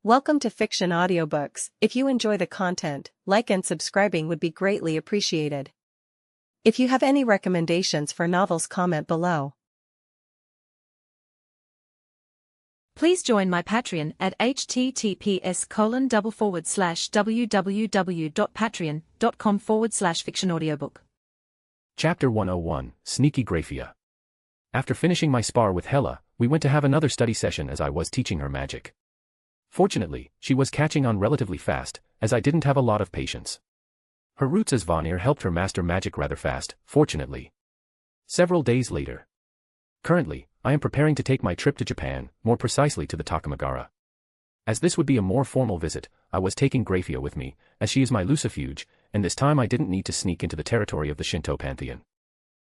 Welcome to Fiction Audiobooks. If you enjoy the content, like and subscribing would be greatly appreciated. If you have any recommendations for novels, comment below. Please join my Patreon at https://www.patreon.com/fictionaudiobook. Chapter 101, Sneaky Grafia. After finishing my spar with Hela, we went to have another study session as I was teaching her magic. Fortunately, she was catching on relatively fast, as I didn't have a lot of patience. Her roots as Vanir helped her master magic rather fast, fortunately. Several days later. Currently, I am preparing to take my trip to Japan, more precisely to the Takamagara. As this would be a more formal visit, I was taking Grafia with me, as she is my lucifuge, and this time I didn't need to sneak into the territory of the Shinto pantheon.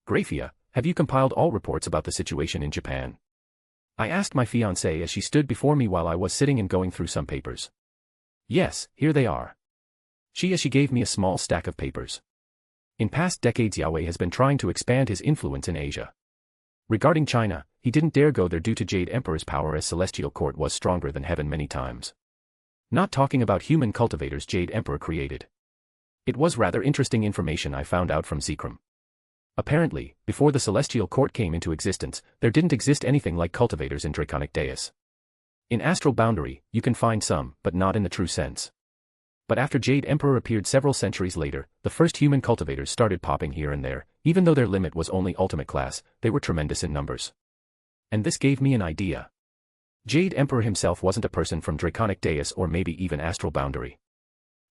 Grafia, have you compiled all reports about the situation in Japan? I asked my fiancée as she stood before me while I was sitting and going through some papers. Yes, here they are. She gave me a small stack of papers. In past decades Yahweh has been trying to expand his influence in Asia. Regarding China, he didn't dare go there due to Jade Emperor's power as Celestial Court was stronger than heaven many times. Not talking about human cultivators Jade Emperor created. It was rather interesting information I found out from Zekrom. Apparently, before the Celestial Court came into existence, there didn't exist anything like cultivators in Draconic Deus. In Astral Boundary, you can find some, but not in the true sense. But after Jade Emperor appeared several centuries later, the first human cultivators started popping here and there. Even though their limit was only ultimate class, they were tremendous in numbers. And this gave me an idea. Jade Emperor himself wasn't a person from Draconic Deus or maybe even Astral Boundary.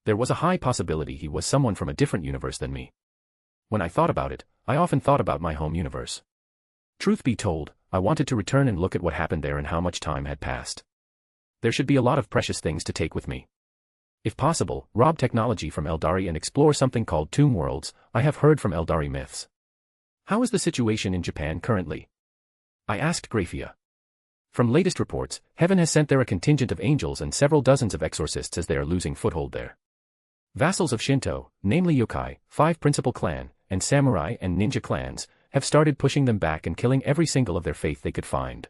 There was a high possibility he was someone from a different universe than me. When I thought about it, I often thought about my home universe. Truth be told, I wanted to return and look at what happened there and how much time had passed. There should be a lot of precious things to take with me. If possible, rob technology from Eldari and explore something called Tomb Worlds. I have heard from Eldari myths. How is the situation in Japan currently? I asked Grafia. From latest reports, heaven has sent there a contingent of angels and several dozens of exorcists as they are losing foothold there. Vassals of Shinto, namely yokai, 5 principal clan, and samurai and ninja clans, have started pushing them back and killing every single of their faith they could find.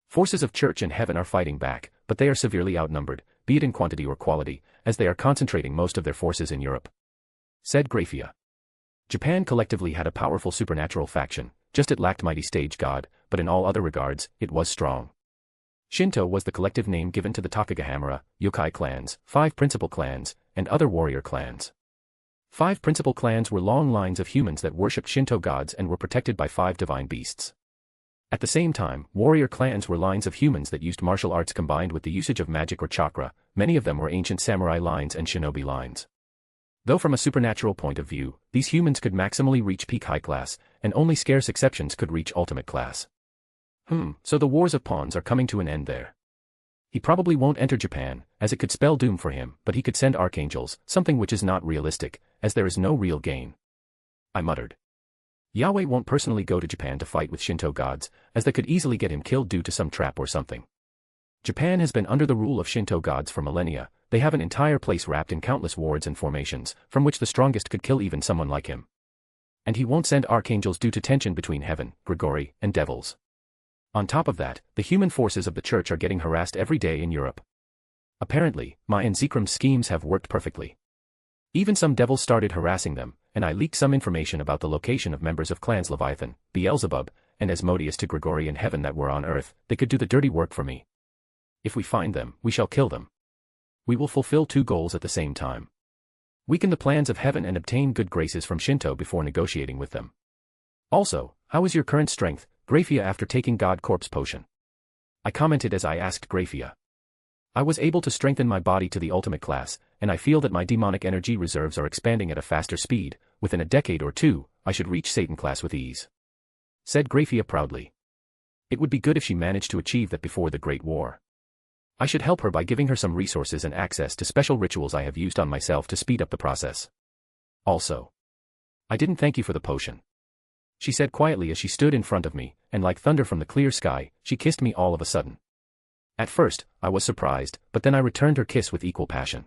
Forces of church and heaven are fighting back, but they are severely outnumbered, be it in quantity or quality, as they are concentrating most of their forces in Europe. Said Grafia. Japan collectively had a powerful supernatural faction, just it lacked mighty stage god, but in all other regards, it was strong. Shinto was the collective name given to the Takagamura, yokai clans, 5 principal clans, and other warrior clans. 5 principal clans were long lines of humans that worshipped Shinto gods and were protected by 5 divine beasts. At the same time, warrior clans were lines of humans that used martial arts combined with the usage of magic or chakra. Many of them were ancient samurai lines and shinobi lines. Though from a supernatural point of view, these humans could maximally reach peak high class, and only scarce exceptions could reach ultimate class. So the wars of pawns are coming to an end there. He probably won't enter Japan, as it could spell doom for him, but he could send archangels, something which is not realistic, as there is no real gain. I muttered. Yahweh won't personally go to Japan to fight with Shinto gods, as that could easily get him killed due to some trap or something. Japan has been under the rule of Shinto gods for millennia. They have an entire place wrapped in countless wards and formations, from which the strongest could kill even someone like him. And he won't send archangels due to tension between heaven, Grigori, and devils. On top of that, the human forces of the church are getting harassed every day in Europe. Apparently, my and Zekrom's schemes have worked perfectly. Even some devils started harassing them, and I leaked some information about the location of members of clans Leviathan, Beelzebub, and Asmodeus to Grigori and heaven that were on earth. They could do the dirty work for me. If we find them, we shall kill them. We will fulfill 2 goals at the same time. Weaken the plans of heaven and obtain good graces from Shinto before negotiating with them. Also, how is your current strength, Grafia, after taking God Corpse potion? I commented as I asked Grafia. I was able to strengthen my body to the ultimate class, and I feel that my demonic energy reserves are expanding at a faster speed. Within a decade or 2, I should reach Satan class with ease. Said Grafia proudly. It would be good if she managed to achieve that before the Great War. I should help her by giving her some resources and access to special rituals I have used on myself to speed up the process. Also, I didn't thank you for the potion. She said quietly as she stood in front of me, and like thunder from the clear sky, she kissed me all of a sudden. At first, I was surprised, but then I returned her kiss with equal passion.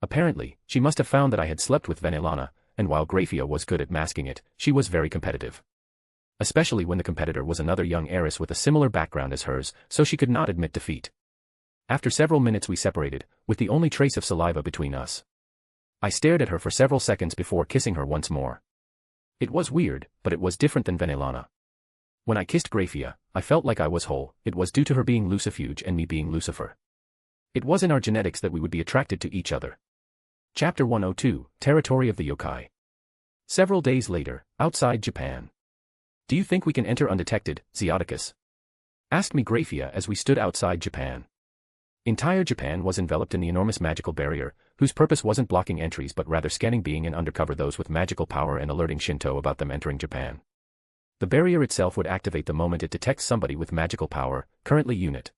Apparently, she must have found that I had slept with Vanillana, and while Grafia was good at masking it, she was very competitive. Especially when the competitor was another young heiress with a similar background as hers, so she could not admit defeat. After several minutes we separated, with the only trace of saliva between us. I stared at her for several seconds before kissing her once more. It was weird, but it was different than Venelana. When I kissed Graphia, I felt like I was whole. It was due to her being Lucifuge and me being Lucifer. It was in our genetics that we would be attracted to each other. Chapter 102, Territory of the Yokai. Several days later, outside Japan. Do you think we can enter undetected, Zeoticus? Asked me Graphia as we stood outside Japan. Entire Japan was enveloped in the enormous magical barrier, whose purpose wasn't blocking entries but rather scanning, being and undercover those with magical power and alerting Shinto about them entering Japan. The barrier itself would activate the moment it detects somebody with magical power, currently unit.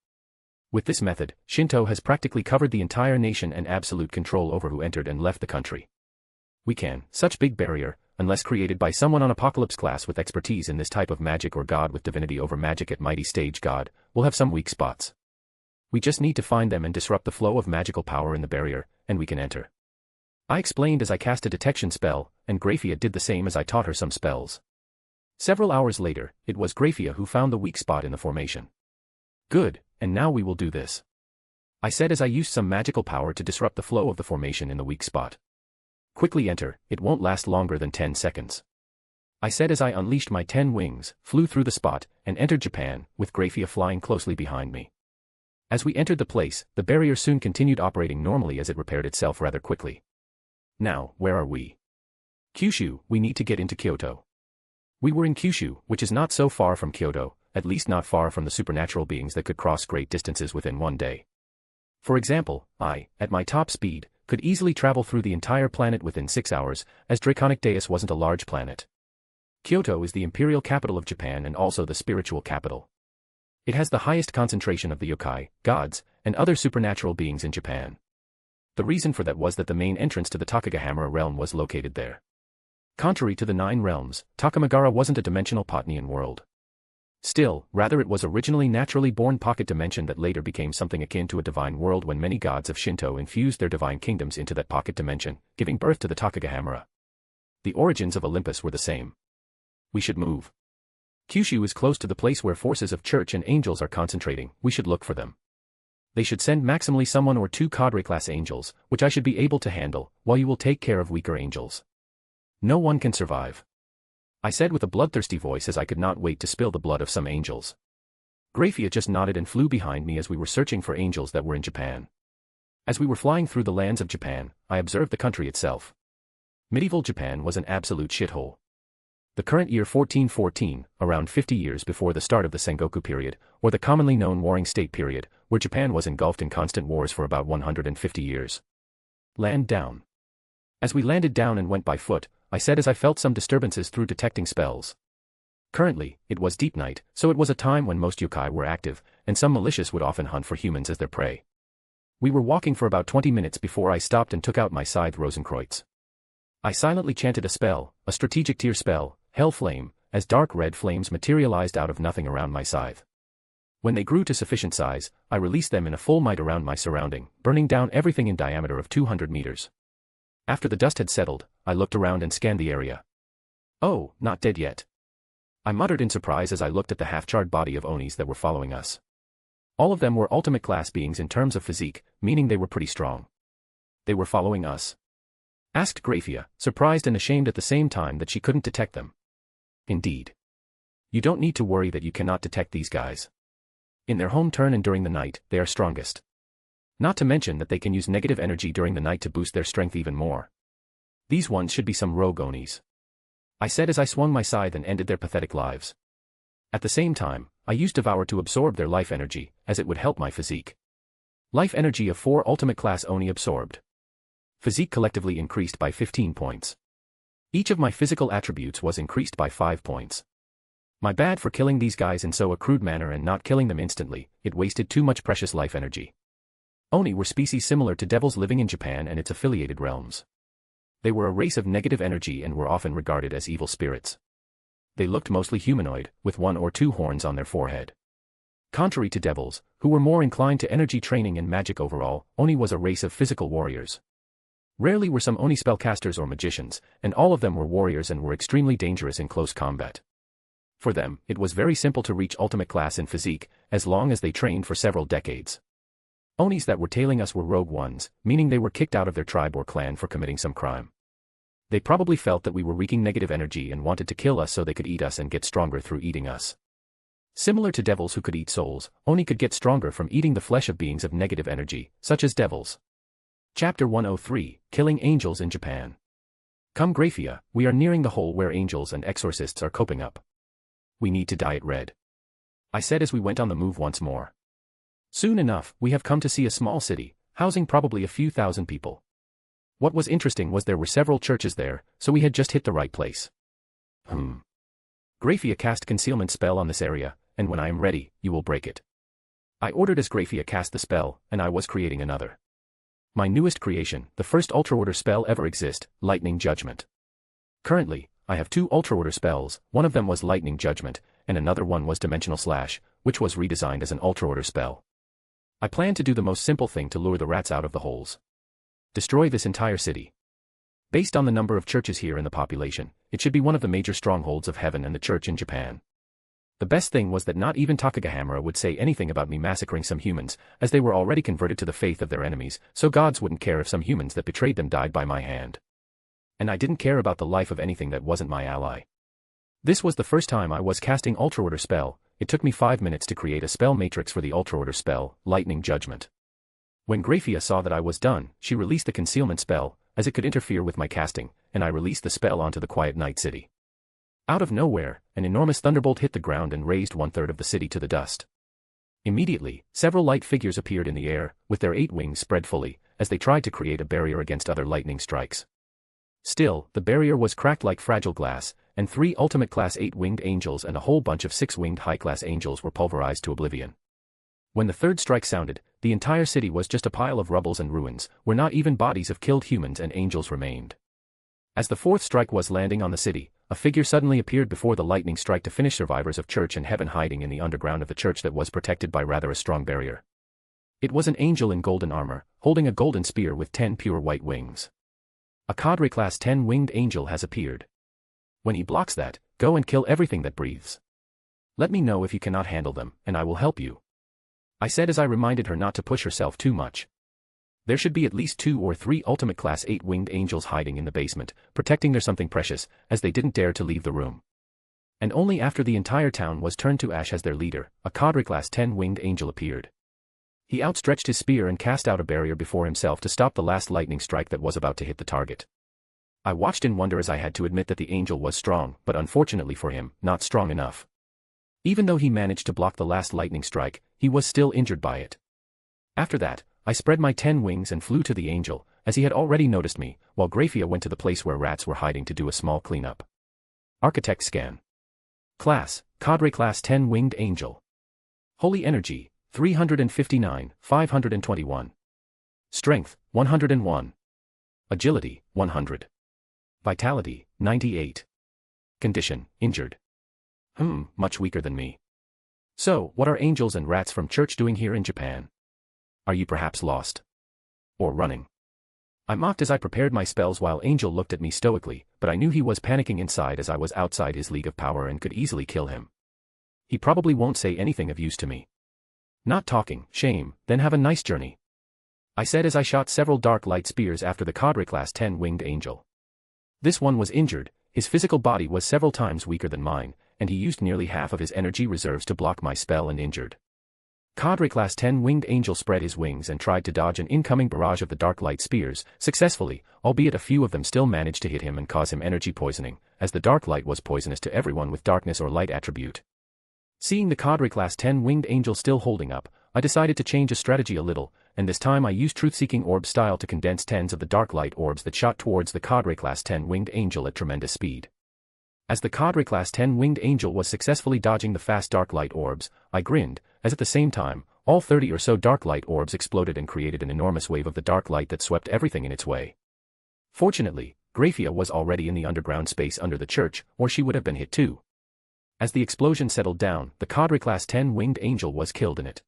With this method, Shinto has practically covered the entire nation and absolute control over who entered and left the country. We can, such big barrier, unless created by someone on Apocalypse class with expertise in this type of magic or god with divinity over magic at mighty stage god, will have some weak spots. We just need to find them and disrupt the flow of magical power in the barrier, and we can enter. I explained as I cast a detection spell, and Graphia did the same as I taught her some spells. Several hours later, it was Graphia who found the weak spot in the formation. Good, and now we will do this. I said as I used some magical power to disrupt the flow of the formation in the weak spot. Quickly enter, it won't last longer than 10 seconds. I said as I unleashed my 10 wings, flew through the spot, and entered Japan, with Graphia flying closely behind me. As we entered the place, the barrier soon continued operating normally as it repaired itself rather quickly. Now, where are we? Kyushu, we need to get into Kyoto. We were in Kyushu, which is not so far from Kyoto, at least not far from the supernatural beings that could cross great distances within one day. For example, I, at my top speed, could easily travel through the entire planet within 6 hours, as Draconic Deus wasn't a large planet. Kyoto is the imperial capital of Japan and also the spiritual capital. It has the highest concentration of the yokai, gods, and other supernatural beings in Japan. The reason for that was that the main entrance to the Takagahama realm was located there. Contrary to the 9 realms, Takamagara wasn't a dimensional Potnian world. Still, rather it was originally naturally born pocket dimension that later became something akin to a divine world when many gods of Shinto infused their divine kingdoms into that pocket dimension, giving birth to the Takagahama. The origins of Olympus were the same. We should move. Kyushu is close to the place where forces of church and angels are concentrating. We should look for them. They should send maximally someone or 2 cadre-class angels, which I should be able to handle, while you will take care of weaker angels. No one can survive. I said with a bloodthirsty voice as I could not wait to spill the blood of some angels. Graphia just nodded and flew behind me as we were searching for angels that were in Japan. As we were flying through the lands of Japan, I observed the country itself. Medieval Japan was an absolute shithole. The current year 1414, around 50 years before the start of the Sengoku period, or the commonly known Warring State period, where Japan was engulfed in constant wars for about 150 years. Land down. As we landed down and went by foot, I said as I felt some disturbances through detecting spells. Currently, it was deep night, so it was a time when most yokai were active, and some malicious would often hunt for humans as their prey. We were walking for about 20 minutes before I stopped and took out my scythe Rosenkreuz. I silently chanted a spell, a strategic tier spell, Hell Flame, as dark red flames materialized out of nothing around my scythe. When they grew to sufficient size, I released them in a full might around my surrounding, burning down everything in diameter of 200 meters. After the dust had settled, I looked around and scanned the area. Oh, not dead yet. I muttered in surprise as I looked at the half-charred body of Onis that were following us. All of them were ultimate class beings in terms of physique, meaning they were pretty strong. They were following us? Asked Graphia, surprised and ashamed at the same time that she couldn't detect them. Indeed. You don't need to worry that you cannot detect these guys. In their home turn and during the night, they are strongest. Not to mention that they can use negative energy during the night to boost their strength even more. These ones should be some rogue Onis. I said as I swung my scythe and ended their pathetic lives. At the same time, I used Devour to absorb their life energy, as it would help my physique. Life energy of 4 ultimate class Oni absorbed. Physique collectively increased by 15 points. Each of my physical attributes was increased by 5 points. My bad for killing these guys in so a crude manner and not killing them instantly, it wasted too much precious life energy. Oni were species similar to devils living in Japan and its affiliated realms. They were a race of negative energy and were often regarded as evil spirits. They looked mostly humanoid, with 1 or 2 horns on their forehead. Contrary to devils, who were more inclined to energy training and magic overall, Oni was a race of physical warriors. Rarely were some Oni spellcasters or magicians, and all of them were warriors and were extremely dangerous in close combat. For them, it was very simple to reach ultimate class in physique, as long as they trained for several decades. Onis that were tailing us were rogue ones, meaning they were kicked out of their tribe or clan for committing some crime. They probably felt that we were wreaking negative energy and wanted to kill us so they could eat us and get stronger through eating us. Similar to devils who could eat souls, Oni could get stronger from eating the flesh of beings of negative energy, such as devils. Chapter 103, Killing Angels in Japan. Come Graphia, we are nearing the hole where angels and exorcists are coping up. We need to dye it red, I said as we went on the move once more. Soon enough, we have come to see a small city, housing probably a few thousand people. What was interesting was there were several churches there, so we had just hit the right place. Graphia cast concealment spell on this area, and when I am ready, you will break it. I ordered as Graphia cast the spell, and I was creating another. My newest creation, the first Ultra Order spell ever exist, Lightning Judgment. Currently, I have 2 Ultra Order spells, one of them was Lightning Judgment, and another one was Dimensional Slash, which was redesigned as an Ultra Order spell. I plan to do the most simple thing to lure the rats out of the holes. Destroy this entire city. Based on the number of churches here in the population, it should be one of the major strongholds of heaven and the church in Japan. The best thing was that not even Takagahamura would say anything about me massacring some humans, as they were already converted to the faith of their enemies, so gods wouldn't care if some humans that betrayed them died by my hand. And I didn't care about the life of anything that wasn't my ally. This was the first time I was casting Ultra Order spell. It took me 5 minutes to create a spell matrix for the Ultra Order spell, Lightning Judgment. When Graphia saw that I was done, she released the concealment spell, as it could interfere with my casting, and I released the spell onto the quiet night city. Out of nowhere, an enormous thunderbolt hit the ground and razed 1/3 of the city to the dust. Immediately, several light figures appeared in the air, with their 8 wings spread fully, as they tried to create a barrier against other lightning strikes. Still, the barrier was cracked like fragile glass, and 3 ultimate class 8-winged angels and a whole bunch of 6-winged high-class angels were pulverized to oblivion. When the 3rd strike sounded, the entire city was just a pile of rubbles and ruins, where not even bodies of killed humans and angels remained. As the 4th strike was landing on the city, a figure suddenly appeared before the lightning strike to finish survivors of church and heaven hiding in the underground of the church that was protected by rather a strong barrier. It was an angel in golden armor, holding a golden spear with 10 pure white wings. A cadre class 10-winged angel has appeared. When he blocks that, go and kill everything that breathes. Let me know if you cannot handle them, and I will help you. I said as I reminded her not to push herself too much. There should be at least 2 or 3 ultimate class 8-winged angels hiding in the basement, protecting their something precious, as they didn't dare to leave the room. And only after the entire town was turned to ash as their leader, a cadre class 10-winged angel appeared. He outstretched his spear and cast out a barrier before himself to stop the last lightning strike that was about to hit the target. I watched in wonder as I had to admit that the angel was strong, but unfortunately for him, not strong enough. Even though he managed to block the last lightning strike, he was still injured by it. After that, I spread my 10 wings and flew to the angel, as he had already noticed me, while Graphia went to the place where rats were hiding to do a small cleanup. Architect scan. Class, Cadre Class 10-Winged Angel. Holy Energy, 359, 521. Strength, 101. Agility, 100. Vitality, 98. Condition, injured. Much weaker than me. So, what are angels and rats from church doing here in Japan? Are you perhaps lost? Or running? I mocked as I prepared my spells while Angel looked at me stoically, but I knew he was panicking inside as I was outside his league of power and could easily kill him. He probably won't say anything of use to me. Not talking, shame, then have a nice journey. I said as I shot several dark light spears after the Cadre Class 10-Winged Angel. This one was injured, his physical body was several times weaker than mine, and he used nearly half of his energy reserves to block my spell and injured. Cadre Class 10-Winged Angel spread his wings and tried to dodge an incoming barrage of the dark light spears, successfully, albeit a few of them still managed to hit him and cause him energy poisoning, as the dark light was poisonous to everyone with darkness or light attribute. Seeing the Cadre Class 10-Winged Angel still holding up, I decided to change a strategy a little, and this time I used Truth-Seeking Orb style to condense tens of the dark light orbs that shot towards the Cadre Class 10-Winged Angel at tremendous speed. As the Cadre Class 10-Winged Angel was successfully dodging the fast dark light orbs, I grinned, as at the same time, all 30 or so dark light orbs exploded and created an enormous wave of the dark light that swept everything in its way. Fortunately, Graphia was already in the underground space under the church, or she would have been hit too. As the explosion settled down, the Cadre Class 10-Winged Angel was killed in it.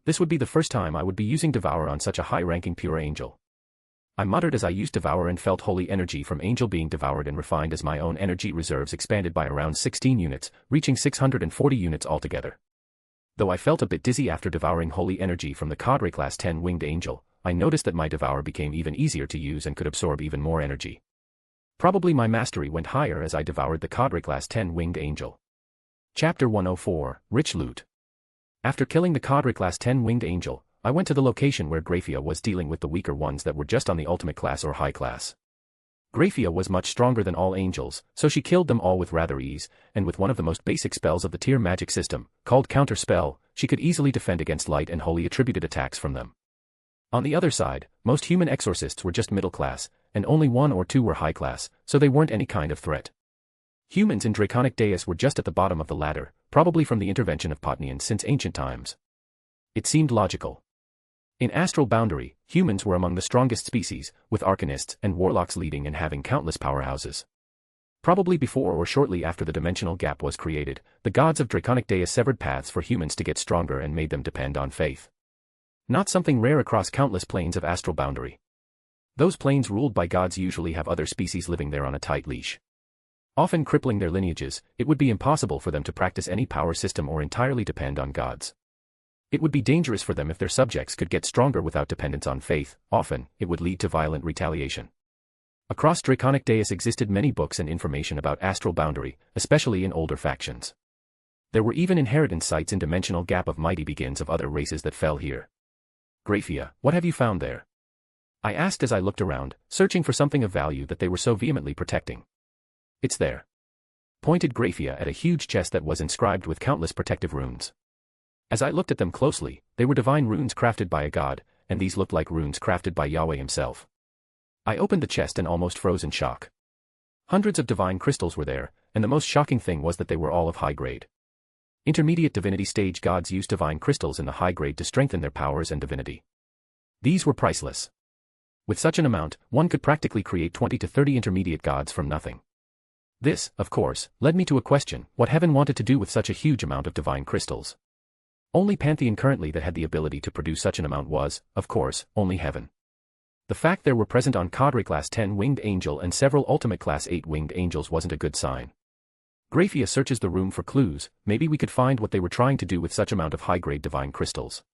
This would be the first time I would be using Devour on such a high-ranking pure angel. I muttered as I used Devour and felt holy energy from Angel being devoured and refined as my own energy reserves expanded by around 16 units, reaching 640 units altogether. Though I felt a bit dizzy after devouring holy energy from the Cadre Class 10 Winged Angel, I noticed that my Devour became even easier to use and could absorb even more energy. Probably my mastery went higher as I devoured the Cadre Class 10 Winged Angel. Chapter 104, Rich Loot. After killing the Cadre Class 10 Winged Angel, I went to the location where Grephia was dealing with the weaker ones that were just on the ultimate class or high class. Grephia was much stronger than all angels, so she killed them all with rather ease, and with one of the most basic spells of the tier magic system, called Counter Spell, she could easily defend against light and holy attributed attacks from them. On the other side, most human exorcists were just middle class, and only one or two were high class, so they weren't any kind of threat. Humans in Draconic Deus were just at the bottom of the ladder, probably from the intervention of Potnians since ancient times. It seemed logical. In Astral Boundary, humans were among the strongest species, with Arcanists and Warlocks leading and having countless powerhouses. Probably before or shortly after the dimensional gap was created, the gods of Draconic Deus severed paths for humans to get stronger and made them depend on faith. Not something rare across countless planes of Astral Boundary. Those planes ruled by gods usually have other species living there on a tight leash. Often crippling their lineages, it would be impossible for them to practice any power system or entirely depend on gods. It would be dangerous for them if their subjects could get stronger without dependence on faith. Often, it would lead to violent retaliation. Across Draconic Deus existed many books and information about Astral Boundary, especially in older factions. There were even inheritance sites in Dimensional Gap of Mighty Begins of other races that fell here. Grephia, what have you found there? I asked as I looked around, searching for something of value that they were so vehemently protecting. It's there. Pointed Grephia at a huge chest that was inscribed with countless protective runes. As I looked at them closely, they were divine runes crafted by a god, and these looked like runes crafted by Yahweh himself. I opened the chest and almost froze in shock. Hundreds of divine crystals were there, and the most shocking thing was that they were all of high grade. Intermediate divinity stage gods use divine crystals in the high grade to strengthen their powers and divinity. These were priceless. With such an amount, one could practically create 20 to 30 intermediate gods from nothing. This, of course, led me to a question: what heaven wanted to do with such a huge amount of divine crystals. Only Pantheon currently that had the ability to produce such an amount was, of course, only heaven. The fact there were present on Cadre Class 10 Winged Angel and several Ultimate Class 8 Winged Angels wasn't a good sign. Grephia searches the room for clues. Maybe we could find what they were trying to do with such amount of high-grade divine crystals.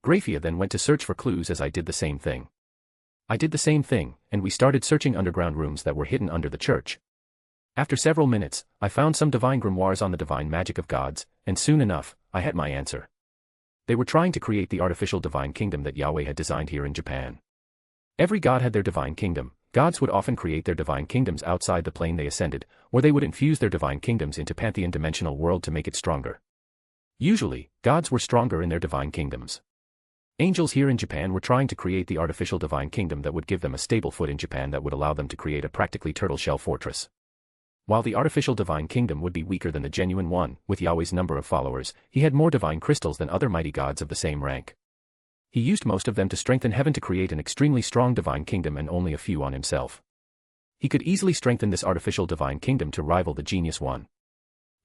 Grephia then went to search for clues as I did the same thing. I did the same thing, and we started searching underground rooms that were hidden under the church. After several minutes, I found some divine grimoires on the divine magic of gods, and soon enough, I had my answer. They were trying to create the artificial divine kingdom that Yahweh had designed here in Japan. Every god had their divine kingdom. Gods would often create their divine kingdoms outside the plane they ascended, or they would infuse their divine kingdoms into Pantheon dimensional world to make it stronger. Usually, gods were stronger in their divine kingdoms. Angels here in Japan were trying to create the artificial divine kingdom that would give them a stable foot in Japan that would allow them to create a practically turtle shell fortress. While the artificial divine kingdom would be weaker than the genuine one, with Yahweh's number of followers, he had more divine crystals than other mighty gods of the same rank. He used most of them to strengthen heaven to create an extremely strong divine kingdom and only a few on himself. He could easily strengthen this artificial divine kingdom to rival the genius one.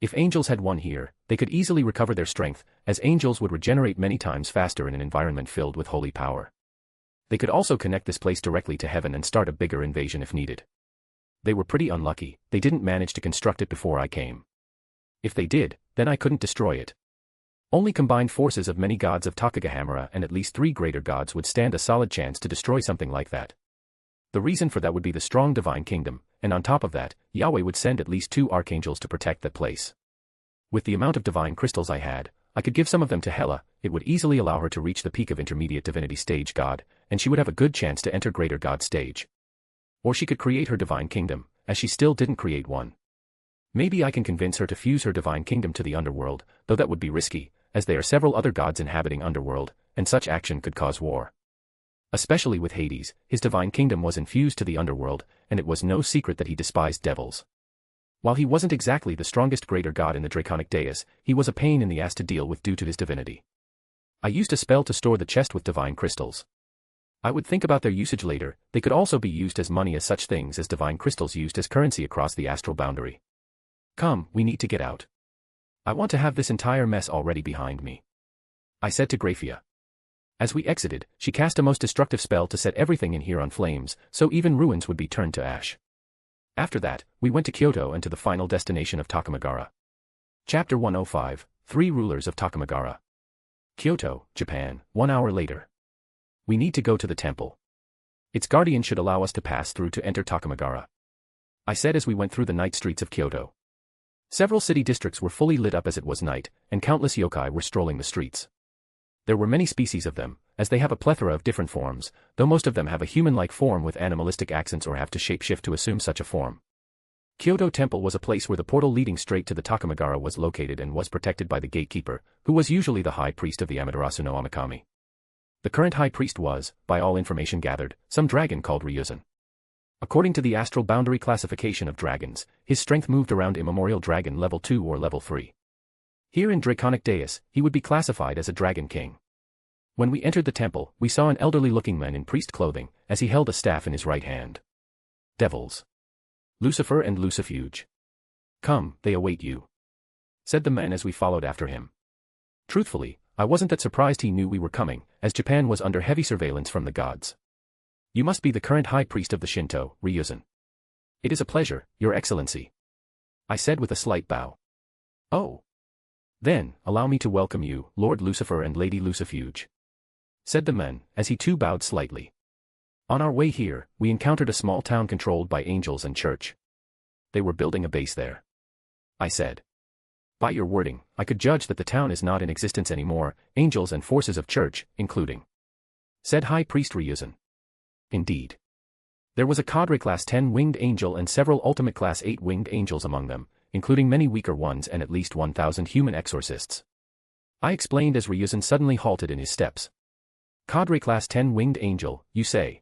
If angels had one here, they could easily recover their strength, as angels would regenerate many times faster in an environment filled with holy power. They could also connect this place directly to heaven and start a bigger invasion if needed. They were pretty unlucky. They didn't manage to construct it before I came. If they did, then I couldn't destroy it. Only combined forces of many gods of Takagamura and at least 3 greater gods would stand a solid chance to destroy something like that. The reason for that would be the strong divine kingdom, and on top of that, Yahweh would send at least 2 archangels to protect that place. With the amount of divine crystals I had, I could give some of them to Hela. It would easily allow her to reach the peak of intermediate divinity stage god, and she would have a good chance to enter greater god stage. Or she could create her divine kingdom, as she still didn't create one. Maybe I can convince her to fuse her divine kingdom to the underworld, though that would be risky, as there are several other gods inhabiting underworld, and such action could cause war. Especially with Hades, his divine kingdom was infused to the underworld, and it was no secret that he despised devils. While he wasn't exactly the strongest greater god in the Draconic Deus, he was a pain in the ass to deal with due to his divinity. I used a spell to store the chest with divine crystals. I would think about their usage later. They could also be used as money, as such things as divine crystals used as currency across the astral boundary. Come, we need to get out. I want to have this entire mess already behind me, I said to Grephia. As we exited, she cast a most destructive spell to set everything in here on flames, so even ruins would be turned to ash. After that, we went to Kyoto and to the final destination of Takamagara. Chapter 105, 3 Rulers of Takamagara. Kyoto, Japan, 1 hour later. We need to go to the temple. Its guardian should allow us to pass through to enter Takamagara. I said as we went through the night streets of Kyoto. Several city districts were fully lit up as it was night, and countless yokai were strolling the streets. There were many species of them, as they have a plethora of different forms, though most of them have a human-like form with animalistic accents or have to shapeshift to assume such a form. Kyoto Temple was a place where the portal leading straight to the Takamagara was located and was protected by the gatekeeper, who was usually the high priest of the Amaterasu no Amakami. The current high priest was, by all information gathered, some dragon called Ryuzen. According to the astral boundary classification of dragons, his strength moved around immemorial dragon level 2 or level 3. Here in Draconic Deus, he would be classified as a dragon king. When we entered the temple, we saw an elderly-looking man in priest clothing, as he held a staff in his right hand. Devils. Lucifer and Lucifuge. Come, they await you, said the man as we followed after him. Truthfully, I wasn't that surprised he knew we were coming, as Japan was under heavy surveillance from the gods. You must be the current high priest of the Shinto, Ryuzen. It is a pleasure, Your Excellency, I said with a slight bow. Oh. Then, allow me to welcome you, Lord Lucifer and Lady Lucifuge, said the man, as he too bowed slightly. On our way here, we encountered a small town controlled by angels and church. They were building a base there, I said. By your wording, I could judge that the town is not in existence anymore, angels and forces of church, including, said High Priest Ryuzen. Indeed. There was a cadre class 10 winged angel and several ultimate class 8 winged angels among them, including many weaker ones and at least 1,000 human exorcists. I explained as Ryuzen suddenly halted in his steps. Cadre class 10 winged angel, you say?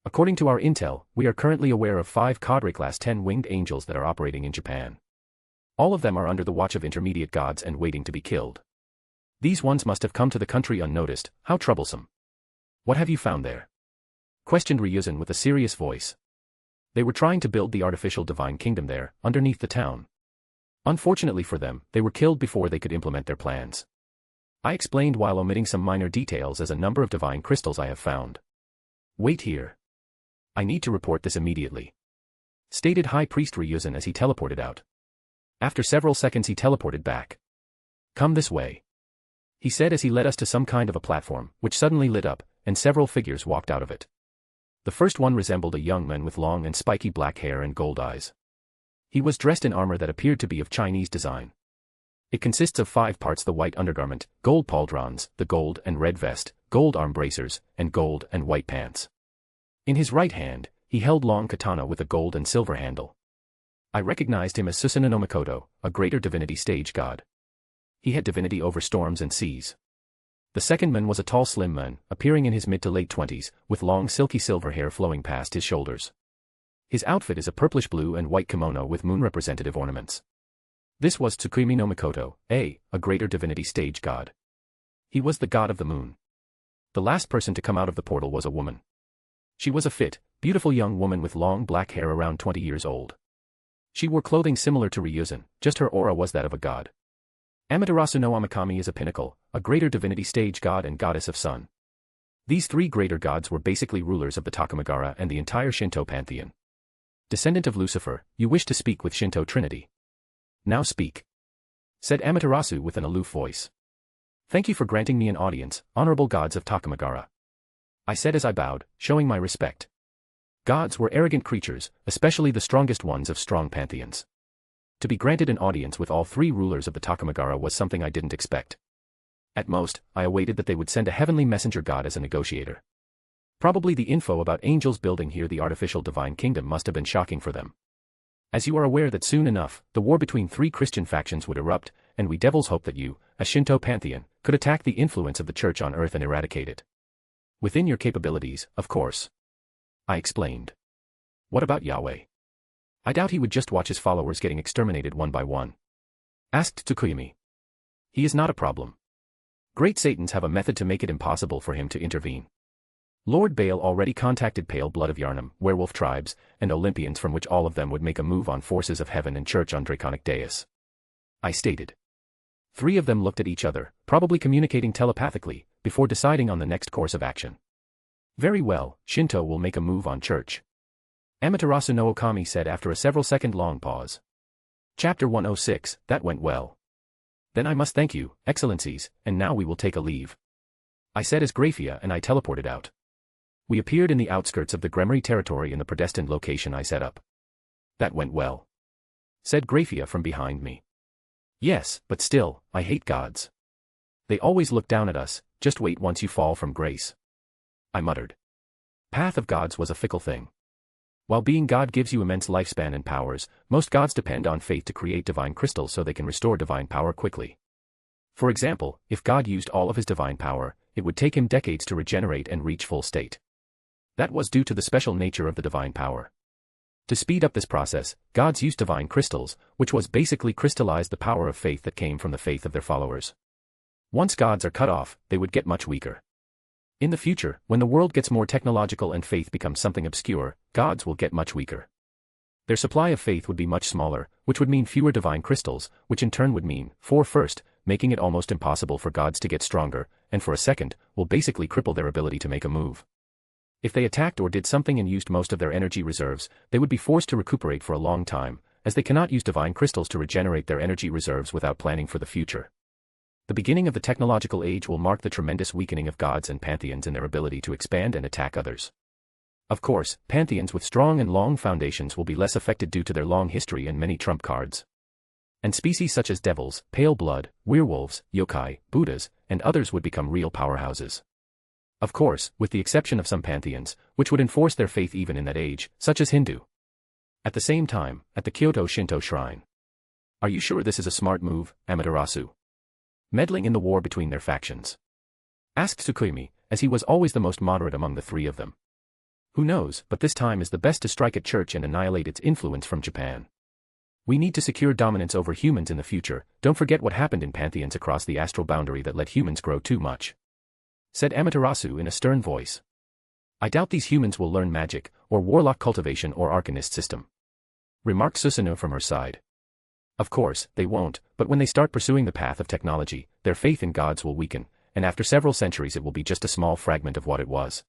According to our intel, we are currently aware of 5 cadre class 10 winged angels that are operating in Japan. All of them are under the watch of intermediate gods and waiting to be killed. These ones must have come to the country unnoticed. How troublesome. What have you found there? Questioned Ryuzen with a serious voice. They were trying to build the artificial divine kingdom there, underneath the town. Unfortunately for them, they were killed before they could implement their plans. I explained while omitting some minor details as a number of divine crystals I have found. Wait here. I need to report this immediately, stated High Priest Ryuzen as he teleported out. After several seconds he teleported back. Come this way, he said as he led us to some kind of a platform, which suddenly lit up, and several figures walked out of it. The first one resembled a young man with long and spiky black hair and gold eyes. He was dressed in armor that appeared to be of Chinese design. It consists of 5 parts: the white undergarment, gold pauldrons, the gold and red vest, gold arm bracers, and gold and white pants. In his right hand, he held long katana with a gold and silver handle. I recognized him as Susanoo no Mikoto, a greater divinity stage god. He had divinity over storms and seas. The second man was a tall slim man, appearing in his mid to late 20s, with long silky silver hair flowing past his shoulders. His outfit is a purplish blue and white kimono with moon representative ornaments. This was Tsukimi no Mikoto, a greater divinity stage god. He was the god of the moon. The last person to come out of the portal was a woman. She was a fit, beautiful young woman with long black hair around 20 years old. She wore clothing similar to Ryuzen, just her aura was that of a god. Amaterasu no Amakami is a pinnacle, a greater divinity stage god and goddess of sun. These 3 greater gods were basically rulers of the Takamagara and the entire Shinto pantheon. Descendant of Lucifer, you wish to speak with Shinto Trinity. Now speak, said Amaterasu with an aloof voice. Thank you for granting me an audience, honorable gods of Takamagara, I said as I bowed, showing my respect. Gods were arrogant creatures, especially the strongest ones of strong pantheons. To be granted an audience with all 3 rulers of the Takamagara was something I didn't expect. At most, I awaited that they would send a heavenly messenger god as a negotiator. Probably the info about angels building here the artificial divine kingdom must have been shocking for them. As you are aware that soon enough, the war between 3 Christian factions would erupt, and we devils hope that you, a Shinto pantheon, could attack the influence of the church on earth and eradicate it. Within your capabilities, of course, I explained. What about Yahweh? I doubt he would just watch his followers getting exterminated one by one, asked Tsukuyumi. He is not a problem. Great Satans have a method to make it impossible for him to intervene. Lord Baal already contacted Pale Blood of Yarnam, werewolf tribes, and Olympians from which all of them would make a move on forces of heaven and church on Draconic Deus, I stated. 3 of them looked at each other, probably communicating telepathically, before deciding on the next course of action. Very well, Shinto will make a move on church, Amaterasu no Okami said after a several-second long pause. Chapter 106, that went well. Then I must thank you, Excellencies, and now we will take a leave. I said as Graphia and I teleported out. We appeared in the outskirts of the Gremory territory in the predestined location I set up. That went well, said Graphia from behind me. Yes, but still, I hate gods. They always look down at us, just wait once you fall from grace. I muttered. Path of gods was a fickle thing. While being God gives you immense lifespan and powers, most gods depend on faith to create divine crystals so they can restore divine power quickly. For example, if God used all of his divine power, it would take him decades to regenerate and reach full state. That was due to the special nature of the divine power. To speed up this process, gods used divine crystals, which was basically crystallized the power of faith that came from the faith of their followers. Once gods are cut off, they would get much weaker. In the future, when the world gets more technological and faith becomes something obscure, gods will get much weaker. Their supply of faith would be much smaller, which would mean fewer divine crystals, which in turn would mean, first, making it almost impossible for gods to get stronger, and for a second, will basically cripple their ability to make a move. If they attacked or did something and used most of their energy reserves, they would be forced to recuperate for a long time, as they cannot use divine crystals to regenerate their energy reserves without planning for the future. The beginning of the technological age will mark the tremendous weakening of gods and pantheons in their ability to expand and attack others. Of course, pantheons with strong and long foundations will be less affected due to their long history and many trump cards. And species such as devils, pale blood, werewolves, yokai, Buddhas, and others would become real powerhouses. Of course, with the exception of some pantheons, which would enforce their faith even in that age, such as Hindu. At the same time, at the Kyoto Shinto shrine. Are you sure this is a smart move, Amaterasu? Meddling in the war between their factions? Asked Tsukuyomi, as he was always the most moderate among the three of them. Who knows, but this time is the best to strike at church and annihilate its influence from Japan. We need to secure dominance over humans in the future. Don't forget what happened in pantheons across the astral boundary that let humans grow too much, said Amaterasu in a stern voice. I doubt these humans will learn magic, or warlock cultivation or arcanist system, remarked Susanoo from her side. Of course, they won't, but when they start pursuing the path of technology, their faith in gods will weaken, and after several centuries it will be just a small fragment of what it was.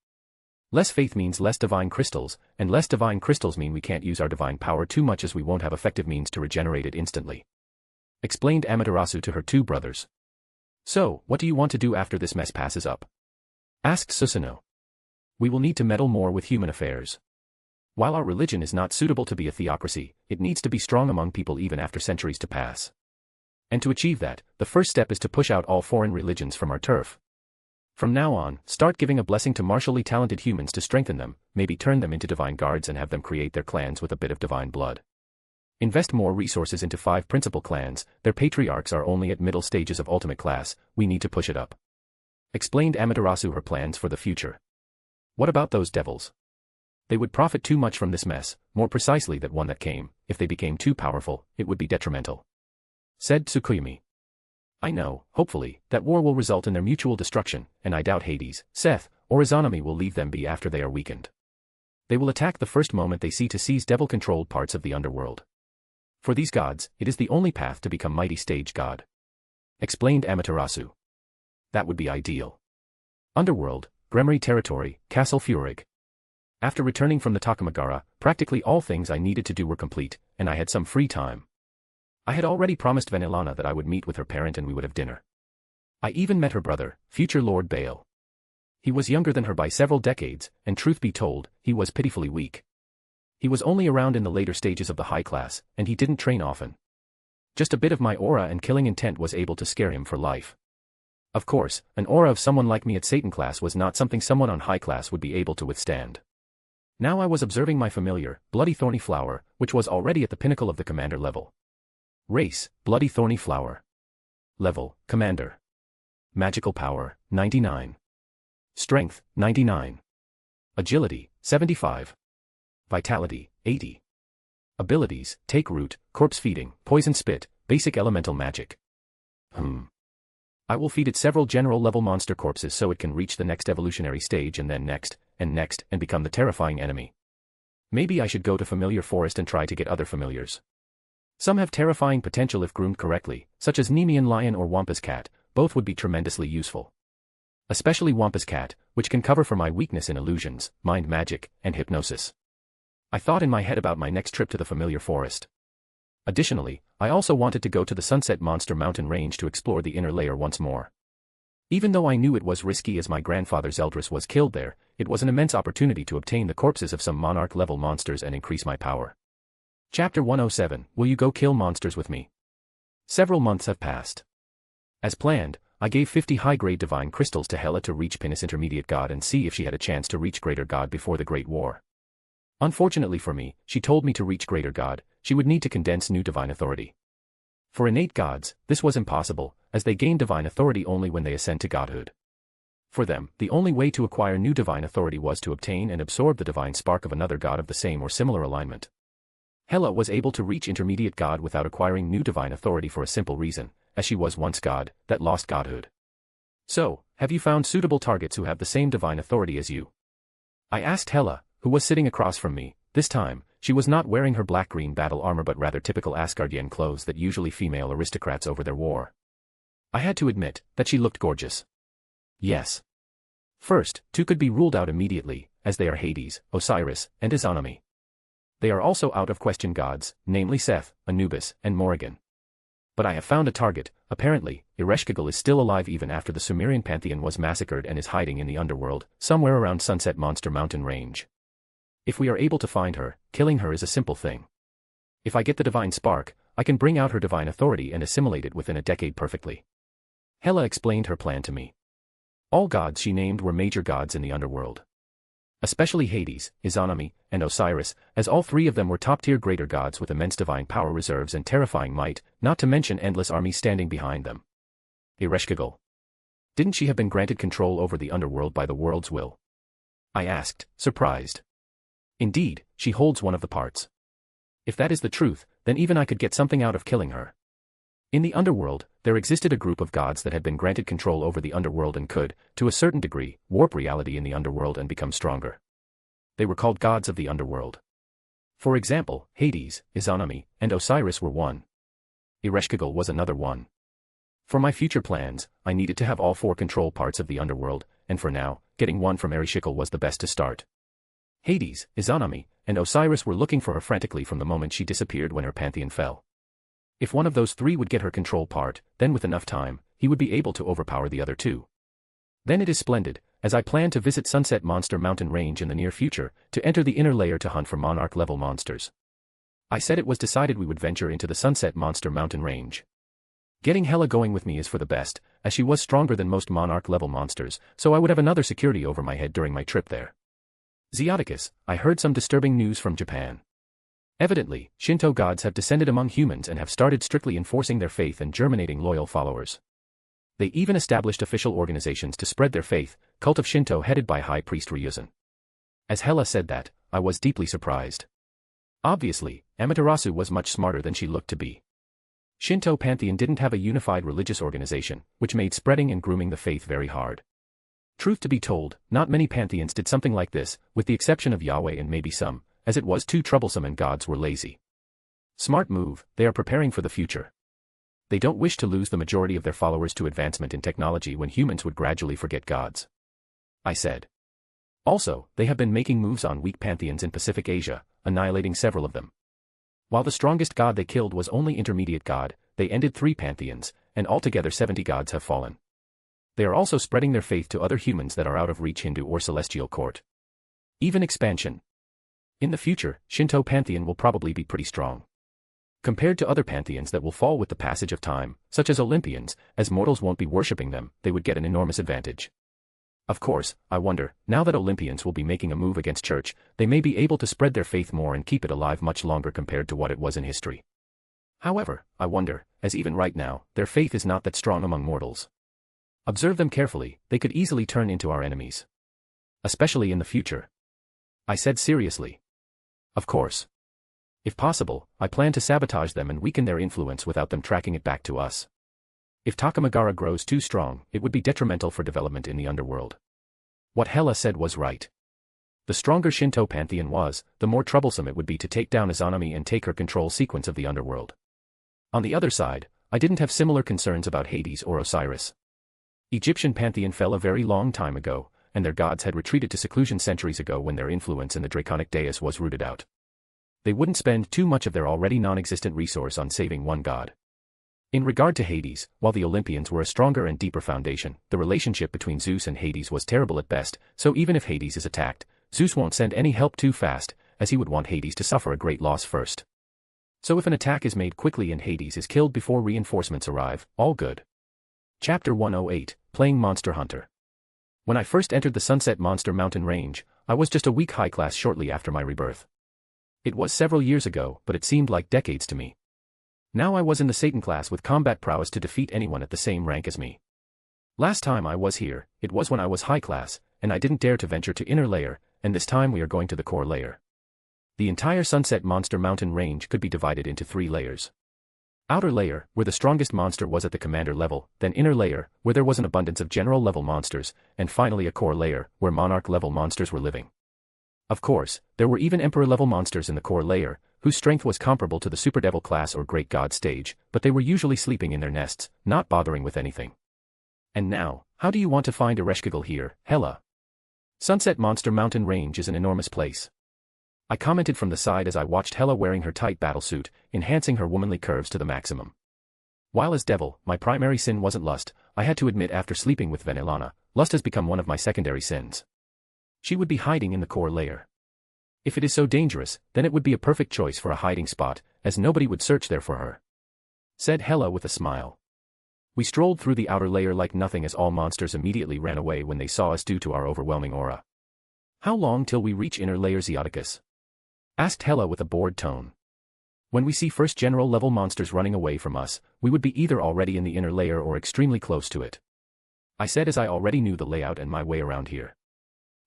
Less faith means less divine crystals, and less divine crystals mean we can't use our divine power too much as we won't have effective means to regenerate it instantly, explained Amaterasu to her two brothers. So, what do you want to do after this mess passes up? Asked Susanoo. We will need to meddle more with human affairs. While our religion is not suitable to be a theocracy, it needs to be strong among people even after centuries to pass. And to achieve that, the first step is to push out all foreign religions from our turf. From now on, start giving a blessing to martially talented humans to strengthen them, maybe turn them into divine guards and have them create their clans with a bit of divine blood. Invest more resources into 5 principal clans, their patriarchs are only at middle stages of ultimate class, we need to push it up. Explained Amaterasu her plans for the future. What about those devils? They would profit too much from this mess, more precisely that one that came, if they became too powerful, it would be detrimental, said Tsukuyomi. I know, hopefully, that war will result in their mutual destruction, and I doubt Hades, Seth, or Izanami will leave them be after they are weakened. They will attack the first moment they see to seize devil-controlled parts of the underworld. For these gods, it is the only path to become mighty stage god, explained Amaterasu. That would be ideal. Underworld, Gremory territory, Castle Furig. After returning from the Takamagara, practically all things I needed to do were complete, and I had some free time. I had already promised Vanillana that I would meet with her parent and we would have dinner. I even met her brother, future Lord Baal. He was younger than her by several decades, and truth be told, he was pitifully weak. He was only around in the later stages of the high class, and he didn't train often. Just a bit of my aura and killing intent was able to scare him for life. Of course, an aura of someone like me at Satan class was not something someone on high class would be able to withstand. Now I was observing my familiar, Bloody Thorny Flower, which was already at the pinnacle of the commander level. Race, Bloody Thorny Flower. Level, Commander. Magical power, 99. Strength, 99. Agility, 75. Vitality, 80. Abilities, Take Root, Corpse Feeding, Poison Spit, Basic Elemental Magic. I will feed it several general-level monster corpses so it can reach the next evolutionary stage and then next, and become the terrifying enemy. Maybe I should go to Familiar Forest and try to get other familiars. Some have terrifying potential if groomed correctly, such as Nemean Lion or Wampus Cat, both would be tremendously useful. Especially Wampus Cat, which can cover for my weakness in illusions, mind magic, and hypnosis. I thought in my head about my next trip to the Familiar Forest. Additionally, I also wanted to go to the Sunset Monster Mountain range to explore the inner layer once more. Even though I knew it was risky as my grandfather Zeldris was killed there, it was an immense opportunity to obtain the corpses of some Monarch-level monsters and increase my power. Chapter 107, Will you go kill monsters with me? Several months have passed. As planned, I gave 50 high-grade divine crystals to Hela to reach Pinus Intermediate God and see if she had a chance to reach Greater God before the Great War. Unfortunately for me, she told me to reach Greater God, she would need to condense new divine authority. For innate gods, this was impossible, as they gain divine authority only when they ascend to godhood. For them, the only way to acquire new divine authority was to obtain and absorb the divine spark of another god of the same or similar alignment. Hela was able to reach Intermediate God without acquiring new divine authority for a simple reason, as she was once God, that lost godhood. So, have you found suitable targets who have the same divine authority as you? I asked Hela, who was sitting across from me. This time, she was not wearing her black-green battle armor but rather typical Asgardian clothes that usually female aristocrats over their war. I had to admit that she looked gorgeous. Yes. First, two could be ruled out immediately, as they are Hades, Osiris, and Izanami. They are also out-of-question gods, namely Seth, Anubis, and Morrigan. But I have found a target. Apparently, Areskigal is still alive even after the Sumerian pantheon was massacred and is hiding in the underworld, somewhere around Sunset Monster Mountain range. If we are able to find her, killing her is a simple thing. If I get the divine spark, I can bring out her divine authority and assimilate it within a decade perfectly. Hela explained her plan to me. All gods she named were major gods in the underworld. Especially Hades, Izanami, and Osiris, as all three of them were top-tier greater gods with immense divine power reserves and terrifying might, not to mention endless armies standing behind them. Areskigal. Didn't she have been granted control over the underworld by the world's will? I asked, surprised. Indeed, she holds one of the parts. If that is the truth, then even I could get something out of killing her. In the underworld, there existed a group of gods that had been granted control over the underworld and could, to a certain degree, warp reality in the underworld and become stronger. They were called gods of the underworld. For example, Hades, Izanami, and Osiris were one. Areskigal was another one. For my future plans, I needed to have all four control parts of the underworld, and for now, getting one from Areskigal was the best to start. Hades, Izanami, and Osiris were looking for her frantically from the moment she disappeared when her pantheon fell. If one of those three would get her control part, then with enough time, he would be able to overpower the other two. Then it is splendid, as I plan to visit Sunset Monster Mountain Range in the near future, to enter the inner layer to hunt for Monarch-level monsters. I said it was decided we would venture into the Sunset Monster Mountain Range. Getting Hela going with me is for the best, as she was stronger than most Monarch-level monsters, so I would have another security over my head during my trip there. Zeoticus, I heard some disturbing news from Japan. Evidently, Shinto gods have descended among humans and have started strictly enforcing their faith and germinating loyal followers. They even established official organizations to spread their faith, Cult of Shinto headed by High Priest Ryuzen. As Hela said that, I was deeply surprised. Obviously, Amaterasu was much smarter than she looked to be. Shinto pantheon didn't have a unified religious organization, which made spreading and grooming the faith very hard. Truth to be told, not many pantheons did something like this, with the exception of Yahweh and maybe some, as it was too troublesome and gods were lazy. Smart move, they are preparing for the future. They don't wish to lose the majority of their followers to advancement in technology when humans would gradually forget gods. I said. Also, they have been making moves on weak pantheons in Pacific Asia, annihilating several of them. While the strongest god they killed was only Intermediate God, they ended 3 pantheons, and altogether 70 gods have fallen. They are also spreading their faith to other humans that are out of reach Hindu or celestial court. Even expansion. In the future, Shinto pantheon will probably be pretty strong. Compared to other pantheons that will fall with the passage of time, such as Olympians, as mortals won't be worshipping them, they would get an enormous advantage. Of course, I wonder, now that Olympians will be making a move against church, they may be able to spread their faith more and keep it alive much longer compared to what it was in history. However, I wonder, as even right now, their faith is not that strong among mortals. Observe them carefully, they could easily turn into our enemies. Especially in the future. I said seriously. Of course. If possible, I plan to sabotage them and weaken their influence without them tracking it back to us. If Takamagara grows too strong, it would be detrimental for development in the underworld. What Hela said was right. The stronger Shinto pantheon was, the more troublesome it would be to take down Izanami and take her control sequence of the underworld. On the other side, I didn't have similar concerns about Hades or Osiris. Egyptian pantheon fell a very long time ago, and their gods had retreated to seclusion centuries ago when their influence in the draconic dais was rooted out. They wouldn't spend too much of their already non-existent resource on saving one god. In regard to Hades, while the Olympians were a stronger and deeper foundation, the relationship between Zeus and Hades was terrible at best, so even if Hades is attacked, Zeus won't send any help too fast, as he would want Hades to suffer a great loss first. So if an attack is made quickly and Hades is killed before reinforcements arrive, all good. Chapter 108, Playing Monster Hunter. When I first entered the Sunset Monster Mountain Range, I was just a weak high class shortly after my rebirth. It was several years ago, but it seemed like decades to me. Now I was in the Satan class with combat prowess to defeat anyone at the same rank as me. Last time I was here, it was when I was high class, and I didn't dare to venture to inner layer, and this time we are going to the core layer. The entire Sunset Monster Mountain Range could be divided into 3 layers. Outer layer, where the strongest monster was at the commander level, then inner layer, where there was an abundance of general level monsters, and finally a core layer, where monarch level monsters were living. Of course, there were even emperor level monsters in the core layer, whose strength was comparable to the Super Devil class or Great God stage, but they were usually sleeping in their nests, not bothering with anything. And now, how do you want to find Areskigal here, Hela? Sunset Monster Mountain Range is an enormous place. I commented from the side as I watched Hela wearing her tight battlesuit, enhancing her womanly curves to the maximum. While as devil, my primary sin wasn't lust, I had to admit after sleeping with Venelana, lust has become one of my secondary sins. She would be hiding in the core layer. If it is so dangerous, then it would be a perfect choice for a hiding spot, as nobody would search there for her. Said Hela with a smile. We strolled through the outer layer like nothing as all monsters immediately ran away when they saw us due to our overwhelming aura. How long till we reach inner layer Zeoticus? Asked Hela with a bored tone. When we see first general level monsters running away from us, we would be either already in the inner layer or extremely close to it. I said as I already knew the layout and my way around here.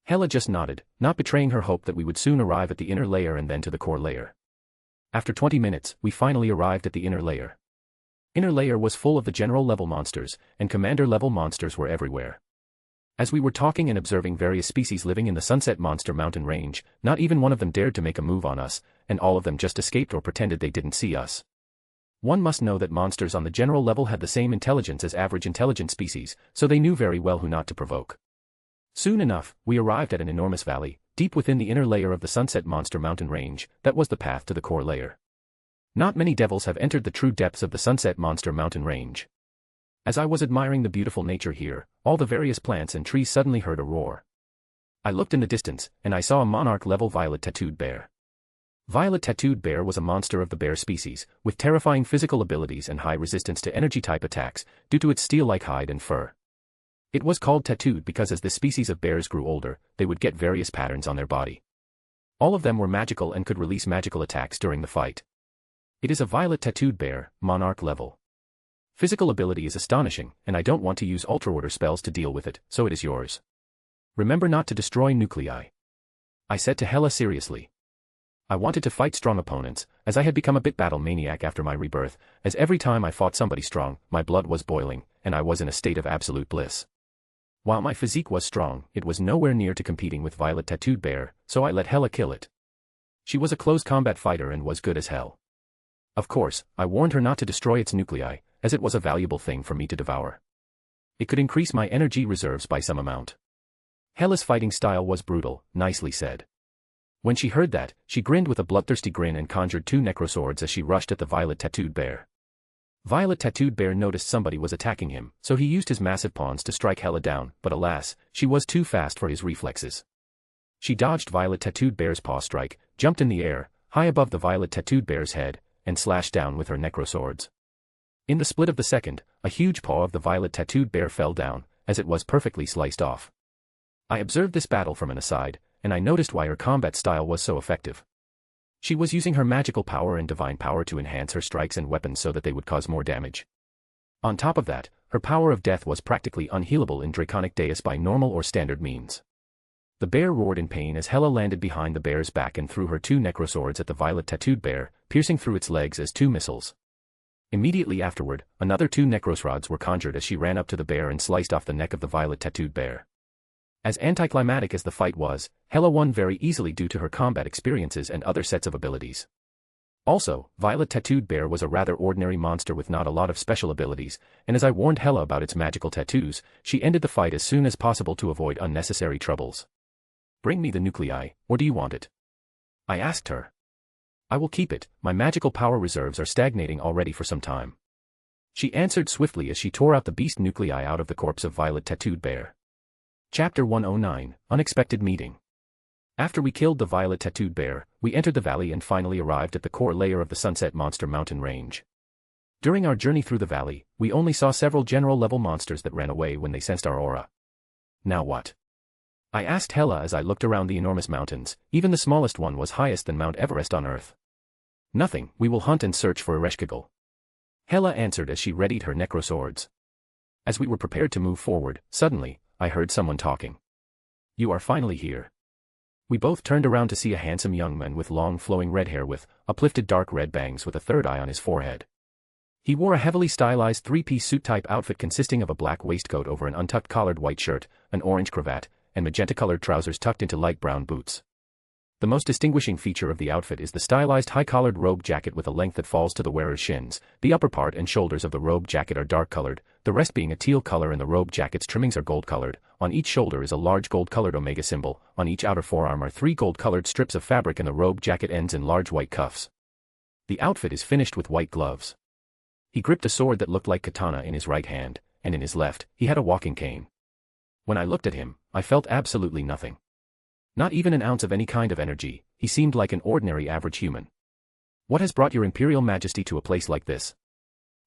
Hela just nodded, not betraying her hope that we would soon arrive at the inner layer and then to the core layer. After 20 minutes, we finally arrived at the inner layer. Inner layer was full of the general level monsters, and commander level monsters were everywhere. As we were talking and observing various species living in the Sunset Monster Mountain Range, not even one of them dared to make a move on us, and all of them just escaped or pretended they didn't see us. One must know that monsters on the general level had the same intelligence as average intelligent species, so they knew very well who not to provoke. Soon enough, we arrived at an enormous valley, deep within the inner layer of the Sunset Monster Mountain Range, that was the path to the core layer. Not many devils have entered the true depths of the Sunset Monster Mountain Range. As I was admiring the beautiful nature here, all the various plants and trees suddenly heard a roar. I looked in the distance, and I saw a monarch-level violet-tattooed bear. Violet-tattooed bear was a monster of the bear species, with terrifying physical abilities and high resistance to energy-type attacks, due to its steel-like hide and fur. It was called tattooed because as the species of bears grew older, they would get various patterns on their body. All of them were magical and could release magical attacks during the fight. It is a violet-tattooed bear, monarch level. Physical ability is astonishing, and I don't want to use ultra-order spells to deal with it, so it is yours. Remember not to destroy nuclei. I said to Hela seriously. I wanted to fight strong opponents, as I had become a bit battle maniac after my rebirth, as every time I fought somebody strong, my blood was boiling, and I was in a state of absolute bliss. While my physique was strong, it was nowhere near to competing with Violet Tattooed Bear, so I let Hela kill it. She was a close combat fighter and was good as hell. Of course, I warned her not to destroy its nuclei, as it was a valuable thing for me to devour. It could increase my energy reserves by some amount. Hela's fighting style was brutal, nicely said. When she heard that, she grinned with a bloodthirsty grin and conjured 2 necroswords as she rushed at the Violet Tattooed Bear. Violet Tattooed Bear noticed somebody was attacking him, so he used his massive pawns to strike Hela down, but alas, she was too fast for his reflexes. She dodged Violet Tattooed Bear's paw strike, jumped in the air, high above the Violet Tattooed Bear's head, and slashed down with her necroswords. In the split of the second, a huge paw of the Violet Tattooed Bear fell down, as it was perfectly sliced off. I observed this battle from an aside, and I noticed why her combat style was so effective. She was using her magical power and divine power to enhance her strikes and weapons so that they would cause more damage. On top of that, her power of death was practically unhealable in Draconic Deus by normal or standard means. The bear roared in pain as Hela landed behind the bear's back and threw her 2 necroswords at the Violet Tattooed Bear, piercing through its legs as 2 missiles. Immediately afterward, another 2 necroswords were conjured as she ran up to the bear and sliced off the neck of the Violet Tattooed Bear. As anticlimactic as the fight was, Hela won very easily due to her combat experiences and other sets of abilities. Also, Violet Tattooed Bear was a rather ordinary monster with not a lot of special abilities, and as I warned Hela about its magical tattoos, she ended the fight as soon as possible to avoid unnecessary troubles. Bring me the nuclei, or do you want it? I asked her. I will keep it, my magical power reserves are stagnating already for some time. She answered swiftly as she tore out the beast nuclei out of the corpse of Violet Tattooed Bear. Chapter 109, Unexpected Meeting. After we killed the Violet Tattooed Bear, we entered the valley and finally arrived at the core layer of the Sunset Monster Mountain Range. During our journey through the valley, we only saw several general-level monsters that ran away when they sensed our aura. Now what? I asked Hela as I looked around the enormous mountains. Even the smallest one was highest than Mount Everest on Earth. Nothing, we will hunt and search for Areskigal. Hela answered as she readied her necroswords. As we were prepared to move forward, suddenly, I heard someone talking. You are finally here. We both turned around to see a handsome young man with long flowing red hair with uplifted dark red bangs with a third eye on his forehead. He wore a heavily stylized three-piece suit-type outfit consisting of a black waistcoat over an untucked collared white shirt, an orange cravat, and magenta-colored trousers tucked into light brown boots. The most distinguishing feature of the outfit is the stylized high-collared robe jacket with a length that falls to the wearer's shins. The upper part and shoulders of the robe jacket are dark-colored, the rest being a teal color, and the robe jacket's trimmings are gold-colored. On each shoulder is a large gold-colored omega symbol. On each outer forearm are 3 gold-colored strips of fabric, and the robe jacket ends in large white cuffs. The outfit is finished with white gloves. He gripped a sword that looked like katana in his right hand, and in his left, he had a walking cane. When I looked at him, I felt absolutely nothing. Not even an ounce of any kind of energy. He seemed like an ordinary average human. What has brought your Imperial Majesty to a place like this?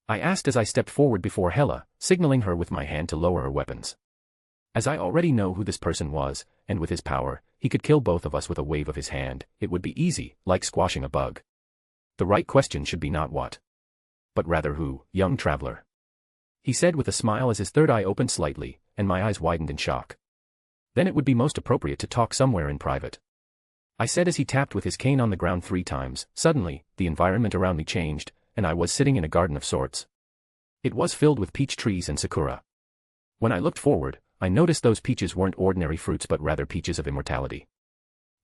I asked as I stepped forward before Hela, signaling her with my hand to lower her weapons. As I already know who this person was, and with his power, he could kill both of us with a wave of his hand. It would be easy, like squashing a bug. The right question should be not what, but rather who, young traveler. He said with a smile as his third eye opened slightly, and my eyes widened in shock. Then it would be most appropriate to talk somewhere in private. I said as he tapped with his cane on the ground 3 times. Suddenly, the environment around me changed, and I was sitting in a garden of sorts. It was filled with peach trees and sakura. When I looked forward, I noticed those peaches weren't ordinary fruits but rather peaches of immortality.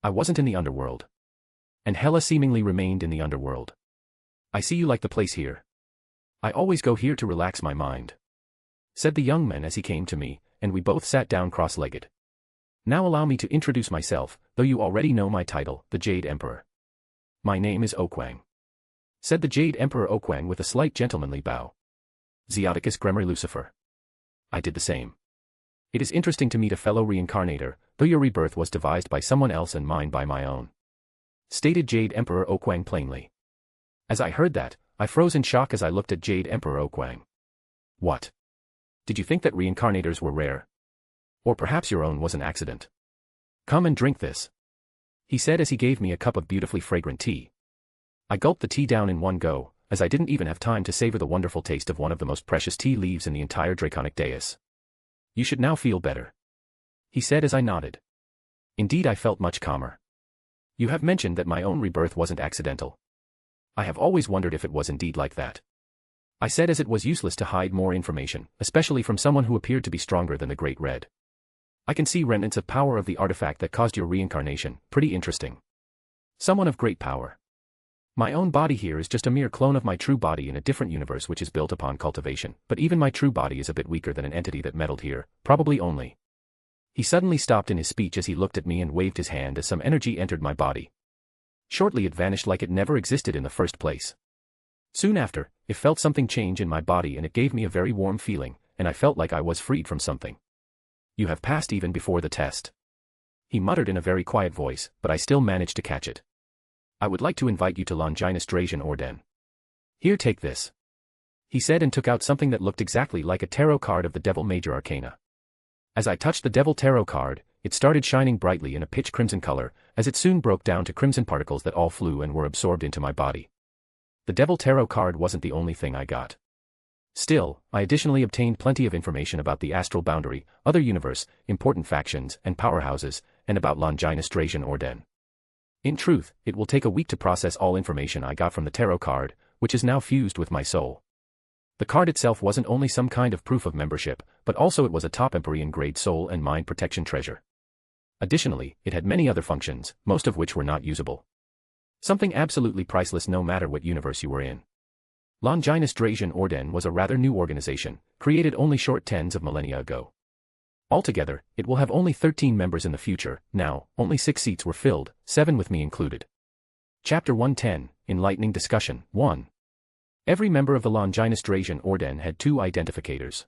I wasn't in the Underworld. And Hela seemingly remained in the Underworld. I see you like the place here. I always go here to relax my mind, said the young man as he came to me, and we both sat down cross-legged. Now allow me to introduce myself, though you already know my title, the Jade Emperor. My name is Okwang, said the Jade Emperor Okwang with a slight gentlemanly bow. Zeoticus Gremory Lucifer. I did the same. It is interesting to meet a fellow reincarnator, though your rebirth was devised by someone else and mine by my own, stated Jade Emperor Okwang plainly. As I heard that, I froze in shock as I looked at Jade Emperor Okwang. What? Did you think that reincarnators were rare? Or perhaps your own was an accident? Come and drink this, he said as he gave me a cup of beautifully fragrant tea. I gulped the tea down in one go, as I didn't even have time to savor the wonderful taste of one of the most precious tea leaves in the entire draconic dais. You should now feel better, he said as I nodded. Indeed, I felt much calmer. You have mentioned that my own rebirth wasn't accidental. I have always wondered if it was indeed like that, I said as it was useless to hide more information, especially from someone who appeared to be stronger than the Great Red. I can see remnants of power of the artifact that caused your reincarnation. Pretty interesting. Someone of great power. My own body here is just a mere clone of my true body in a different universe which is built upon cultivation, but even my true body is a bit weaker than an entity that meddled here, probably only. He suddenly stopped in his speech as he looked at me and waved his hand as some energy entered my body. Shortly it vanished like it never existed in the first place. Soon after, it felt something change in my body and it gave me a very warm feeling, and I felt like I was freed from something. You have passed even before the test, he muttered in a very quiet voice, but I still managed to catch it. I would like to invite you to Longinus Drazian Orden. Here, take this, he said and took out something that looked exactly like a tarot card of the Devil Major Arcana. As I touched the Devil Tarot card, it started shining brightly in a pitch crimson color, as it soon broke down to crimson particles that all flew and were absorbed into my body. The Devil Tarot card wasn't the only thing I got. Still, I additionally obtained plenty of information about the astral boundary, other universe, important factions and powerhouses, and about Longinus Drazian Orden. In truth, it will take a week to process all information I got from the tarot card, which is now fused with my soul. The card itself wasn't only some kind of proof of membership, but also it was a top Empyrean grade soul and mind protection treasure. Additionally, it had many other functions, most of which were not usable. Something absolutely priceless no matter what universe you were in. Longinus Drazian Orden was a rather new organization, created only short tens of millennia ago. Altogether, it will have only 13 members in the future. Now, only 6 seats were filled, 7 with me included. Chapter 110, Enlightening Discussion, 1. Every member of the Longinus Dracian Orden had two identificators.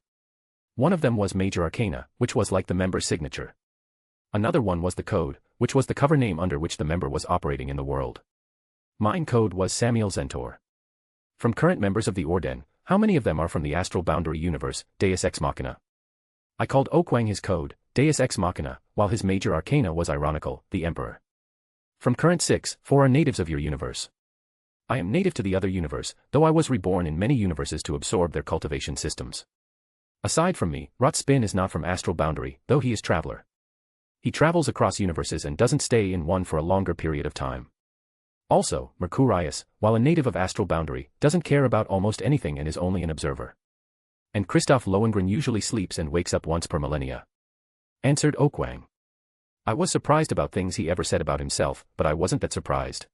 One of them was Major Arcana, which was like the member's signature. Another one was the code, which was the cover name under which the member was operating in the world. Mine code was Samuel Zentor. From current members of the Orden, how many of them are from the astral boundary universe, Deus Ex Machina? I called Okwang his code, Deus Ex Machina, while his Major Arcana was Ironical, the Emperor. From current 6, 4 are natives of your universe. I am native to the other universe, though I was reborn in many universes to absorb their cultivation systems. Aside from me, Rot Spin is not from astral boundary, though he is traveler. He travels across universes and doesn't stay in one for a longer period of time. Also, Mercurius, while a native of astral boundary, doesn't care about almost anything and is only an observer. And Christoph Lohengrin usually sleeps and wakes up once per millennia. Answered Okwang. I was surprised about things he ever said about himself, but I wasn't that surprised.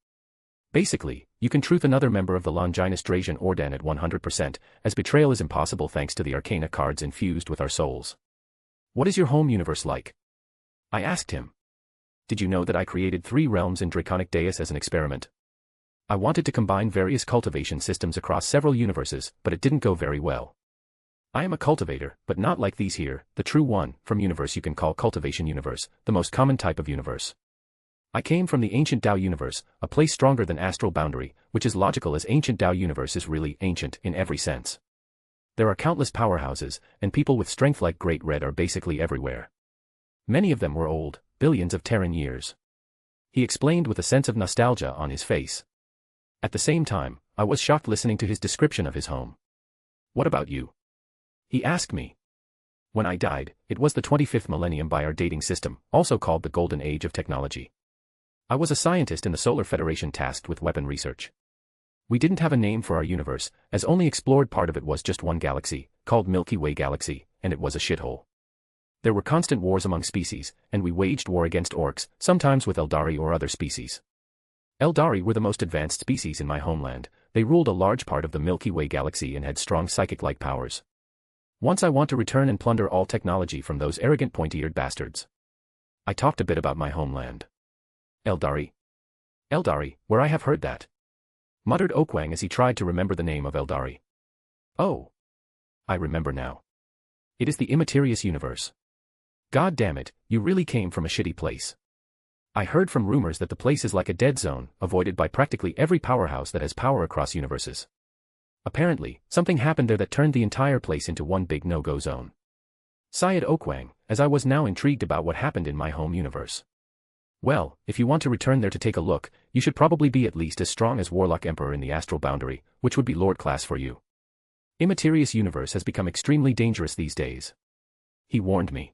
Basically, you can truth another member of the Longinus Dracian Orden at 100%, as betrayal is impossible thanks to the Arcana cards infused with our souls. What is your home universe like? I asked him. Did you know that I created 3 realms in Draconic Deus as an experiment? I wanted to combine various cultivation systems across several universes, but it didn't go very well. I am a cultivator, but not like these here, the true one, from universe you can call cultivation universe, the most common type of universe. I came from the ancient Tao universe, a place stronger than astral boundary, which is logical as ancient Tao universe is really ancient in every sense. There are countless powerhouses, and people with strength like Great Red are basically everywhere. Many of them were old, billions of Terran years. He explained with a sense of nostalgia on his face. At the same time, I was shocked listening to his description of his home. What about you? He asked me. When I died, it was the 25th millennium by our dating system, also called the Golden Age of Technology. I was a scientist in the Solar Federation tasked with weapon research. We didn't have a name for our universe, as only explored part of it was just one galaxy, called Milky Way Galaxy, and it was a shithole. There were constant wars among species, and we waged war against orcs, sometimes with Eldari or other species. Eldari were the most advanced species in my homeland. They ruled a large part of the Milky Way Galaxy and had strong psychic-like powers. Once I want to return and plunder all technology from those arrogant pointy-eared bastards. I talked a bit about my homeland. Eldari. Eldari, where I have heard that. Muttered Okwang as he tried to remember the name of Eldari. Oh. I remember now. It is the Immaterious universe. God damn it, you really came from a shitty place. I heard from rumors that the place is like a dead zone, avoided by practically every powerhouse that has power across universes. Apparently, something happened there that turned the entire place into one big no-go zone. Sighed Okwang, as I was now intrigued about what happened in my home universe. Well, if you want to return there to take a look, you should probably be at least as strong as Warlock Emperor in the astral boundary, which would be Lord class for you. Immaterious universe has become extremely dangerous these days. He warned me.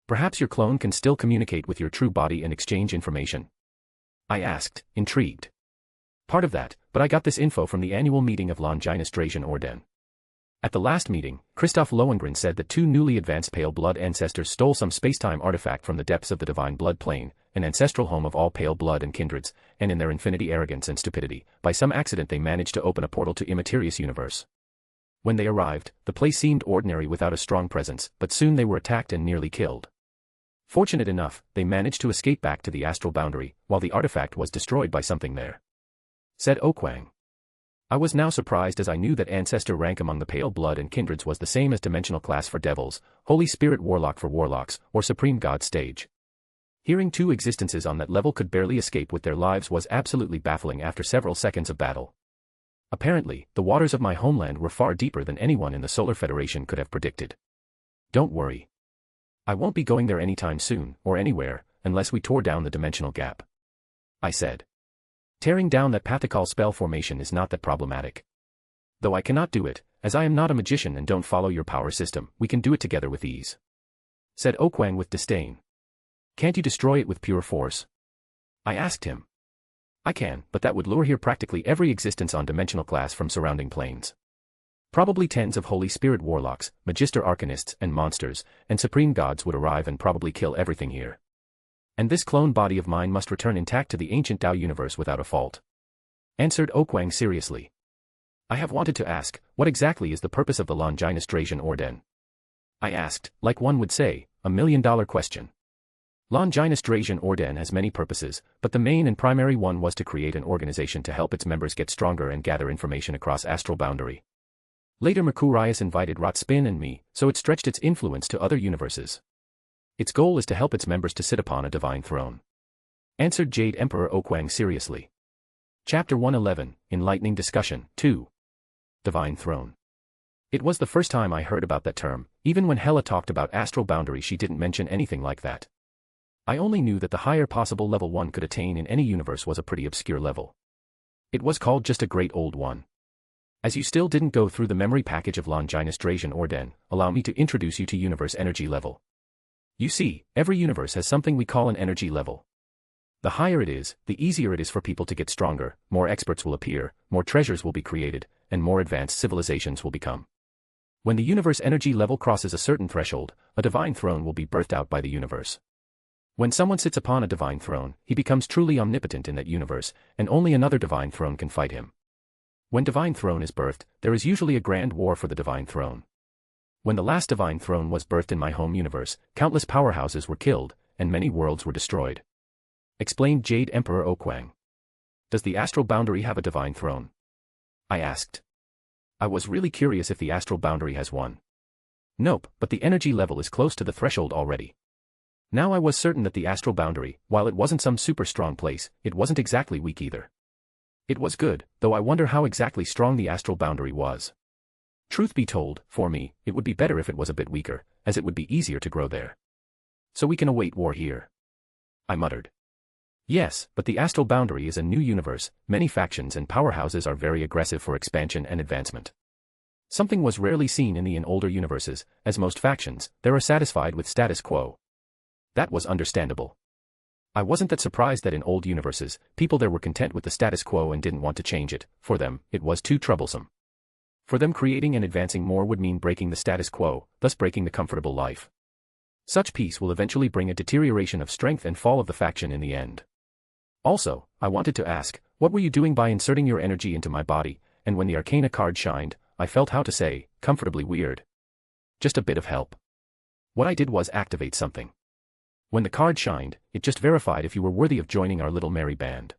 Perhaps your clone can still communicate with your true body and exchange information. I asked, intrigued. Part of that, but I got this info from the annual meeting of Longinus Dracian Orden. At the last meeting, Christoph Lohengrin said that 2 newly advanced pale blood ancestors stole some spacetime artifact from the depths of the divine blood plane, an ancestral home of all pale blood and kindreds, and in their infinity arrogance and stupidity, by some accident they managed to open a portal to Immaterious universe. When they arrived, the place seemed ordinary without a strong presence, but soon they were attacked and nearly killed. Fortunate enough, they managed to escape back to the astral boundary, while the artifact was destroyed by something there. Said Okwang. I was now surprised as I knew that ancestor rank among the pale blood and kindreds was the same as dimensional class for devils, Holy Spirit warlock for warlocks, or Supreme God stage. Hearing 2 existences on that level could barely escape with their lives was absolutely baffling after several seconds of battle. Apparently, the waters of my homeland were far deeper than anyone in the Solar Federation could have predicted. Don't worry. I won't be going there anytime soon, or anywhere, unless we tore down the dimensional gap. I said. Tearing down that Pathikal spell formation is not that problematic. Though I cannot do it, as I am not a magician and don't follow your power system, we can do it together with ease. Said Okwang with disdain. Can't you destroy it with pure force? I asked him. I can, but that would lure here practically every existence on dimensional class from surrounding planes. Probably tens of Holy Spirit warlocks, Magister Arcanists and monsters, and Supreme Gods would arrive and probably kill everything here. And this clone body of mine must return intact to the ancient Tao universe without a fault. Answered Okwang seriously. I have wanted to ask, what exactly is the purpose of the Longinus Dracian Orden? I asked, like one would say, $1 million question. Longinus Drazian Orden has many purposes, but the main and primary one was to create an organization to help its members get stronger and gather information across astral boundary. Later Mercurius invited Rotspin and me, so it stretched its influence to other universes. Its goal is to help its members to sit upon a divine throne. Answered Jade Emperor Okwang seriously. Chapter 111, Enlightening Discussion, 2. Divine Throne. It was the first time I heard about that term. Even when Hela talked about astral boundary she didn't mention anything like that. I only knew that the higher possible level one could attain in any universe was a pretty obscure level. It was called just a great old one. As you still didn't go through the memory package of Longinus Drazian Orden, allow me to introduce you to universe energy level. You see, every universe has something we call an energy level. The higher it is, the easier it is for people to get stronger, more experts will appear, more treasures will be created, and more advanced civilizations will become. When the universe energy level crosses a certain threshold, a divine throne will be birthed out by the universe. When someone sits upon a divine throne, he becomes truly omnipotent in that universe, and only another divine throne can fight him. When divine throne is birthed, there is usually a grand war for the divine throne. When the last divine throne was birthed in my home universe, countless powerhouses were killed, and many worlds were destroyed. Explained Jade Emperor Okwang. Does the astral boundary have a divine throne? I asked. I was really curious if the astral boundary has one. Nope, but the energy level is close to the threshold already. Now I was certain that the astral boundary, while it wasn't some super strong place, it wasn't exactly weak either. It was good, though I wonder how exactly strong the astral boundary was. Truth be told, for me, it would be better if it was a bit weaker, as it would be easier to grow there. So we can await war here. I muttered. Yes, but the astral boundary is a new universe, many factions and powerhouses are very aggressive for expansion and advancement. Something was rarely seen in older universes, as most factions, they are satisfied with status quo. That was understandable. I wasn't that surprised that in old universes, people there were content with the status quo and didn't want to change it. For them, it was too troublesome. For them creating and advancing more would mean breaking the status quo, thus breaking the comfortable life. Such peace will eventually bring a deterioration of strength and fall of the faction in the end. Also, I wanted to ask, what were you doing by inserting your energy into my body, and when the Arcana card shined, I felt how to say, comfortably weird. Just a bit of help. What I did was activate something. When the card shined, it just verified if you were worthy of joining our little merry band.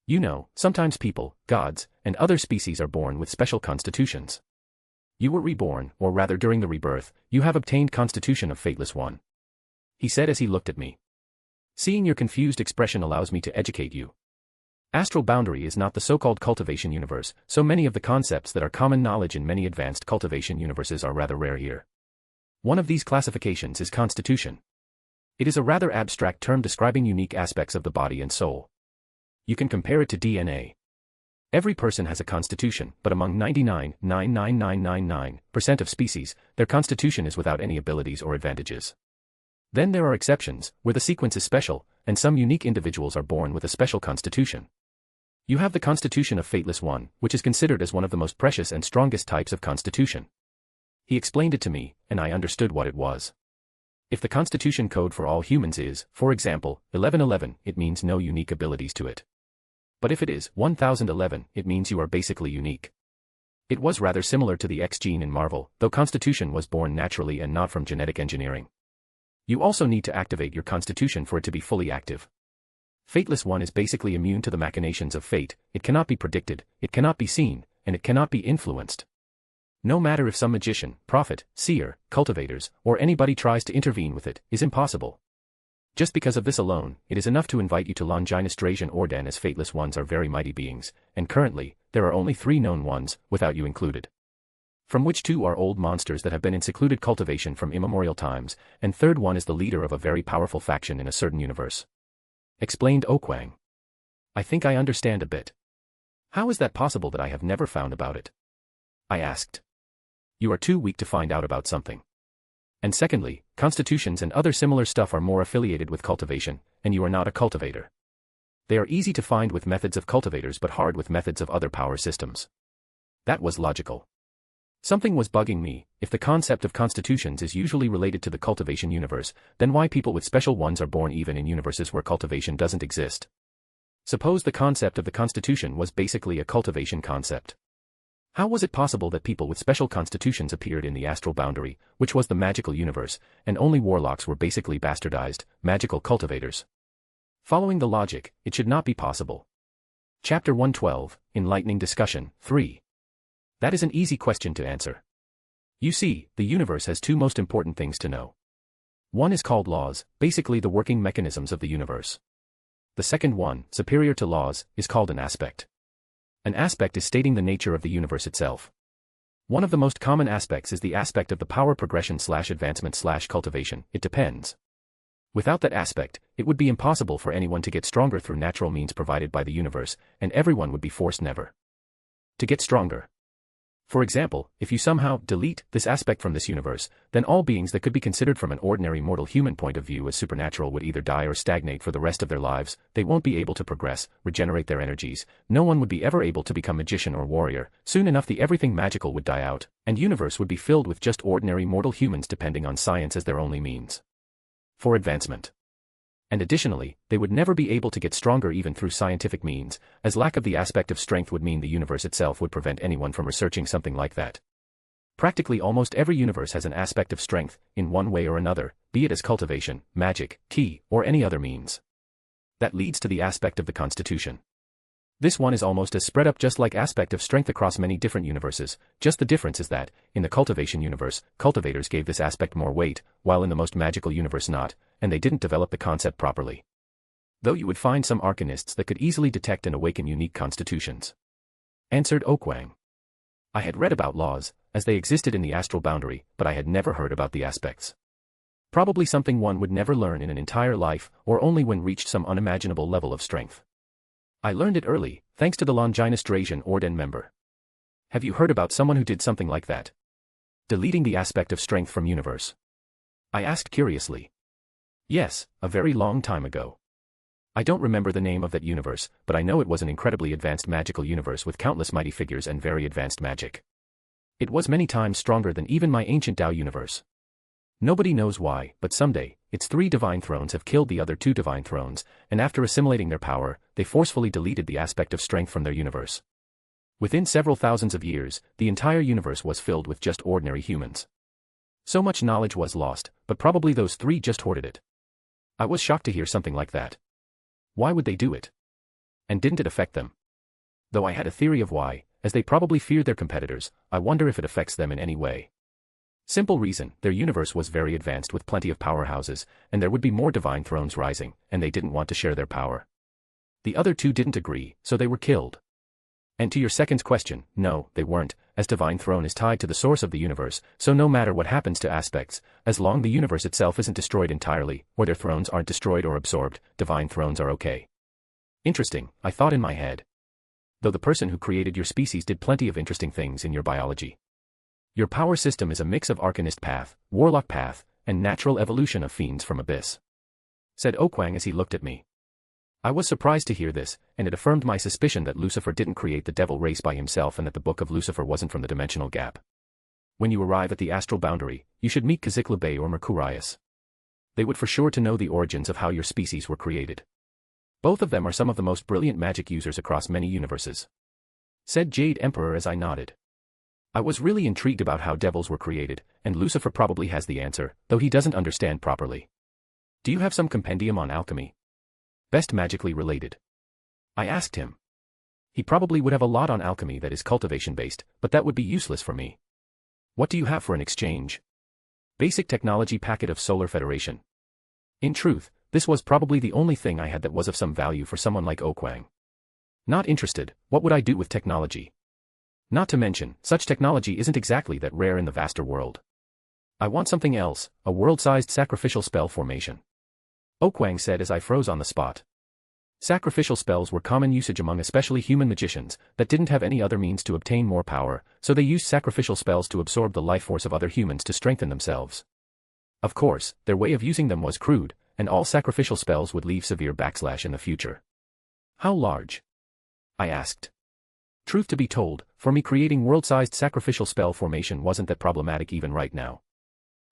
You know, sometimes people, gods, and other species are born with special constitutions. You were reborn, or rather during the rebirth, you have obtained constitution of Fateless One. He said as he looked at me. Seeing your confused expression allows me to educate you. Astral boundary is not the so-called cultivation universe, so many of the concepts that are common knowledge in many advanced cultivation universes are rather rare here. One of these classifications is constitution. It is a rather abstract term describing unique aspects of the body and soul. You can compare it to DNA. Every person has a constitution, but among 99.99999% of species, their constitution is without any abilities or advantages. Then there are exceptions, where the sequence is special, and some unique individuals are born with a special constitution. You have the constitution of Fateless One, which is considered as one of the most precious and strongest types of constitution. He explained it to me, and I understood what it was. If the constitution code for all humans is, for example, 1111, it means no unique abilities to it. But if it is 1011, it means you are basically unique. It was rather similar to the X gene in Marvel, though constitution was born naturally and not from genetic engineering. You also need to activate your constitution for it to be fully active. Fateless One is basically immune to the machinations of fate, it cannot be predicted, it cannot be seen, and it cannot be influenced. No matter if some magician, prophet, seer, cultivators, or anybody tries to intervene with it, is impossible. Just because of this alone, it is enough to invite you to Longinus Drazian Orden, as Fateless Ones are very mighty beings, and currently, there are only 3 known ones, without you included. From which 2 are old monsters that have been in secluded cultivation from immemorial times, and third one is the leader of a very powerful faction in a certain universe. Explained Okwang. I think I understand a bit. How is that possible that I have never found about it? I asked. You are too weak to find out about something. And secondly, constitutions and other similar stuff are more affiliated with cultivation, and you are not a cultivator. They are easy to find with methods of cultivators but hard with methods of other power systems. That was logical. Something was bugging me. If the concept of constitutions is usually related to the cultivation universe, then why people with special ones are born even in universes where cultivation doesn't exist? Suppose the concept of the constitution was basically a cultivation concept. How was it possible that people with special constitutions appeared in the astral boundary, which was the magical universe, and only warlocks were basically bastardized, magical cultivators? Following the logic, it should not be possible. Chapter 112, Enlightening Discussion, 3. That is an easy question to answer. You see, the universe has two most important things to know. One is called laws, basically the working mechanisms of the universe. The second one, superior to laws, is called an aspect. An aspect is stating the nature of the universe itself. One of the most common aspects is the aspect of the power progression/advancement/cultivation, it depends. Without that aspect, it would be impossible for anyone to get stronger through natural means provided by the universe, and everyone would be forced never to get stronger. For example, if you somehow delete this aspect from this universe, then all beings that could be considered from an ordinary mortal human point of view as supernatural would either die or stagnate for the rest of their lives. They won't be able to progress, regenerate their energies, no one would be ever able to become magician or warrior, soon enough the everything magical would die out, and universe would be filled with just ordinary mortal humans depending on science as their only means for advancement. And additionally, they would never be able to get stronger even through scientific means, as lack of the aspect of strength would mean the universe itself would prevent anyone from researching something like that. Practically almost every universe has an aspect of strength, in one way or another, be it as cultivation, magic, ki, or any other means. That leads to the aspect of the constitution. This one is almost as spread up just like aspect of strength across many different universes, just the difference is that, in the cultivation universe, cultivators gave this aspect more weight, while in the most magical universe not, and they didn't develop the concept properly. Though you would find some arcanists that could easily detect and awaken unique constitutions. Answered Okwang. I had read about laws, as they existed in the astral boundary, but I had never heard about the aspects. Probably something one would never learn in an entire life, or only when reached some unimaginable level of strength. I learned it early, thanks to the Longinus Drazian Orden member. Have you heard about someone who did something like that? Deleting the aspect of strength from universe? I asked curiously. Yes, a very long time ago. I don't remember the name of that universe, but I know it was an incredibly advanced magical universe with countless mighty figures and very advanced magic. It was many times stronger than even my ancient Tao universe. Nobody knows why, but someday, its 3 divine thrones have killed the other 2 divine thrones, and after assimilating their power, they forcefully deleted the aspect of strength from their universe. Within several thousands of years, the entire universe was filled with just ordinary humans. So much knowledge was lost, but probably those 3 just hoarded it. I was shocked to hear something like that. Why would they do it? And didn't it affect them? Though I had a theory of why, as they probably feared their competitors, I wonder if it affects them in any way. Simple reason, their universe was very advanced with plenty of powerhouses, and there would be more divine thrones rising, and they didn't want to share their power. The other 2 didn't agree, so they were killed. And to your second question, no, they weren't, as divine throne is tied to the source of the universe, so no matter what happens to aspects, as long the universe itself isn't destroyed entirely, or their thrones aren't destroyed or absorbed, divine thrones are okay. Interesting, I thought in my head. Though the person who created your species did plenty of interesting things in your biology. Your power system is a mix of Arcanist path, Warlock path, and natural evolution of fiends from Abyss. Said Okwang as he looked at me. I was surprised to hear this, and it affirmed my suspicion that Lucifer didn't create the devil race by himself and that the book of Lucifer wasn't from the dimensional gap. When you arrive at the astral boundary, you should meet Kazikla Bey or Mercurius. They would for sure to know the origins of how your species were created. Both of them are some of the most brilliant magic users across many universes. Said Jade Emperor as I nodded. I was really intrigued about how devils were created, and Lucifer probably has the answer, though he doesn't understand properly. Do you have some compendium on alchemy? Best magically related. I asked him. He probably would have a lot on alchemy that is cultivation-based, but that would be useless for me. What do you have for an exchange? Basic technology packet of Solar Federation. In truth, this was probably the only thing I had that was of some value for someone like Okwang. Not interested, what would I do with technology? Not to mention, such technology isn't exactly that rare in the vaster world. I want something else, a world-sized sacrificial spell formation. Okwang said as I froze on the spot. Sacrificial spells were common usage among especially human magicians that didn't have any other means to obtain more power, so they used sacrificial spells to absorb the life force of other humans to strengthen themselves. Of course, their way of using them was crude, and all sacrificial spells would leave severe backslash in the future. How large? I asked. Truth to be told, for me creating world-sized sacrificial spell formation wasn't that problematic even right now.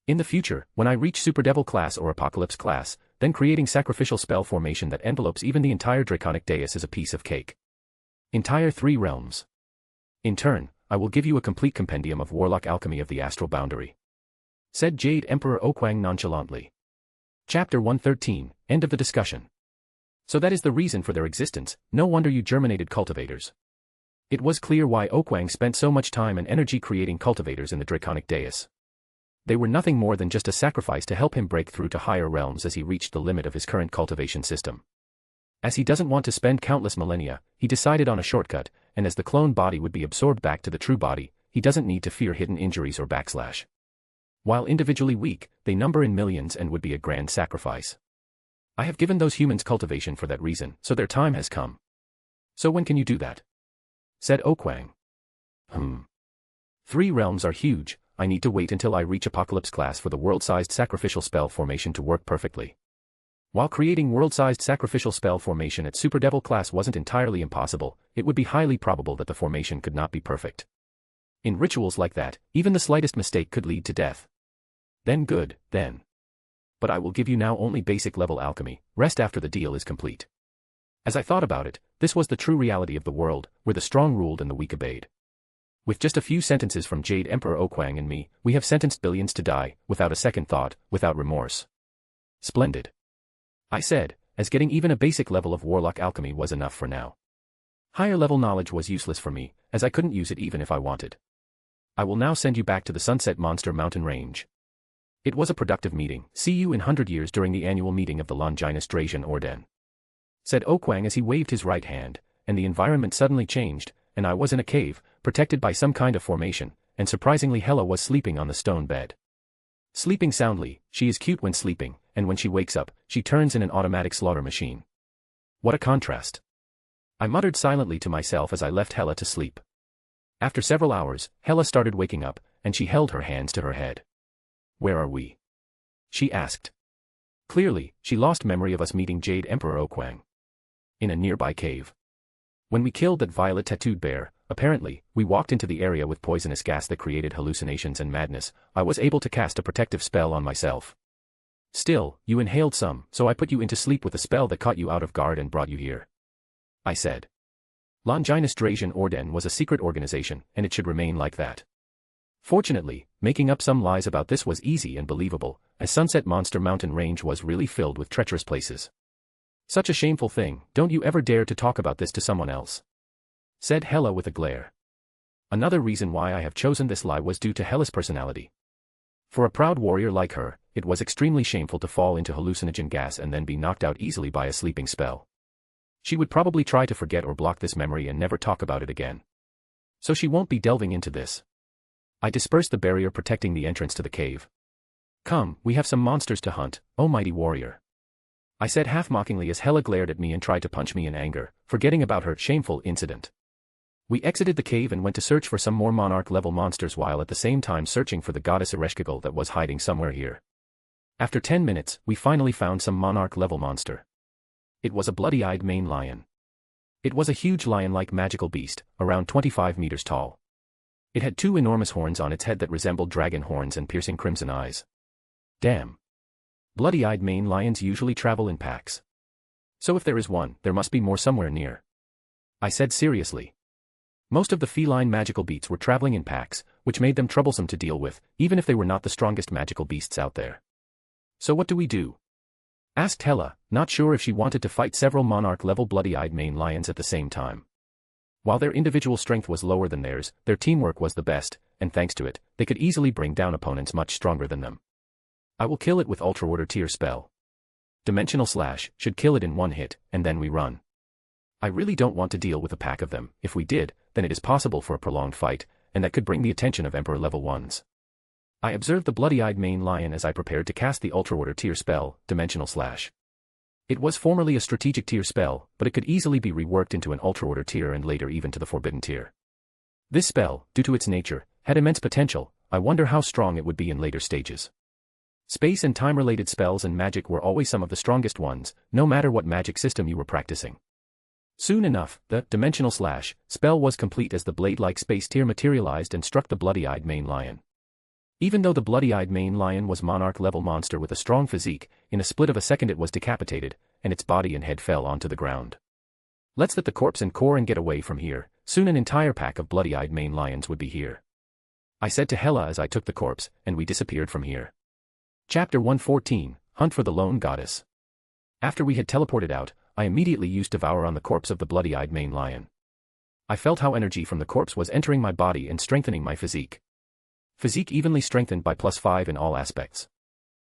In the future, when I reach Super Devil class or Apocalypse class, then creating sacrificial spell formation that envelopes even the entire Draconic Dais is a piece of cake. Entire 3 realms. In turn, I will give you a complete compendium of warlock alchemy of the astral boundary," said Jade Emperor Okwang nonchalantly. Chapter 113, End of the discussion. So that is the reason for their existence, no wonder you germinated cultivators. It was clear why Okwang spent so much time and energy creating cultivators in the Draconic Dais. They were nothing more than just a sacrifice to help him break through to higher realms as he reached the limit of his current cultivation system. As he doesn't want to spend countless millennia, he decided on a shortcut, and as the clone body would be absorbed back to the true body, he doesn't need to fear hidden injuries or backslash. While individually weak, they number in millions and would be a grand sacrifice. I have given those humans cultivation for that reason, so their time has come. So when can you do that? Said Okwang. 3 realms are huge. I need to wait until I reach Apocalypse class for the world-sized sacrificial spell formation to work perfectly. While creating world-sized sacrificial spell formation at Super Devil class wasn't entirely impossible, it would be highly probable that the formation could not be perfect. In rituals like that, even the slightest mistake could lead to death. Then good, then. But I will give you now only basic level alchemy, rest after the deal is complete. As I thought about it, this was the true reality of the world, where the strong ruled and the weak obeyed. With just a few sentences from Jade Emperor Okwang and me, we have sentenced billions to die, without a second thought, without remorse. Splendid. I said, as getting even a basic level of warlock alchemy was enough for now. Higher level knowledge was useless for me, as I couldn't use it even if I wanted. I will now send you back to the Sunset Monster Mountain Range. It was a productive meeting. See you in 100 years during the annual meeting of the Longinus Dracian Orden, said Okwang as he waved his right hand, and the environment suddenly changed, and I was in a cave, protected by some kind of formation, and surprisingly Hela was sleeping on the stone bed. Sleeping soundly, she is cute when sleeping, and when she wakes up, she turns in an automatic slaughter machine. What a contrast. I muttered silently to myself as I left Hela to sleep. After several hours, Hela started waking up, and she held her hands to her head. Where are we? She asked. Clearly, she lost memory of us meeting Jade Emperor Okwang. In a nearby cave. When we killed that violet-tattooed bear, apparently, we walked into the area with poisonous gas that created hallucinations and madness. I was able to cast a protective spell on myself. Still, you inhaled some, so I put you into sleep with a spell that caught you out of guard and brought you here. I said. Longinus Dracian Orden was a secret organization, and it should remain like that. Fortunately, making up some lies about this was easy and believable, as Sunset Monster Mountain Range was really filled with treacherous places. Such a shameful thing, don't you ever dare to talk about this to someone else, said Hela with a glare. Another reason why I have chosen this lie was due to Hela's personality. For a proud warrior like her, it was extremely shameful to fall into hallucinogen gas and then be knocked out easily by a sleeping spell. She would probably try to forget or block this memory and never talk about it again. So she won't be delving into this. I dispersed the barrier protecting the entrance to the cave. Come, we have some monsters to hunt, O mighty warrior, I said half-mockingly as Hela glared at me and tried to punch me in anger, forgetting about her shameful incident. We exited the cave and went to search for some more Monarch-level monsters while at the same time searching for the goddess Areskigal that was hiding somewhere here. After 10 minutes, we finally found some Monarch-level monster. It was a bloody-eyed mane lion. It was a huge lion-like magical beast, around 25 meters tall. It had 2 enormous horns on its head that resembled dragon horns and piercing crimson eyes. Damn. Bloody-eyed mane lions usually travel in packs. So if there is one, there must be more somewhere near. I said seriously. Most of the feline magical beasts were traveling in packs, which made them troublesome to deal with, even if they were not the strongest magical beasts out there. So what do we do? Asked Hela, not sure if she wanted to fight several Monarch-level bloody-eyed mane lions at the same time. While their individual strength was lower than theirs, their teamwork was the best, and thanks to it, they could easily bring down opponents much stronger than them. I will kill it with Ultra Order tier spell. Dimensional Slash should kill it in one hit, and then we run. I really don't want to deal with a pack of them. If we did, then it is possible for a prolonged fight, and that could bring the attention of Emperor level 1s. I observed the bloody-eyed mane lion as I prepared to cast the Ultra Order tier spell, Dimensional Slash. It was formerly a strategic tier spell, but it could easily be reworked into an Ultra Order tier and later even to the Forbidden tier. This spell, due to its nature, had immense potential. I wonder how strong it would be in later stages. Space and time-related spells and magic were always some of the strongest ones, no matter what magic system you were practicing. Soon enough, the Dimensional Slash spell was complete as the blade-like space tier materialized and struck the bloody-eyed mane lion. Even though the bloody-eyed mane lion was Monarch-level monster with a strong physique, in a split of a second it was decapitated, and its body and head fell onto the ground. Let's let the corpse and core and get away from here, soon an entire pack of bloody-eyed main lions would be here. I said to Hela as I took the corpse, and we disappeared from here. Chapter 114, Hunt for the Lone Goddess. After we had teleported out, I immediately used Devour on the corpse of the bloody-eyed main lion. I felt how energy from the corpse was entering my body and strengthening my physique. Physique evenly strengthened by +5 in all aspects.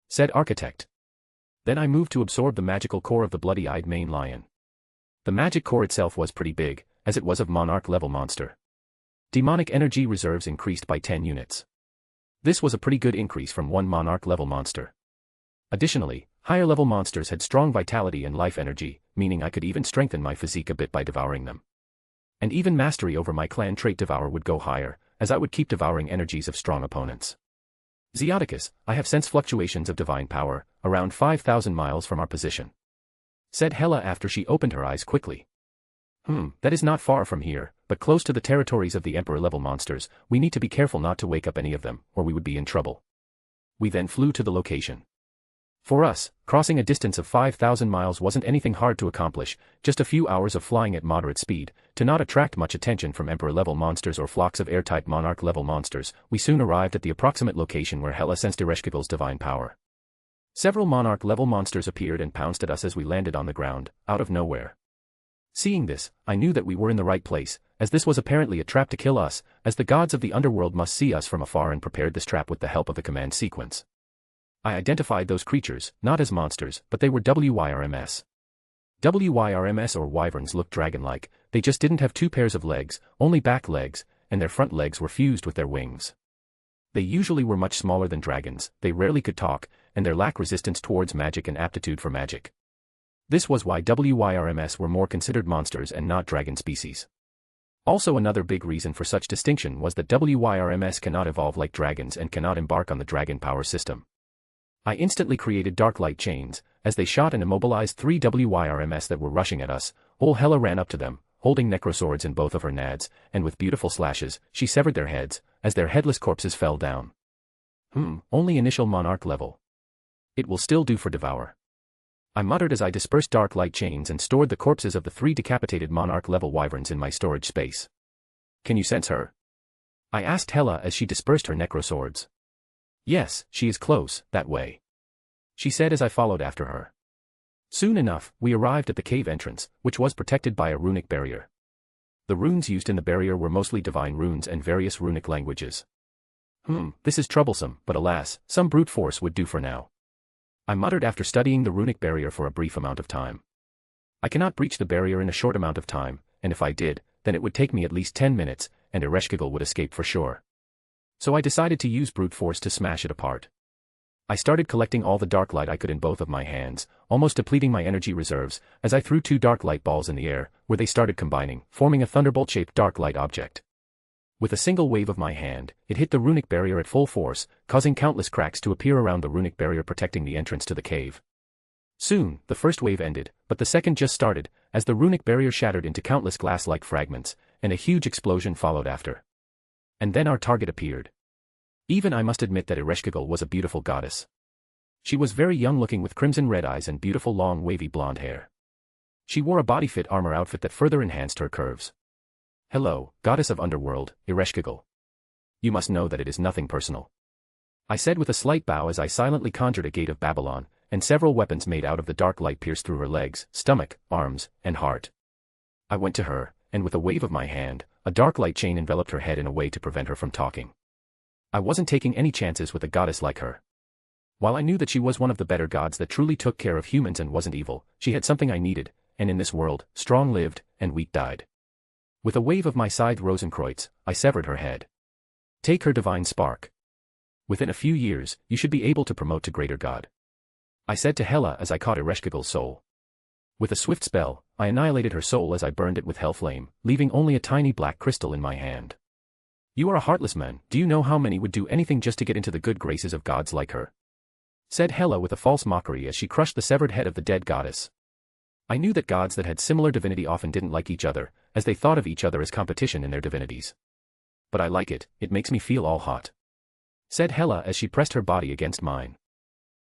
Said Architect. Then I moved to absorb the magical core of the bloody-eyed main lion. The magic core itself was pretty big, as it was of Monarch-level monster. Demonic energy reserves increased by 10 units. This was a pretty good increase from one Monarch-level monster. Additionally, higher-level monsters had strong vitality and life energy, meaning I could even strengthen my physique a bit by devouring them. And even mastery over my clan trait Devour would go higher, as I would keep devouring energies of strong opponents. Zeoticus, I have sensed fluctuations of divine power, around 5,000 miles from our position. Said Hela after she opened her eyes quickly. That is not far from here, but close to the territories of the Emperor-level monsters. We need to be careful not to wake up any of them, or we would be in trouble. We then flew to the location. For us, crossing a distance of 5,000 miles wasn't anything hard to accomplish, just a few hours of flying at moderate speed. To not attract much attention from Emperor-level monsters or flocks of air-type Monarch-level monsters, we soon arrived at the approximate location where Hela sensed Areskigal's divine power. Several Monarch-level monsters appeared and pounced at us as we landed on the ground, out of nowhere. Seeing this, I knew that we were in the right place, as this was apparently a trap to kill us, as the gods of the underworld must see us from afar and prepared this trap with the help of the command sequence. I identified those creatures, not as monsters, but they were WYRMS. WYRMS or wyverns looked dragon-like, they just didn't have 2 pairs of legs, only back legs, and their front legs were fused with their wings. They usually were much smaller than dragons, they rarely could talk, and their lack resistance towards magic and aptitude for magic. This was why WYRMS were more considered monsters and not dragon species. Also another big reason for such distinction was that WYRMS cannot evolve like dragons and cannot embark on the dragon power system. I instantly created dark light chains, as they shot and immobilized 3 WYRMS that were rushing at us. Old Hela ran up to them, holding necroswords in both of her nads, and with beautiful slashes, she severed their heads, as their headless corpses fell down. Only initial Monarch level. It will still do for Devour. I muttered as I dispersed dark light chains and stored the corpses of the 3 decapitated Monarch-level wyverns in my storage space. Can you sense her? I asked Hela as she dispersed her necroswords. Yes, she is close, that way. She said as I followed after her. Soon enough, we arrived at the cave entrance, which was protected by a runic barrier. The runes used in the barrier were mostly divine runes and various runic languages. This is troublesome, but alas, some brute force would do for now. I muttered after studying the runic barrier for a brief amount of time. I cannot breach the barrier in a short amount of time, and if I did, then it would take me at least 10 minutes, and Areskigal would escape for sure. So I decided to use brute force to smash it apart. I started collecting all the dark light I could in both of my hands, almost depleting my energy reserves, as I threw 2 dark light balls in the air, where they started combining, forming a thunderbolt-shaped dark light object. With a single wave of my hand, it hit the runic barrier at full force, causing countless cracks to appear around the runic barrier protecting the entrance to the cave. Soon, the first wave ended, but the second just started, as the runic barrier shattered into countless glass-like fragments, and a huge explosion followed after. And then our target appeared. Even I must admit that Areskigal was a beautiful goddess. She was very young-looking with crimson red eyes and beautiful long wavy blonde hair. She wore a body-fit armor outfit that further enhanced her curves. Hello, goddess of Underworld, Areskigal. You must know that it is nothing personal. I said with a slight bow as I silently conjured a gate of Babylon, and several weapons made out of the dark light pierced through her legs, stomach, arms, and heart. I went to her, and with a wave of my hand, a dark light chain enveloped her head in a way to prevent her from talking. I wasn't taking any chances with a goddess like her. While I knew that she was one of the better gods that truly took care of humans and wasn't evil, she had something I needed, and in this world, strong lived, and weak died. With a wave of my scythe Rosenkreuz, I severed her head. Take her divine spark. Within a few years, you should be able to promote to greater god. I said to Hela as I caught Areskigal's soul. With a swift spell, I annihilated her soul as I burned it with hell flame, leaving only a tiny black crystal in my hand. You are a heartless man, do you know how many would do anything just to get into the good graces of gods like her? Said Hela with a false mockery as she crushed the severed head of the dead goddess. I knew that gods that had similar divinity often didn't like each other, as they thought of each other as competition in their divinities. But I like it, it makes me feel all hot. Said Hela as she pressed her body against mine.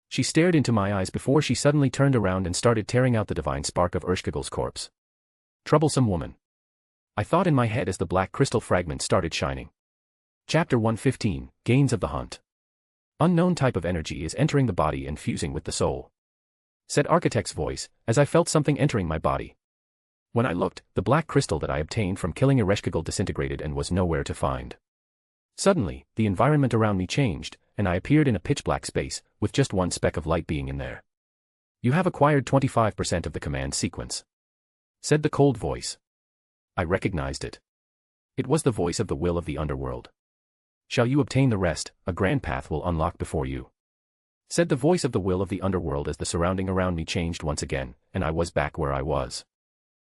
She stared into my eyes before she suddenly turned around and started tearing out the divine spark of Areskigal's corpse. Troublesome woman. I thought in my head as the black crystal fragment started shining. Chapter 115, Gains of the Hunt. Unknown type of energy is entering the body and fusing with the soul, said Architect's voice, as I felt something entering my body. When I looked, the black crystal that I obtained from killing Areskigal disintegrated and was nowhere to find. Suddenly, the environment around me changed, and I appeared in a pitch-black space, with just one speck of light being in there. You have acquired 25% of the command sequence, said the cold voice. I recognized it. It was the voice of the will of the Underworld. Shall you obtain the rest, a grand path will unlock before you, said the voice of the will of the Underworld as the surrounding around me changed once again, and I was back where I was.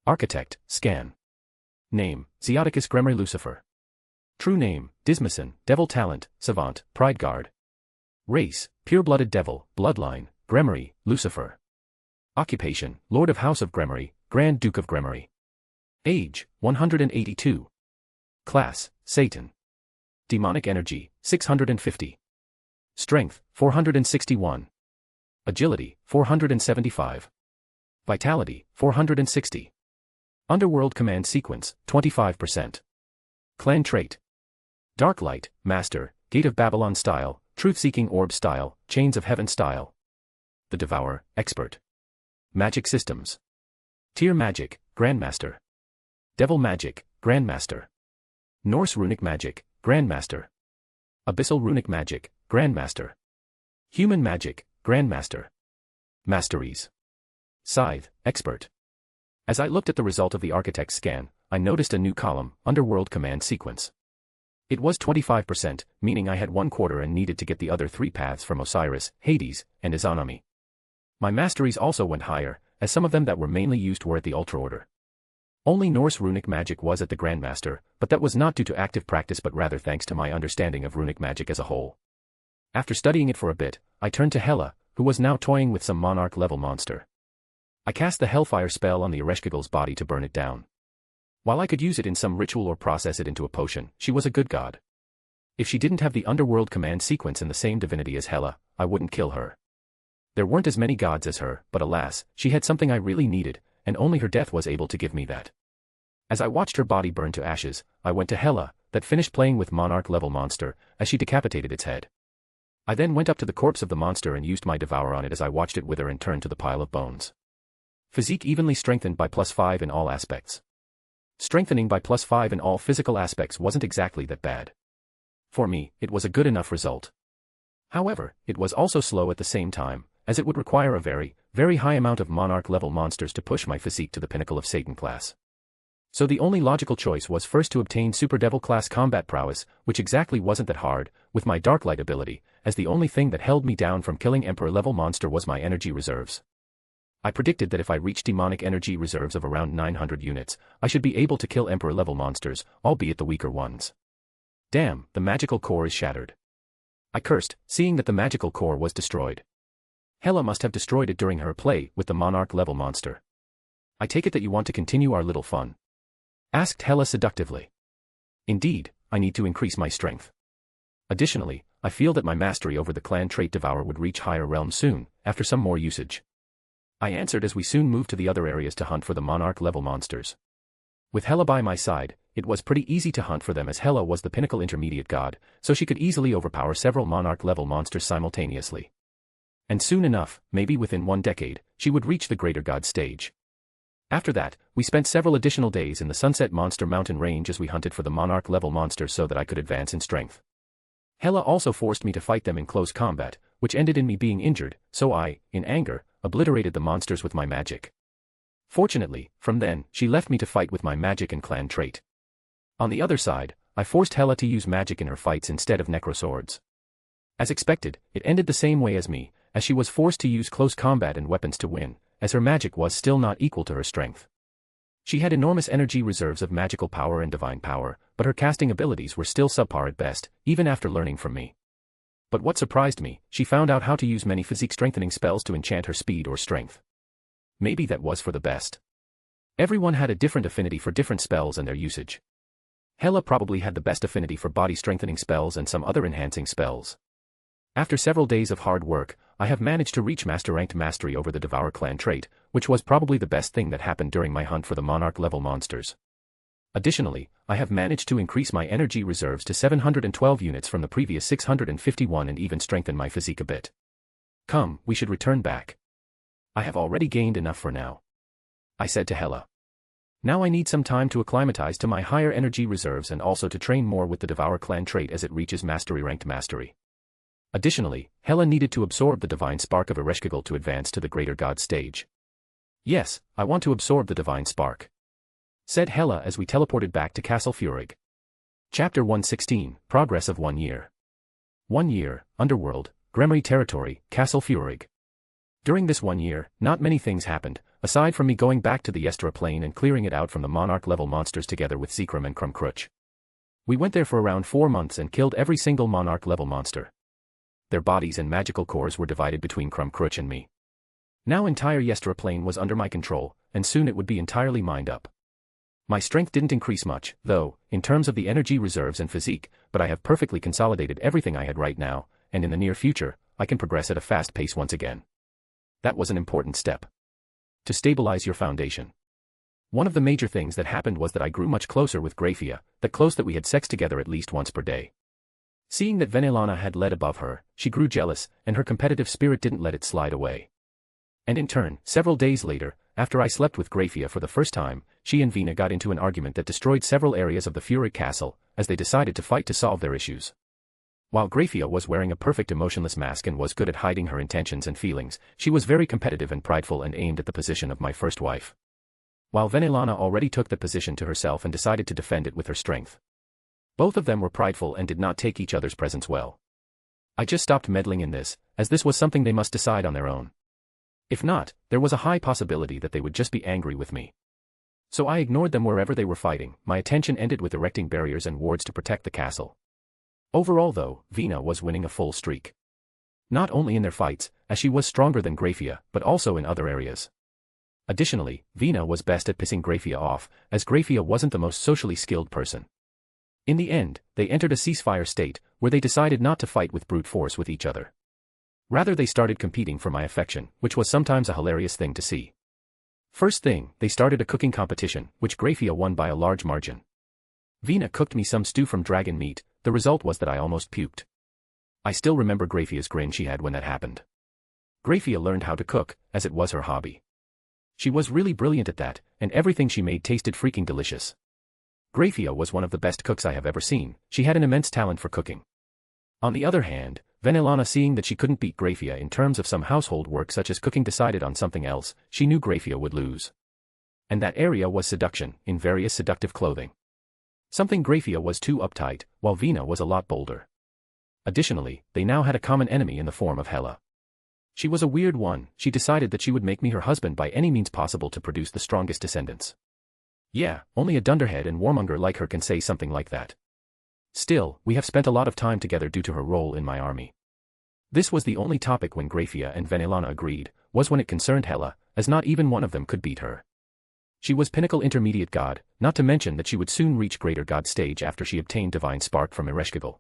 Architect, scan. Name, Zeoticus Gremory Lucifer. True name, Dismason, Devil Talent, Savant, Pride Guard. Race, Pure-Blooded Devil, Bloodline, Gremory, Lucifer. Occupation, Lord of House of Gremory, Grand Duke of Gremory. Age, 182. Class, Satan. Demonic Energy, 650. Strength, 461. Agility, 475. Vitality, 460. Underworld Command Sequence, 25%. Clan Trait. Dark Light, Master, Gate of Babylon Style, Truth-Seeking Orb Style, Chains of Heaven Style. The Devourer, Expert. Magic Systems. Tier Magic, Grandmaster. Devil Magic, Grandmaster. Norse Runic Magic, Grandmaster. Abyssal Runic Magic, Grandmaster. Human Magic, Grandmaster. Masteries. Scythe, Expert. As I looked at the result of the Architect's scan, I noticed a new column, Underworld Command Sequence. It was 25%, meaning I had 1/4 and needed to get the other 3 paths from Osiris, Hades, and Izanami. My masteries also went higher, as some of them that were mainly used were at the Ultra Order. Only Norse Runic Magic was at the Grandmaster, but that was not due to active practice but rather thanks to my understanding of Runic Magic as a whole. After studying it for a bit, I turned to Hela, who was now toying with some Monarch-level monster. I cast the Hellfire spell on the Areskigal's body to burn it down. While I could use it in some ritual or process it into a potion, she was a good god. If she didn't have the Underworld Command Sequence in the same divinity as Hela, I wouldn't kill her. There weren't as many gods as her, but alas, she had something I really needed, and only her death was able to give me that. As I watched her body burn to ashes, I went to Hela, that finished playing with Monarch-level monster, as she decapitated its head. I then went up to the corpse of the monster and used my Devour on it as I watched it wither and turn to the pile of bones. Physique evenly strengthened by +5 in all aspects. Strengthening by +5 in all physical aspects wasn't exactly that bad. For me, it was a good enough result. However, it was also slow at the same time, as it would require a very, very high amount of Monarch-level monsters to push my physique to the pinnacle of Satan class. So the only logical choice was first to obtain Super Devil class combat prowess, which exactly wasn't that hard, with my Dark Light ability, as the only thing that held me down from killing Emperor-level monster was my energy reserves. I predicted that if I reached demonic energy reserves of around 900 units, I should be able to kill Emperor-level monsters, albeit the weaker ones. Damn, the magical core is shattered. I cursed, seeing that the magical core was destroyed. Hela must have destroyed it during her play with the Monarch-level monster. I take it that you want to continue our little fun? Asked Hela seductively. Indeed, I need to increase my strength. Additionally, I feel that my mastery over the clan trait Devour would reach higher realms soon, after some more usage. I answered as we soon moved to the other areas to hunt for the Monarch-level monsters. With Hela by my side, it was pretty easy to hunt for them as Hela was the pinnacle intermediate god, so she could easily overpower several Monarch-level monsters simultaneously. And soon enough, maybe within 1 decade, she would reach the greater god stage. After that, we spent several additional days in the Sunset Monster Mountain range as we hunted for the Monarch-level monsters so that I could advance in strength. Hela also forced me to fight them in close combat, which ended in me being injured, so I, in anger, obliterated the monsters with my magic. Fortunately, from then, she left me to fight with my magic and clan trait. On the other side, I forced Hela to use magic in her fights instead of necroswords. As expected, it ended the same way as me, as she was forced to use close combat and weapons to win, as her magic was still not equal to her strength. She had enormous energy reserves of magical power and divine power, but her casting abilities were still subpar at best, even after learning from me. But what surprised me, she found out how to use many physique-strengthening spells to enchant her speed or strength. Maybe that was for the best. Everyone had a different affinity for different spells and their usage. Hela probably had the best affinity for body-strengthening spells and some other enhancing spells. After several days of hard work, I have managed to reach master-ranked mastery over the Devour clan trait, which was probably the best thing that happened during my hunt for the Monarch-level monsters. Additionally, I have managed to increase my energy reserves to 712 units from the previous 651 and even strengthen my physique a bit. Come, we should return back. I have already gained enough for now, I said to Hela. Now I need some time to acclimatize to my higher energy reserves and also to train more with the Devour clan trait as it reaches mastery-ranked mastery. Additionally, Hela needed to absorb the divine spark of Areskigal to advance to the greater god stage. Yes, I want to absorb the divine spark, said Hela as we teleported back to Castle Furig. Chapter 116, Progress of 1 Year. 1 year, Underworld, Gremory Territory, Castle Furig. During this 1 year, not many things happened, aside from me going back to the Yestra plane and clearing it out from the Monarch-level monsters together with Zekrom and Krumkruch. We went there for around 4 months and killed every single Monarch-level monster. Their bodies and magical cores were divided between Krumkruch and me. Now entire Yestra plane was under my control, and soon it would be entirely mined up. My strength didn't increase much, though, in terms of the energy reserves and physique, but I have perfectly consolidated everything I had right now, and in the near future, I can progress at a fast pace once again. That was an important step. To stabilize your foundation. One of the major things that happened was that I grew much closer with Grafia, that close that we had sex together at least once per day. Seeing that Venelana had led above her, she grew jealous, and her competitive spirit didn't let it slide away. And in turn, several days later, after I slept with Grafia for the first time, she and Vina got into an argument that destroyed several areas of the Furig castle, as they decided to fight to solve their issues. While Grafia was wearing a perfect emotionless mask and was good at hiding her intentions and feelings, she was very competitive and prideful and aimed at the position of my first wife. While Venelana already took the position to herself and decided to defend it with her strength. Both of them were prideful and did not take each other's presence well. I just stopped meddling in this, as this was something they must decide on their own. If not, there was a high possibility that they would just be angry with me. So I ignored them wherever they were fighting. My attention ended with erecting barriers and wards to protect the castle. Overall though, Vina was winning a full streak. Not only in their fights, as she was stronger than Grafia, but also in other areas. Additionally, Vina was best at pissing Grafia off, as Grafia wasn't the most socially skilled person. In the end, they entered a ceasefire state, where they decided not to fight with brute force with each other. Rather they started competing for my affection, which was sometimes a hilarious thing to see. First thing, they started a cooking competition, which Grafia won by a large margin. Vina cooked me some stew from dragon meat. The result was that I almost puked. I still remember Grafia's grin she had when that happened. Grafia learned how to cook, as it was her hobby. She was really brilliant at that, and everything she made tasted freaking delicious. Grafia was one of the best cooks I have ever seen. She had an immense talent for cooking. On the other hand, Venelana, seeing that she couldn't beat Grafia in terms of some household work such as cooking, decided on something else. She knew Grafia would lose. And that area was seduction, in various seductive clothing. Something Grafia was too uptight, while Vina was a lot bolder. Additionally, they now had a common enemy in the form of Hela. She was a weird one. She decided that she would make me her husband by any means possible to produce the strongest descendants. Yeah, only a dunderhead and warmonger like her can say something like that. Still, we have spent a lot of time together due to her role in my army. This was the only topic when Grafia and Venelana agreed, was when it concerned Hela, as not even one of them could beat her. She was pinnacle intermediate god, not to mention that she would soon reach greater god stage after she obtained divine spark from Areskigal.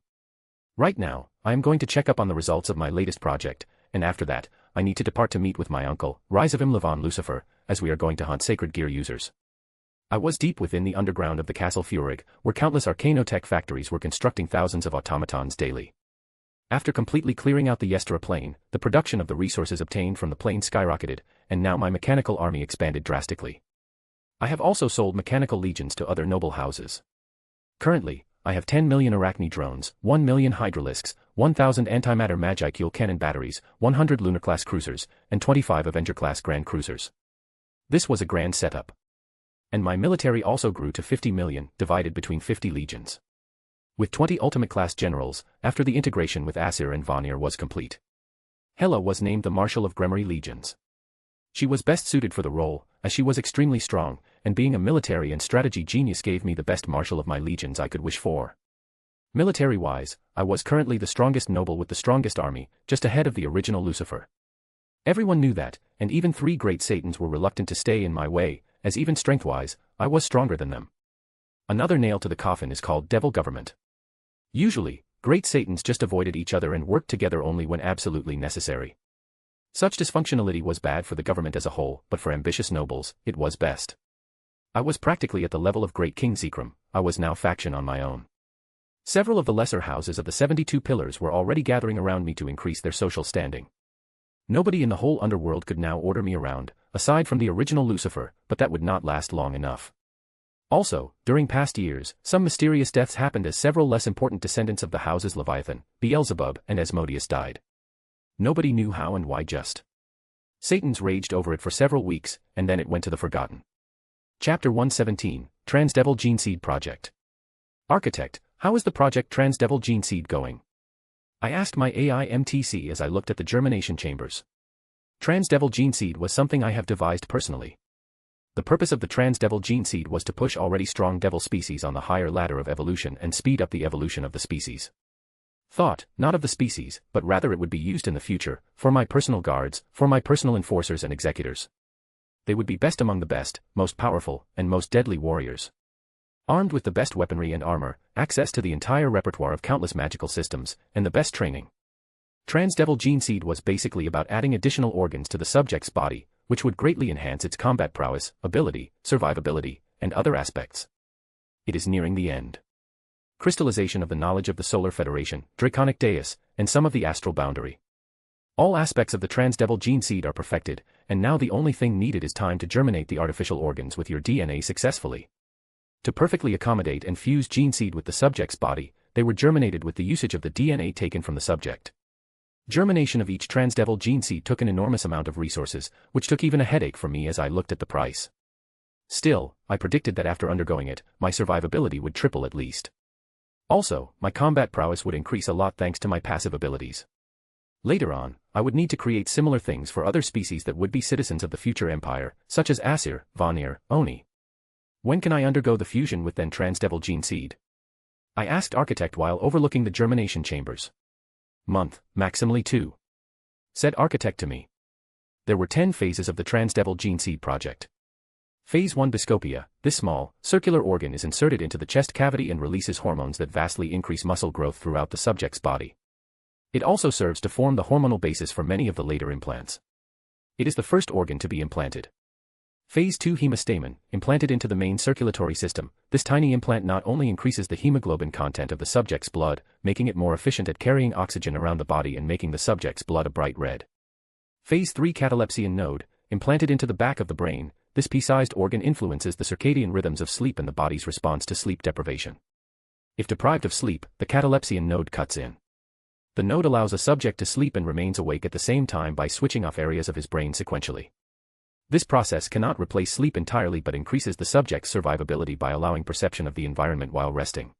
Right now, I am going to check up on the results of my latest project, and after that, I need to depart to meet with my uncle, Rise of Imlavon Lucifer, as we are going to hunt sacred gear users. I was deep within the underground of the Castle Furig, where countless arcanotech factories were constructing thousands of automatons daily. After completely clearing out the Yestra plane, the production of the resources obtained from the plane skyrocketed, and now my mechanical army expanded drastically. I have also sold mechanical legions to other noble houses. Currently, I have 10 million Arachne drones, 1 million Hydralisks, 1,000 antimatter Magicule cannon batteries, 100 Lunar-class cruisers, and 25 Avenger-class grand cruisers. This was a grand setup. And my military also grew to 50 million, divided between 50 legions. With 20 ultimate-class generals, after the integration with Asir and Vanir was complete. Hela was named the Marshal of Gremory Legions. She was best suited for the role, as she was extremely strong, and being a military and strategy genius gave me the best marshal of my legions I could wish for. Military-wise, I was currently the strongest noble with the strongest army, just ahead of the original Lucifer. Everyone knew that, and even 3 great Satans were reluctant to stay in my way, as even strength-wise, I was stronger than them. Another nail to the coffin is called devil government. Usually, great Satans just avoided each other and worked together only when absolutely necessary. Such dysfunctionality was bad for the government as a whole, but for ambitious nobles, it was best. I was practically at the level of Great King Zekrom. I was now faction on my own. Several of the lesser houses of the 72 pillars were already gathering around me to increase their social standing. Nobody in the whole underworld could now order me around, aside from the original Lucifer, but that would not last long enough. Also, during past years, some mysterious deaths happened as several less important descendants of the houses Leviathan, Beelzebub, and Asmodeus died. Nobody knew how and why just. Satan's raged over it for several weeks, and then it went to the forgotten. Chapter 117, Transdevil Gene Seed Project. Architect, how is the project Transdevil Gene Seed going? I asked my AI MTC as I looked at the germination chambers. Transdevil Gene Seed was something I have devised personally. The purpose of the Transdevil Gene Seed was to push already strong devil species on the higher ladder of evolution and speed up the evolution of the species. Thought, not of the species, but rather it would be used in the future, for my personal guards, for my personal enforcers and executors. They would be best among the best, most powerful, and most deadly warriors. Armed with the best weaponry and armor, access to the entire repertoire of countless magical systems, and the best training. Transdevil Gene Seed was basically about adding additional organs to the subject's body, which would greatly enhance its combat prowess, ability, survivability, and other aspects. It is nearing the end. Crystallization of the knowledge of the Solar Federation, Draconic Deus, and some of the astral boundary. All aspects of the Transdevil Gene Seed are perfected, and now the only thing needed is time to germinate the artificial organs with your DNA successfully. To perfectly accommodate and fuse Gene Seed with the subject's body, they were germinated with the usage of the DNA taken from the subject. Germination of each Transdevil Gene Seed took an enormous amount of resources, which took even a headache from me as I looked at the price. Still, I predicted that after undergoing it, my survivability would triple at least. Also, my combat prowess would increase a lot thanks to my passive abilities. Later on, I would need to create similar things for other species that would be citizens of the future empire, such as Aesir, Vanir, Oni. When can I undergo the fusion with then Transdevil Gene Seed? I asked Architect while overlooking the germination chambers. Month, maximally 2. Said Architect to me. There were 10 phases of the Transdevil Gene Seed project. Phase 1 Biscopia, this small, circular organ is inserted into the chest cavity and releases hormones that vastly increase muscle growth throughout the subject's body. It also serves to form the hormonal basis for many of the later implants. It is the first organ to be implanted. Phase 2 Hemostamen, implanted into the main circulatory system, this tiny implant not only increases the hemoglobin content of the subject's blood, making it more efficient at carrying oxygen around the body and making the subject's blood a bright red. Phase 3 Catalepsian node, implanted into the back of the brain, this pea-sized organ influences the circadian rhythms of sleep and the body's response to sleep deprivation. If deprived of sleep, the catalepsian node cuts in. The node allows a subject to sleep and remains awake at the same time by switching off areas of his brain sequentially. This process cannot replace sleep entirely but increases the subject's survivability by allowing perception of the environment while resting.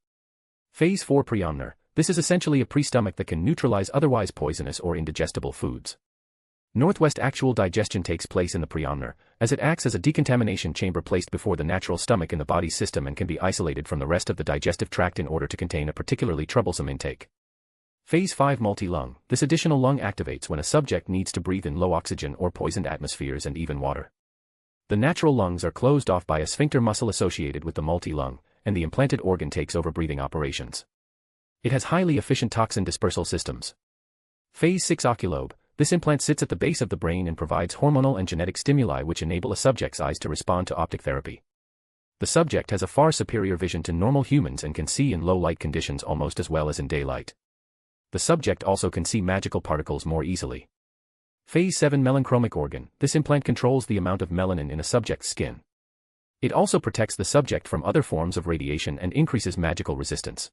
Phase 4 Preomner, this is essentially a pre-stomach that can neutralize otherwise poisonous or indigestible foods. Northwest actual digestion takes place in the preomner, as it acts as a decontamination chamber placed before the natural stomach in the body's system and can be isolated from the rest of the digestive tract in order to contain a particularly troublesome intake. Phase 5 Multi-lung, this additional lung activates when a subject needs to breathe in low oxygen or poisoned atmospheres and even water. The natural lungs are closed off by a sphincter muscle associated with the multi-lung, and the implanted organ takes over breathing operations. It has highly efficient toxin dispersal systems. Phase 6 Oculobe, this implant sits at the base of the brain and provides hormonal and genetic stimuli which enable a subject's eyes to respond to optic therapy. The subject has a far superior vision to normal humans and can see in low light conditions almost as well as in daylight. The subject also can see magical particles more easily. Phase 7 Melanchromic organ, this implant controls the amount of melanin in a subject's skin. It also protects the subject from other forms of radiation and increases magical resistance.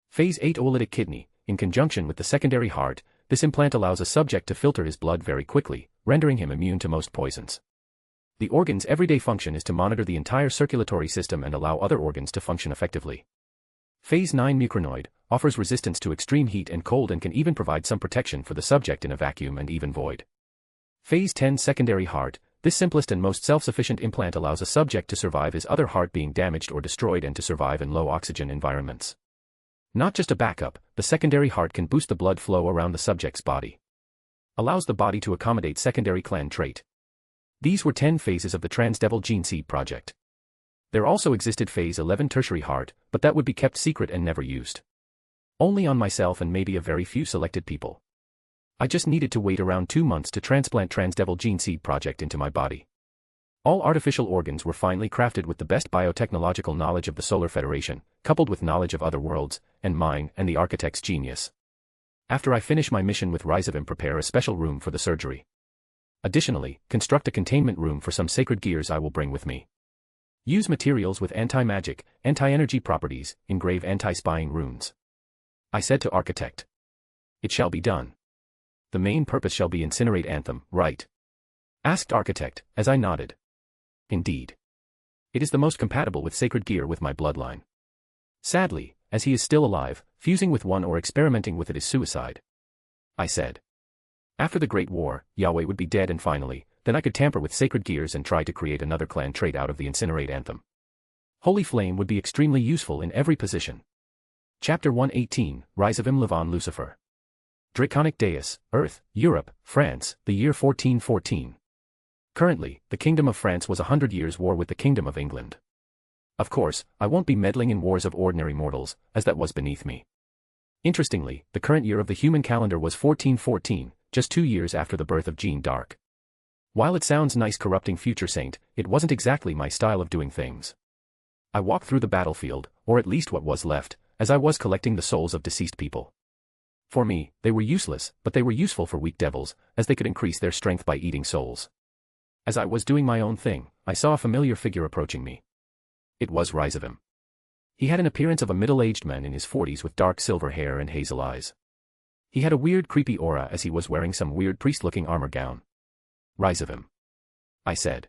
Phase 8 Oolitic kidney, in conjunction with the secondary heart, this implant allows a subject to filter his blood very quickly, rendering him immune to most poisons. The organ's everyday function is to monitor the entire circulatory system and allow other organs to function effectively. Phase 9 Mucranoid, offers resistance to extreme heat and cold and can even provide some protection for the subject in a vacuum and even void. Phase 10 Secondary heart, this simplest and most self-sufficient implant allows a subject to survive his other heart being damaged or destroyed and to survive in low oxygen environments. Not just a backup, the secondary heart can boost the blood flow around the subject's body. Allows the body to accommodate secondary clan trait. These were 10 phases of the Transdevil Gene Seed project. There also existed Phase 11 Tertiary heart, but that would be kept secret and never used. Only on myself and maybe a very few selected people. I just needed to wait around 2 months to transplant Transdevil Gene Seed project into my body. All artificial organs were finely crafted with the best biotechnological knowledge of the Solar Federation, coupled with knowledge of other worlds, and mine and the architect's genius. After I finish my mission with Rizavim, prepare a special room for the surgery. Additionally, construct a containment room for some sacred gears I will bring with me. Use materials with anti-magic, anti-energy properties, engrave anti-spying runes. I said to Architect. It shall be done. The main purpose shall be incinerate Anthem, right? Asked Architect, as I nodded. Indeed. It is the most compatible with sacred gear with my bloodline. Sadly, as he is still alive, fusing with one or experimenting with it is suicide. I said. After the Great War, Yahweh would be dead, and finally, then I could tamper with sacred gears and try to create another clan trait out of the incinerate Anthem. Holy Flame would be extremely useful in every position. Chapter 118, Rizavim Levon Lucifer. Draconic Deus, Earth, Europe, France, the year 1414. Currently, the Kingdom of France was 100 years' war with the Kingdom of England. Of course, I won't be meddling in wars of ordinary mortals, as that was beneath me. Interestingly, the current year of the human calendar was 1414, just 2 years after the birth of Jeanne d'Arc. While it sounds nice corrupting future saint, it wasn't exactly my style of doing things. I walked through the battlefield, or at least what was left, as I was collecting the souls of deceased people. For me, they were useless, but they were useful for weak devils, as they could increase their strength by eating souls. As I was doing my own thing, I saw a familiar figure approaching me. It was Rizavim. He had an appearance of a middle-aged man in his 40s with dark silver hair and hazel eyes. He had a weird creepy aura as he was wearing some weird priest-looking armor gown. Rizavim. I said.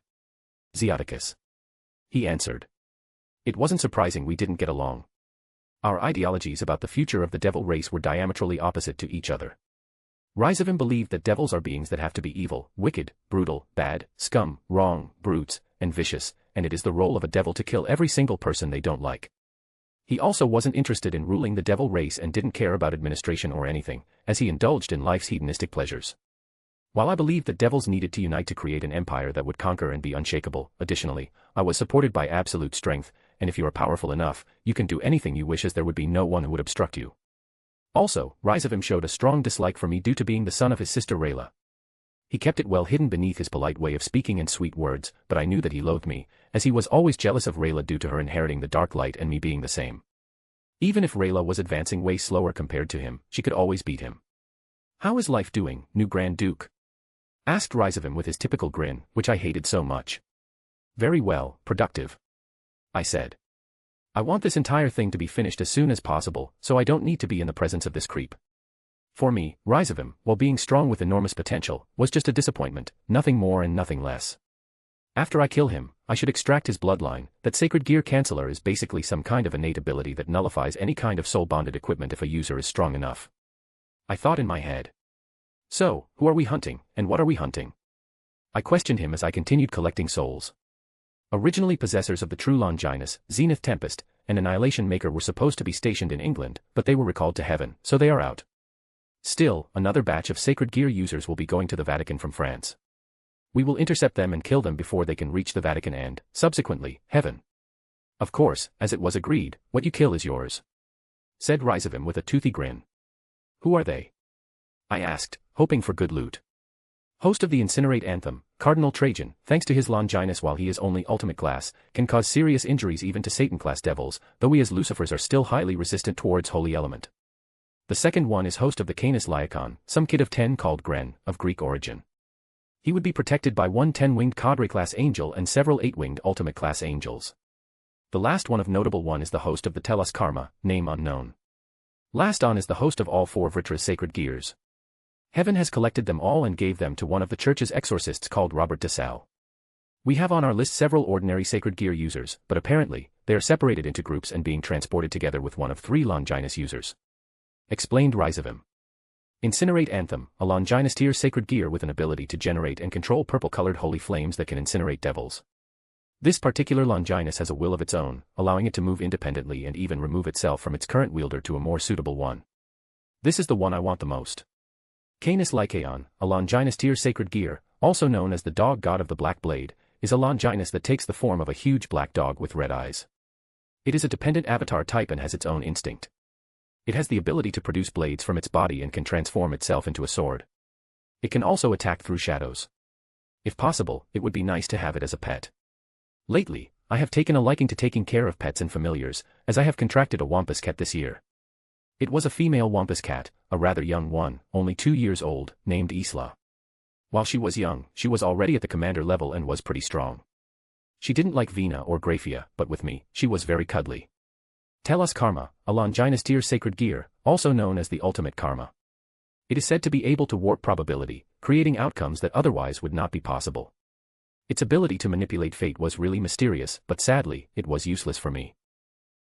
Zeoticus. He answered. It wasn't surprising we didn't get along. Our ideologies about the future of the devil race were diametrally opposite to each other. Rizavim believed that devils are beings that have to be evil, wicked, brutal, bad, scum, wrong, brutes, and vicious, and it is the role of a devil to kill every single person they don't like. He also wasn't interested in ruling the devil race and didn't care about administration or anything, as he indulged in life's hedonistic pleasures. While I believed that devils needed to unite to create an empire that would conquer and be unshakable, additionally, I was supported by absolute strength, and if you are powerful enough, you can do anything you wish as there would be no one who would obstruct you. Also, Rizavim showed a strong dislike for me due to being the son of his sister Rayla. He kept it well hidden beneath his polite way of speaking and sweet words, but I knew that he loathed me, as he was always jealous of Rayla due to her inheriting the dark light and me being the same. Even if Rayla was advancing way slower compared to him, she could always beat him. How is life doing, new Grand Duke? Asked Rizavim with his typical grin, which I hated so much. Very well, productive. I said. I want this entire thing to be finished as soon as possible, so I don't need to be in the presence of this creep. For me, Rizavim, while being strong with enormous potential, was just a disappointment, nothing more and nothing less. After I kill him, I should extract his bloodline. That Sacred Gear Canceller is basically some kind of innate ability that nullifies any kind of soul-bonded equipment if a user is strong enough. I thought in my head. So, who are we hunting, and what are we hunting? I questioned him as I continued collecting souls. Originally possessors of the true Longinus, Zenith Tempest, and Annihilation Maker were supposed to be stationed in England, but they were recalled to heaven, so they are out. Still, another batch of Sacred Gear users will be going to the Vatican from France. We will intercept them and kill them before they can reach the Vatican and, subsequently, heaven. Of course, as it was agreed, what you kill is yours. Said Rizavim with a toothy grin. Who are they? I asked, hoping for good loot. Host of the Incinerate Anthem, Cardinal Trajan, thanks to his Longinus while he is only ultimate class, can cause serious injuries even to Satan-class devils, though we as Lucifers are still highly resistant towards Holy Element. The second one is host of the Canis Lyacon, some kid of 10 called Gren, of Greek origin. He would be protected by one 10-winged Cadre-class angel and several 8-winged ultimate-class angels. The last one of notable one is the host of the Telos Karma, name unknown. Last on is the host of all 4 of Ritra's sacred gears. Heaven has collected them all and gave them to one of the church's exorcists called Robert de Sal. We have on our list several ordinary sacred gear users, but apparently, they are separated into groups and being transported together with one of 3 Longinus users. Explained Rizavim. Incinerate Anthem, a Longinus tier sacred gear with an ability to generate and control purple-colored holy flames that can incinerate devils. This particular Longinus has a will of its own, allowing it to move independently and even remove itself from its current wielder to a more suitable one. This is the one I want the most. Canis Lycaon, a Longinus tier sacred gear, also known as the dog god of the black blade, is a Longinus that takes the form of a huge black dog with red eyes. It is a dependent avatar type and has its own instinct. It has the ability to produce blades from its body and can transform itself into a sword. It can also attack through shadows. If possible, it would be nice to have it as a pet. Lately, I have taken a liking to taking care of pets and familiars, as I have contracted a wampus cat this year. It was a female wampus cat, a rather young one, only 2 years old, named Isla. While she was young, she was already at the commander level and was pretty strong. She didn't like Vina or Grafia, but with me, she was very cuddly. Telos Karma, a Longinus tier sacred gear, also known as the ultimate karma. It is said to be able to warp probability, creating outcomes that otherwise would not be possible. Its ability to manipulate fate was really mysterious, but sadly, it was useless for me.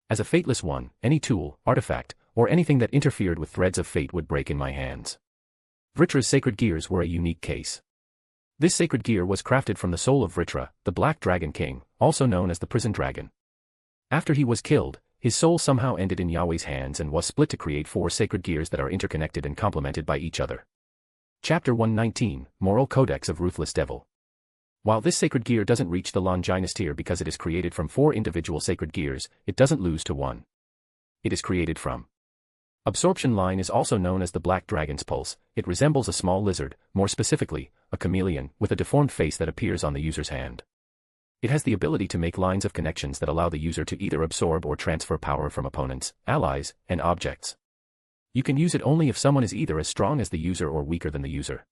As a fateless one, any tool, artifact, or anything that interfered with threads of fate would break in my hands. Vritra's sacred gears were a unique case. This sacred gear was crafted from the soul of Vritra, the Black Dragon King, also known as the Prison Dragon. After he was killed, his soul somehow ended in Yahweh's hands and was split to create 4 sacred gears that are interconnected and complemented by each other. Chapter 119, Moral Codex of Ruthless Devil. While this sacred gear doesn't reach the Longinus tier because it is created from 4 individual sacred gears, it doesn't lose to 1. It is created from Absorption line is also known as the Black Dragon's Pulse. It resembles a small lizard, more specifically, a chameleon, with a deformed face that appears on the user's hand. It has the ability to make lines of connections that allow the user to either absorb or transfer power from opponents, allies, and objects. You can use it only if someone is either as strong as the user or weaker than the user.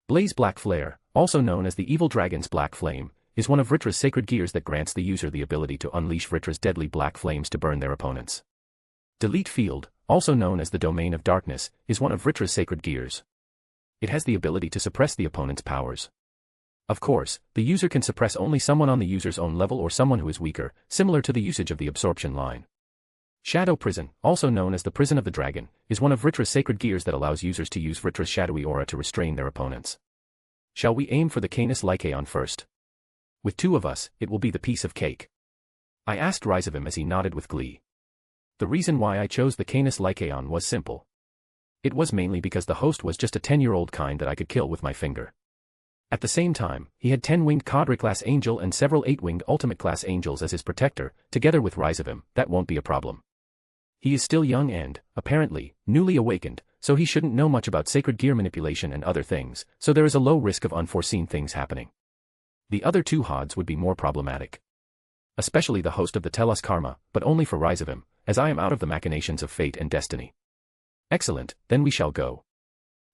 Blaze Black Flare, also known as the Evil Dragon's Black Flame, is one of Vritra's sacred gears that grants the user the ability to unleash Vritra's deadly black flames to burn their opponents. Delete Field, also known as the Domain of Darkness, is one of Vritra's sacred gears. It has the ability to suppress the opponent's powers. Of course, the user can suppress only someone on the user's own level or someone who is weaker, similar to the usage of the absorption line. Shadow Prison, also known as the Prison of the Dragon, is one of Vritra's sacred gears that allows users to use Vritra's shadowy aura to restrain their opponents. Shall we aim for the Canis Lycaon first? With 2 of us, it will be the piece of cake. I asked Rysavim as he nodded with glee. The reason why I chose the Canis Lycaon was simple. It was mainly because the host was just a 10-year-old kind that I could kill with my finger. At the same time, he had 10-winged Cadre-class angel and several 8-winged ultimate-class angels as his protector, together with Rysavim. That won't be a problem. He is still young and, apparently, newly awakened, so he shouldn't know much about sacred gear manipulation and other things, so there is a low risk of unforeseen things happening. The other 2 Hods would be more problematic. Especially the host of the Telos Karma, but only for Rysavim, as I am out of the machinations of fate and destiny. Excellent, then we shall go,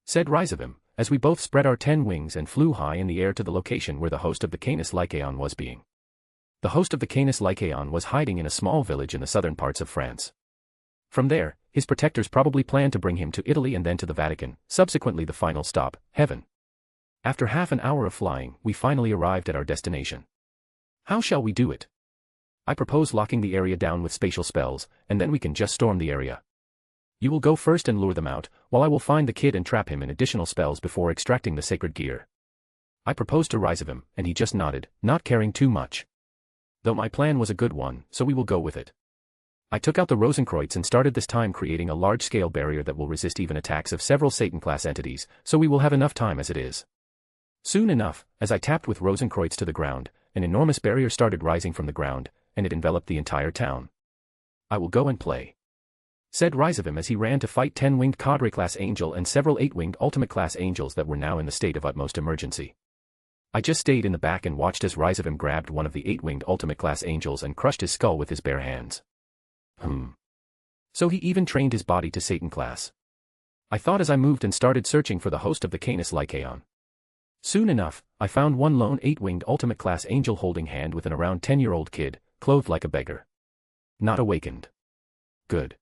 said Rysavim, as we both spread our 10 wings and flew high in the air to the location where the host of the Canis Lycaon was being. The host of the Canis Lycaon was hiding in a small village in the southern parts of France. From there, his protectors probably planned to bring him to Italy and then to the Vatican, subsequently the final stop, heaven. After half an hour of flying, we finally arrived at our destination. How shall we do it? I propose locking the area down with spatial spells, and then we can just storm the area. You will go first and lure them out, while I will find the kid and trap him in additional spells before extracting the sacred gear. I proposed to Rysavim, and he just nodded, not caring too much. Though my plan was a good one, so we will go with it. I took out the Rosenkreuz and started this time creating a large-scale barrier that will resist even attacks of several Satan-class entities, so we will have enough time as it is. Soon enough, as I tapped with Rosenkreuz to the ground, an enormous barrier started rising from the ground, and it enveloped the entire town. I will go and play, said Rysavim as he ran to fight 10-winged Cadre-class angel and several 8-winged ultimate-class angels that were now in the state of utmost emergency. I just stayed in the back and watched as Rysavim grabbed one of the 8-winged ultimate-class angels and crushed his skull with his bare hands. So he even trained his body to Satan class. I thought as I moved and started searching for the host of the Canis Lycaon. Soon enough, I found one lone 8-winged ultimate-class angel holding hand with an around 10-year-old kid, clothed like a beggar. Not awakened. Good.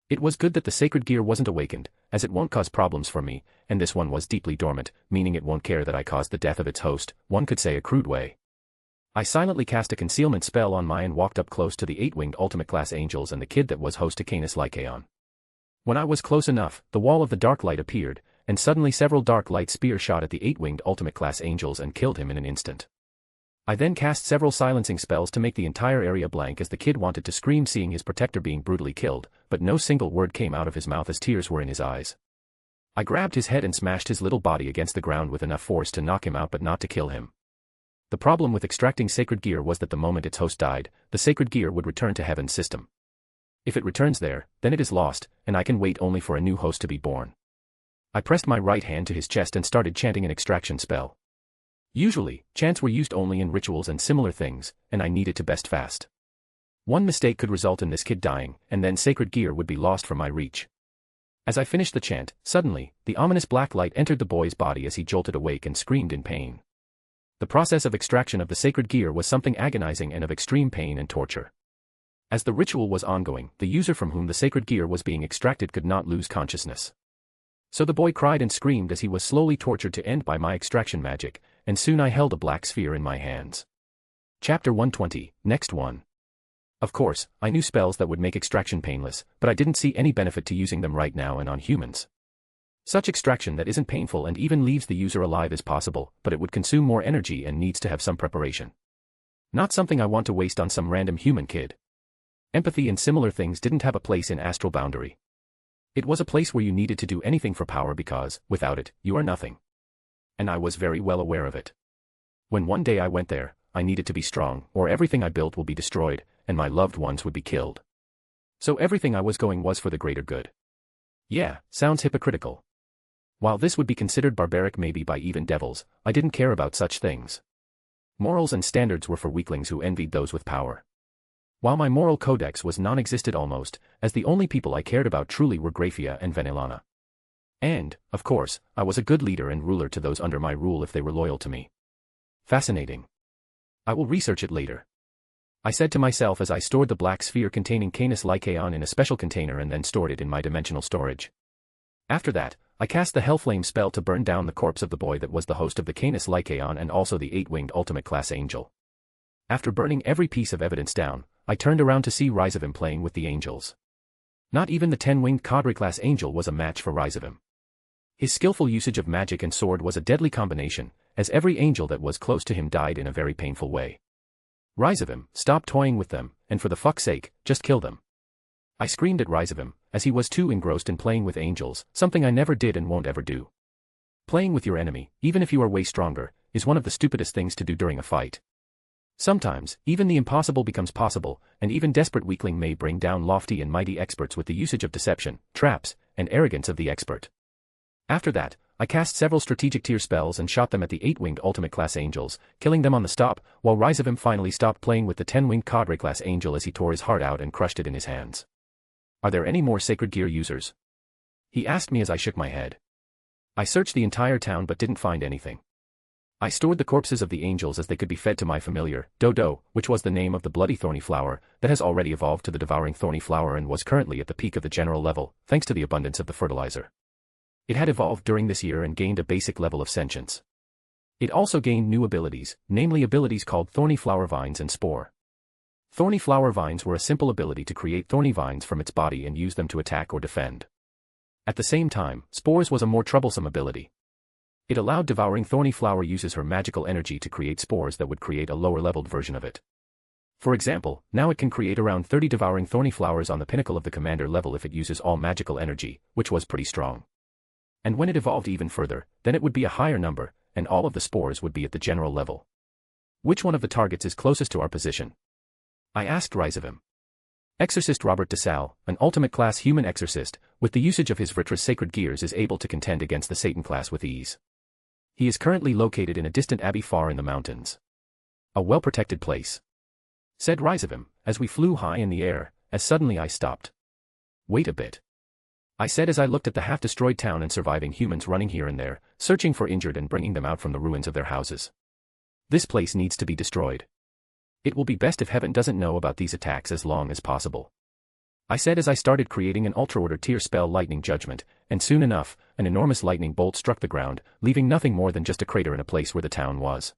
It was good that the sacred gear wasn't awakened, as it won't cause problems for me, and this one was deeply dormant, meaning it won't care that I caused the death of its host, one could say a crude way. I silently cast a concealment spell on my and walked up close to the 8-winged ultimate-class angels and the kid that was host to Canis Lycaon. When I was close enough, the wall of the dark light appeared, and suddenly several dark light spears shot at the 8-winged ultimate-class angels and killed him in an instant. I then cast several silencing spells to make the entire area blank as the kid wanted to scream seeing his protector being brutally killed, but no single word came out of his mouth as tears were in his eyes. I grabbed his head and smashed his little body against the ground with enough force to knock him out but not to kill him. The problem with extracting sacred gear was that the moment its host died, the sacred gear would return to heaven's system. If it returns there, then it is lost, and I can wait only for a new host to be born. I pressed my right hand to his chest and started chanting an extraction spell. Usually, chants were used only in rituals and similar things, and I needed to best fast. One mistake could result in this kid dying, and then sacred gear would be lost from my reach. As I finished the chant, suddenly, the ominous black light entered the boy's body as he jolted awake and screamed in pain. The process of extraction of the sacred gear was something agonizing and of extreme pain and torture. As the ritual was ongoing, the user from whom the sacred gear was being extracted could not lose consciousness. So the boy cried and screamed as he was slowly tortured to end by my extraction magic, and soon I held a black sphere in my hands. Chapter 120, Next One. Of course, I knew spells that would make extraction painless, but I didn't see any benefit to using them right now and on humans. Such extraction that isn't painful and even leaves the user alive is possible, but it would consume more energy and needs to have some preparation. Not something I want to waste on some random human kid. Empathy and similar things didn't have a place in Astral Boundary. It was a place where you needed to do anything for power because, without it, you are nothing. And I was very well aware of it. When one day I went there, I needed to be strong, or everything I built will be destroyed, and my loved ones would be killed. So everything I was going was for the greater good. Yeah, sounds hypocritical. While this would be considered barbaric maybe by even devils, I didn't care about such things. Morals and standards were for weaklings who envied those with power. While my moral codex was non-existent almost, as the only people I cared about truly were Grafia and Vanillana. And, of course, I was a good leader and ruler to those under my rule if they were loyal to me. Fascinating. I will research it later. I said to myself as I stored the black sphere containing Canis Lycaon in a special container and then stored it in my dimensional storage. After that, I cast the Hellflame spell to burn down the corpse of the boy that was the host of the Canis Lycaon and also the 8-winged ultimate class angel. After burning every piece of evidence down, I turned around to see Rizavim playing with the angels. Not even the 10-winged Cadre class angel was a match for Rizavim. His skillful usage of magic and sword was a deadly combination, as every angel that was close to him died in a very painful way. Rizavim, stop toying with them, and for the fuck's sake, just kill them. I screamed at Rizavim, as he was too engrossed in playing with angels, something I never did and won't ever do. Playing with your enemy, even if you are way stronger, is one of the stupidest things to do during a fight. Sometimes, even the impossible becomes possible, and even desperate weakling may bring down lofty and mighty experts with the usage of deception, traps, and arrogance of the expert. After that, I cast several strategic tier spells and shot them at the 8-winged ultimate class angels, killing them on the stop, while Rizavim finally stopped playing with the 10-winged Cadre class angel as he tore his heart out and crushed it in his hands. Are there any more sacred gear users? He asked me as I shook my head. I searched the entire town but didn't find anything. I stored the corpses of the angels as they could be fed to my familiar, Dodo, which was the name of the bloody thorny flower, that has already evolved to the devouring thorny flower and was currently at the peak of the general level, thanks to the abundance of the fertilizer. It had evolved during this year and gained a basic level of sentience. It also gained new abilities, namely abilities called Thorny Flower Vines and Spore. Thorny Flower Vines were a simple ability to create thorny vines from its body and use them to attack or defend. At the same time, Spores was a more troublesome ability. It allowed Devouring Thorny Flower uses her magical energy to create spores that would create a lower-leveled version of it. For example, now it can create around 30 Devouring Thorny Flowers on the pinnacle of the commander level if it uses all magical energy, which was pretty strong. And when it evolved even further, then it would be a higher number, and all of the spores would be at the general level. Which one of the targets is closest to our position? I asked Rizavim. Exorcist Robert DeSalle, an ultimate-class human exorcist, with the usage of his Vitras sacred gears is able to contend against the Satan class with ease. He is currently located in a distant abbey far in the mountains. A well-protected place. Said Rizavim, as we flew high in the air, as suddenly I stopped. Wait a bit. I said as I looked at the half-destroyed town and surviving humans running here and there, searching for injured and bringing them out from the ruins of their houses. This place needs to be destroyed. It will be best if heaven doesn't know about these attacks as long as possible. I said as I started creating an ultra-order tier spell Lightning Judgment, and soon enough, an enormous lightning bolt struck the ground, leaving nothing more than just a crater in a place where the town was.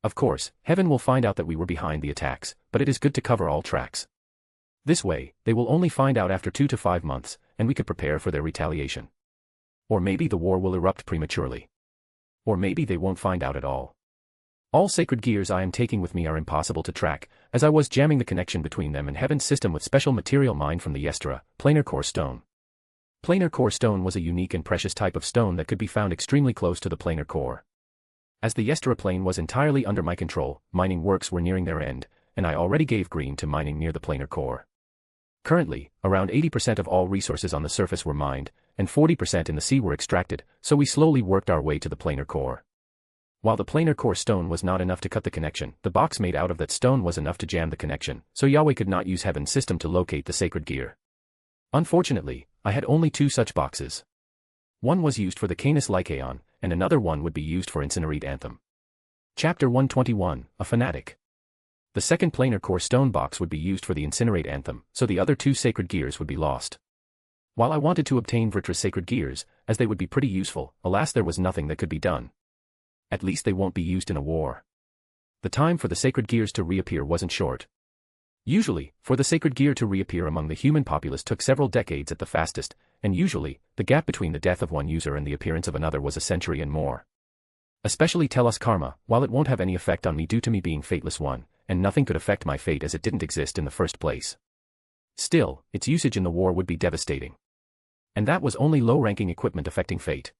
Of course, heaven will find out that we were behind the attacks, but it is good to cover all tracks. This way, they will only find out after 2 to 5 months, and we could prepare for their retaliation. Or maybe the war will erupt prematurely. Or maybe they won't find out at all. All sacred gears I am taking with me are impossible to track, as I was jamming the connection between them and Heaven's system with special material mined from the Yestra, planar core stone. Planar core stone was a unique and precious type of stone that could be found extremely close to the planar core. As the Yestra plane was entirely under my control, mining works were nearing their end, and I already gave green to mining near the planar core. Currently, around 80% of all resources on the surface were mined, and 40% in the sea were extracted, so we slowly worked our way to the planar core. While the planar core stone was not enough to cut the connection, the box made out of that stone was enough to jam the connection, so Yahweh could not use Heaven's system to locate the sacred gear. Unfortunately, I had only 2 such boxes. One was used for the Canis Lycaon, and another one would be used for Incinerate Anthem. Chapter 121, A Fanatic. The second planar core stone box would be used for the Incinerate Anthem, so the other 2 sacred gears would be lost. While I wanted to obtain Vritra's sacred gears, as they would be pretty useful, alas there was nothing that could be done. At least they won't be used in a war. The time for the sacred gears to reappear wasn't short. Usually, for the sacred gear to reappear among the human populace took several decades at the fastest, and usually, the gap between the death of one user and the appearance of another was a century and more. Especially Telos Karma, while it won't have any effect on me due to me being Fateless One, and nothing could affect my fate as it didn't exist in the first place. Still, its usage in the war would be devastating. And that was only low-ranking equipment affecting fate.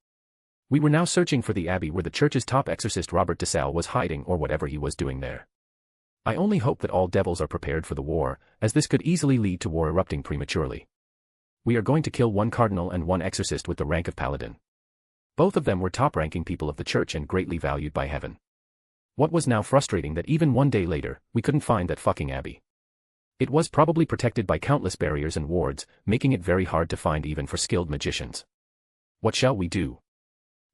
We were now searching for the abbey where the church's top exorcist Robert DeSalle was hiding or whatever he was doing there. I only hope that all devils are prepared for the war, as this could easily lead to war erupting prematurely. We are going to kill 1 cardinal and 1 exorcist with the rank of paladin. Both of them were top-ranking people of the church and greatly valued by heaven. What was now frustrating that even 1 day later, we couldn't find that fucking abbey. It was probably protected by countless barriers and wards, making it very hard to find even for skilled magicians. What shall we do?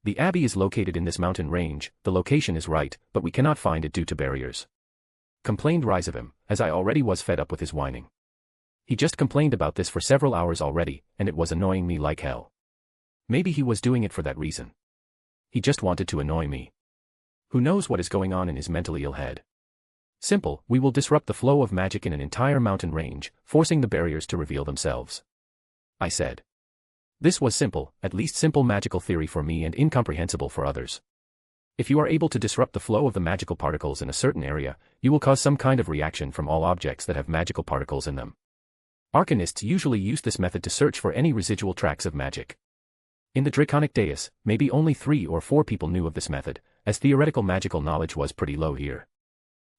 The abbey is located in this mountain range, the location is right, but we cannot find it due to barriers. Complained Rizavim, as I already was fed up with his whining. He just complained about this for several hours already, and it was annoying me like hell. Maybe he was doing it for that reason. He just wanted to annoy me. Who knows what is going on in his mentally ill head? Simple, we will disrupt the flow of magic in an entire mountain range, forcing the barriers to reveal themselves. I said. This was simple, at least simple magical theory for me and incomprehensible for others. If you are able to disrupt the flow of the magical particles in a certain area, you will cause some kind of reaction from all objects that have magical particles in them. Arcanists usually use this method to search for any residual tracks of magic. In the Draconic Deus, maybe only 3 or 4 people knew of this method, as theoretical magical knowledge was pretty low here.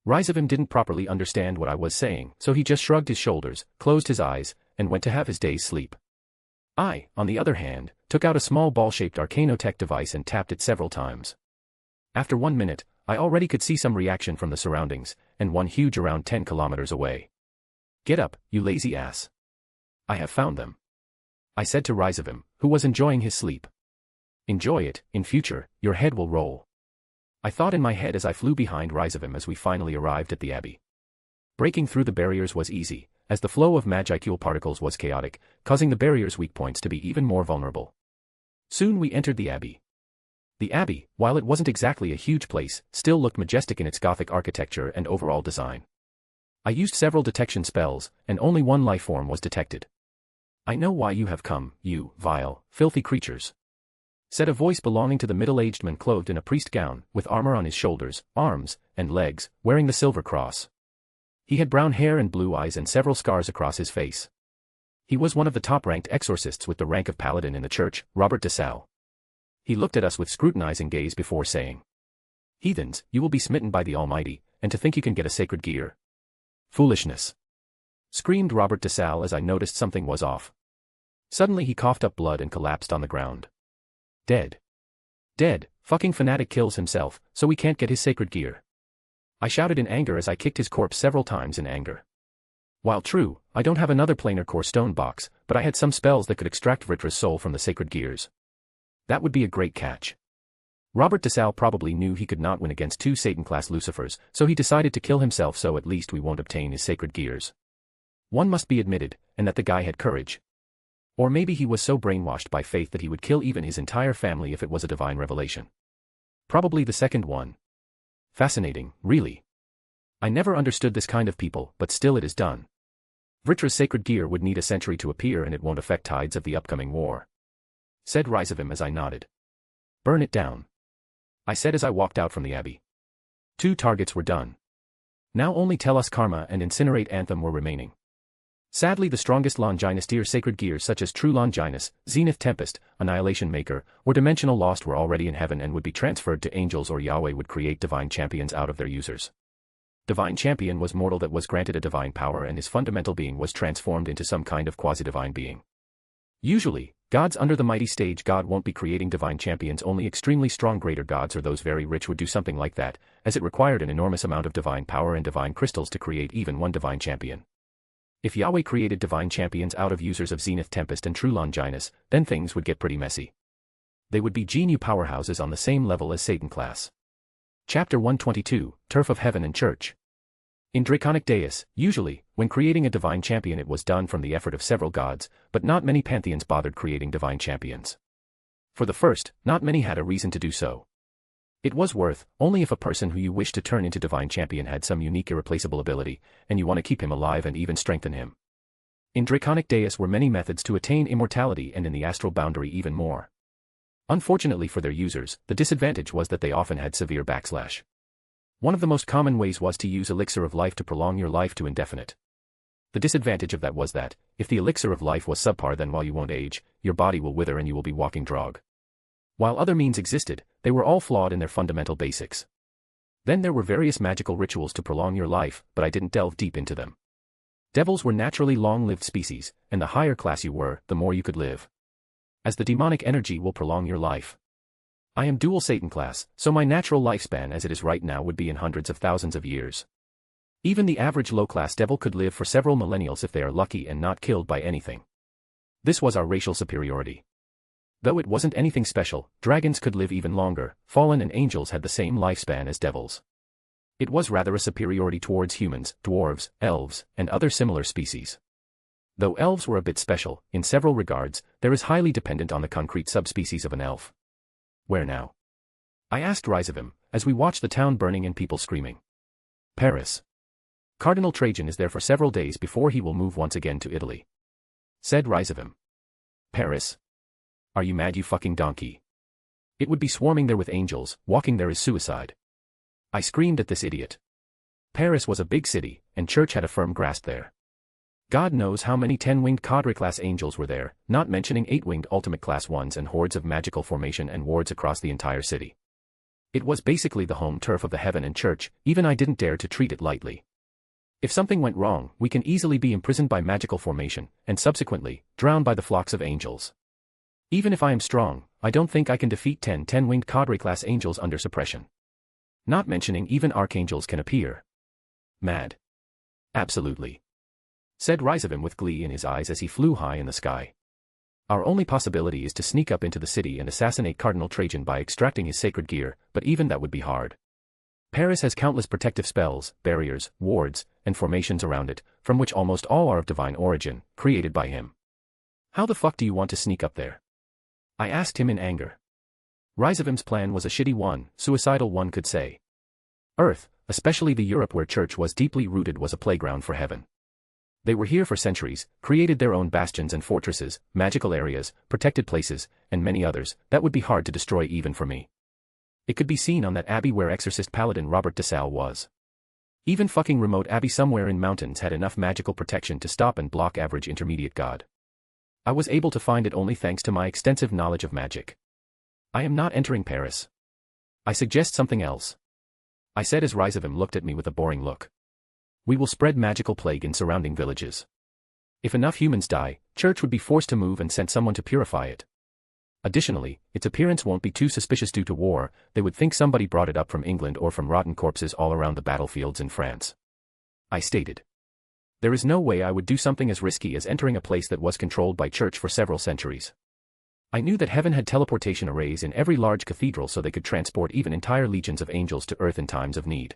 Rizavim didn't properly understand what I was saying, so he just shrugged his shoulders, closed his eyes, and went to have his day's sleep. I, on the other hand, took out a small ball-shaped Arcanotech device and tapped it several times. After 1 minute, I already could see some reaction from the surroundings, and one huge around 10 kilometers away. Get up, you lazy ass. I have found them. I said to Rizavim, who was enjoying his sleep. Enjoy it, in future, your head will roll. I thought in my head as I flew behind Rizavim as we finally arrived at the abbey. Breaking through the barriers was easy, as the flow of magicule particles was chaotic, causing the barrier's weak points to be even more vulnerable. Soon we entered the abbey. The abbey, while it wasn't exactly a huge place, still looked majestic in its Gothic architecture and overall design. I used several detection spells, and only 1 life form was detected. I know why you have come, you vile, filthy creatures, said a voice belonging to the middle-aged man clothed in a priest gown, with armor on his shoulders, arms, and legs, wearing the silver cross. He had brown hair and blue eyes and several scars across his face. He was one of the top-ranked exorcists with the rank of paladin in the church, Robert DeSalle. He looked at us with scrutinizing gaze before saying, "Heathens, you will be smitten by the Almighty, and to think you can get a sacred gear. Foolishness!" screamed Robert DeSalle as I noticed something was off. Suddenly he coughed up blood and collapsed on the ground. Dead. Dead, fucking fanatic kills himself, so we can't get his sacred gear. I shouted in anger as I kicked his corpse several times in anger. While true, I don't have another planar core stone box, but I had some spells that could extract Vritra's soul from the sacred gears. That would be a great catch. Robert DeSalle probably knew he could not win against 2 Satan-class Lucifers, so he decided to kill himself so at least we won't obtain his sacred gears. One must be admitted, and that the guy had courage. Or maybe he was so brainwashed by faith that he would kill even his entire family if it was a divine revelation. Probably the second one. Fascinating, really. I never understood this kind of people, but still it is done. Vritra's sacred gear would need a century to appear and it won't affect tides of the upcoming war, said Rizavim as I nodded. Burn it down, I said as I walked out from the abbey. 2 targets were done. Now only Telos Karma and Incinerate Anthem were remaining. Sadly the strongest Longinus tier sacred gears such as True Longinus, Zenith Tempest, Annihilation Maker, or Dimensional Lost were already in heaven and would be transferred to angels or Yahweh would create divine champions out of their users. Divine champion was mortal that was granted a divine power and his fundamental being was transformed into some kind of quasi-divine being. Usually, Gods under the mighty stage God won't be creating divine champions, only extremely strong greater gods or those very rich would do something like that, as it required an enormous amount of divine power and divine crystals to create even one divine champion. If Yahweh created divine champions out of users of Zenith Tempest and True Longinus, then things would get pretty messy. They would be GNU powerhouses on the same level as Satan class. Chapter 122, Turf of Heaven and Church. In Draconic Deus, usually, when creating a divine champion it was done from the effort of several gods, but not many pantheons bothered creating divine champions. For the first, not many had a reason to do so. It was worth, only if a person who you wish to turn into divine champion had some unique irreplaceable ability, and you want to keep him alive and even strengthen him. In Draconic Deus were many methods to attain immortality, and in the astral boundary even more. Unfortunately for their users, the disadvantage was that they often had severe backslash. One of the most common ways was to use Elixir of Life to prolong your life to indefinite. The disadvantage of that was that, if the Elixir of Life was subpar, then while you won't age, your body will wither and you will be walking drog. While other means existed, they were all flawed in their fundamental basics. Then there were various magical rituals to prolong your life, but I didn't delve deep into them. Devils were naturally long-lived species, and the higher class you were, the more you could live. As the demonic energy will prolong your life. I am dual Satan class, so my natural lifespan as it is right now would be in hundreds of thousands of years. Even the average low-class devil could live for several millennials if they are lucky and not killed by anything. This was our racial superiority. Though it wasn't anything special, dragons could live even longer, fallen and angels had the same lifespan as devils. It was rather a superiority towards humans, dwarves, elves, and other similar species. Though elves were a bit special, in several regards, there is highly dependent on the concrete subspecies of an elf. Where now? I asked Rizavim, as we watched the town burning and people screaming. Paris. Cardinal Trajan is there for several days before he will move once again to Italy. Said Rizavim. Paris? Are you mad, you fucking donkey? It would be swarming there with angels, walking there is suicide. I screamed at this idiot. Paris was a big city, and Church had a firm grasp there. God knows how many 10-winged cadre-class angels were there, not mentioning 8-winged ultimate class ones and hordes of magical formation and wards across the entire city. It was basically the home turf of the Heaven and Church, even I didn't dare to treat it lightly. If something went wrong, we can easily be imprisoned by magical formation, and subsequently, drowned by the flocks of angels. Even if I am strong, I don't think I can defeat 10-winged cadre-class angels under suppression. Not mentioning even archangels can appear. Mad. Absolutely. Said Rizavim with glee in his eyes as he flew high in the sky. Our only possibility is to sneak up into the city and assassinate Cardinal Trajan by extracting his sacred gear, but even that would be hard. Paris has countless protective spells, barriers, wards, and formations around it, from which almost all are of divine origin, created by him. How the fuck do you want to sneak up there? I asked him in anger. Rizavim's plan was a shitty one, suicidal one could say. Earth, especially the Europe where Church was deeply rooted, was a playground for heaven. They were here for centuries, created their own bastions and fortresses, magical areas, protected places, and many others, that would be hard to destroy even for me. It could be seen on that abbey where exorcist paladin Robert de Salle was. Even fucking remote abbey somewhere in mountains had enough magical protection to stop and block average intermediate god. I was able to find it only thanks to my extensive knowledge of magic. I am not entering Paris. I suggest something else. I said as Rizavim looked at me with a boring look. We will spread magical plague in surrounding villages. If enough humans die, Church would be forced to move and send someone to purify it. Additionally, its appearance won't be too suspicious due to war, they would think somebody brought it up from England or from rotten corpses all around the battlefields in France. I stated. There is no way I would do something as risky as entering a place that was controlled by Church for several centuries. I knew that heaven had teleportation arrays in every large cathedral so they could transport even entire legions of angels to earth in times of need.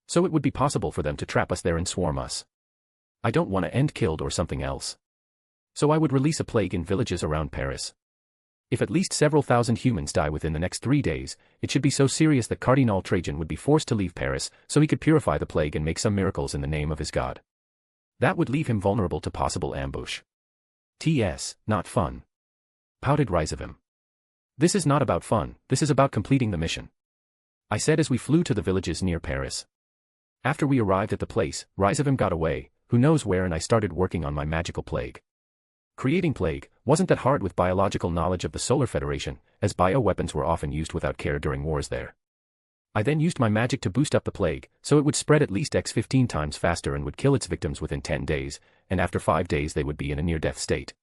So it would be possible for them to trap us there and swarm us. I don't want to end killed or something else. So I would release a plague in villages around Paris. If at least several thousand humans die within the next 3 days, it should be so serious that Cardinal Trajan would be forced to leave Paris so he could purify the plague and make some miracles in the name of his god. That would leave him vulnerable to possible ambush. T.S., not fun. Pouted Rizavim. This is not about fun, this is about completing the mission. I said as we flew to the villages near Paris. After we arrived at the place, Rizavim got away, who knows where, and I started working on my magical plague. Creating plague wasn't that hard with biological knowledge of the Solar Federation, as bioweapons were often used without care during wars there. I then used my magic to boost up the plague, so it would spread at least 15 times faster and would kill its victims within 10 days, and after 5 days they would be in a near-death state.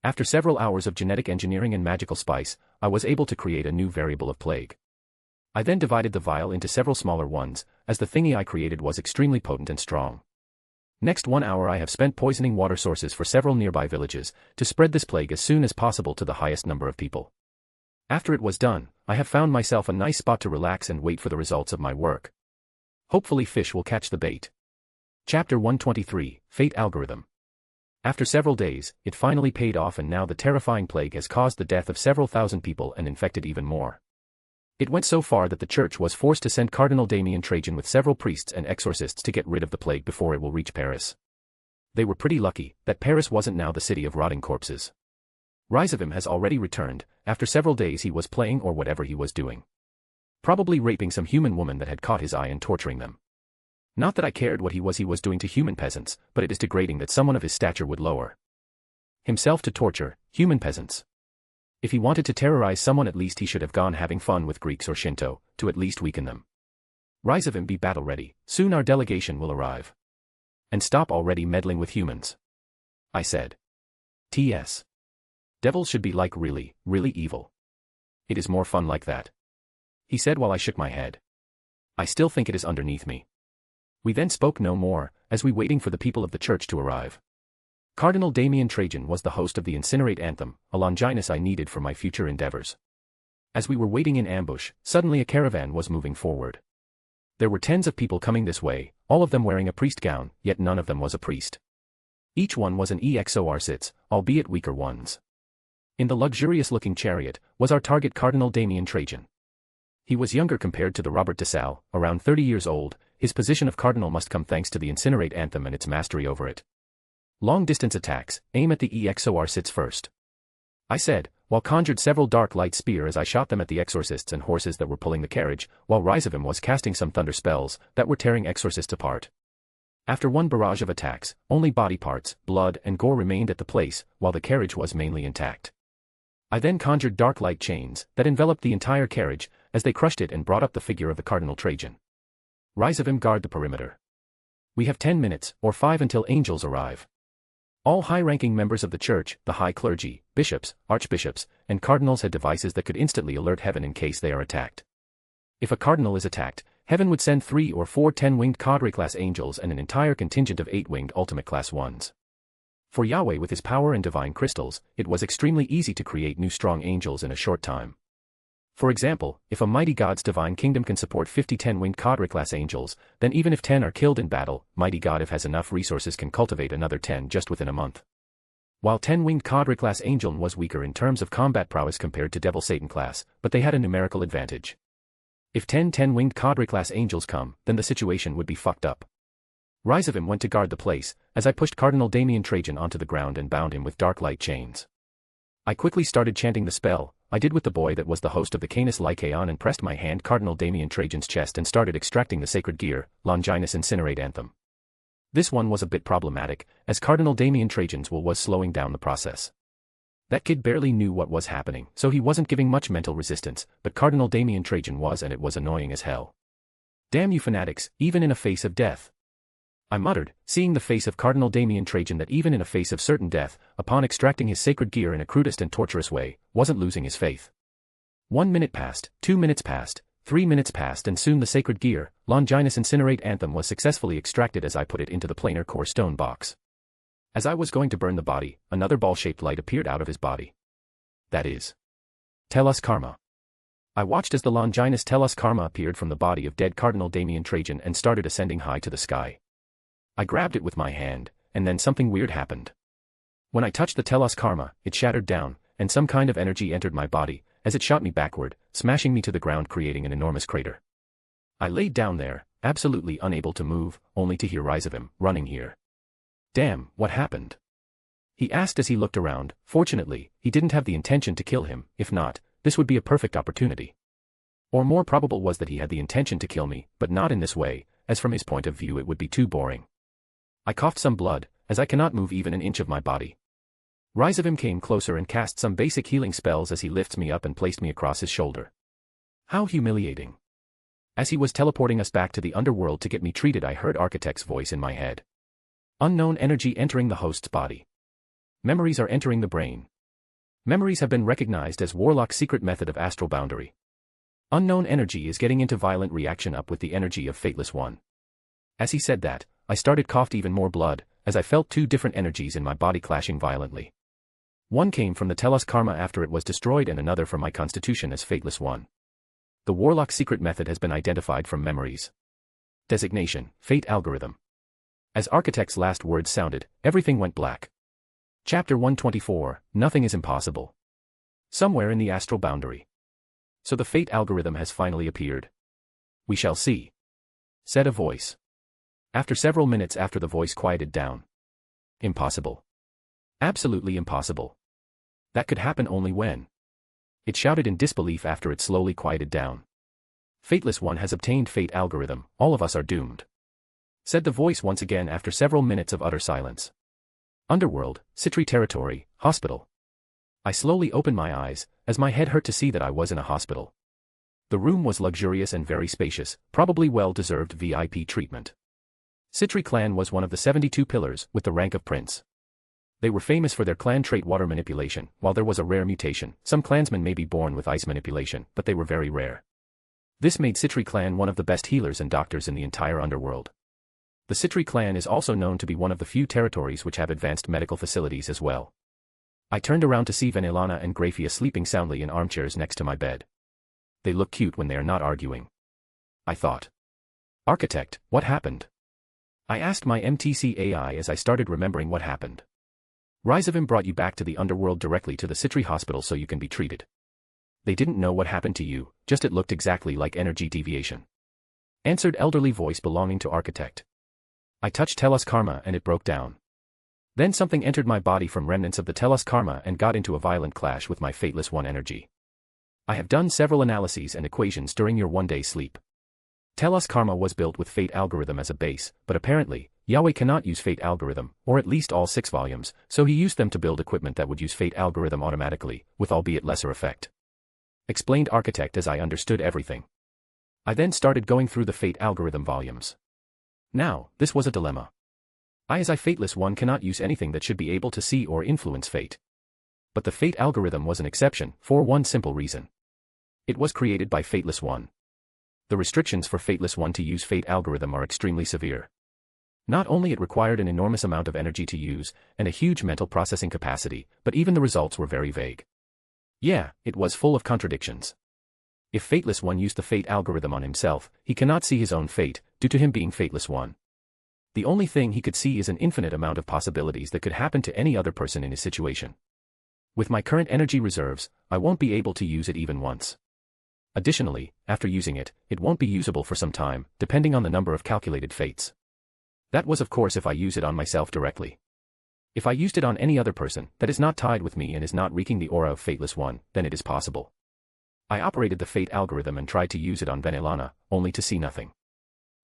After several hours of genetic engineering and magical spice, I was able to create a new variable of plague. I then divided the vial into several smaller ones, as the thingy I created was extremely potent and strong. Next 1 hour I have spent poisoning water sources for several nearby villages, to spread this plague as soon as possible to the highest number of people. After it was done, I have found myself a nice spot to relax and wait for the results of my work. Hopefully fish will catch the bait. Chapter 123, Fate Algorithm. After several days, it finally paid off, and now the terrifying plague has caused the death of several thousand people and infected even more. It went so far that the church was forced to send Cardinal Damian Trajan with several priests and exorcists to get rid of the plague before it will reach Paris. They were pretty lucky that Paris wasn't now the city of rotting corpses. Rizavim has already returned. After several days he was playing or whatever he was doing. Probably raping some human woman that had caught his eye and torturing them. Not that I cared what he was doing to human peasants, but it is degrading that someone of his stature would lower himself to torture human peasants. If he wanted to terrorize someone, at least he should have gone having fun with Greeks or Shinto, to at least weaken them. Rizavim, be battle ready, soon our delegation will arrive. And stop already meddling with humans, I said. T.S. Devils should be like really, really evil. It is more fun like that, he said while I shook my head. I still think it is underneath me. We then spoke no more, as we waiting for the people of the church to arrive. Cardinal Damian Trajan was the host of the Incinerate Anthem, a Longinus I needed for my future endeavors. As we were waiting in ambush, suddenly a caravan was moving forward. There were tens of people coming this way, all of them wearing a priest gown, yet none of them was a priest. Each one was an EXOR-6, albeit weaker ones. In the luxurious-looking chariot was our target, Cardinal Damian Trajan. He was younger compared to the Robert de Salle, around 30 years old. His position of cardinal must come thanks to the Incinerate Anthem and its mastery over it. Long-distance attacks, aim at the EXOR-6 first, I said, while conjured several dark light spear as I shot them at the exorcists and horses that were pulling the carriage, while Rizavim was casting some thunder spells that were tearing exorcists apart. After one barrage of attacks, only body parts, blood and gore remained at the place, while the carriage was mainly intact. I then conjured dark light chains that enveloped the entire carriage, as they crushed it and brought up the figure of the Cardinal Trajan. Rizavim, guard the perimeter. We have 10 minutes, or 5 until angels arrive. All high-ranking members of the church, the high clergy, bishops, archbishops, and cardinals had devices that could instantly alert heaven in case they are attacked. If a cardinal is attacked, heaven would send 3 or 4 10-winged cadre-class angels and an entire contingent of 8-winged ultimate-class ones. For Yahweh with his power and divine crystals, it was extremely easy to create new strong angels in a short time. For example, if a mighty God's divine kingdom can support 50 10-winged cadre-class angels, then even if 10 are killed in battle, mighty God, if has enough resources, can cultivate another 10 just within a month. While 10-winged cadre-class angel was weaker in terms of combat prowess compared to Devil Satan class, but they had a numerical advantage. If 10 10-winged cadre-class angels come, then the situation would be fucked up. Rizavim went to guard the place, as I pushed Cardinal Damian Trajan onto the ground and bound him with dark light chains. I quickly started chanting the spell I did with the boy that was the host of the Canis Lycaon, and pressed my hand Cardinal Damian Trajan's chest and started extracting the sacred gear, Longinus Incinerate Anthem. This one was a bit problematic, as Cardinal Damian Trajan's will was slowing down the process. That kid barely knew what was happening, so he wasn't giving much mental resistance, but Cardinal Damian Trajan was, and it was annoying as hell. Damn you fanatics, even in a face of death, I muttered, seeing the face of Cardinal Damian Trajan that even in a face of certain death, upon extracting his sacred gear in a crudest and torturous way, wasn't losing his faith. 1 minute passed, 2 minutes passed, 3 minutes passed, and soon the sacred gear, Longinus Incinerate Anthem, was successfully extracted as I put it into the planar core stone box. As I was going to burn the body, another ball-shaped light appeared out of his body. That is Tellus Karma. I watched as the Longinus Tellus Karma appeared from the body of dead Cardinal Damian Trajan and started ascending high to the sky. I grabbed it with my hand, and then something weird happened. When I touched the Tellus Karma, it shattered down, and some kind of energy entered my body, as it shot me backward, smashing me to the ground, creating an enormous crater. I laid down there, absolutely unable to move, only to hear Rizavim running here. Damn, what happened? He asked as he looked around. Fortunately, he didn't have the intention to kill him. If not, this would be a perfect opportunity. Or more probable was that he had the intention to kill me, but not in this way, as from his point of view it would be too boring. I coughed some blood, as I cannot move even an inch of my body. Rizavim came closer and cast some basic healing spells as he lifts me up and placed me across his shoulder. How humiliating. As he was teleporting us back to the underworld to get me treated, I heard Architect's voice in my head. Unknown energy entering the host's body. Memories are entering the brain. Memories have been recognized as Warlock's secret method of astral boundary. Unknown energy is getting into violent reaction up with the energy of Fateless One. As he said that, I started coughed even more blood, as I felt two different energies in my body clashing violently. One came from the Telos Karma after it was destroyed and another from my constitution as Fateless One. The Warlock's secret method has been identified from memories. Designation, Fate Algorithm. As Architect's last words sounded, everything went black. Chapter 124, Nothing is Impossible. Somewhere in the astral boundary. So the Fate Algorithm has finally appeared. We shall see. Said a voice. After several minutes after the voice quieted down. Impossible. Absolutely impossible. That could happen only when. It shouted in disbelief after it slowly quieted down. Fateless One has obtained Fate Algorithm, all of us are doomed. Said the voice once again after several minutes of utter silence. Underworld, Citri Territory, Hospital. I slowly opened my eyes, as my head hurt to see that I was in a hospital. The room was luxurious and very spacious, probably well-deserved VIP treatment. Citri clan was one of the 72 pillars, with the rank of prince. They were famous for their clan trait water manipulation, while there was a rare mutation. Some clansmen may be born with ice manipulation, but they were very rare. This made Citri clan one of the best healers and doctors in the entire underworld. The Citri clan is also known to be one of the few territories which have advanced medical facilities as well. I turned around to see Vanillana and Grafia sleeping soundly in armchairs next to my bed. They look cute when they are not arguing. I thought. Architect, what happened? I asked my MTC AI as I started remembering what happened. Rise of him brought you back to the underworld directly to the Citri hospital so you can be treated. They didn't know what happened to you, just it looked exactly like energy deviation. Answered elderly voice belonging to Architect. I touched Telos Karma and it broke down. Then something entered my body from remnants of the Telos Karma and got into a violent clash with my Fateless One energy. I have done several analyses and equations during your one-day sleep. Telos Karma was built with Fate Algorithm as a base, but apparently, Yahweh cannot use Fate Algorithm, or at least all 6 volumes, so he used them to build equipment that would use Fate Algorithm automatically, with albeit lesser effect. Explained Architect as I understood everything. I then started going through the Fate Algorithm volumes. Now, this was a dilemma. I as Fateless One cannot use anything that should be able to see or influence fate. But the Fate Algorithm was an exception, for one simple reason. It was created by Fateless One. The restrictions for Fateless One to use Fate Algorithm are extremely severe. Not only it required an enormous amount of energy to use, and a huge mental processing capacity, but even the results were very vague. Yeah, it was full of contradictions. If Fateless One used the Fate Algorithm on himself, he cannot see his own fate, due to him being Fateless One. The only thing he could see is an infinite amount of possibilities that could happen to any other person in his situation. With my current energy reserves, I won't be able to use it even once. Additionally, after using it, it won't be usable for some time, depending on the number of calculated fates. That was of course if I use it on myself directly. If I used it on any other person that is not tied with me and is not wreaking the aura of Fateless One, then it is possible. I operated the Fate Algorithm and tried to use it on Vanillana, only to see nothing.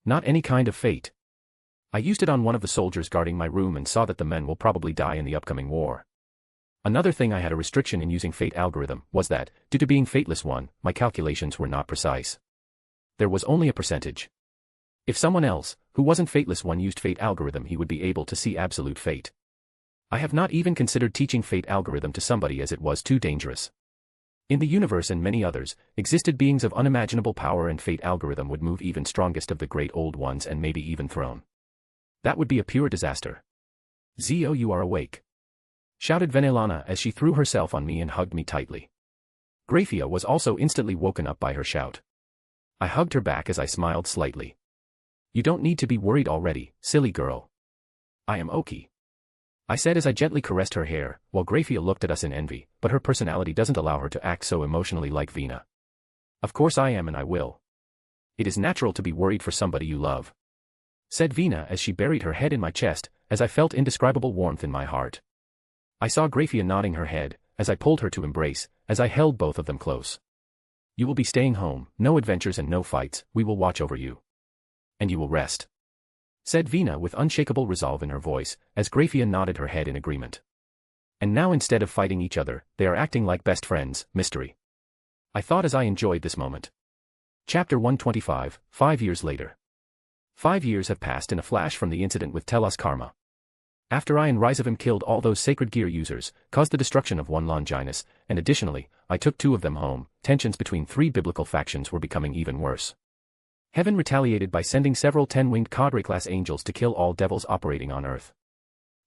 Not any kind of fate. I used it on one of the soldiers guarding my room and saw that the men will probably die in the upcoming war. Another thing I had a restriction in using Fate Algorithm was that, due to being Fateless One, my calculations were not precise. There was only a percentage. If someone else, who wasn't Fateless One used Fate Algorithm he would be able to see absolute fate. I have not even considered teaching Fate Algorithm to somebody as it was too dangerous. In the universe and many others, existed beings of unimaginable power and Fate Algorithm would move even strongest of the great old ones and maybe even throne. That would be a pure disaster. Zeo, you are awake. Shouted Vanillana as she threw herself on me and hugged me tightly. Grafia was also instantly woken up by her shout. I hugged her back as I smiled slightly. You don't need to be worried already, silly girl. I am okay. I said as I gently caressed her hair, while Grafia looked at us in envy, but her personality doesn't allow her to act so emotionally like Vina. Of course I am and I will. It is natural to be worried for somebody you love. Said Vina as she buried her head in my chest, as I felt indescribable warmth in my heart. I saw Grafia nodding her head, as I pulled her to embrace, as I held both of them close. You will be staying home, no adventures and no fights, we will watch over you. And you will rest. Said Vina with unshakable resolve in her voice, as Grafia nodded her head in agreement. And now instead of fighting each other, they are acting like best friends, mystery. I thought as I enjoyed this moment. Chapter 125, 5 years later. 5 years have passed in a flash from the incident with Telos Karma. After I and Rizavim killed all those sacred gear users, caused the destruction of one Longinus, and additionally, I took 2 of them home, tensions between 3 biblical factions were becoming even worse. Heaven retaliated by sending several 10-winged cadre-class angels to kill all devils operating on Earth.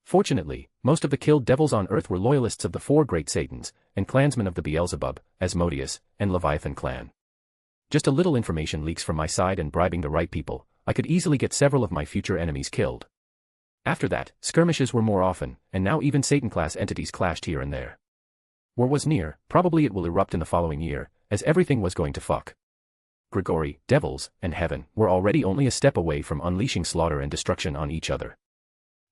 Fortunately, most of the killed devils on Earth were loyalists of the 4 great Satans, and clansmen of the Beelzebub, Asmodeus, and Leviathan clan. Just a little information leaks from my side and bribing the right people, I could easily get several of my future enemies killed. After that, skirmishes were more often, and now even Satan-class entities clashed here and there. War was near, probably it will erupt in the following year, as everything was going to fuck. Gregory, devils, and heaven were already only a step away from unleashing slaughter and destruction on each other.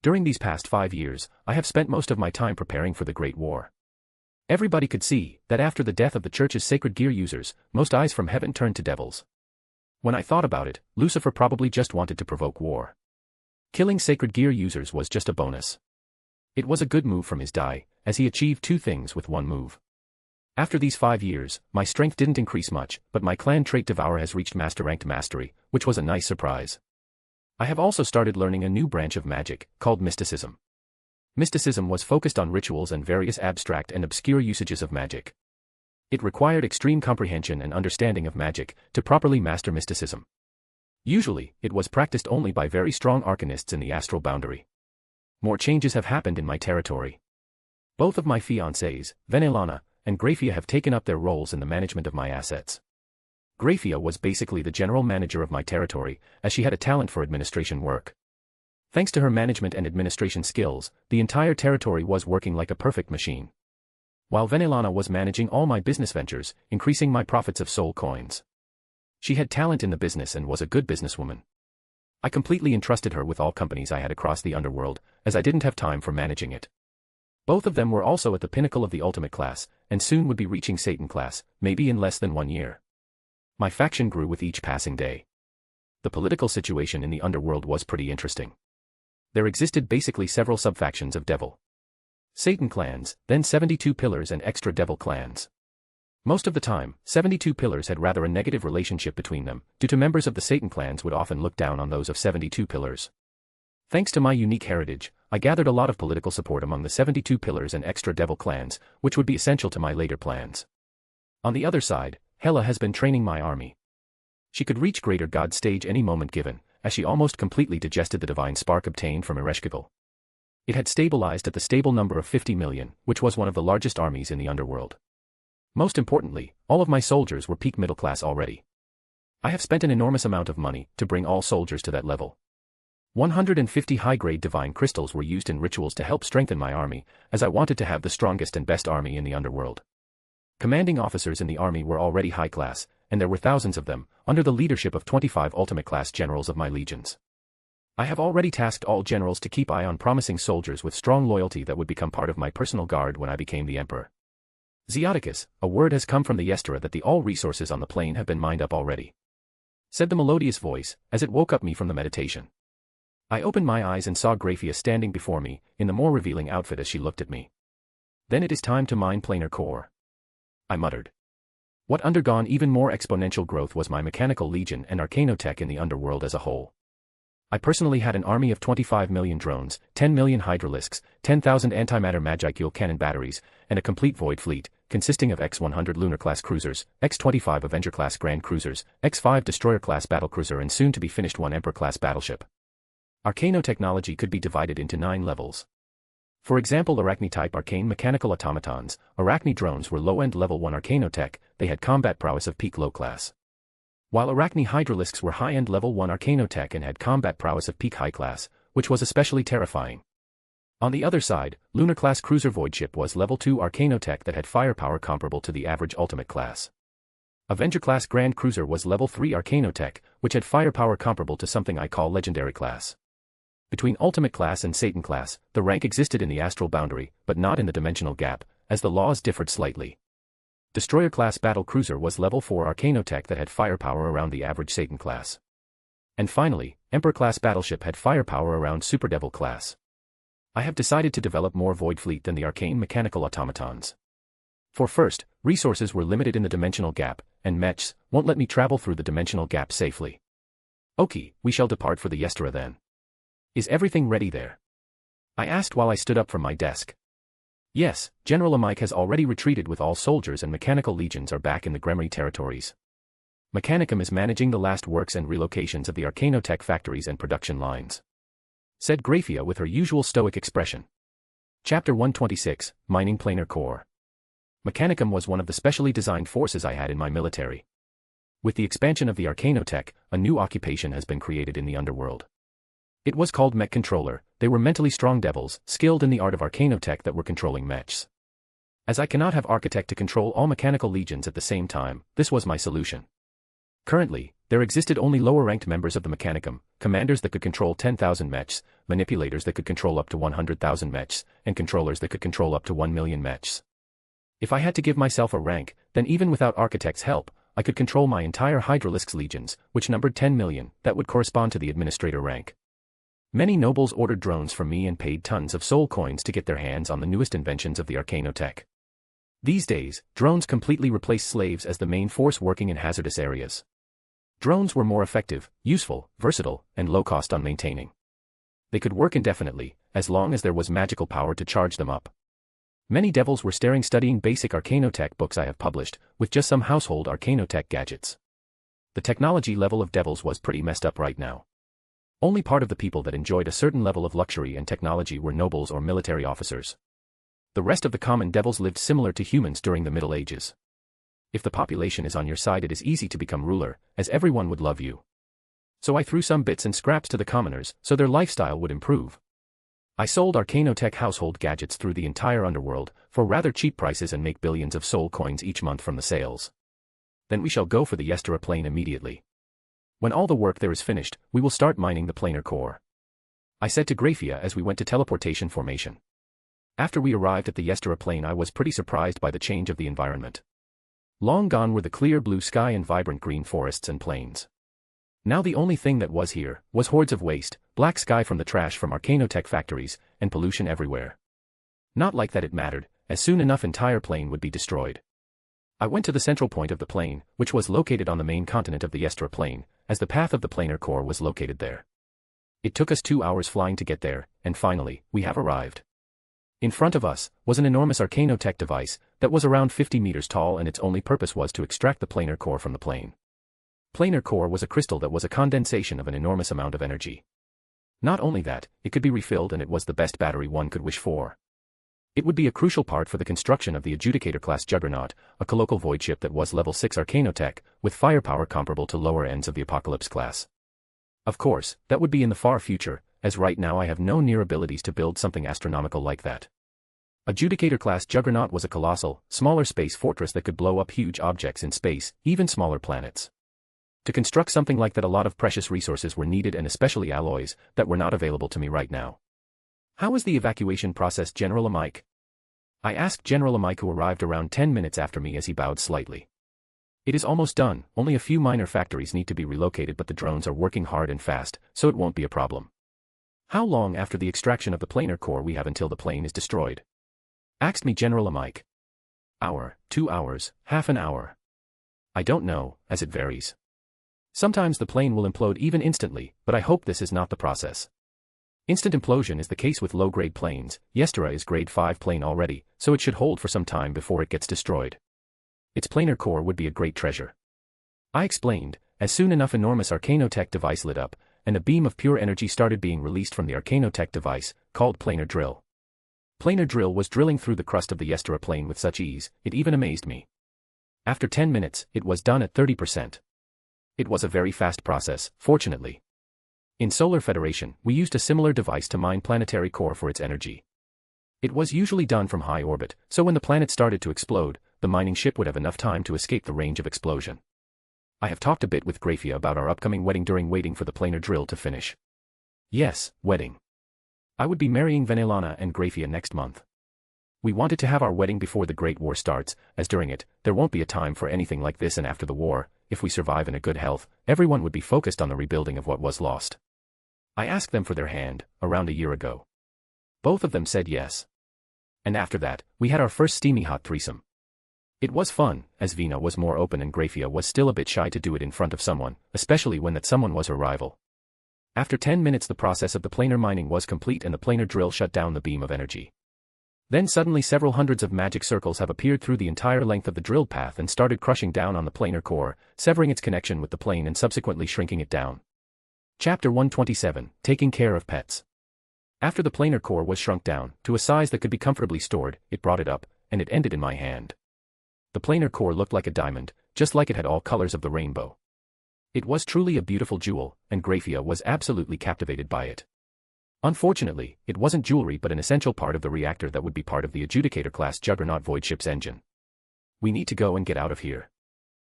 During these past 5 years, I have spent most of my time preparing for the Great War. Everybody could see that after the death of the Church's sacred gear users, most eyes from heaven turned to devils. When I thought about it, Lucifer probably just wanted to provoke war. Killing sacred gear users was just a bonus. It was a good move from his die, as he achieved 2 things with 1 move. After these 5 years, my strength didn't increase much, but my clan trait Devour has reached master-ranked mastery, which was a nice surprise. I have also started learning a new branch of magic, called mysticism. Mysticism was focused on rituals and various abstract and obscure usages of magic. It required extreme comprehension and understanding of magic to properly master mysticism. Usually, it was practiced only by very strong arcanists in the astral boundary. More changes have happened in my territory. Both of my fiancées, Venelana and Grafia, have taken up their roles in the management of my assets. Grafia was basically the general manager of my territory, as she had a talent for administration work. Thanks to her management and administration skills, the entire territory was working like a perfect machine. While Venelana was managing all my business ventures, increasing my profits of soul coins. She had talent in the business and was a good businesswoman. I completely entrusted her with all companies I had across the Underworld, as I didn't have time for managing it. Both of them were also at the pinnacle of the ultimate class, and soon would be reaching Satan class, maybe in less than 1 year. My faction grew with each passing day. The political situation in the Underworld was pretty interesting. There existed basically several subfactions of devil Satan clans, then 72 pillars and extra devil clans. Most of the time, 72 pillars had rather a negative relationship between them, due to members of the Satan clans would often look down on those of 72 pillars. Thanks to my unique heritage, I gathered a lot of political support among the 72 pillars and extra devil clans, which would be essential to my later plans. On the other side, Hela has been training my army. She could reach Greater God stage any moment given, as she almost completely digested the divine spark obtained from Areskigal. It had stabilized at the stable number of 50 million, which was one of the largest armies in the Underworld. Most importantly, all of my soldiers were peak middle class already. I have spent an enormous amount of money to bring all soldiers to that level. 150 high-grade divine crystals were used in rituals to help strengthen my army, as I wanted to have the strongest and best army in the Underworld. Commanding officers in the army were already high class, and there were thousands of them, under the leadership of 25 ultimate class generals of my legions. I have already tasked all generals to keep eye on promising soldiers with strong loyalty that would become part of my personal guard when I became the emperor. Zeoticus, a word has come from the Yestera that all resources on the plane have been mined up already. Said the melodious voice, as it woke up me from the meditation. I opened my eyes and saw Grafia standing before me, in the more revealing outfit as she looked at me. Then it is time to mine planar core. I muttered. What undergone even more exponential growth was my mechanical legion and arcanotech in the Underworld as a whole. I personally had an army of 25 million drones, 10 million hydralisks, 10,000 antimatter magicule cannon batteries, and a complete void fleet, consisting of X-100 lunar-class cruisers, X-25 Avenger-class grand cruisers, X-5 destroyer-class battlecruiser and soon-to-be-finished 1 Emperor-class battleship. Arcanotechnology could be divided into 9 levels. For example, Arachne-type arcane mechanical automatons, Arachne drones were low-end level 1 arcanotech, they had combat prowess of peak low class. While Arachne hydralisks were high-end level 1 arcanotech and had combat prowess of peak high class, which was especially terrifying. On the other side, lunar-class cruiser void ship was level 2 arcanotech that had firepower comparable to the average ultimate class. Avenger-class grand cruiser was level 3 arcanotech, which had firepower comparable to something I call legendary class. Between ultimate class and Satan class, the rank existed in the astral boundary, but not in the dimensional gap, as the laws differed slightly. Destroyer-class battle cruiser was level 4 arcanotech that had firepower around the average Satan class. And finally, Emperor-class battleship had firepower around Super Devil class. I have decided to develop more void fleet than the arcane mechanical automatons. For first, resources were limited in the dimensional gap, and mechs won't let me travel through the dimensional gap safely. Okay, we shall depart for the Yestera then. Is everything ready there? I asked while I stood up from my desk. Yes, General Amike has already retreated with all soldiers and mechanical legions are back in the Gremory territories. Mechanicum is managing the last works and relocations of the Arcanotech factories and production lines, said Graphia with her usual stoic expression. Chapter 126, Mining Planar Core. Mechanicum was one of the specially designed forces I had in my military. With the expansion of the Arcanotech, a new occupation has been created in the Underworld. It was called Mech Controller. They were mentally strong devils, skilled in the art of Arcanotech that were controlling mechs. As I cannot have Architect to control all mechanical legions at the same time, this was my solution. Currently, there existed only lower-ranked members of the Mechanicum, commanders that could control 10,000 mechs, manipulators that could control up to 100,000 mechs, and controllers that could control up to 1 million mechs. If I had to give myself a rank, then even without Architect's help, I could control my entire Hydralisk's legions, which numbered 10 million, that would correspond to the administrator rank. Many nobles ordered drones from me and paid tons of soul coins to get their hands on the newest inventions of the Arcanotech. These days, drones completely replace slaves as the main force working in hazardous areas. Drones were more effective, useful, versatile, and low-cost on maintaining. They could work indefinitely, as long as there was magical power to charge them up. Many devils were studying basic Arcanotech books I have published, with just some household Arcanotech gadgets. The technology level of devils was pretty messed up right now. Only part of the people that enjoyed a certain level of luxury and technology were nobles or military officers. The rest of the common devils lived similar to humans during the Middle Ages. If the population is on your side, it is easy to become ruler, as everyone would love you. So I threw some bits and scraps to the commoners, so their lifestyle would improve. I sold Arcanotech household gadgets through the entire Underworld, for rather cheap prices and make billions of soul coins each month from the sales. Then we shall go for the Yestera plane immediately. When all the work there is finished, we will start mining the planar core, I said to Graphia as we went to teleportation formation. After we arrived at the Yestera plane, I was pretty surprised by the change of the environment. Long gone were the clear blue sky and vibrant green forests and plains. Now the only thing that was here was hordes of waste, black sky from the trash from Arcanotech factories, and pollution everywhere. Not like that it mattered, as soon enough entire plane would be destroyed. I went to the central point of the plane, which was located on the main continent of the Yestera plane, as the path of the planar core was located there. It took us 2 hours flying to get there, and finally, we have arrived. In front of us was an enormous Arcanotech device that was around 50 meters tall, and its only purpose was to extract the planar core from the plane. Planar core was a crystal that was a condensation of an enormous amount of energy. Not only that, it could be refilled, and it was the best battery one could wish for. It would be a crucial part for the construction of the Adjudicator-class Juggernaut, a colloquial void ship that was level 6 Arcanotech, with firepower comparable to lower ends of the Apocalypse class. Of course, that would be in the far future, as right now I have no near abilities to build something astronomical like that. Adjudicator-class Juggernaut was a colossal, smaller space fortress that could blow up huge objects in space, even smaller planets. To construct something like that, a lot of precious resources were needed, and especially alloys, that were not available to me right now. How was the evacuation process, General Amike? I asked General Amike, who arrived around 10 minutes after me, as he bowed slightly. It is almost done, only a few minor factories need to be relocated, but the drones are working hard and fast, so it won't be a problem. How long after the extraction of the planar core we have until the plane is destroyed? Asked me General Amike. Hour, 2 hours, half an hour. I don't know, as it varies. Sometimes the plane will implode even instantly, but I hope this is not the process. Instant implosion is the case with low-grade planes. Yestera is grade 5 plane already, so it should hold for some time before it gets destroyed. Its planar core would be a great treasure. I explained, as soon enough enormous Arcanotech device lit up, and a beam of pure energy started being released from the Arcanotech device, called Planar Drill. Planar Drill was drilling through the crust of the Yestera plane with such ease, it even amazed me. After 10 minutes, it was done at 30%. It was a very fast process, fortunately. In Solar Federation, we used a similar device to mine planetary core for its energy. It was usually done from high orbit, so when the planet started to explode, the mining ship would have enough time to escape the range of explosion. I have talked a bit with Graphia about our upcoming wedding during waiting for the planar drill to finish. Yes, wedding. I would be marrying Venelana and Graphia next month. We wanted to have our wedding before the Great War starts, as during it, there won't be a time for anything like this, and after the war, if we survive in a good health, everyone would be focused on the rebuilding of what was lost. I asked them for their hand, around a year ago. Both of them said yes. And after that, we had our first steamy hot threesome. It was fun, as Vina was more open and Graphia was still a bit shy to do it in front of someone, especially when that someone was her rival. After 10 minutes the process of the planar mining was complete and the planar drill shut down the beam of energy. Then suddenly several hundreds of magic circles have appeared through the entire length of the drilled path and started crushing down on the planar core, severing its connection with the plane and subsequently shrinking it down. Chapter 127, Taking Care of Pets. After the planar core was shrunk down, to a size that could be comfortably stored, it brought it up, and it ended in my hand. The planar core looked like a diamond, just like it had all colors of the rainbow. It was truly a beautiful jewel, and Grephia was absolutely captivated by it. Unfortunately, it wasn't jewelry but an essential part of the reactor that would be part of the Adjudicator-class Juggernaut void ship's engine. We need to go and get out of here,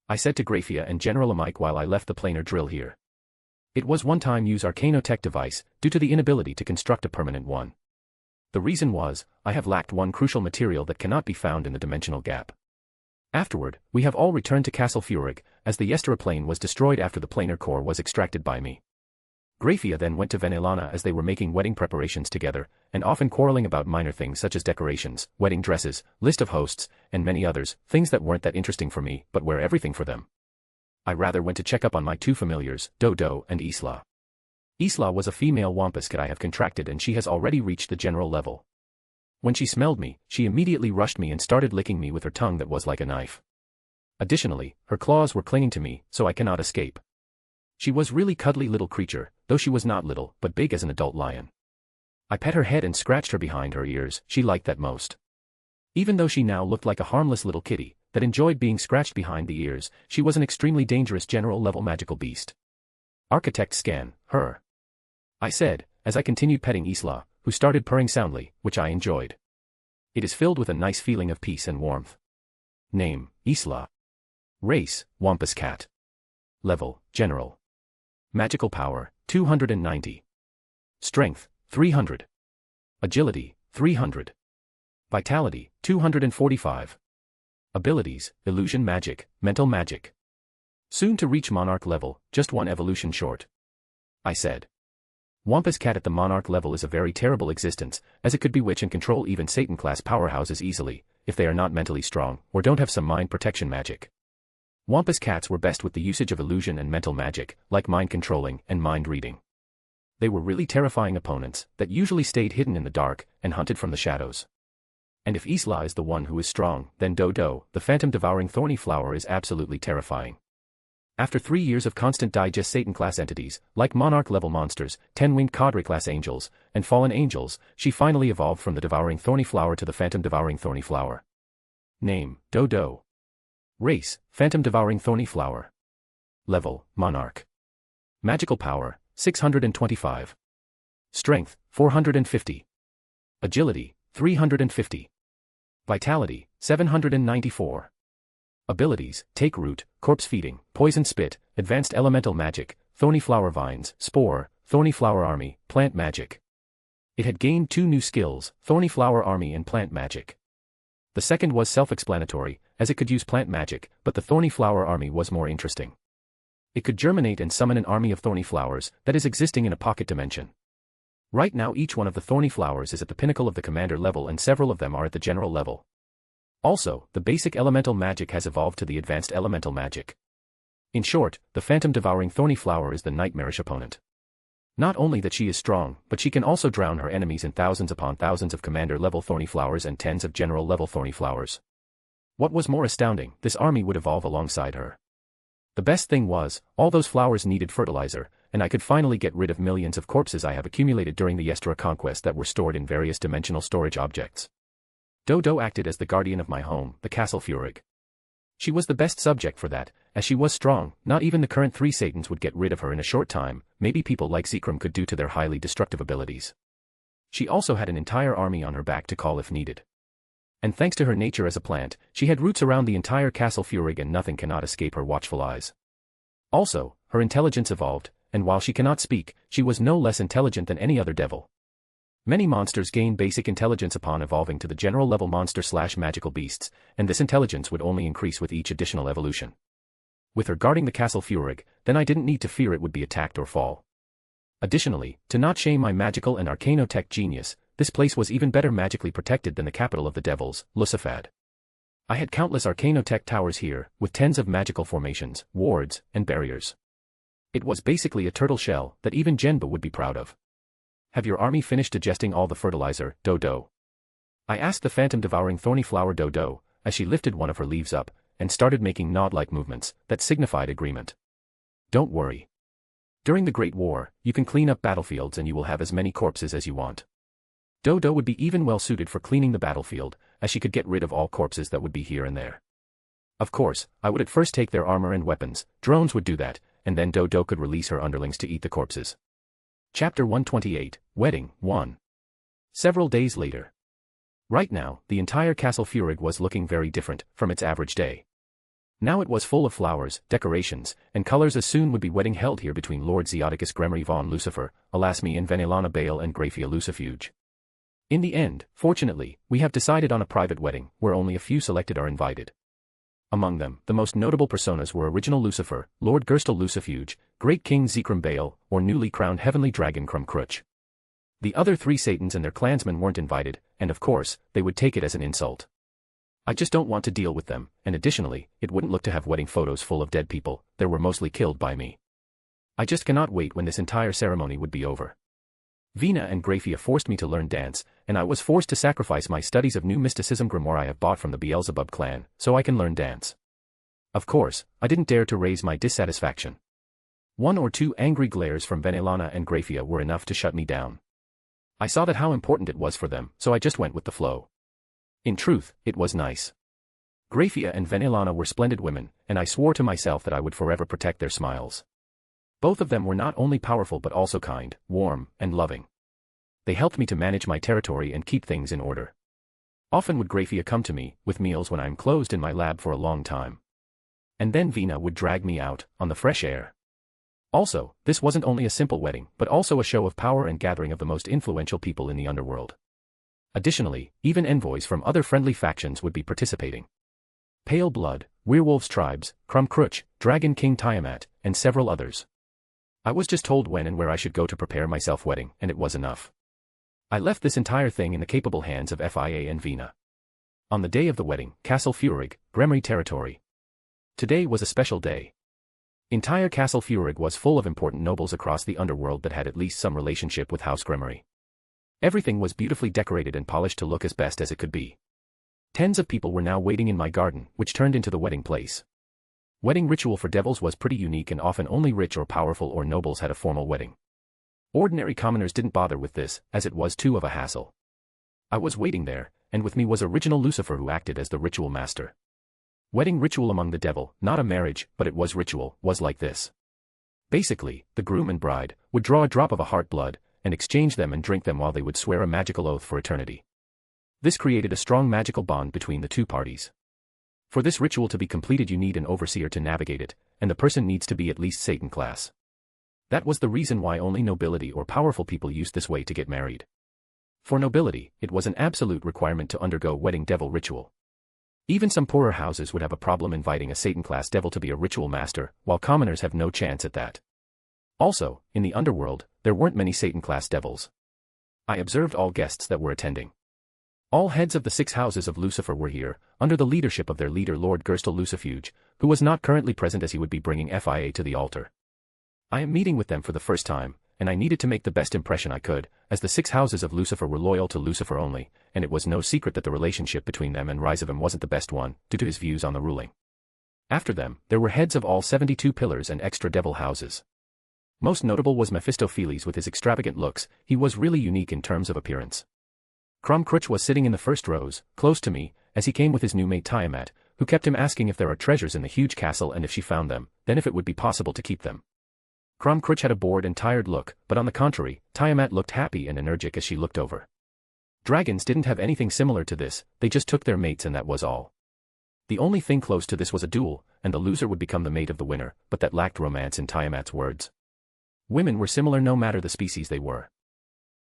I said to Grephia and General Amike while I left the planar drill here. It was one-time use Arcanotech device, due to the inability to construct a permanent one. The reason was, I have lacked one crucial material that cannot be found in the dimensional gap. Afterward, we have all returned to Castle Furig, as the Yestera plane was destroyed after the planar core was extracted by me. Grephia then went to Venelana as they were making wedding preparations together, and often quarreling about minor things such as decorations, wedding dresses, list of hosts, and many others, things that weren't that interesting for me, but were everything for them. I rather went to check up on my two familiars, Dodo and Isla. Isla was a female wampus cat I have contracted and she has already reached the general level. When she smelled me, she immediately rushed me and started licking me with her tongue that was like a knife. Additionally, her claws were clinging to me, so I cannot escape. She was really cuddly little creature, though she was not little, but big as an adult lion. I pet her head and scratched her behind her ears, she liked that most. Even though she now looked like a harmless little kitty, that enjoyed being scratched behind the ears, she was an extremely dangerous general-level magical beast. Architect scan, her. I said, as I continued petting Isla, who started purring soundly, which I enjoyed. It is filled with a nice feeling of peace and warmth. Name, Isla. Race, Wampus Cat. Level, General. Magical power, 290. Strength, 300. Agility, 300. Vitality, 245. Abilities, Illusion Magic, Mental Magic. Soon to reach Monarch level, just one evolution short. I said. Wampus Cat at the Monarch level is a very terrible existence, as it could bewitch and control even Satan-class powerhouses easily, if they are not mentally strong, or don't have some mind protection magic. Wampus Cats were best with the usage of illusion and mental magic, like mind controlling and mind reading. They were really terrifying opponents, that usually stayed hidden in the dark, and hunted from the shadows. And if Isla is the one who is strong, then Dodo, the phantom-devouring thorny flower is absolutely terrifying. After 3 years of constant digest Satan-class entities, like Monarch-level monsters, 10-winged Cadre-class angels, and fallen angels, she finally evolved from the devouring thorny flower to the phantom-devouring thorny flower. Name, Dodo. Race, phantom-devouring thorny flower. Level, Monarch. Magical power, 625. Strength, 450. Agility, 350. Vitality, 794. Abilities, Take Root, Corpse Feeding, Poison Spit, Advanced Elemental Magic, Thorny Flower Vines, Spore, Thorny Flower Army, Plant Magic. It had gained 2 new skills, Thorny Flower Army and Plant Magic. The second was self-explanatory, as it could use plant magic, but the Thorny Flower Army was more interesting. It could germinate and summon an army of thorny flowers that is existing in a pocket dimension. Right now each one of the thorny flowers is at the pinnacle of the commander level and several of them are at the general level. Also, the basic elemental magic has evolved to the advanced elemental magic. In short, the phantom-devouring thorny flower is the nightmarish opponent. Not only that she is strong, but she can also drown her enemies in thousands upon thousands of commander-level thorny flowers and tens of general-level thorny flowers. What was more astounding, this army would evolve alongside her. The best thing was, all those flowers needed fertilizer, and I could finally get rid of millions of corpses I have accumulated during the Yestera conquest that were stored in various dimensional storage objects. Dodo acted as the guardian of my home, the Castle Furig. She was the best subject for that, as she was strong, not even the current 3 Satans would get rid of her in a short time, maybe people like Zekrom could due to their highly destructive abilities. She also had an entire army on her back to call if needed. And thanks to her nature as a plant, she had roots around the entire Castle Furig and nothing cannot escape her watchful eyes. Also, her intelligence evolved, and while she cannot speak, she was no less intelligent than any other devil. Many monsters gain basic intelligence upon evolving to the general level monster/magical beasts, and this intelligence would only increase with each additional evolution. With her guarding the Castle Furig, then I didn't need to fear it would be attacked or fall. Additionally, to not shame my magical and arcanotech genius, this place was even better magically protected than the capital of the devils, Lusafad. I had countless arcanotech towers here, with tens of magical formations, wards, and barriers. It was basically a turtle shell that even Genba would be proud of. Have your army finished digesting all the fertilizer, Dodo? I asked the phantom-devouring thorny flower Dodo, as she lifted one of her leaves up, and started making nod-like movements that signified agreement. Don't worry. During the Great War, you can clean up battlefields and you will have as many corpses as you want. Dodo would be even well suited for cleaning the battlefield, as she could get rid of all corpses that would be here and there. Of course, I would at first take their armor and weapons, drones would do that, and then Dodo could release her underlings to eat the corpses. Chapter 128, Wedding, 1. Several days later. Right now, the entire Castle Furig was looking very different from its average day. Now it was full of flowers, decorations, and colors as soon would be wedding held here between Lord Zeoticus Gremory von Lucifer, Alasmi and Venelana Bale and Graphia Lucifuge. In the end, fortunately, we have decided on a private wedding, where only a few selected are invited. Among them, the most notable personas were Original Lucifer, Lord Gerstel Lucifuge, Great King Zekrom Bale, or newly crowned Heavenly Dragon Crum Crutch. The other 3 Satans and their clansmen weren't invited, and of course, they would take it as an insult. I just don't want to deal with them, and additionally, it wouldn't look to have wedding photos full of dead people, they were mostly killed by me. I just cannot wait when this entire ceremony would be over. Vina and Graphia forced me to learn dance, and I was forced to sacrifice my studies of new mysticism grimoire I have bought from the Beelzebub clan, so I can learn dance. Of course, I didn't dare to raise my dissatisfaction. 1 or 2 angry glares from Venelana and Graphia were enough to shut me down. I saw that how important it was for them, so I just went with the flow. In truth, it was nice. Graphia and Venelana were splendid women, and I swore to myself that I would forever protect their smiles. Both of them were not only powerful but also kind, warm, and loving. They helped me to manage my territory and keep things in order. Often would Graphia come to me, with meals when I am closed in my lab for a long time. And then Vina would drag me out, on the fresh air. Also, this wasn't only a simple wedding, but also a show of power and gathering of the most influential people in the underworld. Additionally, even envoys from other friendly factions would be participating. Pale Blood, Werewolves Tribes, Crum Crutch, Dragon King Tiamat, and several others. I was just told when and where I should go to prepare myself wedding, and it was enough. I left this entire thing in the capable hands of FIA and Vina. On the day of the wedding, Castle Furig, Gremory territory. Today was a special day. Entire Castle Furig was full of important nobles across the underworld that had at least some relationship with House Gremory. Everything was beautifully decorated and polished to look as best as it could be. Tens of people were now waiting in my garden, which turned into the wedding place. Wedding ritual for devils was pretty unique and often only rich or powerful or nobles had a formal wedding. Ordinary commoners didn't bother with this, as it was too of a hassle. I was waiting there, and with me was Original Lucifer who acted as the ritual master. Wedding ritual among the devil, not a marriage, but it was ritual, was like this. Basically, the groom and bride would draw a drop of a heart blood, and exchange them and drink them while they would swear a magical oath for eternity. This created a strong magical bond between the two parties. For this ritual to be completed you need an overseer to navigate it, and the person needs to be at least Satan class. That was the reason why only nobility or powerful people used this way to get married. For nobility, it was an absolute requirement to undergo wedding devil ritual. Even some poorer houses would have a problem inviting a Satan class devil to be a ritual master, while commoners have no chance at that. Also, in the underworld, there weren't many Satan-class devils. I observed all guests that were attending. All heads of the 6 houses of Lucifer were here, under the leadership of their leader Lord Gerstel Lucifuge, who was not currently present as he would be bringing FIA to the altar. I am meeting with them for the first time, and I needed to make the best impression I could, as the 6 houses of Lucifer were loyal to Lucifer only, and it was no secret that the relationship between them and Rizavim wasn't the best one, due to his views on the ruling. After them, there were heads of all 72 pillars and extra devil houses. Most notable was Mephistopheles with his extravagant looks, he was really unique in terms of appearance. Crum Crutch was sitting in the first rows, close to me, as he came with his new mate Tiamat, who kept him asking if there are treasures in the huge castle and if she found them, then if it would be possible to keep them. Crum Crutch had a bored and tired look, but on the contrary, Tiamat looked happy and energetic as she looked over. Dragons didn't have anything similar to this, they just took their mates and that was all. The only thing close to this was a duel, and the loser would become the mate of the winner, but that lacked romance in Tiamat's words. Women were similar no matter the species they were.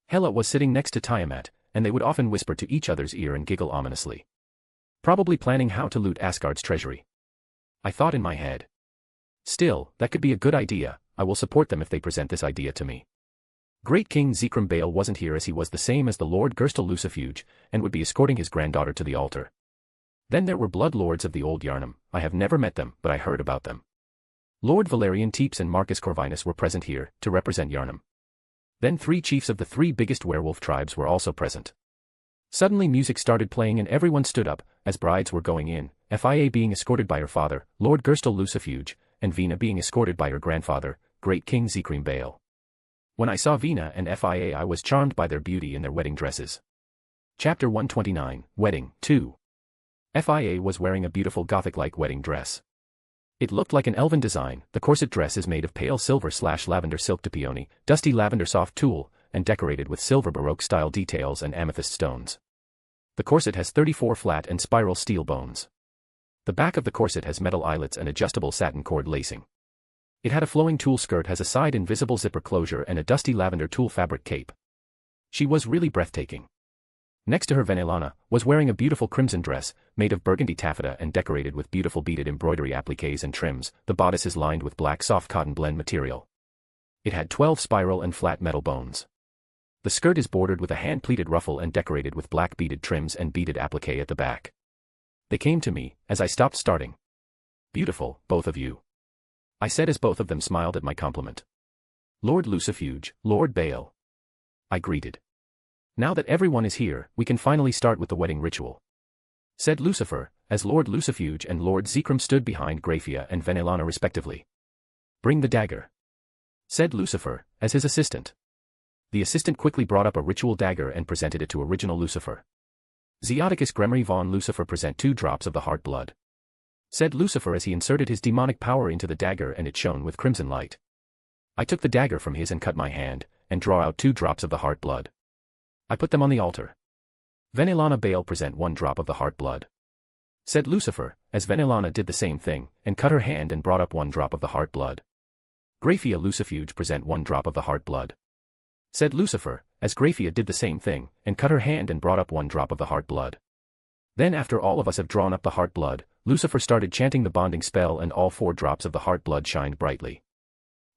Hela was sitting next to Tiamat, and they would often whisper to each other's ear and giggle ominously. Probably planning how to loot Asgard's treasury. I thought in my head. Still, that could be a good idea, I will support them if they present this idea to me. Great King Zekrom Bale wasn't here as he was the same as the Lord Gerstel Lucifuge, and would be escorting his granddaughter to the altar. Then there were blood lords of the old Yarnum, I have never met them, but I heard about them. Lord Valerian Teeps and Marcus Corvinus were present here, to represent Yharnam. Then 3 chiefs of the 3 biggest werewolf tribes were also present. Suddenly music started playing and everyone stood up, as brides were going in, Fia being escorted by her father, Lord Gerstel Lucifuge, and Vina being escorted by her grandfather, Great King Zeoticus. When I saw Vina and Fia I was charmed by their beauty in their wedding dresses. Chapter 129, Wedding, 2. Fia was wearing a beautiful Gothic-like wedding dress. It looked like an elven design. The corset dress is made of pale silver/lavender silk de peony, dusty lavender soft tulle, and decorated with silver Baroque-style details and amethyst stones. The corset has 34 flat and spiral steel bones. The back of the corset has metal eyelets and adjustable satin cord lacing. It had a flowing tulle skirt, has a side invisible zipper closure and a dusty lavender tulle fabric cape. She was really breathtaking. Next to her Venelana was wearing a beautiful crimson dress, made of burgundy taffeta and decorated with beautiful beaded embroidery appliques and trims. The bodice is lined with black soft cotton blend material. It had 12 spiral and flat metal bones. The skirt is bordered with a hand-pleated ruffle and decorated with black beaded trims and beaded applique at the back. They came to me, as I stopped starting. "Beautiful, both of you," I said as both of them smiled at my compliment. "Lord Lucifuge, Lord Baal," I greeted. "Now that everyone is here, we can finally start with the wedding ritual," said Lucifer, as Lord Lucifuge and Lord Zekrom stood behind Grafia and Venelana respectively. "Bring the dagger," said Lucifer, as his assistant. The assistant quickly brought up a ritual dagger and presented it to original Lucifer. "Zeoticus Gremory von Lucifer, present 2 drops of the heart blood," said Lucifer as he inserted his demonic power into the dagger and it shone with crimson light. I took the dagger from his and cut my hand, and draw out 2 drops of the heart blood. I put them on the altar. "Venelana Baal, present 1 drop of the heart blood," said Lucifer, as Venelana did the same thing, and cut her hand and brought up 1 drop of the heart blood. "Grafia Lucifuge, present 1 drop of the heart blood," said Lucifer, as Grafia did the same thing, and cut her hand and brought up 1 drop of the heart blood. Then after all of us have drawn up the heart blood, Lucifer started chanting the bonding spell and all 4 drops of the heart blood shined brightly.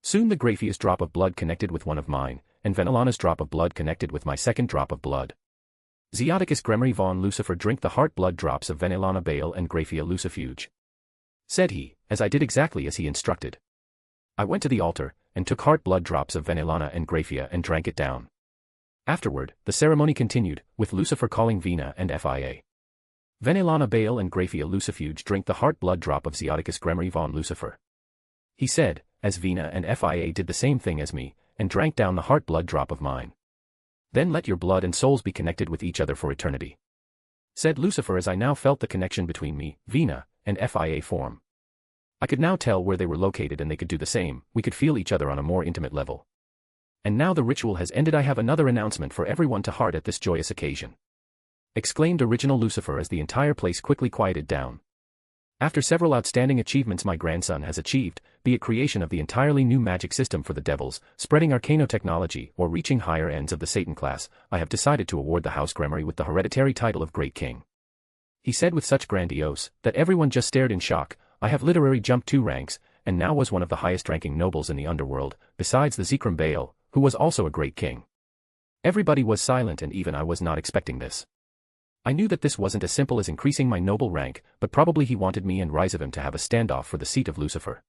Soon the Grafia's drop of blood connected with one of mine, and Venelana's drop of blood connected with my second drop of blood. "Zeoticus Gremory von Lucifer, drink the heart blood drops of Venelana Baal and Grafia Lucifuge," said he, as I did exactly as he instructed. I went to the altar, and took heart blood drops of Venelana and Grafia and drank it down. Afterward, the ceremony continued, with Lucifer calling Vina and Fia. "Venelana Baal and Grafia Lucifuge, drink the heart blood drop of Zeoticus Gremory von Lucifer," he said, as Vina and Fia did the same thing as me, and drank down the heart blood drop of mine. "Then let your blood and souls be connected with each other for eternity," said Lucifer as I now felt the connection between me, Vina, and Fia form. I could now tell where they were located and they could do the same, we could feel each other on a more intimate level. "And now the ritual has ended. I have another announcement for everyone to heart at this joyous occasion," exclaimed original Lucifer as the entire place quickly quieted down. "After several outstanding achievements my grandson has achieved, be it creation of the entirely new magic system for the devils, spreading arcanotechnology, or reaching higher ends of the Satan class, I have decided to award the House Gremory with the hereditary title of Great King," he said with such grandiose, that everyone just stared in shock. I have literally jumped 2 ranks, and now was one of the highest-ranking nobles in the underworld, besides the Zekrom Baal, who was also a great king. Everybody was silent and even I was not expecting this. I knew that this wasn't as simple as increasing my noble rank, but probably he wanted me and Rizavim to have a standoff for the seat of Lucifer.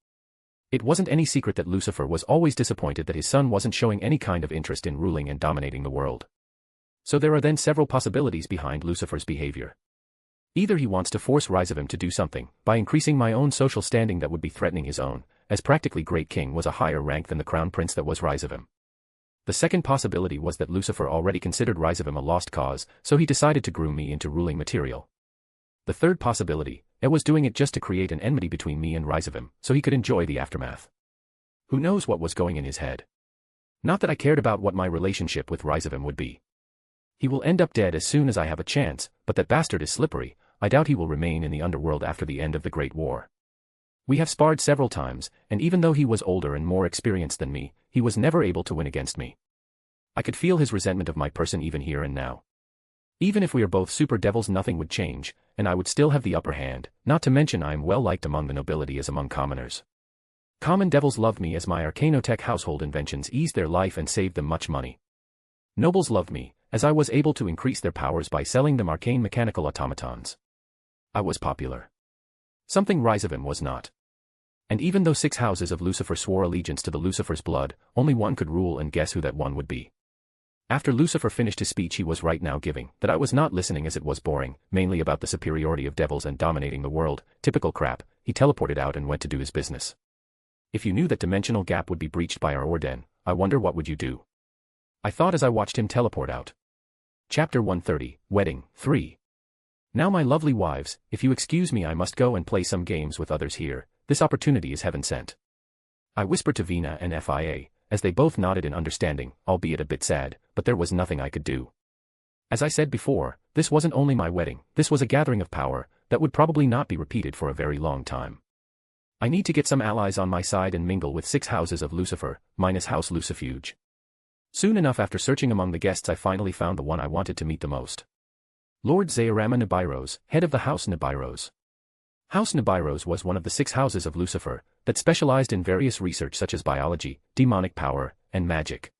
It wasn't any secret that Lucifer was always disappointed that his son wasn't showing any kind of interest in ruling and dominating the world. So there are then several possibilities behind Lucifer's behavior. Either he wants to force Rizavim to do something, by increasing my own social standing that would be threatening his own, as practically Great King was a higher rank than the crown prince that was Rizavim. The second possibility was that Lucifer already considered Rizavim a lost cause, so he decided to groom me into ruling material. The third possibility, it was doing it just to create an enmity between me and Rizavim, so he could enjoy the aftermath. Who knows what was going in his head? Not that I cared about what my relationship with Rizavim would be. He will end up dead as soon as I have a chance, but that bastard is slippery. I doubt he will remain in the underworld after the end of the Great War. We have sparred several times, and even though he was older and more experienced than me, he was never able to win against me. I could feel his resentment of my person even here and now. Even if we are both super devils, nothing would change, and I would still have the upper hand, not to mention I am well liked among the nobility as among commoners. Common devils loved me as my arcanotech household inventions eased their life and saved them much money. Nobles loved me, as I was able to increase their powers by selling them arcane mechanical automatons. I was popular. Something Rizavim was not. And even though 6 houses of Lucifer swore allegiance to the Lucifer's blood, only one could rule, and guess who that one would be. After Lucifer finished his speech he was right now giving, that I was not listening as it was boring, mainly about the superiority of devils and dominating the world, typical crap, he teleported out and went to do his business. If you knew that dimensional gap would be breached by our Orden, I wonder what would you do? I thought as I watched him teleport out. Chapter 130, Wedding, 3. Now my lovely wives, if you excuse me I must go and play some games with others here, this opportunity is heaven sent. I whispered to Vina and Fia, as they both nodded in understanding, albeit a bit sad, but there was nothing I could do. As I said before, this wasn't only my wedding, this was a gathering of power, that would probably not be repeated for a very long time. I need to get some allies on my side and mingle with 6 houses of Lucifer, minus House Lucifuge. Soon enough after searching among the guests I finally found the one I wanted to meet the most. Lord Zeorama Nibiros, head of the House Nibiros. House Nibiros was one of the 6 houses of Lucifer, that specialized in various research such as biology, demonic power, and magic.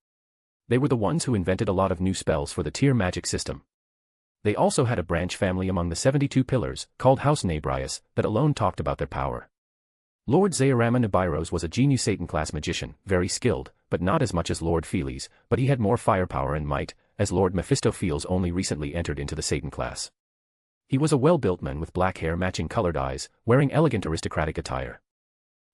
They were the ones who invented a lot of new spells for the tier magic system. They also had a branch family among the 72 pillars, called House Nabrius, that alone talked about their power. Lord Zeorama Nibiros was a genius Satan-class magician, very skilled, but not as much as Lord Felis, but he had more firepower and might, as Lord Mephistopheles only recently entered into the Satan class. He was a well-built man with black hair matching colored eyes, wearing elegant aristocratic attire.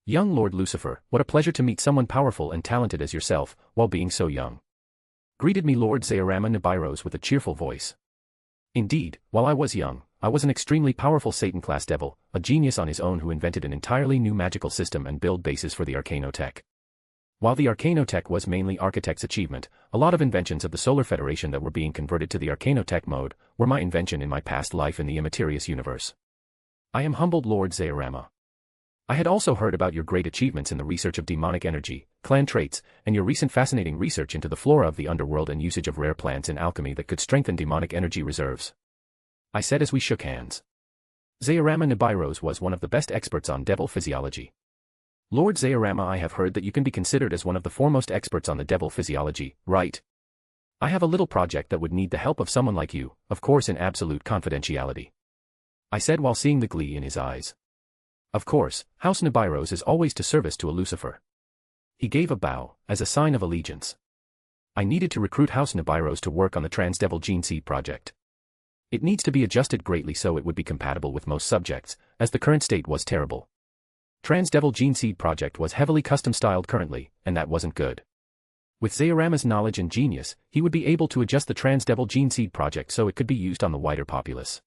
Young Lord Lucifer, what a pleasure to meet someone powerful and talented as yourself, while being so young. Greeted me Lord Zeorama Nibiros with a cheerful voice. Indeed, while I was young, I was an extremely powerful Satan-class devil, a genius on his own who invented an entirely new magical system and build bases for the Arcanotech. While the Arcanotech was mainly Architect's achievement, a lot of inventions of the Solar Federation that were being converted to the Arcanotech mode were my invention in my past life in the Immaterious universe. I am humbled Lord Zeorama. I had also heard about your great achievements in the research of demonic energy, clan traits, and your recent fascinating research into the flora of the underworld and usage of rare plants in alchemy that could strengthen demonic energy reserves. I said as we shook hands. Zeorama Nibiros was one of the best experts on devil physiology. Lord Zeorama, I have heard that you can be considered as one of the foremost experts on the devil physiology, right? I have a little project that would need the help of someone like you, of course in absolute confidentiality. I said while seeing the glee in his eyes. Of course, House Nibiros is always to service to a Lucifer. He gave a bow, as a sign of allegiance. I needed to recruit House Nibiros to work on the Transdevil Gene Seed project. It needs to be adjusted greatly so it would be compatible with most subjects, as the current state was terrible. Transdevil Gene Seed project was heavily custom-styled currently, and that wasn't good. With Zeorama's knowledge and genius, he would be able to adjust the Transdevil Gene Seed project so it could be used on the wider populace.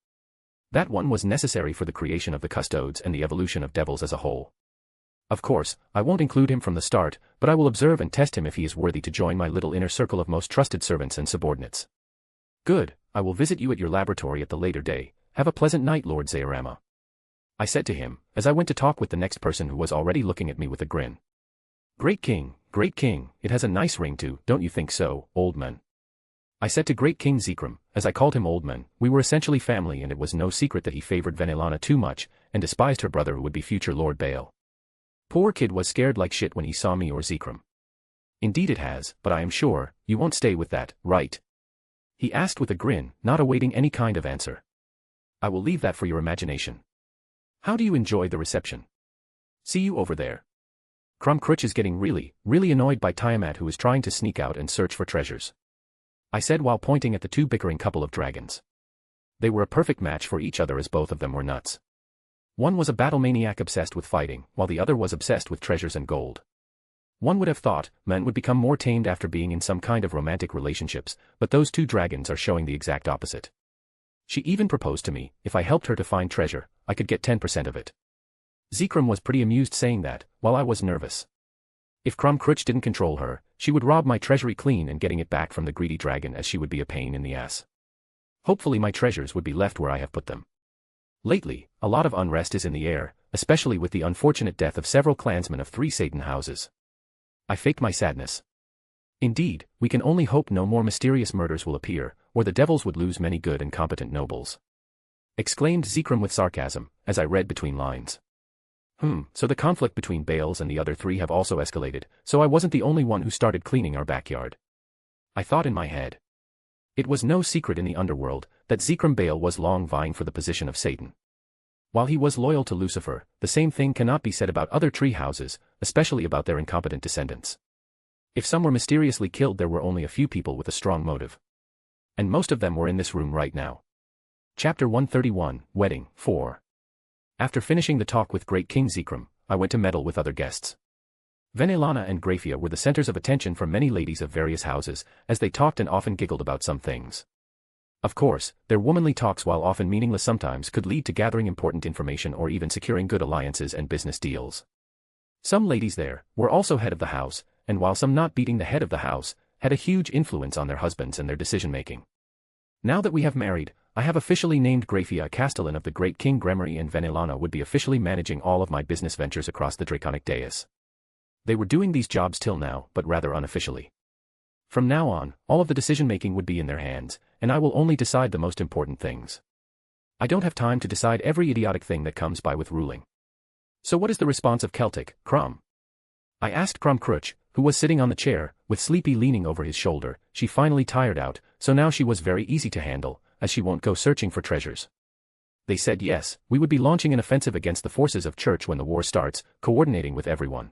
That one was necessary for the creation of the custodes and the evolution of devils as a whole. Of course, I won't include him from the start, but I will observe and test him if he is worthy to join my little inner circle of most trusted servants and subordinates. Good, I will visit you at your laboratory at the later day. Have a pleasant night, Lord Zeorama. I said to him, as I went to talk with the next person who was already looking at me with a grin. Great King, it has a nice ring too, don't you think so, old man? I said to Great King Zekrom, as I called him old man, we were essentially family and it was no secret that he favored Venelana too much, and despised her brother who would be future Lord Baal. Poor kid was scared like shit when he saw me or Zekrom. Indeed it has, but I am sure, you won't stay with that, right? He asked with a grin, not awaiting any kind of answer. I will leave that for your imagination. How do you enjoy the reception? See you over there. Crumcrutch is getting really annoyed by Tiamat who is trying to sneak out and search for treasures. I said while pointing at the 2 bickering couple of dragons. They were a perfect match for each other as both of them were nuts. One was a battle maniac obsessed with fighting, while the other was obsessed with treasures and gold. One would have thought men would become more tamed after being in some kind of romantic relationships, but those 2 dragons are showing the exact opposite. She even proposed to me, if I helped her to find treasure, I could get 10% of it. Zekrom was pretty amused saying that, while I was nervous. If Crumcrutch didn't control her, she would rob my treasury clean and getting it back from the greedy dragon as she would be a pain in the ass. Hopefully my treasures would be left where I have put them. Lately, a lot of unrest is in the air, especially with the unfortunate death of several clansmen of 3 Satan houses. I faked my sadness. Indeed, we can only hope no more mysterious murders will appear, or the devils would lose many good and competent nobles. Exclaimed Zekrom with sarcasm, as I read between lines. So the conflict between Baals and the other 3 have also escalated, so I wasn't the only one who started cleaning our backyard. I thought in my head. It was no secret in the underworld that Zekrom Baal was long vying for the position of Satan. While he was loyal to Lucifer, the same thing cannot be said about other tree houses, especially about their incompetent descendants. If some were mysteriously killed, there were only a few people with a strong motive. And most of them were in this room right now. Chapter 131, Wedding, 4. After finishing the talk with Great King Zekrom, I went to meddle with other guests. Venelana and Grafia were the centers of attention for many ladies of various houses, as they talked and often giggled about some things. Of course, their womanly talks, while often meaningless sometimes, could lead to gathering important information or even securing good alliances and business deals. Some ladies there were also head of the house, and while some not beating the head of the house, had a huge influence on their husbands and their decision-making. Now that we have married, I have officially named Grafia a Castellan of the Great King Gremory, and Venelana would be officially managing all of my business ventures across the Draconic Dais. They were doing these jobs till now, but rather unofficially. From now on, all of the decision-making would be in their hands, and I will only decide the most important things. I don't have time to decide every idiotic thing that comes by with ruling. So what is the response of Celtic, Crom? I asked Crom Crutch, who was sitting on the chair, with Sleepy leaning over his shoulder. She finally tired out, so now she was very easy to handle, as she won't go searching for treasures. They said yes, we would be launching an offensive against the forces of Church when the war starts, coordinating with everyone.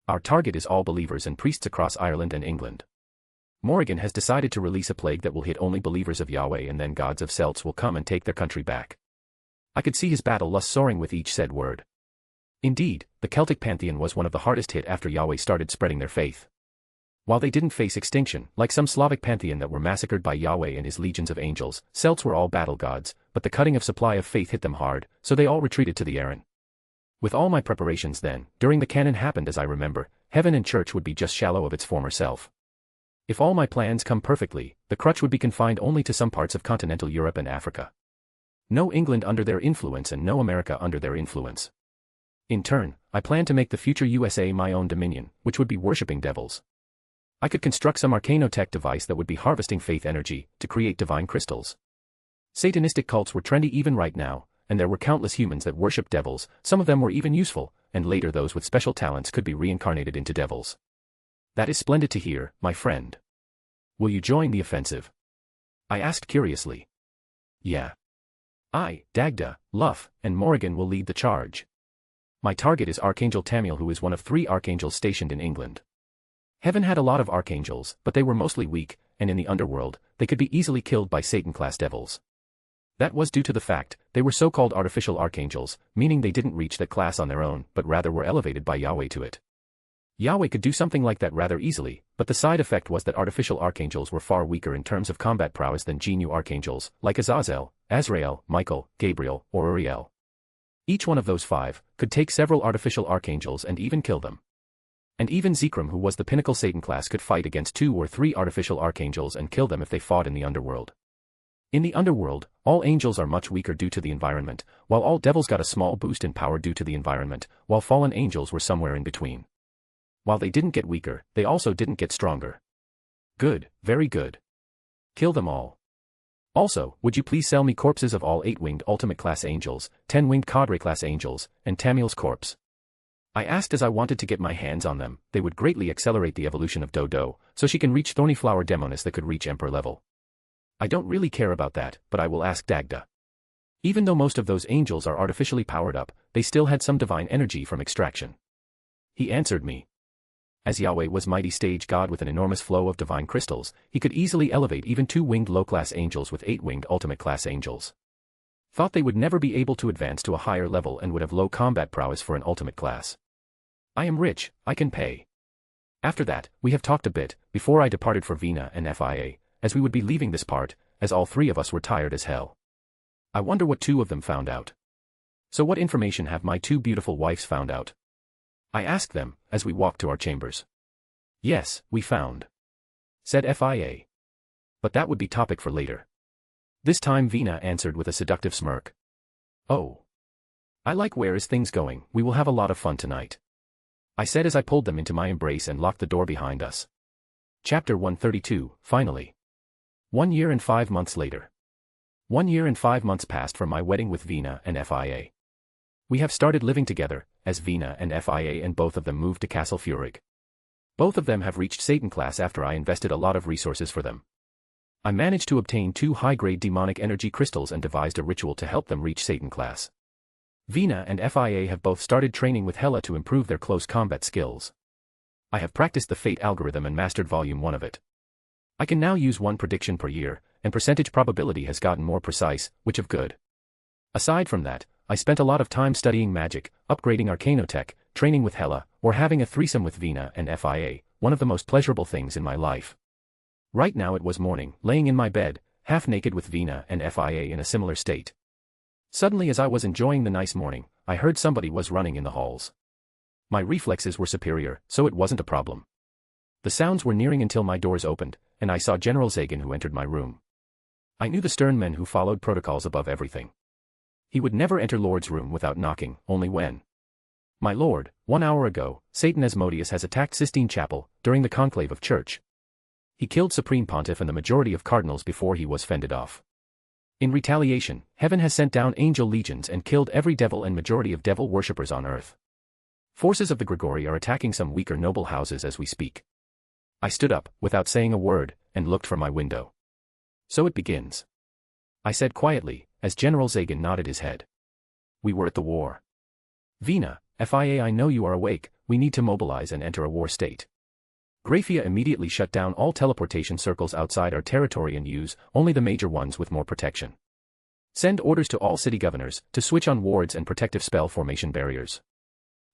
Our target is all believers and priests across Ireland and England. Morrigan has decided to release a plague that will hit only believers of Yahweh, and then gods of Celts will come and take their country back. I could see his battle lust soaring with each said word. Indeed, the Celtic pantheon was one of the hardest hit after Yahweh started spreading their faith. While they didn't face extinction, like some Slavic pantheon that were massacred by Yahweh and his legions of angels, Celts were all battle gods, but the cutting of supply of faith hit them hard, so they all retreated to the Aran. With all my preparations then, during the canon happened as I remember, heaven and church would be just shallow of its former self. If all my plans come perfectly, the crutch would be confined only to some parts of continental Europe and Africa. No England under their influence and no America under their influence. In turn, I plan to make the future USA my own dominion, which would be worshipping devils. I could construct some arcanotech device that would be harvesting faith energy to create divine crystals. Satanistic cults were trendy even right now, and there were countless humans that worshipped devils. Some of them were even useful, and later those with special talents could be reincarnated into devils. That is splendid to hear, my friend. Will you join the offensive? I asked curiously. Yeah. I, Dagda, Luff, and Morrigan will lead the charge. My target is Archangel Tamiel, who is one of 3 archangels stationed in England. Heaven had a lot of archangels, but they were mostly weak, and in the underworld, they could be easily killed by Satan-class devils. That was due to the fact they were so-called artificial archangels, meaning they didn't reach that class on their own, but rather were elevated by Yahweh to it. Yahweh could do something like that rather easily, but the side effect was that artificial archangels were far weaker in terms of combat prowess than GNU archangels, like Azazel, Azrael, Michael, Gabriel, or Uriel. Each one of those 5 could take several artificial archangels and even kill them. And even Zekrom, who was the pinnacle Satan class, could fight against 2 or 3 artificial archangels and kill them if they fought in the underworld. In the underworld, all angels are much weaker due to the environment, while all devils got a small boost in power due to the environment, while fallen angels were somewhere in between. While they didn't get weaker, they also didn't get stronger. Good, very good. Kill them all. Also, would you please sell me corpses of all 8-winged ultimate class angels, 10-winged cadre class angels, and Tamiel's corpse? I asked as I wanted to get my hands on them. They would greatly accelerate the evolution of Dodo, so she can reach Thorny Flower Demonis that could reach Emperor level. I don't really care about that, but I will ask Dagda. Even though most of those angels are artificially powered up, they still had some divine energy from extraction. He answered me. As Yahweh was mighty stage god with an enormous flow of divine crystals, he could easily elevate even 2-winged low-class angels with 8-winged ultimate class angels. Thought they would never be able to advance to a higher level and would have low combat prowess for an ultimate class. I am rich, I can pay. After that, we have talked a bit, before I departed for Vina and FIA, as we would be leaving this part, as all 3 of us were tired as hell. I wonder what 2 of them found out. So what information have my 2 beautiful wives found out? I asked them, as we walked to our chambers. Yes, we found. Said FIA. But that would be topic for later. This time Vina answered with a seductive smirk. Oh. I like where is things going, we will have a lot of fun tonight. I said as I pulled them into my embrace and locked the door behind us. Chapter 132, finally. 1 year and 5 months later. 1 year and 5 months passed from my wedding with Vina and FIA. We have started living together, as Vina and FIA, and both of them moved to Castle Furig. Both of them have reached Satan class after I invested a lot of resources for them. I managed to obtain 2 high-grade demonic energy crystals and devised a ritual to help them reach Satan class. Vina and FIA have both started training with Hela to improve their close combat skills. I have practiced the Fate algorithm and mastered Volume 1 of it. I can now use one prediction per year, and percentage probability has gotten more precise, which of good. Aside from that, I spent a lot of time studying magic, upgrading arcanotech, training with Hela, or having a threesome with Vina and FIA, one of the most pleasurable things in my life. Right now it was morning, laying in my bed, half naked with Vina and FIA in a similar state. Suddenly, as I was enjoying the nice morning, I heard somebody was running in the halls. My reflexes were superior, so it wasn't a problem. The sounds were nearing until my doors opened, and I saw General Zagan who entered my room. I knew the stern men who followed protocols above everything. He would never enter Lord's room without knocking, only when. My lord, 1 hour ago, Satan Asmodeus has attacked Sistine Chapel, during the conclave of church. He killed Supreme Pontiff and the majority of cardinals before he was fended off. In retaliation, heaven has sent down angel legions and killed every devil and majority of devil worshippers on earth. Forces of the Gregory are attacking some weaker noble houses as we speak. I stood up, without saying a word, and looked from my window. So it begins, I said quietly, as General Zagan nodded his head. We were at the war. Vina, FIA, I know you are awake, we need to mobilize and enter a war state. Grafia immediately shut down all teleportation circles outside our territory and use only the major ones with more protection. Send orders to all city governors to switch on wards and protective spell formation barriers.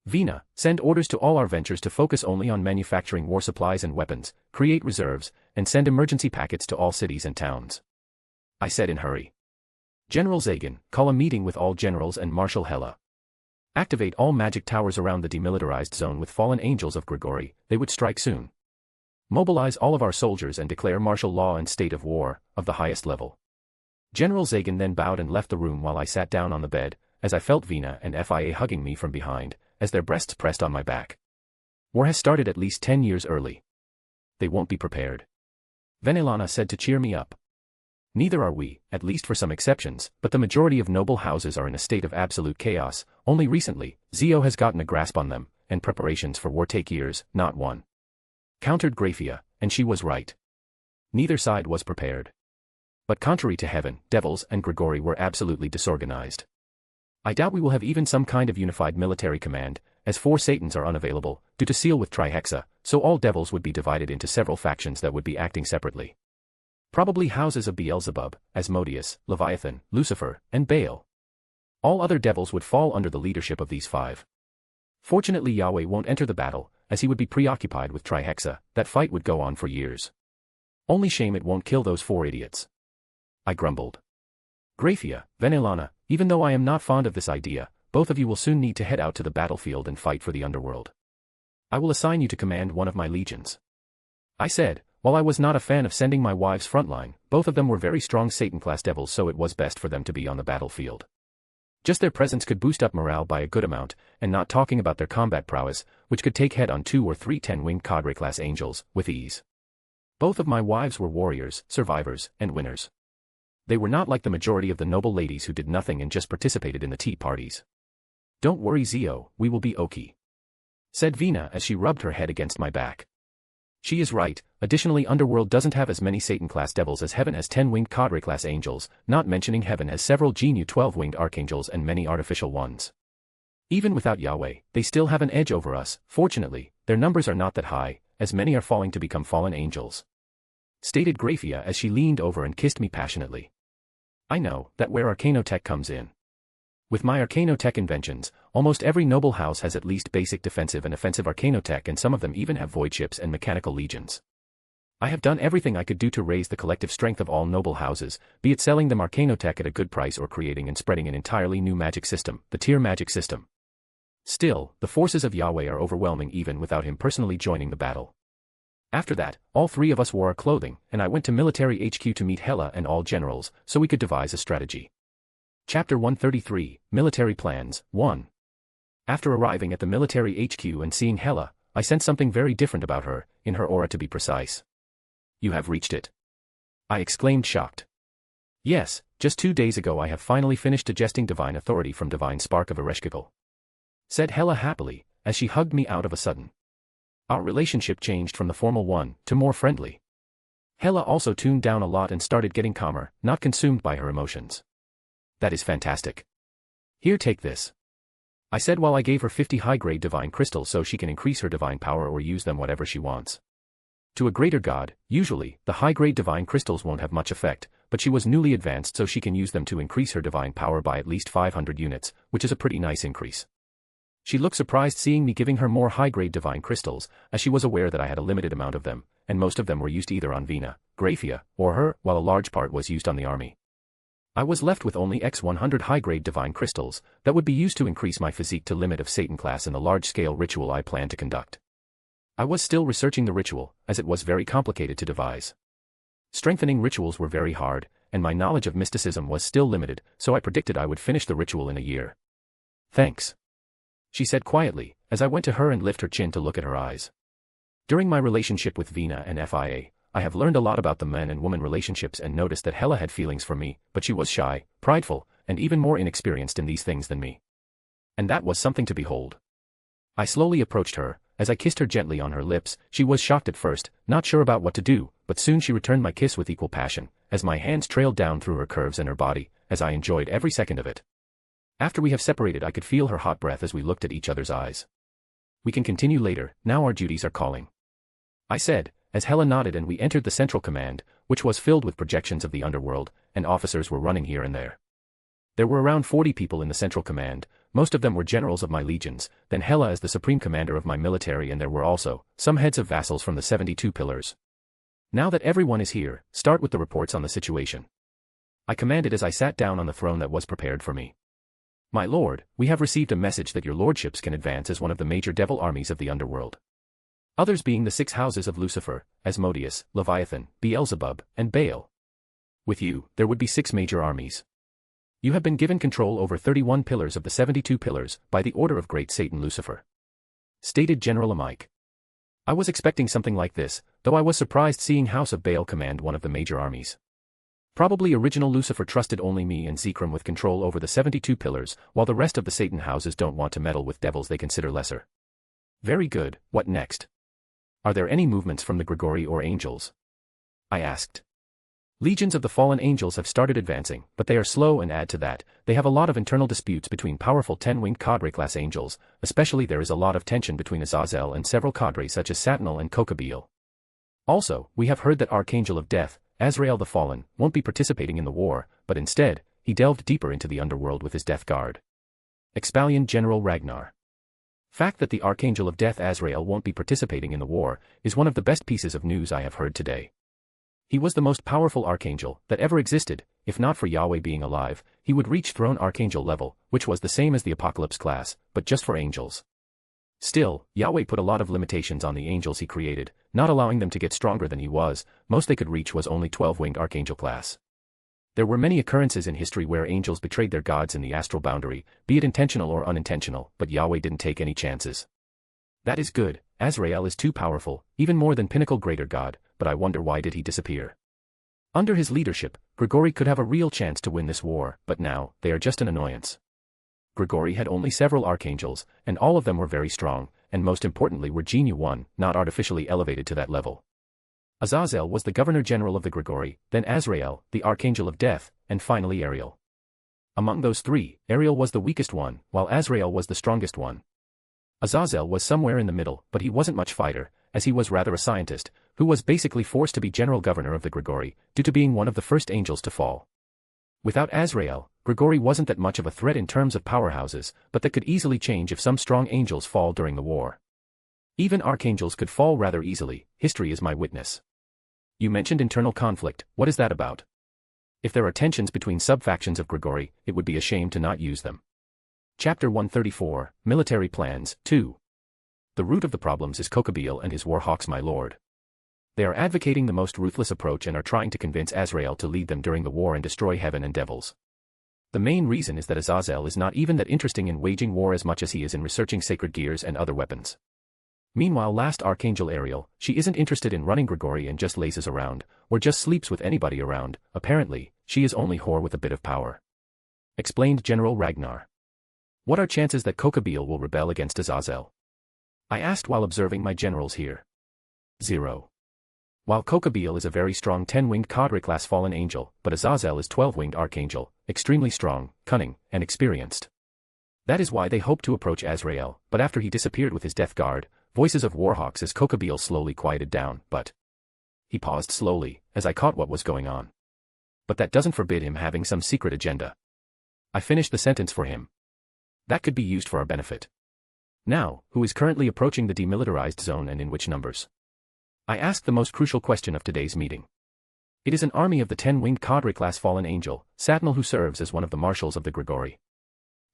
Vina, send orders to all our ventures to focus only on manufacturing war supplies and weapons, create reserves, and send emergency packets to all cities and towns. I said in hurry. General Zagan, call a meeting with all generals and Marshal Hela. Activate all magic towers around the demilitarized zone with fallen angels of Gregory, they would strike soon. Mobilize all of our soldiers and declare martial law and state of war, of the highest level. General Zagan then bowed and left the room while I sat down on the bed, as I felt Vina and FIA hugging me from behind, as their breasts pressed on my back. War has started at least 10 years early. They won't be prepared. Venelana said to cheer me up. Neither are we, at least for some exceptions, but the majority of noble houses are in a state of absolute chaos. Only recently, Zeo has gotten a grasp on them, and preparations for war take years, not one. Countered Grafia, and she was right. Neither side was prepared. But contrary to heaven, devils and Gregory were absolutely disorganized. I doubt we will have even some kind of unified military command, as 4 Satans are unavailable, due to seal with Trihexa, so all devils would be divided into several factions that would be acting separately. Probably houses of Beelzebub, Asmodeus, Leviathan, Lucifer, and Baal. All other devils would fall under the leadership of these 5. Fortunately, Yahweh won't enter the battle, as he would be preoccupied with Trihexa. That fight would go on for years. Only shame it won't kill those 4 idiots. I grumbled. Grafia, Venelana, even though I am not fond of this idea, both of you will soon need to head out to the battlefield and fight for the Underworld. I will assign you to command one of my legions. I said, while I was not a fan of sending my wives frontline, both of them were very strong Satan-class devils, so it was best for them to be on the battlefield. Just their presence could boost up morale by a good amount, and not talking about their combat prowess, which could take head on 2 or 3 10-winged cadre-class angels, with ease. Both of my wives were warriors, survivors, and winners. They were not like the majority of the noble ladies who did nothing and just participated in the tea parties. Don't worry, Zeo, we will be okay, said Vina as she rubbed her head against my back. She is right. Additionally, Underworld doesn't have as many Satan-class devils as Heaven has 10-winged cadre-class angels, not mentioning Heaven has several GNU 12-winged archangels and many artificial ones. Even without Yahweh, they still have an edge over us. Fortunately, their numbers are not that high, as many are falling to become fallen angels, stated Grafia as she leaned over and kissed me passionately. I know that where Arcanotech comes in. With my Arcanotech inventions, almost every noble house has at least basic defensive and offensive Arcanotech, and some of them even have void ships and mechanical legions. I have done everything I could do to raise the collective strength of all noble houses, be it selling them Arcanotech at a good price or creating and spreading an entirely new magic system, the tier magic system. Still, the forces of Yahweh are overwhelming even without him personally joining the battle. After that, all 3 of us wore our clothing, and I went to military HQ to meet Hela and all generals, so we could devise a strategy. Chapter 133, Military Plans, 1. After arriving at the military HQ and seeing Hela, I sensed something very different about her, in her aura to be precise. You have reached it, I exclaimed, shocked. Yes, just 2 days ago I have finally finished digesting divine authority from divine spark of Areskigal, said Hela happily, as she hugged me out of a sudden. Our relationship changed from the formal one to more friendly. Hela also tuned down a lot and started getting calmer, not consumed by her emotions. That is fantastic. Here, take this. I said while I gave her 50 high-grade divine crystals so she can increase her divine power or use them whatever she wants. To a greater god, usually, the high-grade divine crystals won't have much effect, but she was newly advanced so she can use them to increase her divine power by at least 500 units, which is a pretty nice increase. She looked surprised seeing me giving her more high-grade divine crystals, as she was aware that I had a limited amount of them, and most of them were used either on Vina, Grafia, or her, while a large part was used on the army. I was left with only X100 high-grade divine crystals that would be used to increase my physique to limit of Satan class in the large-scale ritual I planned to conduct. I was still researching the ritual, as it was very complicated to devise. Strengthening rituals were very hard, and my knowledge of mysticism was still limited, so I predicted I would finish the ritual in a year. Thanks, she said quietly, as I went to her and lifted her chin to look at her eyes. During my relationship with Vina and FIA, I have learned a lot about the men and woman relationships and noticed that Hela had feelings for me, but she was shy, prideful, and even more inexperienced in these things than me. And that was something to behold. I slowly approached her. As I kissed her gently on her lips, she was shocked at first, not sure about what to do, but soon she returned my kiss with equal passion, as my hands trailed down through her curves and her body, as I enjoyed every second of it. After we have separated, I could feel her hot breath as we looked at each other's eyes. We can continue later, now our duties are calling, I said, as Hela nodded and we entered the central command, which was filled with projections of the underworld, and officers were running here and there. There were around 40 people in the central command. Most of them were generals of my legions, then Hela as the supreme commander of my military, and there were also some heads of vassals from the 72 pillars. Now that everyone is here, start with the reports on the situation, I commanded as I sat down on the throne that was prepared for me. My lord, we have received a message that your lordships can advance as one of the major devil armies of the underworld. Others being the 6 houses of Lucifer, Asmodeus, Leviathan, Beelzebub, and Baal. With you, there would be 6 major armies. You have been given control over 31 pillars of the 72 pillars by the order of Great Satan Lucifer, stated General Amike. I was expecting something like this, though I was surprised seeing House of Baal command one of the major armies. Probably original Lucifer trusted only me and Zekrom with control over the 72 pillars, while the rest of the Satan houses don't want to meddle with devils they consider lesser. Very good, what next? Are there any movements from the Gregory or angels? I asked. Legions of the fallen angels have started advancing, but they are slow, and add to that, they have a lot of internal disputes between powerful 10-winged cadre-class angels, especially there is a lot of tension between Azazel and several cadres such as Satanel and Kokabeel. Also, we have heard that Archangel of Death, Azrael the Fallen, won't be participating in the war, but instead, he delved deeper into the underworld with his Death Guard. Explained General Ragnar. Fact that the Archangel of Death Azrael won't be participating in the war is one of the best pieces of news I have heard today. He was the most powerful archangel that ever existed. If not for Yahweh being alive, he would reach throne archangel level, which was the same as the Apocalypse class, but just for angels. Still, Yahweh put a lot of limitations on the angels he created, not allowing them to get stronger than he was. Most they could reach was only 12-winged archangel class. There were many occurrences in history where angels betrayed their gods in the astral boundary, be it intentional or unintentional, but Yahweh didn't take any chances. That is good. Azrael is too powerful, even more than pinnacle greater god, but I wonder why did he disappear? Under his leadership, Gregory could have a real chance to win this war, but now, they are just an annoyance. Gregory had only several archangels, and all of them were very strong, and most importantly were Genu 1, not artificially elevated to that level. Azazel was the governor-general of the Gregory, then Azrael, the archangel of death, and finally Ariel. Among those 3, Ariel was the weakest one, while Azrael was the strongest one. Azazel was somewhere in the middle, but he wasn't much fighter, as he was rather a scientist, who was basically forced to be general governor of the Gregory, due to being one of the first angels to fall. Without Azrael, Gregory wasn't that much of a threat in terms of powerhouses, but that could easily change if some strong angels fall during the war. Even archangels could fall rather easily, history is my witness. You mentioned internal conflict, what is that about? If there are tensions between sub-factions of Gregory, it would be a shame to not use them. Chapter 134, Military Plans, 2. The root of the problems is Kokabeel and his warhawks, my lord. They are advocating the most ruthless approach and are trying to convince Azrael to lead them during the war and destroy heaven and devils. The main reason is that Azazel is not even that interesting in waging war as much as he is in researching sacred gears and other weapons. Meanwhile, last Archangel Ariel, she isn't interested in running Gregory and just lazes around, or just sleeps with anybody around. Apparently, she is only whore with a bit of power. Explained General Ragnar. What are chances that Kokabeel will rebel against Azazel? I asked while observing my generals here. 0. While Kokabeel is a very strong 10-winged cadre-class fallen angel, but Azazel is 12-winged archangel, extremely strong, cunning, and experienced. That is why they hoped to approach Azrael, but after he disappeared with his death guard, voices of warhawks as Kokabil slowly quieted down, but... He paused slowly, as I caught what was going on. But that doesn't forbid him having some secret agenda. I finished the sentence for him. That could be used for our benefit. Now, who is currently approaching the demilitarized zone and in which numbers? I asked the most crucial question of today's meeting. It is an army of the 10-winged Cadre-class fallen angel, Satnal, who serves as one of the marshals of the Gregory.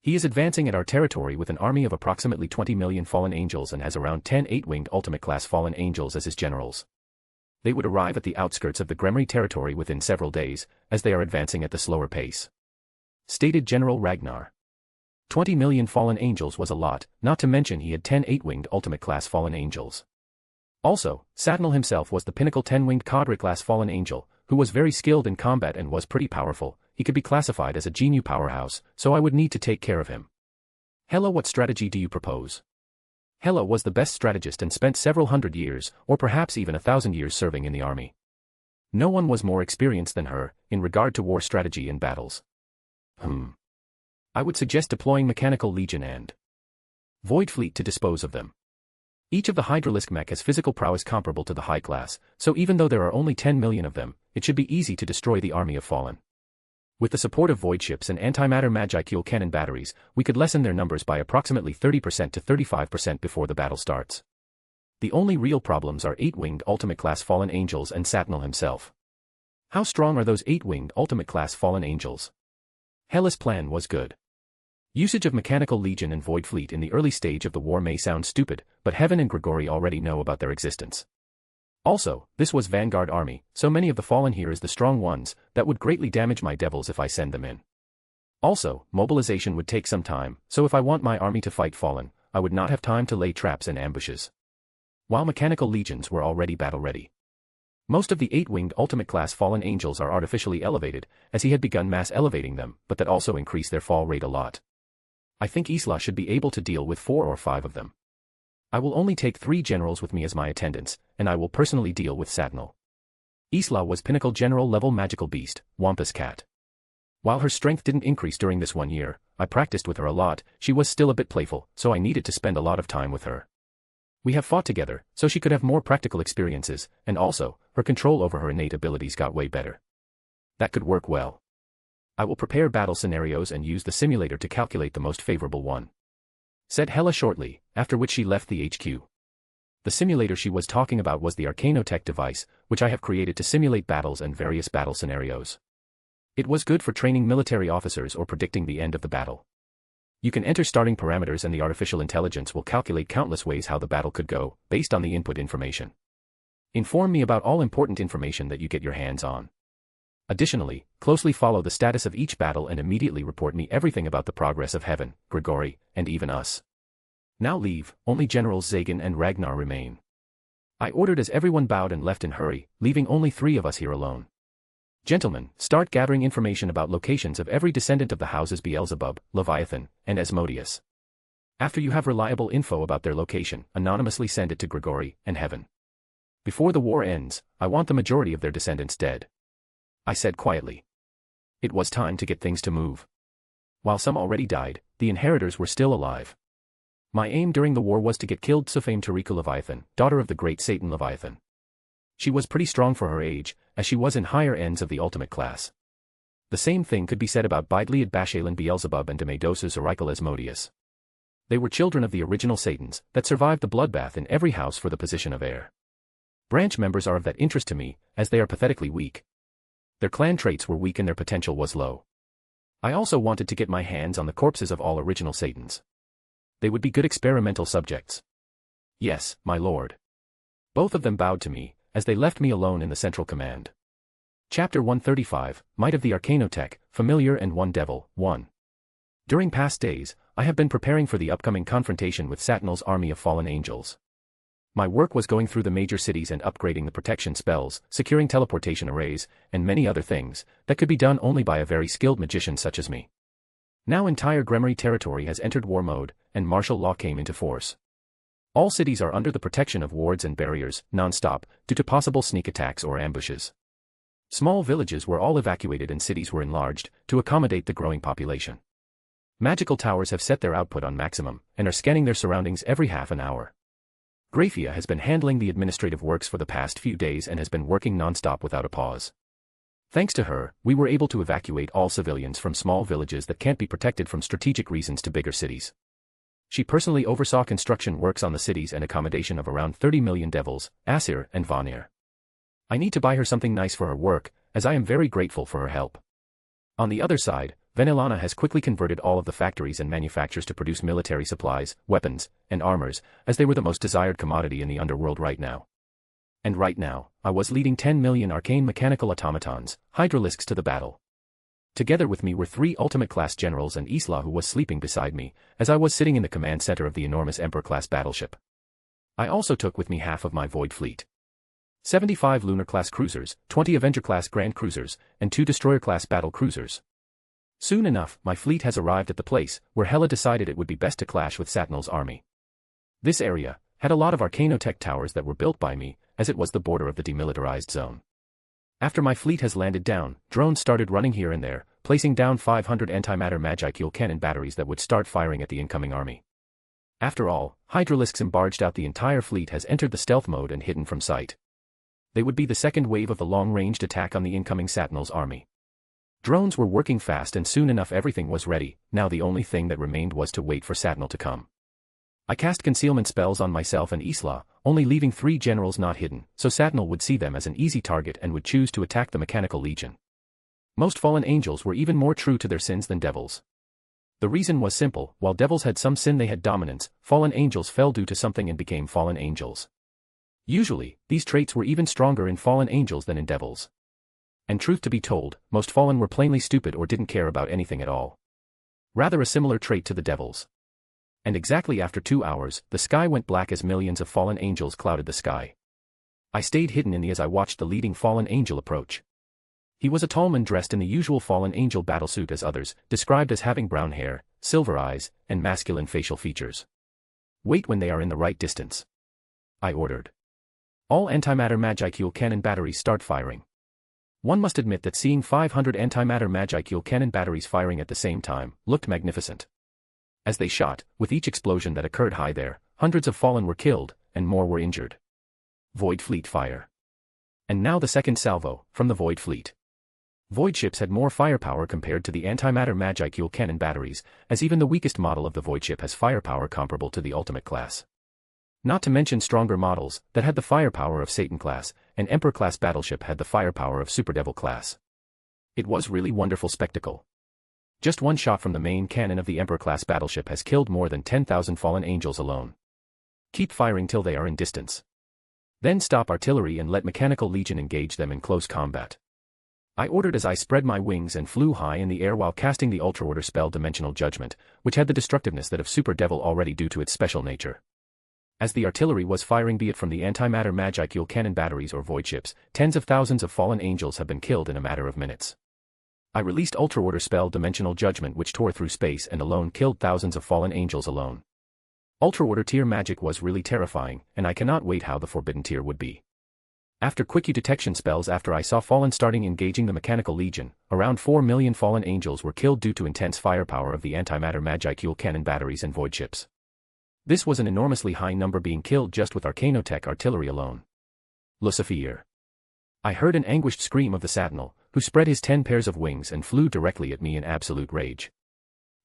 He is advancing at our territory with an army of approximately 20 million fallen angels and has around 10 8-winged ultimate-class fallen angels as his generals. They would arrive at the outskirts of the Gremory territory within several days, as they are advancing at the slower pace. Stated General Ragnar. 20 million fallen angels was a lot, not to mention he had 10 8-winged ultimate-class fallen angels. Also, Satnal himself was the pinnacle 10-winged Cadre-class fallen angel, who was very skilled in combat and was pretty powerful. He could be classified as a genu powerhouse, so I would need to take care of him. Hela, what strategy do you propose? Hela was the best strategist and spent several hundred years, or perhaps even 1,000 years serving in the army. No one was more experienced than her, in regard to war strategy and battles. I would suggest deploying Mechanical Legion and Void Fleet to dispose of them. Each of the Hydralisk mech has physical prowess comparable to the high class, so even though there are only 10 million of them, it should be easy to destroy the army of Fallen. With the support of void ships and antimatter magicule cannon batteries, we could lessen their numbers by approximately 30% to 35% before the battle starts. The only real problems are 8-winged ultimate-class fallen angels and Satnal himself. How strong are those 8-winged ultimate-class fallen angels? Hela's plan was good. Usage of Mechanical Legion and Void Fleet in the early stage of the war may sound stupid, but Heaven and Gregory already know about their existence. Also, this was Vanguard army, so many of the fallen here is the strong ones, that would greatly damage my devils if I send them in. Also, mobilization would take some time, so if I want my army to fight fallen, I would not have time to lay traps and ambushes. While Mechanical Legions were already battle-ready. Most of the 8-winged ultimate-class fallen angels are artificially elevated, as he had begun mass elevating them, but that also increased their fall rate a lot. I think Isla should be able to deal with 4 or 5 of them. I will only take 3 generals with me as my attendants, and I will personally deal with Satnal. Isla was pinnacle general level magical beast, Wampus Cat. While her strength didn't increase during this 1 year, I practiced with her a lot, she was still a bit playful, so I needed to spend a lot of time with her. We have fought together, so she could have more practical experiences, and also, her control over her innate abilities got way better. That could work well. I will prepare battle scenarios and use the simulator to calculate the most favorable one. Said Hela shortly, after which she left the HQ. The simulator she was talking about was the Arcanotech device, which I have created to simulate battles and various battle scenarios. It was good for training military officers or predicting the end of the battle. You can enter starting parameters and the artificial intelligence will calculate countless ways how the battle could go, based on the input information. Inform me about all important information that you get your hands on. Additionally, closely follow the status of each battle and immediately report me everything about the progress of Heaven, Gregory, and even us. Now leave, only Generals Zagan and Ragnar remain. I ordered as everyone bowed and left in hurry, leaving only 3 of us here alone. Gentlemen, start gathering information about locations of every descendant of the houses Beelzebub, Leviathan, and Asmodeus. After you have reliable info about their location, anonymously send it to Gregory and Heaven. Before the war ends, I want the majority of their descendants dead. I said quietly. It was time to get things to move. While some already died, the inheritors were still alive. My aim during the war was to get killed Sufame Tariku Leviathan, daughter of the great Satan Leviathan. She was pretty strong for her age, as she was in higher ends of the ultimate class. The same thing could be said about Bidliad Bashalan Beelzebub and Demedosus Aurical Asmodeus. They were children of the original Satans, that survived the bloodbath in every house for the position of heir. Branch members are of that interest to me, as they are pathetically weak. Their clan traits were weak and their potential was low. I also wanted to get my hands on the corpses of all original Satans. They would be good experimental subjects. Yes, my lord. Both of them bowed to me, as they left me alone in the central command. Chapter 135, Might of the Arcanotech, Familiar and One Devil, 1. During past days, I have been preparing for the upcoming confrontation with Satnal's army of fallen angels. My work was going through the major cities and upgrading the protection spells, securing teleportation arrays, and many other things, that could be done only by a very skilled magician such as me. Now entire Gremory territory has entered war mode, and martial law came into force. All cities are under the protection of wards and barriers, non-stop, due to possible sneak attacks or ambushes. Small villages were all evacuated and cities were enlarged, to accommodate the growing population. Magical towers have set their output on maximum, and are scanning their surroundings every half an hour. Greifia has been handling the administrative works for the past few days and has been working non-stop without a pause. Thanks to her, we were able to evacuate all civilians from small villages that can't be protected from strategic reasons to bigger cities. She personally oversaw construction works on the cities and accommodation of around 30 million devils, Aesir and Vanir. I need to buy her something nice for her work, as I am very grateful for her help. On the other side, Venelana has quickly converted all of the factories and manufacturers to produce military supplies, weapons, and armors, as they were the most desired commodity in the underworld right now. And right now, I was leading 10 million arcane mechanical automatons, hydralisks to the battle. Together with me were 3 ultimate-class generals and Isla, who was sleeping beside me, as I was sitting in the command center of the enormous Emperor-class battleship. I also took with me half of my Void fleet. 75 Lunar-class cruisers, 20 Avenger-class Grand Cruisers, and 2 Destroyer-class battle cruisers. Soon enough, my fleet has arrived at the place where Hela decided it would be best to clash with Satnal's army. This area had a lot of arcanotech towers that were built by me, as it was the border of the demilitarized zone. After my fleet has landed down, drones started running here and there, placing down 500 antimatter Magicule cannon batteries that would start firing at the incoming army. After all, Hydralisks embarged out the entire fleet has entered the stealth mode and hidden from sight. They would be the second wave of the long-ranged attack on the incoming Satnal's army. Drones were working fast and soon enough everything was ready, now the only thing that remained was to wait for Satnal to come. I cast concealment spells on myself and Isla, only leaving 3 generals not hidden, so Satnal would see them as an easy target and would choose to attack the Mechanical Legion. Most fallen angels were even more true to their sins than devils. The reason was simple: while devils had some sin, they had dominance, fallen angels fell due to something and became fallen angels. Usually, these traits were even stronger in fallen angels than in devils. And truth to be told, most fallen were plainly stupid or didn't care about anything at all. Rather a similar trait to the devils. And exactly after 2 hours, the sky went black as millions of fallen angels clouded the sky. I stayed hidden in the as I watched the leading fallen angel approach. He was a tall man dressed in the usual fallen angel battlesuit as others, described as having brown hair, silver eyes, and masculine facial features. Wait when they are in the right distance, I ordered. All antimatter Magicule cannon batteries start firing. One must admit that seeing 500 antimatter Magicule cannon batteries firing at the same time looked magnificent. As they shot, with each explosion that occurred high there, hundreds of fallen were killed, and more were injured. Void Fleet fire. And now the second salvo, from the Void Fleet. Void ships had more firepower compared to the antimatter Magicule cannon batteries, as even the weakest model of the Void ship has firepower comparable to the Ultimate class. Not to mention stronger models that had the firepower of Satan class, and Emperor class battleship had the firepower of Super Devil class. It was really wonderful spectacle. Just one shot from the main cannon of the Emperor class battleship has killed more than 10,000 fallen angels alone. Keep firing till they are in distance. Then stop artillery and let Mechanical Legion engage them in close combat. I ordered as I spread my wings and flew high in the air while casting the Ultra Order spell Dimensional Judgment, which had the destructiveness that of Super Devil already due to its special nature. As the artillery was firing, be it from the antimatter Magicule cannon batteries or void ships, tens of thousands of fallen angels have been killed in a matter of minutes. I released Ultra Order spell Dimensional Judgment, which tore through space and alone killed thousands of fallen angels alone. Ultra Order tier magic was really terrifying, and I cannot wait how the Forbidden tier would be. After quick detection spells, after I saw fallen starting engaging the Mechanical Legion, around 4 million fallen angels were killed due to intense firepower of the antimatter Magicule cannon batteries and void ships. This was an enormously high number being killed just with Arcanotech artillery alone. Lucifer. I heard an anguished scream of the Satnal, who spread his 10 pairs of wings and flew directly at me in absolute rage.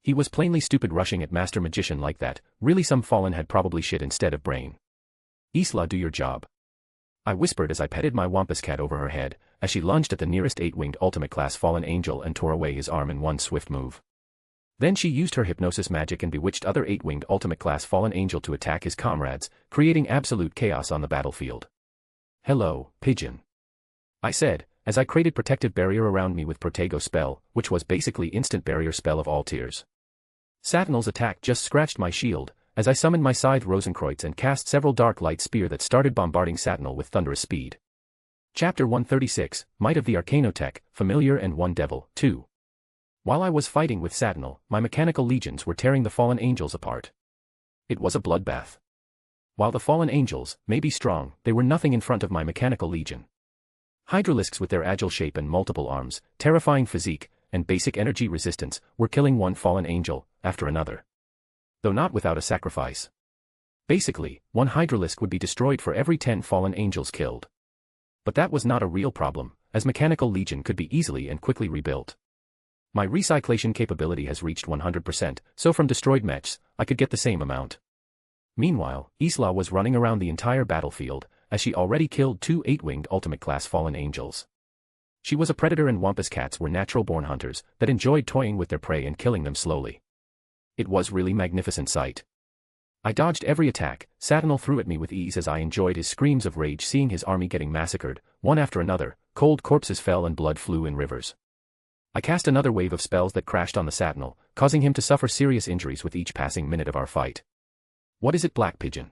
He was plainly stupid rushing at Master Magician like that, really some fallen had probably shit instead of brain. Isla, do your job, I whispered as I petted my Wampus cat over her head, as she lunged at the nearest 8-winged ultimate class fallen angel and tore away his arm in one swift move. Then she used her hypnosis magic and bewitched other 8-winged ultimate class fallen angel to attack his comrades, creating absolute chaos on the battlefield. Hello, pigeon, I said, as I created protective barrier around me with Protego spell, which was basically instant barrier spell of all tiers. Satnal's attack just scratched my shield, as I summoned my Scythe Rosenkreuz and cast several dark light spear that started bombarding Satnal with thunderous speed. Chapter 136, Might of the Arcanotech, Familiar and One Devil, 2. While I was fighting with Satnal, my mechanical legions were tearing the fallen angels apart. It was a bloodbath. While the fallen angels may be strong, they were nothing in front of my mechanical legion. Hydralisks with their agile shape and multiple arms, terrifying physique, and basic energy resistance, were killing one fallen angel after another. Though not without a sacrifice. Basically, one Hydralisk would be destroyed for every 10 fallen angels killed. But that was not a real problem, as Mechanical Legion could be easily and quickly rebuilt. My recyclation capability has reached 100%, so from destroyed mechs, I could get the same amount. Meanwhile, Isla was running around the entire battlefield, as she already killed 2 8-winged ultimate-class fallen angels. She was a predator, and Wampus cats were natural-born hunters that enjoyed toying with their prey and killing them slowly. It was really magnificent sight. I dodged every attack. Satinel threw at me with ease as I enjoyed his screams of rage seeing his army getting massacred, one after another. Cold corpses fell and blood flew in rivers. I cast another wave of spells that crashed on the Satinel, causing him to suffer serious injuries with each passing minute of our fight. What is it, Black Pigeon?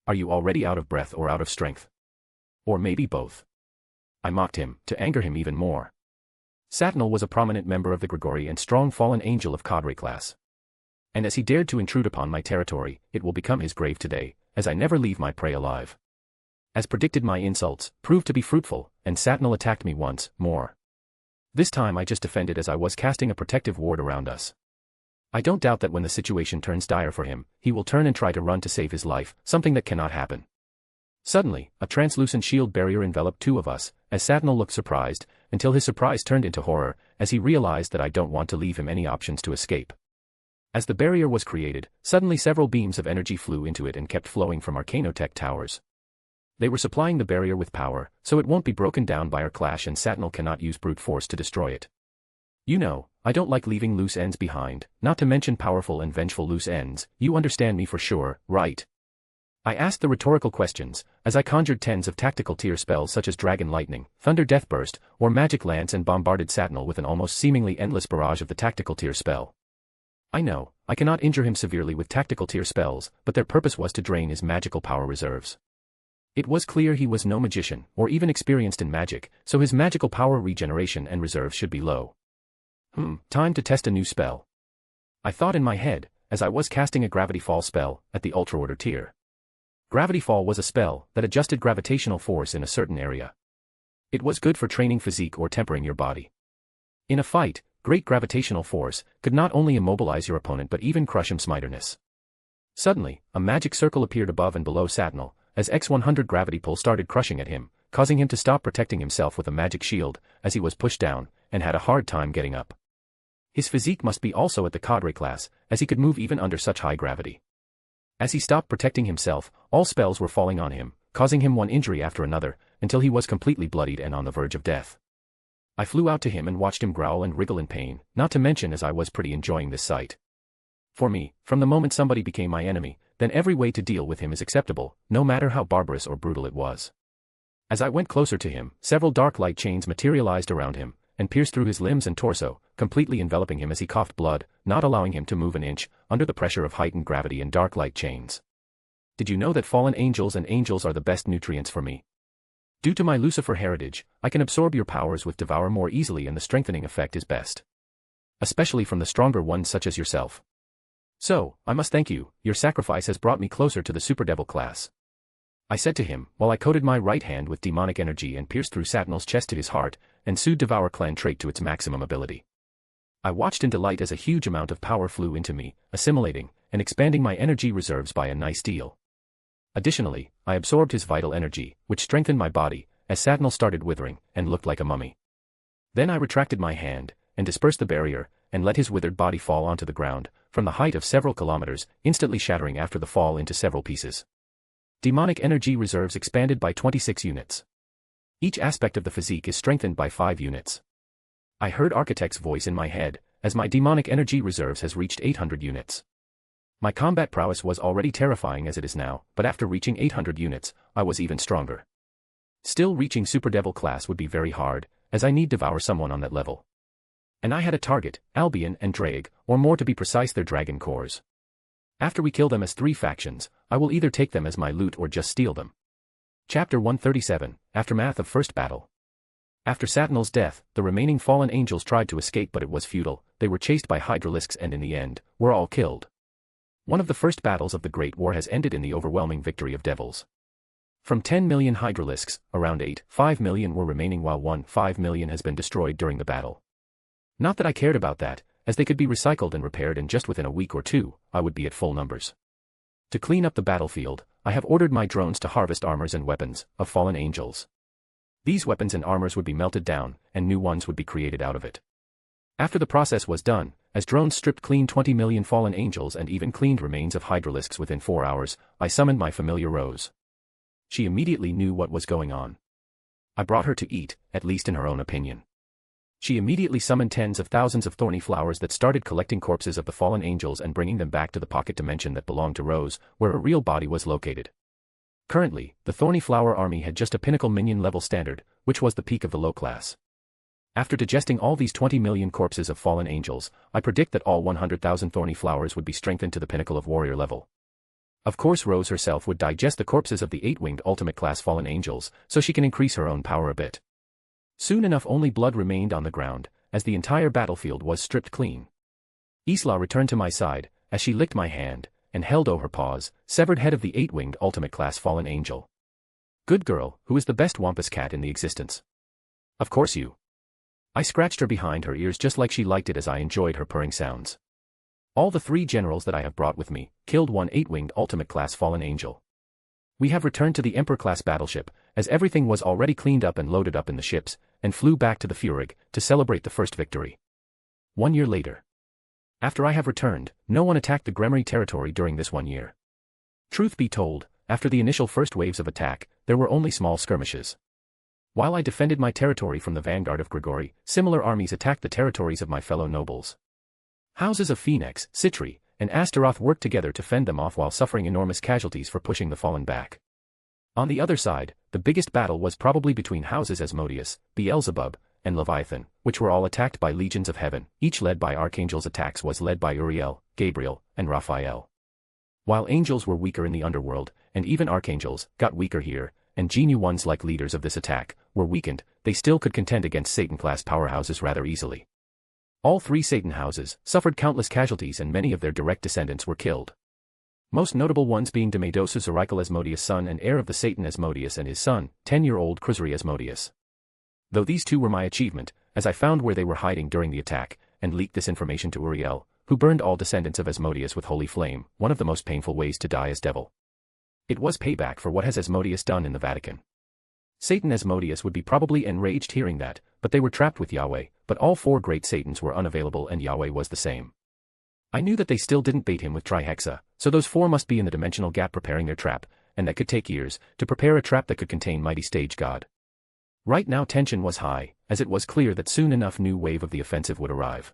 Are you already out of breath or out of strength? Or maybe both? I mocked him, to anger him even more. Satinel was a prominent member of the Gregory and strong fallen angel of Cadre class. And as he dared to intrude upon my territory, it will become his grave today, as I never leave my prey alive. As predicted, my insults proved to be fruitful, and Satinel attacked me once more. This time I just defended as I was casting a protective ward around us. I don't doubt that when the situation turns dire for him, he will turn and try to run to save his life, something that cannot happen. Suddenly, a translucent shield barrier enveloped 2 of us, as Satinel looked surprised, until his surprise turned into horror, as he realized that I don't want to leave him any options to escape. As the barrier was created, suddenly several beams of energy flew into it and kept flowing from Arcanotech towers. They were supplying the barrier with power, so it won't be broken down by our clash, and Satinel cannot use brute force to destroy it. You know, I don't like leaving loose ends behind, not to mention powerful and vengeful loose ends. You understand me for sure, right? I asked the rhetorical questions, as I conjured tens of tactical tier spells such as Dragon Lightning, Thunder Deathburst, or Magic Lance and bombarded Satinel with an almost seemingly endless barrage of the tactical tier spell. I know, I cannot injure him severely with tactical tier spells, but their purpose was to drain his magical power reserves. It was clear he was no magician, or even experienced in magic, so his magical power regeneration and reserves should be low. Time to test a new spell. I thought in my head, as I was casting a Gravity Fall spell, at the Ultra Order tier. Gravity Fall was a spell that adjusted gravitational force in a certain area. It was good for training physique or tempering your body. In a fight, great gravitational force could not only immobilize your opponent but even crush him smiterness. Suddenly, a magic circle appeared above and below Satinel, as X100 gravity pull started crushing at him, causing him to stop protecting himself with a magic shield, as he was pushed down, and had a hard time getting up. His physique must be also at the Cadre class, as he could move even under such high gravity. As he stopped protecting himself, all spells were falling on him, causing him one injury after another, until he was completely bloodied and on the verge of death. I flew out to him and watched him growl and wriggle in pain, not to mention as I was pretty enjoying this sight. For me, from the moment somebody became my enemy, then every way to deal with him is acceptable, no matter how barbarous or brutal it was. As I went closer to him, several dark light chains materialized around him, and pierced through his limbs and torso, completely enveloping him as he coughed blood, not allowing him to move an inch, under the pressure of heightened gravity and dark light chains. Did you know that fallen angels and angels are the best nutrients for me? Due to my Lucifer heritage, I can absorb your powers with Devour more easily, and the strengthening effect is best. Especially from the stronger ones such as yourself. So, I must thank you, your sacrifice has brought me closer to the Super Devil class. I said to him, while I coated my right hand with demonic energy and pierced through Satinel's chest to his heart, and sued Devour clan trait to its maximum ability. I watched in delight as a huge amount of power flew into me, assimilating, and expanding my energy reserves by a nice deal. Additionally, I absorbed his vital energy, which strengthened my body, as Satinel started withering, and looked like a mummy. Then I retracted my hand, and dispersed the barrier, and let his withered body fall onto the ground, from the height of several kilometers, instantly shattering after the fall into several pieces. Demonic energy reserves expanded by 26 units. Each aspect of the physique is strengthened by 5 units. I heard Architect's voice in my head, as my demonic energy reserves has reached 800 units. My combat prowess was already terrifying as it is now, but after reaching 800 units, I was even stronger. Still, reaching Super Devil class would be very hard, as I need devour someone on that level. And I had a target, Albion and Drag, or more to be precise their dragon cores. After we kill them as 3 factions, I will either take them as my loot or just steal them. Chapter 137, Aftermath of First Battle. After Satinel's death, the remaining fallen angels tried to escape, but it was futile. They were chased by Hydralisks and in the end, were all killed. One of the first battles of the Great War has ended in the overwhelming victory of devils. From 10 million Hydralisks, around 5 million were remaining, while 5 million has been destroyed during the battle. Not that I cared about that, as they could be recycled and repaired, and just within a week or two, I would be at full numbers. To clean up the battlefield, I have ordered my drones to harvest armors and weapons of fallen angels. These weapons and armors would be melted down, and new ones would be created out of it. After the process was done, as drones stripped clean 20 million fallen angels and even cleaned remains of hydralisks within 4 hours, I summoned my familiar Rose. She immediately knew what was going on. I brought her to eat, at least in her own opinion. She immediately summoned tens of thousands of thorny flowers that started collecting corpses of the fallen angels and bringing them back to the pocket dimension that belonged to Rose, where a real body was located. Currently, the thorny flower army had just a pinnacle minion level standard, which was the peak of the low class. After digesting all these 20 million corpses of fallen angels, I predict that all 100,000 thorny flowers would be strengthened to the pinnacle of warrior level. Of course, Rose herself would digest the corpses of the 8-winged ultimate class fallen angels, so she can increase her own power a bit. Soon enough, only blood remained on the ground, as the entire battlefield was stripped clean. Isla returned to my side, as she licked my hand, and held over her paws, severed head of the 8-winged ultimate class fallen angel. Good girl, who is the best wampus cat in the existence? Of course you. I scratched her behind her ears just like she liked it, as I enjoyed her purring sounds. All the 3 generals that I have brought with me killed one 8-winged ultimate class fallen angel. We have returned to the Emperor-class battleship, as everything was already cleaned up and loaded up in the ships, and flew back to the Furig to celebrate the first victory. 1 year later. After I have returned, no one attacked the Gremory territory during this 1 year. Truth be told, after the initial first waves of attack, there were only small skirmishes. While I defended my territory from the vanguard of Gregory, similar armies attacked the territories of my fellow nobles. Houses of Phoenix, Citri, and Astaroth worked together to fend them off while suffering enormous casualties for pushing the fallen back. On the other side, the biggest battle was probably between houses Asmodeus, Beelzebub, and Leviathan, which were all attacked by legions of heaven, each led by archangels. Attacks was led by Uriel, Gabriel, and Raphael. While angels were weaker in the underworld, and even archangels got weaker here, and genu ones like leaders of this attack were weakened, they still could contend against Satan-class powerhouses rather easily. All 3 Satan houses suffered countless casualties, and many of their direct descendants were killed. Most notable ones being Demedosus Oracle Asmodeus, son and heir of the Satan Asmodeus, and his son, 10-year-old Chrysaor Asmodeus. Though these 2 were my achievement, as I found where they were hiding during the attack, and leaked this information to Uriel, who burned all descendants of Asmodeus with holy flame, one of the most painful ways to die as devil. It was payback for what has Asmodeus done in the Vatican. Satan Asmodeus would be probably enraged hearing that, but they were trapped with Yahweh, but all 4 great Satans were unavailable and Yahweh was the same. I knew that they still didn't bait him with Trihexa, so those 4 must be in the dimensional gap preparing their trap, and that could take years to prepare a trap that could contain mighty stage god. Right now tension was high, as it was clear that soon enough new wave of the offensive would arrive.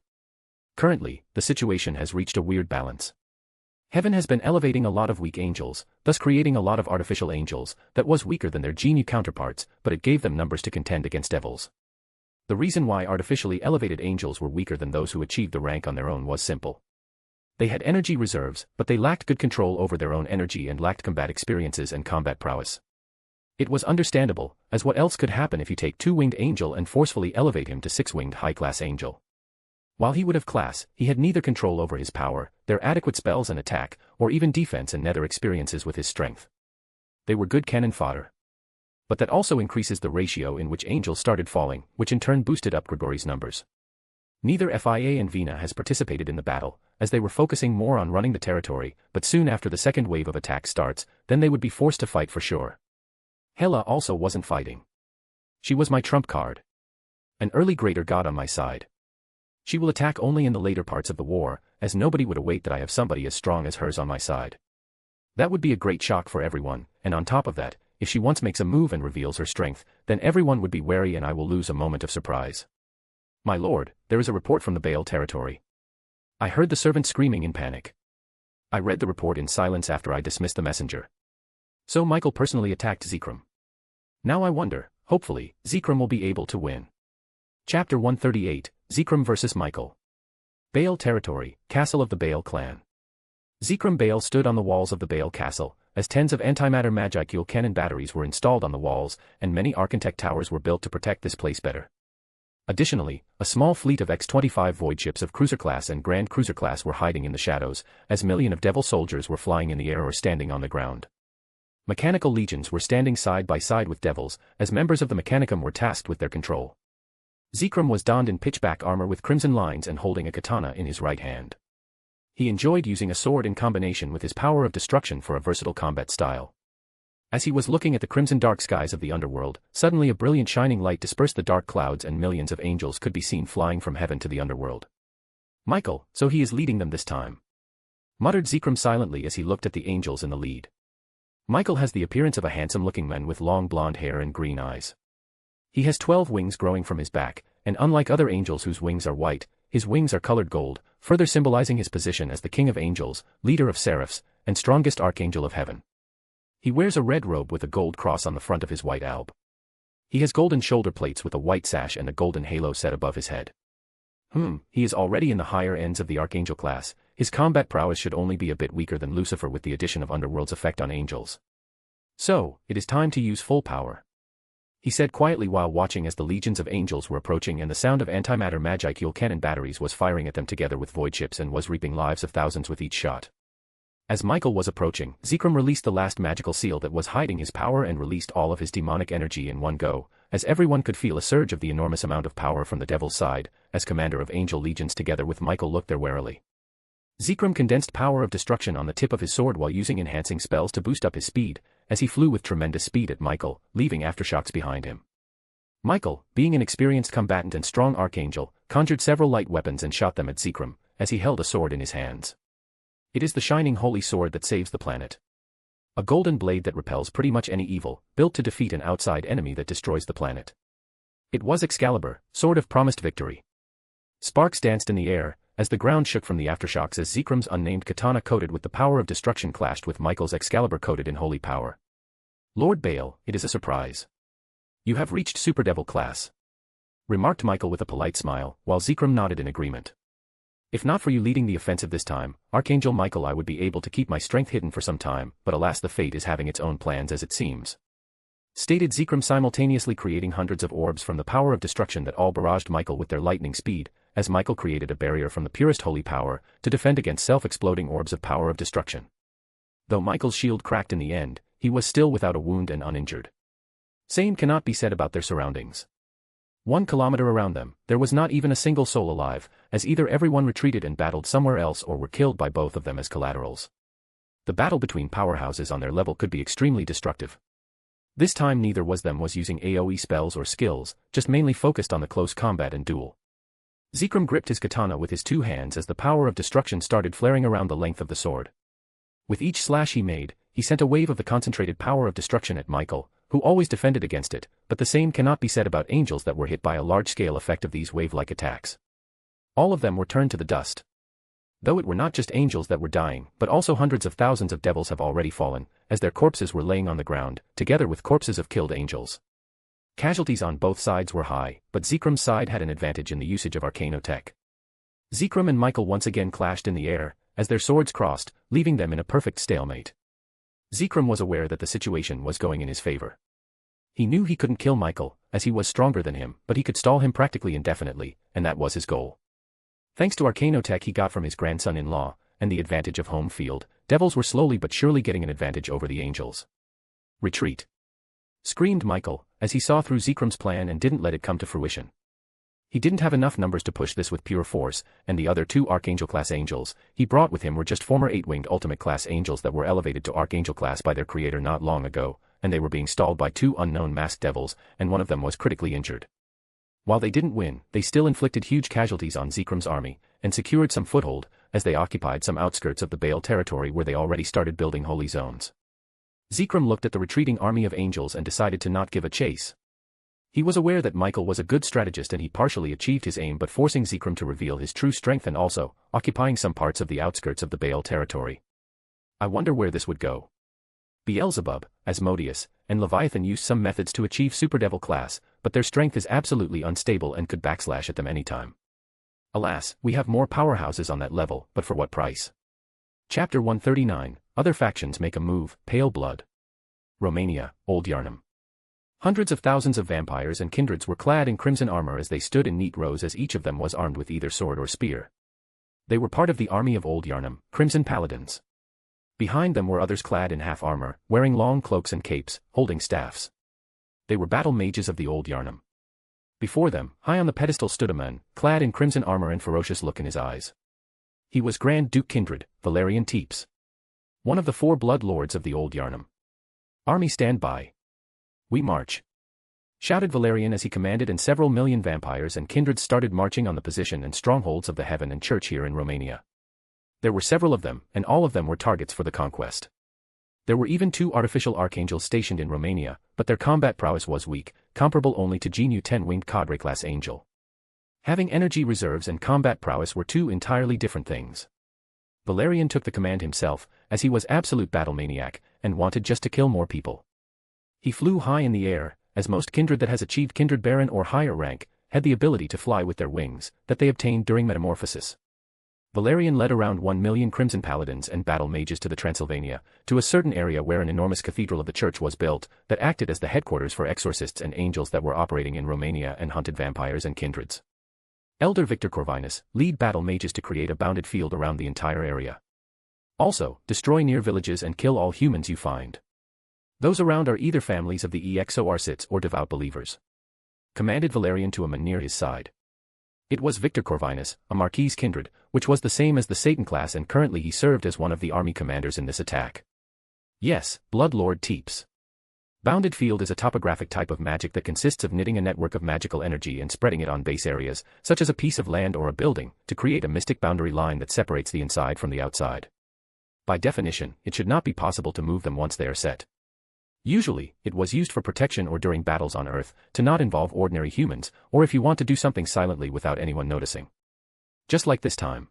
Currently, the situation has reached a weird balance. Heaven has been elevating a lot of weak angels, thus creating a lot of artificial angels that was weaker than their genu counterparts, but it gave them numbers to contend against devils. The reason why artificially elevated angels were weaker than those who achieved the rank on their own was simple. They had energy reserves, but they lacked good control over their own energy and lacked combat experiences and combat prowess. It was understandable, as what else could happen if you take 2-winged angel and forcefully elevate him to 6-winged high-class angel? While he would have class, he had neither control over his power, their adequate spells and attack, or even defense and nether experiences with his strength. They were good cannon fodder. But that also increases the ratio in which angels started falling, which in turn boosted up Gregory's numbers. Neither Fia and Vina has participated in the battle, as they were focusing more on running the territory, but soon after the second wave of attack starts, then they would be forced to fight for sure. Hela also wasn't fighting. She was my trump card. An early greater god on my side. She will attack only in the later parts of the war, as nobody would await that I have somebody as strong as hers on my side. That would be a great shock for everyone, and on top of that, if she once makes a move and reveals her strength, then everyone would be wary and I will lose a moment of surprise. My lord, there is a report from the Baal territory. I heard the servant screaming in panic. I read the report in silence after I dismissed the messenger. So Michael personally attacked Zekrom. Now I wonder, hopefully, Zekrom will be able to win. Chapter 138, Zekrom vs. Michael. Baal territory, castle of the Baal clan. Zekrom Baal stood on the walls of the Baal castle, as tens of antimatter magicule cannon batteries were installed on the walls, and many architect towers were built to protect this place better. Additionally, a small fleet of X-25 void ships of cruiser class and grand cruiser class were hiding in the shadows, as millions of devil soldiers were flying in the air or standing on the ground. Mechanical legions were standing side by side with devils, as members of the Mechanicum were tasked with their control. Zekrom was donned in pitchback armor with crimson lines and holding a katana in his right hand. He enjoyed using a sword in combination with his power of destruction for a versatile combat style. As he was looking at the crimson dark skies of the underworld, suddenly a brilliant shining light dispersed the dark clouds and millions of angels could be seen flying from heaven to the underworld. Michael, so he is leading them this time, muttered Zekrom silently as he looked at the angels in the lead. Michael has the appearance of a handsome-looking man with long blonde hair and green eyes. He has 12 wings growing from his back, and unlike other angels whose wings are white, his wings are colored gold, further symbolizing his position as the king of angels, leader of seraphs, and strongest archangel of heaven. He wears a red robe with a gold cross on the front of his white alb. He has golden shoulder plates with a white sash and a golden halo set above his head. He is already in the higher ends of the archangel class. His combat prowess should only be a bit weaker than Lucifer with the addition of Underworld's effect on angels. So, it is time to use full power, he said quietly while watching as the legions of angels were approaching and the sound of antimatter magic cannon batteries was firing at them together with void ships and was reaping lives of thousands with each shot. As Michael was approaching, Zekrom released the last magical seal that was hiding his power and released all of his demonic energy in one go, as everyone could feel a surge of the enormous amount of power from the devil's side, as commander of angel legions together with Michael looked there warily. Zekrom condensed power of destruction on the tip of his sword while using enhancing spells to boost up his speed, as he flew with tremendous speed at Michael, leaving aftershocks behind him. Michael, being an experienced combatant and strong archangel, conjured several light weapons and shot them at Zekrom, as he held a sword in his hands. It is the shining holy sword that saves the planet. A golden blade that repels pretty much any evil, built to defeat an outside enemy that destroys the planet. It was Excalibur, sword of promised victory. Sparks danced in the air, as the ground shook from the aftershocks as Zekrom's unnamed katana coated with the power of destruction clashed with Michael's Excalibur coated in holy power. Lord Baal, it is a surprise. You have reached Super Devil class, remarked Michael with a polite smile, while Zekrom nodded in agreement. If not for you leading the offensive this time, Archangel Michael, I would be able to keep my strength hidden for some time, but alas, the fate is having its own plans as it seems, stated Zekrom, simultaneously creating hundreds of orbs from the power of destruction that all barraged Michael with their lightning speed, as Michael created a barrier from the purest holy power to defend against self-exploding orbs of power of destruction. Though Michael's shield cracked in the end, he was still without a wound and uninjured. Same cannot be said about their surroundings. 1 kilometer around them, there was not even a single soul alive, as either everyone retreated and battled somewhere else or were killed by both of them as collaterals. The battle between powerhouses on their level could be extremely destructive. This time neither was using AoE spells or skills, just mainly focused on the close combat and duel. Zekrom gripped his katana with his 2 hands as the power of destruction started flaring around the length of the sword. With each slash he made, he sent a wave of the concentrated power of destruction at Michael, who always defended against it, but the same cannot be said about angels that were hit by a large-scale effect of these wave-like attacks. All of them were turned to the dust. Though it were not just angels that were dying, but also hundreds of thousands of devils have already fallen, as their corpses were laying on the ground, together with corpses of killed angels. Casualties on both sides were high, but Zekrom's side had an advantage in the usage of arcanotech. Zekrom and Michael once again clashed in the air, as their swords crossed, leaving them in a perfect stalemate. Zekrom was aware that the situation was going in his favor. He knew he couldn't kill Michael, as he was stronger than him, but he could stall him practically indefinitely, and that was his goal. Thanks to arcanotech he got from his grandson-in-law, and the advantage of home field, devils were slowly but surely getting an advantage over the angels. Retreat! Screamed Michael, as he saw through Zekrom's plan and didn't let it come to fruition. He didn't have enough numbers to push this with pure force, and the other 2 Archangel-class angels he brought with him were just former 8-winged Ultimate-class angels that were elevated to Archangel-class by their creator not long ago, and they were being stalled by 2 unknown masked devils, and one of them was critically injured. While they didn't win, they still inflicted huge casualties on Zekrom's army, and secured some foothold, as they occupied some outskirts of the Baal territory where they already started building holy zones. Zekrom looked at the retreating army of angels and decided to not give a chase. He was aware that Michael was a good strategist and he partially achieved his aim, but forcing Zekrom to reveal his true strength and also occupying some parts of the outskirts of the Baal territory. I wonder where this would go. Beelzebub, Asmodeus, and Leviathan used some methods to achieve Super Devil class, but their strength is absolutely unstable and could backslash at them anytime. Alas, we have more powerhouses on that level, but for what price? Chapter 139, Other Factions Make a Move, Pale Blood. Romania, Old Yarnum. Hundreds of thousands of vampires and kindreds were clad in crimson armor as they stood in neat rows, as each of them was armed with either sword or spear. They were part of the army of Old Yarnum, Crimson Paladins. Behind them were others clad in half armor, wearing long cloaks and capes, holding staffs. They were battle mages of the Old Yarnum. Before them, high on the pedestal stood a man, clad in crimson armor and ferocious look in his eyes. He was Grand Duke Kindred, Valerian Teeps, one of the 4 blood lords of the Old Yarnum. "Army, stand by. We march," shouted Valerian as he commanded, and several million vampires and kindreds started marching on the position and strongholds of the Heaven and Church here in Romania. There were several of them, and all of them were targets for the conquest. There were even 2 artificial archangels stationed in Romania, but their combat prowess was weak, comparable only to GNU 10-winged Cadre-class angel. Having energy reserves and combat prowess were 2 entirely different things. Valerian took the command himself, as he was absolute battle maniac, and wanted just to kill more people. He flew high in the air, as most kindred that has achieved kindred baron or higher rank, had the ability to fly with their wings, that they obtained during metamorphosis. Valerian led around 1 million crimson paladins and battle mages to the Transylvania, to a certain area where an enormous cathedral of the church was built, that acted as the headquarters for exorcists and angels that were operating in Romania and hunted vampires and kindreds. Elder Victor Corvinus, lead battle mages to create a bounded field around the entire area. Also, destroy near villages and kill all humans you find. Those around are either families of the Exorcists or devout believers. Commanded Valerian to a man near his side. It was Victor Corvinus, a Marquis kindred, which was the same as the Satan class, and currently he served as one of the army commanders in this attack. Yes, Blood Lord Teeps. Bounded field is a topographic type of magic that consists of knitting a network of magical energy and spreading it on base areas, such as a piece of land or a building, to create a mystic boundary line that separates the inside from the outside. By definition, it should not be possible to move them once they are set. Usually, it was used for protection or during battles on Earth, to not involve ordinary humans, or if you want to do something silently without anyone noticing. Just like this time.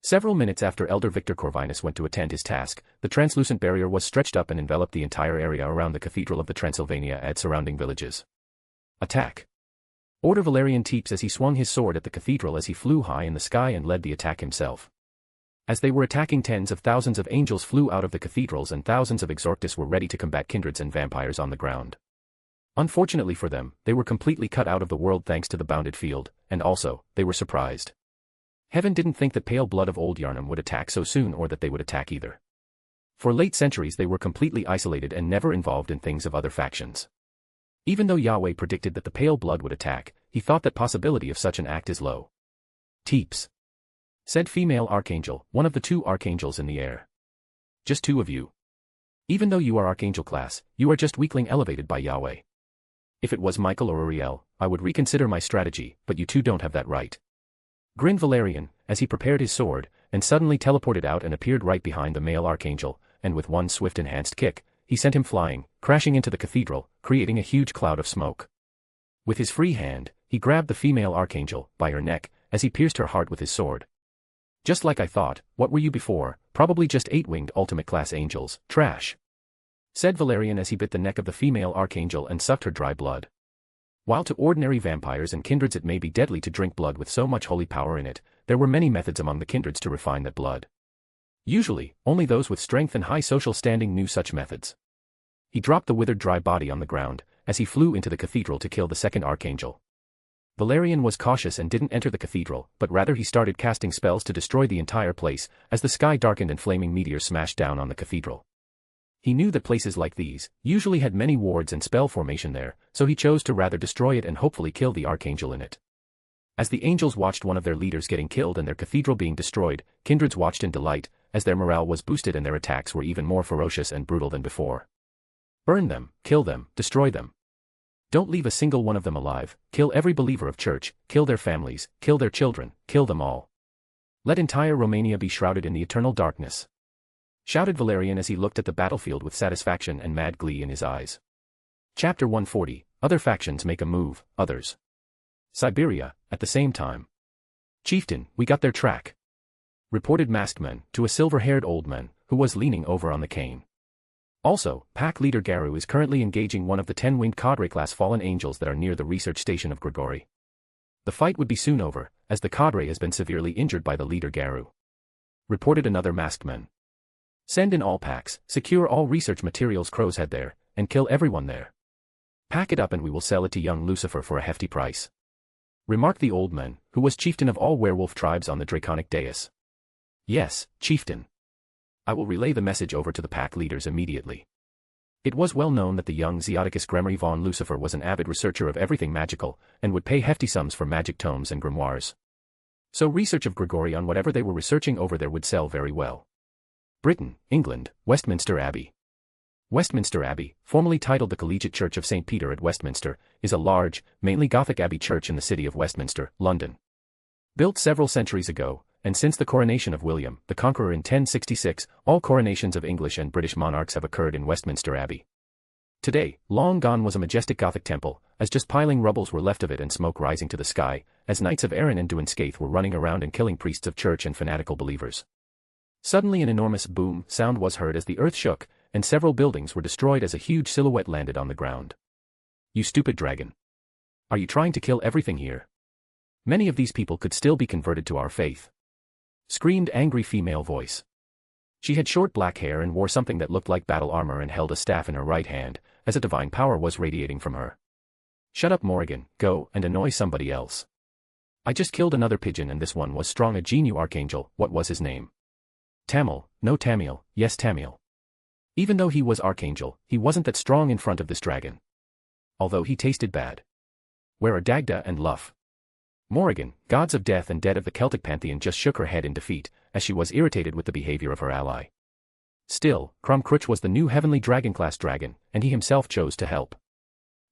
Several minutes after Elder Victor Corvinus went to attend his task, the translucent barrier was stretched up and enveloped the entire area around the Cathedral of the Transylvania and surrounding villages. Attack! Order Valerian Teeps as he swung his sword at the cathedral as he flew high in the sky and led the attack himself. As they were attacking, tens of thousands of angels flew out of the cathedrals and thousands of exorcists were ready to combat kindreds and vampires on the ground. Unfortunately for them, they were completely cut out of the world thanks to the bounded field, and also, they were surprised. Heaven didn't think that pale blood of Old Yarnum would attack so soon, or that they would attack either. For late centuries they were completely isolated and never involved in things of other factions. Even though Yahweh predicted that the pale blood would attack, he thought that possibility of such an act is low. Teeps, said female archangel, one of the 2 archangels in the air. Just 2 of you. Even though you are archangel class, you are just weakling elevated by Yahweh. If it was Michael or Uriel, I would reconsider my strategy, but you 2 don't have that right. Grinned Valerian, as he prepared his sword, and suddenly teleported out and appeared right behind the male archangel, and with one swift enhanced kick, he sent him flying, crashing into the cathedral, creating a huge cloud of smoke. With his free hand, he grabbed the female archangel by her neck, as he pierced her heart with his sword. Just like I thought, what were you before? Probably just 8-winged ultimate class angels, trash, said Valerian as he bit the neck of the female archangel and sucked her dry blood. While to ordinary vampires and kindreds it may be deadly to drink blood with so much holy power in it, there were many methods among the kindreds to refine that blood. Usually, only those with strength and high social standing knew such methods. He dropped the withered dry body on the ground, as he flew into the cathedral to kill the second archangel. Valerian was cautious and didn't enter the cathedral, but rather he started casting spells to destroy the entire place, as the sky darkened and flaming meteors smashed down on the cathedral. He knew that places like these usually had many wards and spell formation there, so he chose to rather destroy it and hopefully kill the archangel in it. As the angels watched one of their leaders getting killed and their cathedral being destroyed, kindreds watched in delight, as their morale was boosted and their attacks were even more ferocious and brutal than before. Burn them, kill them, destroy them. Don't leave a single one of them alive, kill every believer of church, kill their families, kill their children, kill them all. Let entire Romania be shrouded in the eternal darkness, shouted Valerian as he looked at the battlefield with satisfaction and mad glee in his eyes. Chapter 140, Other factions make a move, others. Siberia, at the same time. Chieftain, we got their track, reported masked man to a silver-haired old man, who was leaning over on the cane. Also, pack leader Garu is currently engaging one of the 10-winged cadre-class fallen angels that are near the research station of Gregory. The fight would be soon over, as the cadre has been severely injured by the leader Garu, reported another masked man. Send in all packs, secure all research materials Crow's Head there, and kill everyone there. Pack it up and we will sell it to young Lucifer for a hefty price, remarked the old man, who was chieftain of all werewolf tribes on the draconic dais. Yes, chieftain. I will relay the message over to the pack leaders immediately. It was well known that the young Zeoticus Gremory von Lucifer was an avid researcher of everything magical, and would pay hefty sums for magic tomes and grimoires. So research of Gregory on whatever they were researching over there would sell very well. Britain, England, Westminster Abbey. Westminster Abbey, formerly titled the Collegiate Church of St. Peter at Westminster, is a large, mainly Gothic abbey church in the city of Westminster, London. Built several centuries ago, and since the coronation of William, the Conqueror in 1066, all coronations of English and British monarchs have occurred in Westminster Abbey. Today, long gone was a majestic Gothic temple, as just piling rubbles were left of it and smoke rising to the sky, as knights of Erin and Duinscaith were running around and killing priests of church and fanatical believers. Suddenly an enormous boom sound was heard as the earth shook, and several buildings were destroyed as a huge silhouette landed on the ground. "You stupid dragon. Are you trying to kill everything here? Many of these people could still be converted to our faith," screamed angry female voice. She had short black hair and wore something that looked like battle armor and held a staff in her right hand, as a divine power was radiating from her. "Shut up, Morrigan, go and annoy somebody else. I just killed another pigeon and this one was strong a genu archangel. What was his name? Tamil, no Tamiel, yes Tamiel. Even though he was archangel, he wasn't that strong in front of this dragon. Although he tasted bad. Where are Dagda and Luff?" Morrigan, gods of death and dead of the Celtic pantheon, just shook her head in defeat, as she was irritated with the behavior of her ally. Still, Crumcrutch was the new heavenly dragon-class dragon, and he himself chose to help.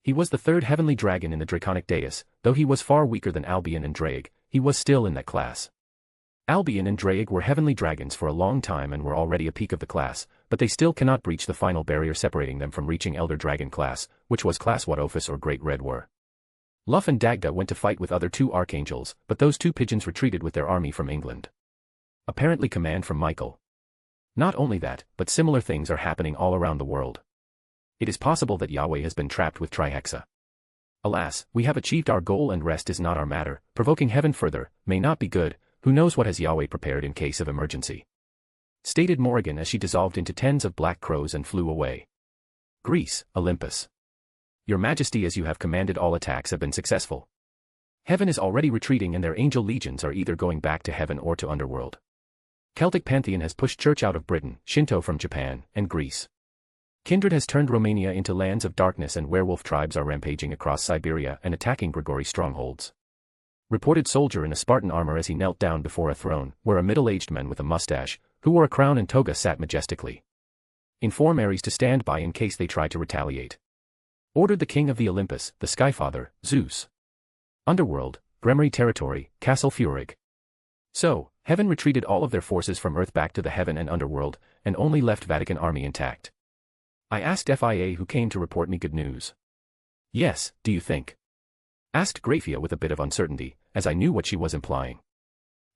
He was the third heavenly dragon in the Draconic Dais, though he was far weaker than Albion and Draig, he was still in that class. Albion and Draig were heavenly dragons for a long time and were already a peak of the class, but they still cannot breach the final barrier separating them from reaching Elder Dragon class, which was Class Wadofus or Great Red War. Luff and Dagda went to fight with other two archangels, but those two pigeons retreated with their army from England. Apparently command from Michael. Not only that, but similar things are happening all around the world. It is possible that Yahweh has been trapped with Trihexa. Alas, we have achieved our goal and rest is not our matter, provoking heaven further, may not be good, who knows what has Yahweh prepared in case of emergency. Stated Morrigan as she dissolved into tens of black crows and flew away. Greece, Olympus. Your Majesty, as you have commanded, all attacks have been successful. Heaven is already retreating and their angel legions are either going back to heaven or to Underworld. Celtic pantheon has pushed church out of Britain, Shinto from Japan, and Greece. Kindred has turned Romania into lands of darkness and werewolf tribes are rampaging across Siberia and attacking Gregory strongholds. Reported soldier in a Spartan armor as he knelt down before a throne, where a middle-aged man with a mustache, who wore a crown and toga, sat majestically. Inform Ares to stand by in case they try to retaliate. Ordered the king of the Olympus, the Skyfather, Zeus. Underworld, Gremory territory, Castle Furig. So, heaven retreated all of their forces from Earth back to the heaven and Underworld, and only left Vatican army intact. I asked FIA who came to report me good news. Yes, do you think? Asked Graphia with a bit of uncertainty, as I knew what she was implying.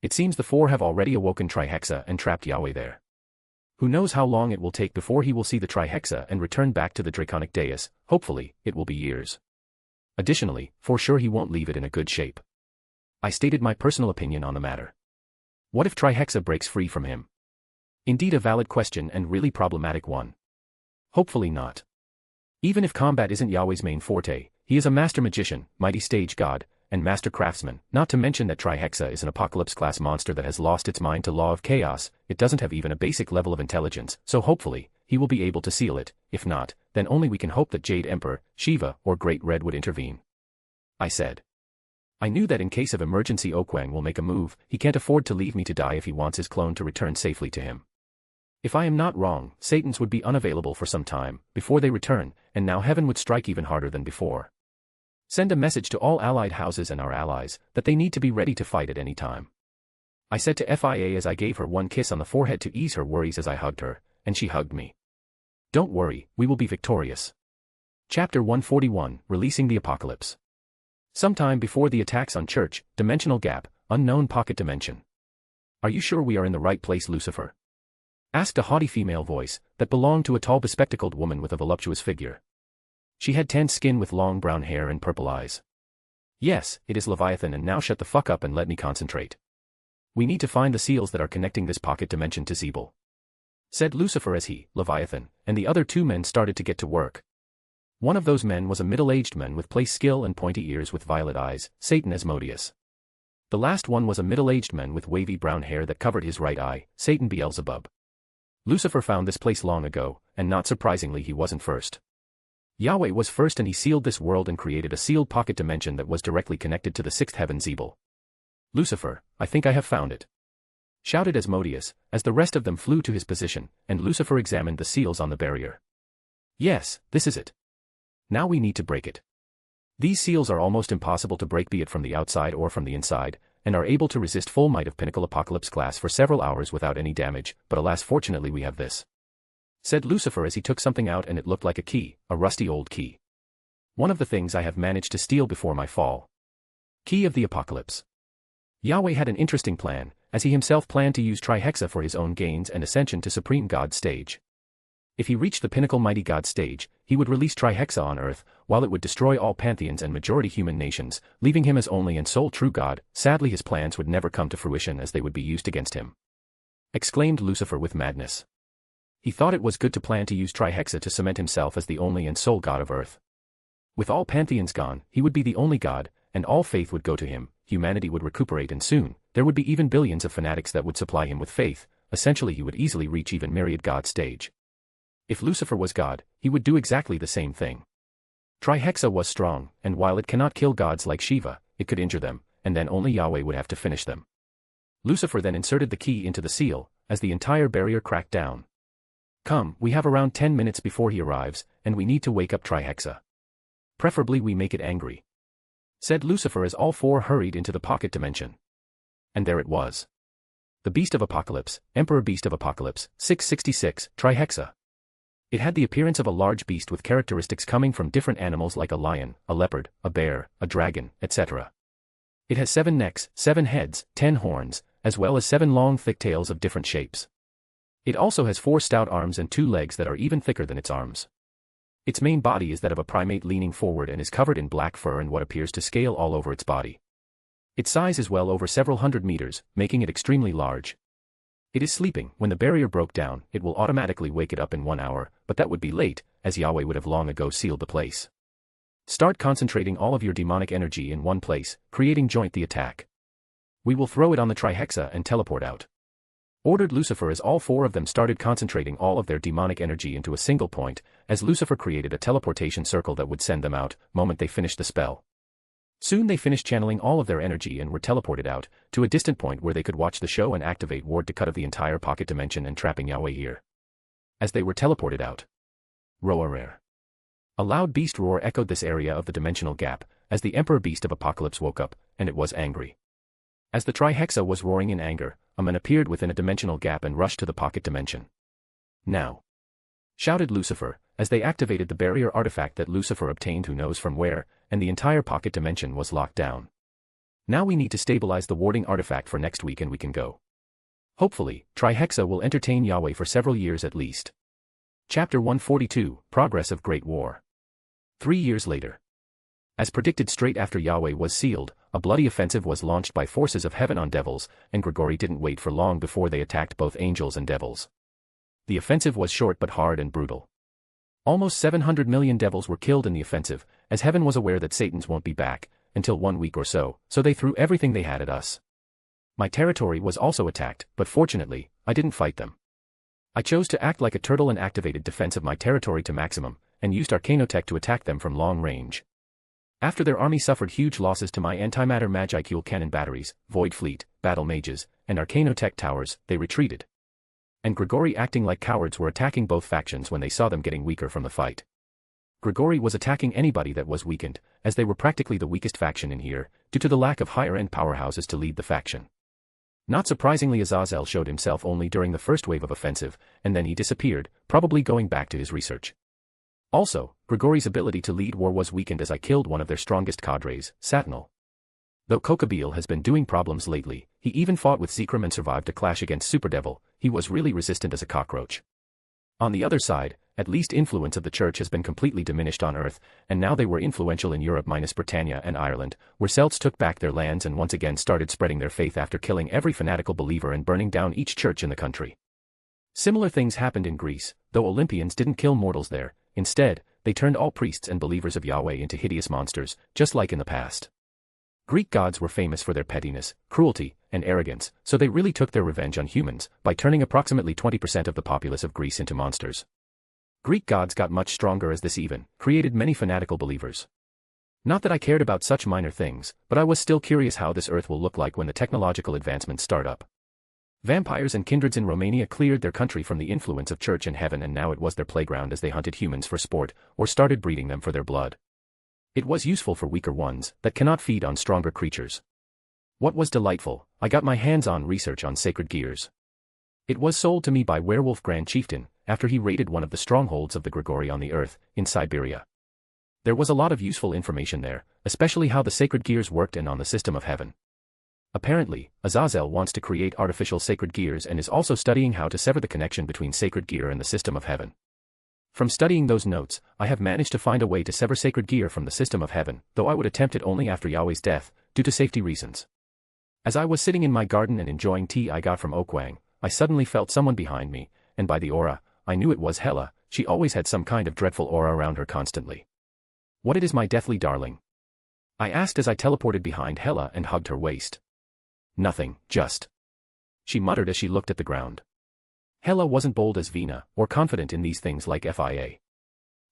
It seems the four have already awoken Trihexa and trapped Yahweh there. Who knows how long it will take before he will see the Trihexa and return back to the Draconic Dais, hopefully, it will be years. Additionally, for sure he won't leave it in a good shape. I stated my personal opinion on the matter. What if Trihexa breaks free from him? Indeed a valid question and really problematic one. Hopefully not. Even if combat isn't Yahweh's main forte, he is a master magician, mighty stage god, and master craftsman, not to mention that Trihexa is an apocalypse-class monster that has lost its mind to Law of Chaos, it doesn't have even a basic level of intelligence, so hopefully, he will be able to seal it, if not, then only we can hope that Jade Emperor, Shiva, or Great Red would intervene. I said. I knew that in case of emergency Okwang will make a move, he can't afford to leave me to die if he wants his clone to return safely to him. If I am not wrong, Satan's would be unavailable for some time, before they return, and now heaven would strike even harder than before. Send a message to all allied houses and our allies, that they need to be ready to fight at any time. I said to FIA as I gave her one kiss on the forehead to ease her worries as I hugged her, and she hugged me. Don't worry, we will be victorious. Chapter 141, Releasing the Apocalypse. Sometime before the attacks on Church, dimensional gap, unknown pocket dimension. Are you sure we are in the right place, Lucifer? Asked a haughty female voice, that belonged to a tall bespectacled woman with a voluptuous figure. She had tanned skin with long brown hair and purple eyes. Yes, it is Leviathan, and now shut the fuck up and let me concentrate. We need to find the seals that are connecting this pocket dimension to Zebul. Said Lucifer as he, Leviathan, and the other two men started to get to work. One of those men was a middle-aged man with place skill and pointy ears with violet eyes, Satan Asmodeus. The last one was a middle-aged man with wavy brown hair that covered his right eye, Satan Beelzebub. Lucifer found this place long ago, and not surprisingly he wasn't first. Yahweh was first and he sealed this world and created a sealed pocket dimension that was directly connected to the sixth heaven Zebul. Lucifer, I think I have found it, shouted Asmodeus, as the rest of them flew to his position, and Lucifer examined the seals on the barrier. Yes, this is it. Now we need to break it. These seals are almost impossible to break, be it from the outside or from the inside, and are able to resist full might of Pinnacle Apocalypse class for several hours without any damage, but alas, fortunately we have this, said Lucifer as he took something out, and it looked like a key, a rusty old key. One of the things I have managed to steal before my fall. Key of the Apocalypse. Yahweh had an interesting plan, as he himself planned to use Trihexa for his own gains and ascension to Supreme God stage. If he reached the Pinnacle Mighty God stage, he would release Trihexa on Earth, while it would destroy all pantheons and majority human nations, leaving him as only and sole true God. Sadly his plans would never come to fruition as they would be used against him, exclaimed Lucifer with madness. He thought it was good to plan to use Trihexa to cement himself as the only and sole God of Earth. With all pantheons gone, he would be the only God, and all faith would go to him, humanity would recuperate, and soon, there would be even billions of fanatics that would supply him with faith. Essentially he would easily reach even myriad God stage. If Lucifer was God, he would do exactly the same thing. Trihexa was strong, and while it cannot kill gods like Shiva, it could injure them, and then only Yahweh would have to finish them. Lucifer then inserted the key into the seal, as the entire barrier cracked down. Come, we have around 10 minutes before he arrives, and we need to wake up Trihexa. Preferably we make it angry, said Lucifer as all four hurried into the pocket dimension. And there it was. The Beast of Apocalypse, Emperor Beast of Apocalypse, 666, Trihexa. It had the appearance of a large beast with characteristics coming from different animals like a lion, a leopard, a bear, a dragon, etc. It has 7 necks, 7 heads, 10 horns, as well as 7 long thick tails of different shapes. It also has 4 stout arms and 2 legs that are even thicker than its arms. Its main body is that of a primate leaning forward and is covered in black fur and what appears to scale all over its body. Its size is well over several hundred meters, making it extremely large. It is sleeping. When the barrier broke down, it will automatically wake it up in 1 hour, but that would be late, as Yahweh would have long ago sealed the place. Start concentrating all of your demonic energy in one place, creating joint the attack. We will throw it on the Trihexa and teleport out, ordered Lucifer as all 4 of them started concentrating all of their demonic energy into a single point, as Lucifer created a teleportation circle that would send them out, moment they finished the spell. Soon they finished channeling all of their energy and were teleported out, to a distant point where they could watch the show and activate Ward to cut of the entire pocket dimension and trapping Yahweh here. As they were teleported out, roar. A loud beast roar echoed this area of the dimensional gap, as the Emperor Beast of Apocalypse woke up, and it was angry. As the Trihexa was roaring in anger, a man appeared within a dimensional gap and rushed to the pocket dimension. Now, shouted Lucifer, as they activated the barrier artifact that Lucifer obtained who knows from where, and the entire pocket dimension was locked down. Now we need to stabilize the warding artifact for next week and we can go. Hopefully, Trihexa will entertain Yahweh for several years at least. Chapter 142, Progress of Great War. 3 years later. As predicted straight after Yahweh was sealed, a bloody offensive was launched by forces of heaven on devils, and Gregory didn't wait for long before they attacked both angels and devils. The offensive was short but hard and brutal. Almost 700 million devils were killed in the offensive, as heaven was aware that Satan's won't be back until 1 week or so they threw everything they had at us. My territory was also attacked, but fortunately, I didn't fight them. I chose to act like a turtle and activated defense of my territory to maximum, and used Arcanotech to attack them from long range. After their army suffered huge losses to my antimatter Magicule cannon batteries, Void Fleet, Battle Mages, and Arcanotech towers, they retreated. And Gregory acting like cowards were attacking both factions when they saw them getting weaker from the fight. Gregory was attacking anybody that was weakened, as they were practically the weakest faction in here, due to the lack of higher-end powerhouses to lead the faction. Not surprisingly, Azazel showed himself only during the first wave of offensive, and then he disappeared, probably going back to his research. Also, Gregory's ability to lead war was weakened as I killed one of their strongest cadres, Satinal. Though Kokabeel has been doing problems lately, he even fought with Zekrom and survived a clash against Superdevil. He was really resistant as a cockroach. On the other side, at least influence of the church has been completely diminished on Earth, and now they were influential in Europe minus Britannia and Ireland, where Celts took back their lands and once again started spreading their faith after killing every fanatical believer and burning down each church in the country. Similar things happened in Greece, though Olympians didn't kill mortals there. Instead, they turned all priests and believers of Yahweh into hideous monsters, just like in the past. Greek gods were famous for their pettiness, cruelty, and arrogance, so they really took their revenge on humans by turning approximately 20% of the populace of Greece into monsters. Greek gods got much stronger as this even created many fanatical believers. Not that I cared about such minor things, but I was still curious how this earth will look like when the technological advancements start up. Vampires and kindreds in Romania cleared their country from the influence of church and heaven, and now it was their playground as they hunted humans for sport or started breeding them for their blood. It was useful for weaker ones that cannot feed on stronger creatures. What was delightful, I got my hands on research on sacred gears. It was sold to me by Werewolf Grand Chieftain after he raided one of the strongholds of the Gregory on the earth, in Siberia. There was a lot of useful information there, especially how the sacred gears worked and on the system of heaven. Apparently, Azazel wants to create artificial sacred gears and is also studying how to sever the connection between sacred gear and the system of heaven. From studying those notes, I have managed to find a way to sever sacred gear from the system of heaven, though I would attempt it only after Yahweh's death, due to safety reasons. As I was sitting in my garden and enjoying tea I got from Okwang, I suddenly felt someone behind me, and by the aura, I knew it was Hela. She always had some kind of dreadful aura around her constantly. What it is, my deathly darling? I asked as I teleported behind Hela and hugged her waist. Nothing, just. She muttered as she looked at the ground. Hela wasn't bold as Vina, or confident in these things like Fia.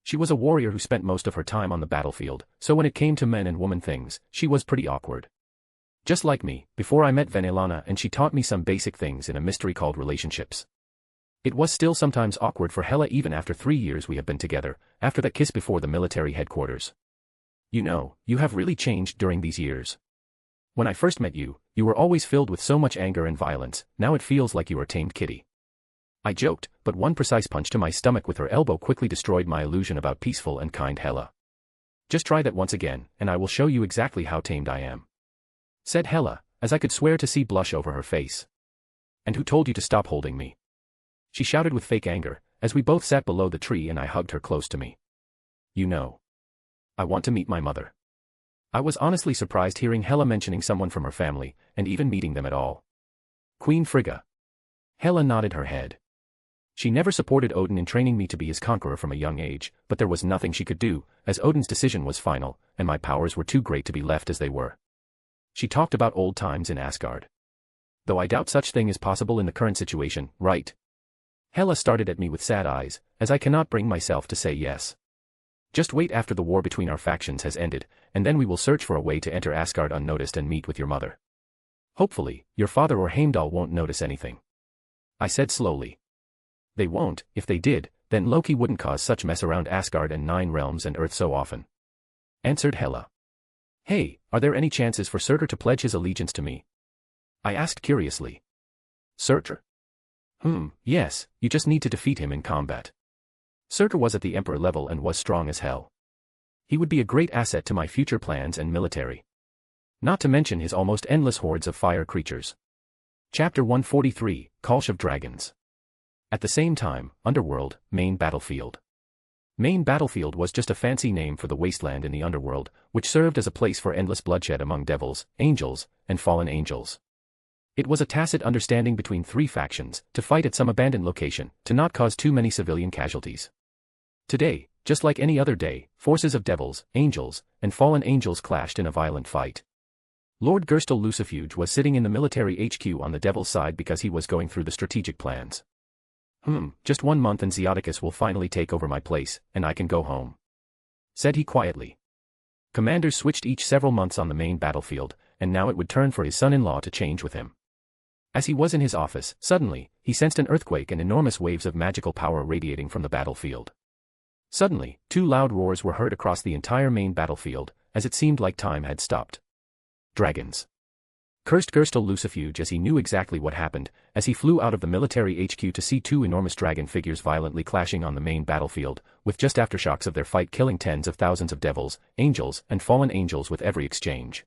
She was a warrior who spent most of her time on the battlefield, so when it came to men and woman things, she was pretty awkward. Just like me, before I met Venelana, and she taught me some basic things in a mystery called relationships. It was still sometimes awkward for Hela even after 3 years we have been together, after that kiss before the military headquarters. You know, you have really changed during these years. When I first met you, you were always filled with so much anger and violence, now it feels like you are a tamed kitty. I joked, but one precise punch to my stomach with her elbow quickly destroyed my illusion about peaceful and kind Hela. Just try that once again, and I will show you exactly how tamed I am. Said Hela, as I could swear to see blush over her face. And who told you to stop holding me? She shouted with fake anger, as we both sat below the tree and I hugged her close to me. You know. I want to meet my mother. I was honestly surprised hearing Hela mentioning someone from her family, and even meeting them at all. Queen Frigga. Hela nodded her head. She never supported Odin in training me to be his conqueror from a young age, but there was nothing she could do, as Odin's decision was final, and my powers were too great to be left as they were. She talked about old times in Asgard. Though I doubt such thing is possible in the current situation, right? Hela started at me with sad eyes, as I cannot bring myself to say yes. Just wait after the war between our factions has ended, and then we will search for a way to enter Asgard unnoticed and meet with your mother. Hopefully, your father or Heimdall won't notice anything. I said slowly. They won't. If they did, then Loki wouldn't cause such mess around Asgard and 9 realms and Earth so often. Answered Hela. Hey, are there any chances for Surtur to pledge his allegiance to me? I asked curiously. Surtur? Yes, you just need to defeat him in combat. Surtur was at the Emperor level and was strong as hell. He would be a great asset to my future plans and military. Not to mention his almost endless hordes of fire creatures. Chapter 143, Kolsh of Dragons. At the same time, Underworld, main battlefield. Main battlefield was just a fancy name for the wasteland in the Underworld, which served as a place for endless bloodshed among devils, angels, and fallen angels. It was a tacit understanding between 3 factions, to fight at some abandoned location, to not cause too many civilian casualties. Today, just like any other day, forces of devils, angels, and fallen angels clashed in a violent fight. Lord Gerstel Lucifuge was sitting in the military HQ on the devil's side because he was going through the strategic plans. Just 1 month and Zeoticus will finally take over my place, and I can go home. Said he quietly. Commanders switched each several months on the main battlefield, and now it would turn for his son-in-law to change with him. As he was in his office, suddenly, he sensed an earthquake and enormous waves of magical power radiating from the battlefield. Suddenly, 2 loud roars were heard across the entire main battlefield, as it seemed like time had stopped. Dragons. Cursed Gerstel Lucifuge as he knew exactly what happened, as he flew out of the military HQ to see 2 enormous dragon figures violently clashing on the main battlefield, with just aftershocks of their fight killing tens of thousands of devils, angels, and fallen angels with every exchange.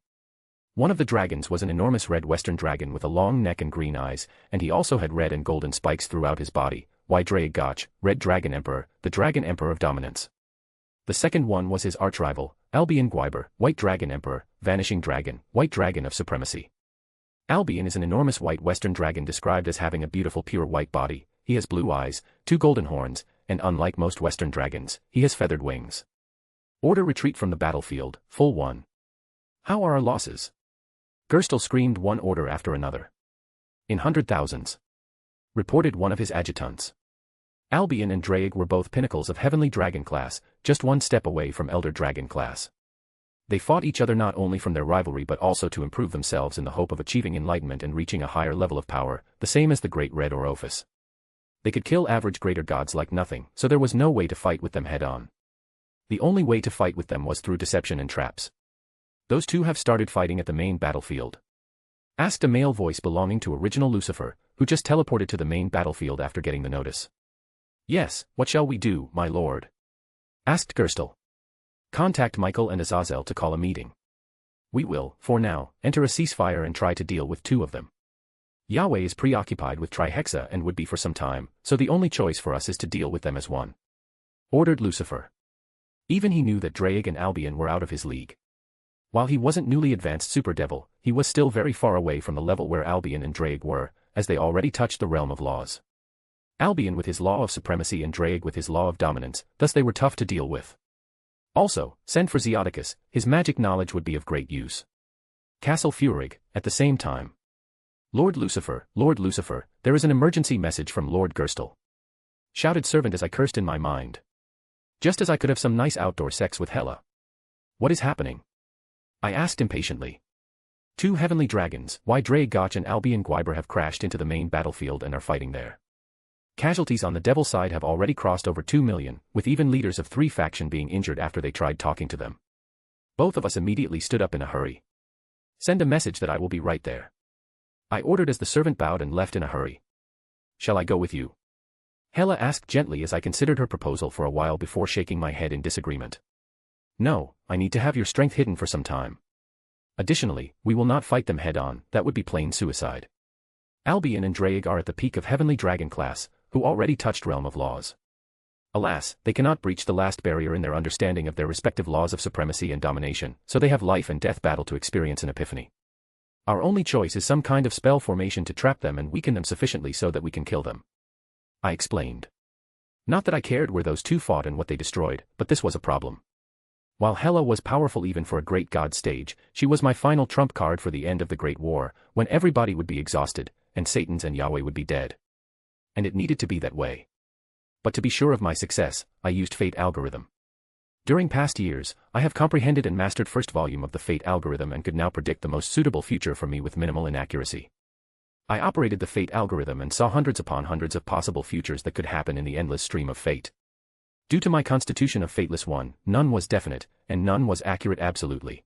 One of the dragons was an enormous red western dragon with a long neck and green eyes, and he also had red and golden spikes throughout his body, Ydrae Gotch, Red Dragon Emperor, the Dragon Emperor of Dominance. The second one was his archrival, Albion Gwyber, White Dragon Emperor, Vanishing Dragon, White Dragon of Supremacy. Albion is an enormous white western dragon described as having a beautiful pure white body, he has blue eyes, 2 golden horns, and unlike most western dragons, he has feathered wings. Order retreat from the battlefield, full 1. How are our losses? Gerstle screamed one order after another. In hundred thousands, reported one of his adjutants. Albion and Drake were both pinnacles of Heavenly Dragon class, just one step away from Elder Dragon class. They fought each other not only from their rivalry but also to improve themselves in the hope of achieving enlightenment and reaching a higher level of power, the same as the Great Red or Ophis. They could kill average greater gods like nothing, so there was no way to fight with them head-on. The only way to fight with them was through deception and traps. Those two have started fighting at the main battlefield. Asked a male voice belonging to Original Lucifer, who just teleported to the main battlefield after getting the notice. Yes, what shall we do, my lord? Asked Gerstle. Contact Michael and Azazel to call a meeting. We will, for now, enter a ceasefire and try to deal with two of them. Yahweh is preoccupied with Trihexa and would be for some time, so the only choice for us is to deal with them as one. Ordered Lucifer. Even he knew that Drake and Albion were out of his league. While he wasn't newly advanced Super Devil, he was still very far away from the level where Albion and Drake were, as they already touched the realm of laws. Albion with his law of supremacy and Drake with his law of dominance, thus they were tough to deal with. Also, send for Zeoticus, his magic knowledge would be of great use. Castle Furig, at the same time. Lord Lucifer, there is an emergency message from Lord Gerstle. Shouted servant as I cursed in my mind. Just as I could have some nice outdoor sex with Hela. What is happening? I asked impatiently. Two heavenly dragons, Drake Gotch and Albion Gwyber have crashed into the main battlefield and are fighting there. Casualties on the devil side have already crossed over 2 million, with even leaders of 3 factions being injured after they tried talking to them. Both of us immediately stood up in a hurry. Send a message that I will be right there. I ordered as the servant bowed and left in a hurry. Shall I go with you? Hela asked gently as I considered her proposal for a while before shaking my head in disagreement. No, I need to have your strength hidden for some time. Additionally, we will not fight them head-on, that would be plain suicide. Albion and Drake are at the peak of Heavenly Dragon class, who already touched Realm of Laws. Alas, they cannot breach the last barrier in their understanding of their respective laws of supremacy and domination, so they have life and death battle to experience an epiphany. Our only choice is some kind of spell formation to trap them and weaken them sufficiently so that we can kill them. I explained. Not that I cared where those two fought and what they destroyed, but this was a problem. While Hela was powerful even for a great god stage, she was my final trump card for the end of the Great War, when everybody would be exhausted, and Satan's and Yahweh would be dead. And it needed to be that way. But to be sure of my success, I used Fate algorithm. During past years, I have comprehended and mastered first volume of the Fate algorithm and could now predict the most suitable future for me with minimal inaccuracy. I operated the Fate algorithm and saw hundreds upon hundreds of possible futures that could happen in the endless stream of fate. Due to my constitution of Fateless One, none was definite, and none was accurate absolutely.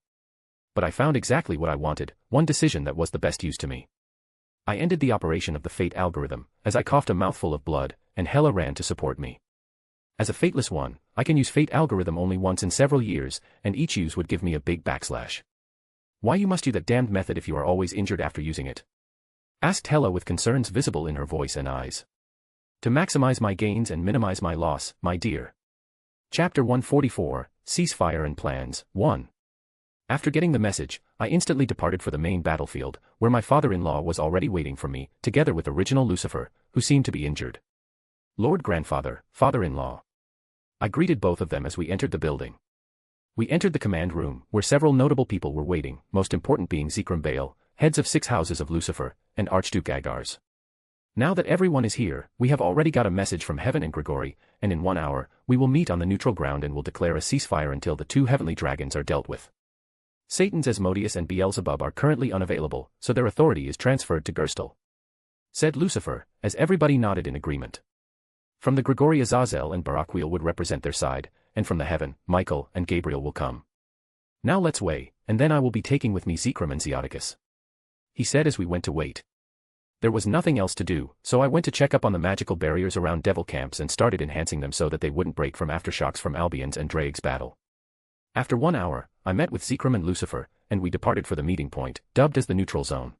But I found exactly what I wanted, one decision that was the best use to me. I ended the operation of the Fate algorithm, as I coughed a mouthful of blood, and Hela ran to support me. As a Fateless One, I can use Fate algorithm only once in several years, and each use would give me a big backslash. Why you must use that damned method if you are always injured after using it? Asked Hela with concerns visible in her voice and eyes. To maximize my gains and minimize my loss, my dear. Chapter 144, Ceasefire and Plans, 1. After getting the message, I instantly departed for the main battlefield, where my father-in-law was already waiting for me, together with Original Lucifer, who seemed to be injured. Lord Grandfather, father-in-law. I greeted both of them as we entered the building. We entered the command room, where several notable people were waiting, most important being Zekrom Baal, heads of 6 houses of Lucifer, and Archduke Agars. Now that everyone is here, we have already got a message from Heaven and Gregory, and in 1 hour, we will meet on the neutral ground and will declare a ceasefire until the 2 heavenly dragons are dealt with. Satan's Asmodeus and Beelzebub are currently unavailable, so their authority is transferred to Gerstle. Said Lucifer, as everybody nodded in agreement. From the Gregory Azazel and Baraquiel would represent their side, and from the heaven, Michael and Gabriel will come. Now let's weigh, and then I will be taking with me Zekrom and Zeoticus. He said as we went to wait. There was nothing else to do, so I went to check up on the magical barriers around devil camps and started enhancing them so that they wouldn't break from aftershocks from Albion's and Drake's battle. After 1 hour, I met with Zekrom and Lucifer, and we departed for the meeting point, dubbed as the neutral zone.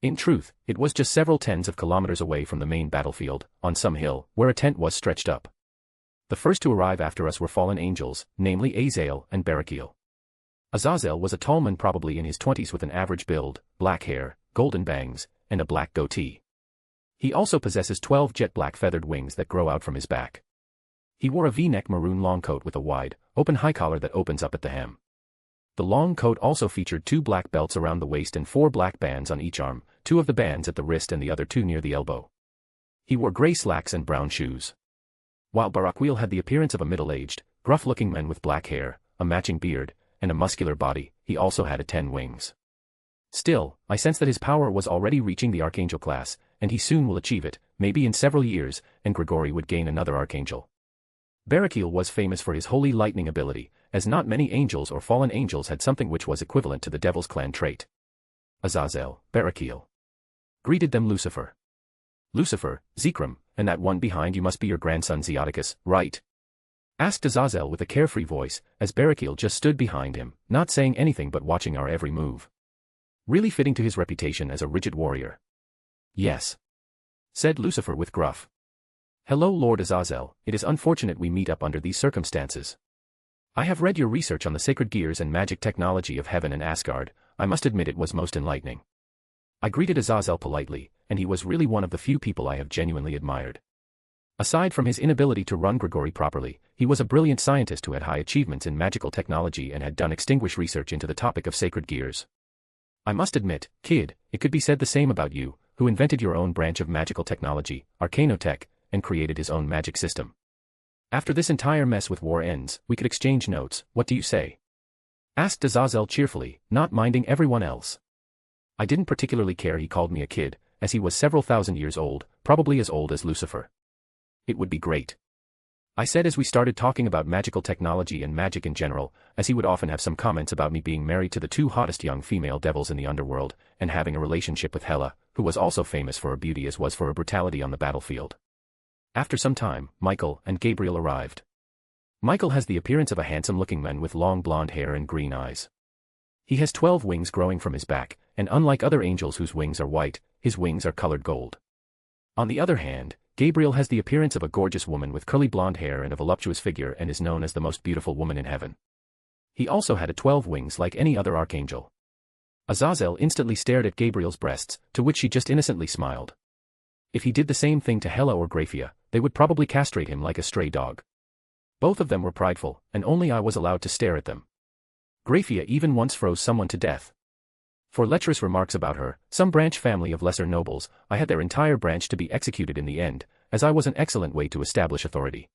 In truth, it was just several tens of kilometers away from the main battlefield, on some hill, where a tent was stretched up. The first to arrive after us were fallen angels, namely Azazel and Baraquiel. Azazel was a tall man probably in his 20s with an average build, black hair, golden bangs, and a black goatee. He also possesses 12 jet black feathered wings that grow out from his back. He wore a V-neck maroon long coat with a wide, open high collar that opens up at the hem. The long coat also featured 2 black belts around the waist and 4 black bands on each arm, 2 of the bands at the wrist and the other 2 near the elbow. He wore grey slacks and brown shoes. While Areskigal had the appearance of a middle-aged, gruff-looking man with black hair, a matching beard, and a muscular body, he also had 10 wings. Still, I sensed that his power was already reaching the Archangel class, and he soon will achieve it, maybe in several years, and Gregory would gain another Archangel. Areskigal was famous for his holy lightning ability, as not many angels or fallen angels had something which was equivalent to the Devil's Clan trait. Azazel, Areskigal. Greeted them Lucifer. Lucifer, Zekrom, and that one behind you must be your grandson Zeoticus, right? Asked Azazel with a carefree voice, as Areskigal just stood behind him, not saying anything but watching our every move. Really fitting to his reputation as a rigid warrior. Yes. Said Lucifer with gruff. Hello Lord Azazel, it is unfortunate we meet up under these circumstances. I have read your research on the sacred gears and magic technology of heaven and Asgard. I must admit it was most enlightening. I greeted Azazel politely, and he was really one of the few people I have genuinely admired. Aside from his inability to run Gregory properly, he was a brilliant scientist who had high achievements in magical technology and had done extinguished research into the topic of sacred gears. I must admit, kid, it could be said the same about you, who invented your own branch of magical technology, Arcanotech, and created his own magic system. After this entire mess with war ends, we could exchange notes, what do you say? Asked Azazel cheerfully, not minding everyone else. I didn't particularly care he called me a kid, as he was several thousand years old, probably as old as Lucifer. It would be great. I said as we started talking about magical technology and magic in general, as he would often have some comments about me being married to the 2 hottest young female devils in the Underworld, and having a relationship with Hela, who was also famous for her beauty as was for her brutality on the battlefield. After some time, Michael and Gabriel arrived. Michael has the appearance of a handsome-looking man with long blonde hair and green eyes. He has 12 wings growing from his back, and unlike other angels whose wings are white, his wings are colored gold. On the other hand, Gabriel has the appearance of a gorgeous woman with curly blonde hair and a voluptuous figure and is known as the most beautiful woman in heaven. He also had 12 wings like any other archangel. Azazel instantly stared at Gabriel's breasts, to which she just innocently smiled. If he did the same thing to Hela or Grephia, they would probably castrate him like a stray dog. Both of them were prideful, and only I was allowed to stare at them. Grephia even once froze someone to death. For lecherous remarks about her, some branch family of lesser nobles, I had their entire branch to be executed in the end, as I was an excellent way to establish authority.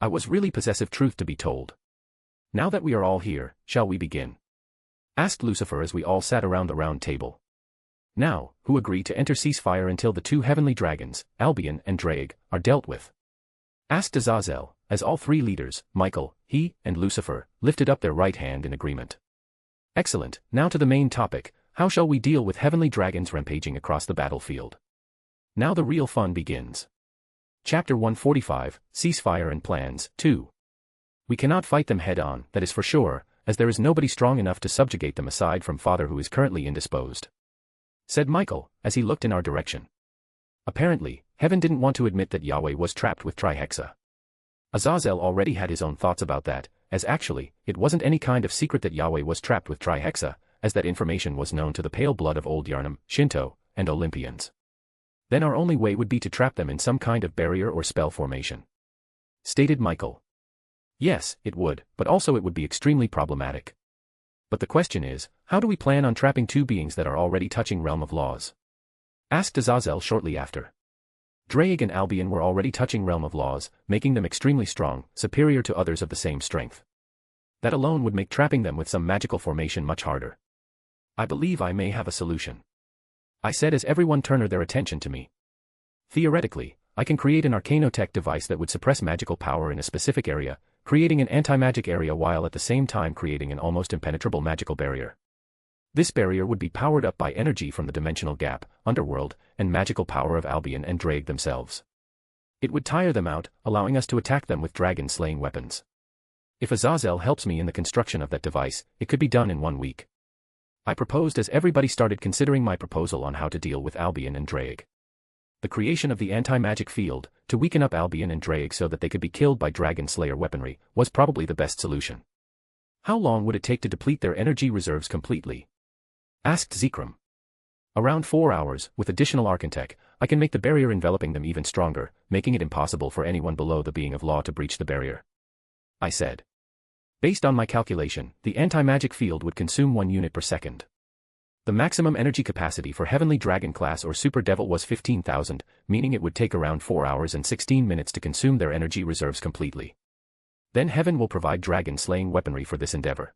I was really possessive, truth to be told. Now that we are all here, shall we begin? Asked Lucifer as we all sat around the round table. Now, who agree to enter ceasefire until the 2 heavenly dragons, Albion and Drake, are dealt with? Asked Azazel, as all 3 leaders, Michael, he, and Lucifer, lifted up their right hand in agreement. Excellent, now to the main topic, how shall we deal with heavenly dragons rampaging across the battlefield? Now the real fun begins. Chapter 145, Ceasefire and Plans, 2. We cannot fight them head-on, that is for sure, as there is nobody strong enough to subjugate them aside from Father who is currently indisposed. Said Michael, as he looked in our direction. Apparently, heaven didn't want to admit that Yahweh was trapped with Trihexa. Azazel already had his own thoughts about that, as actually, it wasn't any kind of secret that Yahweh was trapped with Trihexa, as that information was known to the pale blood of old Yharnam, Shinto, and Olympians. Then our only way would be to trap them in some kind of barrier or spell formation. Stated Michael. Yes, it would, but also it would be extremely problematic. But the question is, how do we plan on trapping 2 beings that are already touching realm of laws? Asked Azazel shortly after. Drake and Albion were already touching realm of laws, making them extremely strong, superior to others of the same strength. That alone would make trapping them with some magical formation much harder. I believe I may have a solution. I said as everyone turned their attention to me. Theoretically, I can create an Arcanotech device that would suppress magical power in a specific area, creating an anti-magic area while at the same time creating an almost impenetrable magical barrier. This barrier would be powered up by energy from the dimensional gap, Underworld, and magical power of Albion and Drake themselves. It would tire them out, allowing us to attack them with dragon-slaying weapons. If Azazel helps me in the construction of that device, it could be done in 1 week. I proposed as everybody started considering my proposal on how to deal with Albion and Drake. The creation of the anti-magic field, to weaken up Albion and Drake so that they could be killed by Dragon Slayer weaponry, was probably the best solution. How long would it take to deplete their energy reserves completely? Asked Zekrom. Around 4 hours, with additional Archantech, I can make the barrier enveloping them even stronger, making it impossible for anyone below the being of law to breach the barrier. I said. Based on my calculation, the anti-magic field would consume 1 unit per second. The maximum energy capacity for Heavenly Dragon class or Super Devil was 15,000, meaning it would take around 4 hours and 16 minutes to consume their energy reserves completely. Then Heaven will provide dragon-slaying weaponry for this endeavor.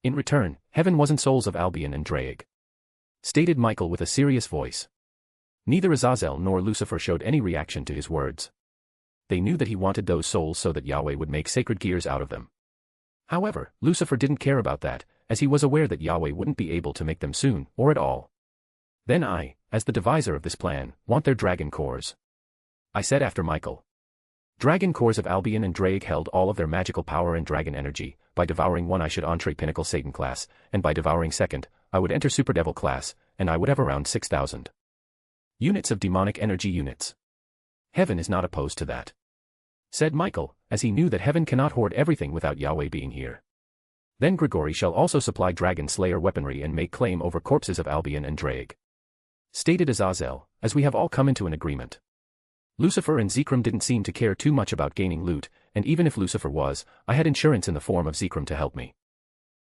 In return, Heaven wasn't souls of Albion and Drake, stated Michael with a serious voice. Neither Azazel nor Lucifer showed any reaction to his words. They knew that he wanted those souls so that Yahweh would make sacred gears out of them. However, Lucifer didn't care about that, as he was aware that Yahweh wouldn't be able to make them soon, or at all. Then I, as the deviser of this plan, want their dragon cores, I said after Michael. Dragon cores of Albion and Drake held all of their magical power and dragon energy. By devouring one I should enter Pinnacle Satan class, and by devouring second, I would enter Super Devil class, and I would have around 6,000 units of demonic energy units. Heaven is not opposed to that, said Michael, as he knew that Heaven cannot hoard everything without Yahweh being here. Then Gregory shall also supply dragon slayer weaponry and make claim over corpses of Albion and Drake, stated Azazel, as we have all come into an agreement. Lucifer and Zekrom didn't seem to care too much about gaining loot, and even if Lucifer was, I had insurance in the form of Zekrom to help me.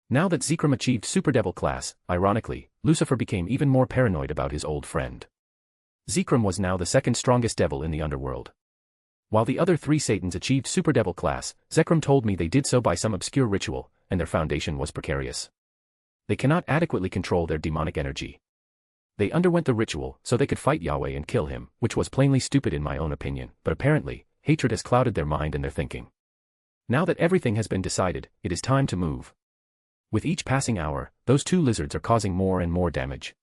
Now that Zekrom achieved Super Devil class, ironically, Lucifer became even more paranoid about his old friend. Zekrom was now the second strongest devil in the Underworld. While the other 3 Satans achieved Super Devil class, Zekrom told me they did so by some obscure ritual, and their foundation was precarious. They cannot adequately control their demonic energy. They underwent the ritual so they could fight Yahweh and kill him, which was plainly stupid in my own opinion, but apparently, hatred has clouded their mind and their thinking. Now that everything has been decided, it is time to move. With each passing hour, those 2 lizards are causing more and more damage,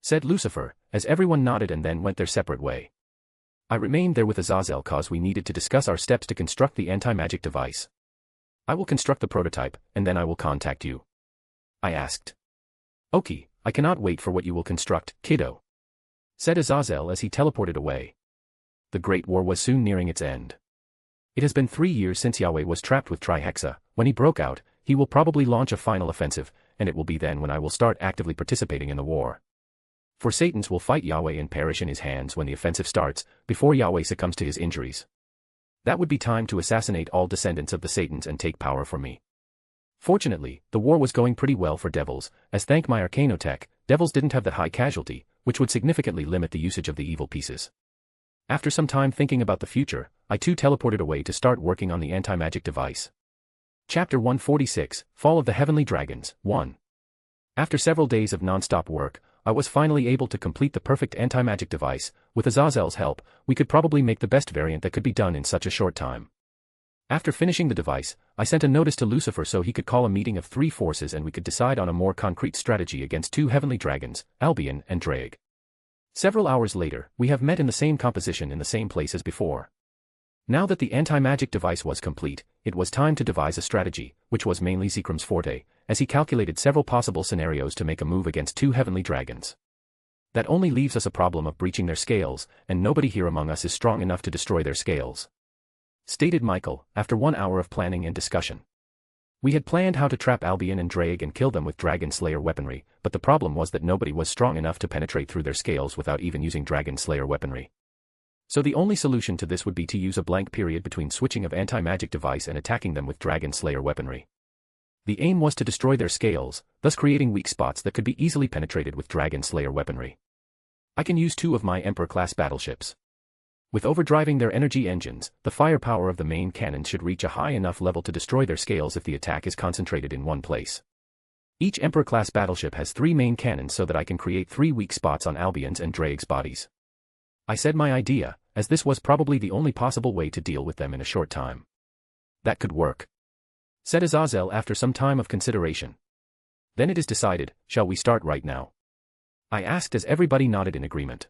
said Lucifer, as everyone nodded and then went their separate way. I remained there with Azazel cause we needed to discuss our steps to construct the anti-magic device. I will construct the prototype, and then I will contact you, I asked. Okay, I cannot wait for what you will construct, kiddo, said Azazel as he teleported away. The Great War was soon nearing its end. It has been 3 years since Yahweh was trapped with Trihexa. When he broke out, he will probably launch a final offensive, and it will be then when I will start actively participating in the war. For Satans will fight Yahweh and perish in his hands when the offensive starts, before Yahweh succumbs to his injuries. That would be time to assassinate all descendants of the Satans and take power from me. Fortunately, the war was going pretty well for devils, as thank my Arcanotech, devils didn't have that high casualty, which would significantly limit the usage of the evil pieces. After some time thinking about the future, I too teleported away to start working on the anti-magic device. Chapter 146, Fall of the Heavenly Dragons, 1. After several days of non-stop work, I was finally able to complete the perfect anti-magic device. With Azazel's help, we could probably make the best variant that could be done in such a short time. After finishing the device, I sent a notice to Lucifer so he could call a meeting of 3 forces and we could decide on a more concrete strategy against 2 heavenly dragons, Albion and Drake. Several hours later, we have met in the same composition in the same place as before. Now that the anti-magic device was complete, it was time to devise a strategy, which was mainly Zekrom's forte, as he calculated several possible scenarios to make a move against 2 heavenly dragons. That only leaves us a problem of breaching their scales, and nobody here among us is strong enough to destroy their scales, stated Michael, after 1 hour of planning and discussion. We had planned how to trap Albion and Drake and kill them with Dragon Slayer weaponry, but the problem was that nobody was strong enough to penetrate through their scales without even using Dragon Slayer weaponry. So the only solution to this would be to use a blank period between switching of anti-magic device and attacking them with Dragon Slayer weaponry. The aim was to destroy their scales, thus creating weak spots that could be easily penetrated with Dragon Slayer weaponry. I can use 2 of my Emperor-class battleships. With overdriving their energy engines, the firepower of the main cannons should reach a high enough level to destroy their scales if the attack is concentrated in one place. Each Emperor-class battleship has 3 main cannons so that I can create 3 weak spots on Albion's and Drake's bodies. I said my idea, as this was probably the only possible way to deal with them in a short time. That could work, said Azazel after some time of consideration. Then it is decided, shall we start right now? I asked as everybody nodded in agreement.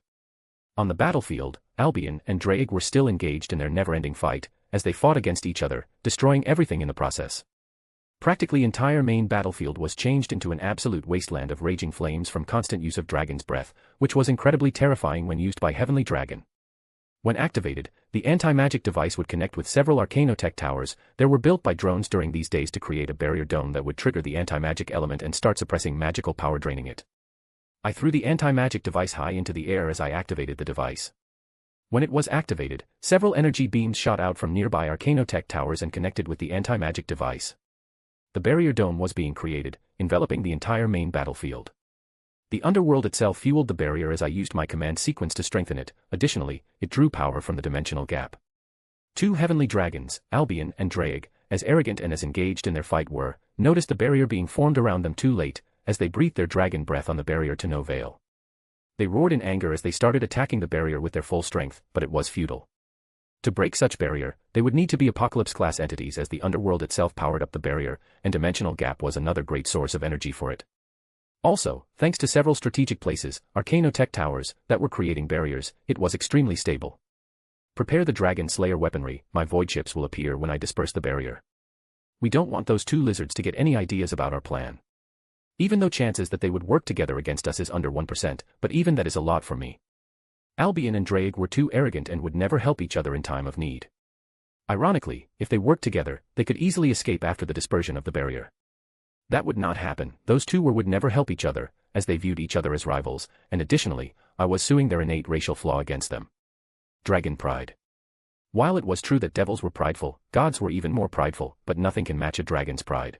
On the battlefield, Albion and Drake were still engaged in their never-ending fight, as they fought against each other, destroying everything in the process. Practically entire main battlefield was changed into an absolute wasteland of raging flames from constant use of Dragon's Breath, which was incredibly terrifying when used by Heavenly Dragon. When activated, the anti-magic device would connect with several Arcanotech towers. They were built by drones during these days to create a barrier dome that would trigger the anti-magic element and start suppressing magical power, draining it. I threw the anti-magic device high into the air as I activated the device. When it was activated, several energy beams shot out from nearby Arcanotech towers and connected with the anti-magic device. The barrier dome was being created, enveloping the entire main battlefield. The Underworld itself fueled the barrier as I used my command sequence to strengthen it. Additionally, it drew power from the dimensional gap. Two heavenly dragons, Albion and Drake, as arrogant and as engaged in their fight were, noticed the barrier being formed around them too late, as they breathed their dragon breath on the barrier to no avail. They roared in anger as they started attacking the barrier with their full strength, but it was futile. To break such barrier, they would need to be Apocalypse-class entities, as the Underworld itself powered up the barrier, and dimensional gap was another great source of energy for it. Also, thanks to several strategic places, Arcanotech towers, that were creating barriers, it was extremely stable. Prepare the Dragon Slayer weaponry. My void chips will appear when I disperse the barrier. We don't want those two lizards to get any ideas about our plan. Even though chances that they would work together against us is under 1%, but even that is a lot for me. Albion and Drake were too arrogant and would never help each other in time of need. Ironically, if they worked together, they could easily escape after the dispersion of the barrier. That would not happen. Those two would never help each other, as they viewed each other as rivals, and additionally, I was suing their innate racial flaw against them. Dragon pride. While it was true that devils were prideful, gods were even more prideful, but nothing can match a dragon's pride.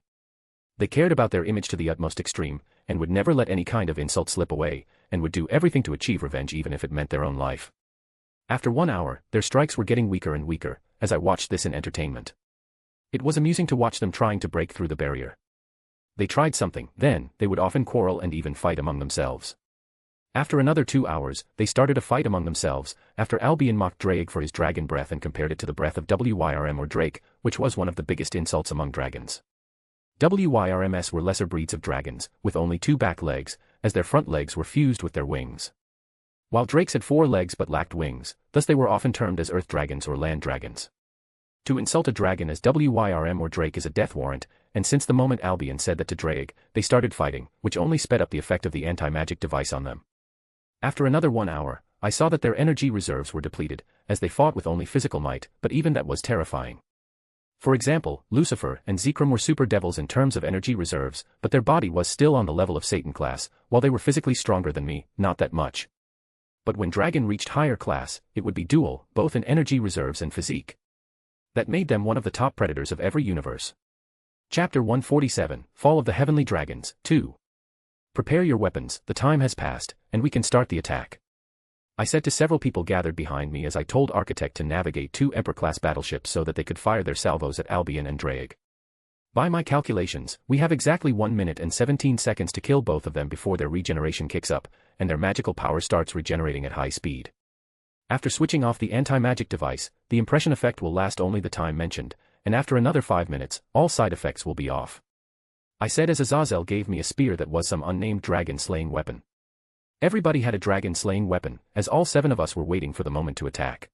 They cared about their image to the utmost extreme, and would never let any kind of insult slip away, and would do everything to achieve revenge even if it meant their own life. After 1 hour, their strikes were getting weaker and weaker, as I watched this in entertainment. It was amusing to watch them trying to break through the barrier. They tried something, then, they would often quarrel and even fight among themselves. After another 2 hours, they started a fight among themselves, after Albion mocked Drake for his dragon breath and compared it to the breath of Wyrm or Drake, which was one of the biggest insults among dragons. Wyrms were lesser breeds of dragons, with only 2 back legs, as their front legs were fused with their wings. While Drakes had 4 legs but lacked wings, thus they were often termed as earth dragons or land dragons. To insult a dragon as Wyrm or Drake is a death warrant, and since the moment Albion said that to Drake, they started fighting, which only sped up the effect of the anti-magic device on them. After another 1 hour, I saw that their energy reserves were depleted, as they fought with only physical might, but even that was terrifying. For example, Lucifer and Zekrom were super devils in terms of energy reserves, but their body was still on the level of Satan class, while they were physically stronger than me, not that much. But when Dragon reached higher class, it would be dual, both in energy reserves and physique. That made them one of the top predators of every universe. Chapter 147, Fall of the Heavenly Dragons, 2. Prepare your weapons, the time has passed, and we can start the attack. I said to several people gathered behind me as I told Architect to navigate 2 Emperor-class battleships so that they could fire their salvos at Albion and Drake. By my calculations, we have exactly 1 minute and 17 seconds to kill both of them before their regeneration kicks up, and their magical power starts regenerating at high speed. After switching off the anti-magic device, the impression effect will last only the time mentioned, and after another 5 minutes, all side effects will be off. I said as Azazel gave me a spear that was some unnamed dragon-slaying weapon. Everybody had a dragon-slaying weapon, as all 7 of us were waiting for the moment to attack.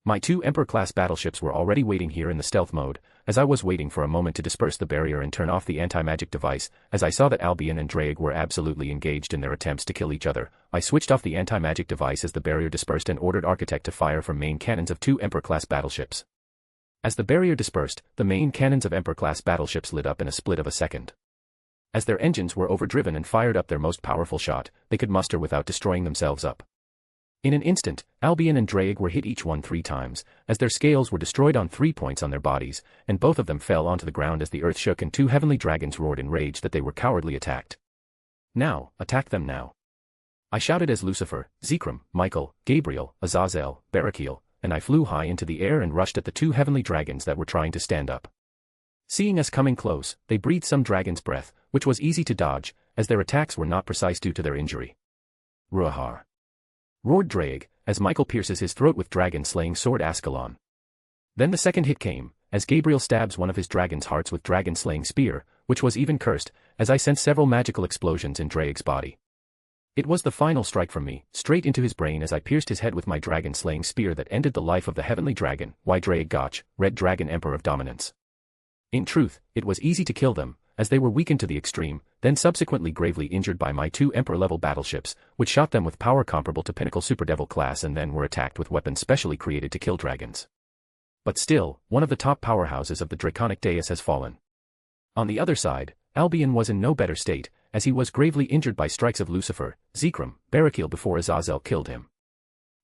My 2 Emperor-class battleships were already waiting here in the stealth mode, as I was waiting for a moment to disperse the barrier and turn off the anti-magic device, as I saw that Albion and Drake were absolutely engaged in their attempts to kill each other. I switched off the anti-magic device as the barrier dispersed and ordered Architect to fire from main cannons of 2 Emperor-class battleships. As the barrier dispersed, the main cannons of Emperor-class battleships lit up in a split of a second. As their engines were overdriven and fired up their most powerful shot, they could muster without destroying themselves up. In an instant, Albion and Drake were hit each one 3 times, as their scales were destroyed on 3 points on their bodies, and both of them fell onto the ground as the earth shook and 2 heavenly dragons roared in rage that they were cowardly attacked. Now, attack them now. I shouted as Lucifer, Zekrom, Michael, Gabriel, Azazel, Areskigal, and I flew high into the air and rushed at the 2 heavenly dragons that were trying to stand up. Seeing us coming close, they breathed some dragon's breath, which was easy to dodge, as their attacks were not precise due to their injury. Ruahar! Roared Drake, as Michael pierces his throat with dragon-slaying sword Ascalon. Then the second hit came, as Gabriel stabs one of his dragon's hearts with dragon-slaying spear, which was even cursed, as I sent several magical explosions in Drake's body. It was the final strike from me, straight into his brain as I pierced his head with my dragon-slaying spear that ended the life of the heavenly dragon, Drake Gotch, Red Dragon Emperor of Dominance. In truth, it was easy to kill them, as they were weakened to the extreme, then subsequently gravely injured by my 2 Emperor-level battleships, which shot them with power comparable to Pinnacle Super Devil class and then were attacked with weapons specially created to kill dragons. But still, one of the top powerhouses of the Draconic Dais has fallen. On the other side, Albion was in no better state, as he was gravely injured by strikes of Lucifer, Zekrom, Areskigal before Azazel killed him.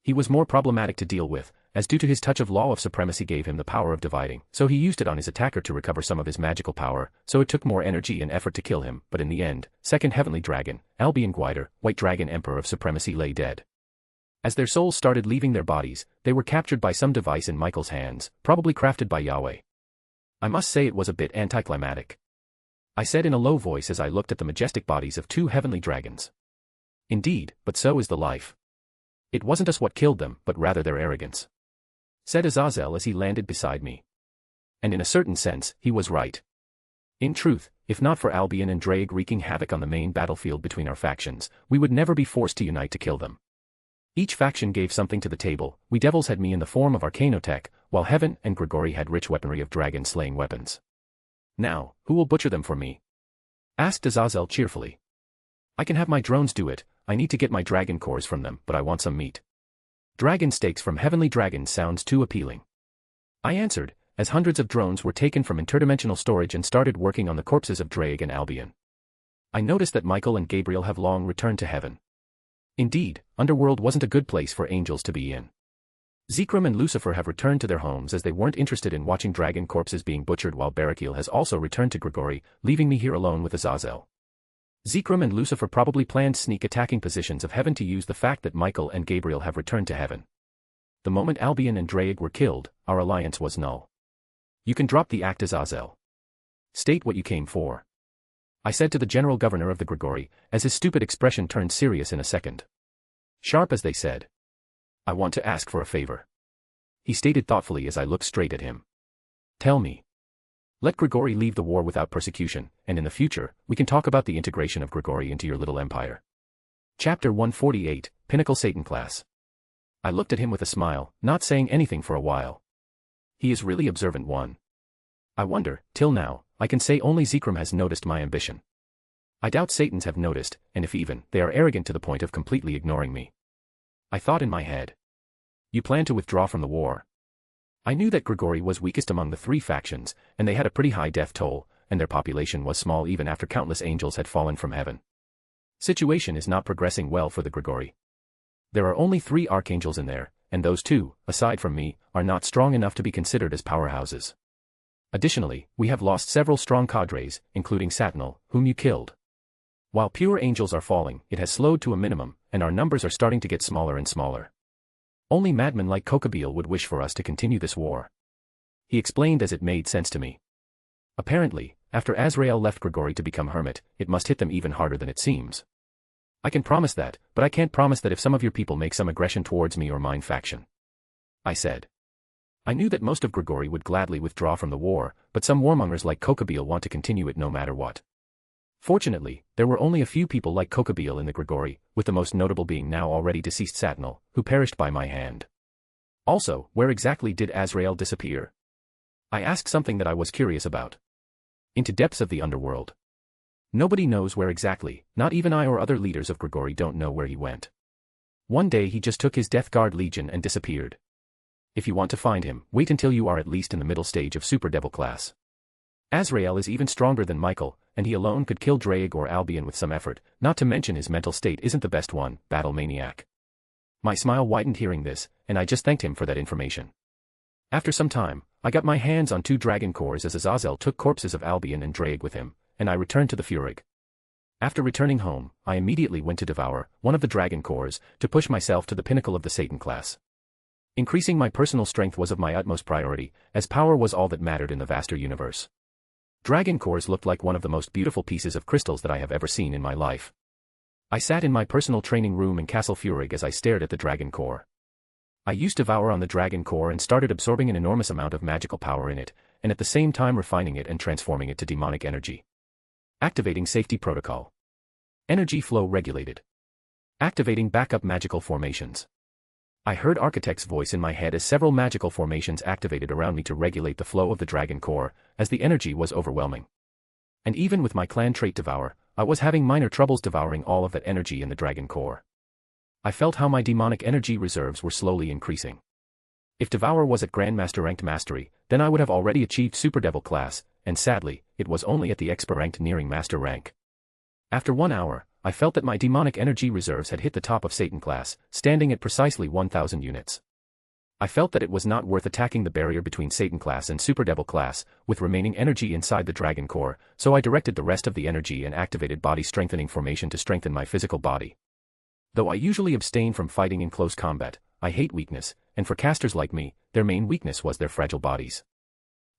He was more problematic to deal with, as due to his touch of Law of Supremacy gave him the power of dividing, so he used it on his attacker to recover some of his magical power, so it took more energy and effort to kill him, but in the end, second Heavenly Dragon, Albion Guider, White Dragon Emperor of Supremacy lay dead. As their souls started leaving their bodies, they were captured by some device in Michael's hands, probably crafted by Yahweh. I must say it was a bit anticlimactic. I said in a low voice as I looked at the majestic bodies of two heavenly dragons. Indeed, but so is the life. It wasn't us what killed them, but rather their arrogance, said Azazel as he landed beside me. And in a certain sense, he was right. In truth, if not for Albion and Drake wreaking havoc on the main battlefield between our factions, we would never be forced to unite to kill them. Each faction gave something to the table. We devils had me in the form of Arcanotech, while Heaven and Gregory had rich weaponry of dragon-slaying weapons. Now, who will butcher them for me? Asked Azazel cheerfully. I can have my drones do it. I need to get my dragon cores from them, but I want some meat. Dragon steaks from heavenly dragons sounds too appealing. I answered, as hundreds of drones were taken from interdimensional storage and started working on the corpses of Drake and Albion. I noticed that Michael and Gabriel have long returned to heaven. Indeed, Underworld wasn't a good place for angels to be in. Zekrom and Lucifer have returned to their homes as they weren't interested in watching dragon corpses being butchered, while Areskigal has also returned to Gregory, leaving me here alone with Azazel. Zekrom and Lucifer probably planned sneak attacking positions of heaven to use the fact that Michael and Gabriel have returned to heaven. The moment Albion and Drake were killed, our alliance was null. You can drop the act, Azazel. State what you came for. I said to the General Governor of the Gregory, as his stupid expression turned serious in a second. Sharp as they said. I want to ask for a favor. He stated thoughtfully as I looked straight at him. Tell me. Let Gregory leave the war without persecution, and in the future, we can talk about the integration of Gregory into your little empire. Chapter 148, Pinnacle Satan Class. I looked at him with a smile, not saying anything for a while. He is really observant one. I wonder, till now, I can say only Zekrom has noticed my ambition. I doubt Satans have noticed, and if even, they are arrogant to the point of completely ignoring me. I thought in my head. You plan to withdraw from the war. I knew that Gregory was weakest among the three factions, and they had a pretty high death toll, and their population was small even after countless angels had fallen from heaven. Situation is not progressing well for the Gregory. There are only 3 archangels in there, and those 2, aside from me, are not strong enough to be considered as powerhouses. Additionally, we have lost several strong cadres, including Satnal, whom you killed. While pure angels are falling, it has slowed to a minimum, and our numbers are starting to get smaller and smaller. Only madmen like Kokabil would wish for us to continue this war. He explained as it made sense to me. Apparently, after Azrael left Gregory to become hermit, it must hit them even harder than it seems. I can promise that, but I can't promise that if some of your people make some aggression towards me or mine faction. I said. I knew that most of Gregory would gladly withdraw from the war, but some warmongers like Kokabil want to continue it no matter what. Fortunately, there were only a few people like Kokabil in the Gregory, with the most notable being now already deceased Satnal, who perished by my hand. Also, where exactly did Azrael disappear? I asked something that I was curious about. Into depths of the underworld. Nobody knows where exactly, not even I or other leaders of Gregory don't know where he went. One day he just took his Death Guard Legion and disappeared. If you want to find him, wait until you are at least in the middle stage of Super Devil class. Azrael is even stronger than Michael, and he alone could kill Drake or Albion with some effort, not to mention his mental state isn't the best one, battle maniac. My smile widened hearing this, and I just thanked him for that information. After some time, I got my hands on 2 dragon cores as Azazel took corpses of Albion and Drake with him, and I returned to the Furig. After returning home, I immediately went to devour one of the dragon cores, to push myself to the pinnacle of the Satan class. Increasing my personal strength was of my utmost priority, as power was all that mattered in the vaster universe. Dragon cores looked like one of the most beautiful pieces of crystals that I have ever seen in my life. I sat in my personal training room in Castle Furig as I stared at the dragon core. I used Devour on the dragon core and started absorbing an enormous amount of magical power in it, and at the same time refining it and transforming it to demonic energy. Activating safety protocol. Energy flow regulated. Activating backup magical formations. I heard Architect's voice in my head as several magical formations activated around me to regulate the flow of the dragon core, as the energy was overwhelming. And even with my clan trait Devour, I was having minor troubles devouring all of that energy in the dragon core. I felt how my demonic energy reserves were slowly increasing. If Devour was at Grandmaster ranked mastery, then I would have already achieved Super Devil class, and sadly, it was only at the Expert ranked nearing Master rank. After 1 hour, I felt that my demonic energy reserves had hit the top of Satan class, standing at precisely 1,000 units. I felt that it was not worth attacking the barrier between Satan class and Super Devil class, with remaining energy inside the Dragon Core, so I directed the rest of the energy and activated body strengthening formation to strengthen my physical body. Though I usually abstain from fighting in close combat, I hate weakness, and for casters like me, their main weakness was their fragile bodies.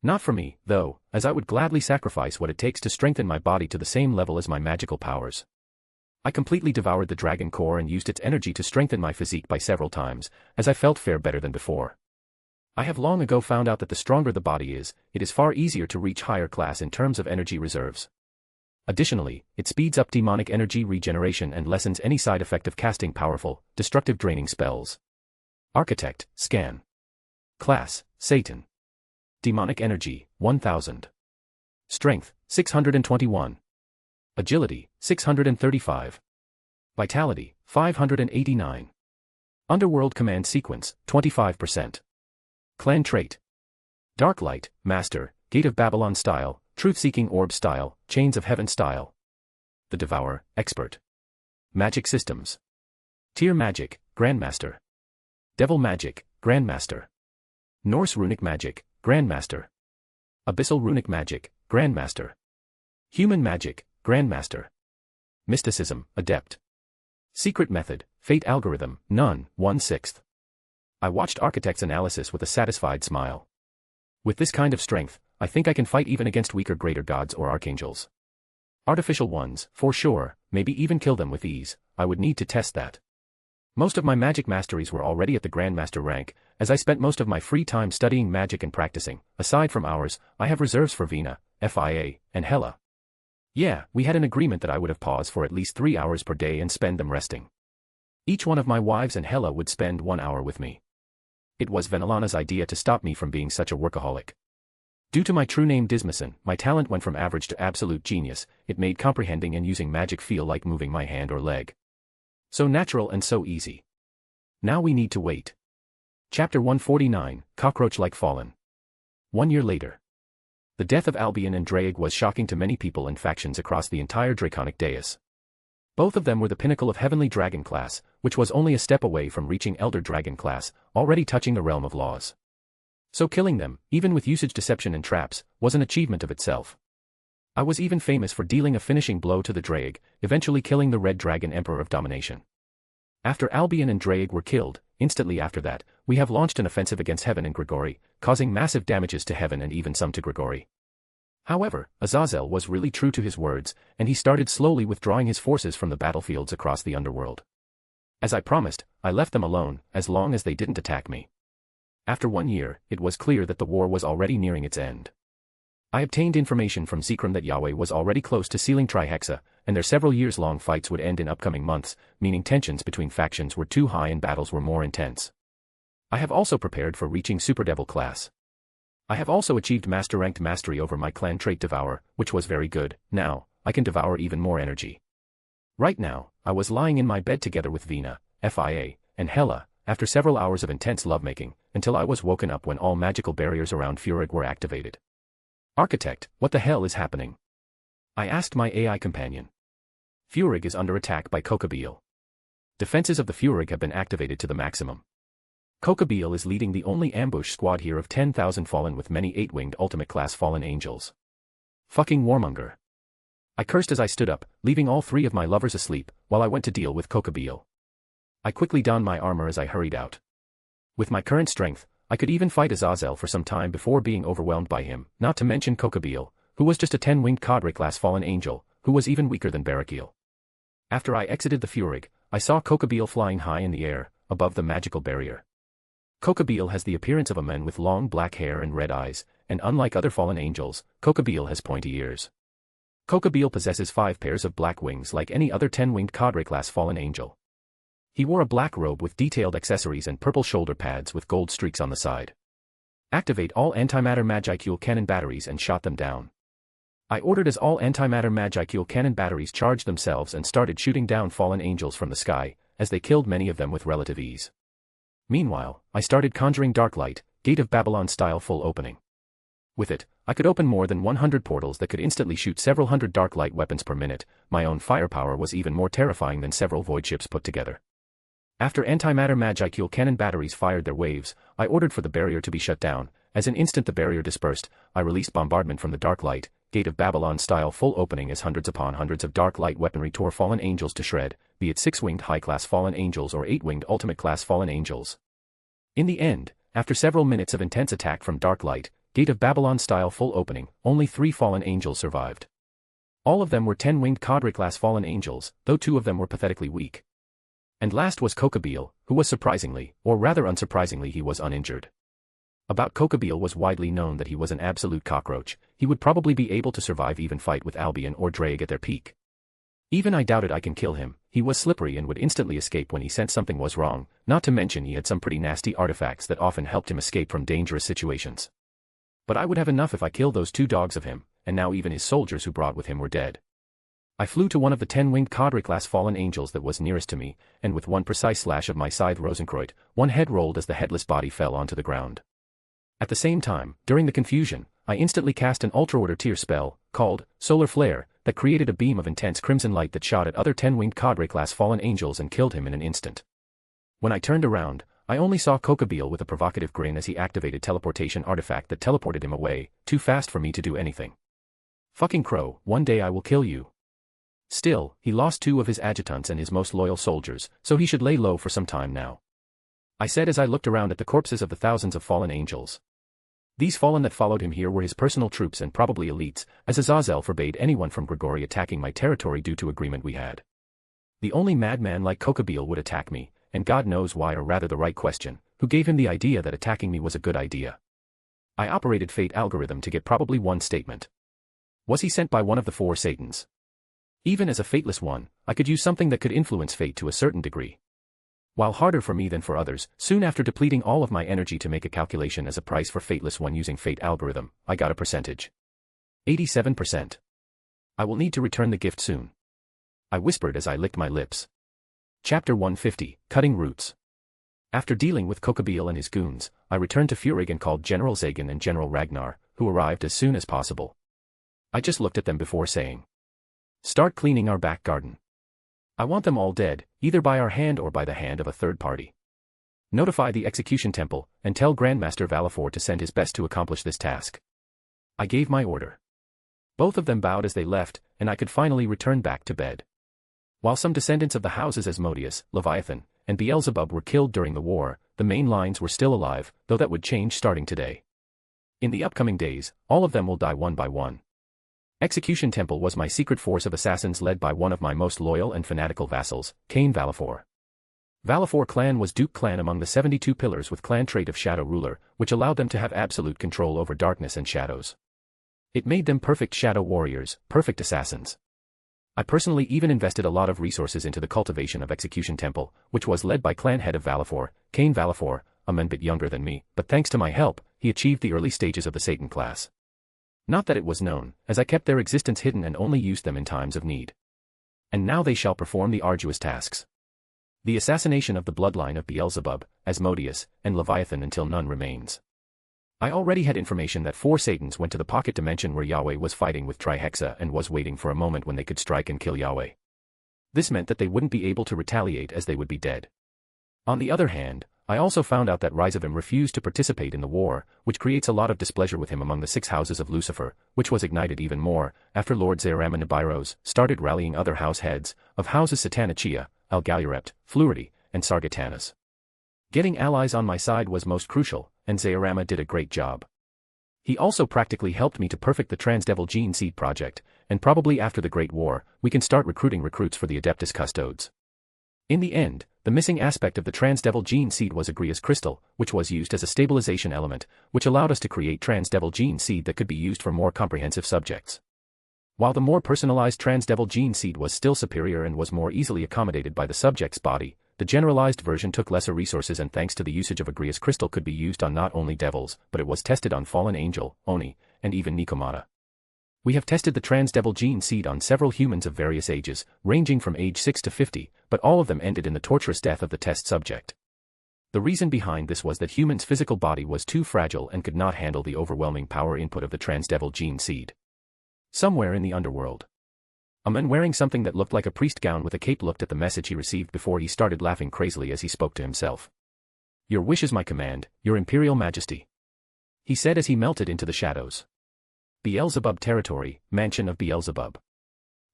Not for me, though, as I would gladly sacrifice what it takes to strengthen my body to the same level as my magical powers. I completely devoured the Dragon Core and used its energy to strengthen my physique by several times, as I felt far better than before. I have long ago found out that the stronger the body is, it is far easier to reach higher class in terms of energy reserves. Additionally, it speeds up demonic energy regeneration and lessens any side effect of casting powerful, destructive draining spells. Architect, Scan. Class, Satan. Demonic energy, 1000. Strength, 621. Agility, 635. Vitality, 589. Underworld command sequence, 25%. Clan trait. Dark Light, Master, Gate of Babylon style, Truth-seeking Orb style, Chains of Heaven style. The Devourer, Expert. Magic Systems. Tier Magic, Grandmaster. Devil Magic, Grandmaster. Norse Runic Magic, Grandmaster. Abyssal Runic Magic, Grandmaster. Human Magic, Grandmaster. Mysticism, Adept. Secret Method, Fate Algorithm, None, 1/6. I watched Architect's analysis with a satisfied smile. With this kind of strength, I think I can fight even against weaker greater gods or archangels. Artificial ones, for sure, maybe even kill them with ease. I would need to test that. Most of my magic masteries were already at the Grandmaster rank, as I spent most of my free time studying magic and practicing. Aside from hours, I have reserves for Vina, Fia, and Hela. Yeah, we had an agreement that I would have paused for at least 3 hours per day and spend them resting. Each one of my wives and Hela would spend 1 hour with me. It was Venelana's idea to stop me from being such a workaholic. Due to my true name Dismason, my talent went from average to absolute genius. It made comprehending and using magic feel like moving my hand or leg. So natural and so easy. Now we need to wait. Chapter 149, Cockroach-like Fallen. 1 year later. The death of Albion and Draig was shocking to many people and factions across the entire Draconic Dais. Both of them were the pinnacle of Heavenly Dragon class, which was only a step away from reaching Elder Dragon class, already touching the realm of laws. So killing them, even with usage deception and traps, was an achievement of itself. I was even famous for dealing a finishing blow to the Draig, eventually killing the Red Dragon Emperor of Domination. After Albion and Draig were killed, instantly after that, we have launched an offensive against Heaven and Grigori, causing massive damages to Heaven and even some to Grigori. However, Azazel was really true to his words, and he started slowly withdrawing his forces from the battlefields across the Underworld. As I promised, I left them alone, as long as they didn't attack me. After 1 year, it was clear that the war was already nearing its end. I obtained information from Zekrom that Yahweh was already close to sealing Trihexa, and their several years-long fights would end in upcoming months, meaning tensions between factions were too high and battles were more intense. I have also prepared for reaching Super Devil class. I have also achieved master-ranked mastery over my clan trait Devour, which was very good. Now, I can devour even more energy. Right now, I was lying in my bed together with Vina, Fia, and Hela, after several hours of intense lovemaking, until I was woken up when all magical barriers around Furig were activated. Architect, what the hell is happening? I asked my AI companion. Furig is under attack by Kokabeel. Defenses of the Furig have been activated to the maximum. Kokabeel is leading the only ambush squad here of 10,000 fallen with many 8-winged ultimate class fallen angels. Fucking warmonger. I cursed as I stood up, leaving all 3 of my lovers asleep, while I went to deal with Kokabeel. I quickly donned my armor as I hurried out. With my current strength, I could even fight Azazel for some time before being overwhelmed by him, not to mention Kokabeel, who was just a 10-winged cadre class fallen angel, who was even weaker than Barakiel. After I exited the Furig, I saw Kokabeel flying high in the air, above the magical barrier. Kokabeel has the appearance of a man with long black hair and red eyes, and unlike other fallen angels, Kokabeel has pointy ears. Kokabeel possesses 5 pairs of black wings like any other 10-winged cadre class fallen angel. He wore a black robe with detailed accessories and purple shoulder pads with gold streaks on the side. Activate all antimatter Magicule cannon batteries and shot them down. I ordered as all antimatter Magicule cannon batteries charged themselves and started shooting down fallen angels from the sky, as they killed many of them with relative ease. Meanwhile, I started conjuring Dark Light, Gate of Babylon style full opening. With it, I could open more than 100 portals that could instantly shoot several hundred Dark Light weapons per minute. My own firepower was even more terrifying than several void ships put together. After antimatter magicule cannon batteries fired their waves, I ordered for the barrier to be shut down. As an instant the barrier dispersed, I released bombardment from the dark light, Gate of Babylon-style full opening as hundreds upon hundreds of dark light weaponry tore fallen angels to shred, be it 6-winged high-class fallen angels or 8-winged ultimate-class fallen angels. In the end, after several minutes of intense attack from dark light, Gate of Babylon-style full opening, only 3 fallen angels survived. All of them were 10-winged cadre-class fallen angels, though 2 of them were pathetically weak. And last was Kokabeel, who was surprisingly, or rather unsurprisingly he was uninjured. About Kokabeel was widely known that he was an absolute cockroach, he would probably be able to survive even fight with Albion or Drake at their peak. Even I doubted I can kill him, he was slippery and would instantly escape when he sensed something was wrong, not to mention he had some pretty nasty artifacts that often helped him escape from dangerous situations. But I would have enough if I killed those 2 dogs of him, and now even his soldiers who brought with him were dead. I flew to one of the 10-winged cadre-class fallen angels that was nearest to me, and with one precise slash of my scythe Rosenkreuz, one head rolled as the headless body fell onto the ground. At the same time, during the confusion, I instantly cast an ultra-order tier spell, called Solar Flare, that created a beam of intense crimson light that shot at other 10-winged cadre-class fallen angels and killed him in an instant. When I turned around, I only saw Kokabeel with a provocative grin as he activated teleportation artifact that teleported him away, too fast for me to do anything. Fucking crow, one day I will kill you. Still, he lost 2 of his adjutants and his most loyal soldiers, so he should lay low for some time now. I said as I looked around at the corpses of the thousands of fallen angels. These fallen that followed him here were his personal troops and probably elites, as Azazel forbade anyone from Gregory attacking my territory due to agreement we had. The only madman like Kokabeel would attack me, and God knows why, or rather the right question, who gave him the idea that attacking me was a good idea. I operated fate algorithm to get probably one statement. Was he sent by one of the 4 Satans? Even as a fateless one, I could use something that could influence fate to a certain degree. While harder for me than for others, soon after depleting all of my energy to make a calculation as a price for fateless one using fate algorithm, I got a percentage. 87%. I will need to return the gift soon. I whispered as I licked my lips. Chapter 150, Cutting Roots. After dealing with Kokabeel and his goons, I returned to Furig and called General Zagan and General Ragnar, who arrived as soon as possible. I just looked at them before saying, "Start cleaning our back garden. I want them all dead, either by our hand or by the hand of a third party. Notify the Execution Temple, and tell Grandmaster Valifor to send his best to accomplish this task." I gave my order. Both of them bowed as they left, and I could finally return back to bed. While some descendants of the houses Asmodeus, Leviathan, and Beelzebub were killed during the war, the main lines were still alive, though that would change starting today. In the upcoming days, all of them will die one by one. Execution Temple was my secret force of assassins led by one of my most loyal and fanatical vassals, Cain Valifor. Valifor clan was Duke clan among the 72 pillars with clan trait of Shadow Ruler, which allowed them to have absolute control over darkness and shadows. It made them perfect shadow warriors, perfect assassins. I personally even invested a lot of resources into the cultivation of Execution Temple, which was led by clan head of Valifor, Cain Valifor, a man bit younger than me, but thanks to my help, he achieved the early stages of the Satan class. Not that it was known, as I kept their existence hidden and only used them in times of need. And now they shall perform the arduous tasks. The assassination of the bloodline of Beelzebub, Asmodeus, and Leviathan until none remains. I already had information that 4 Satans went to the pocket dimension where Yahweh was fighting with Trihexa and was waiting for a moment when they could strike and kill Yahweh. This meant that they wouldn't be able to retaliate as they would be dead. On the other hand, I also found out that Rizavim refused to participate in the war, which creates a lot of displeasure with him among the 6 houses of Lucifer, which was ignited even more, after Lord Zeorama Nibiros started rallying other house heads, of houses Satanachia, Algalurept, Fluidity, and Sargatanas. Getting allies on my side was most crucial, and Zeorama did a great job. He also practically helped me to perfect the Transdevil Gene Seed project, and probably after the Great War, we can start recruiting recruits for the Adeptus Custodes. In the end, the missing aspect of the Transdevil Gene Seed was Agrias Crystal, which was used as a stabilization element, which allowed us to create Transdevil Gene Seed that could be used for more comprehensive subjects. While the more personalized Transdevil Gene Seed was still superior and was more easily accommodated by the subject's body, the generalized version took lesser resources and thanks to the usage of Agrias Crystal could be used on not only devils, but it was tested on Fallen Angel, Oni, and even Nikomata. We have tested the Transdevil Gene Seed on several humans of various ages, ranging from age 6 to 50, but all of them ended in the torturous death of the test subject. The reason behind this was that humans' physical body was too fragile and could not handle the overwhelming power input of the Transdevil Gene Seed. Somewhere in the Underworld. A man wearing something that looked like a priest gown with a cape looked at the message he received before he started laughing crazily as he spoke to himself. "Your wish is my command, your Imperial Majesty," he said as he melted into the shadows. Beelzebub territory, Mansion of Beelzebub.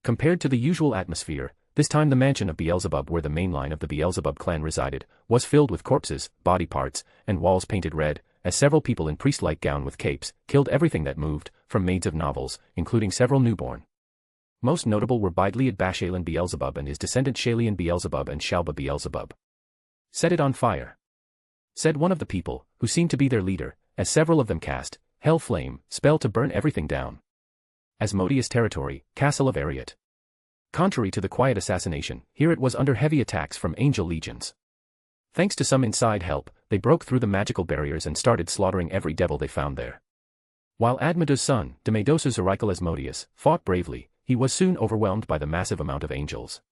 Compared to the usual atmosphere, this time the Mansion of Beelzebub, where the main line of the Beelzebub clan resided, was filled with corpses, body parts, and walls painted red, as several people in priest-like gown with capes killed everything that moved, from maids of novels, including several newborn. Most notable were Bidliad Bashalin Beelzebub and his descendant Shalian Beelzebub and Shalba Beelzebub. "Set it on fire," said one of the people, who seemed to be their leader, as several of them cast Hell Flame spell to burn everything down. Asmodeus territory, Castle of Ariat. Contrary to the quiet assassination, here it was under heavy attacks from angel legions. Thanks to some inside help, they broke through the magical barriers and started slaughtering every devil they found there. While Admedu's son, Demedos's Areskigal Asmodeus, fought bravely, he was soon overwhelmed by the massive amount of angels.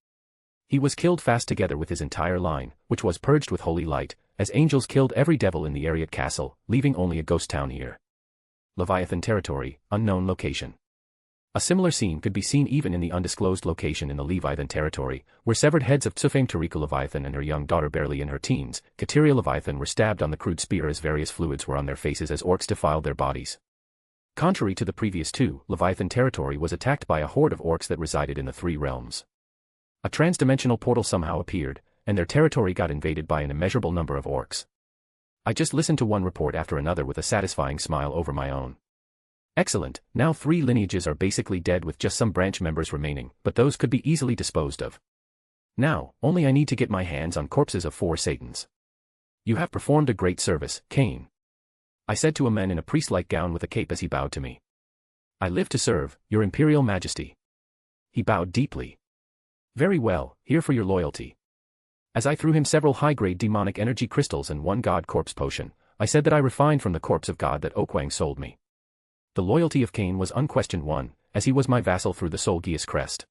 He was killed fast together with his entire line, which was purged with holy light, as angels killed every devil in the Ariat castle, leaving only a ghost town here. Leviathan territory, unknown location. A similar scene could be seen even in the undisclosed location in the Leviathan territory, where severed heads of Tsufame Tariku Leviathan and her young daughter barely in her teens, Kateria Leviathan, were stabbed on the crude spear as various fluids were on their faces as orcs defiled their bodies. Contrary to the previous two, Leviathan territory was attacked by a horde of orcs that resided in the three realms. A transdimensional portal somehow appeared, and their territory got invaded by an immeasurable number of orcs. I just listened to one report after another with a satisfying smile over my own. Excellent, now 3 lineages are basically dead with just some branch members remaining, but those could be easily disposed of. Now, only I need to get my hands on corpses of 4 Satans. "You have performed a great service, Cain," I said to a man in a priest-like gown with a cape as he bowed to me. "I live to serve, your Imperial Majesty." He bowed deeply. "Very well, here for your loyalty." As I threw him several high-grade demonic energy crystals and 1 god corpse potion, I said that I refined from the corpse of God that Okwang sold me. The loyalty of Cain was unquestioned one, as he was my vassal through the Solgius crest.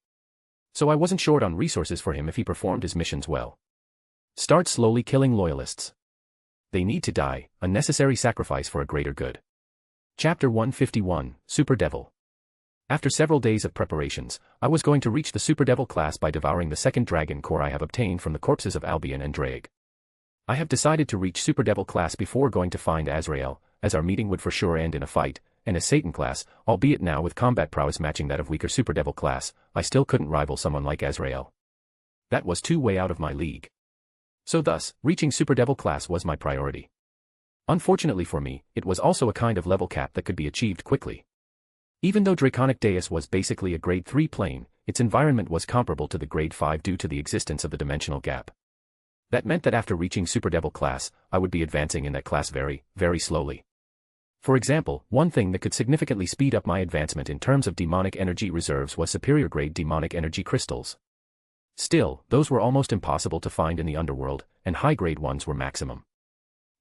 So I wasn't short on resources for him if he performed his missions well. Start slowly killing loyalists. They need to die, a necessary sacrifice for a greater good. Chapter 151, Super Devil. After several days of preparations, I was going to reach the Super Devil class by devouring the second dragon core I have obtained from the corpses of Albion and Drake. I have decided to reach Super Devil class before going to find Azrael, as our meeting would for sure end in a fight, and as Satan class, albeit now with combat prowess matching that of weaker Super Devil class, I still couldn't rival someone like Azrael. That was too way out of my league. So thus, reaching Super Devil class was my priority. Unfortunately for me, it was also a kind of level cap that could be achieved quickly. Even though Draconic Deus was basically a grade 3 plane, its environment was comparable to the grade 5 due to the existence of the dimensional gap. That meant that after reaching Super Devil class, I would be advancing in that class very, very slowly. For example, one thing that could significantly speed up my advancement in terms of demonic energy reserves was superior grade demonic energy crystals. Still, those were almost impossible to find in the Underworld, and high-grade ones were maximum.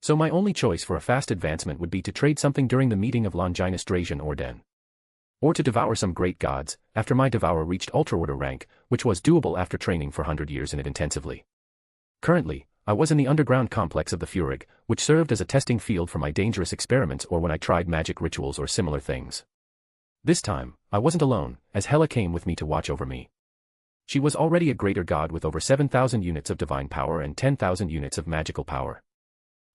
So my only choice for a fast advancement would be to trade something during the meeting of Longinus Drazian Orden. Or to devour some great gods, after my devour reached Ultra-Order rank, which was doable after training for 100 years in it intensively. Currently, I was in the underground complex of the Furig, which served as a testing field for my dangerous experiments or when I tried magic rituals or similar things. This time, I wasn't alone, as Hela came with me to watch over me. She was already a greater god with over 7,000 units of divine power and 10,000 units of magical power.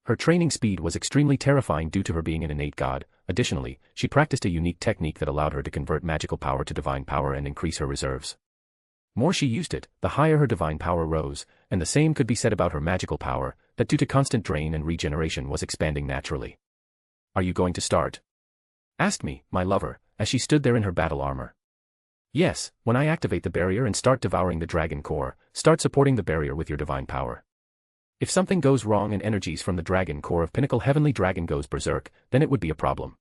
Her training speed was extremely terrifying due to her being an innate god. Additionally, she practiced a unique technique that allowed her to convert magical power to divine power and increase her reserves. More she used it, the higher her divine power rose, and the same could be said about her magical power, that due to constant drain and regeneration was expanding naturally. "Are you going to start?" asked me, my lover, as she stood there in her battle armor. "Yes, when I activate the barrier and start devouring the dragon core, start supporting the barrier with your divine power. If something goes wrong and energies from the dragon core of Pinnacle Heavenly Dragon goes berserk, then it would be a problem.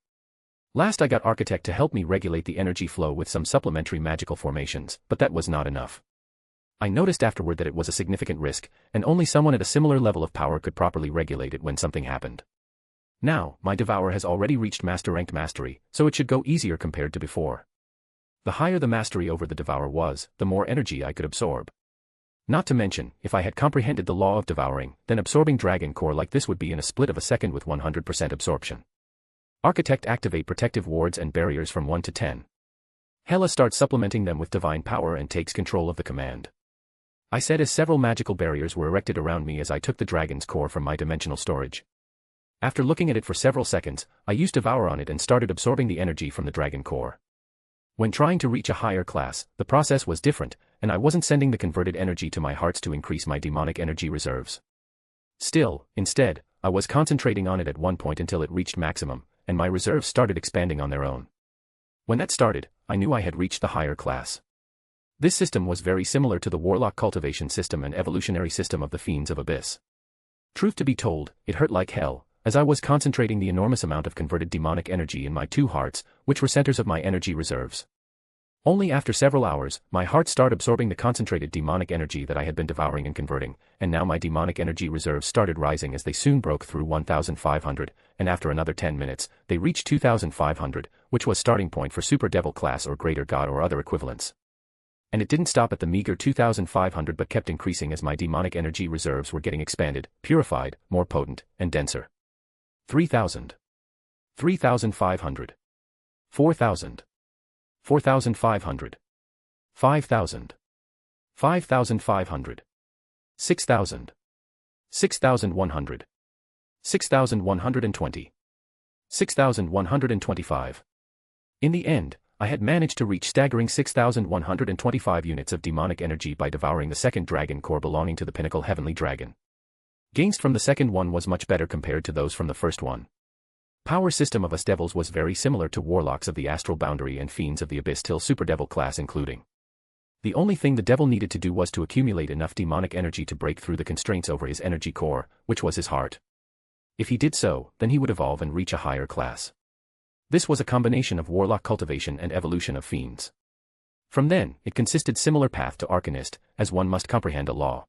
Last I got Architect to help me regulate the energy flow with some supplementary magical formations, but that was not enough. I noticed afterward that it was a significant risk, and only someone at a similar level of power could properly regulate it when something happened. Now, my Devour has already reached Master Ranked Mastery, so it should go easier compared to before. The higher the mastery over the Devour was, the more energy I could absorb. Not to mention, if I had comprehended the law of devouring, then absorbing Dragon Core like this would be in a split of a second with 100% absorption. Architect activate protective wards and barriers from 1 to 10. Hela starts supplementing them with divine power and takes control of the command. I said as several magical barriers were erected around me as I took the dragon's core from my dimensional storage. After looking at it for several seconds, I used Devour on it and started absorbing the energy from the dragon core. When trying to reach a higher class, the process was different, and I wasn't sending the converted energy to my hearts to increase my demonic energy reserves. Still, instead, I was concentrating on it at one point until it reached maximum, and my reserves started expanding on their own. When that started, I knew I had reached the higher class. This system was very similar to the Warlock cultivation system and evolutionary system of the Fiends of Abyss. Truth to be told, it hurt like hell, as I was concentrating the enormous amount of converted demonic energy in my two hearts, which were centers of my energy reserves. Only after several hours, my heart started absorbing the concentrated demonic energy that I had been devouring and converting, and now my demonic energy reserves started rising as they soon broke through 1,500, and after another 10 minutes, they reached 2,500, which was starting point for Super Devil class or Greater God or other equivalents. And it didn't stop at the meager 2,500 but kept increasing as my demonic energy reserves were getting expanded, purified, more potent, and denser. 3,000. 3,500. 4,000. 4,500. 5,000. 5,500. 6,000. 6,100. 6,120. 6,125. In the end, I had managed to reach staggering 6,125 units of demonic energy by devouring the second dragon core belonging to the pinnacle heavenly dragon. Gains from the second one was much better compared to those from the first one. Power system of us devils was very similar to warlocks of the astral boundary and fiends of the abyss till super devil class including. The only thing the devil needed to do was to accumulate enough demonic energy to break through the constraints over his energy core, which was his heart. If he did so, then he would evolve and reach a higher class. This was a combination of warlock cultivation and evolution of fiends. From then, it consisted similar path to Arcanist, as one must comprehend a law.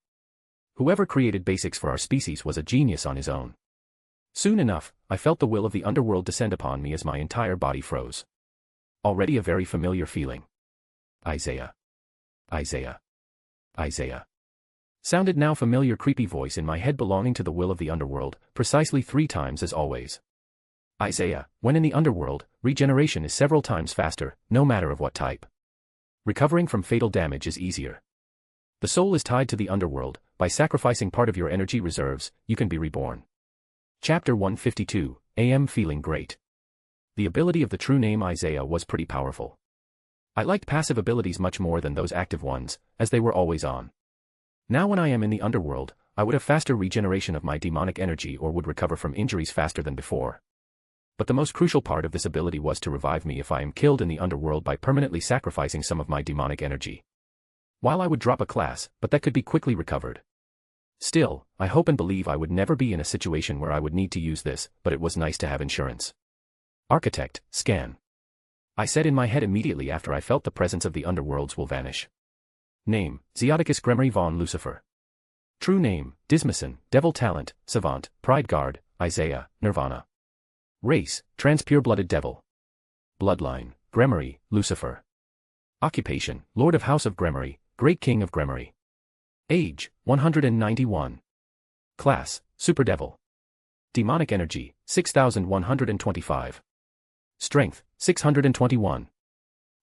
Whoever created basics for our species was a genius on his own. Soon enough, I felt the will of the underworld descend upon me as my entire body froze. Already a very familiar feeling. Isaiah. Isaiah. Isaiah. Sounded now familiar creepy voice in my head belonging to the will of the underworld, precisely 3 times as always. Isaiah, when in the underworld, regeneration is several times faster, no matter of what type. Recovering from fatal damage is easier. The soul is tied to the underworld, by sacrificing part of your energy reserves, you can be reborn. Chapter 152, AM Feeling Great. The ability of the true name Isaiah was pretty powerful. I liked passive abilities much more than those active ones, as they were always on. Now when I am in the underworld, I would have faster regeneration of my demonic energy or would recover from injuries faster than before. But the most crucial part of this ability was to revive me if I am killed in the underworld by permanently sacrificing some of my demonic energy. While I would drop a class, but that could be quickly recovered. Still, I hope and believe I would never be in a situation where I would need to use this, but it was nice to have insurance. Architect, scan. I said in my head immediately after I felt the presence of the underworlds will vanish. Name, Zeoticus Gremory von Lucifer. True name, Dismason, Devil Talent, Savant, Pride Guard, Isaiah, Nirvana. Race, trans-pure-blooded devil. Bloodline, Gremory, Lucifer. Occupation, Lord of House of Gremory, Great King of Gremory. Age, 191. Class, Super Devil. Demonic energy, 6,125. Strength, 621.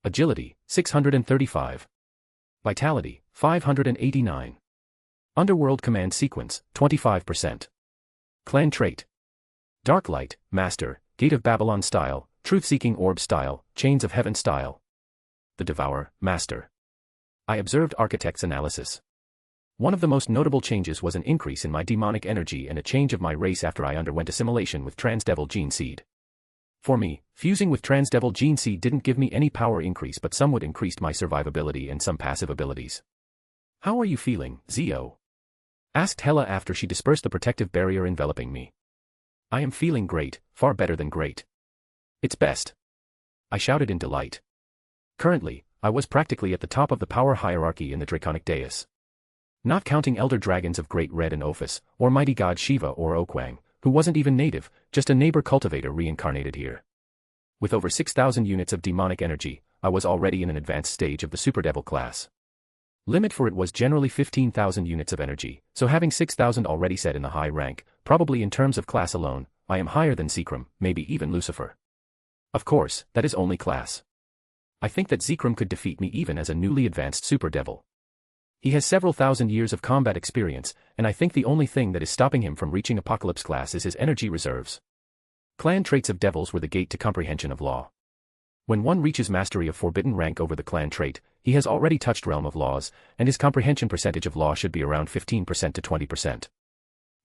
Agility, 635. Vitality, 589. Underworld Command Sequence, 25%. Clan Trait. Dark Light, Master, Gate of Babylon style, Truth-Seeking Orb style, Chains of Heaven style. The Devourer, Master. I observed Architect's analysis. One of the most notable changes was an increase in my demonic energy and a change of my race after I underwent assimilation with Transdevil gene seed. For me, fusing with Transdevil gene seed didn't give me any power increase but somewhat increased my survivability and some passive abilities. How are you feeling, Zeo? Asked Hela after she dispersed the protective barrier enveloping me. I am feeling great, far better than great. It's best. I shouted in delight. Currently, I was practically at the top of the power hierarchy in the Draconic Dais. Not counting Elder Dragons of Great Red and Ophis, or Mighty God Shiva or Okwang, who wasn't even native, just a neighbor cultivator reincarnated here. With over 6,000 units of demonic energy, I was already in an advanced stage of the Super Devil class. Limit for it was generally 15,000 units of energy, so having 6,000 already set in the high rank, probably in terms of class alone, I am higher than Seacrum, maybe even Lucifer. Of course, that is only class. I think that Zekrom could defeat me even as a newly advanced super devil. He has several thousand years of combat experience, and I think the only thing that is stopping him from reaching Apocalypse class is his energy reserves. Clan traits of devils were the gate to comprehension of law. When one reaches mastery of forbidden rank over the clan trait, he has already touched realm of laws, and his comprehension percentage of law should be around 15% to 20%.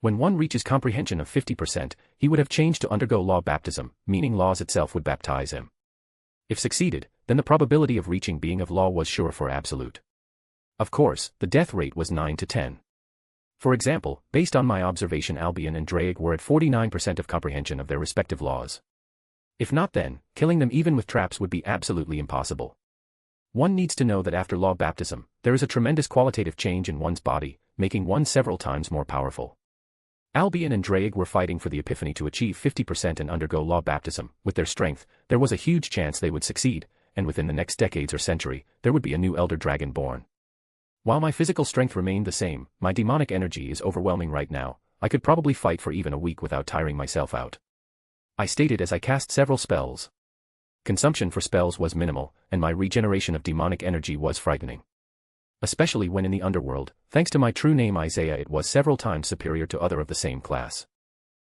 When one reaches comprehension of 50%, he would have changed to undergo law baptism, meaning laws itself would baptize him. If succeeded, then the probability of reaching being of law was sure for absolute. Of course, the death rate was 9 to 10. For example, based on my observation, Albion and Drake were at 49% of comprehension of their respective laws. If not, then killing them even with traps would be absolutely impossible. One needs to know that after law baptism, there is a tremendous qualitative change in one's body, making one several times more powerful. Albion and Drake were fighting for the Epiphany to achieve 50% and undergo law baptism. With their strength, there was a huge chance they would succeed, and within the next decades or century, there would be a new elder dragon born. While my physical strength remained the same, my demonic energy is overwhelming right now. I could probably fight for even a week without tiring myself out. I stated as I cast several spells. Consumption for spells was minimal, and my regeneration of demonic energy was frightening. Especially when in the Underworld, thanks to my true name Isaiah, it was several times superior to other of the same class.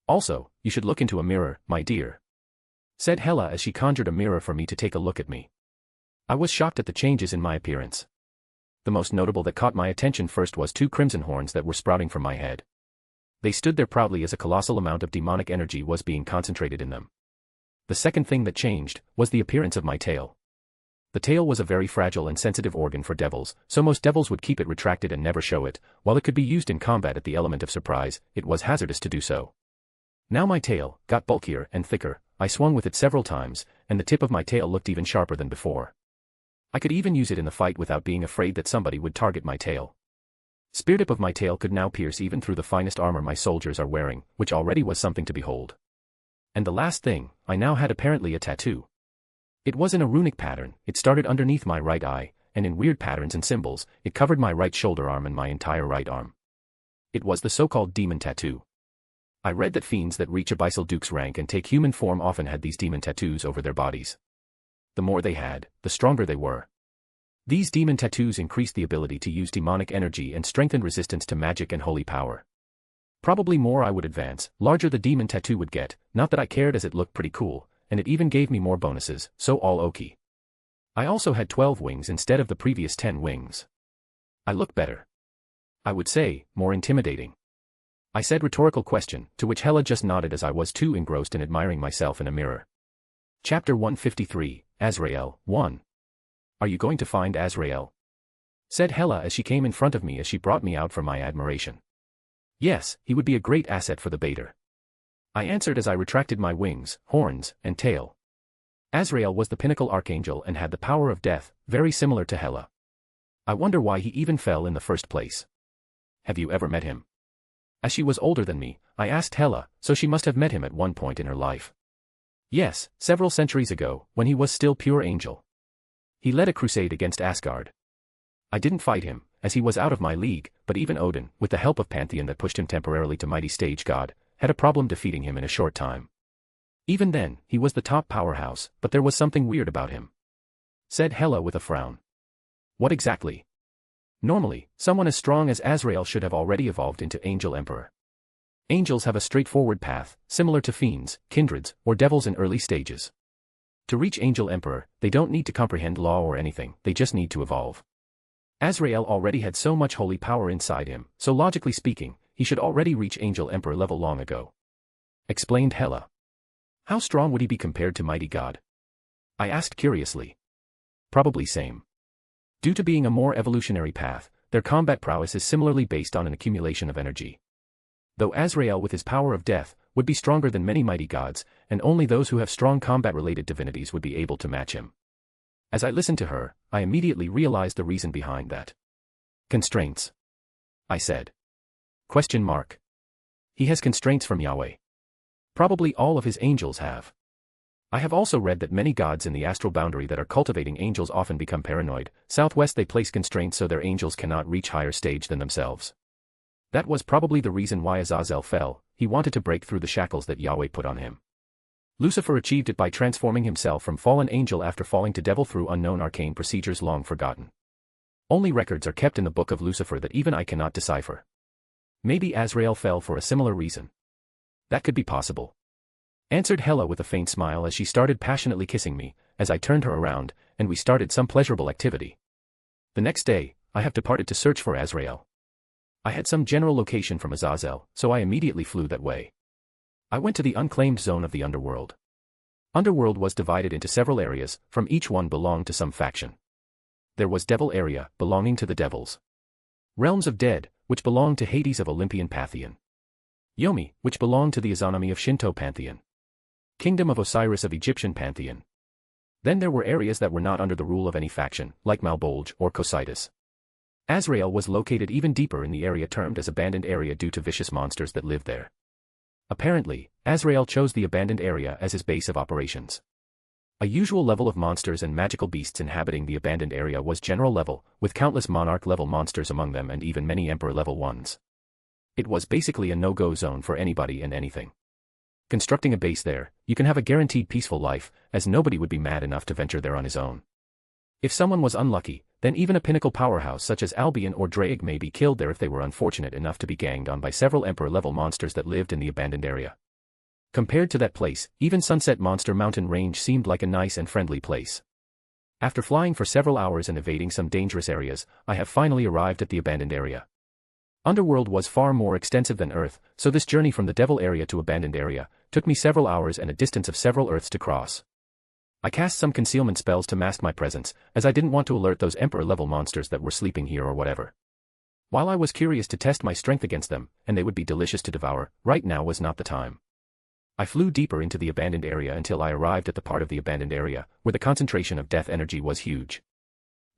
Also, you should look into a mirror, my dear, said Hela as she conjured a mirror for me to take a look at me. I was shocked at the changes in my appearance. The most notable that caught my attention first was 2 crimson horns that were sprouting from my head. They stood there proudly as a colossal amount of demonic energy was being concentrated in them. The second thing that changed was the appearance of my tail. The tail was a very fragile and sensitive organ for devils, so most devils would keep it retracted and never show it. While it could be used in combat at the element of surprise, it was hazardous to do so. Now my tail got bulkier and thicker. I swung with it several times, and the tip of my tail looked even sharper than before. I could even use it in the fight without being afraid that somebody would target my tail. Spear tip of my tail could now pierce even through the finest armor my soldiers are wearing, which already was something to behold. And the last thing, I now had apparently a tattoo. It was in a runic pattern. It started underneath my right eye, and in weird patterns and symbols, it covered my right shoulder arm and my entire right arm. It was the so-called demon tattoo. I read that fiends that reach Abyssal Duke's rank and take human form often had these demon tattoos over their bodies. The more they had, the stronger they were. These demon tattoos increased the ability to use demonic energy and strengthened resistance to magic and holy power. Probably more I would advance, larger the demon tattoo would get, not that I cared as it looked pretty cool, and it even gave me more bonuses, so all okay. I also had 12 wings instead of the previous 10 wings. I look better. I would say, more intimidating. I said rhetorical question, to which Hela just nodded as I was too engrossed in admiring myself in a mirror. Chapter 153, Azrael, 1. Are you going to find Azrael? Said Hela as she came in front of me as she brought me out for my admiration. Yes, he would be a great asset for the Baator. I answered as I retracted my wings, horns, and tail. Azrael was the pinnacle archangel and had the power of death, very similar to Hela. I wonder why he even fell in the first place. Have you ever met him? As she was older than me, I asked Hela, so she must have met him at one point in her life. Yes, several centuries ago, when he was still pure angel. He led a crusade against Asgard. I didn't fight him, as he was out of my league, but even Odin, with the help of Pantheon that pushed him temporarily to mighty stage god, had a problem defeating him in a short time. Even then, he was the top powerhouse, but there was something weird about him. Said Hela with a frown. What exactly? Normally, someone as strong as Azrael should have already evolved into Angel Emperor. Angels have a straightforward path, similar to fiends, kindreds, or devils in early stages. To reach Angel Emperor, they don't need to comprehend law or anything, they just need to evolve. Azrael already had so much holy power inside him, so logically speaking, he should already reach Angel Emperor level long ago. Explained Hela. How strong would he be compared to mighty god? I asked curiously. Probably same. Due to being a more evolutionary path, their combat prowess is similarly based on an accumulation of energy. Though Azrael with his power of death, would be stronger than many mighty gods, and only those who have strong combat-related divinities would be able to match him. As I listened to her, I immediately realized the reason behind that. Constraints. I said. Question mark. He has constraints from Yahweh. Probably all of his angels have. I have also read that many gods in the astral boundary that are cultivating angels often become paranoid. Southwest they place constraints so their angels cannot reach higher stage than themselves. That was probably the reason why Azazel fell, he wanted to break through the shackles that Yahweh put on him. Lucifer achieved it by transforming himself from fallen angel after falling to devil through unknown arcane procedures long forgotten. Only records are kept in the book of Lucifer that even I cannot decipher. Maybe Azrael fell for a similar reason. That could be possible, answered Hela with a faint smile as she started passionately kissing me, as I turned her around, and we started some pleasurable activity. The next day, I have departed to search for Azrael. I had some general location from Azazel, so I immediately flew that way. I went to the unclaimed zone of the Underworld. Underworld was divided into several areas, from each one belonged to some faction. There was Devil area, belonging to the devils. Realms of Dead, which belonged to Hades of Olympian Pantheon. Yomi, which belonged to the Izanami of Shinto Pantheon. Kingdom of Osiris of Egyptian Pantheon. Then there were areas that were not under the rule of any faction, like Malbolge or Cocytus. Azrael was located even deeper in the area termed as Abandoned Area due to vicious monsters that lived there. Apparently, Azrael chose the Abandoned Area as his base of operations. A usual level of monsters and magical beasts inhabiting the Abandoned Area was General level, with countless Monarch-level monsters among them and even many Emperor-level ones. It was basically a no-go zone for anybody and anything. Constructing a base there, you can have a guaranteed peaceful life, as nobody would be mad enough to venture there on his own. If someone was unlucky, then even a pinnacle powerhouse such as Albion or Draig may be killed there if they were unfortunate enough to be ganged on by several Emperor-level monsters that lived in the Abandoned Area. Compared to that place, even Sunset Monster Mountain Range seemed like a nice and friendly place. After flying for several hours and evading some dangerous areas, I have finally arrived at the Abandoned Area. Underworld was far more extensive than Earth, so this journey from the Devil Area to Abandoned Area took me several hours and a distance of several Earths to cross. I cast some concealment spells to mask my presence, as I didn't want to alert those Emperor-level monsters that were sleeping here or whatever. While I was curious to test my strength against them, and they would be delicious to devour, right now was not the time. I flew deeper into the Abandoned Area until I arrived at the part of the Abandoned Area where the concentration of death energy was huge.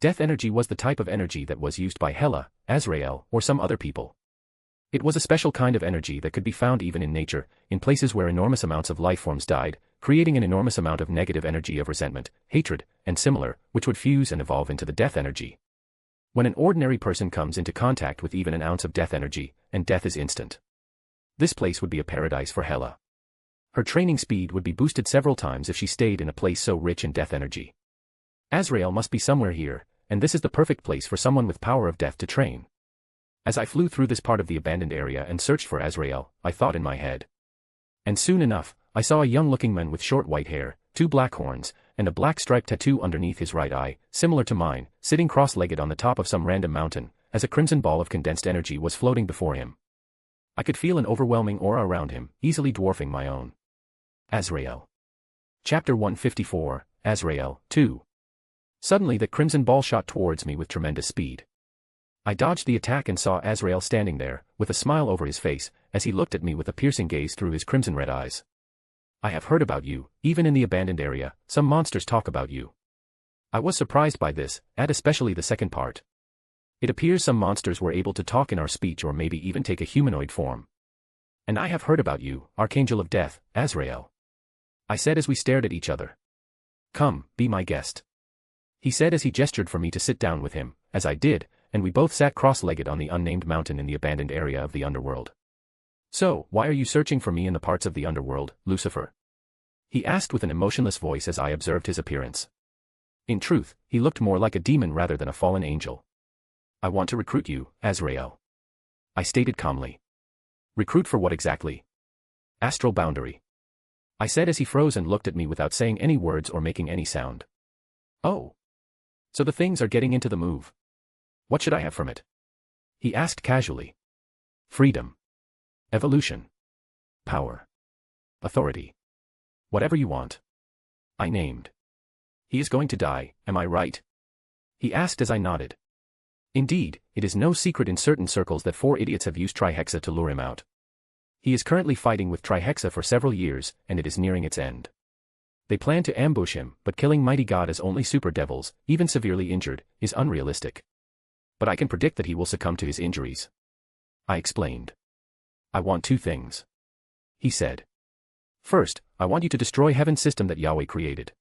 Death energy was the type of energy that was used by Hela, Azrael, or some other people. It was a special kind of energy that could be found even in nature, in places where enormous amounts of life forms died, creating an enormous amount of negative energy of resentment, hatred, and similar, which would fuse and evolve into the death energy. When an ordinary person comes into contact with even an ounce of death energy, and death is instant. This place would be a paradise for Hela. Her training speed would be boosted several times if she stayed in a place so rich in death energy. Azrael must be somewhere here, and this is the perfect place for someone with power of death to train. As I flew through this part of the Abandoned Area and searched for Azrael, I thought in my head. And soon enough, I saw a young-looking man with short white hair, 2 black horns, and a black stripe tattoo underneath his right eye, similar to mine, sitting cross-legged on the top of some random mountain, as a crimson ball of condensed energy was floating before him. I could feel an overwhelming aura around him, easily dwarfing my own. Azrael. Chapter 154, Azrael, 2. Suddenly that crimson ball shot towards me with tremendous speed. I dodged the attack and saw Azrael standing there, with a smile over his face, as he looked at me with a piercing gaze through his crimson red eyes. I have heard about you, even in the Abandoned Area, some monsters talk about you. I was surprised by this, and especially the second part. It appears some monsters were able to talk in our speech or maybe even take a humanoid form. And I have heard about you, Archangel of Death, Azrael. I said as we stared at each other. Come, be my guest. He said as he gestured for me to sit down with him, as I did, and we both sat cross-legged on the unnamed mountain in the Abandoned Area of the Underworld. So, why are you searching for me in the parts of the Underworld, Lucifer? He asked with an emotionless voice as I observed his appearance. In truth, he looked more like a demon rather than a fallen angel. I want to recruit you, Azrael. I stated calmly. Recruit for what exactly? Astral boundary. I said as he froze and looked at me without saying any words or making any sound. Oh. So the things are getting into the move. What should I have from it? He asked casually. Freedom. Evolution. Power. Authority. Whatever you want. I named. He is going to die, am I right? He asked as I nodded. Indeed, it is no secret in certain circles that 4 idiots have used Trihexa to lure him out. He is currently fighting with Trihexa for several years, and it is nearing its end. They plan to ambush him, but killing Mighty God as only super devils, even severely injured, is unrealistic. But I can predict that he will succumb to his injuries. I explained. I want 2 things. He said. First, I want you to destroy Heaven's system that Yahweh created.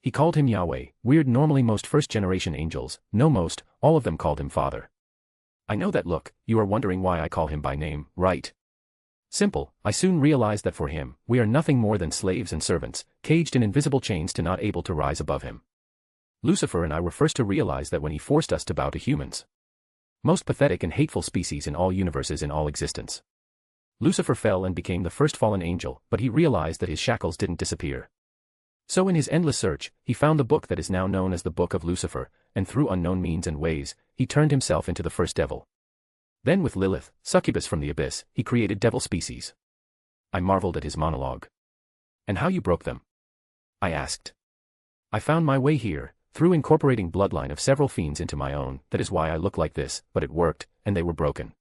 He called him Yahweh, weird normally most first-generation angels, no most, all of them called him Father. I know that look, you are wondering why I call him by name, right? Simple, I soon realized that for him, we are nothing more than slaves and servants, caged in invisible chains to not able to rise above him. Lucifer and I were first to realize that when he forced us to bow to humans. Most pathetic and hateful species in all universes in all existence. Lucifer fell and became the first fallen angel, but he realized that his shackles didn't disappear. So in his endless search, he found the book that is now known as the Book of Lucifer, and through unknown means and ways, he turned himself into the first devil. Then with Lilith, succubus from the abyss, he created devil species. I marveled at his monologue. And how you broke them? I asked. I found my way here, through incorporating bloodline of several fiends into my own, that is why I look like this, but it worked, and they were broken.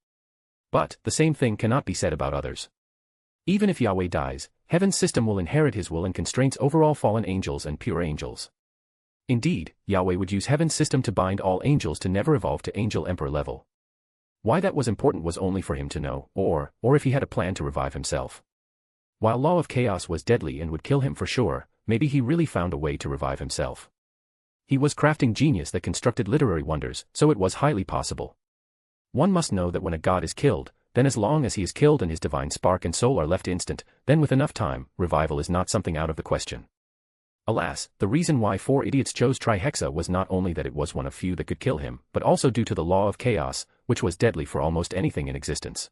But, the same thing cannot be said about others. Even if Yahweh dies, heaven's system will inherit his will and constraints over all fallen angels and pure angels. Indeed, Yahweh would use heaven's system to bind all angels to never evolve to angel emperor level. Why that was important was only for him to know, or if he had a plan to revive himself. While Law of Chaos was deadly and would kill him for sure, maybe he really found a way to revive himself. He was crafting genius that constructed literary wonders, so it was highly possible. One must know that when a god is killed, then as long as he is killed and his divine spark and soul are left instant, then with enough time, revival is not something out of the question. Alas, the reason why 4 idiots chose Trihexa was not only that it was one of few that could kill him, but also due to the Law of Chaos, which was deadly for almost anything in existence.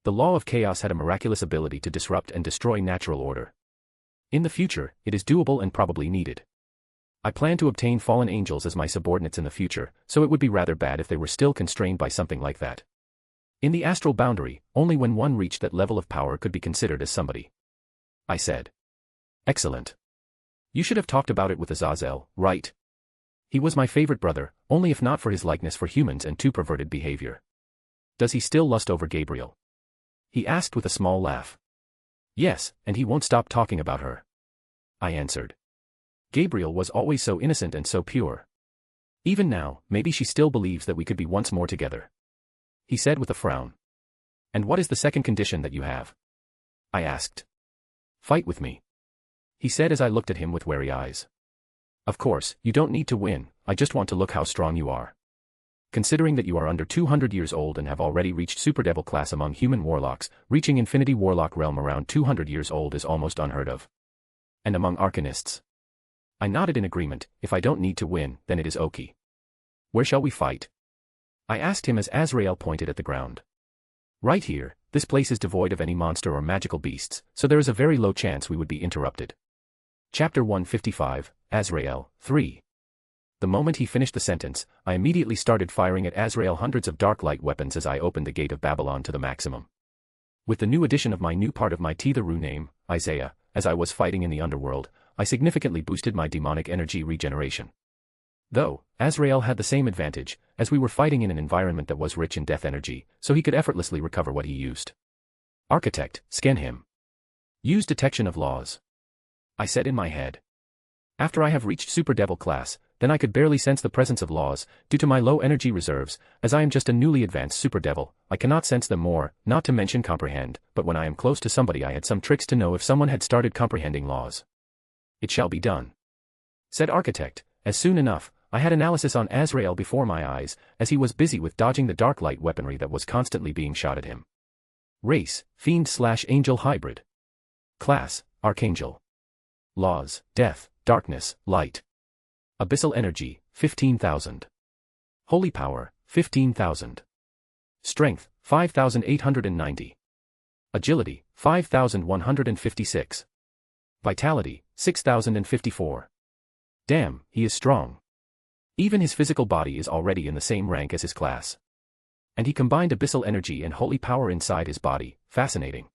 The Law of Chaos had a miraculous ability to disrupt and destroy natural order. In the future, it is doable and probably needed. I plan to obtain fallen angels as my subordinates in the future, so it would be rather bad if they were still constrained by something like that. In the astral boundary, only when one reached that level of power could be considered as somebody. I said. Excellent. You should have talked about it with Azazel, right? He was my favorite brother, only if not for his likeness for humans and too perverted behavior. Does he still lust over Gabriel? He asked with a small laugh. Yes, and he won't stop talking about her. I answered. Gabriel was always so innocent and so pure. Even now, maybe she still believes that we could be once more together. He said with a frown. And what is the second condition that you have? I asked. Fight with me. He said as I looked at him with wary eyes. Of course, you don't need to win, I just want to look how strong you are. Considering that you are under 200 years old and have already reached Super Devil class among human warlocks, reaching Infinity Warlock realm around 200 years old is almost unheard of. And among Arcanists. I nodded in agreement. If I don't need to win, then it is okay. Where shall we fight? I asked him as Azrael pointed at the ground. Right here, this place is devoid of any monster or magical beasts, so there is a very low chance we would be interrupted. Chapter 155, Azrael, 3. The moment he finished the sentence, I immediately started firing at Azrael hundreds of dark light weapons as I opened the gate of Babylon to the maximum. With the new addition of my new part of my Tetheru name, Isaiah, as I was fighting in the Underworld, I significantly boosted my demonic energy regeneration. Though, Azrael had the same advantage, as we were fighting in an environment that was rich in death energy, so he could effortlessly recover what he used. Architect, scan him. Use detection of laws. I said in my head. After I have reached Super Devil class, then I could barely sense the presence of laws, due to my low energy reserves, as I am just a newly advanced Super Devil, I cannot sense them more, not to mention comprehend, but when I am close to somebody I had some tricks to know if someone had started comprehending laws. It shall be done. Said Architect, as soon enough, I had analysis on Azrael before my eyes, as he was busy with dodging the dark light weaponry that was constantly being shot at him. Race, Fiend/Angel Hybrid. Class, Archangel. Laws, Death, Darkness, Light. Abyssal Energy, 15,000. Holy Power, 15,000. Strength, 5,890. Agility, 5,156. Vitality, 6,054. Damn, he is strong. Even his physical body is already in the same rank as his class. And he combined abyssal energy and holy power inside his body, fascinating.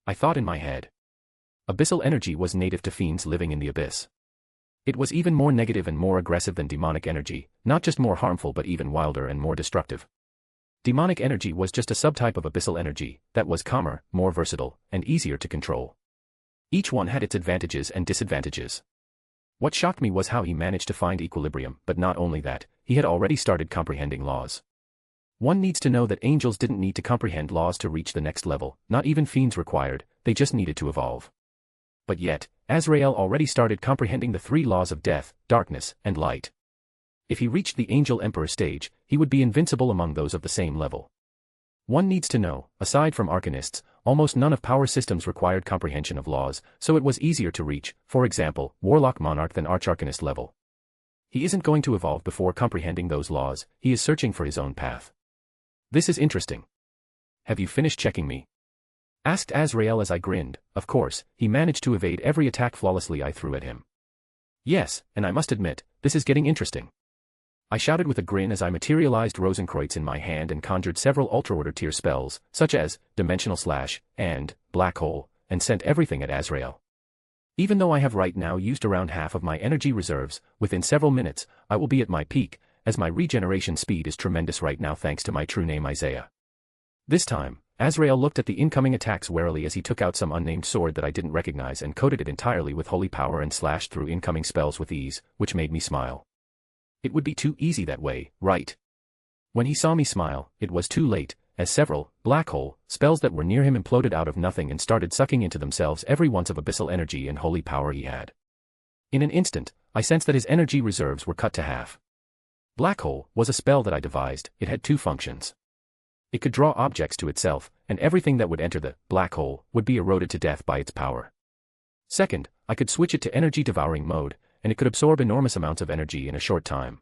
I thought in my head. Abyssal energy was native to fiends living in the abyss. It was even more negative and more aggressive than demonic energy, not just more harmful but even wilder and more destructive. Demonic energy was just a subtype of abyssal energy, that was calmer, more versatile, and easier to control. Each one had its advantages and disadvantages. What shocked me was how he managed to find equilibrium, but not only that, he had already started comprehending laws. One needs to know that angels didn't need to comprehend laws to reach the next level, not even fiends required, they just needed to evolve. But yet, Azrael already started comprehending the 3 laws of death, darkness, and light. If he reached the Angel Emperor stage, he would be invincible among those of the same level. One needs to know, aside from Arcanists, almost none of power systems required comprehension of laws, so it was easier to reach, for example, Warlock Monarch than Archarcanist level. He isn't going to evolve before comprehending those laws, he is searching for his own path. This is interesting. Have you finished checking me? Asked Azrael as I grinned. Of course, he managed to evade every attack flawlessly I threw at him. Yes, and I must admit, this is getting interesting. I shouted with a grin as I materialized Rosenkreuz in my hand and conjured several Ultra-Order tier spells, such as Dimensional Slash and Black Hole, and sent everything at Azrael. Even though I have right now used around half of my energy reserves, within several minutes, I will be at my peak, as my regeneration speed is tremendous right now thanks to my true name Isaiah. This time, Azrael looked at the incoming attacks warily as he took out some unnamed sword that I didn't recognize and coated it entirely with holy power and slashed through incoming spells with ease, which made me smile. It would be too easy that way, right? When he saw me smile, it was too late, as several black hole spells that were near him imploded out of nothing and started sucking into themselves every ounce of abyssal energy and holy power he had. In an instant, I sensed that his energy reserves were cut to half. Black hole was a spell that I devised. It had two functions. It could draw objects to itself, and everything that would enter the black hole would be eroded to death by its power. Second, I could switch it to energy devouring mode, and it could absorb enormous amounts of energy in a short time.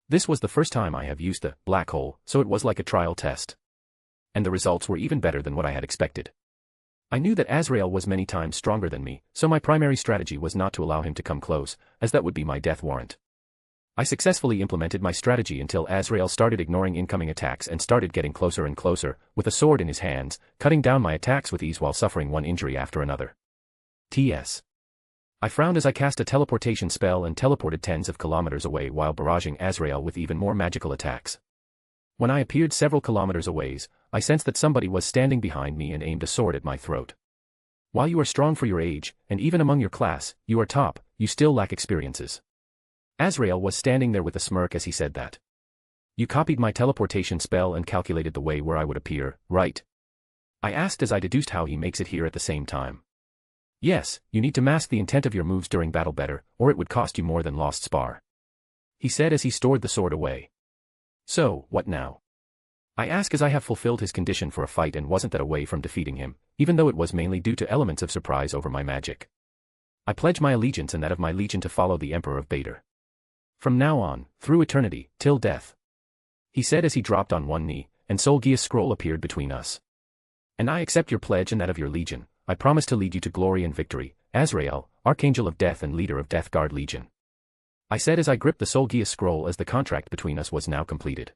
This was the first time I have used the black hole, so it was like a trial test. And the results were even better than what I had expected. I knew that Azrael was many times stronger than me, so my primary strategy was not to allow him to come close, as that would be my death warrant. I successfully implemented my strategy until Azrael started ignoring incoming attacks and started getting closer and closer, with a sword in his hands, cutting down my attacks with ease while suffering one injury after another. T.S. I frowned as I cast a teleportation spell and teleported tens of kilometers away while barraging Azrael with even more magical attacks. When I appeared several kilometers away, I sensed that somebody was standing behind me and aimed a sword at my throat. While you are strong for your age, and even among your class, you are top, you still lack experiences. Azrael was standing there with a smirk as he said that. You copied my teleportation spell and calculated the way where I would appear, right? I asked as I deduced how he makes it here at the same time. Yes, you need to mask the intent of your moves during battle better, or it would cost you more than lost spar. He said as he stored the sword away. So, what now? I ask as I have fulfilled his condition for a fight and wasn't that away from defeating him, even though it was mainly due to elements of surprise over my magic. I pledge my allegiance and that of my legion to follow the Emperor of Baator. From now on, through eternity, till death. He said as he dropped on one knee, and Solgia's scroll appeared between us. And I accept your pledge and that of your legion. I promise to lead you to glory and victory, Azrael, Archangel of Death and leader of Death Guard Legion. I said as I gripped the Solgia scroll as the contract between us was now completed.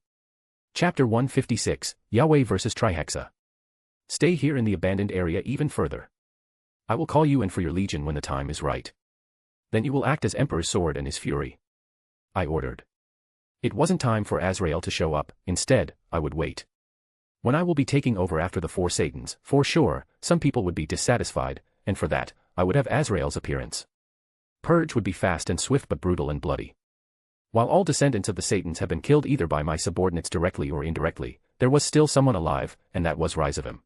Chapter 156, Yahweh vs. Trihexa. Stay here in the abandoned area even further. I will call you in for your legion when the time is right. Then you will act as Emperor's sword and his fury. I ordered. It wasn't time for Azrael to show up, instead, I would wait. When I will be taking over after the four Satans, for sure, some people would be dissatisfied, and for that, I would have Azrael's appearance. Purge would be fast and swift but brutal and bloody. While all descendants of the Satans have been killed either by my subordinates directly or indirectly, there was still someone alive, and that was Rizavim.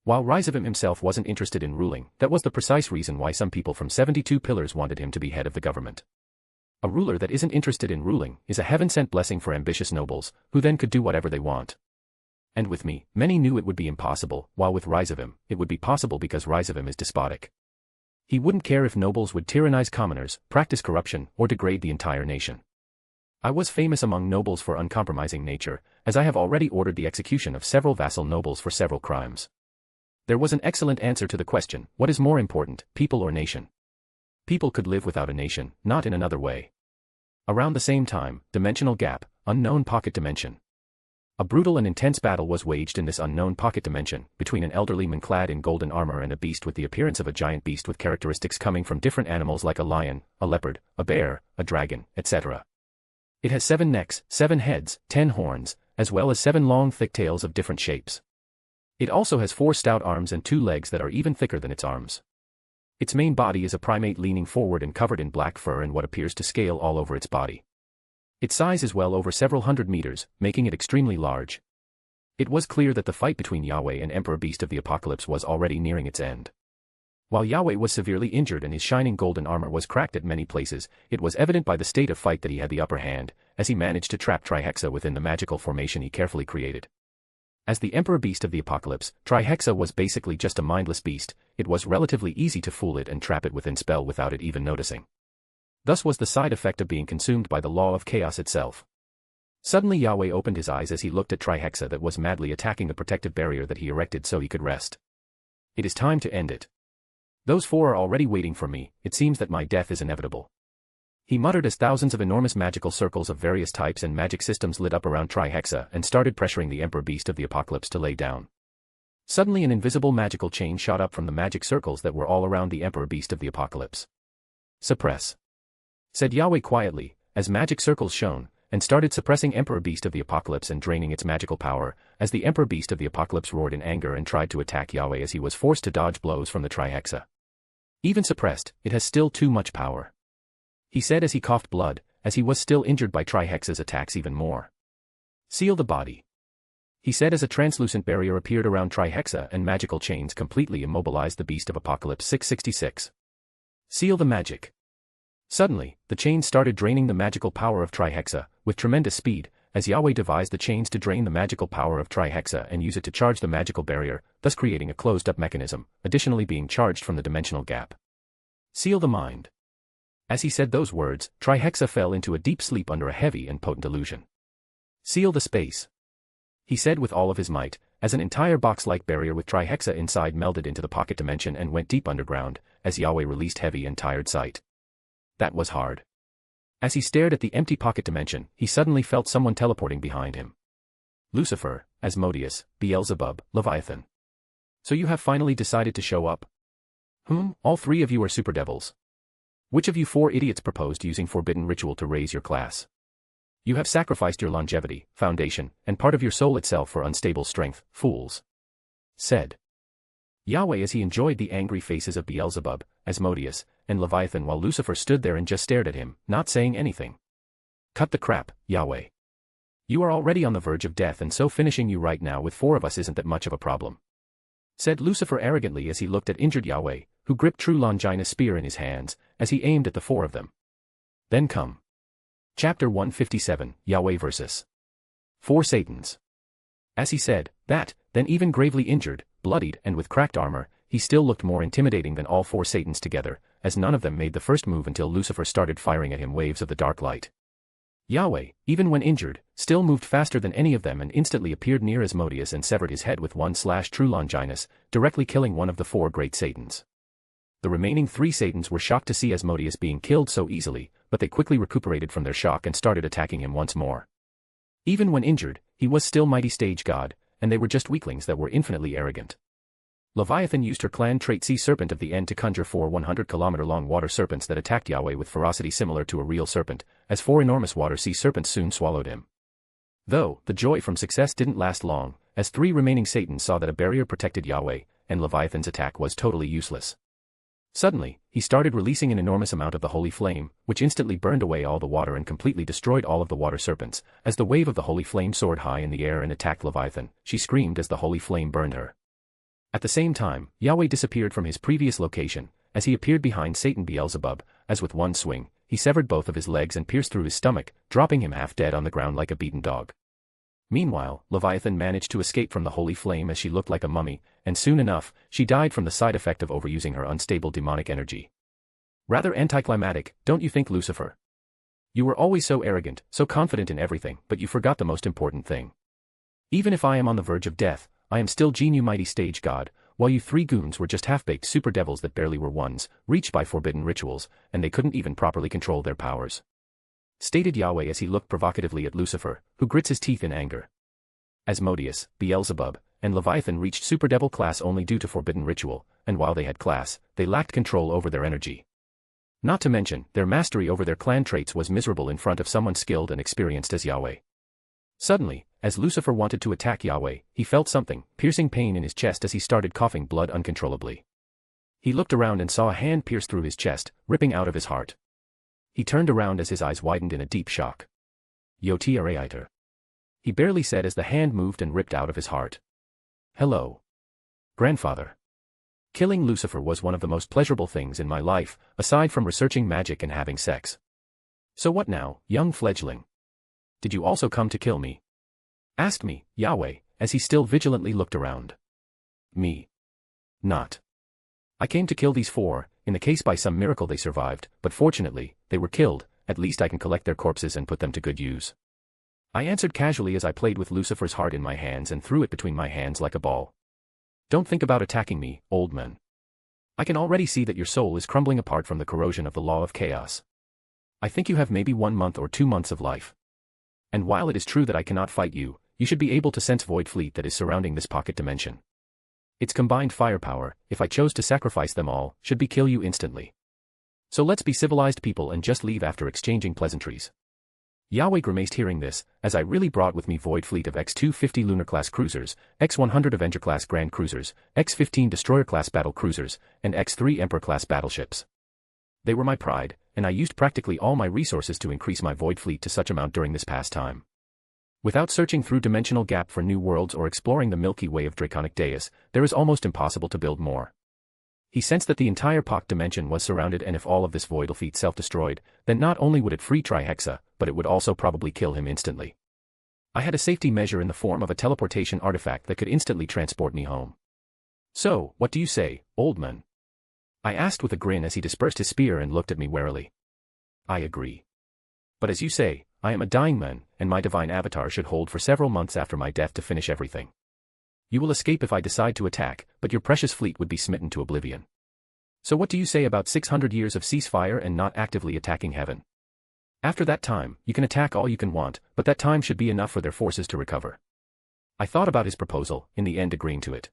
While Rizavim himself wasn't interested in ruling, that was the precise reason why some people from 72 Pillars wanted him to be head of the government. A ruler that isn't interested in ruling is a heaven-sent blessing for ambitious nobles, who then could do whatever they want. And with me, many knew it would be impossible, while with Rizavim, it would be possible because Rizavim is despotic. He wouldn't care if nobles would tyrannize commoners, practice corruption, or degrade the entire nation. I was famous among nobles for uncompromising nature, as I have already ordered the execution of several vassal nobles for several crimes. There was an excellent answer to the question, what is more important, people or nation? People could live without a nation, not in another way. Around the same time, dimensional gap, unknown pocket dimension. A brutal and intense battle was waged in this unknown pocket dimension, between an elderly man clad in golden armor and a beast with the appearance of a giant beast with characteristics coming from different animals like a lion, a leopard, a bear, a dragon, etc. It has 7 necks, 7 heads, 10 horns, as well as 7 long thick tails of different shapes. It also has 4 stout arms and 2 legs that are even thicker than its arms. Its main body is a primate leaning forward and covered in black fur and what appears to scale all over its body. Its size is well over several hundred meters, making it extremely large. It was clear that the fight between Yahweh and Emperor Beast of the Apocalypse was already nearing its end. While Yahweh was severely injured and his shining golden armor was cracked at many places, it was evident by the state of fight that he had the upper hand, as he managed to trap Trihexa within the magical formation he carefully created. As the Emperor Beast of the Apocalypse, Trihexa was basically just a mindless beast. It was relatively easy to fool it and trap it within spell without it even noticing. Thus was the side effect of being consumed by the law of chaos itself. Suddenly Yahweh opened his eyes as he looked at Trihexa that was madly attacking the protective barrier that he erected so he could rest. It is time to end it. Those four are already waiting for me, it seems that my death is inevitable. He muttered as thousands of enormous magical circles of various types and magic systems lit up around Trihexa and started pressuring the Emperor Beast of the Apocalypse to lay down. Suddenly an invisible magical chain shot up from the magic circles that were all around the Emperor Beast of the Apocalypse. Suppress, said Yahweh quietly, as magic circles shone, and started suppressing Emperor Beast of the Apocalypse and draining its magical power, as the Emperor Beast of the Apocalypse roared in anger and tried to attack Yahweh as he was forced to dodge blows from the Trihexa. Even suppressed, it has still too much power, he said as he coughed blood, as he was still injured by Trihexa's attacks even more. Seal the body, he said as a translucent barrier appeared around Trihexa and magical chains completely immobilized the Beast of Apocalypse 666. Seal the magic. Suddenly, the chains started draining the magical power of Trihexa, with tremendous speed, as Yahweh devised the chains to drain the magical power of Trihexa and use it to charge the magical barrier, thus creating a closed-up mechanism, additionally being charged from the dimensional gap. Seal the mind. As he said those words, Trihexa fell into a deep sleep under a heavy and potent illusion. Seal the space, he said with all of his might, as an entire box-like barrier with Trihexa inside melded into the pocket dimension and went deep underground, as Yahweh released heavy and tired sight. That was hard. As he stared at the empty pocket dimension, he suddenly felt someone teleporting behind him. Lucifer, Asmodeus, Beelzebub, Leviathan. So you have finally decided to show up? All three of you are super devils. Which of you four idiots proposed using forbidden ritual to raise your class? You have sacrificed your longevity, foundation, and part of your soul itself for unstable strength, fools, said Yahweh as he enjoyed the angry faces of Beelzebub, Asmodeus, and Leviathan while Lucifer stood there and just stared at him, not saying anything. Cut the crap, Yahweh. You are already on the verge of death and so finishing you right now with four of us isn't that much of a problem, said Lucifer arrogantly as he looked at injured Yahweh, who gripped True Longina's spear in his hands, as he aimed at the four of them. Then come. Chapter 157, Yahweh vs. Four Satans. As he said that, then even gravely injured, bloodied and with cracked armor, he still looked more intimidating than all four Satans together, as none of them made the first move until Lucifer started firing at him waves of the dark light. Yahweh, even when injured, still moved faster than any of them and instantly appeared near Asmodeus and severed his head with one slash True Longinus, directly killing one of the four great Satans. The remaining three Satans were shocked to see Asmodeus being killed so easily, but they quickly recuperated from their shock and started attacking him once more. Even when injured, he was still mighty stage god, and they were just weaklings that were infinitely arrogant. Leviathan used her clan trait Sea Serpent of the End to conjure 4 100-kilometer-long water serpents that attacked Yahweh with ferocity similar to a real serpent, as 4 enormous water sea serpents soon swallowed him. Though, the joy from success didn't last long, as 3 remaining Satans saw that a barrier protected Yahweh, and Leviathan's attack was totally useless. Suddenly, he started releasing an enormous amount of the holy flame, which instantly burned away all the water and completely destroyed all of the water serpents. As the wave of the holy flame soared high in the air and attacked Leviathan, she screamed as the holy flame burned her. At the same time, Yahweh disappeared from his previous location, as he appeared behind Satan Beelzebub, as with one swing, he severed both of his legs and pierced through his stomach, dropping him half dead on the ground like a beaten dog. Meanwhile, Leviathan managed to escape from the holy flame as she looked like a mummy, and soon enough, she died from the side effect of overusing her unstable demonic energy. Rather anticlimactic, don't you think, Lucifer? You were always so arrogant, so confident in everything, but you forgot the most important thing. Even if I am on the verge of death, I am still Genu mighty stage god, while you 3 goons were just half-baked super devils that barely were ones, reached by forbidden rituals, and they couldn't even properly control their powers. Stated Yahweh as he looked provocatively at Lucifer, who grits his teeth in anger. Asmodeus, Beelzebub, and Leviathan reached super devil class only due to forbidden ritual, and while they had class, they lacked control over their energy. Not to mention, their mastery over their clan traits was miserable in front of someone skilled and experienced as Yahweh. Suddenly, as Lucifer wanted to attack Yahweh, he felt something, piercing pain in his chest as he started coughing blood uncontrollably. He looked around and saw a hand pierce through his chest, ripping out of his heart. He turned around as his eyes widened in a deep shock. Yotiaraiter. He barely said as the hand moved and ripped out of his heart. Hello, grandfather. Killing Lucifer was one of the most pleasurable things in my life, aside from researching magic and having sex. So what now, young fledgling? Did you also come to kill me? Asked me, Yahweh, as he still vigilantly looked around. Me. Not. I came to kill these four, in the case by some miracle they survived, but fortunately, they were killed, at least I can collect their corpses and put them to good use. I answered casually as I played with Lucifer's heart in my hands and threw it between my hands like a ball. Don't think about attacking me, old man. I can already see that your soul is crumbling apart from the corrosion of the law of chaos. I think you have maybe 1 month or 2 months of life. And while it is true that I cannot fight you, you should be able to sense void fleet that is surrounding this pocket dimension. Its combined firepower, if I chose to sacrifice them all, should be kill you instantly. So let's be civilized people and just leave after exchanging pleasantries. Yahweh grimaced hearing this, as I really brought with me void fleet of X-250 lunar-class cruisers, X-100 Avenger-class Grand Cruisers, X-15 Destroyer-class battle cruisers, and X-3 Emperor-class battleships. They were my pride, and I used practically all my resources to increase my void fleet to such amount during this past time. Without searching through dimensional gap for new worlds or exploring the Milky Way of Draconic Deus, there is almost impossible to build more. He sensed that the entire Pock dimension was surrounded, and if all of this void fleet self-destroyed, then not only would it free Trihexa, but it would also probably kill him instantly. I had a safety measure in the form of a teleportation artifact that could instantly transport me home. So, what do you say, old man? I asked with a grin as he dispersed his spear and looked at me warily. I agree. But as you say, I am a dying man, and my divine avatar should hold for several months after my death to finish everything. You will escape if I decide to attack, but your precious fleet would be smitten to oblivion. So what do you say about 600 years of ceasefire and not actively attacking heaven? After that time, you can attack all you can want, but that time should be enough for their forces to recover. I thought about his proposal, in the end agreeing to it.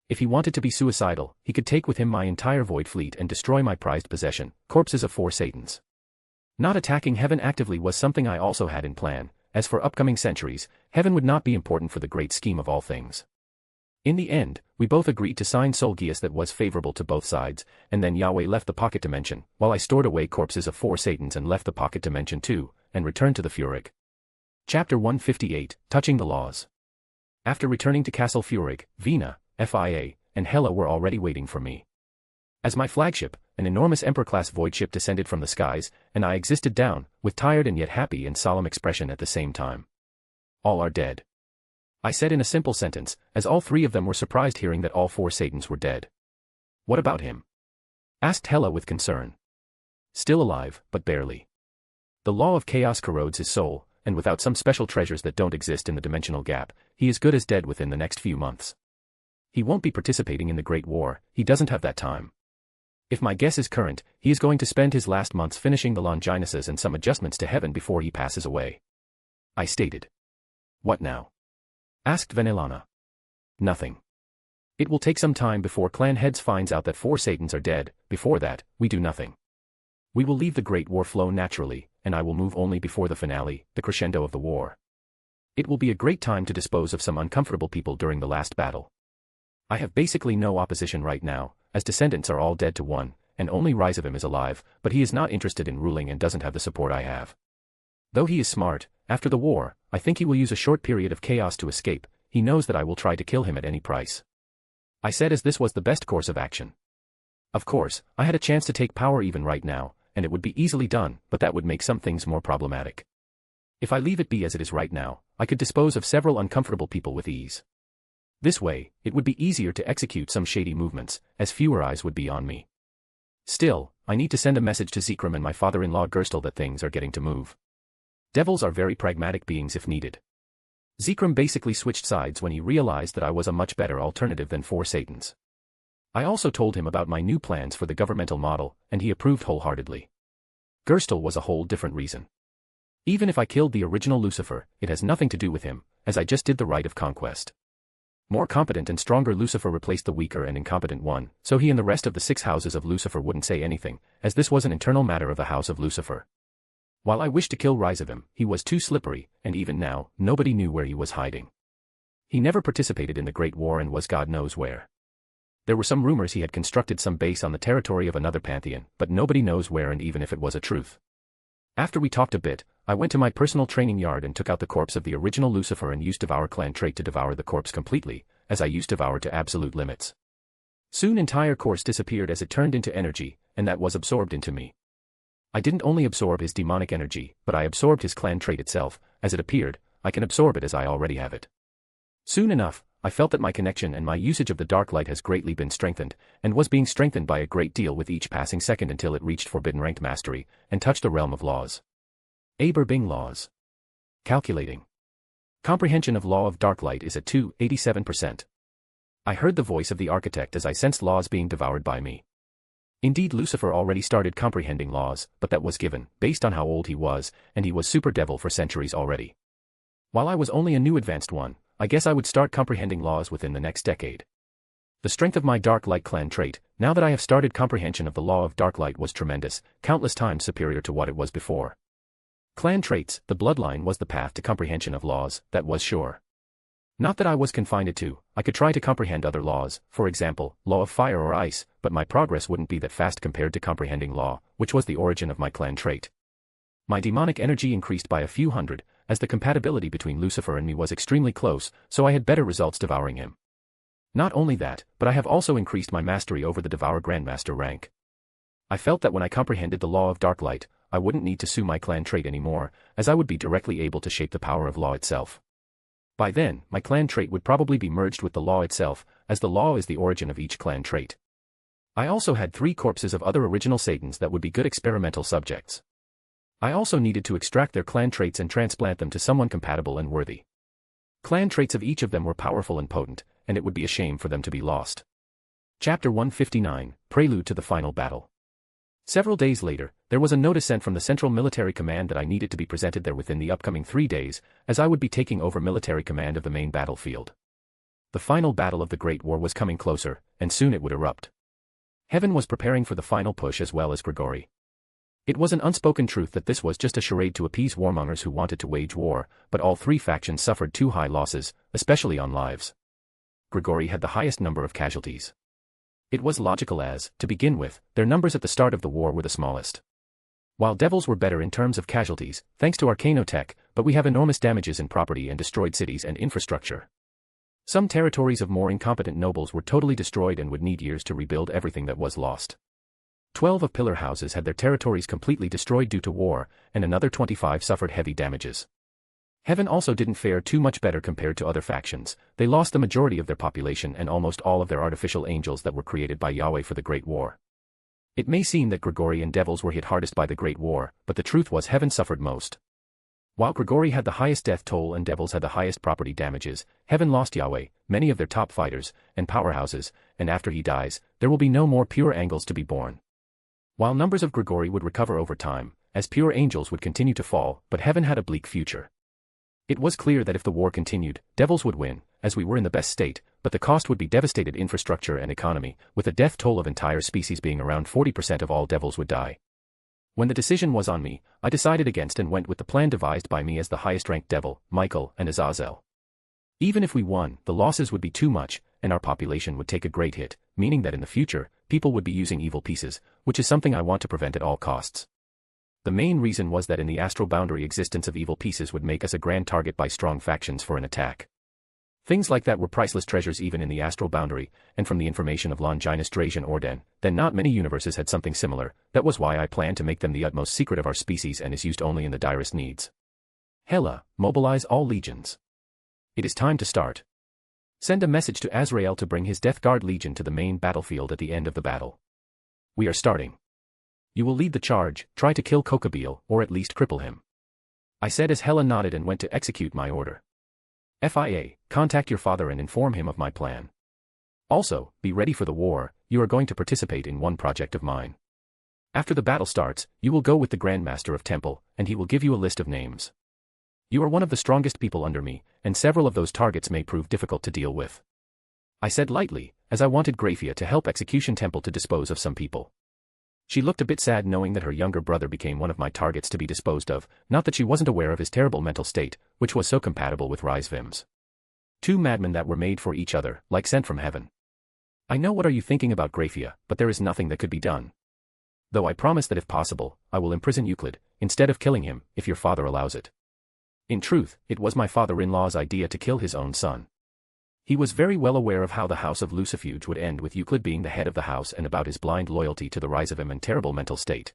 If he wanted to be suicidal, he could take with him my entire void fleet and destroy my prized possession, corpses of 4 Satans. Not attacking heaven actively was something I also had in plan. As for upcoming centuries, heaven would not be important for the great scheme of all things. In the end, we both agreed to sign Solgius that was favorable to both sides, and then Yahweh left the pocket dimension, while I stored away corpses of 4 Satans and left the pocket dimension too, and returned to the Furig. Chapter 158, Touching the Laws. After returning to Castle Furig, Vina, FIA, and Hela were already waiting for me. As my flagship, an enormous Emperor-class void ship descended from the skies, and I existed down, with tired and yet happy and solemn expression at the same time. All are dead. I said in a simple sentence, as all 3 of them were surprised hearing that all 4 Satans were dead. What about him? Asked Hela with concern. Still alive, but barely. The law of chaos corrodes his soul, and without some special treasures that don't exist in the dimensional gap, he is good as dead within the next few months. He won't be participating in the Great War, he doesn't have that time. If my guess is current, he is going to spend his last months finishing the Longinuses and some adjustments to heaven before he passes away. I stated. What now? Asked Venelana. Nothing. It will take some time before Clan Heads finds out that 4 Satans are dead. Before that, we do nothing. We will leave the Great War flow naturally, and I will move only before the finale, the crescendo of the war. It will be a great time to dispose of some uncomfortable people during the last battle. I have basically no opposition right now, as descendants are all dead to one, and only Rizavim is alive, but he is not interested in ruling and doesn't have the support I have. Though he is smart, after the war, I think he will use a short period of chaos to escape. He knows that I will try to kill him at any price. I said as this was the best course of action. Of course, I had a chance to take power even right now, and it would be easily done, but that would make some things more problematic. If I leave it be as it is right now, I could dispose of several uncomfortable people with ease. This way, it would be easier to execute some shady movements, as fewer eyes would be on me. Still, I need to send a message to Zekrom and my father-in-law Gerstel that things are getting to move. Devils are very pragmatic beings if needed. Zekrom basically switched sides when he realized that I was a much better alternative than 4 Satans. I also told him about my new plans for the governmental model, and he approved wholeheartedly. Gerstel was a whole different reason. Even if I killed the original Lucifer, it has nothing to do with him, as I just did the rite of conquest. More competent and stronger Lucifer replaced the weaker and incompetent one, so he and the rest of the 6 houses of Lucifer wouldn't say anything, as this was an internal matter of the house of Lucifer. While I wished to kill Rizavim, he was too slippery, and even now, nobody knew where he was hiding. He never participated in the Great War and was God knows where. There were some rumors he had constructed some base on the territory of another pantheon, but nobody knows where and even if it was a truth. After we talked a bit, I went to my personal training yard and took out the corpse of the original Lucifer and used Devour clan trait to devour the corpse completely, as I used Devour to absolute limits. Soon entire corpse disappeared as it turned into energy, and that was absorbed into me. I didn't only absorb his demonic energy, but I absorbed his clan trait itself. As it appeared, I can absorb it as I already have it. Soon enough, I felt that my connection and my usage of the dark light has greatly been strengthened, and was being strengthened by a great deal with each passing second until it reached forbidden ranked mastery, and touched the realm of laws. Bing laws. Calculating. Comprehension of Law of Dark Light is at 287%. I heard the voice of the architect as I sensed laws being devoured by me. Indeed, Lucifer already started comprehending laws, but that was given, based on how old he was, and he was super devil for centuries already. While I was only a new advanced one, I guess I would start comprehending laws within the next decade. The strength of my Dark Light clan trait, now that I have started comprehension of the Law of Dark Light, was tremendous, countless times superior to what it was before. Clan traits, the bloodline was the path to comprehension of laws, that was sure. Not that I was confined to, I could try to comprehend other laws, for example, law of fire or ice, but my progress wouldn't be that fast compared to comprehending law, which was the origin of my clan trait. My demonic energy increased by a few hundred, as the compatibility between Lucifer and me was extremely close, so I had better results devouring him. Not only that, but I have also increased my mastery over the Devour Grandmaster rank. I felt that when I comprehended the Law of Dark Light, I wouldn't need to sue my clan trait anymore, as I would be directly able to shape the power of law itself. By then, my clan trait would probably be merged with the law itself, as the law is the origin of each clan trait. I also had 3 corpses of other original Satans that would be good experimental subjects. I also needed to extract their clan traits and transplant them to someone compatible and worthy. Clan traits of each of them were powerful and potent, and it would be a shame for them to be lost. Chapter 159, Prelude to the Final Battle. Several days later, there was a notice sent from the Central Military Command that I needed to be presented there within the upcoming 3 days, as I would be taking over military command of the main battlefield. The final battle of the Great War was coming closer, and soon it would erupt. Heaven was preparing for the final push as well as Gregory. It was an unspoken truth that this was just a charade to appease warmongers who wanted to wage war, but all 3 factions suffered too high losses, especially on lives. Gregory had the highest number of casualties. It was logical as, to begin with, their numbers at the start of the war were the smallest. While devils were better in terms of casualties, thanks to Arcanotech, but we have enormous damages in property and destroyed cities and infrastructure. Some territories of more incompetent nobles were totally destroyed and would need years to rebuild everything that was lost. 12 of pillar houses had their territories completely destroyed due to war, and another 25 suffered heavy damages. Heaven also didn't fare too much better compared to other factions. They lost the majority of their population and almost all of their artificial angels that were created by Yahweh for the Great War. It may seem that Gregory and devils were hit hardest by the Great War, but the truth was Heaven suffered most. While Gregory had the highest death toll and devils had the highest property damages, Heaven lost Yahweh, many of their top fighters, and powerhouses, and after he dies, there will be no more pure angels to be born. While numbers of Gregory would recover over time, as pure angels would continue to fall, but Heaven had a bleak future. It was clear that if the war continued, devils would win, as we were in the best state, but the cost would be devastated infrastructure and economy, with a death toll of entire species being around 40% of all devils would die. When the decision was on me, I decided against and went with the plan devised by me as the highest-ranked devil, Michael and Azazel. Even if we won, the losses would be too much, and our population would take a great hit, meaning that in the future, people would be using evil pieces, which is something I want to prevent at all costs. The main reason was that in the astral boundary existence of evil pieces would make us a grand target by strong factions for an attack. Things like that were priceless treasures even in the astral boundary, and from the information of Longinus Drazian Orden, then not many universes had something similar. That was why I planned to make them the utmost secret of our species and is used only in the direst needs. Hela, mobilize all legions. It is time to start. Send a message to Azrael to bring his Death Guard Legion to the main battlefield at the end of the battle. We are starting. You will lead the charge, try to kill Kokabeel, or at least cripple him. I said as Hela nodded and went to execute my order. FIA, contact your father and inform him of my plan. Also, be ready for the war, you are going to participate in one project of mine. After the battle starts, you will go with the Grandmaster of Temple, and he will give you a list of names. You are one of the strongest people under me, and several of those targets may prove difficult to deal with. I said lightly, as I wanted Graphia to help Execution Temple to dispose of some people. She looked a bit sad knowing that her younger brother became one of my targets to be disposed of, not that she wasn't aware of his terrible mental state, which was so compatible with Rizvim's. 2 madmen that were made for each other, like sent from heaven. I know what are you thinking about Graphia, but there is nothing that could be done. Though I promise that if possible, I will imprison Euclid, instead of killing him, if your father allows it. In truth, it was my father-in-law's idea to kill his own son. He was very well aware of how the House of Lucifuge would end with Euclid being the head of the house and about his blind loyalty to the Rizvim and terrible mental state.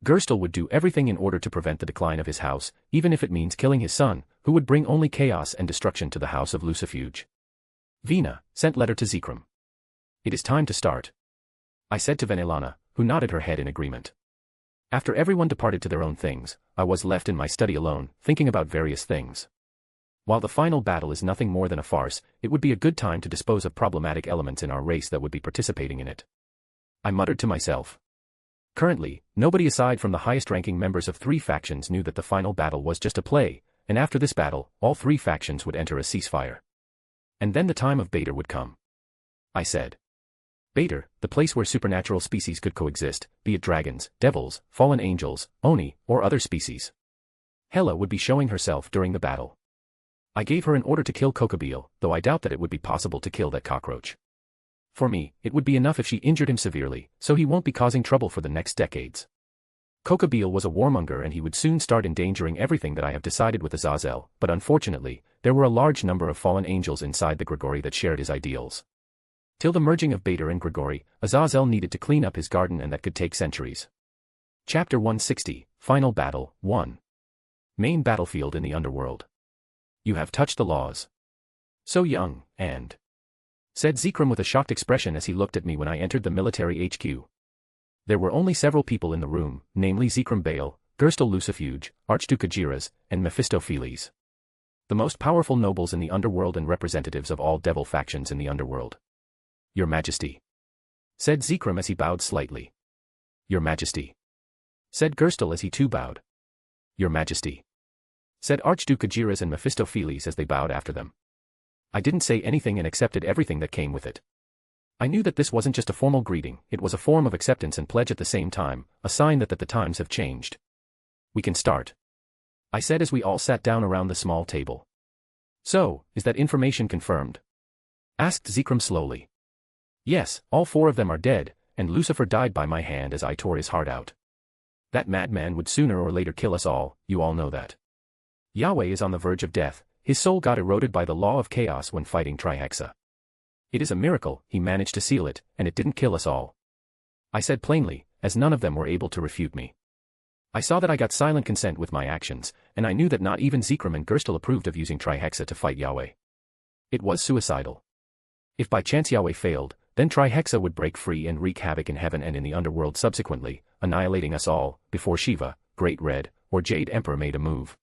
Gerstel would do everything in order to prevent the decline of his house, even if it means killing his son, who would bring only chaos and destruction to the house of Lucifuge. Vina sent letter to Zekrom. It is time to start, I said to Venelana, who nodded her head in agreement. After everyone departed to their own things, I was left in my study alone, thinking about various things. While the final battle is nothing more than a farce, it would be a good time to dispose of problematic elements in our race that would be participating in it. I muttered to myself. Currently, nobody aside from the highest-ranking members of 3 factions knew that the final battle was just a play, and after this battle, all 3 factions would enter a ceasefire. And then the time of Baator would come. I said. Baator, the place where supernatural species could coexist, be it dragons, devils, fallen angels, Oni, or other species. Hela would be showing herself during the battle. I gave her an order to kill Kokobil, though I doubt that it would be possible to kill that cockroach. For me, it would be enough if she injured him severely, so he won't be causing trouble for the next decades. Kokobil was a warmonger and he would soon start endangering everything that I have decided with Azazel, but unfortunately, there were a large number of fallen angels inside the Gregory that shared his ideals. Till the merging of Baator and Gregory, Azazel needed to clean up his garden and that could take centuries. Chapter 160, Final Battle, 1. Main Battlefield in the Underworld. You have touched the laws. So young, and... said Zekrom with a shocked expression as he looked at me when I entered the military HQ. There were only several people in the room, namely Zekrom Baal, Gerstel Lucifuge, Archduke Agiras, and Mephistopheles. The most powerful nobles in the Underworld and representatives of all devil factions in the Underworld. Your Majesty, said Zekrom as he bowed slightly. Your Majesty, said Gerstel as he too bowed. Your Majesty, said Archduke Agiras and Mephistopheles as they bowed after them. I didn't say anything and accepted everything that came with it. I knew that this wasn't just a formal greeting, it was a form of acceptance and pledge at the same time, a sign that the times have changed. We can start, I said as we all sat down around the small table. So, is that information confirmed? Asked Zekrom slowly. Yes, all 4 of them are dead, and Lucifer died by my hand as I tore his heart out. That madman would sooner or later kill us all, you all know that. Yahweh is on the verge of death, his soul got eroded by the law of chaos when fighting Trihexa. It is a miracle he managed to seal it, and it didn't kill us all. I said plainly, as none of them were able to refute me. I saw that I got silent consent with my actions, and I knew that not even Zekrom and Gerstel approved of using Trihexa to fight Yahweh. It was suicidal. If by chance Yahweh failed, then Trihexa would break free and wreak havoc in heaven and in the underworld subsequently, annihilating us all, before Shiva, Great Red, or Jade Emperor made a move.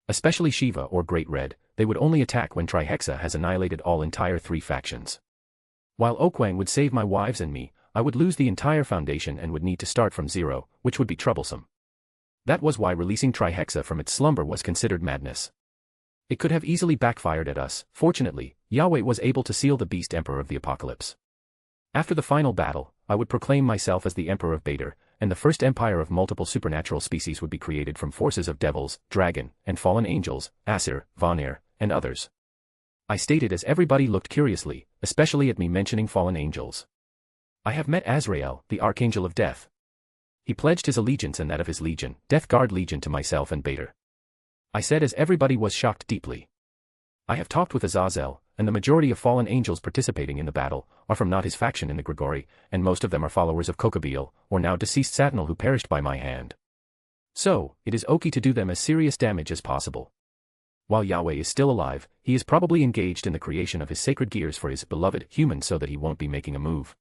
Especially Shiva or Great Red, they would only attack when Trihexa has annihilated all entire 3 factions. While Okwang would save my wives and me, I would lose the entire foundation and would need to start from zero, which would be troublesome. That was why releasing Trihexa from its slumber was considered madness. It could have easily backfired at us. Fortunately, Yahweh was able to seal the Beast Emperor of the Apocalypse. After the final battle, I would proclaim myself as the Emperor of Baator, and the first empire of multiple supernatural species would be created from forces of devils, dragon, and fallen angels, Aesir, Vanir, and others. I stated as everybody looked curiously, especially at me mentioning fallen angels. I have met Azrael, the Archangel of Death. He pledged his allegiance and that of his legion, Death Guard Legion, to myself and Baator. I said as everybody was shocked deeply. I have talked with Azazel, and the majority of fallen angels participating in the battle are from not his faction in the Gregory, and most of them are followers of Kokobil, or now deceased Satnal who perished by my hand. So, it is okay to do them as serious damage as possible. While Yahweh is still alive, he is probably engaged in the creation of his sacred gears for his beloved humans so that he won't be making a move.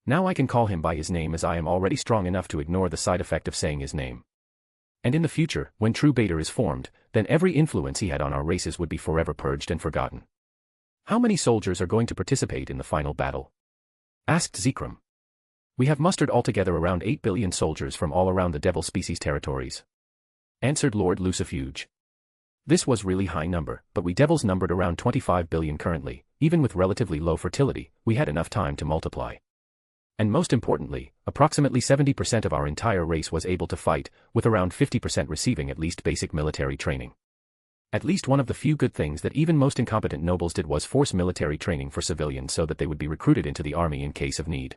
Now I can call him by his name as I am already strong enough to ignore the side effect of saying his name. And in the future, when true Baator is formed, then every influence he had on our races would be forever purged and forgotten. How many soldiers are going to participate in the final battle? Asked Zekrom. We have mustered altogether around 8 billion soldiers from all around the devil species territories. Answered Lord Lucifuge. This was really high number, but we devils numbered around 25 billion currently, even with relatively low fertility, we had enough time to multiply. And most importantly, approximately 70% of our entire race was able to fight, with around 50% receiving at least basic military training. At least one of the few good things that even most incompetent nobles did was force military training for civilians so that they would be recruited into the army in case of need.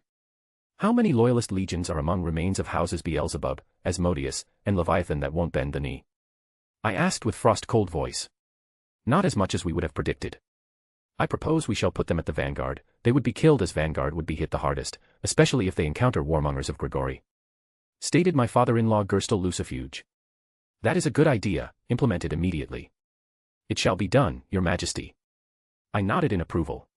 How many loyalist legions are among remains of houses Beelzebub, Asmodeus, and Leviathan that won't bend the knee? I asked with frost-cold voice. Not as much as we would have predicted. I propose we shall put them at the vanguard. They would be killed as vanguard would be hit the hardest, especially if they encounter warmongers of Gregory. Stated my father-in-law Gerstel Lucifuge. That is a good idea, implemented immediately. "It shall be done, your majesty." I nodded in approval.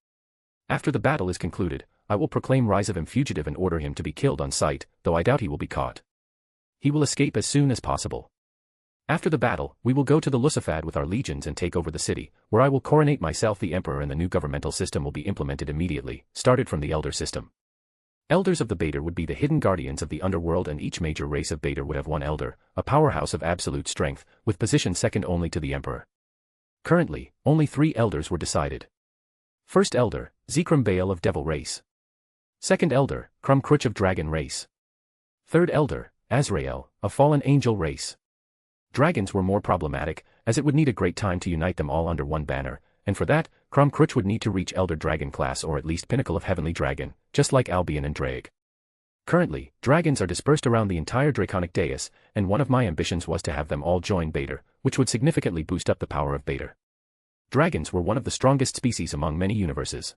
"After the battle is concluded, I will proclaim Rise of him fugitive and order him to be killed on sight, though I doubt he will be caught. He will escape as soon as possible. After the battle, we will go to the Lusafad with our legions and take over the city, where I will coronate myself the emperor, and the new governmental system will be implemented immediately, started from the Elder system. Elders of the Baator would be the hidden guardians of the Underworld, and each major race of Baator would have one elder, a powerhouse of absolute strength, with position second only to the emperor. Currently, only 3 elders were decided. First elder, Zekrom Baal of Devil race. Second elder, Crumcrutch of Dragon race. Third elder, Azrael, of Fallen Angel race. Dragons were more problematic, as it would need a great time to unite them all under one banner, and for that, Crumcrutch would need to reach Elder Dragon class or at least Pinnacle of Heavenly Dragon, just like Albion and Drake. Currently, dragons are dispersed around the entire Draconic Dais, and one of my ambitions was to have them all join Baator, which would significantly boost up the power of Baator. Dragons were one of the strongest species among many universes.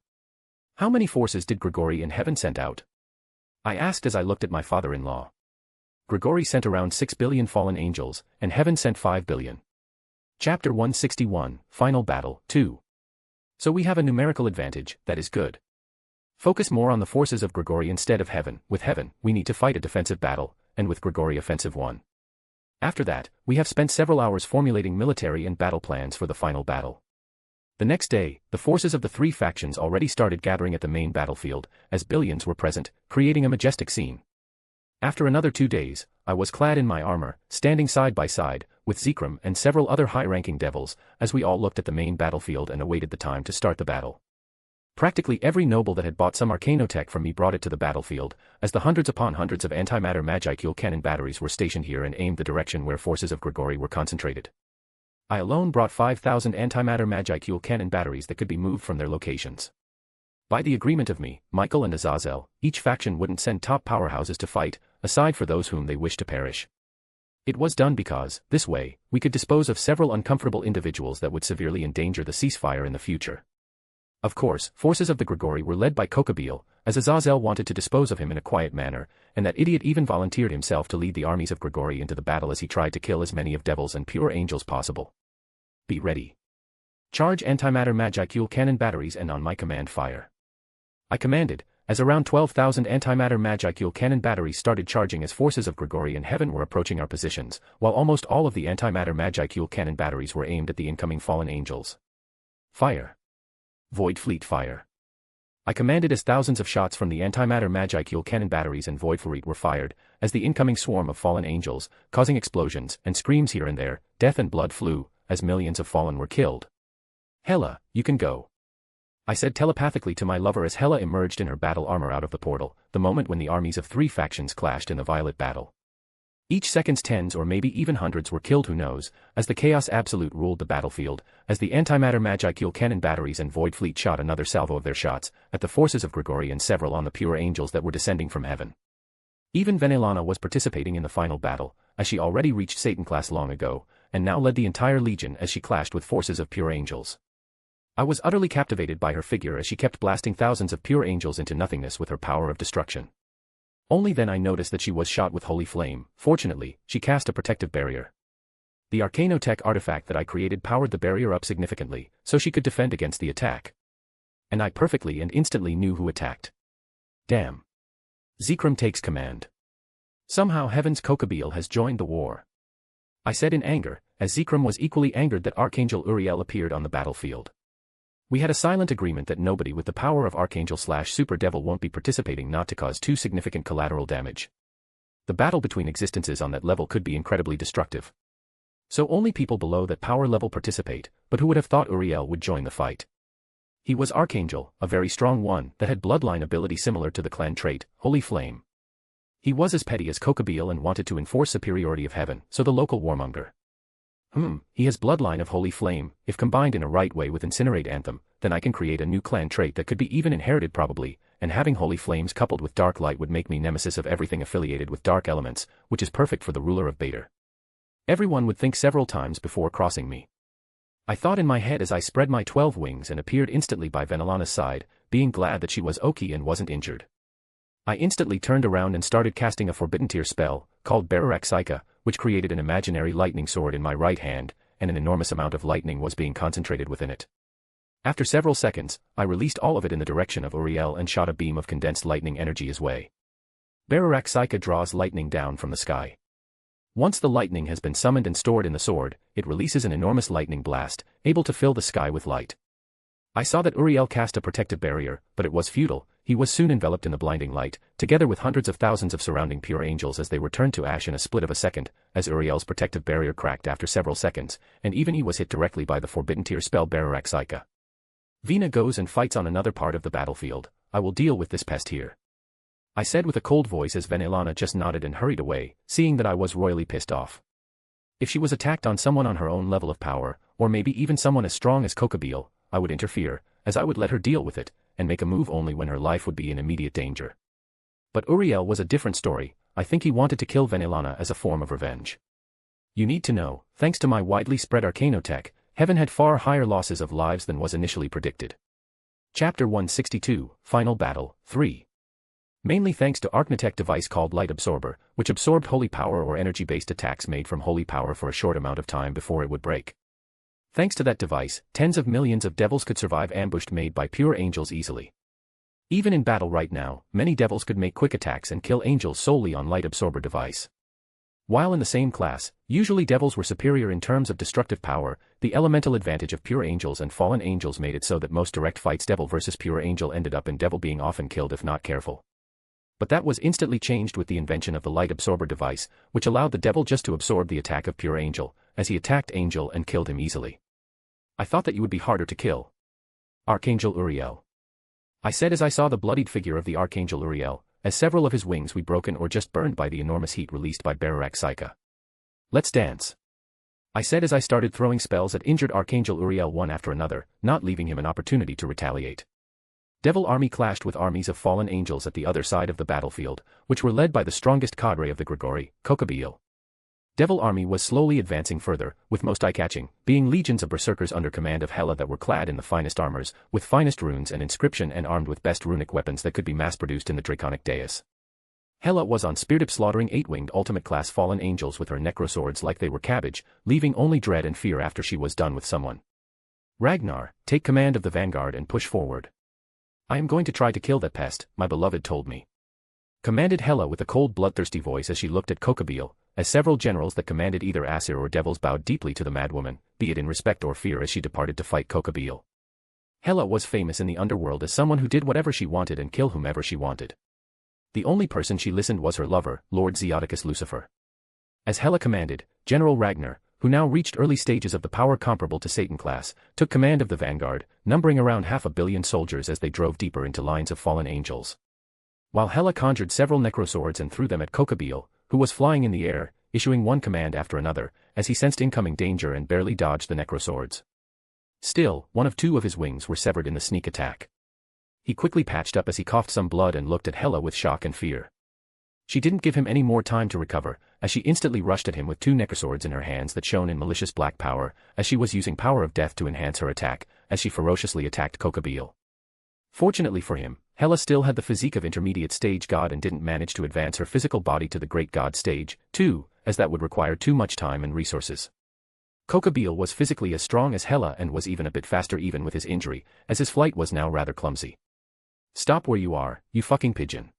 How many forces did Gregory in heaven send out? I asked as I looked at my father-in-law. Gregory sent around 6 billion fallen angels, and heaven sent 5 billion. Chapter 161, Final Battle, 2. So we have a numerical advantage, that is good. Focus more on the forces of Gregory instead of heaven. With heaven, we need to fight a defensive battle, and with Gregory offensive one. After that, we have spent several hours formulating military and battle plans for the final battle. The next day, the forces of the 3 factions already started gathering at the main battlefield, as billions were present, creating a majestic scene. After another 2 days, I was clad in my armor, standing side by side, with Zekrom and several other high-ranking devils, as we all looked at the main battlefield and awaited the time to start the battle. Practically every noble that had bought some arcanotech from me brought it to the battlefield, as the hundreds upon hundreds of antimatter magicule cannon batteries were stationed here and aimed the direction where forces of Gregory were concentrated. I alone brought 5,000 antimatter magicule cannon batteries that could be moved from their locations. By the agreement of me, Michael and Azazel, each faction wouldn't send top powerhouses to fight, aside for those whom they wished to perish. It was done because, this way, we could dispose of several uncomfortable individuals that would severely endanger the ceasefire in the future. Of course, forces of the Gregory were led by Kokabil, as Azazel wanted to dispose of him in a quiet manner, and that idiot even volunteered himself to lead the armies of Gregory into the battle as he tried to kill as many of devils and pure angels possible. Be ready. Charge antimatter magicule cannon batteries and on my command fire. I commanded, as around 12,000 antimatter magicule cannon batteries started charging as forces of Gregory in heaven were approaching our positions, while almost all of the antimatter magicule cannon batteries were aimed at the incoming fallen angels. Fire. Void Fleet fire. I commanded as thousands of shots from the antimatter magicule cannon batteries and Void Fleet were fired, as the incoming swarm of fallen angels, causing explosions and screams here and there, death and blood flew, as millions of fallen were killed. Hela, you can go. I said telepathically to my lover as Hela emerged in her battle armor out of the portal, the moment when the armies of 3 factions clashed in the Violet battle. Each second's tens or maybe even hundreds were killed, who knows, as the Chaos Absolute ruled the battlefield, as the antimatter magicule cannon batteries and Void Fleet shot another salvo of their shots, at the forces of Gregory and several on the pure angels that were descending from heaven. Even Venelana was participating in the final battle, as she already reached Satan class long ago, and now led the entire legion as she clashed with forces of pure angels. I was utterly captivated by her figure as she kept blasting thousands of pure angels into nothingness with her power of destruction. Only then I noticed that she was shot with holy flame. Fortunately, she cast a protective barrier. The Arcanotech artifact that I created powered the barrier up significantly, so she could defend against the attack. And I perfectly and instantly knew who attacked. Damn. Zekrom takes command. Somehow Heaven's Kokabil has joined the war. I said in anger, as Zekrom was equally angered that Archangel Uriel appeared on the battlefield. We had a silent agreement that nobody with the power of Archangel/Super Devil won't be participating, not to cause too significant collateral damage. The battle between existences on that level could be incredibly destructive. So only people below that power level participate, but who would have thought Uriel would join the fight? He was Archangel, a very strong one, that had bloodline ability similar to the clan trait, Holy Flame. He was as petty as Kokabil and wanted to enforce superiority of heaven, so the local warmonger. He has bloodline of Holy Flame. If combined in a right way with Incinerate Anthem, then I can create a new clan trait that could be even inherited probably, and having Holy Flames coupled with Dark Light would make me nemesis of everything affiliated with dark elements, which is perfect for the ruler of Baator. Everyone would think several times before crossing me. I thought in my head as I spread my 12 wings and appeared instantly by Venelana's side, being glad that she was okay and wasn't injured. I instantly turned around and started casting a forbidden tier spell, called Bararak Psycha, which created an imaginary lightning sword in my right hand, and an enormous amount of lightning was being concentrated within it. After several seconds, I released all of it in the direction of Uriel and shot a beam of condensed lightning energy his way. Areskigal draws lightning down from the sky. Once the lightning has been summoned and stored in the sword, it releases an enormous lightning blast, able to fill the sky with light. I saw that Uriel cast a protective barrier, but it was futile. He was soon enveloped in the blinding light, together with hundreds of thousands of surrounding pure angels as they were turned to ash in a split of a second, as Uriel's protective barrier cracked after several seconds, and even he was hit directly by the forbidden tier spell Areskigal. Vina goes and fights on another part of the battlefield. I will deal with this pest here, I said with a cold voice as Venelana just nodded and hurried away, seeing that I was royally pissed off. If she was attacked on someone on her own level of power, or maybe even someone as strong as Areskigal, I would interfere, as I would let her deal with it, and make a move only when her life would be in immediate danger. But Uriel was a different story. I think he wanted to kill Venelana as a form of revenge. You need to know, thanks to my widely spread arcanotech, Heaven had far higher losses of lives than was initially predicted. Chapter 162, Final Battle, 3. Mainly thanks to Arcanotech device called Light Absorber, which absorbed holy power or energy-based attacks made from holy power for a short amount of time before it would break. Thanks to that device, tens of millions of devils could survive ambushed made by pure angels easily. Even in battle right now, many devils could make quick attacks and kill angels solely on Light Absorber device. While in the same class, usually devils were superior in terms of destructive power, the elemental advantage of pure angels and fallen angels made it so that most direct fights devil versus pure angel ended up in devil being often killed if not careful. But that was instantly changed with the invention of the Light Absorber device, which allowed the devil just to absorb the attack of pure angel, as he attacked angel and killed him easily. I thought that you would be harder to kill. Archangel Uriel. I said as I saw the bloodied figure of the Archangel Uriel, as several of his wings were broken or just burned by the enormous heat released by Areskigal. Let's dance. I said as I started throwing spells at injured Archangel Uriel one after another, not leaving him an opportunity to retaliate. Devil army clashed with armies of fallen angels at the other side of the battlefield, which were led by the strongest cadre of the Gregory, Areskigal. Devil army was slowly advancing further, with most eye-catching, being legions of berserkers under command of Hela that were clad in the finest armors, with finest runes and inscription and armed with best runic weapons that could be mass-produced in the Draconic Dais. Hela was on speartip slaughtering 8-winged ultimate-class fallen angels with her necroswords like they were cabbage, leaving only dread and fear after she was done with someone. Ragnar, take command of the vanguard and push forward. I am going to try to kill that pest, my beloved told me. Commanded Hela with a cold bloodthirsty voice as she looked at Areskigal, as several generals that commanded either Aesir or devils bowed deeply to the madwoman, be it in respect or fear as she departed to fight Areskigal. Hela was famous in the underworld as someone who did whatever she wanted and kill whomever she wanted. The only person she listened was her lover, Lord Zeoticus Lucifer. As Hela commanded, General Ragnar, who now reached early stages of the power comparable to Satan class, took command of the vanguard, numbering around 500 million soldiers as they drove deeper into lines of fallen angels. While Hela conjured several necroswords and threw them at Areskigal, who was flying in the air, issuing one command after another, as he sensed incoming danger and barely dodged the necroswords. Still, one of two of his wings were severed in the sneak attack. He quickly patched up as he coughed some blood and looked at Hela with shock and fear. She didn't give him any more time to recover, as she instantly rushed at him with 2 necroswords in her hands that shone in malicious black power, as she was using power of death to enhance her attack, as she ferociously attacked Areskigal. Fortunately for him, Hela still had the physique of intermediate stage god and didn't manage to advance her physical body to the great god stage, too, as that would require too much time and resources. Areskigal was physically as strong as Hela and was even a bit faster even with his injury, as his flight was now rather clumsy. Stop where you are, you fucking pigeon.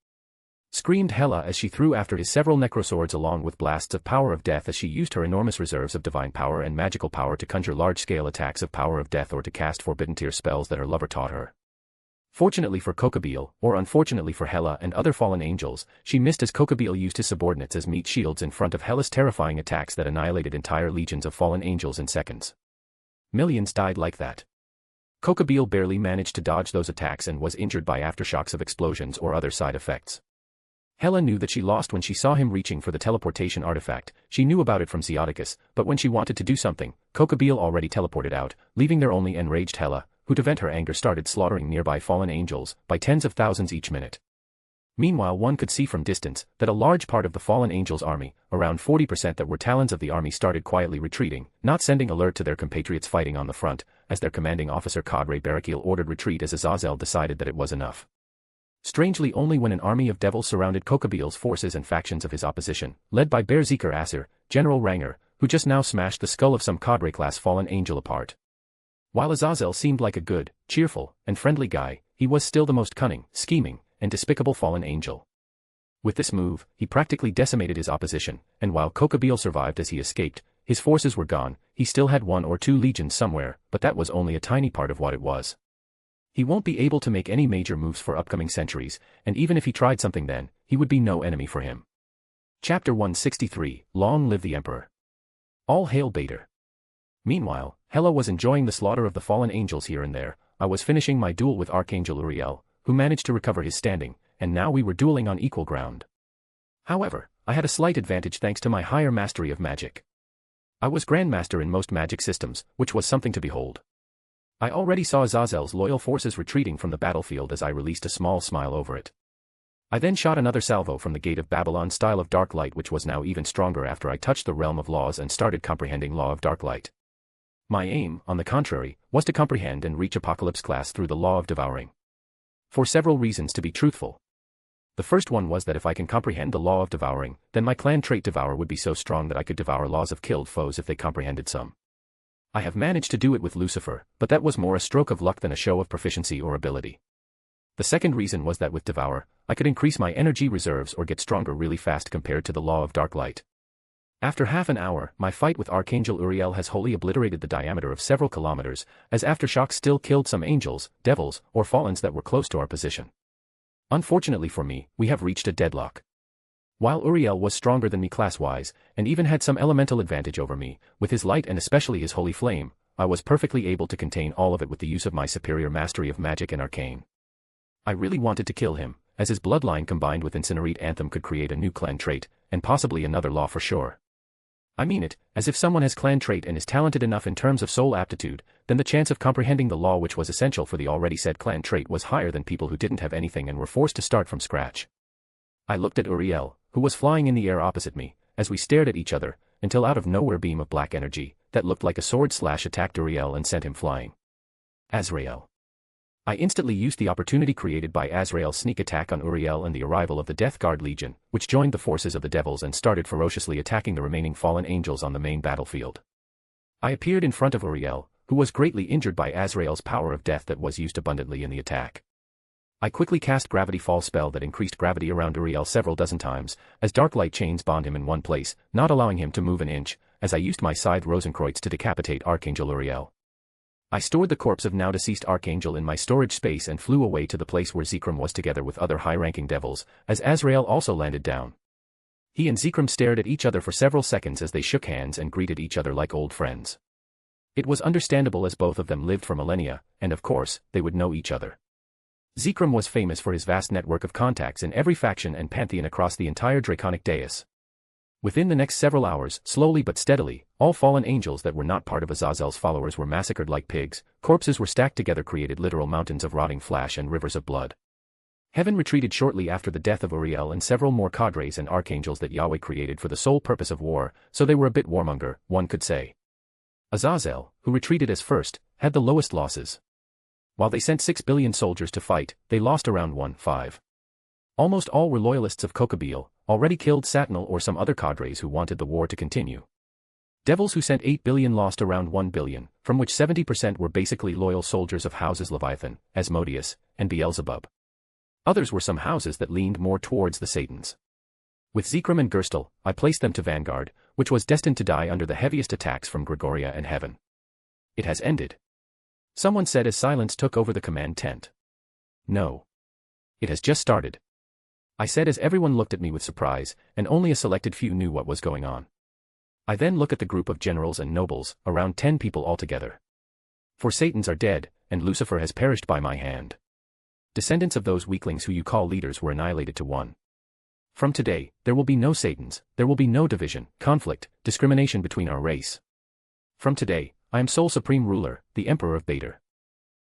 Screamed Hela as she threw after his several necroswords along with blasts of power of death as she used her enormous reserves of divine power and magical power to conjure large-scale attacks of power of death or to cast forbidden tier spells that her lover taught her. Fortunately for Areskigal, or unfortunately for Hela and other fallen angels, she missed as Areskigal used his subordinates as meat shields in front of Hela's terrifying attacks that annihilated entire legions of fallen angels in seconds. Millions died like that. Areskigal barely managed to dodge those attacks and was injured by aftershocks of explosions or other side effects. Hela knew that she lost when she saw him reaching for the teleportation artifact. She knew about it from Zeoticus, but when she wanted to do something, Areskigal already teleported out, leaving there only enraged Hela, who to vent her anger started slaughtering nearby fallen angels by tens of thousands each minute. Meanwhile, one could see from distance that a large part of the fallen angels' army, around 40% that were talons of the army, started quietly retreating, not sending alert to their compatriots fighting on the front, as their commanding officer Cadre Areskigal ordered retreat as Azazel decided that it was enough. Strangely, only when an army of devils surrounded Areskigal's forces and factions of his opposition, led by Berserker Aesir, General Ragnar, who just now smashed the skull of some cadre-class fallen angel apart. While Azazel seemed like a good, cheerful, and friendly guy, he was still the most cunning, scheming, and despicable fallen angel. With this move, he practically decimated his opposition, and while Kokabeel survived as he escaped, his forces were gone. He still had 1 or 2 legions somewhere, but that was only a tiny part of what it was. He won't be able to make any major moves for upcoming centuries, and even if he tried something then, he would be no enemy for him. Chapter 163, Long Live the Emperor. All hail Baator. Meanwhile, Hela was enjoying the slaughter of the fallen angels here and there. I was finishing my duel with Archangel Uriel, who managed to recover his standing, and now we were dueling on equal ground. However, I had a slight advantage thanks to my higher mastery of magic. I was Grandmaster in most magic systems, which was something to behold. I already saw Azazel's loyal forces retreating from the battlefield as I released a small smile over it. I then shot another salvo from the Gate of Babylon style of Dark Light, which was now even stronger after I touched the realm of laws and started comprehending Law of Dark Light. My aim, on the contrary, was to comprehend and reach Apocalypse class through the Law of Devouring. For several reasons, to be truthful. The first one was that if I can comprehend the Law of Devouring, then my clan trait Devour would be so strong that I could devour laws of killed foes if they comprehended some. I have managed to do it with Lucifer, but that was more a stroke of luck than a show of proficiency or ability. The second reason was that with Devour, I could increase my energy reserves or get stronger really fast compared to the Law of Dark Light. After half an hour, my fight with Archangel Uriel has wholly obliterated the diameter of several kilometers, as aftershocks still killed some angels, devils, or fallens that were close to our position. Unfortunately for me, we have reached a deadlock. While Uriel was stronger than me class-wise, and even had some elemental advantage over me, with his light and especially his holy flame, I was perfectly able to contain all of it with the use of my superior mastery of magic and arcane. I really wanted to kill him, as his bloodline combined with Incinerate Anthem could create a new clan trait, and possibly another law for sure. I mean it, as if someone has clan trait and is talented enough in terms of soul aptitude, then the chance of comprehending the law which was essential for the already said clan trait was higher than people who didn't have anything and were forced to start from scratch. I looked at Uriel, who was flying in the air opposite me, as we stared at each other, until out of nowhere a beam of black energy, that looked like a sword slash attacked Uriel and sent him flying. Azrael. I instantly used the opportunity created by Azrael's sneak attack on Uriel and the arrival of the Death Guard Legion, which joined the forces of the devils and started ferociously attacking the remaining fallen angels on the main battlefield. I appeared in front of Uriel, who was greatly injured by Azrael's power of death that was used abundantly in the attack. I quickly cast Gravity Fall spell that increased gravity around Uriel several dozen times, as dark light chains bound him in one place, not allowing him to move an inch, as I used my scythe Rosenkreuz to decapitate Archangel Uriel. I stored the corpse of now deceased Archangel in my storage space and flew away to the place where Zekrom was together with other high-ranking devils, as Azrael also landed down. He and Zekrom stared at each other for several seconds as they shook hands and greeted each other like old friends. It was understandable as both of them lived for millennia, and of course, they would know each other. Zekrom was famous for his vast network of contacts in every faction and pantheon across the entire Draconic Dais. Within the next several hours, slowly but steadily, all fallen angels that were not part of Azazel's followers were massacred like pigs, corpses were stacked together, created literal mountains of rotting flesh and rivers of blood. Heaven retreated shortly after the death of Uriel and several more cadres and archangels that Yahweh created for the sole purpose of war, so they were a bit warmonger, one could say. Azazel, who retreated as first, had the lowest losses. While they sent 6 billion soldiers to fight, they lost around 1.5. Almost all were loyalists of Kokabeel, already killed Satinel or some other cadres who wanted the war to continue. Devils who sent 8 billion lost around 1 billion, from which 70% were basically loyal soldiers of houses Leviathan, Asmodeus, and Beelzebub. Others were some houses that leaned more towards the Satans. With Zekrom and Gerstel, I placed them to Vanguard, which was destined to die under the heaviest attacks from Gregoria and Heaven. It has ended. Someone said as silence took over the command tent. No. It has just started. I said as everyone looked at me with surprise, and only a selected few knew what was going on. I then look at the group of generals and nobles, around 10 people altogether. 4 Satans are dead, and Lucifer has perished by my hand. Descendants of those weaklings who you call leaders were annihilated to 1. From today, there will be no Satans, there will be no division, conflict, discrimination between our race. From today, I am sole supreme ruler, the Emperor of Baator.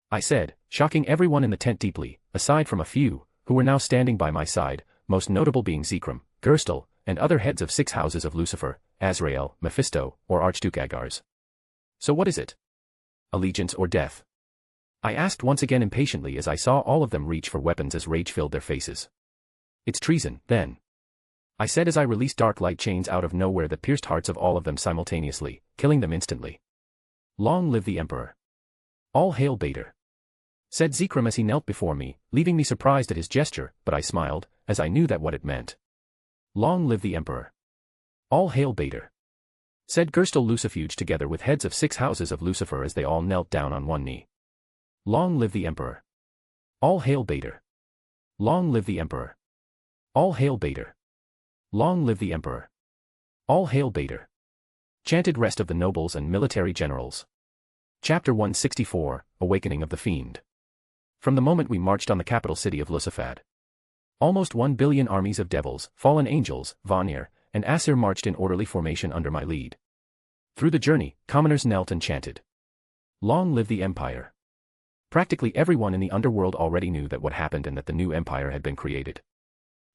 I said, shocking everyone in the tent deeply, aside from a few, who were now standing by my side, most notable being Zekrom, Gerstel, and other heads of 6 houses of Lucifer, Azrael, Mephisto, or Archduke Agars. So what is it? Allegiance or death? I asked once again impatiently as I saw all of them reach for weapons as rage filled their faces. It's treason, then. I said as I released dark light chains out of nowhere that pierced hearts of all of them simultaneously, killing them instantly. Long live the Emperor. All hail Baator, said Zekrom as he knelt before me, leaving me surprised at his gesture, but I smiled, as I knew that what it meant. Long live the Emperor. All hail Baator, said Gerstel Lucifuge together with heads of 6 houses of Lucifer as they all knelt down on one knee. Long live the Emperor. All hail Baator. Long live the Emperor. All hail Baator. Long live the Emperor. All hail Baator, chanted rest of the nobles and military generals. Chapter 164, Awakening of the Fiend. From the moment we marched on the capital city of Lusafad, almost 1 billion armies of devils, fallen angels, Vanir, and Aesir marched in orderly formation under my lead. Through the journey, commoners knelt and chanted, "Long live the Empire." Practically everyone in the underworld already knew that what happened and that the new empire had been created.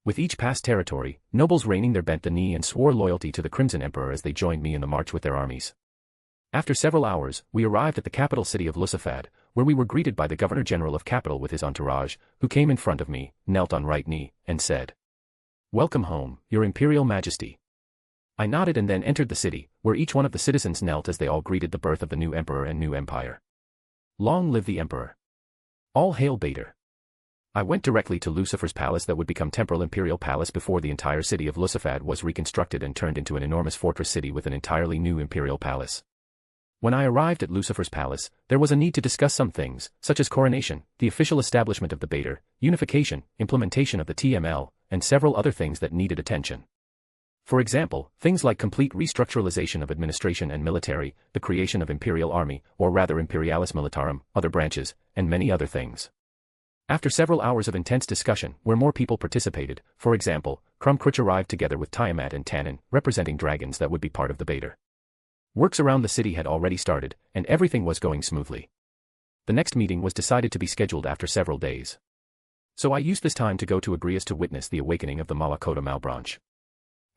With each past territory, nobles reigning there bent the knee and swore loyalty to the Crimson Emperor as they joined me in the march with their armies. After several hours, we arrived at the capital city of Lusafad, where we were greeted by the Governor-General of Capital with his entourage, who came in front of me, knelt on right knee, and said, "Welcome home, Your Imperial Majesty." I nodded and then entered the city, where each one of the citizens knelt as they all greeted the birth of the new emperor and new empire. Long live the Emperor. All hail Baator. I went directly to Lucifer's palace that would become Temporal Imperial Palace before the entire city of Lusafad was reconstructed and turned into an enormous fortress city with an entirely new Imperial Palace. When I arrived at Lucifer's palace, there was a need to discuss some things, such as coronation, the official establishment of the Baator, unification, implementation of the TML, and several other things that needed attention. For example, things like complete restructuralization of administration and military, the creation of Imperial Army, or rather Imperialis Militarum, other branches, and many other things. After several hours of intense discussion, where more people participated, for example, Krumkruch arrived together with Tiamat and Tannin, representing dragons that would be part of the Baator. Works around the city had already started, and everything was going smoothly. The next meeting was decided to be scheduled after several days. So I used this time to go to Agrias to witness the awakening of the Malakota Malbranche.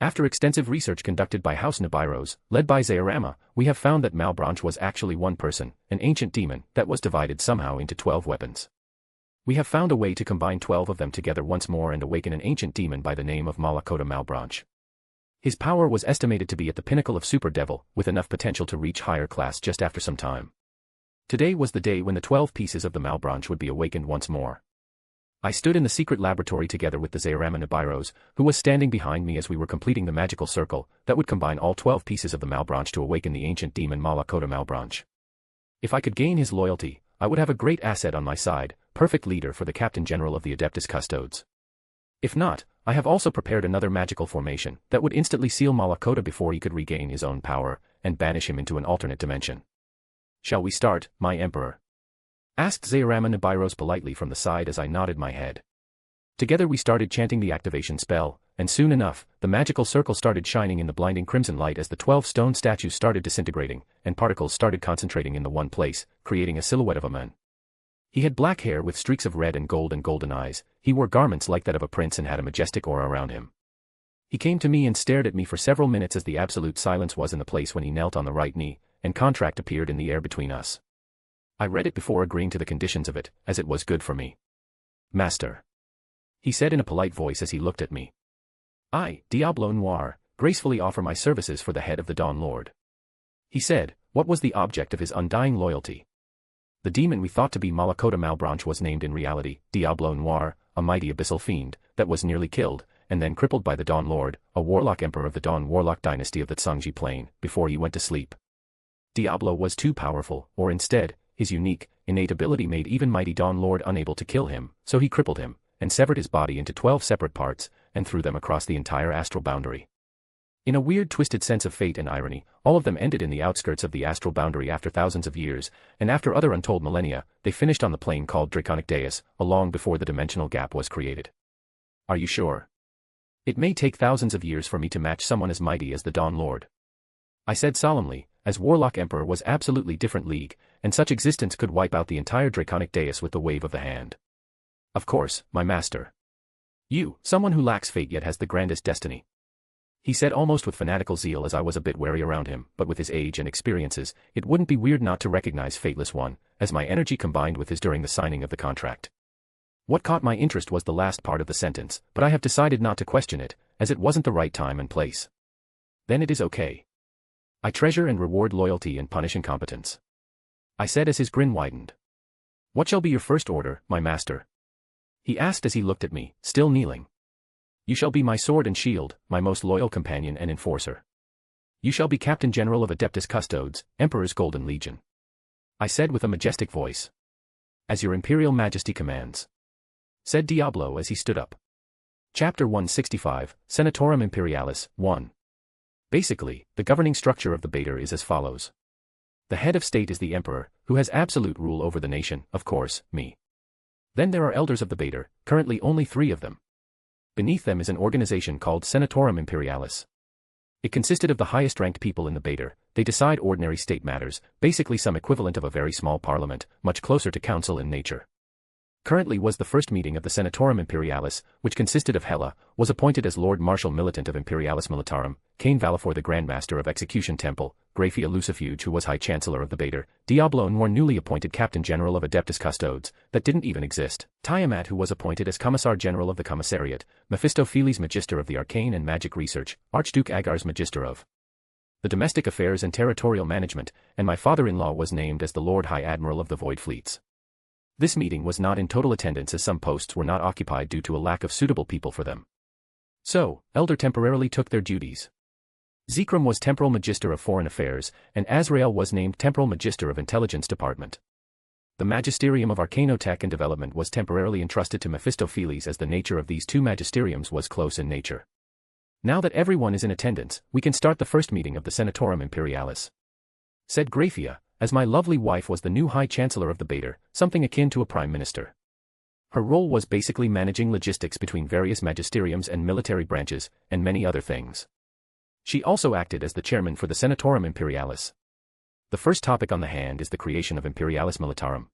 After extensive research conducted by House Nibiros, led by Zaorama, we have found that Malbranche was actually one person, an ancient demon, that was divided somehow into 12 weapons. We have found a way to combine 12 of them together once more and awaken an ancient demon by the name of Malakota Malbranche. His power was estimated to be at the pinnacle of Super Devil, with enough potential to reach higher class just after some time. Today was the day when the 12 pieces of the Malbranche would be awakened once more. I stood in the secret laboratory together with the Zaorama Nibiros, who was standing behind me as we were completing the magical circle that would combine all 12 pieces of the Malbranche to awaken the ancient demon Malakota Malbranche. If I could gain his loyalty, I would have a great asset on my side, perfect leader for the Captain General of the Adeptus Custodes. If not, I have also prepared another magical formation that would instantly seal Malakota before he could regain his own power, and banish him into an alternate dimension. "Shall we start, my Emperor?" asked Zaorama Nibiros politely from the side as I nodded my head. Together we started chanting the activation spell, and soon enough, the magical circle started shining in the blinding crimson light as the 12 stone statues started disintegrating, and particles started concentrating in the one place, creating a silhouette of a man. He had black hair with streaks of red and golden eyes, he wore garments like that of a prince and had a majestic aura around him. He came to me and stared at me for several minutes as the absolute silence was in the place when he knelt on the right knee, and contract appeared in the air between us. I read it before agreeing to the conditions of it, as it was good for me. "Master," he said in a polite voice as he looked at me. "I, Diablo Noir, gracefully offer my services for the head of the Dawn Lord." He said, what was the object of his undying loyalty? The demon we thought to be Malakota Malbranche was named in reality, Diablo Noir, a mighty abyssal fiend, that was nearly killed, and then crippled by the Dawn Lord, a warlock emperor of the Dawn Warlock dynasty of the Tsangji Plain, before he went to sleep. Diablo was too powerful, or instead, his unique, innate ability made even mighty Dawn Lord unable to kill him, so he crippled him, and severed his body into 12 separate parts, and threw them across the entire astral boundary. In a weird twisted sense of fate and irony, all of them ended in the outskirts of the astral boundary after thousands of years, and after other untold millennia, they finished on the plane called Draconic Deus, long before the dimensional gap was created. Are you sure? It may take thousands of years for me to match someone as mighty as the Dawn Lord. I said solemnly, as Warlock Emperor was absolutely different league, and such existence could wipe out the entire Draconic Deus with the wave of the hand. Of course, my master. You, someone who lacks fate yet has the grandest destiny. He said almost with fanatical zeal as I was a bit wary around him, but with his age and experiences, it wouldn't be weird not to recognize Fateless One, as my energy combined with his during the signing of the contract. What caught my interest was the last part of the sentence, but I have decided not to question it, as it wasn't the right time and place. Then it is okay. I treasure and reward loyalty and punish incompetence. I said as his grin widened. What shall be your first order, my master? He asked as he looked at me, still kneeling. You shall be my sword and shield, my most loyal companion and enforcer. You shall be Captain General of Adeptus Custodes, Emperor's Golden Legion. I said with a majestic voice. As your Imperial Majesty commands. Said Diablo as he stood up. Chapter 165, Senatorum Imperialis, 1. Basically, the governing structure of the Baator is as follows. The head of state is the Emperor, who has absolute rule over the nation, of course, me. Then there are elders of the Baator, currently only 3 of them. Beneath them is an organization called Senatorum Imperialis. It consisted of the highest-ranked people in the Baator. They decide ordinary state matters, basically some equivalent of a very small parliament, much closer to council in nature. Currently was the first meeting of the Senatorum Imperialis, which consisted of Hela, was appointed as Lord Marshal Militant of Imperialis Militarum, Cain Valafor the Grand Master of Execution Temple, Graphia Lucifuge who was High Chancellor of the Baator, Diablo and more newly appointed Captain General of Adeptus Custodes, that didn't even exist, Tiamat who was appointed as Commissar General of the Commissariat, Mephistopheles Magister of the Arcane and Magic Research, Archduke Agar's Magister of the Domestic Affairs and Territorial Management, and my father-in-law was named as the Lord High Admiral of the Void Fleets. This meeting was not in total attendance as some posts were not occupied due to a lack of suitable people for them. So, Elder temporarily took their duties. Zekrom was Temporal Magister of Foreign Affairs, and Azrael was named Temporal Magister of Intelligence Department. The Magisterium of Arcanotech and Development was temporarily entrusted to Mephistopheles as the nature of these 2 magisteriums was close in nature. Now that everyone is in attendance, we can start the first meeting of the Senatorum Imperialis. Said Graphia, as my lovely wife was the new High Chancellor of the Baator, something akin to a Prime Minister. Her role was basically managing logistics between various magisteriums and military branches, and many other things. She also acted as the chairman for the Senatorum Imperialis. The first topic on the hand is the creation of Imperialis Militarum.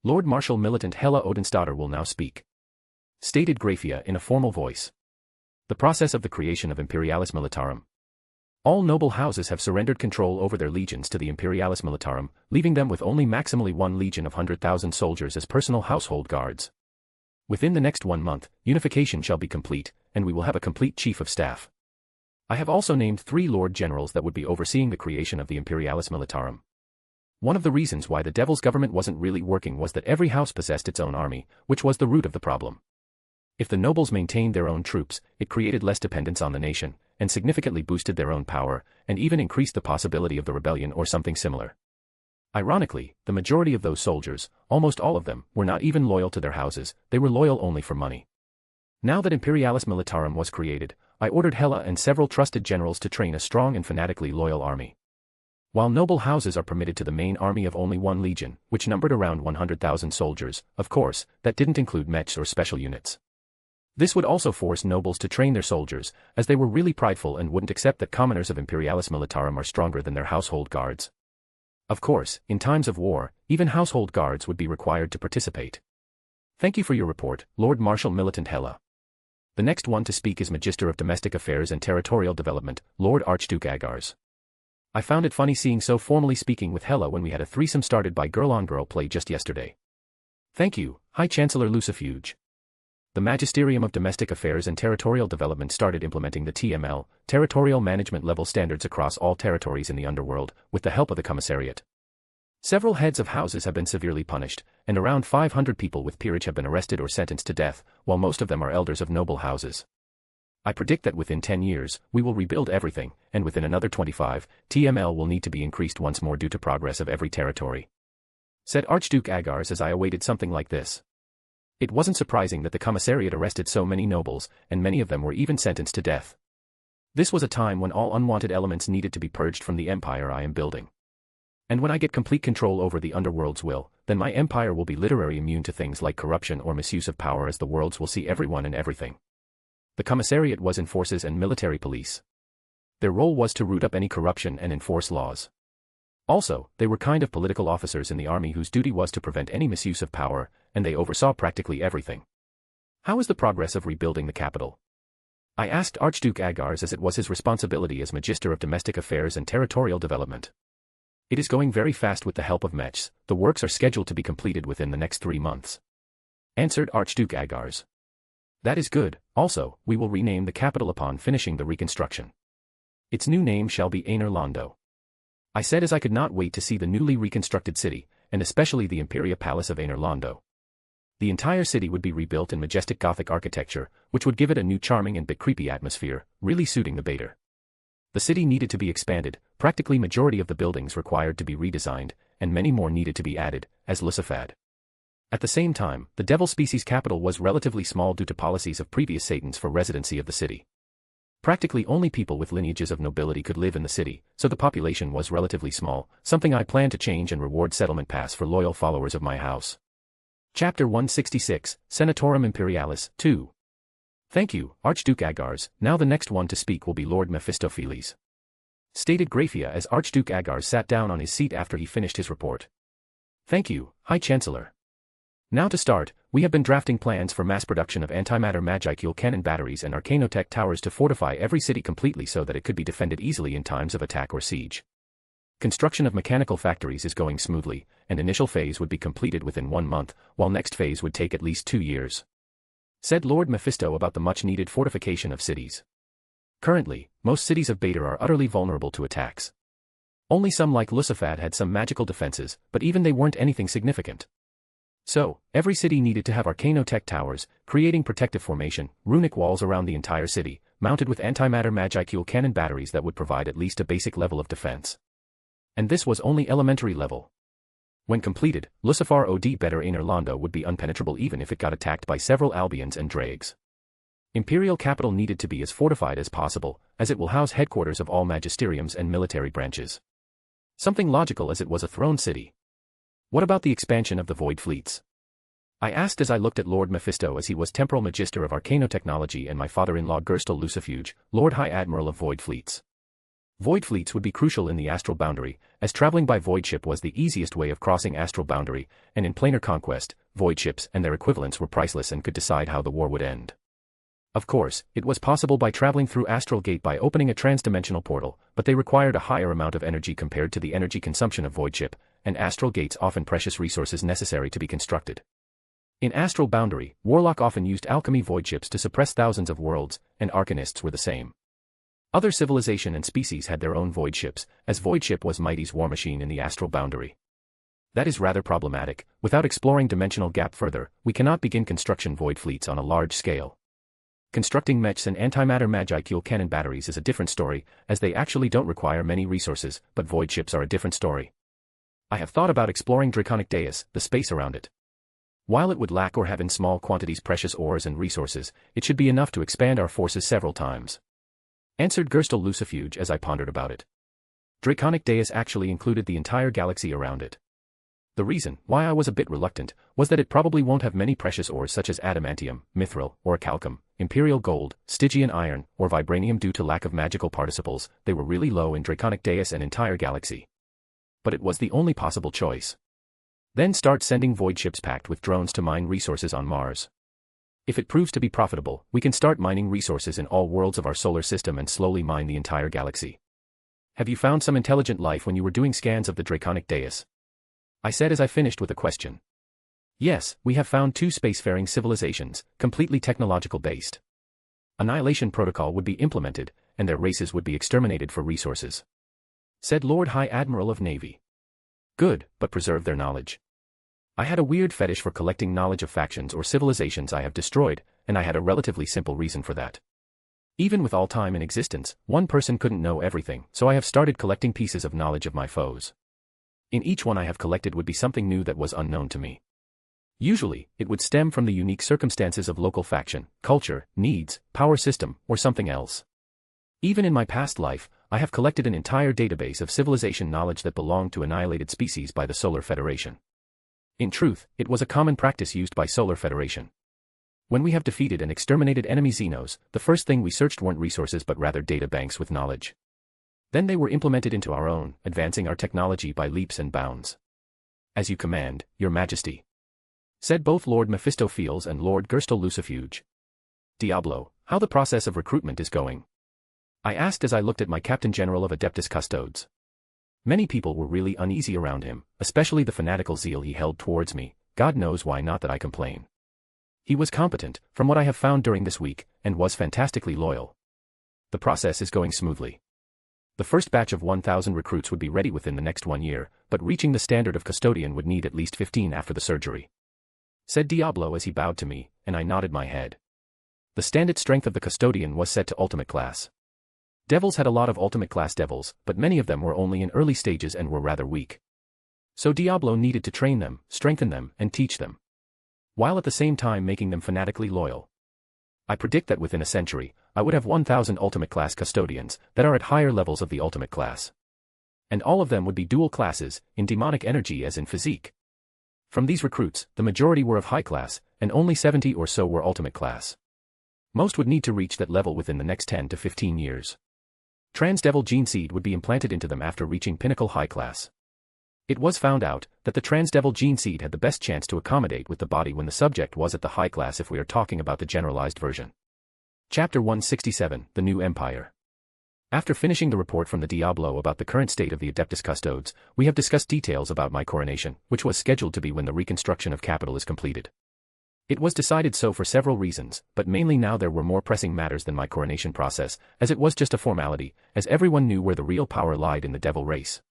Lord Marshal Militant Hela Odensdottir will now speak. Stated Graphia in a formal voice. The process of the creation of Imperialis Militarum. All noble houses have surrendered control over their legions to the Imperialis Militarum, leaving them with only maximally 1 legion of 100,000 soldiers as personal household guards. Within the next 1 month, unification shall be complete, and we will have a complete chief of staff. I have also named 3 Lord Generals that would be overseeing the creation of the Imperialis Militarum. One of the reasons why the Devil's government wasn't really working was that every house possessed its own army, which was the root of the problem. If the nobles maintained their own troops, it created less dependence on the nation, and significantly boosted their own power, and even increased the possibility of the rebellion or something similar. Ironically, the majority of those soldiers, almost all of them, were not even loyal to their houses, they were loyal only for money. Now that Imperialis Militarum was created, I ordered Hela and several trusted generals to train a strong and fanatically loyal army. While noble houses are permitted to the main army of only 1 legion, which numbered around 100,000 soldiers, of course, that didn't include mechs or special units. This would also force nobles to train their soldiers, as they were really prideful and wouldn't accept that commoners of Imperialis Militarum are stronger than their household guards. Of course, in times of war, even household guards would be required to participate. Thank you for your report, Lord Marshal Militant Hela. The next one to speak is Magister of Domestic Affairs and Territorial Development, Lord Archduke Agars. I found it funny seeing so formally speaking with Hela when we had a threesome started by girl-on-girl play just yesterday. Thank you, High Chancellor Lucifuge. The Magisterium of Domestic Affairs and Territorial Development started implementing the TML, Territorial Management Level standards across all territories in the Underworld, with the help of the Commissariat. Several heads of houses have been severely punished, and around 500 people with peerage have been arrested or sentenced to death, while most of them are elders of noble houses. I predict that within 10 years, we will rebuild everything, and within another 25, TML will need to be increased once more due to progress of every territory. Said Archduke Agars as I awaited something like this. It wasn't surprising that the Commissariat arrested so many nobles, and many of them were even sentenced to death. This was a time when all unwanted elements needed to be purged from the empire I am building. And when I get complete control over the Underworld's will, then my empire will be literally immune to things like corruption or misuse of power, as the worlds will see everyone and everything. The Commissariat was in forces and military police. Their role was to root up any corruption and enforce laws. Also, they were kind of political officers in the army whose duty was to prevent any misuse of power, and they oversaw practically everything. How is the progress of rebuilding the capital? I asked Archduke Agars as it was his responsibility as Magister of Domestic Affairs and Territorial Development. It is going very fast with the help of mechs, the works are scheduled to be completed within the next 3 months. Answered Archduke Agars. That is good. Also, we will rename the capital upon finishing the reconstruction. Its new name shall be Aner Londo. I said as I could not wait to see the newly reconstructed city, and especially the Imperia Palace of Aner Londo. The entire city would be rebuilt in majestic Gothic architecture, which would give it a new charming and bit creepy atmosphere, really suiting the Baator. The city needed to be expanded, practically majority of the buildings required to be redesigned, and many more needed to be added, as Lusafad. At the same time, the devil species capital was relatively small due to policies of previous Satans for residency of the city. Practically only people with lineages of nobility could live in the city, so the population was relatively small, something I plan to change and reward settlement pass for loyal followers of my house. Chapter 166, Senatorum Imperialis, 2. Thank you, Archduke Agars. Now the next one to speak will be Lord Mephistopheles. Stated Graphia as Archduke Agars sat down on his seat after he finished his report. Thank you, High Chancellor. Now to start, we have been drafting plans for mass production of antimatter magicule cannon batteries and arcanotech towers to fortify every city completely so that it could be defended easily in times of attack or siege. Construction of mechanical factories is going smoothly, and initial phase would be completed within 1 month, while next phase would take at least 2 years. Said Lord Mephisto about the much-needed fortification of cities. Currently, most cities of Baator are utterly vulnerable to attacks. Only some like Lusafad had some magical defenses, but even they weren't anything significant. So, every city needed to have arcanotech towers, creating protective formation, runic walls around the entire city, mounted with antimatter magicule cannon batteries that would provide at least a basic level of defense. And this was only elementary level. When completed, Lucifar od better Aner Londo would be unpenetrable even if it got attacked by several Albions and Drags. Imperial capital needed to be as fortified as possible, as it will house headquarters of all magisteriums and military branches. Something logical as it was a throne city. What about the expansion of the Void Fleets? I asked as I looked at Lord Mephisto as he was Temporal Magister of Arcanotechnology and my father-in-law Gerstel Lucifuge, Lord High Admiral of Void Fleets. Void Fleets would be crucial in the astral boundary, as traveling by void ship was the easiest way of crossing astral boundary, and in planar conquest, void ships and their equivalents were priceless and could decide how the war would end. Of course, it was possible by traveling through astral gate by opening a transdimensional portal, but they required a higher amount of energy compared to the energy consumption of void ship, and astral gates often precious resources necessary to be constructed. In astral boundary, Warlock often used alchemy void ships to suppress thousands of worlds, and Arcanists were the same. Other civilization and species had their own void ships, as void ship was Mighty's war machine in the astral boundary. That is rather problematic. Without exploring dimensional gap further, we cannot begin construction void fleets on a large scale. Constructing mechs and antimatter magicule cannon batteries is a different story, as they actually don't require many resources, but void ships are a different story. I have thought about exploring Draconic Deus, the space around it. While it would lack or have in small quantities precious ores and resources, it should be enough to expand our forces several times. Answered Gerstel Lucifuge as I pondered about it. Draconic Deus actually included the entire galaxy around it. The reason why I was a bit reluctant was that it probably won't have many precious ores such as adamantium, mithril, orichalcum, imperial gold, Stygian iron, or vibranium due to lack of magical participles. They were really low in Draconic Deus and entire galaxy. But it was the only possible choice. Then start sending void ships packed with drones to mine resources on Mars. If it proves to be profitable, we can start mining resources in all worlds of our solar system and slowly mine the entire galaxy. Have you found some intelligent life when you were doing scans of the Draconic Deus? I said as I finished with a question. Yes, we have found 2 spacefaring civilizations, completely technological based. Annihilation protocol would be implemented, and their races would be exterminated for resources. Said Lord High Admiral of Navy. Good, but preserve their knowledge. I had a weird fetish for collecting knowledge of factions or civilizations I have destroyed, and I had a relatively simple reason for that. Even with all time in existence, one person couldn't know everything, so I have started collecting pieces of knowledge of my foes. In each one I have collected would be something new that was unknown to me. Usually, it would stem from the unique circumstances of local faction, culture, needs, power system, or something else. Even in my past life, I have collected an entire database of civilization knowledge that belonged to annihilated species by the Solar Federation. In truth, it was a common practice used by Solar Federation. When we have defeated and exterminated enemy Xenos, the first thing we searched weren't resources but rather data banks with knowledge. Then they were implemented into our own, advancing our technology by leaps and bounds. As you command, Your Majesty. Said both Lord Mephistopheles and Lord Gerstel Lucifuge. Diablo, how the process of recruitment is going? I asked as I looked at my Captain General of Adeptus Custodes. Many people were really uneasy around him, especially the fanatical zeal he held towards me. God knows why, not that I complain. He was competent, from what I have found during this week, and was fantastically loyal. The process is going smoothly. The first batch of 1,000 recruits would be ready within the next 1 year, but reaching the standard of custodian would need at least 15 after the surgery," said Diablo as he bowed to me, and I nodded my head. The standard strength of the custodian was set to ultimate class. Devils had a lot of ultimate class devils, but many of them were only in early stages and were rather weak. So Diablo needed to train them, strengthen them, and teach them, while at the same time making them fanatically loyal. I predict that within a century, I would have 1,000 ultimate class custodians that are at higher levels of the ultimate class. And all of them would be dual classes, in demonic energy as in physique. From these recruits, the majority were of high class, and only 70 or so were ultimate class. Most would need to reach that level within the next 10 to 15 years. Transdevil gene seed would be implanted into them after reaching pinnacle high class. It was found out that the Transdevil gene seed had the best chance to accommodate with the body when the subject was at the high class if we are talking about the generalized version. Chapter 167, The New Empire. After finishing the report from the Diablo about the current state of the Adeptus Custodes, we have discussed details about my coronation, which was scheduled to be when the reconstruction of capital is completed. It was decided so for several reasons, but mainly now there were more pressing matters than my coronation process, as it was just a formality, as everyone knew where the real power lied in the devil race.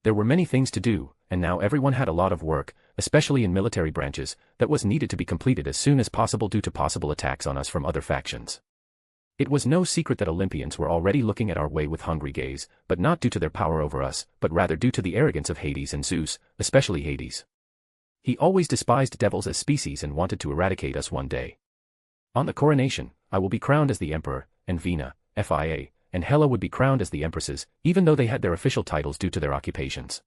There were many things to do, and now everyone had a lot of work, especially in military branches, that was needed to be completed as soon as possible due to possible attacks on us from other factions. It was no secret that Olympians were already looking at our way with hungry gaze, but not due to their power over us, but rather due to the arrogance of Hades and Zeus, especially Hades. He always despised devils as species and wanted to eradicate us one day. On the coronation, I will be crowned as the Emperor, and Vina, FIA, and Hela would be crowned as the Empresses, even though they had their official titles due to their occupations.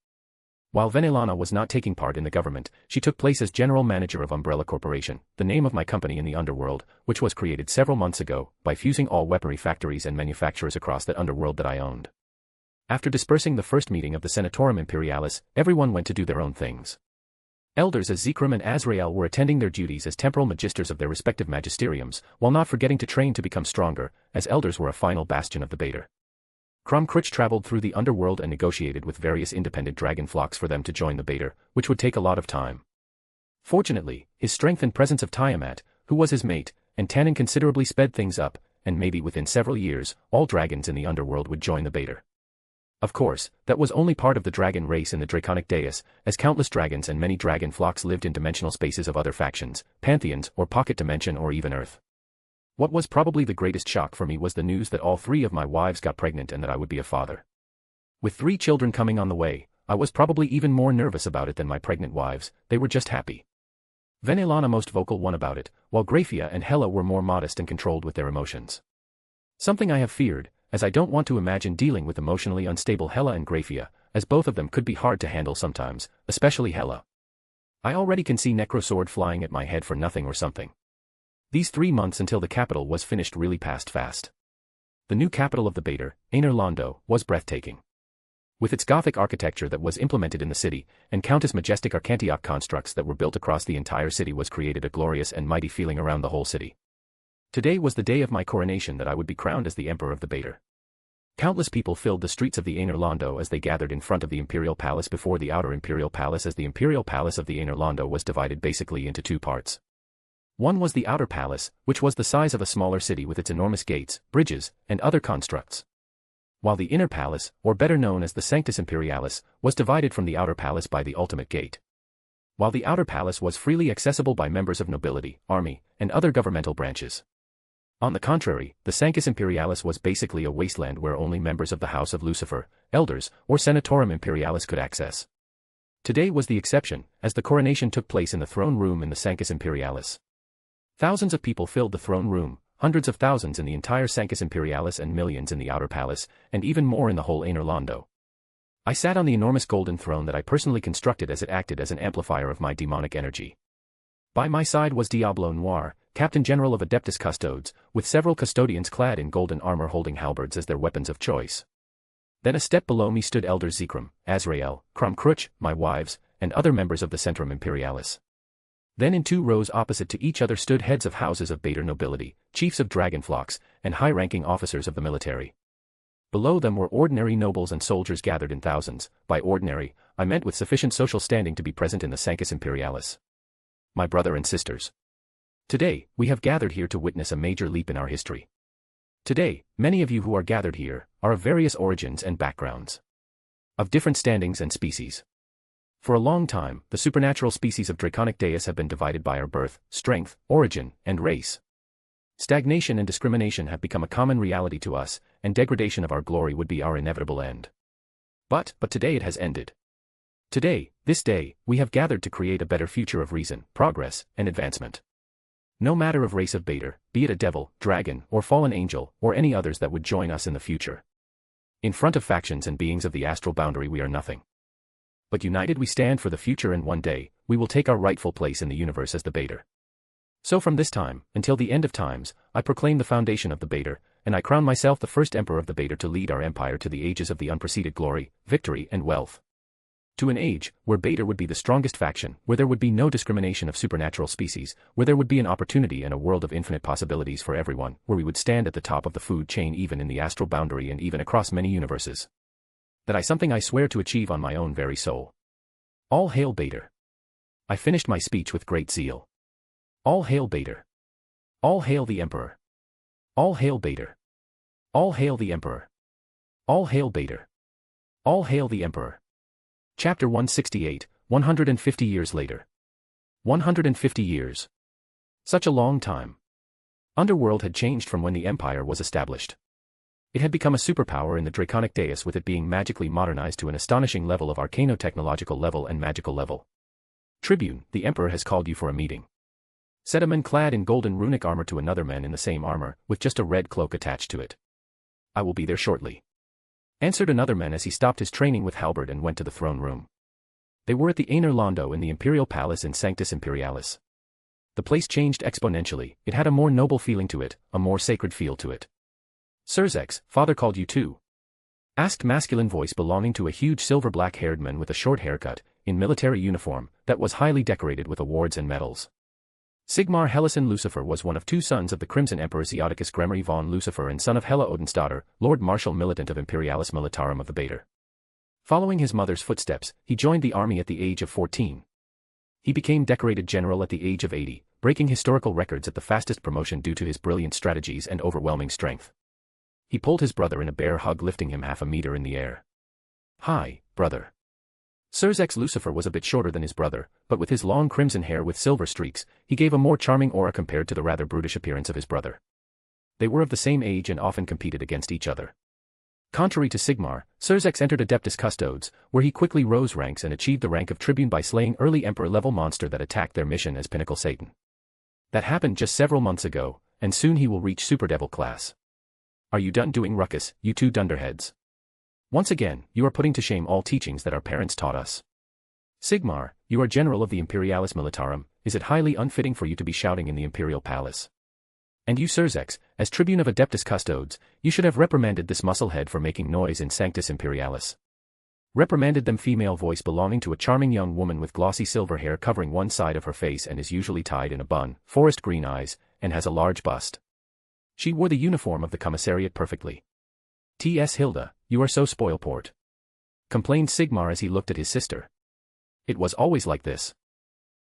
While Venelana was not taking part in the government, she took place as General Manager of Umbrella Corporation, the name of my company in the Underworld, which was created several months ago, by fusing all weaponry factories and manufacturers across that Underworld that I owned. After dispersing the first meeting of the Senatorum Imperialis, everyone went to do their own things. Elders as Zekrom and Azrael were attending their duties as temporal magisters of their respective magisteriums, while not forgetting to train to become stronger, as elders were a final bastion of the Baator. Crumcrutch traveled through the Underworld and negotiated with various independent dragon flocks for them to join the Baator, which would take a lot of time. Fortunately, his strength and presence of Tiamat, who was his mate, and Tannen considerably sped things up, and maybe within several years, all dragons in the Underworld would join the Baator. Of course, that was only part of the dragon race in the Draconic Dais, as countless dragons and many dragon flocks lived in dimensional spaces of other factions, pantheons, or pocket dimension or even Earth. What was probably the greatest shock for me was the news that all 3 of my wives got pregnant and that I would be a father. With 3 children coming on the way, I was probably even more nervous about it than my pregnant wives. They were just happy. Venelana most vocal one about it, while Graphia and Hela were more modest and controlled with their emotions. Something I have feared, as I don't want to imagine dealing with emotionally unstable Hela and Graphia, as both of them could be hard to handle sometimes, especially Hela. I already can see Necrosword flying at my head for nothing or something. These 3 months until the capital was finished really passed fast. The new capital of the Baator, Aner Londo, was breathtaking. With its Gothic architecture that was implemented in the city, and countless majestic Arcantioch constructs that were built across the entire city was created a glorious and mighty feeling around the whole city. Today was the day of my coronation that I would be crowned as the Emperor of the Baator. Countless people filled the streets of the Aner Londo as they gathered in front of the Imperial Palace before the outer Imperial Palace, as the Imperial Palace of the Aner Londo was divided basically into 2 parts. One was the outer palace, which was the size of a smaller city with its enormous gates, bridges, and other constructs. While the inner palace, or better known as the Sanctus Imperialis, was divided from the outer palace by the ultimate gate. While the outer palace was freely accessible by members of nobility, army, and other governmental branches. On the contrary, the Sanctus Imperialis was basically a wasteland where only members of the House of Lucifer, elders, or Senatorum Imperialis could access. Today was the exception, as the coronation took place in the throne room in the Sanctus Imperialis. Thousands of people filled the throne room, hundreds of thousands in the entire Sanctus Imperialis and millions in the outer palace, and even more in the whole Aner Londo. I sat on the enormous golden throne that I personally constructed as it acted as an amplifier of my demonic energy. By my side was Diablo Noir, Captain General of Adeptus Custodes, with several custodians clad in golden armor holding halberds as their weapons of choice. Then a step below me stood Elders Zekrom, Azrael, Crumcrutch, my wives, and other members of the Centrum Imperialis. Then in 2 rows opposite to each other stood heads of houses of Baator nobility, chiefs of dragon flocks, and high-ranking officers of the military. Below them were ordinary nobles and soldiers gathered in thousands. By ordinary, I meant with sufficient social standing to be present in the Sanctus Imperialis. My brother and sisters. Today, we have gathered here to witness a major leap in our history. Today, many of you who are gathered here are of various origins and backgrounds, of different standings and species. For a long time, the supernatural species of Draconic Deus have been divided by our birth, strength, origin, and race. Stagnation and discrimination have become a common reality to us, and degradation of our glory would be our inevitable end. But today it has ended. Today, this day, we have gathered to create a better future of reason, progress, and advancement. No matter of race of Baator, be it a devil, dragon, or fallen angel, or any others that would join us in the future. In front of factions and beings of the astral boundary we are nothing. But united we stand for the future, and one day, we will take our rightful place in the universe as the Baator. So from this time, until the end of times, I proclaim the foundation of the Baator, and I crown myself the first emperor of the Baator to lead our empire to the ages of the unpreceded glory, victory, and wealth. To an age, where Baator would be the strongest faction, where there would be no discrimination of supernatural species, where there would be an opportunity and a world of infinite possibilities for everyone, where we would stand at the top of the food chain even in the astral boundary and even across many universes. Something I swear to achieve on my own very soul. All hail Baator. I finished my speech with great zeal. All hail Baator. All hail the Emperor. All hail Baator. All hail the Emperor. All hail Baator. All hail the Emperor. Chapter 168, 150 years later. 150 years. Such a long time. Underworld had changed from when the Empire was established. It had become a superpower in the Draconic Deus, with it being magically modernized to an astonishing level of arcano-technological level and magical level. Tribune, the Emperor has called you for a meeting. Said a man clad in golden runic armor to another man in the same armor, with just a red cloak attached to it. I will be there shortly. Answered another man as he stopped his training with halberd and went to the throne room. They were at the Aner Londo in the Imperial Palace in Sanctus Imperialis. The place changed exponentially, it had a more noble feeling to it, a more sacred feel to it. Surzex, father called you too? Asked masculine voice belonging to a huge silver-black-haired man with a short haircut, in military uniform, that was highly decorated with awards and medals. Sigmar Hellison Lucifer was one of two sons of the Crimson Emperor Zeoticus Gremory von Lucifer and son of Hela Odensdaughter, Lord Marshal Militant of Imperialis Militarum of the Baator. Following his mother's footsteps, he joined the army at the age of 14. He became decorated general at the age of 80, breaking historical records at the fastest promotion due to his brilliant strategies and overwhelming strength. He pulled his brother in a bear hug, lifting him half a meter in the air. Hi, brother. Surzex Lucifer was a bit shorter than his brother, but with his long crimson hair with silver streaks, he gave a more charming aura compared to the rather brutish appearance of his brother. They were of the same age and often competed against each other. Contrary to Sigmar, Surzex entered Adeptus Custodes, where he quickly rose ranks and achieved the rank of tribune by slaying early Emperor-level monster that attacked their mission as Pinnacle Satan. That happened just several months ago, and soon he will reach Super Devil class. Are you done doing ruckus, you two dunderheads? Once again, you are putting to shame all teachings that our parents taught us. Sigmar, you are general of the Imperialis Militarum, is it highly unfitting for you to be shouting in the Imperial Palace? And you Surzex, as tribune of Adeptus Custodes, you should have reprimanded this musclehead for making noise in Sanctus Imperialis. Reprimanded them, female voice belonging to a charming young woman with glossy silver hair covering one side of her face and is usually tied in a bun, forest green eyes, and has a large bust. She wore the uniform of the commissariat perfectly. T.S. Hilda, you are so spoilport. Complained Sigmar as he looked at his sister. It was always like this.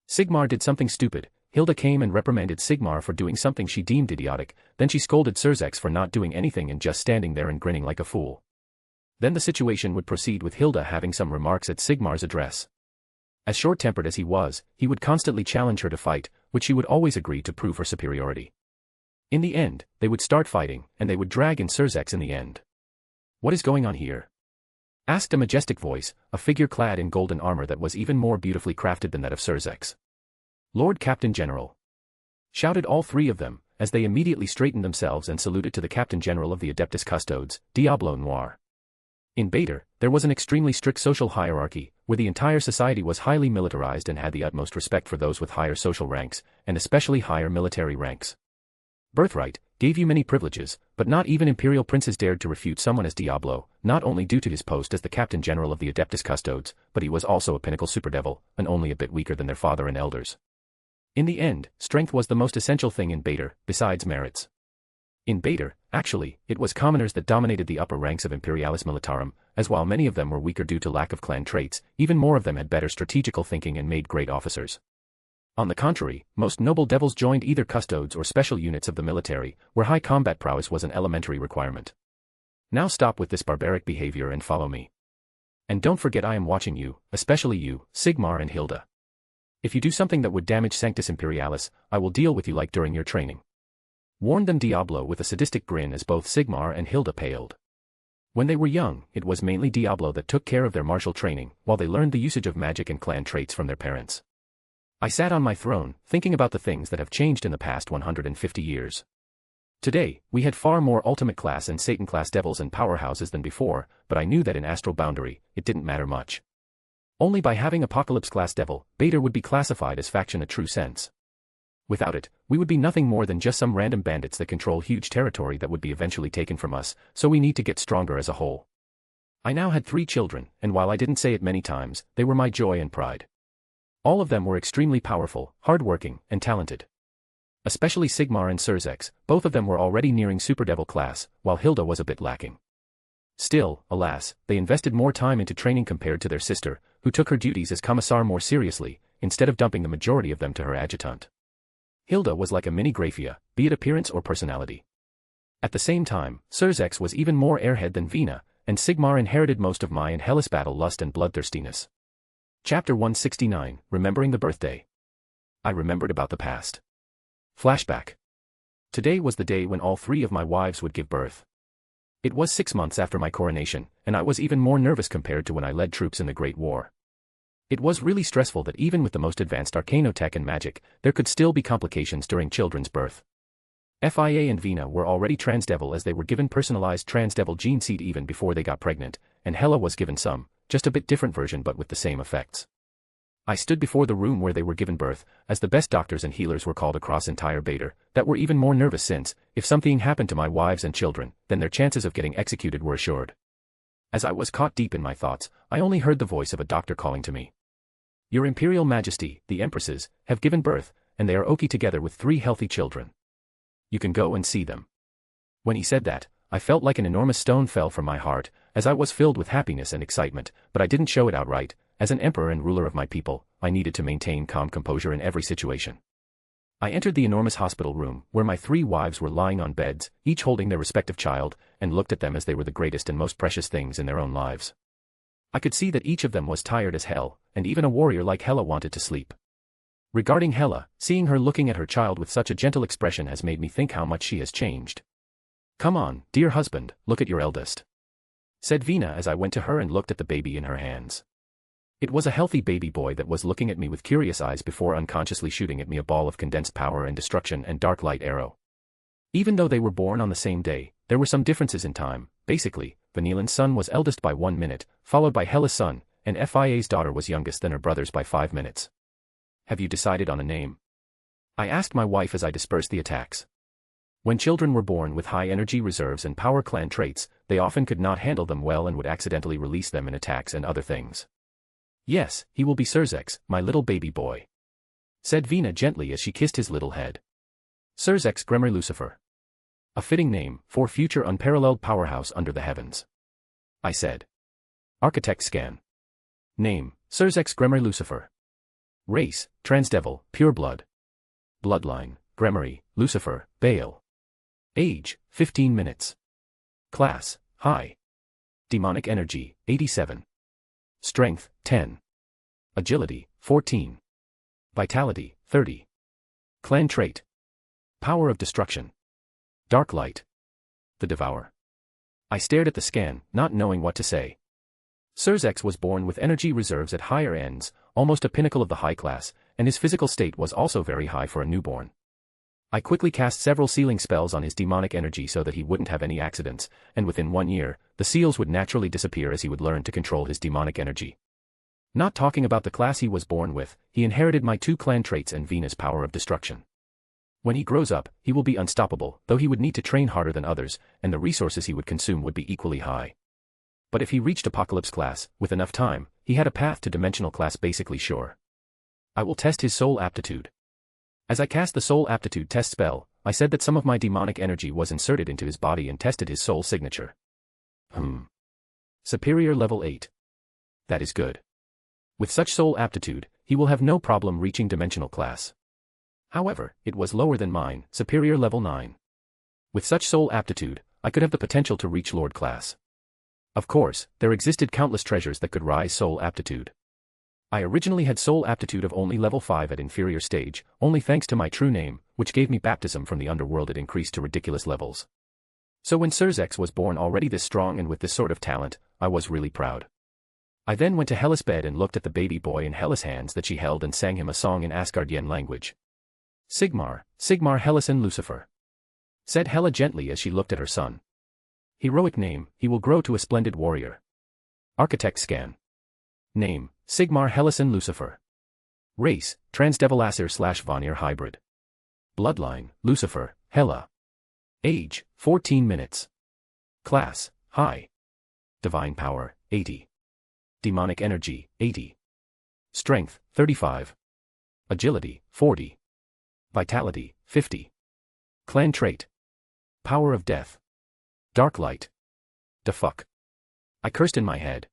Sigmar did something stupid, Hilda came and reprimanded Sigmar for doing something she deemed idiotic, then she scolded Surzex for not doing anything and just standing there and grinning like a fool. Then the situation would proceed with Hilda having some remarks at Sigmar's address. As short-tempered as he was, he would constantly challenge her to fight, which she would always agree to prove her superiority. In the end, they would start fighting, and they would drag in Surzex in the end. What is going on here? Asked a majestic voice, a figure clad in golden armor that was even more beautifully crafted than that of Surzex. Lord Captain General. Shouted all three of them, as they immediately straightened themselves and saluted to the Captain General of the Adeptus Custodes, Diablo Noir. In Baator, there was an extremely strict social hierarchy, where the entire society was highly militarized and had the utmost respect for those with higher social ranks, and especially higher military ranks. Birthright gave you many privileges, but not even imperial princes dared to refute someone as Diablo, not only due to his post as the Captain General of the Adeptus Custodes, but he was also a pinnacle superdevil, and only a bit weaker than their father and elders. In the end, strength was the most essential thing in Baator, besides merits. In Baator, actually, it was commoners that dominated the upper ranks of Imperialis Militarum, as while many of them were weaker due to lack of clan traits, even more of them had better strategical thinking and made great officers. On the contrary, most noble devils joined either custodes or special units of the military, where high combat prowess was an elementary requirement. Now stop with this barbaric behavior and follow me. And don't forget I am watching you, especially you, Sigmar and Hilda. If you do something that would damage Sanctus Imperialis, I will deal with you like during your training. Warned them Diablo with a sadistic grin as both Sigmar and Hilda paled. When they were young, it was mainly Diablo that took care of their martial training, while they learned the usage of magic and clan traits from their parents. I sat on my throne, thinking about the things that have changed in the past 150 years. Today, we had far more Ultimate Class and Satan Class devils and powerhouses than before, but I knew that in Astral Boundary, it didn't matter much. Only by having Apocalypse Class Devil, Baator would be classified as faction in a true sense. Without it, we would be nothing more than just some random bandits that control huge territory that would be eventually taken from us, so we need to get stronger as a whole. I now had 3 children, and while I didn't say it many times, they were my joy and pride. All of them were extremely powerful, hardworking, and talented. Especially Sigmar and Surzex, both of them were already nearing Super Devil class, while Hilda was a bit lacking. Still, alas, they invested more time into training compared to their sister, who took her duties as commissar more seriously, instead of dumping the majority of them to her adjutant. Hilda was like a mini Graphia, be it appearance or personality. At the same time, Surzex was even more airhead than Vina, and Sigmar inherited most of my and Hellas battle lust and bloodthirstiness. Chapter 169, Remembering the Birthday. I remembered about the past. Flashback. Today was the day when all 3 of my wives would give birth. It was 6 months after my coronation, and I was even more nervous compared to when I led troops in the Great War. It was really stressful that even with the most advanced arcanotech and magic, there could still be complications during children's birth. Fia and Vina were already Transdevil as they were given personalized Transdevil gene seed even before they got pregnant, and Hela was given some, just a bit different version but with the same effects. I stood before the room where they were given birth, as the best doctors and healers were called across entire Baator, that were even more nervous since, if something happened to my wives and children, then their chances of getting executed were assured. As I was caught deep in my thoughts, I only heard the voice of a doctor calling to me. Your Imperial Majesty, the Empresses, have given birth, and they are okay together with 3 healthy children. You can go and see them. When he said that, I felt like an enormous stone fell from my heart, as I was filled with happiness and excitement, but I didn't show it outright. As an emperor and ruler of my people, I needed to maintain calm composure in every situation. I entered the enormous hospital room, where my 3 wives were lying on beds, each holding their respective child, and looked at them as they were the greatest and most precious things in their own lives. I could see that each of them was tired as hell, and even a warrior like Hela wanted to sleep. Regarding Hela, seeing her looking at her child with such a gentle expression has made me think how much she has changed. Come on, dear husband, look at your eldest, said Vina as I went to her and looked at the baby in her hands. It was a healthy baby boy that was looking at me with curious eyes before unconsciously shooting at me a ball of condensed power and destruction and dark light arrow. Even though they were born on the same day, there were some differences in time. Basically, Vanilan's son was eldest by 1 minute, followed by Hela's son, and Fia's daughter was youngest than her brothers by 5 minutes. Have you decided on a name? I asked my wife as I dispersed the attacks. When children were born with high energy reserves and power clan traits, they often could not handle them well and would accidentally release them in attacks and other things. Yes, he will be Surzex, my little baby boy, said Vina gently as she kissed his little head. Surzex Gremory Lucifer. A fitting name for future unparalleled powerhouse under the heavens, I said. Architect scan. Name, Surzex Gremory Lucifer. Race, Transdevil, pure blood. Bloodline, Gremory, Lucifer, Baal. Age, 15 minutes. Class, high. Demonic energy, 87. Strength, 10. Agility, 14. Vitality, 30. Clan trait. Power of destruction. Dark light. The Devour. I stared at the scan, not knowing what to say. Surzex was born with energy reserves at higher ends, almost a pinnacle of the high class, and his physical state was also very high for a newborn. I quickly cast several sealing spells on his demonic energy so that he wouldn't have any accidents, and within 1 year, the seals would naturally disappear as he would learn to control his demonic energy. Not talking about the class he was born with, he inherited my 2 clan traits and Venus' power of destruction. When he grows up, he will be unstoppable, though he would need to train harder than others, and the resources he would consume would be equally high. But if he reached Apocalypse class, with enough time, he had a path to Dimensional class basically sure. I will test his soul aptitude. As I cast the soul aptitude test spell, I said that some of my demonic energy was inserted into his body and tested his soul signature. Superior level 8. That is good. With such soul aptitude, he will have no problem reaching dimensional class. However, it was lower than mine, superior level 9. With such soul aptitude, I could have the potential to reach Lord class. Of course, there existed countless treasures that could rise soul aptitude. I originally had soul aptitude of only level 5 at inferior stage, only thanks to my true name, which gave me baptism from the underworld. It increased to ridiculous levels. So when Surzex was born already this strong and with this sort of talent, I was really proud. I then went to Hela's bed and looked at the baby boy in Hela's hands that she held and sang him a song in Asgardian language. Sigmar, Sigmar Helason Lucifer, said Hela gently as she looked at her son. Heroic name, he will grow to a splendid warrior. Architect scan. Name, Sigmar Helason Lucifer. Race, Transdevil Vanir hybrid. Bloodline, Lucifer, Hela. Age, 14 minutes. Class, high. Divine power, 80. Demonic energy, 80. Strength, 35. Agility, 40. Vitality, 50. Clan trait. Power of death. Dark light. Da fuck. I cursed in my head.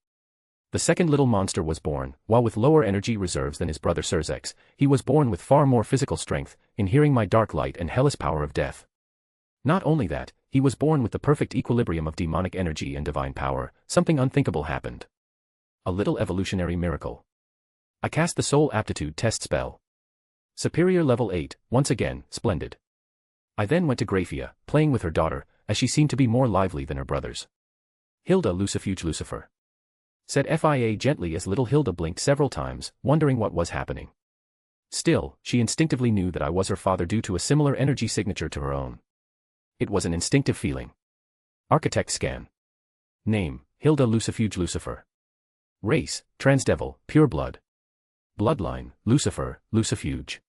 The second little monster was born, while with lower energy reserves than his brother Surzex, he was born with far more physical strength, inhering my dark light and Hela's power of death. Not only that, he was born with the perfect equilibrium of demonic energy and divine power. Something unthinkable happened. A little evolutionary miracle. I cast the soul aptitude test spell. Superior level 8, once again, splendid. I then went to Graphia, playing with her daughter, as she seemed to be more lively than her brothers. Hilda Lucifuge Lucifer, said Fia gently as little Hilda blinked several times, wondering what was happening. Still, she instinctively knew that I was her father due to a similar energy signature to her own. It was an instinctive feeling. Architect scan. Name, Hilda Lucifuge Lucifer. Race, Transdevil, pure blood. Bloodline, Lucifer, Lucifuge.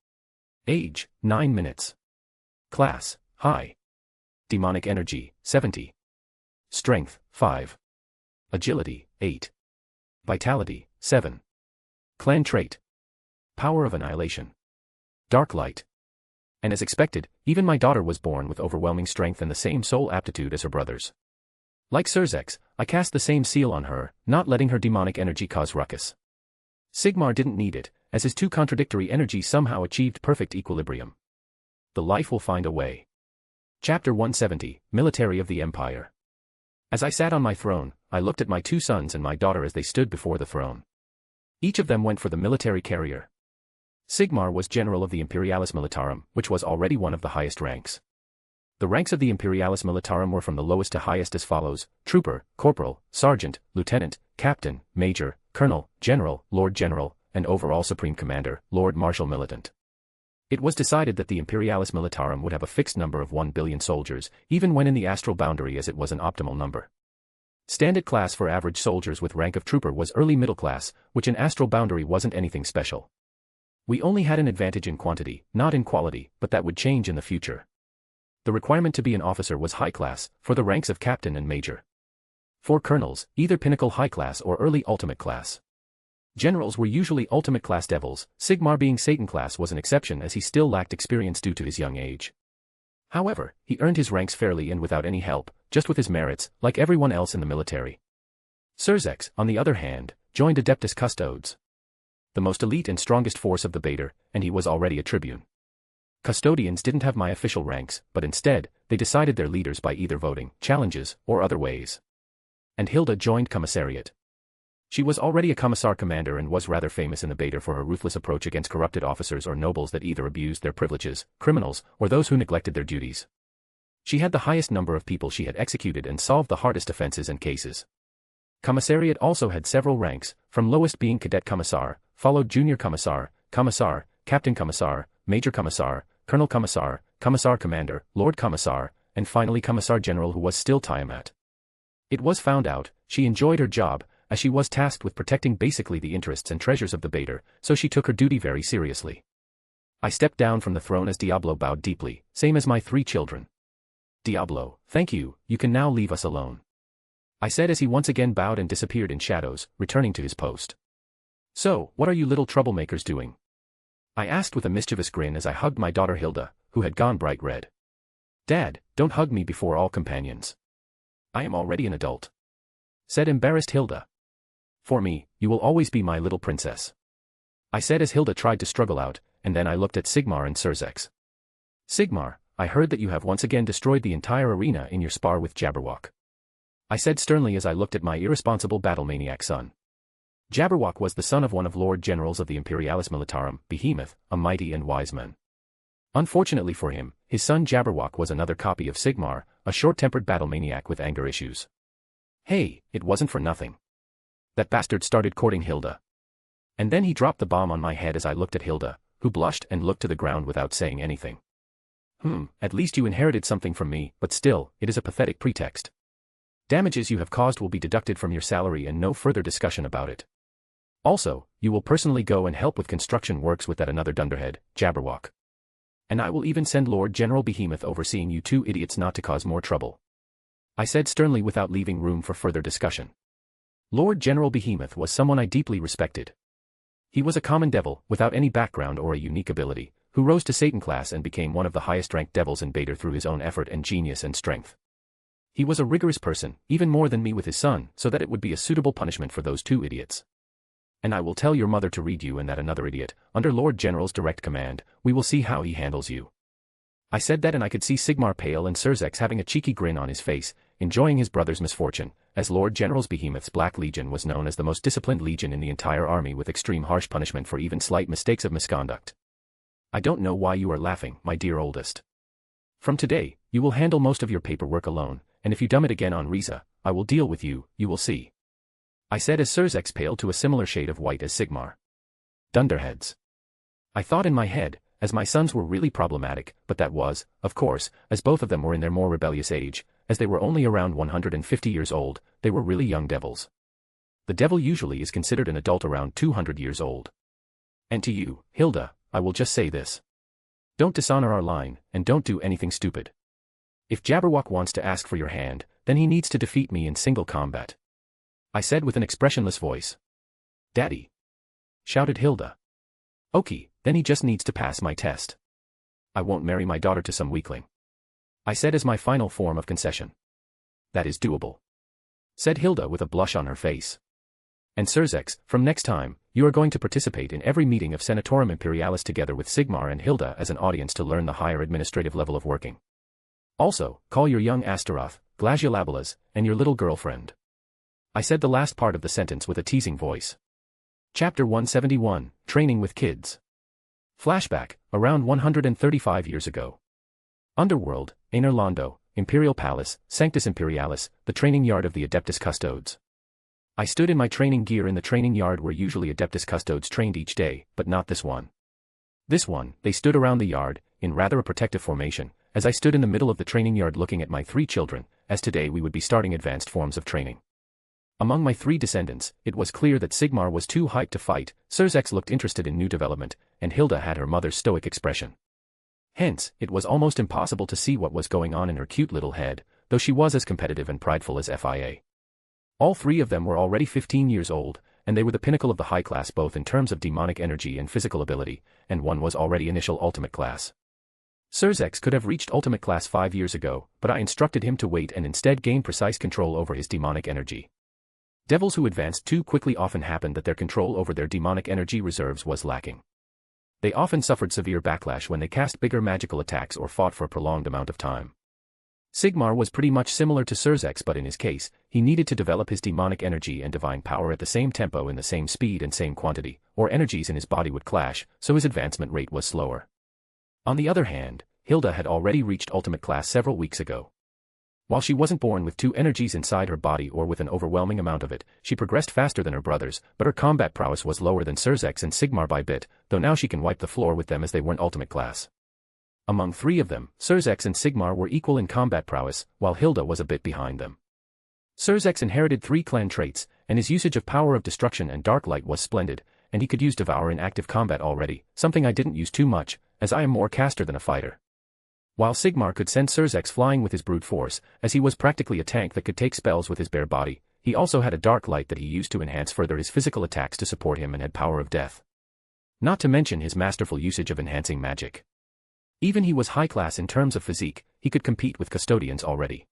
Age, 9 minutes. Class, high. Demonic energy, 70. Strength, 5. Agility, 8. Vitality, 7. Clan trait. Power of annihilation. Dark light. And as expected, even my daughter was born with overwhelming strength and the same soul aptitude as her brothers. Like Surzex, I cast the same seal on her, not letting her demonic energy cause ruckus. Sigmar didn't need it, as his two contradictory energies somehow achieved perfect equilibrium. The life will find a way. Chapter 170, Military of the Empire. As I sat on my throne, I looked at my two sons and my daughter as they stood before the throne. Each of them went for the military carrier. Sigmar was General of the Imperialis Militarum, which was already one of the highest ranks. The ranks of the Imperialis Militarum were from the lowest to highest as follows: Trooper, Corporal, Sergeant, Lieutenant, Captain, Major, Colonel, General, Lord General, and overall Supreme Commander, Lord Marshal Militant. It was decided that the Imperialis Militarum would have a fixed number of 1 billion soldiers, even when in the astral boundary, as it was an optimal number. Standard class for average soldiers with rank of Trooper was early middle class, which in astral boundary wasn't anything special. We only had an advantage in quantity, not in quality, but that would change in the future. The requirement to be an officer was high class, for the ranks of Captain and Major. For colonels, either pinnacle high class or early ultimate class. Generals were usually ultimate class devils. Sigmar being Satan class was an exception as he still lacked experience due to his young age. However, he earned his ranks fairly and without any help, just with his merits, like everyone else in the military. Surzex, on the other hand, joined Adeptus Custodes, the most elite and strongest force of the Baator, and he was already a tribune. Custodians didn't have my official ranks, but instead, they decided their leaders by either voting, challenges, or other ways. And Hilda joined Commissariat. She was already a Commissar commander and was rather famous in the Baator for her ruthless approach against corrupted officers or nobles that either abused their privileges, criminals, or those who neglected their duties. She had the highest number of people she had executed and solved the hardest offenses and cases. Commissariat also had several ranks, from lowest being Cadet Commissar, followed Junior Commissar, Commissar, Captain Commissar, Major Commissar, Colonel Commissar, Commissar Commander, Lord Commissar, and finally Commissar General, who was still Tiamat. It was found out, she enjoyed her job, as she was tasked with protecting basically the interests and treasures of the Baator, so she took her duty very seriously. I stepped down from the throne as Diablo bowed deeply, same as my 3 children. Diablo, thank you, you can now leave us alone, I said as he once again bowed and disappeared in shadows, returning to his post. So, what are you little troublemakers doing? I asked with a mischievous grin as I hugged my daughter Hilda, who had gone bright red. Dad, don't hug me before all companions. I am already an adult, said embarrassed Hilda. For me, you will always be my little princess. I said as Hilda tried to struggle out, and then I looked at Sigmar and Surzex. Sigmar, I heard that you have once again destroyed the entire arena in your spar with Jabberwock. I said sternly as I looked at my irresponsible battle-maniac son. Jabberwock was the son of one of Lord Generals of the Imperialis Militarum, Behemoth, a mighty and wise man. Unfortunately for him, his son Jabberwock was another copy of Sigmar, a short-tempered battle-maniac with anger issues. Hey, it wasn't for nothing. That bastard started courting Hilda. And then he dropped the bomb on my head as I looked at Hilda, who blushed and looked to the ground without saying anything. At least you inherited something from me, but still, it is a pathetic pretext. Damages you have caused will be deducted from your salary and no further discussion about it. Also, you will personally go and help with construction works with that another dunderhead, Jabberwock. And I will even send Lord General Behemoth overseeing you two idiots not to cause more trouble. I said sternly without leaving room for further discussion. Lord General Behemoth was someone I deeply respected. He was a common devil, without any background or a unique ability, who rose to Satan class and became one of the highest-ranked devils in Baator through his own effort and genius and strength. He was a rigorous person, even more than me with his son, so that it would be a suitable punishment for those two idiots. And I will tell your mother to read you and that another idiot, under Lord General's direct command, we will see how he handles you. I said that and I could see Sigmar pale and Surzex having a cheeky grin on his face, enjoying his brother's misfortune, as Lord General's Behemoth's Black Legion was known as the most disciplined legion in the entire army with extreme harsh punishment for even slight mistakes of misconduct. I don't know why you are laughing, my dear oldest. From today, you will handle most of your paperwork alone, and if you dumb it again on Riza, I will deal with you, you will see. I said as Surzex paled to a similar shade of white as Sigmar. Dunderheads. I thought in my head, as my sons were really problematic, but that was, of course, as both of them were in their more rebellious age, as they were only around 150 years old, they were really young devils. The devil usually is considered an adult around 200 years old. And to you, Hilda, I will just say this. Don't dishonor our line, and don't do anything stupid. If Jabberwock wants to ask for your hand, then he needs to defeat me in single combat. I said with an expressionless voice. Daddy! Shouted Hilda. Okay, then he just needs to pass my test. I won't marry my daughter to some weakling. I said as my final form of concession. That is doable. Said Hilda with a blush on her face. And Surzex, from next time, you are going to participate in every meeting of Senatorum Imperialis together with Sigmar and Hilda as an audience to learn the higher administrative level of working. Also, call your young Astaroth, Glaciolabelas, and your little girlfriend. I said the last part of the sentence with a teasing voice. Chapter 171, Training with Kids. Flashback, around 135 years ago. Underworld, Aenerlando, Imperial Palace, Sanctus Imperialis, the training yard of the Adeptus Custodes. I stood in my training gear in the training yard where usually Adeptus Custodes trained each day, but not this one. This one, they stood around the yard, in rather a protective formation, as I stood in the middle of the training yard looking at my 3 children, as today we would be starting advanced forms of training. Among my 3 descendants, it was clear that Sigmar was too hyped to fight, Surzex looked interested in new development, and Hilda had her mother's stoic expression. Hence, it was almost impossible to see what was going on in her cute little head, though she was as competitive and prideful as FIA. All 3 of them were already 15 years old, and they were the pinnacle of the high class both in terms of demonic energy and physical ability, and one was already initial ultimate class. Surzex could have reached ultimate class 5 years ago, but I instructed him to wait and instead gain precise control over his demonic energy. Devils who advanced too quickly often happened that their control over their demonic energy reserves was lacking. They often suffered severe backlash when they cast bigger magical attacks or fought for a prolonged amount of time. Sigmar was pretty much similar to Surzex, but in his case, he needed to develop his demonic energy and divine power at the same tempo in the same speed and same quantity, or energies in his body would clash, so his advancement rate was slower. On the other hand, Hilda had already reached ultimate class several weeks ago. While she wasn't born with 2 energies inside her body or with an overwhelming amount of it, she progressed faster than her brothers, but her combat prowess was lower than Surzex and Sigmar by bit, though now she can wipe the floor with them as they weren't ultimate class. Among 3 of them, Surzex and Sigmar were equal in combat prowess, while Hilda was a bit behind them. Surzex inherited 3 clan traits, and his usage of Power of Destruction and Dark Light was splendid, and he could use Devour in active combat already, something I didn't use too much, as I am more caster than a fighter. While Sigmar could send Surzex flying with his brute force, as he was practically a tank that could take spells with his bare body, he also had a Dark Light that he used to enhance further his physical attacks to support him and had Power of Death. Not to mention his masterful usage of enhancing magic. Even he was high class in terms of physique, he could compete with custodians already.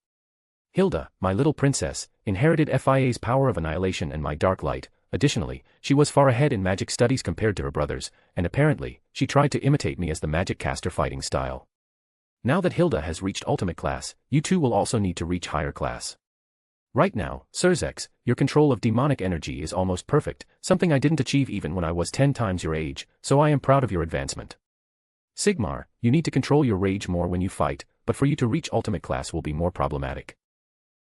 Hilda, my little princess, inherited FIA's Power of Annihilation and my Dark Light, Additionally, she was far ahead in magic studies compared to her brothers, and apparently, she tried to imitate me as the magic caster fighting style. Now that Hilda has reached ultimate class, you too will also need to reach higher class. Right now, Surzex, your control of demonic energy is almost perfect, something I didn't achieve even when I was 10 times your age, so I am proud of your advancement. Sigmar, you need to control your rage more when you fight, but for you to reach ultimate class will be more problematic.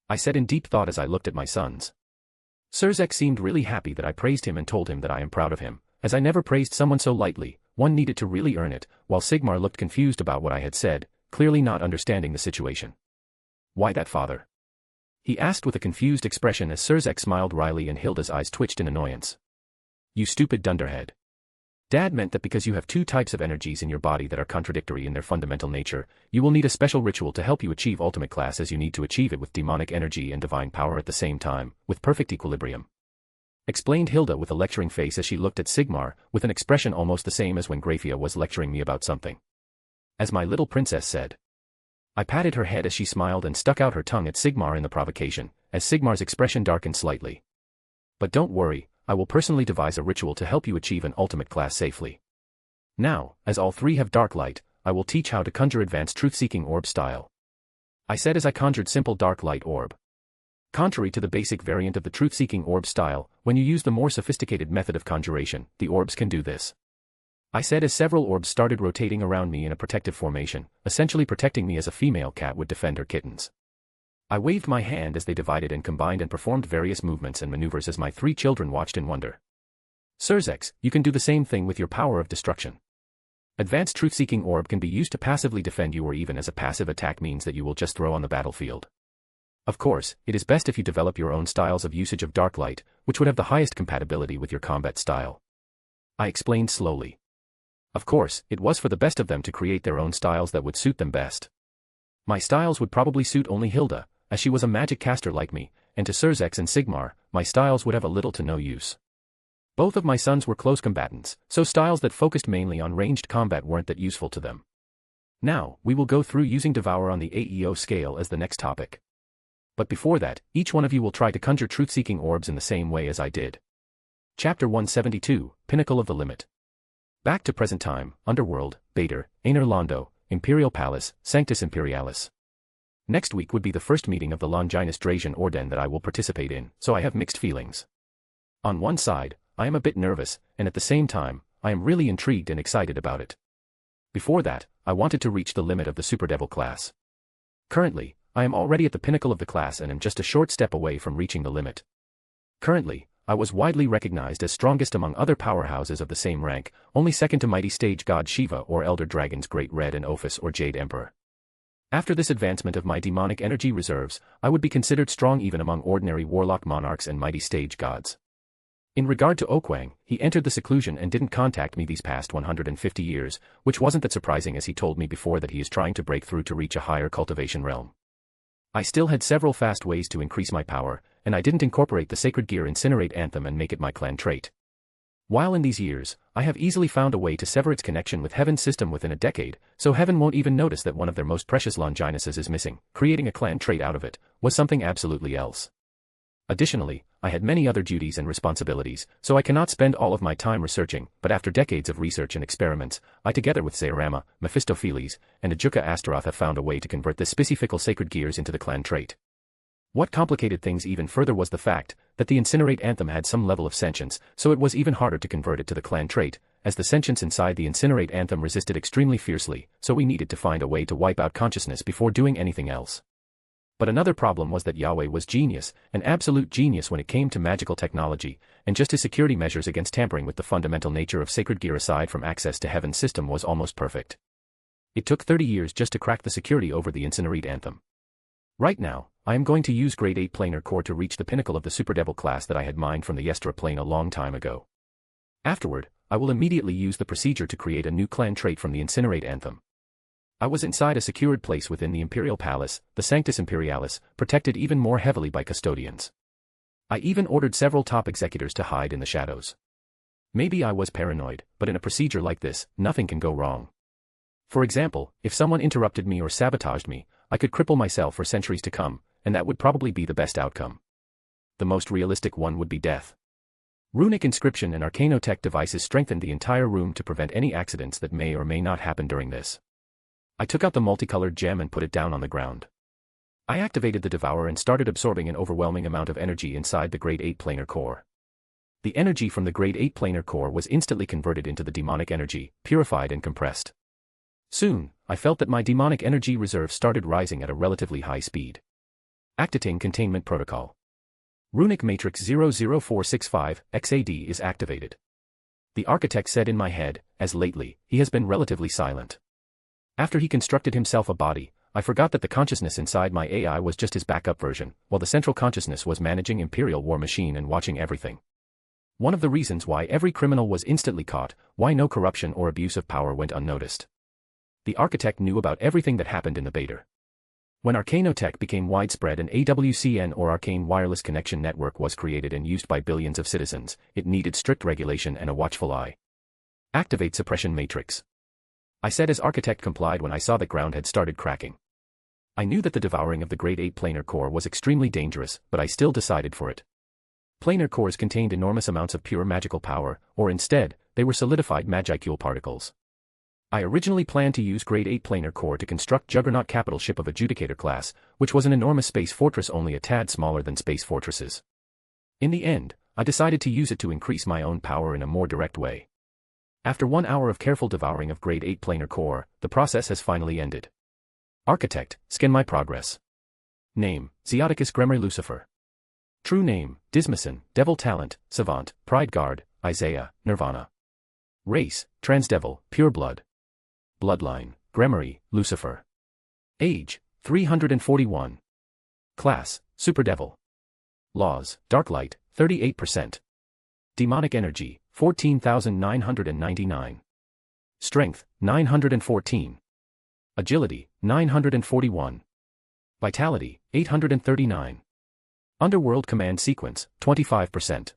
I said in deep thought as I looked at my sons. Surzex seemed really happy that I praised him and told him that I am proud of him, as I never praised someone so lightly, one needed to really earn it, while Sigmar looked confused about what I had said, clearly not understanding the situation. Why that, father? He asked with a confused expression as Surzex smiled wryly and Hilda's eyes twitched in annoyance. You stupid dunderhead. Dad meant that because you have two types of energies in your body that are contradictory in their fundamental nature, you will need a special ritual to help you achieve ultimate class, as you need to achieve it with demonic energy and divine power at the same time, with perfect equilibrium. Explained Hilda with a lecturing face as she looked at Sigmar, with an expression almost the same as when Grafia was lecturing me about something. As my little princess said. I patted her head as she smiled and stuck out her tongue at Sigmar in the provocation, as Sigmar's expression darkened slightly. But don't worry, I will personally devise a ritual to help you achieve an ultimate class safely. Now, as all three have dark light, I will teach how to conjure advanced truth-seeking orb style. I said as I conjured simple dark light orb. Contrary to the basic variant of the truth-seeking orb style, when you use the more sophisticated method of conjuration, the orbs can do this. I said as several orbs started rotating around me in a protective formation, essentially protecting me as a female cat would defend her kittens. I waved my hand as they divided and combined and performed various movements and maneuvers as my three children watched in wonder. Surzex, you can do the same thing with your power of destruction. Advanced truth-seeking orb can be used to passively defend you, or even as a passive attack means that you will just throw on the battlefield. Of course, it is best if you develop your own styles of usage of dark light, which would have the highest compatibility with your combat style. I explained slowly. Of course, it was for the best of them to create their own styles that would suit them best. My styles would probably suit only Hilda, as she was a magic caster like me, and to Surzex and Sigmar, my styles would have a little to no use. Both of my sons were close combatants, so styles that focused mainly on ranged combat weren't that useful to them. Now, we will go through using Devour on the AEO scale as the next topic. But before that, each one of you will try to conjure truth-seeking orbs in the same way as I did. Chapter 172, Pinnacle of the Limit. Back to present time, Underworld, Baator, Aner Londo, Imperial Palace, Sanctus Imperialis. Next week would be the first meeting of the Longinus Drazian Orden that I will participate in, so I have mixed feelings. On one side, I am a bit nervous, and at the same time, I am really intrigued and excited about it. Before that, I wanted to reach the limit of the Super Devil class. Currently, I am already at the pinnacle of the class and am just a short step away from reaching the limit. Currently, I was widely recognized as strongest among other powerhouses of the same rank, only second to mighty stage god Shiva or elder dragons Great Red and Ophis or Jade Emperor. After this advancement of my demonic energy reserves, I would be considered strong even among ordinary warlock monarchs and mighty stage gods. In regard to Okwang, he entered the seclusion and didn't contact me these past 150 years, which wasn't that surprising as he told me before that he is trying to break through to reach a higher cultivation realm. I still had several fast ways to increase my power, and I didn't incorporate the Sacred Gear Incinerate Anthem and make it my clan trait. While in these years, I have easily found a way to sever its connection with Heaven's system within a decade, so Heaven won't even notice that one of their most precious Longinuses is missing. Creating a clan trait out of it was something absolutely else. Additionally, I had many other duties and responsibilities, so I cannot spend all of my time researching, but after decades of research and experiments, I together with Zeorama, Mephistopheles, and Ajuka Astaroth have found a way to convert the specifical sacred gears into the clan trait. What complicated things even further was the fact that the Incinerate Anthem had some level of sentience, so it was even harder to convert it to the clan trait, as the sentience inside the Incinerate Anthem resisted extremely fiercely, so we needed to find a way to wipe out consciousness before doing anything else. But another problem was that Yahweh was genius, an absolute genius when it came to magical technology, and just his security measures against tampering with the fundamental nature of sacred gear aside from access to Heaven's system was almost perfect. It took 30 years just to crack the security over the Incinerate Anthem. Right now, I am going to use Grade 8 Planar Core to reach the pinnacle of the Super Devil class that I had mined from the Yestra plane a long time ago. Afterward, I will immediately use the procedure to create a new clan trait from the Incinerate Anthem. I was inside a secured place within the Imperial Palace, the Sanctus Imperialis, protected even more heavily by custodians. I even ordered several top executors to hide in the shadows. Maybe I was paranoid, but in a procedure like this, nothing can go wrong. For example, if someone interrupted me or sabotaged me, I could cripple myself for centuries to come, and that would probably be the best outcome. The most realistic one would be death. Runic inscription and arcanotech devices strengthened the entire room to prevent any accidents that may or may not happen during this. I took out the multicolored gem and put it down on the ground. I activated the Devour and started absorbing an overwhelming amount of energy inside the Grade 8 planar core. The energy from the Grade 8 planar core was instantly converted into the demonic energy, purified and compressed. Soon, I felt that my demonic energy reserve started rising at a relatively high speed. Activating Containment Protocol. Runic Matrix 00465 XAD is activated. The architect said in my head, as lately, he has been relatively silent. After he constructed himself a body, I forgot that the consciousness inside my AI was just his backup version, while the central consciousness was managing Imperial War Machine and watching everything. One of the reasons why every criminal was instantly caught, why no corruption or abuse of power went unnoticed. The architect knew about everything that happened in the Baator. When arcanotech became widespread, an AWCN or Arcane Wireless Connection Network was created and used by billions of citizens, it needed strict regulation and a watchful eye. Activate Suppression Matrix. I said as architect complied when I saw the ground had started cracking. I knew that the devouring of the Grade 8 planar core was extremely dangerous, but I still decided for it. Planar cores contained enormous amounts of pure magical power, or instead, they were solidified magicule particles. I originally planned to use Grade 8 planar core to construct Juggernaut capital ship of Adjudicator class, which was an enormous space fortress only a tad smaller than space fortresses. In the end, I decided to use it to increase my own power in a more direct way. After 1 hour of careful devouring of Grade 8 planar core, the process has finally ended. Architect, scan my progress. Name, Zeoticus Gremory Lucifer. True name, Dismason, Devil Talent, Savant, Pride Guard, Isaiah, Nirvana. Race, Transdevil, Pure Blood. Bloodline, Gremory, Lucifer. Age, 341. Class, Superdevil. Laws, Darklight, 38%. Demonic Energy, 14,999. Strength, 914. Agility, 941. Vitality, 839. Underworld Command Sequence, 25%.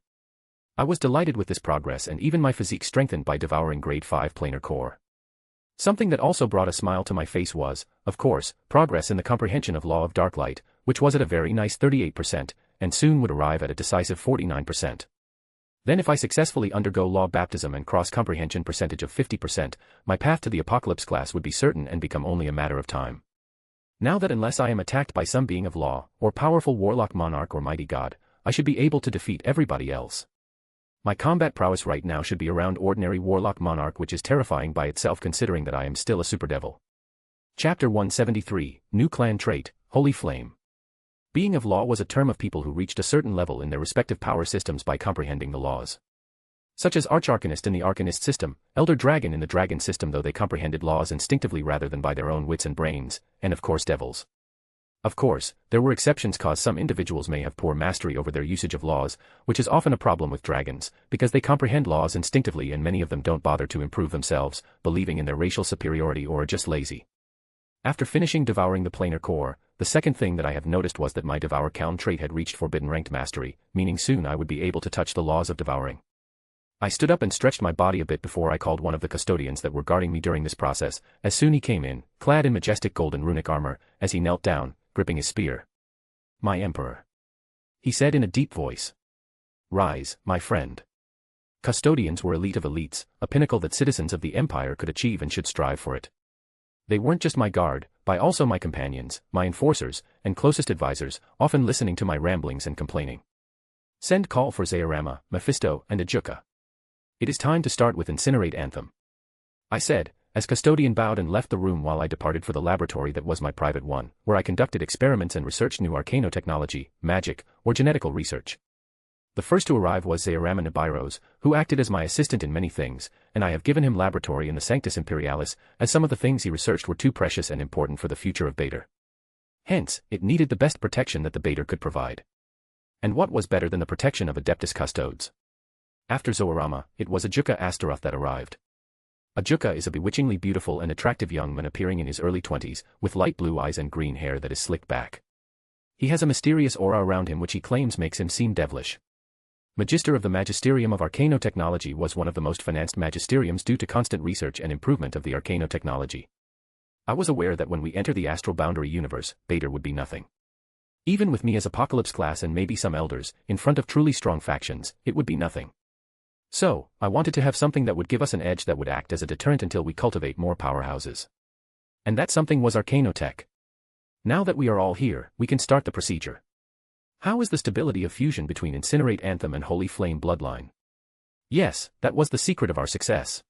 I was delighted with this progress and even my physique strengthened by devouring Grade 5 planar core. Something that also brought a smile to my face was, of course, progress in the comprehension of Law of Darklight, which was at a very nice 38%, and soon would arrive at a decisive 49%. Then if I successfully undergo Law Baptism and cross-comprehension percentage of 50%, my path to the Apocalypse class would be certain and become only a matter of time. Now that unless I am attacked by some being of law, or powerful warlock monarch or mighty god, I should be able to defeat everybody else. My combat prowess right now should be around ordinary warlock monarch, which is terrifying by itself considering that I am still a superdevil. Chapter 173, New Clan Trait, Holy Flame. Being of law was a term of people who reached a certain level in their respective power systems by comprehending the laws. Such as Archarcanist in the Arcanist system, Elder Dragon in the Dragon system, though they comprehended laws instinctively rather than by their own wits and brains, and of course devils. Of course, there were exceptions cause some individuals may have poor mastery over their usage of laws, which is often a problem with dragons, because they comprehend laws instinctively and many of them don't bother to improve themselves, believing in their racial superiority or are just lazy. After finishing devouring the planar core, the second thing that I have noticed was that my Devour Count trait had reached Forbidden Ranked Mastery, meaning soon I would be able to touch the laws of devouring. I stood up and stretched my body a bit before I called one of the custodians that were guarding me during this process. As soon he came in, clad in majestic golden runic armor, as he knelt down, gripping his spear. "My Emperor," he said in a deep voice. "Rise, my friend." Custodians were elite of elites, a pinnacle that citizens of the Empire could achieve and should strive for it. They weren't just my guard, but also my companions, my enforcers, and closest advisors, often listening to my ramblings and complaining. Send call for Zeorama, Mephisto, and Ajuka. It is time to start with Incinerate Anthem, I said, as custodian bowed and left the room while I departed for the laboratory that was my private one, where I conducted experiments and researched new arcanotechnology, magic, or genetical research. The first to arrive was Zeorama Nibiros, who acted as my assistant in many things, and I have given him laboratory in the Sanctus Imperialis, as some of the things he researched were too precious and important for the future of Baator. Hence, it needed the best protection that the Baator could provide. And what was better than the protection of Adeptus Custodes? After Zeorama, it was Ajuka Astaroth that arrived. Ajuka is a bewitchingly beautiful and attractive young man appearing in his early 20s, with light blue eyes and green hair that is slicked back. He has a mysterious aura around him which he claims makes him seem devilish. Magister of the Magisterium of Arcanotechnology, was one of the most financed magisteriums due to constant research and improvement of the arcanotechnology. I was aware that when we enter the astral boundary universe, Baator would be nothing. Even with me as Apocalypse class and maybe some elders, in front of truly strong factions, it would be nothing. So, I wanted to have something that would give us an edge that would act as a deterrent until we cultivate more powerhouses. And that something was Arcanotech. Now that we are all here, we can start the procedure. How is the stability of fusion between Incinerate Anthem and Holy Flame Bloodline? Yes, that was the secret of our success.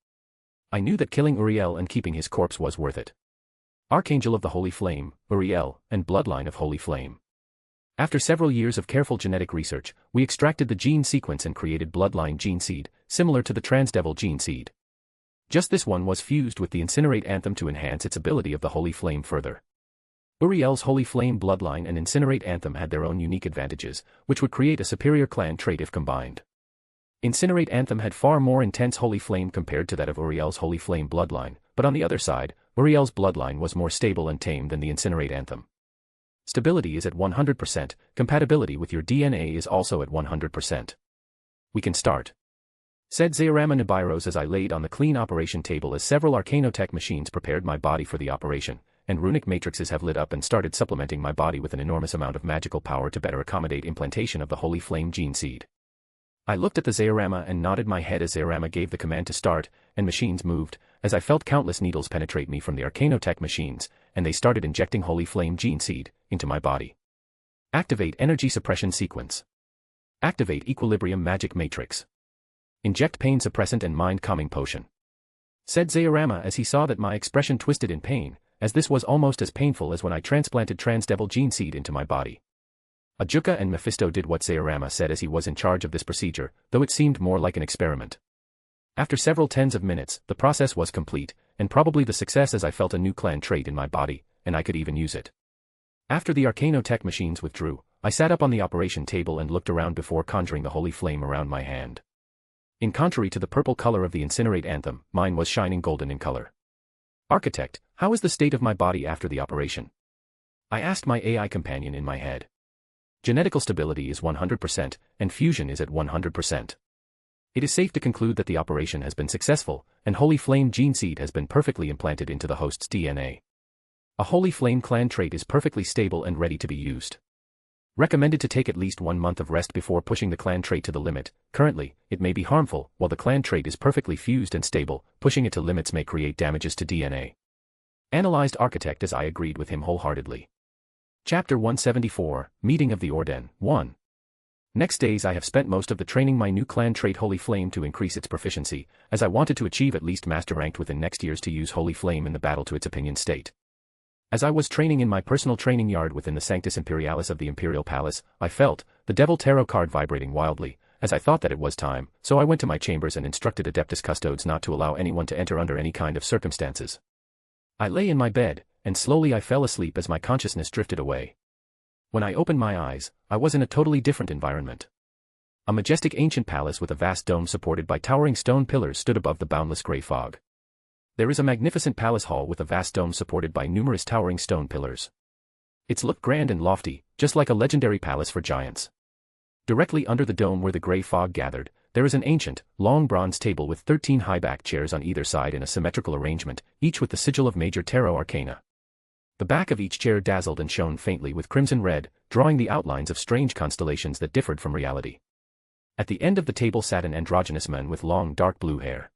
I knew that killing Uriel and keeping his corpse was worth it. Archangel of the Holy Flame, Uriel, and Bloodline of Holy Flame. After several years of careful genetic research, we extracted the gene sequence and created Bloodline gene seed, similar to the Transdevil gene seed. Just this one was fused with the Incinerate Anthem to enhance its ability of the Holy Flame further. Uriel's Holy Flame Bloodline and Incinerate Anthem had their own unique advantages, which would create a superior clan trait if combined. Incinerate Anthem had far more intense Holy Flame compared to that of Uriel's Holy Flame Bloodline, but on the other side, Uriel's Bloodline was more stable and tame than the Incinerate Anthem. Stability is at 100%, compatibility with your DNA is also at 100%. We can start. Said Zeorama Nibiros as I laid on the clean operation table as several Arcanotech machines prepared my body for the operation, and runic matrices have lit up and started supplementing my body with an enormous amount of magical power to better accommodate implantation of the Holy Flame gene seed. I looked at the Zeorama and nodded my head as Zeorama gave the command to start, and machines moved, as I felt countless needles penetrate me from the Arcanotech machines, and they started injecting Holy Flame gene seed into my body. Activate Energy Suppression Sequence. Activate Equilibrium Magic Matrix. Inject Pain Suppressant and Mind Calming Potion. Said Zeorama as he saw that my expression twisted in pain, as this was almost as painful as when I transplanted Transdevil gene seed into my body. Ajuka and Mephisto did what Zeorama said as he was in charge of this procedure, though it seemed more like an experiment. After several tens of minutes, the process was complete, and probably the success as I felt a new clan trait in my body, and I could even use it. After the Arcanotech machines withdrew, I sat up on the operation table and looked around before conjuring the Holy Flame around my hand. In contrary to the purple color of the Incinerate Anthem, mine was shining golden in color. Architect, how is the state of my body after the operation? I asked my AI companion in my head. Genetical stability is 100%, and fusion is at 100%. It is safe to conclude that the operation has been successful, and Holy Flame gene seed has been perfectly implanted into the host's DNA. A Holy Flame clan trait is perfectly stable and ready to be used. Recommended to take at least 1 month of rest before pushing the clan trait to the limit. Currently, it may be harmful, while the clan trait is perfectly fused and stable, pushing it to limits may create damages to DNA. Analyzed Architect as I agreed with him wholeheartedly. Chapter 174, Meeting of the Orden, 1. Next days I have spent most of the training my new clan trait Holy Flame to increase its proficiency, as I wanted to achieve at least master ranked within next years to use Holy Flame in the battle to its opinion state. As I was training in my personal training yard within the Sanctus Imperialis of the Imperial Palace, I felt the Devil Tarot card vibrating wildly, as I thought that it was time, so I went to my chambers and instructed Adeptus Custodes not to allow anyone to enter under any kind of circumstances. I lay in my bed, and slowly I fell asleep as my consciousness drifted away. When I opened my eyes, I was in a totally different environment. A majestic ancient palace with a vast dome supported by towering stone pillars stood above the boundless grey fog. There is a magnificent palace hall with a vast dome supported by numerous towering stone pillars. Its looked grand and lofty, just like a legendary palace for giants. Directly under the dome where the grey fog gathered, there is an ancient, long bronze table with 13 high-backed chairs on either side in a symmetrical arrangement, each with the sigil of major tarot arcana. The back of each chair dazzled and shone faintly with crimson red, drawing the outlines of strange constellations that differed from reality. At the end of the table sat an androgynous man with long dark blue hair.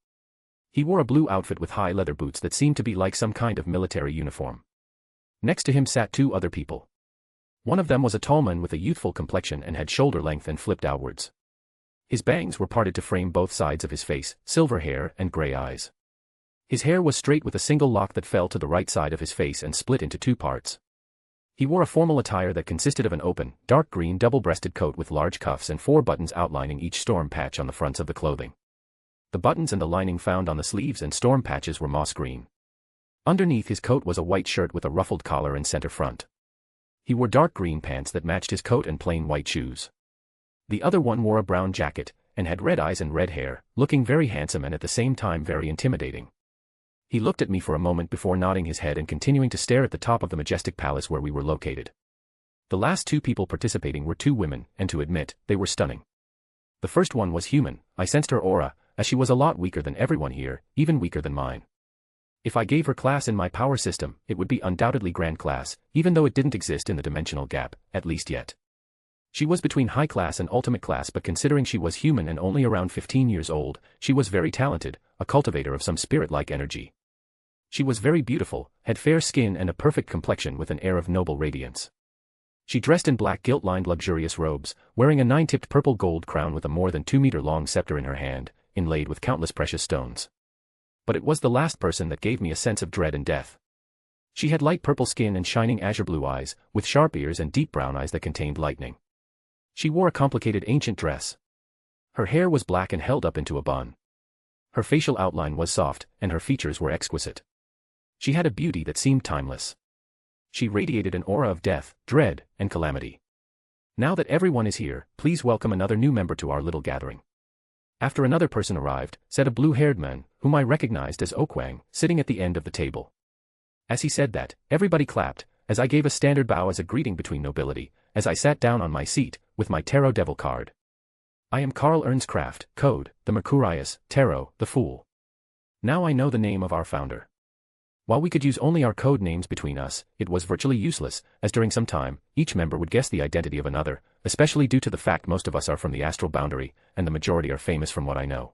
He wore a blue outfit with high leather boots that seemed to be like some kind of military uniform. Next to him sat 2 other people. One of them was a tall man with a youthful complexion and had shoulder length and flipped outwards. His bangs were parted to frame both sides of his face, silver hair and grey eyes. His hair was straight with a single lock that fell to the right side of his face and split into 2 parts. He wore a formal attire that consisted of an open, dark green double-breasted coat with large cuffs and 4 buttons outlining each storm patch on the fronts of the clothing. The buttons and the lining found on the sleeves and storm patches were moss green. Underneath his coat was a white shirt with a ruffled collar and center front. He wore dark green pants that matched his coat and plain white shoes. The other one wore a brown jacket, and had red eyes and red hair, looking very handsome and at the same time very intimidating. He looked at me for a moment before nodding his head and continuing to stare at the top of the majestic palace where we were located. The last 2 people participating were 2 women, and to admit, they were stunning. The first one was human. I sensed her aura, as she was a lot weaker than everyone here, even weaker than mine. If I gave her class in my power system, it would be undoubtedly Grand Class, even though it didn't exist in the dimensional gap, at least yet. She was between high class and ultimate class, but considering she was human and only around 15 years old, she was very talented, a cultivator of some spirit-like energy. She was very beautiful, had fair skin and a perfect complexion with an air of noble radiance. She dressed in black gilt-lined luxurious robes, wearing a 9-tipped purple gold crown with a more than 2-meter-long scepter in her hand, inlaid with countless precious stones. But it was the last person that gave me a sense of dread and death. She had light purple skin and shining azure blue eyes, with sharp ears and deep brown eyes that contained lightning. She wore a complicated ancient dress. Her hair was black and held up into a bun. Her facial outline was soft, and her features were exquisite. She had a beauty that seemed timeless. She radiated an aura of death, dread, and calamity. Now that everyone is here, please welcome another new member to our little gathering. After another person arrived, said a blue-haired man, whom I recognized as Okwang, sitting at the end of the table. As he said that, everybody clapped, as I gave a standard bow as a greeting between nobility, as I sat down on my seat, with my Tarot Devil card. I am Karl Ernstcraft, code, the Mercurius, Tarot, the Fool. Now I know the name of our founder. While we could use only our code names between us, it was virtually useless, as during some time, each member would guess the identity of another, especially due to the fact most of us are from the astral boundary, and the majority are famous from what I know.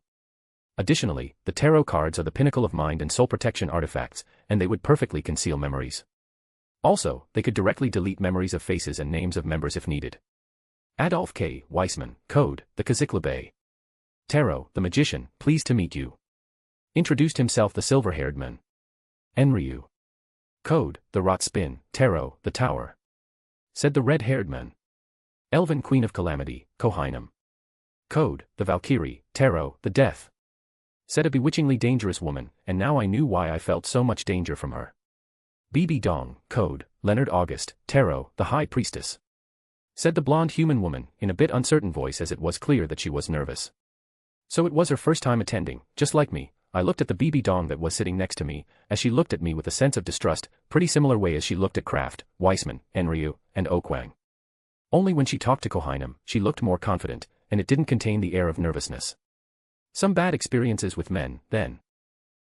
Additionally, the tarot cards are the pinnacle of mind and soul protection artifacts, and they would perfectly conceal memories. Also, they could directly delete memories of faces and names of members if needed. Adolf K. Weissman, code, the Kazikla Tarot, the Magician, pleased to meet you. Introduced himself the silver-haired man. Enryu. Code, the Rot Spin, Tarot, the Tower. Said the red-haired man. Elven Queen of Calamity, Kohainam. Code, the Valkyrie, Tarot, the Death. Said a bewitchingly dangerous woman, and now I knew why I felt so much danger from her. BB Dong, code, Leonard August, Tarot, the High Priestess. Said the blonde human woman, in a bit uncertain voice as it was clear that she was nervous. So it was her first time attending, just like me. I looked at the BB Dong that was sitting next to me, as she looked at me with a sense of distrust, pretty similar way as she looked at Kraft, Weissman, Enryu, and Okwang. Only when she talked to Kohainam, she looked more confident, and it didn't contain the air of nervousness. Some bad experiences with men, then.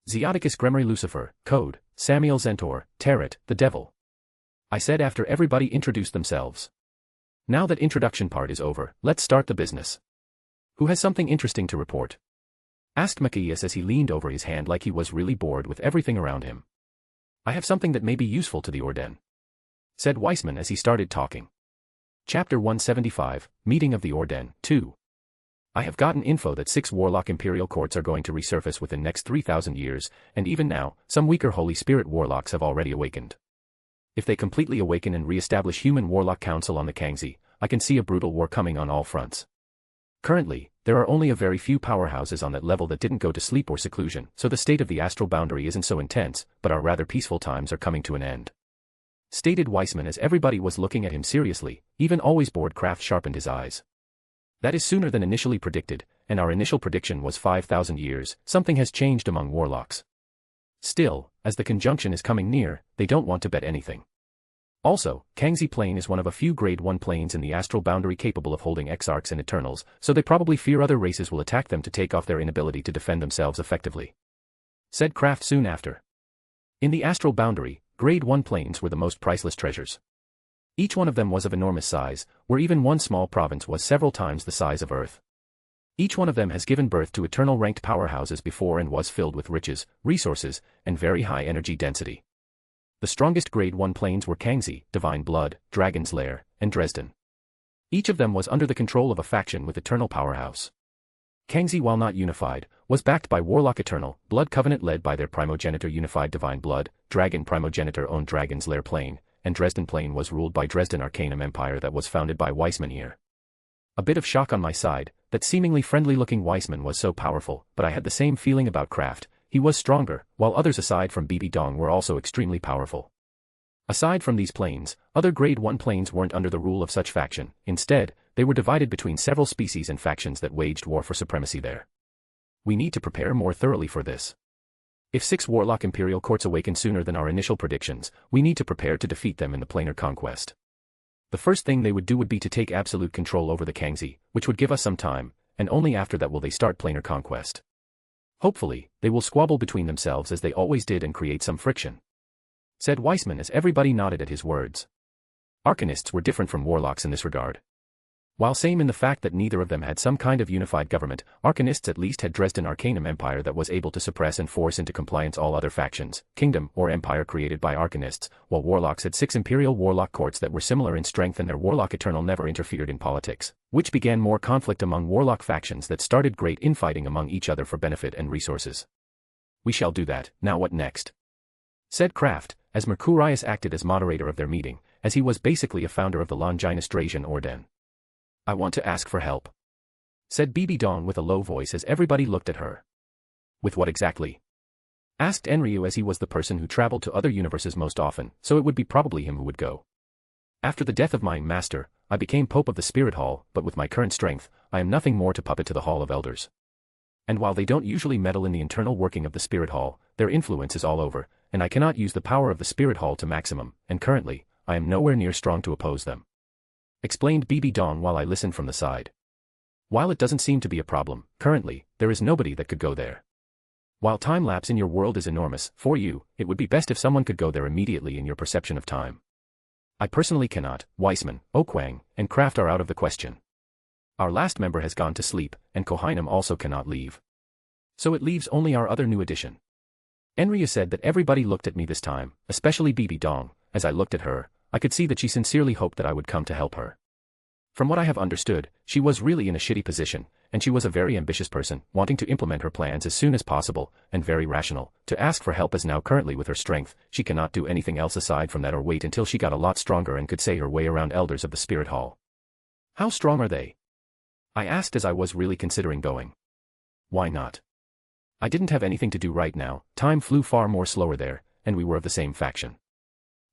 Zeoticus Gremory Lucifer, code, Samuel Zentor, Tarot, the Devil. I said after everybody introduced themselves. Now that introduction part is over, let's start the business. Who has something interesting to report? Asked Macias as he leaned over his hand like he was really bored with everything around him. I have something that may be useful to the Orden. Said Weissman as he started talking. Chapter 175, Meeting of the Orden, 2. I have gotten info that 6 Warlock Imperial Courts are going to resurface within next 3,000 years, and even now, some weaker Holy Spirit Warlocks have already awakened. If they completely awaken and re-establish Human Warlock Council on the Kangxi, I can see a brutal war coming on all fronts. Currently, there are only a very few powerhouses on that level that didn't go to sleep or seclusion, so the state of the astral boundary isn't so intense, but our rather peaceful times are coming to an end. Stated Weissman as everybody was looking at him seriously, even always bored Kraft sharpened his eyes. That is sooner than initially predicted, and our initial prediction was 5,000 years, something has changed among warlocks. Still, as the conjunction is coming near, they don't want to bet anything. Also, Kangxi Plane is one of a few Grade 1 planes in the astral boundary capable of holding Exarchs and Eternals, so they probably fear other races will attack them to take off their inability to defend themselves effectively. Said Kraft soon after. In the astral boundary, Grade 1 planes were the most priceless treasures. Each one of them was of enormous size, where even one small province was several times the size of Earth. Each one of them has given birth to eternal ranked powerhouses before and was filled with riches, resources, and very high energy density. The strongest Grade 1 planes were Kangxi, Divine Blood, Dragon's Lair, and Dresden. Each of them was under the control of a faction with eternal powerhouse. Kangxi, while not unified, was backed by Warlock Eternal, Blood Covenant led by their primogenitor unified Divine Blood, Dragon primogenitor owned Dragon's Lair plane, and Dresden plane was ruled by Dresden Arcanum Empire that was founded by Weissman here. A bit of shock on my side, that seemingly friendly-looking Weissman was so powerful, but I had the same feeling about Kraft. He was stronger, while others aside from BB Dong were also extremely powerful. Aside from these planes, other Grade 1 planes weren't under the rule of such faction, instead, they were divided between several species and factions that waged war for supremacy there. We need to prepare more thoroughly for this. If 6 Warlock Imperial Courts awaken sooner than our initial predictions, we need to prepare to defeat them in the planar conquest. The first thing they would do would be to take absolute control over the Kangxi, which would give us some time, and only after that will they start planar conquest. Hopefully, they will squabble between themselves as they always did and create some friction. Said Weissman as everybody nodded at his words. Arcanists were different from warlocks in this regard. While same in the fact that neither of them had some kind of unified government, Arcanists at least had Dresden Arcanum Empire that was able to suppress and force into compliance all other factions, kingdom or empire created by Arcanists, while Warlocks had 6 imperial warlock courts that were similar in strength and their Warlock Eternal never interfered in politics, which began more conflict among warlock factions that started great infighting among each other for benefit and resources. We shall do that, now what next? Said Kraft, as Mercurius acted as moderator of their meeting, as he was basically a founder of the Longinus Dracian Orden. I want to ask for help. Said BB Dong with a low voice as everybody looked at her. With what exactly? Asked Enryu as he was the person who traveled to other universes most often, so it would be probably him who would go. After the death of my master, I became Pope of the Spirit Hall, but with my current strength, I am nothing more to puppet to the Hall of Elders. And while they don't usually meddle in the internal working of the Spirit Hall, their influence is all over, and I cannot use the power of the Spirit Hall to maximum, and currently, I am nowhere near strong to oppose them. Explained BB Dong while I listened from the side. While it doesn't seem to be a problem, currently, there is nobody that could go there. While time lapse in your world is enormous, for you, it would be best if someone could go there immediately in your perception of time. I personally cannot. Weissman, Okwang, and Kraft are out of the question. Our last member has gone to sleep, and Kohainam also cannot leave. So it leaves only our other new addition. Enryu said that everybody looked at me this time, especially BB Dong. As I looked at her, I could see that she sincerely hoped that I would come to help her. From what I have understood, she was really in a shitty position, and she was a very ambitious person, wanting to implement her plans as soon as possible, and very rational, to ask for help as now currently with her strength, she cannot do anything else aside from that or wait until she got a lot stronger and could say her way around elders of the Spirit Hall. How strong are they? I asked as I was really considering going. Why not? I didn't have anything to do right now, time flew far more slower there, and we were of the same faction.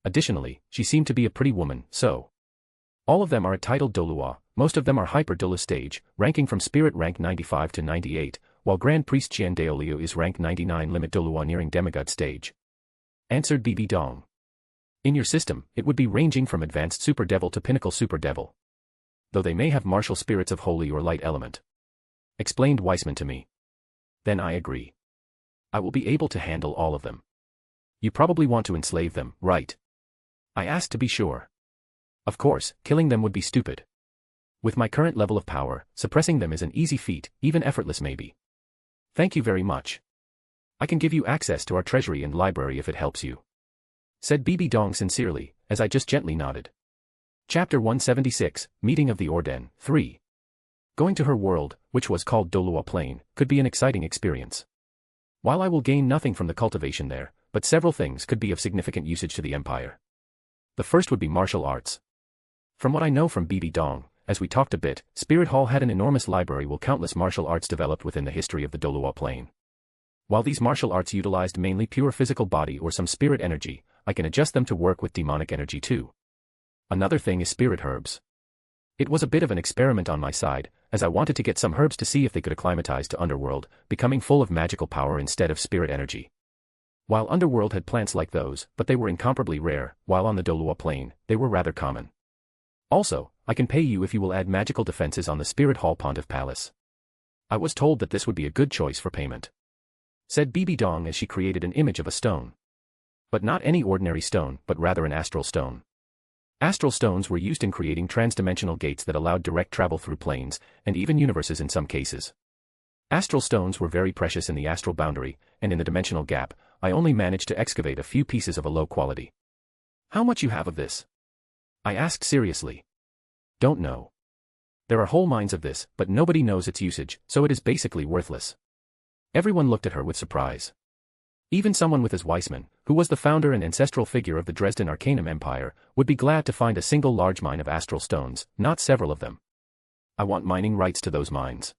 Additionally, she seemed to be a pretty woman, so. All of them are at titled Doolua, most of them are Hyper Dola stage, ranking from Spirit rank 95 to 98, while Grand Priest Qian Daoliu is rank 99 limit Doolua nearing Demigod stage. Answered BB Dong. In your system, it would be ranging from Advanced Super Devil to Pinnacle Super Devil. Though they may have martial spirits of holy or light element. Explained Weissman to me. Then I agree. I will be able to handle all of them. You probably want to enslave them, right? I asked to be sure. Of course, killing them would be stupid. With my current level of power, suppressing them is an easy feat, even effortless maybe. Thank you very much. I can give you access to our treasury and library if it helps you. Said BB Dong sincerely, as I just gently nodded. Chapter 176, Meeting of the Orden, 3. Going to her world, which was called Dolua Plain, could be an exciting experience. While I will gain nothing from the cultivation there, but several things could be of significant usage to the Empire. The first would be martial arts. From what I know from BB Dong, as we talked a bit, Spirit Hall had an enormous library with countless martial arts developed within the history of the Dolua Plain. While these martial arts utilized mainly pure physical body or some spirit energy, I can adjust them to work with demonic energy too. Another thing is spirit herbs. It was a bit of an experiment on my side, as I wanted to get some herbs to see if they could acclimatize to Underworld, becoming full of magical power instead of spirit energy. While Underworld had plants like those, but they were incomparably rare, while on the Dolua Plain, they were rather common. Also, I can pay you if you will add magical defenses on the Spirit Hall Pontiff Palace. I was told that this would be a good choice for payment. Said BB Dong as she created an image of a stone. But not any ordinary stone, but rather an astral stone. Astral stones were used in creating transdimensional gates that allowed direct travel through planes, and even universes in some cases. Astral stones were very precious in the astral boundary, and in the dimensional gap, I only managed to excavate a few pieces of a low quality. How much you have of this? I asked seriously. Don't know. There are whole mines of this, but nobody knows its usage, so it is basically worthless. Everyone looked at her with surprise. Even someone with as Weissman, who was the founder and ancestral figure of the Dresden Arcanum Empire, would be glad to find a single large mine of astral stones, not several of them. I want mining rights to those mines.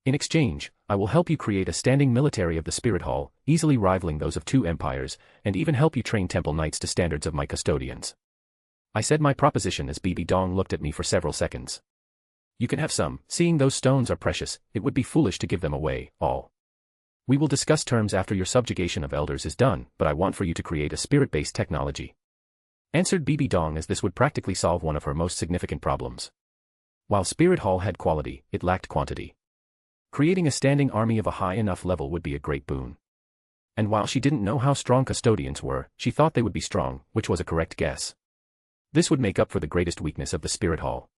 In exchange, I will help you create a standing military of the Spirit Hall, easily rivaling those of 2 empires, and even help you train temple knights to standards of my custodians. I said my proposition as BB Dong looked at me for several seconds. You can have some, seeing those stones are precious, it would be foolish to give them away, all. We will discuss terms after your subjugation of elders is done, but I want for you to create a spirit-based technology. Answered BB Dong as this would practically solve one of her most significant problems. While Spirit Hall had quality, it lacked quantity. Creating a standing army of a high enough level would be a great boon. And while she didn't know how strong custodians were, she thought they would be strong, which was a correct guess. This would make up for the greatest weakness of the Spirit Hall.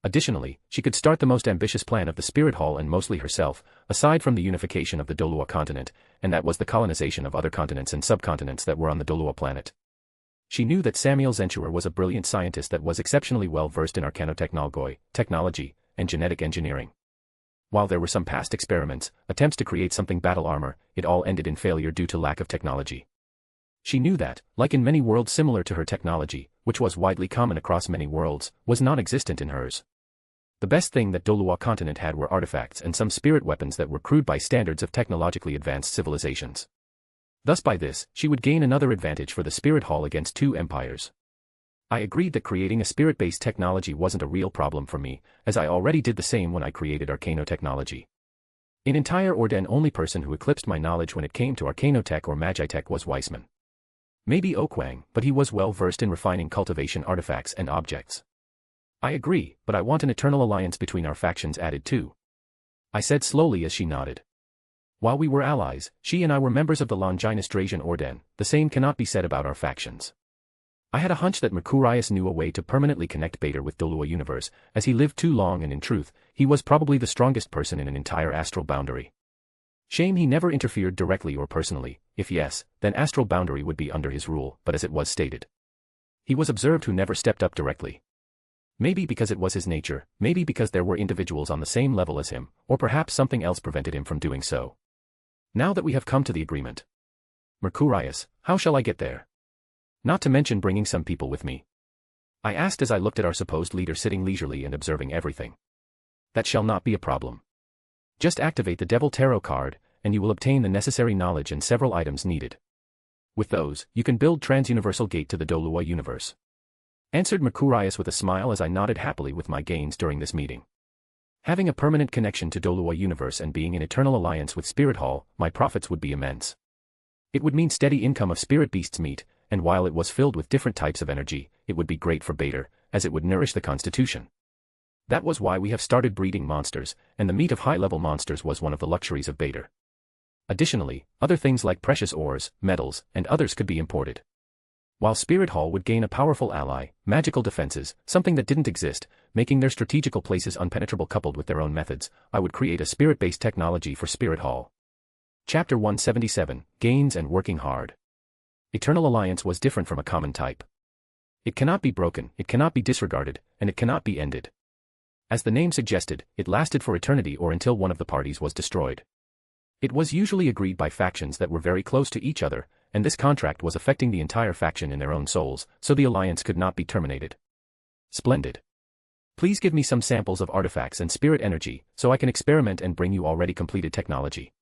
Additionally, she could start the most ambitious plan of the Spirit Hall and mostly herself, aside from the unification of the Doolua continent, and that was the colonization of other continents and subcontinents that were on the Doolua planet. She knew that Samuel Zentuer was a brilliant scientist that was exceptionally well versed in arcanotechnology, technology, and genetic engineering. While there were some past experiments, attempts to create something battle armor, it all ended in failure due to lack of technology. She knew that, like in many worlds similar to her technology, which was widely common across many worlds, was non-existent in hers. The best thing that Doolua continent had were artifacts and some spirit weapons that were crude by standards of technologically advanced civilizations. Thus by this, she would gain another advantage for the Spirit Hall against two empires. I agreed that creating a spirit-based technology wasn't a real problem for me, as I already did the same when I created arcanotechnology. In entire Orden, only person who eclipsed my knowledge when it came to arcanotech or magitech was Weissman. Maybe Okwang, but he was well versed in refining cultivation artifacts and objects. I agree, but I want an eternal alliance between our factions added too. I said slowly as she nodded. While we were allies, she and I were members of the Longinus Drazian Orden, the same cannot be said about our factions. I had a hunch that Mercurius knew a way to permanently connect Baator with Doolo Universe, as he lived too long and in truth, he was probably the strongest person in an entire astral boundary. Shame he never interfered directly or personally, if yes, then astral boundary would be under his rule, but as it was stated. He was observed who never stepped up directly. Maybe because it was his nature, maybe because there were individuals on the same level as him, or perhaps something else prevented him from doing so. Now that we have come to the agreement. Mercurius, how shall I get there? Not to mention bringing some people with me. I asked as I looked at our supposed leader sitting leisurely and observing everything. That shall not be a problem. Just activate the Devil Tarot card, and you will obtain the necessary knowledge and several items needed. With those, you can build Transuniversal Gate to the Doolo Universe. Answered Mercurius with a smile as I nodded happily with my gains during this meeting. Having a permanent connection to Doolo Universe and being in eternal alliance with Spirit Hall, my profits would be immense. It would mean steady income of spirit beasts meat, and while it was filled with different types of energy, it would be great for Baator, as it would nourish the constitution. That was why we have started breeding monsters, and the meat of high-level monsters was one of the luxuries of Baator. Additionally, other things like precious ores, metals, and others could be imported. While Spirit Hall would gain a powerful ally, magical defenses, something that didn't exist, making their strategical places unpenetrable coupled with their own methods, I would create a spirit-based technology for Spirit Hall. Chapter 177, Gains and Working Hard. Eternal Alliance was different from a common type. It cannot be broken, it cannot be disregarded, and it cannot be ended. As the name suggested, it lasted for eternity or until one of the parties was destroyed. It was usually agreed by factions that were very close to each other, and this contract was affecting the entire faction in their own souls, so the alliance could not be terminated. Splendid. Please give me some samples of artifacts and spirit energy, so I can experiment and bring you already completed technology.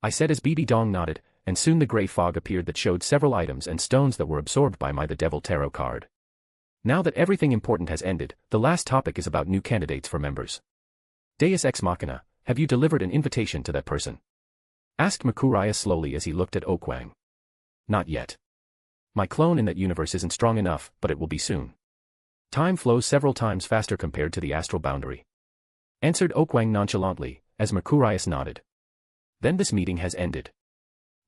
I said as BB Dong nodded, and soon the grey fog appeared that showed several items and stones that were absorbed by the Devil Tarot card. Now that everything important has ended, the last topic is about new candidates for members. Deus Ex Machina, have you delivered an invitation to that person? Asked Mercurius slowly as he looked at Okwang. Not yet. My clone in that universe isn't strong enough, but it will be soon. Time flows several times faster compared to the astral boundary. Answered Okwang nonchalantly, as Mercurius nodded. Then this meeting has ended.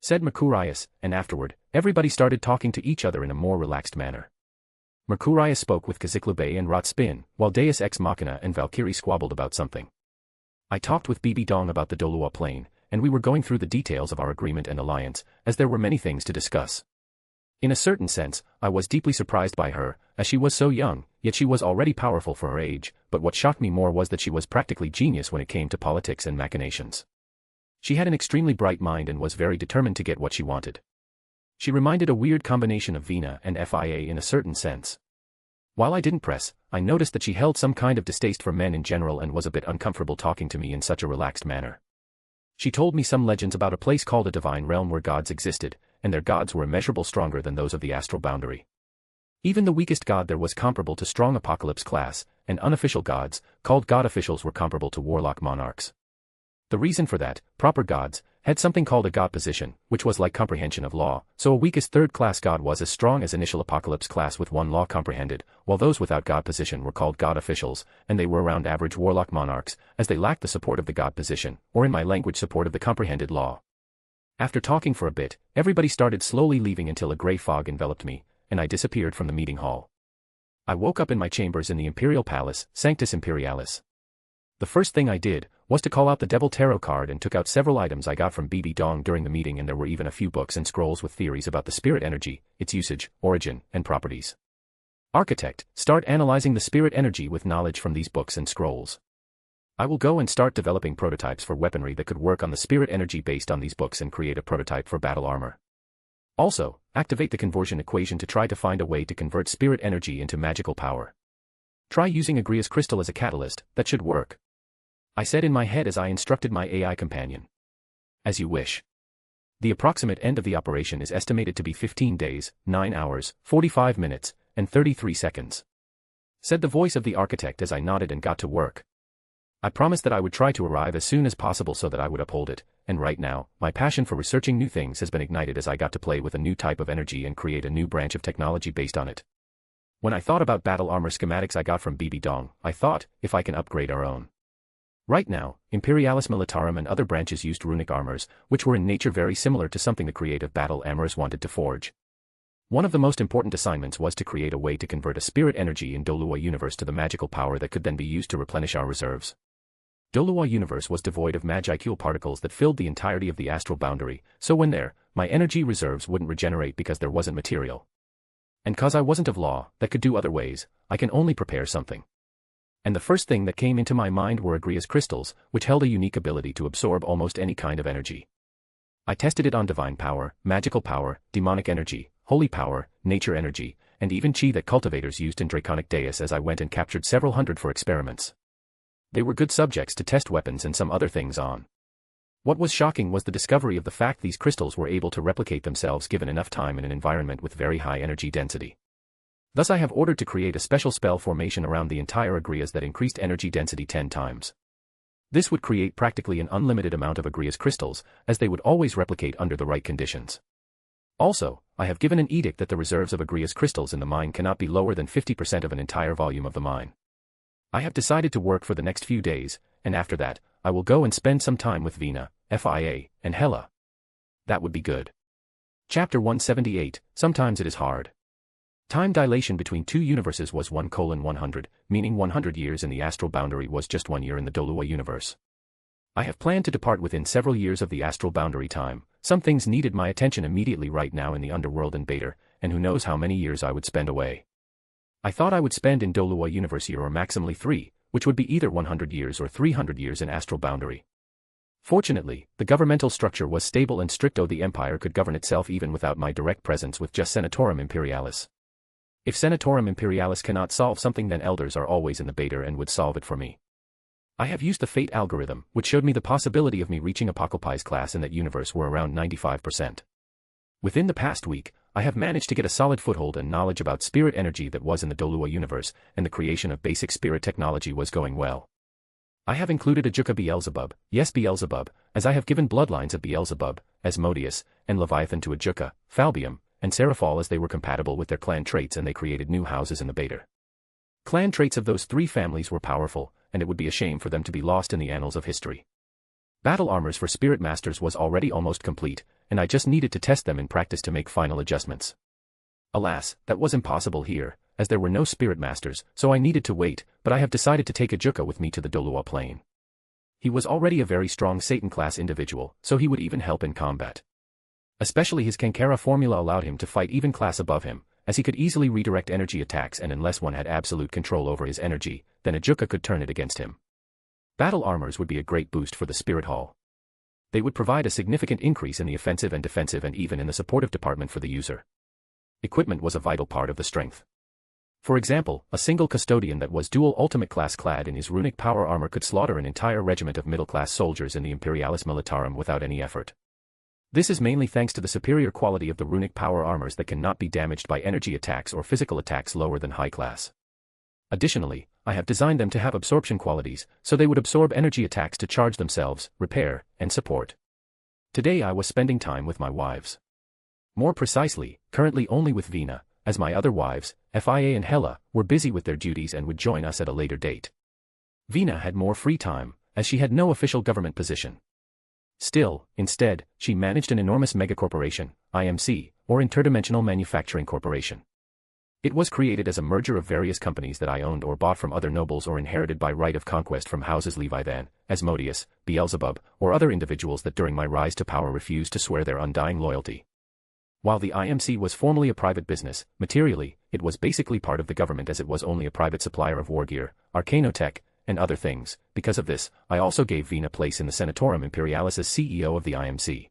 Said Mercurius, and afterward, everybody started talking to each other in a more relaxed manner. Mercurius spoke with Kaziklube and Rotspin, while Deus Ex Machina and Valkyrie squabbled about something. I talked with BB Dong about the Doolua plane, and we were going through the details of our agreement and alliance, as there were many things to discuss. In a certain sense, I was deeply surprised by her, as she was so young, yet she was already powerful for her age, but what shocked me more was that she was practically genius when it came to politics and machinations. She had an extremely bright mind and was very determined to get what she wanted. She reminded a weird combination of Vina and FIA in a certain sense. While I didn't press, I noticed that she held some kind of distaste for men in general and was a bit uncomfortable talking to me in such a relaxed manner. She told me some legends about a place called a divine realm where gods existed, and their gods were immeasurably stronger than those of the astral boundary. Even the weakest god there was comparable to strong apocalypse class, and unofficial gods, called god officials, were comparable to warlock monarchs. The reason for that, proper gods, had something called a god position, which was like comprehension of law, so a weakest third-class god was as strong as initial apocalypse class with one law comprehended, while those without god position were called god officials, and they were around average warlock monarchs, as they lacked the support of the god position, or in my language support of the comprehended law. After talking for a bit, everybody started slowly leaving until a grey fog enveloped me, and I disappeared from the meeting hall. I woke up in my chambers in the Imperial Palace, Sanctus Imperialis. The first thing I did was to call out the Devil Tarot card and took out several items I got from BB Dong during the meeting, and there were even a few books and scrolls with theories about the spirit energy, its usage, origin, and properties. Architect, start analyzing the spirit energy with knowledge from these books and scrolls. I will go and start developing prototypes for weaponry that could work on the spirit energy based on these books and create a prototype for battle armor. Also, activate the conversion equation to try to find a way to convert spirit energy into magical power. Try using Agrias crystal as a catalyst, that should work. I said in my head as I instructed my AI companion. As you wish. The approximate end of the operation is estimated to be 15 days, 9 hours, 45 minutes, and 33 seconds. Said the voice of the architect as I nodded and got to work. I promised that I would try to arrive as soon as possible so that I would uphold it, and right now, my passion for researching new things has been ignited as I got to play with a new type of energy and create a new branch of technology based on it. When I thought about battle armor schematics I got from BB Dong, I thought, if I can upgrade our own. Right now, Imperialis Militarum and other branches used runic armors, which were in nature very similar to something the creative battle armors wanted to forge. One of the most important assignments was to create a way to convert a spirit energy in Doolo Universe to the magical power that could then be used to replenish our reserves. Doolo Universe was devoid of magicule particles that filled the entirety of the astral boundary, so when my energy reserves wouldn't regenerate because there wasn't material. And cause I wasn't of law, that could do other ways, I can only prepare something. And the first thing that came into my mind were Agrias crystals, which held a unique ability to absorb almost any kind of energy. I tested it on divine power, magical power, demonic energy, holy power, nature energy, and even chi that cultivators used in Draconic Deus as I went and captured several hundred for experiments. They were good subjects to test weapons and some other things on. What was shocking was the discovery of the fact these crystals were able to replicate themselves given enough time in an environment with very high energy density. Thus I have ordered to create a special spell formation around the entire Agrias that increased energy density 10 times. This would create practically an unlimited amount of Agrias crystals, as they would always replicate under the right conditions. Also, I have given an edict that the reserves of Agrias crystals in the mine cannot be lower than 50% of an entire volume of the mine. I have decided to work for the next few days, and after that, I will go and spend some time with Vina, FIA, and Hela. That would be good. Chapter 178, Sometimes it is hard. Time dilation between two universes was 1:100, meaning 100 years in the astral boundary was just 1 year in the Doolo universe. I have planned to depart within several years of the astral boundary time. Some things needed my attention immediately right now in the Underworld and Baator, and who knows how many years I would spend away. I thought I would spend in Doolo universe year or maximally 3, which would be either 100 years or 300 years in astral boundary. Fortunately, the governmental structure was stable and strict, the empire could govern itself even without my direct presence with just Senatorum Imperialis. If Senatorum Imperialis cannot solve something, then elders are always in the Baator and would solve it for me. I have used the fate algorithm, which showed me the possibility of me reaching Apocalypse class in that universe were around 95%. Within the past week, I have managed to get a solid foothold and knowledge about spirit energy that was in the Doolo universe, and the creation of basic spirit technology was going well. I have included Ajuka Beelzebub, yes Beelzebub, as I have given bloodlines of Beelzebub, Asmodeus, and Leviathan to Ajuka, Falbium, and Seraphal as they were compatible with their clan traits, and they created new houses in the Baator. Clan traits of those three families were powerful, and it would be a shame for them to be lost in the annals of history. Battle armors for Spirit Masters was already almost complete, and I just needed to test them in practice to make final adjustments. Alas, that was impossible here, as there were no Spirit Masters, so I needed to wait, but I have decided to take Ajuka with me to the Doolo plane. He was already a very strong Satan-class individual, so he would even help in combat. Especially his Kankara formula allowed him to fight even class above him, as he could easily redirect energy attacks, and unless one had absolute control over his energy, then Ajuka could turn it against him. Battle armors would be a great boost for the Spirit Hall. They would provide a significant increase in the offensive and defensive and even in the supportive department for the user. Equipment was a vital part of the strength. For example, a single custodian that was dual ultimate class clad in his runic power armor could slaughter an entire regiment of middle-class soldiers in the Imperialis Militarum without any effort. This is mainly thanks to the superior quality of the runic power armors that cannot be damaged by energy attacks or physical attacks lower than high class. Additionally, I have designed them to have absorption qualities, so they would absorb energy attacks to charge themselves, repair, and support. Today I was spending time with my wives. More precisely, currently only with Vina, as my other wives, Fia and Hela, were busy with their duties and would join us at a later date. Vina had more free time, as she had no official government position. Still, instead, she managed an enormous megacorporation, IMC, or Interdimensional Manufacturing Corporation. It was created as a merger of various companies that I owned or bought from other nobles or inherited by right of conquest from houses Leviathan, Asmodeus, Beelzebub, or other individuals that during my rise to power refused to swear their undying loyalty. While the IMC was formally a private business, materially, it was basically part of the government as it was only a private supplier of war gear, arcanotech, and other things. Because of this, I also gave Vina place in the Senatorum Imperialis as CEO of the IMC.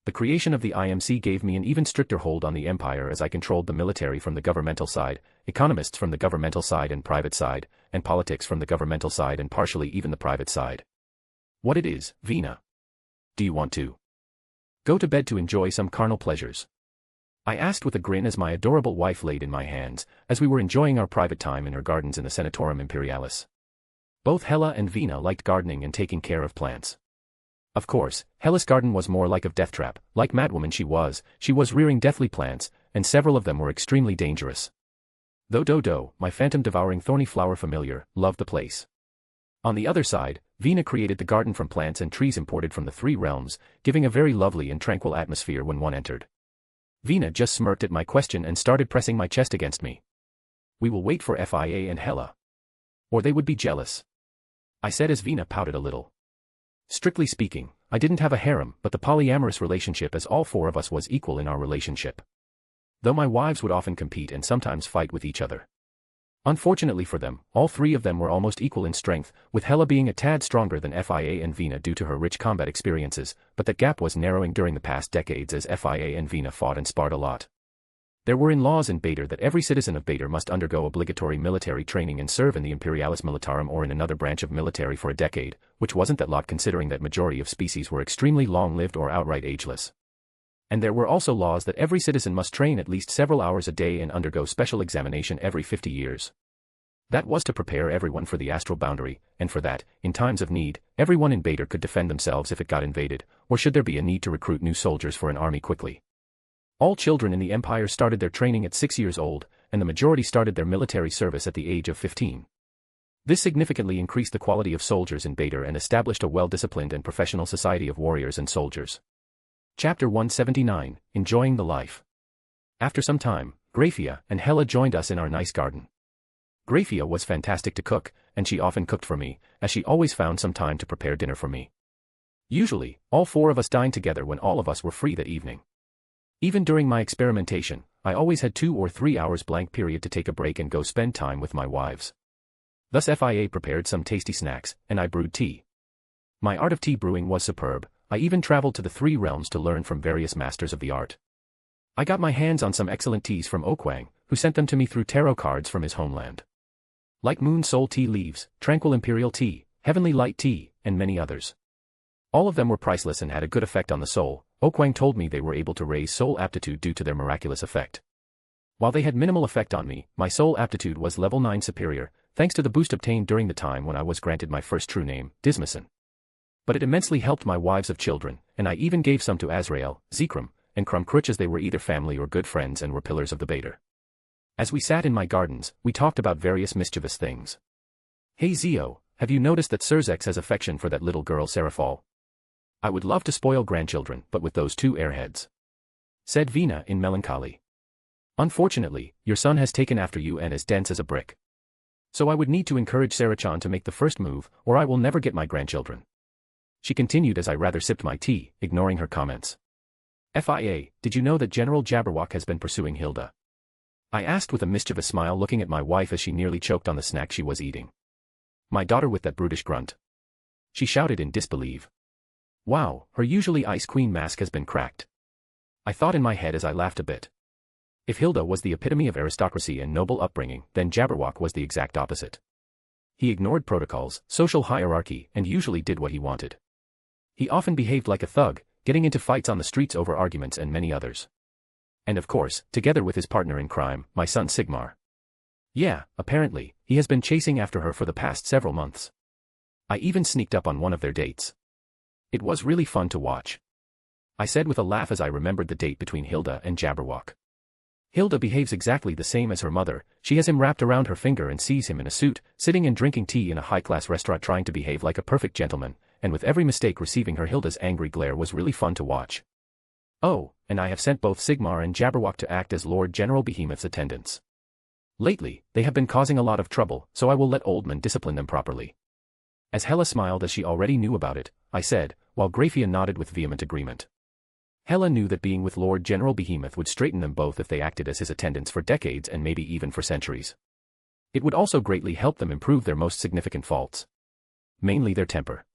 The creation of the IMC gave me an even stricter hold on the empire as I controlled the military from the governmental side, economists from the governmental side and private side, and politics from the governmental side and partially even the private side. What it is, Vina? Do you want to go to bed to enjoy some carnal pleasures? I asked with a grin as my adorable wife laid in my hands, as we were enjoying our private time in her gardens in the Senatorum Imperialis. Both Hela and Vina liked gardening and taking care of plants. Of course, Hela's garden was more like a deathtrap. Like madwoman she was rearing deathly plants, and several of them were extremely dangerous. Though Dodo, my phantom-devouring thorny flower familiar, loved the place. On the other side, Vina created the garden from plants and trees imported from the three realms, giving a very lovely and tranquil atmosphere when one entered. Vina just smirked at my question and started pressing my chest against me. We will wait for Fia and Hela. Or they would be jealous, I said as Vina pouted a little. Strictly speaking, I didn't have a harem, but the polyamorous relationship as all four of us was equal in our relationship. Though my wives would often compete and sometimes fight with each other. Unfortunately for them, all three of them were almost equal in strength, with Hela being a tad stronger than Fia and Vina due to her rich combat experiences, but that gap was narrowing during the past decades as Fia and Vina fought and sparred a lot. There were in laws in Baator that every citizen of Baator must undergo obligatory military training and serve in the Imperialis Militarum or in another branch of military for a decade, which wasn't that lot considering that majority of species were extremely long-lived or outright ageless. And there were also laws that every citizen must train at least several hours a day and undergo special examination every 50 years. That was to prepare everyone for the astral boundary, and for that, in times of need, everyone in Baator could defend themselves if it got invaded, or should there be a need to recruit new soldiers for an army quickly. All children in the Empire started their training at 6 years old, and the majority started their military service at the age of 15. This significantly increased the quality of soldiers in Baator and established a well-disciplined and professional society of warriors and soldiers. Chapter 179, Enjoying the Life. After some time, Grephia and Hela joined us in our nice garden. Grephia was fantastic to cook, and she often cooked for me, as she always found some time to prepare dinner for me. Usually, all four of us dined together when all of us were free that evening. Even during my experimentation, I always had 2 or 3 hours blank period to take a break and go spend time with my wives. Thus Fia prepared some tasty snacks, and I brewed tea. My art of tea brewing was superb. I even traveled to the three realms to learn from various masters of the art. I got my hands on some excellent teas from Okwang, who sent them to me through tarot cards from his homeland. Like Moon Soul Tea Leaves, Tranquil Imperial Tea, Heavenly Light Tea, and many others. All of them were priceless and had a good effect on the soul. Okwang told me they were able to raise soul aptitude due to their miraculous effect. While they had minimal effect on me, my soul aptitude was level 9 superior, thanks to the boost obtained during the time when I was granted my first true name, Dismason. But it immensely helped my wives of children, and I even gave some to Azrael, Zekrom, and Crumcrutch as they were either family or good friends and were pillars of the Baator. As we sat in my gardens, we talked about various mischievous things. Hey Zeo, have you noticed that Surzex has affection for that little girl Seraphal? I would love to spoil grandchildren, but with those two airheads, said Vina in melancholy. Unfortunately, your son has taken after you and is dense as a brick. So I would need to encourage Sarachan to make the first move, or I will never get my grandchildren. She continued as I rather sipped my tea, ignoring her comments. Fia, did you know that General Jabberwock has been pursuing Hilda? I asked with a mischievous smile looking at my wife as she nearly choked on the snack she was eating. My daughter with that brutish grunt. She shouted in disbelief. Wow, her usually Ice Queen mask has been cracked. I thought in my head as I laughed a bit. If Hilda was the epitome of aristocracy and noble upbringing, then Jabberwock was the exact opposite. He ignored protocols, social hierarchy, and usually did what he wanted. He often behaved like a thug, getting into fights on the streets over arguments and many others. And of course, together with his partner in crime, my son Sigmar. Yeah, apparently, he has been chasing after her for the past several months. I even sneaked up on one of their dates. It was really fun to watch. I said with a laugh as I remembered the date between Hilda and Jabberwock. Hilda behaves exactly the same as her mother. She has him wrapped around her finger and sees him in a suit, sitting and drinking tea in a high-class restaurant trying to behave like a perfect gentleman, and with every mistake receiving her. Hilda's angry glare was really fun to watch. Oh, and I have sent both Sigmar and Jabberwock to act as Lord General Behemoth's attendants. Lately, they have been causing a lot of trouble, so I will let Oldman discipline them properly. As Hela smiled as she already knew about it, I said, while Grafia nodded with vehement agreement. Hela knew that being with Lord General Behemoth would straighten them both if they acted as his attendants for decades and maybe even for centuries. It would also greatly help them improve their most significant faults. Mainly their temper.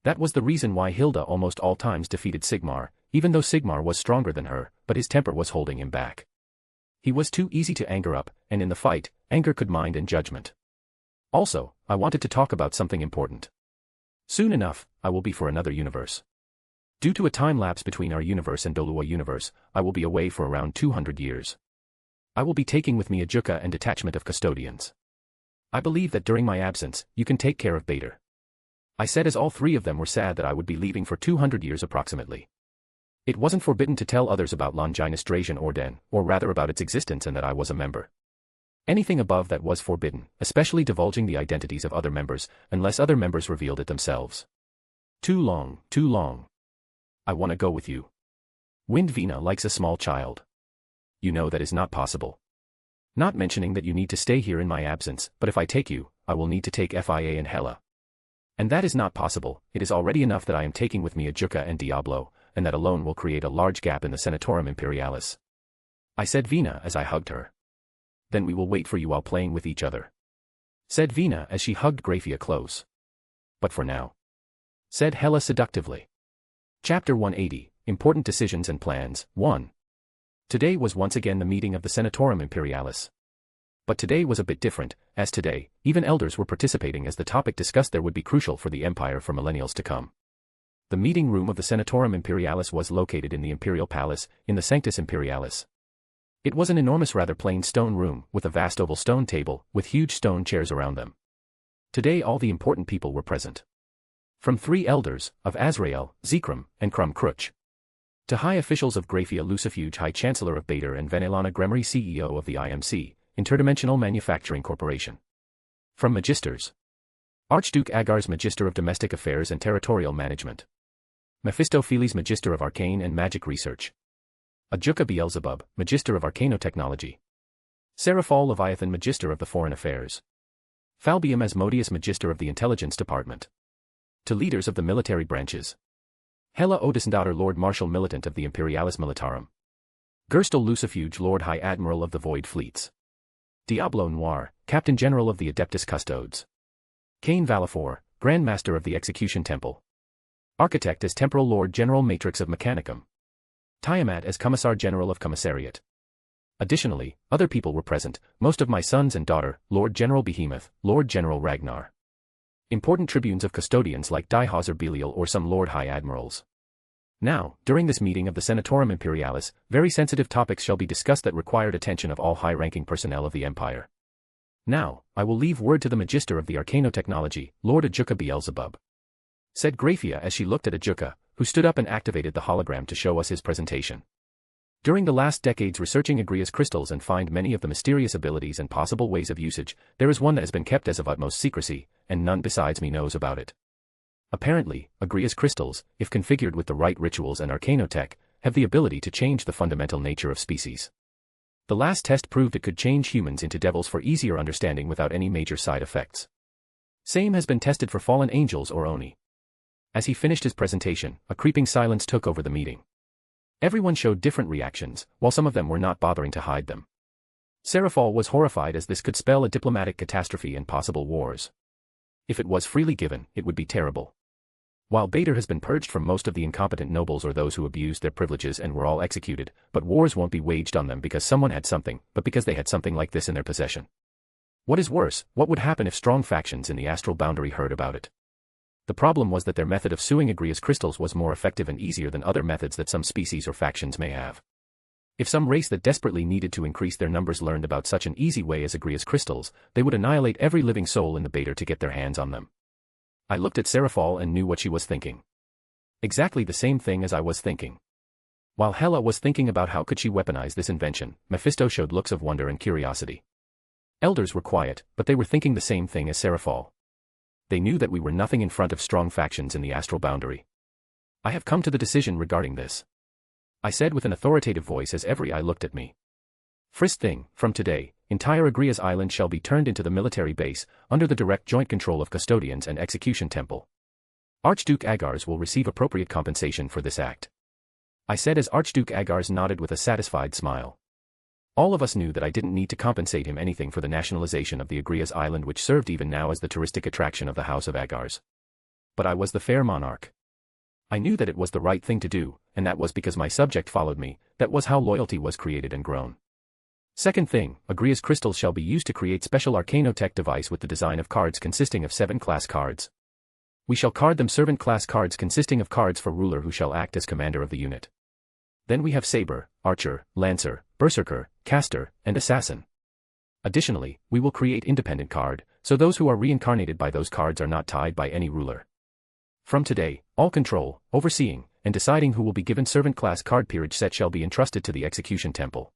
That was the reason why Hilda almost all times defeated Sigmar, even though Sigmar was stronger than her, but his temper was holding him back. He was too easy to anger up, and in the fight, anger could mind and judgment. Also, I wanted to talk about something important. Soon enough, I will be for another universe. Due to a time lapse between our universe and Doolo Universe, I will be away for around 200 years. I will be taking with me a Juka and detachment of custodians. I believe that during my absence, you can take care of Baator. I said as all three of them were sad that I would be leaving for 200 years approximately. It wasn't forbidden to tell others about Longinus Drazian Orden, or rather about its existence and that I was a member. Anything above that was forbidden, especially divulging the identities of other members, unless other members revealed it themselves. Too long, too long. I want to go with you. Windvina likes a small child. You know that is not possible. Not mentioning that you need to stay here in my absence, but if I take you, I will need to take Fia and Hela. And that is not possible, it is already enough that I am taking with me a Juka and Diablo, and that alone will create a large gap in the Senatorum Imperialis. I said Vina as I hugged her. Then we will wait for you while playing with each other. Said Vina as she hugged Grafia close. But for now. Said Hela seductively. Chapter 180, Important Decisions and Plans, 1. Today was once again the meeting of the Senatorum Imperialis. But today was a bit different, as today, even elders were participating as the topic discussed there would be crucial for the Empire for millennials to come. The meeting room of the Senatorum Imperialis was located in the Imperial Palace, in the Sanctus Imperialis. It was an enormous rather plain stone room, with a vast oval stone table, with huge stone chairs around them. Today all the important people were present. From 3 elders, of Azrael, Zekrom, and Crum Crutch, to high officials of Grafia Lucifuge High Chancellor of Baator and Vanilana Gremory CEO of the IMC, Interdimensional Manufacturing Corporation. From Magisters. Archduke Agar's Magister of Domestic Affairs and Territorial Management. Mephistopheles Magister of Arcane and Magic Research. Ajuka Beelzebub, Magister of Arcanotechnology. Seraphal Leviathan Magister of the Foreign Affairs. Falbium Asmodeus Magister of the Intelligence Department. To leaders of the military branches. Hela Odyssendotter Lord Marshal Militant of the Imperialis Militarum. Gerstel Lucifuge Lord High Admiral of the Void Fleets. Diablo Noir, Captain General of the Adeptus Custodes. Cain Valifor, Grand Master of the Execution Temple. Architect as Temporal Lord General Matrix of Mechanicum. Tiamat as Commissar General of Commissariat. Additionally, other people were present, most of my sons and daughter, Lord General Behemoth, Lord General Ragnar. Important tribunes of custodians like Dihauser Belial or some Lord High Admirals. Now, during this meeting of the Senatorum Imperialis, very sensitive topics shall be discussed that required attention of all high-ranking personnel of the Empire. Now, I will leave word to the Magister of the Arcanotechnology, Lord Ajuka Beelzebub. Said Grafia as she looked at Ajuka, who stood up and activated the hologram to show us his presentation. During the last decades researching Agrias crystals and find many of the mysterious abilities and possible ways of usage, there is one that has been kept as of utmost secrecy, and none besides me knows about it. Apparently, Agrias crystals, if configured with the right rituals and arcanotech, have the ability to change the fundamental nature of species. The last test proved it could change humans into devils for easier understanding without any major side effects. Same has been tested for fallen angels or Oni. As he finished his presentation, a creeping silence took over the meeting. Everyone showed different reactions, while some of them were not bothering to hide them. Seraphal was horrified as this could spell a diplomatic catastrophe and possible wars. If it was freely given, it would be terrible. While Baator has been purged from most of the incompetent nobles or those who abused their privileges and were all executed, but wars won't be waged on them because someone had something, but because they had something like this in their possession. What is worse, what would happen if strong factions in the astral boundary heard about it? The problem was that their method of suing Agrias crystals was more effective and easier than other methods that some species or factions may have. If some race that desperately needed to increase their numbers learned about such an easy way as Agrias crystals, they would annihilate every living soul in the Baator to get their hands on them. I looked at Seraphal and knew what she was thinking. Exactly the same thing as I was thinking. While Hela was thinking about how could she weaponize this invention, Mephisto showed looks of wonder and curiosity. Elders were quiet, but they were thinking the same thing as Seraphal. They knew that we were nothing in front of strong factions in the astral boundary. I have come to the decision regarding this. I said with an authoritative voice as every eye looked at me. First thing, from today, entire Agrias Island shall be turned into the military base, under the direct joint control of custodians and execution temple. Archduke Agars will receive appropriate compensation for this act. I said as Archduke Agars nodded with a satisfied smile. All of us knew that I didn't need to compensate him anything for the nationalization of the Agrias Island, which served even now as the touristic attraction of the House of Agars. But I was the fair monarch. I knew that it was the right thing to do, and that was because my subject followed me. That was how loyalty was created and grown. Second thing, Agrias crystals shall be used to create special arcanotech device with the design of cards consisting of 7 class cards. We shall card them servant class cards consisting of cards for ruler who shall act as commander of the unit. Then we have Saber, Archer, Lancer, Berserker, Caster, and Assassin. Additionally, we will create independent card, so those who are reincarnated by those cards are not tied by any ruler. From today, all control, overseeing, and deciding who will be given servant class card peerage set shall be entrusted to the execution temple.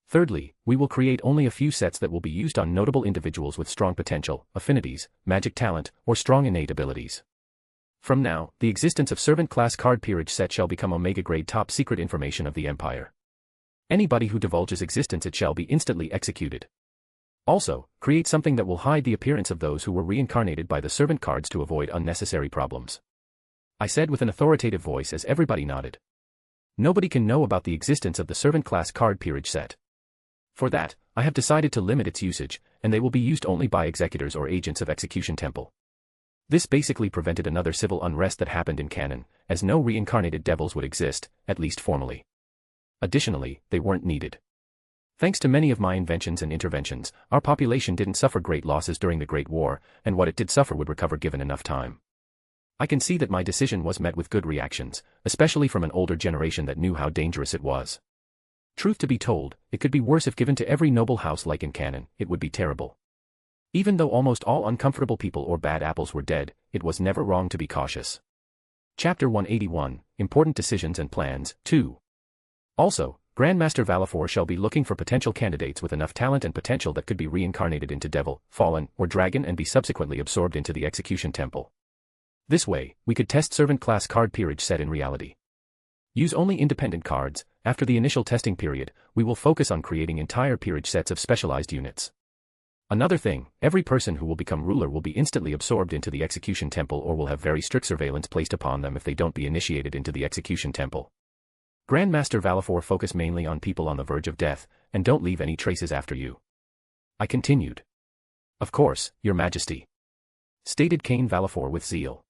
Thirdly, we will create only a few sets that will be used on notable individuals with strong potential, affinities, magic talent, or strong innate abilities. From now, the existence of servant class card peerage set shall become Omega grade top secret information of the Empire. Anybody who divulges existence it shall be instantly executed. Also, create something that will hide the appearance of those who were reincarnated by the servant cards to avoid unnecessary problems. I said with an authoritative voice as everybody nodded. Nobody can know about the existence of the servant class card peerage set. For that, I have decided to limit its usage, and they will be used only by executors or agents of execution temple. This basically prevented another civil unrest that happened in canon, as no reincarnated devils would exist, at least formally. Additionally, they weren't needed. Thanks to many of my inventions and interventions, our population didn't suffer great losses during the Great War, and what it did suffer would recover given enough time. I can see that my decision was met with good reactions, especially from an older generation that knew how dangerous it was. Truth to be told, it could be worse if given to every noble house like in canon. It would be terrible. Even though almost all uncomfortable people or bad apples were dead, it was never wrong to be cautious. Chapter 181, Important Decisions and Plans, 2. Also, Grandmaster Valifor shall be looking for potential candidates with enough talent and potential that could be reincarnated into devil, fallen, or dragon and be subsequently absorbed into the execution temple. This way, we could test servant class card peerage set in reality. Use only independent cards. After the initial testing period, we will focus on creating entire peerage sets of specialized units. Another thing, every person who will become ruler will be instantly absorbed into the execution temple or will have very strict surveillance placed upon them if they don't be initiated into the execution temple. Grandmaster Valifor focus mainly on people on the verge of death, and don't leave any traces after you. I continued. Of course, Your Majesty. Stated Cain Valifor with zeal.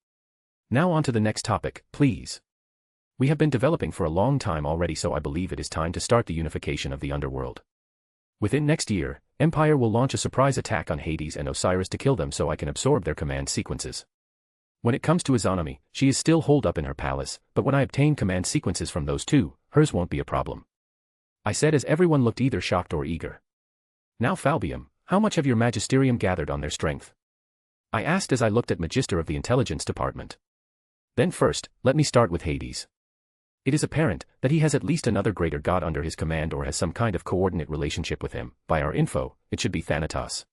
Now on to the next topic, please. We have been developing for a long time already, so I believe it is time to start the unification of the Underworld. Within next year, Empire will launch a surprise attack on Hades and Osiris to kill them so I can absorb their command sequences. When it comes to Izanami, she is still holed up in her palace, but when I obtain command sequences from those two, hers won't be a problem. I said as everyone looked either shocked or eager. Now Falbium, how much have your magisterium gathered on their strength? I asked as I looked at Magister of the Intelligence Department. Then first, let me start with Hades. It is apparent that he has at least another greater god under his command or has some kind of coordinate relationship with him. By our info, it should be Thanatos.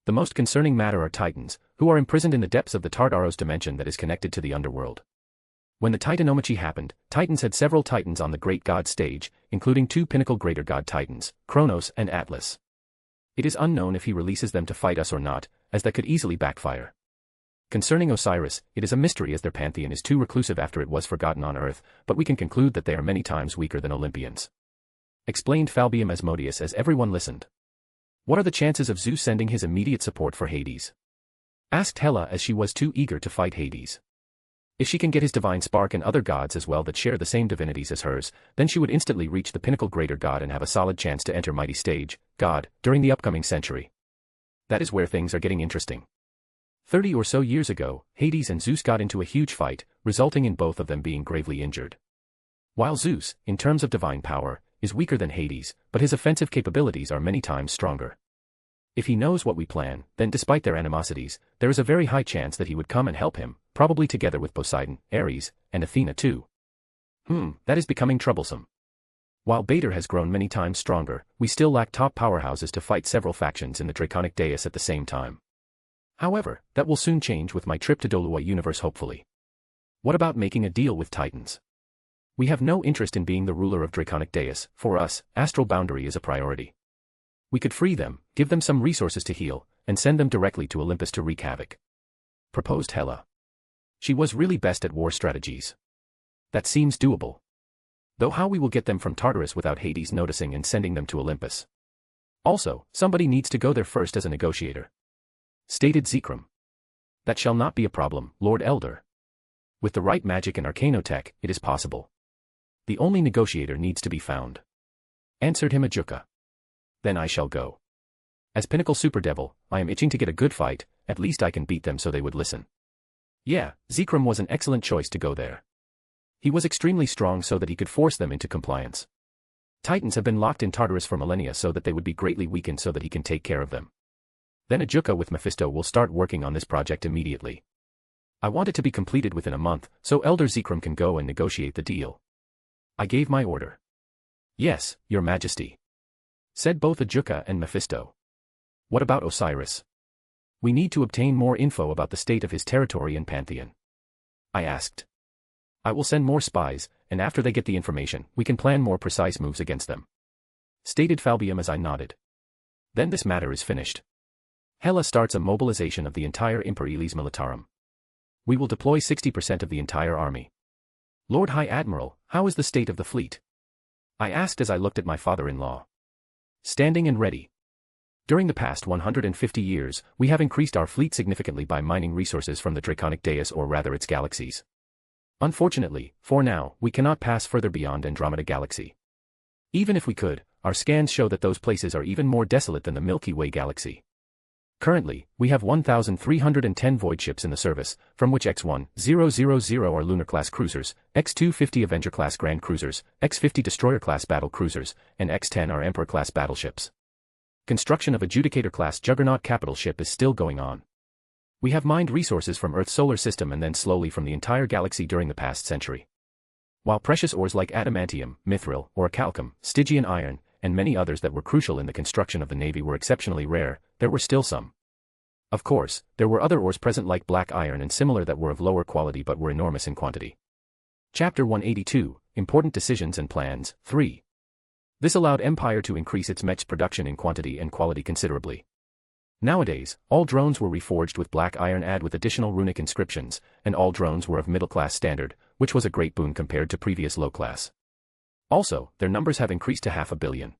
The most concerning matter are Titans, who are imprisoned in the depths of the Tartaros dimension that is connected to the Underworld. When the Titanomachy happened, Titans had several Titans on the Great God stage, including 2 pinnacle Greater God Titans, Kronos and Atlas. It is unknown if he releases them to fight us or not, as that could easily backfire. Concerning Osiris, it is a mystery as their pantheon is too reclusive after it was forgotten on Earth, but we can conclude that they are many times weaker than Olympians. Explained Falbium Asmodeus as everyone listened. What are the chances of Zeus sending his immediate support for Hades? Asked Hela as she was too eager to fight Hades. If she can get his divine spark and other gods as well that share the same divinities as hers, then she would instantly reach the pinnacle greater god and have a solid chance to enter mighty stage, God, during the upcoming century. That is where things are getting interesting. 30 or so years ago, Hades and Zeus got into a huge fight, resulting in both of them being gravely injured. While Zeus, in terms of divine power, is weaker than Hades, but his offensive capabilities are many times stronger. If he knows what we plan, then despite their animosities, there is a very high chance that he would come and help him, probably together with Poseidon, Ares, and Athena too. That is becoming troublesome. While Baator has grown many times stronger, we still lack top powerhouses to fight several factions in the Draconic Dais at the same time. However, that will soon change with my trip to Doolo Universe hopefully. What about making a deal with Titans? We have no interest in being the ruler of Draconic Dais. For us, astral boundary is a priority. We could free them, give them some resources to heal, and send them directly to Olympus to wreak havoc," proposed Hela. She was really best at war strategies. "That seems doable. Though how we will get them from Tartarus without Hades noticing and sending them to Olympus. Also, somebody needs to go there first as a negotiator," stated Zekrom. "That shall not be a problem, Lord Elder. With the right magic and arcanotech, it is possible. The only negotiator needs to be found," answered him Ajuka. "Then I shall go. As Pinnacle Super Devil, I am itching to get a good fight, at least I can beat them so they would listen." Yeah, Zekrom was an excellent choice to go there. He was extremely strong so that he could force them into compliance. Titans have been locked in Tartarus for millennia so that they would be greatly weakened so that he can take care of them. Then Ajuka with Mephisto will start working on this project immediately. I want it to be completed within a month, so Elder Zekrom can go and negotiate the deal. I gave my order. "Yes, Your Majesty," said both Ajuka and Mephisto. "What about Osiris? We need to obtain more info about the state of his territory and pantheon," I asked. "I will send more spies, and after they get the information, we can plan more precise moves against them," stated Falbium as I nodded. "Then this matter is finished. Hela starts a mobilization of the entire Imperialis Militarum. We will deploy 60% of the entire army." "Lord High Admiral, how is the state of the fleet?" I asked as I looked at my father-in-law. "Standing and ready. During the past 150 years, we have increased our fleet significantly by mining resources from the Draconic Deus or rather its galaxies. Unfortunately, for now, we cannot pass further beyond Andromeda Galaxy. Even if we could, our scans show that those places are even more desolate than the Milky Way Galaxy. Currently, we have 1,310 void ships in the service, from which X-1000 are lunar-class cruisers, X-250 Avenger-class Grand Cruisers, X-50 Destroyer-class battle cruisers, and X-10 are Emperor-class battleships. Construction of Adjudicator-class Juggernaut capital ship is still going on. We have mined resources from Earth's solar system and then slowly from the entire galaxy during the past century. While precious ores like adamantium, mithril, orichalcum, Stygian iron, and many others that were crucial in the construction of the Navy were exceptionally rare, there were still some. Of course, there were other ores present like black iron and similar that were of lower quality but were enormous in quantity. Chapter 182, Important Decisions and Plans, 3. This allowed Empire to increase its mech's production in quantity and quality considerably. Nowadays, all drones were reforged with black iron add with additional runic inscriptions, and all drones were of middle-class standard, which was a great boon compared to previous low-class. Also, their numbers have increased to 500 million.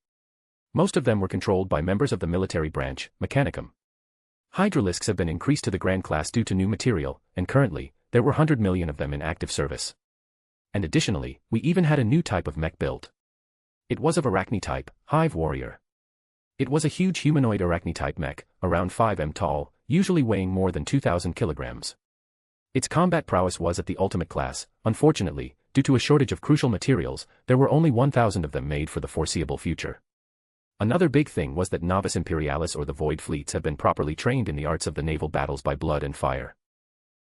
Most of them were controlled by members of the military branch, Mechanicum. Hydralisks have been increased to the Grand Class due to new material, and currently, there were 100 million of them in active service. And additionally, we even had a new type of mech built. It was of Arachne type, Hive Warrior. It was a huge humanoid Arachne type mech, around 5 m tall, usually weighing more than 2,000 kilograms. Its combat prowess was at the ultimate class. Unfortunately, due to a shortage of crucial materials, there were only 1,000 of them made for the foreseeable future. Another big thing was that Novice Imperialis or the Void fleets have been properly trained in the arts of the naval battles by blood and fire.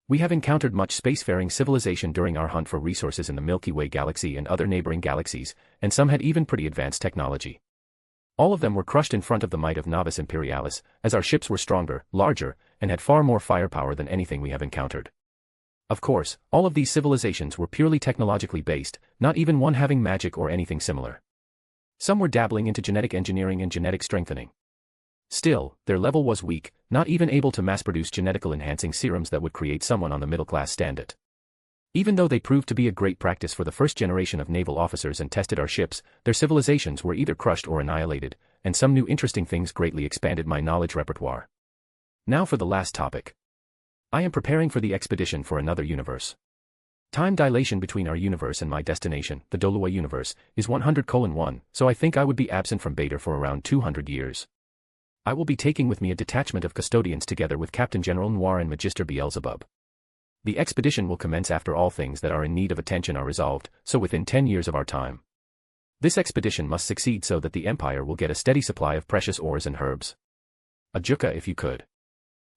We have encountered much spacefaring civilization during our hunt for resources in the Milky Way galaxy and other neighboring galaxies, and some had even pretty advanced technology. All of them were crushed in front of the might of Novice Imperialis, as our ships were stronger, larger, and had far more firepower than anything we have encountered. Of course, all of these civilizations were purely technologically based, not even one having magic or anything similar. Some were dabbling into genetic engineering and genetic strengthening. Still, their level was weak, not even able to mass-produce genetical enhancing serums that would create someone on the middle-class standard. Even though they proved to be a great practice for the first generation of naval officers and tested our ships, their civilizations were either crushed or annihilated, and some new interesting things greatly expanded my knowledge repertoire. Now for the last topic. I am preparing for the expedition for another universe. Time dilation between our universe and my destination, the Doolo Universe, is 100:1, so I think I would be absent from Baator for around 200 years. I will be taking with me a detachment of custodians together with Captain General Noir and Magister Beelzebub. The expedition will commence after all things that are in need of attention are resolved, so within 10 years of our time. This expedition must succeed so that the Empire will get a steady supply of precious ores and herbs. Ajuka if you could.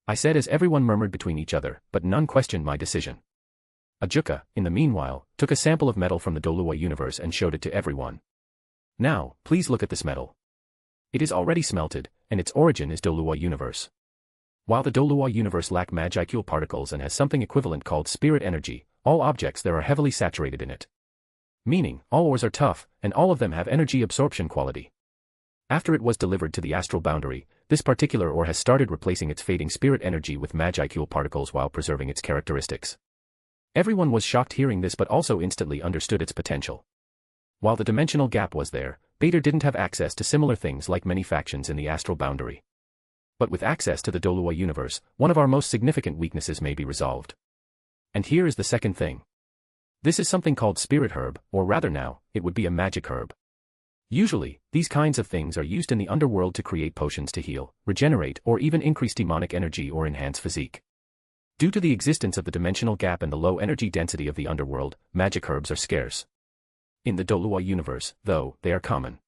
I said as everyone murmured between each other, but none questioned my decision. Ajuka, in the meanwhile, took a sample of metal from the Doolo Universe and showed it to everyone. Now, please look at this metal. It is already smelted, and its origin is Doolo Universe. While the Doolo Universe lack magicule particles and has something equivalent called spirit energy, all objects there are heavily saturated in it. Meaning, all ores are tough, and all of them have energy absorption quality. After it was delivered to the astral boundary, this particular ore has started replacing its fading spirit energy with Magicule particles while preserving its characteristics. Everyone was shocked hearing this but also instantly understood its potential. While the dimensional gap was there, Baator didn't have access to similar things like many factions in the astral boundary. But with access to the Doolo Universe, one of our most significant weaknesses may be resolved. And here is the second thing. This is something called Spirit Herb, or rather now, it would be a magic herb. Usually, these kinds of things are used in the Underworld to create potions to heal, regenerate, or even increase demonic energy or enhance physique. Due to the existence of the dimensional gap and the low energy density of the Underworld, magic herbs are scarce. In the Doolo Universe, though, they are common.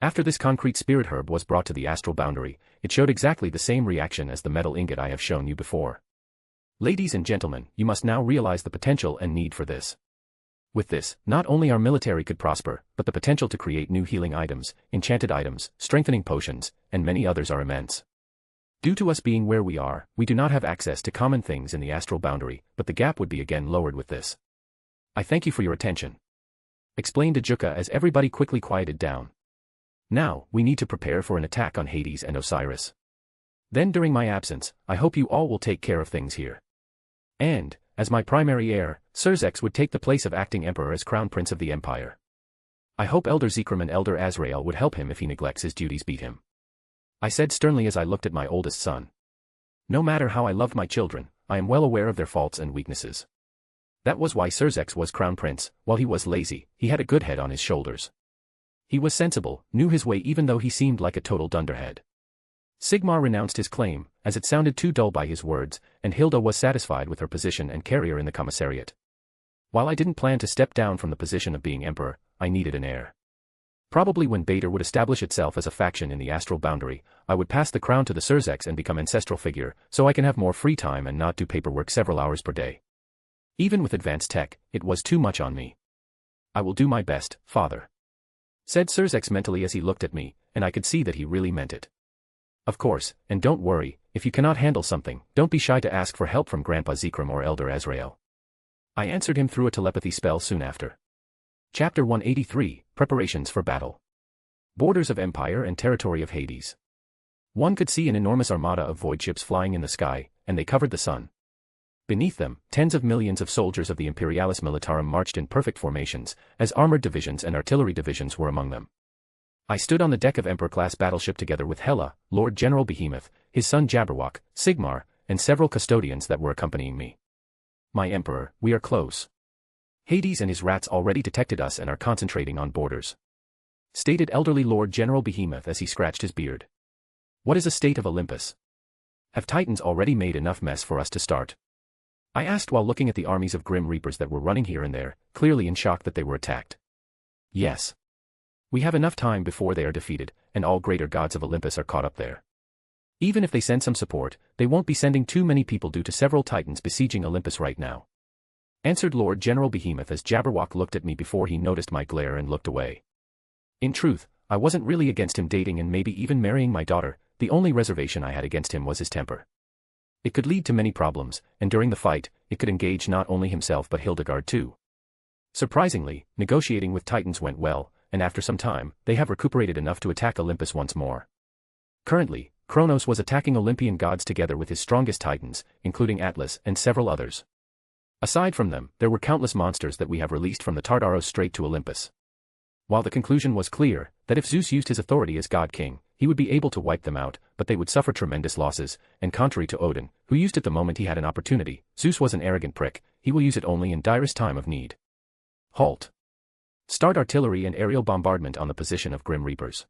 After this concrete spirit herb was brought to the astral boundary, it showed exactly the same reaction as the metal ingot I have shown you before. Ladies and gentlemen, you must now realize the potential and need for this. With this, not only our military could prosper, but the potential to create new healing items, enchanted items, strengthening potions, and many others are immense. Due to us being where we are, we do not have access to common things in the astral boundary, but the gap would be again lowered with this. I thank you for your attention. Explained Ajuka as everybody quickly quieted down. Now, we need to prepare for an attack on Hades and Osiris. Then during my absence, I hope you all will take care of things here. And, as my primary heir, Serzex would take the place of acting emperor as crown prince of the empire. I hope Elder Zekrom and Elder Azrael would help him if he neglects his duties. Beat him. I said sternly as I looked at my oldest son. No matter how I loved my children, I am well aware of their faults and weaknesses. That was why Serzex was crown prince. While he was lazy, he had a good head on his shoulders. He was sensible, knew his way even though he seemed like a total dunderhead. Sigmar renounced his claim, as it sounded too dull by his words, and Hilda was satisfied with her position and carrier in the commissariat. While I didn't plan to step down from the position of being emperor, I needed an heir. Probably when Baator would establish itself as a faction in the astral boundary, I would pass the crown to the Serzex and become ancestral figure, so I can have more free time and not do paperwork several hours per day. Even with advanced tech, it was too much on me. I will do my best, father, said Serzex mentally as he looked at me, and I could see that he really meant it. Of course, and don't worry, if you cannot handle something, don't be shy to ask for help from Grandpa Zekrom or Elder Azrael. I answered him through a telepathy spell soon after. Chapter 183, Preparations for Battle. Borders of Empire and Territory of Hades. One could see an enormous armada of void ships flying in the sky, and they covered the sun. Beneath them, tens of millions of soldiers of the Imperialis Militarum marched in perfect formations, as armored divisions and artillery divisions were among them. I stood on the deck of Emperor-class battleship together with Hela, Lord General Behemoth, his son Jabberwock, Sigmar, and several custodians that were accompanying me. My Emperor, we are close. Hades and his rats already detected us and are concentrating on borders, stated elderly Lord General Behemoth as he scratched his beard. What is a state of Olympus? Have Titans already made enough mess for us to start? I asked while looking at the armies of Grim Reapers that were running here and there, clearly in shock that they were attacked. Yes. We have enough time before they are defeated, and all greater gods of Olympus are caught up there. Even if they send some support, they won't be sending too many people due to several Titans besieging Olympus right now, answered Lord General Behemoth as Jabberwock looked at me before he noticed my glare and looked away. In truth, I wasn't really against him dating and maybe even marrying my daughter, the only reservation I had against him was his temper. It could lead to many problems, and during the fight, it could engage not only himself but Hildegard too. Surprisingly, negotiating with Titans went well, and after some time, they have recuperated enough to attack Olympus once more. Currently, Kronos was attacking Olympian gods together with his strongest Titans, including Atlas and several others. Aside from them, there were countless monsters that we have released from the Tartaros straight to Olympus. While the conclusion was clear, that if Zeus used his authority as God King, he would be able to wipe them out, but they would suffer tremendous losses, and contrary to Odin, who used it the moment he had an opportunity, Zeus was an arrogant prick, he will use it only in direst time of need. Halt. Start artillery and aerial bombardment on the position of Grim Reapers.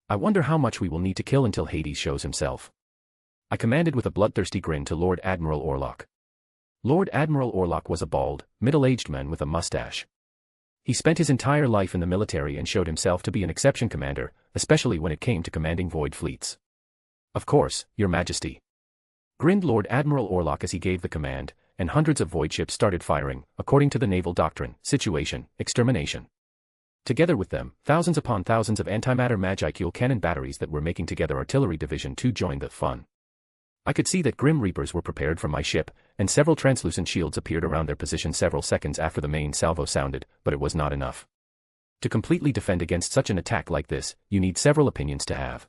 I wonder how much we will need to kill until Hades shows himself. I commanded with a bloodthirsty grin to Lord Admiral Orlok. Lord Admiral Orlok was a bald, middle-aged man with a mustache. He spent his entire life in the military and showed himself to be an exception commander, especially when it came to commanding void fleets. Of course, Your Majesty, grinned Lord Admiral Orlok as he gave the command, and hundreds of void ships started firing, according to the naval doctrine, situation, extermination. Together with them, thousands upon thousands of antimatter Magicule cannon batteries that were making together Artillery Division 2 joined the fun. I could see that Grim Reapers were prepared for my ship, and several translucent shields appeared around their position several seconds after the main salvo sounded, but it was not enough. To completely defend against such an attack like this, you need several opinions to have.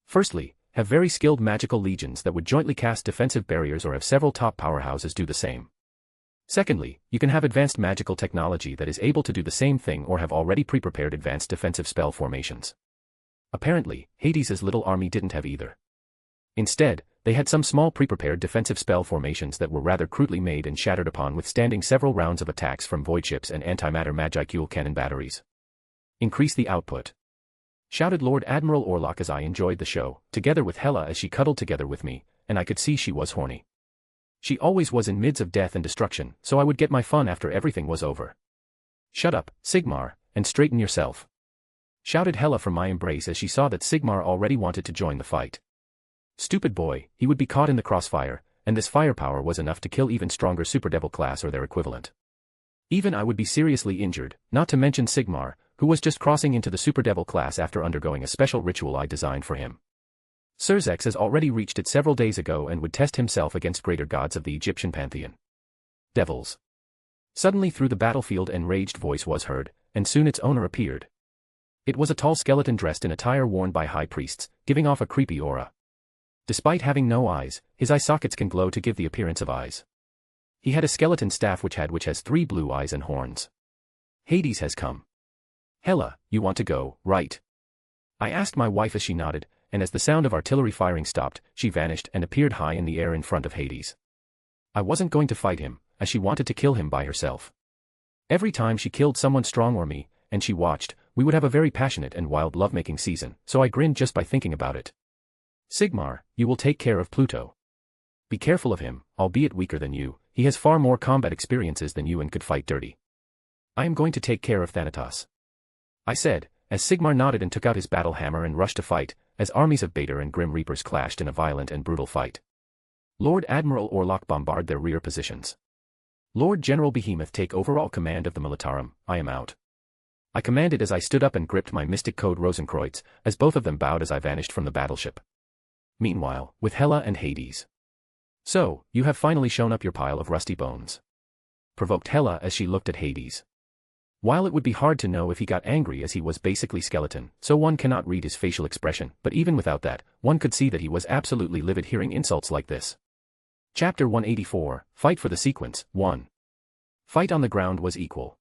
Firstly, have very skilled magical legions that would jointly cast defensive barriers or have several top powerhouses do the same. Secondly, you can have advanced magical technology that is able to do the same thing or have already pre-prepared advanced defensive spell formations. Apparently, Hades' little army didn't have either. Instead, they had some small pre-prepared defensive spell formations that were rather crudely made and shattered upon withstanding several rounds of attacks from void ships and antimatter magicule cannon batteries. Increase the output, shouted Lord Admiral Orlok as I enjoyed the show, together with Hela as she cuddled together with me, and I could see she was horny. She always was in midst of death and destruction, so I would get my fun after everything was over. Shut up, Sigmar, and straighten yourself, shouted Hela from my embrace as she saw that Sigmar already wanted to join the fight. Stupid boy, he would be caught in the crossfire, and this firepower was enough to kill even stronger Superdevil class or their equivalent. Even I would be seriously injured, not to mention Sigmar, who was just crossing into the Superdevil class after undergoing a special ritual I designed for him. Surzex has already reached it several days ago and would test himself against greater gods of the Egyptian pantheon. Devils. Suddenly through the battlefield an enraged voice was heard, and soon its owner appeared. It was a tall skeleton dressed in attire worn by high priests, giving off a creepy aura. Despite having no eyes, his eye sockets can glow to give the appearance of eyes. He had a skeleton staff which has 3 blue eyes and horns. Hades has come. Hela, you want to go, right? I asked my wife as she nodded, and as the sound of artillery firing stopped, she vanished and appeared high in the air in front of Hades. I wasn't going to fight him, as she wanted to kill him by herself. Every time she killed someone strong or me, and she watched, we would have a very passionate and wild lovemaking season, so I grinned just by thinking about it. Sigmar, you will take care of Pluto. Be careful of him, albeit weaker than you, he has far more combat experiences than you and could fight dirty. I am going to take care of Thanatos, I said, as Sigmar nodded and took out his battle hammer and rushed to fight, as armies of Baator and Grim Reapers clashed in a violent and brutal fight. Lord Admiral Orlok bombarded their rear positions. Lord General Behemoth take overall command of the Militarum, I am out. I commanded as I stood up and gripped my mystic code Rosenkreuz, as both of them bowed as I vanished from the battleship. Meanwhile, with Hela and Hades. So, you have finally shown up your pile of rusty bones, provoked Hela as she looked at Hades. While it would be hard to know if he got angry as he was basically skeleton, so one cannot read his facial expression, but even without that, one could see that he was absolutely livid hearing insults like this. Chapter 184, Fight for the Sequence, 1. Fight on the ground was equal.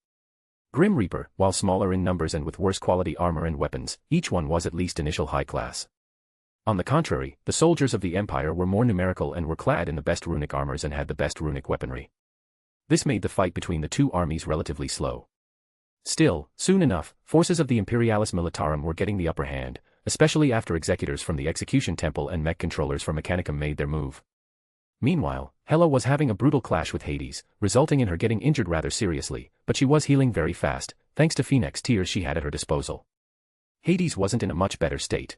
Grim Reaper, while smaller in numbers and with worse quality armor and weapons, each one was at least initial high class. On the contrary, the soldiers of the Empire were more numerical and were clad in the best runic armors and had the best runic weaponry. This made the fight between the two armies relatively slow. Still, soon enough, forces of the Imperialis Militarum were getting the upper hand, especially after executors from the Execution Temple and mech controllers from Mechanicum made their move. Meanwhile, Hela was having a brutal clash with Hades, resulting in her getting injured rather seriously, but she was healing very fast, thanks to Phoenix tears she had at her disposal. Hades wasn't in a much better state.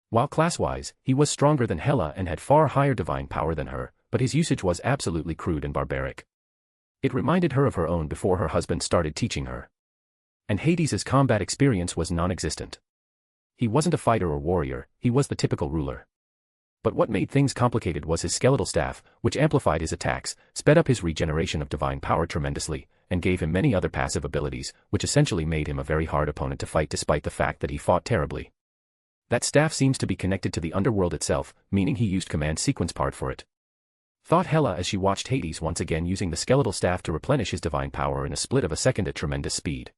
While class-wise, he was stronger than Hela and had far higher divine power than her, but his usage was absolutely crude and barbaric. It reminded her of her own before her husband started teaching her. And Hades' combat experience was non-existent. He wasn't a fighter or warrior, he was the typical ruler. But what made things complicated was his skeletal staff, which amplified his attacks, sped up his regeneration of divine power tremendously, and gave him many other passive abilities, which essentially made him a very hard opponent to fight despite the fact that he fought terribly. That staff seems to be connected to the Underworld itself, meaning he used command sequence part for it. Thought Hela as she watched Hades once again using the skeletal staff to replenish his divine power in a split of a second at tremendous speed.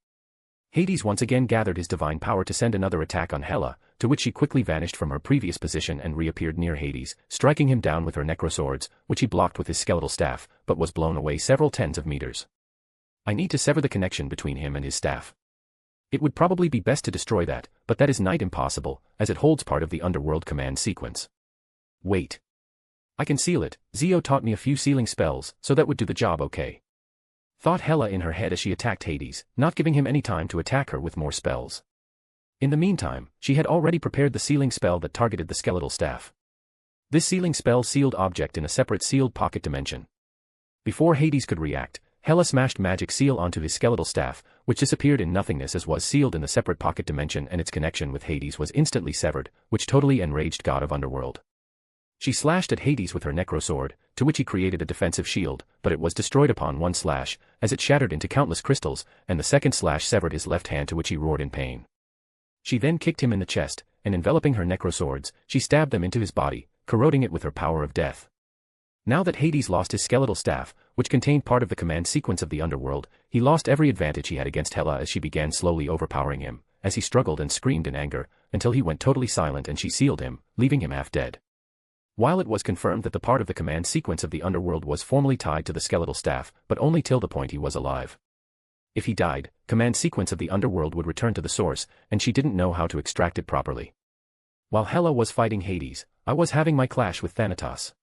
Hades once again gathered his divine power to send another attack on Hela, to which she quickly vanished from her previous position and reappeared near Hades, striking him down with her necroswords, which he blocked with his skeletal staff, but was blown away several tens of meters. I need to sever the connection between him and his staff. It would probably be best to destroy that, but that is nigh impossible, as it holds part of the Underworld command sequence. Wait. I can seal it, Zeo taught me a few sealing spells, so that would do the job okay. Thought Hela in her head as she attacked Hades, not giving him any time to attack her with more spells. In the meantime, she had already prepared the sealing spell that targeted the skeletal staff. This sealing spell sealed object in a separate sealed pocket dimension. Before Hades could react, Hela smashed magic seal onto his skeletal staff, which disappeared in nothingness as was sealed in the separate pocket dimension, and its connection with Hades was instantly severed, which totally enraged God of Underworld. She slashed at Hades with her necrosword, to which he created a defensive shield, but it was destroyed upon one slash, as it shattered into countless crystals, and the second slash severed his left hand, to which he roared in pain. She then kicked him in the chest, and enveloping her necroswords, she stabbed them into his body, corroding it with her power of death. Now that Hades lost his skeletal staff, which contained part of the command sequence of the Underworld, he lost every advantage he had against Hela as she began slowly overpowering him, as he struggled and screamed in anger, until he went totally silent and she sealed him, leaving him half dead. While it was confirmed that the part of the command sequence of the Underworld was formally tied to the skeletal staff, but only till the point he was alive. If he died, command sequence of the Underworld would return to the source, and she didn't know how to extract it properly. While Hela was fighting Hades, I was having my clash with Thanatos.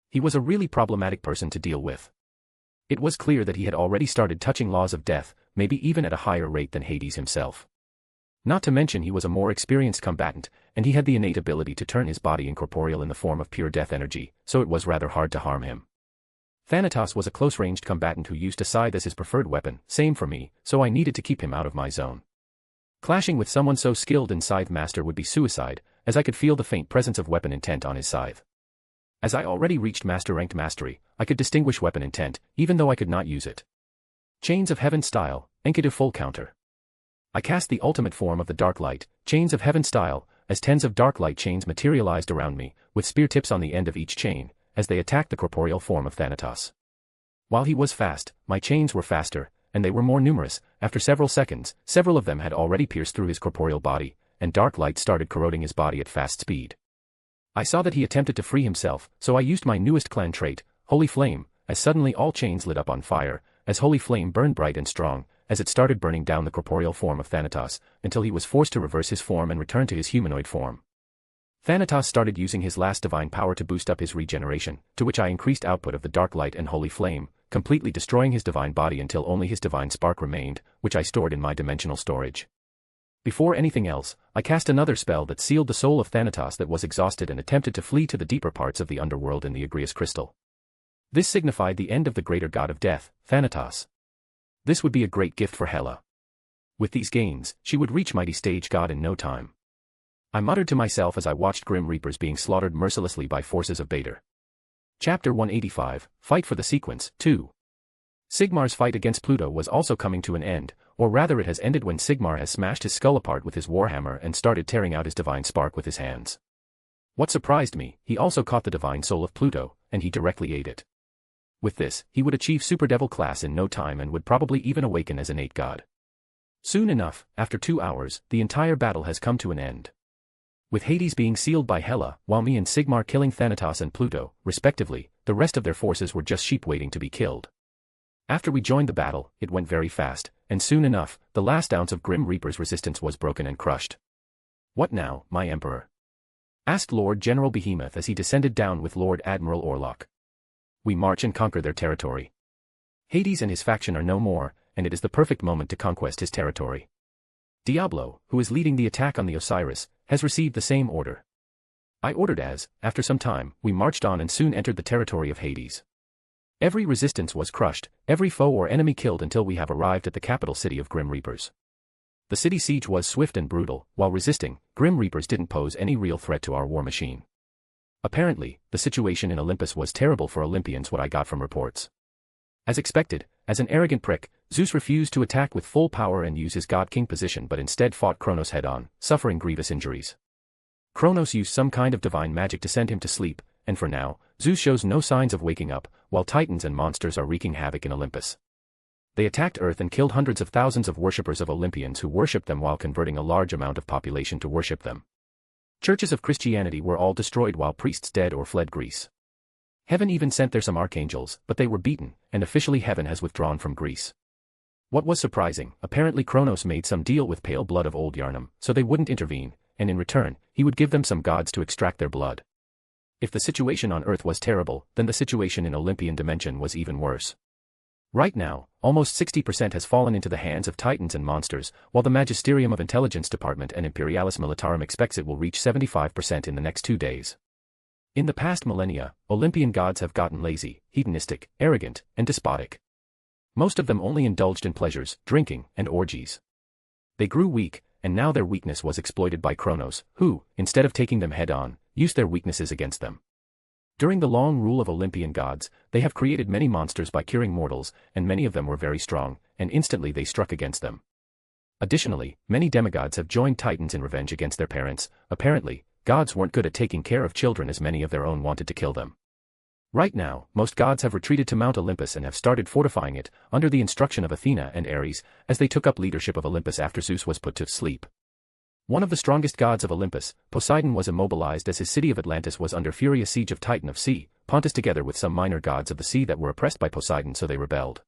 He was a really problematic person to deal with. It was clear that he had already started touching laws of death, maybe even at a higher rate than Hades himself. Not to mention he was a more experienced combatant, and he had the innate ability to turn his body incorporeal in the form of pure death energy, so it was rather hard to harm him. Thanatos was a close-ranged combatant who used a scythe as his preferred weapon, same for me, so I needed to keep him out of my zone. Clashing with someone so skilled in scythe master would be suicide, as I could feel the faint presence of weapon intent on his scythe. As I already reached master-ranked mastery, I could distinguish weapon intent, even though I could not use it. Chains of Heaven style, Enkidu full counter. I cast the ultimate form of the Dark Light, Chains of Heaven style, as tens of dark light chains materialized around me, with spear tips on the end of each chain, as they attacked the corporeal form of Thanatos. While he was fast, my chains were faster, and they were more numerous. After several seconds, several of them had already pierced through his corporeal body, and dark light started corroding his body at fast speed. I saw that he attempted to free himself, so I used my newest clan trait, Holy Flame, as suddenly all chains lit up on fire, as Holy Flame burned bright and strong, as it started burning down the corporeal form of Thanatos, until he was forced to reverse his form and return to his humanoid form. Thanatos started using his last divine power to boost up his regeneration, to which I increased output of the Dark Light and Holy Flame, completely destroying his divine body until only his divine spark remained, which I stored in my dimensional storage. Before anything else, I cast another spell that sealed the soul of Thanatos that was exhausted and attempted to flee to the deeper parts of the Underworld in the Agrias crystal. This signified the end of the greater god of death, Thanatos. This would be a great gift for Hela. With these gains, she would reach mighty stage god in no time. I muttered to myself as I watched Grim Reapers being slaughtered mercilessly by forces of Baator. Chapter 185, Fight for the Sequence, 2. Sigmar's fight against Pluto was also coming to an end, or rather it has ended when Sigmar has smashed his skull apart with his warhammer and started tearing out his divine spark with his hands. What surprised me, he also caught the divine soul of Pluto, and he directly ate it. With this, he would achieve Super Devil class in no time and would probably even awaken as innate god. Soon enough, after 2 hours, the entire battle has come to an end. With Hades being sealed by Hela, while me and Sigmar killing Thanatos and Pluto, respectively, the rest of their forces were just sheep waiting to be killed. After we joined the battle, it went very fast, and soon enough, the last ounce of Grim Reaper's resistance was broken and crushed. What now, my emperor? Asked Lord General Behemoth as he descended down with Lord Admiral Orlok. We march and conquer their territory. Hades and his faction are no more, and it is the perfect moment to conquest his territory. Diablo, who is leading the attack on the Osiris, has received the same order. I ordered as, after some time, we marched on and soon entered the territory of Hades. Every resistance was crushed, every foe or enemy killed until we have arrived at the capital city of Grim Reapers. The city siege was swift and brutal. While resisting, Grim Reapers didn't pose any real threat to our war machine. Apparently, the situation in Olympus was terrible for Olympians, what I got from reports. As expected, as an arrogant prick, Zeus refused to attack with full power and use his god-king position but instead fought Kronos head-on, suffering grievous injuries. Kronos used some kind of divine magic to send him to sleep, and for now, Zeus shows no signs of waking up, while titans and monsters are wreaking havoc in Olympus. They attacked Earth and killed hundreds of thousands of worshippers of Olympians who worshipped them while converting a large amount of population to worship them. Churches of Christianity were all destroyed while priests dead or fled Greece. Heaven even sent there some archangels, but they were beaten, and officially Heaven has withdrawn from Greece. What was surprising, apparently Kronos made some deal with Pale Blood of Old Yarnum, so they wouldn't intervene, and in return, he would give them some gods to extract their blood. If the situation on Earth was terrible, then the situation in Olympian dimension was even worse. Right now, almost 60% has fallen into the hands of titans and monsters, while the Magisterium of Intelligence Department and Imperialis Militarum expects it will reach 75% in the next 2 days. In the past millennia, Olympian gods have gotten lazy, hedonistic, arrogant, and despotic. Most of them only indulged in pleasures, drinking, and orgies. They grew weak, and now their weakness was exploited by Kronos, who, instead of taking them head-on, used their weaknesses against them. During the long rule of Olympian gods, they have created many monsters by curing mortals, and many of them were very strong, and instantly they struck against them. Additionally, many demigods have joined titans in revenge against their parents. Apparently, gods weren't good at taking care of children as many of their own wanted to kill them. Right now, most gods have retreated to Mount Olympus and have started fortifying it, under the instruction of Athena and Ares, as they took up leadership of Olympus after Zeus was put to sleep. One of the strongest gods of Olympus, Poseidon, was immobilized as his city of Atlantis was under furious siege of Titan of Sea, Pontus, together with some minor gods of the sea that were oppressed by Poseidon, so they rebelled.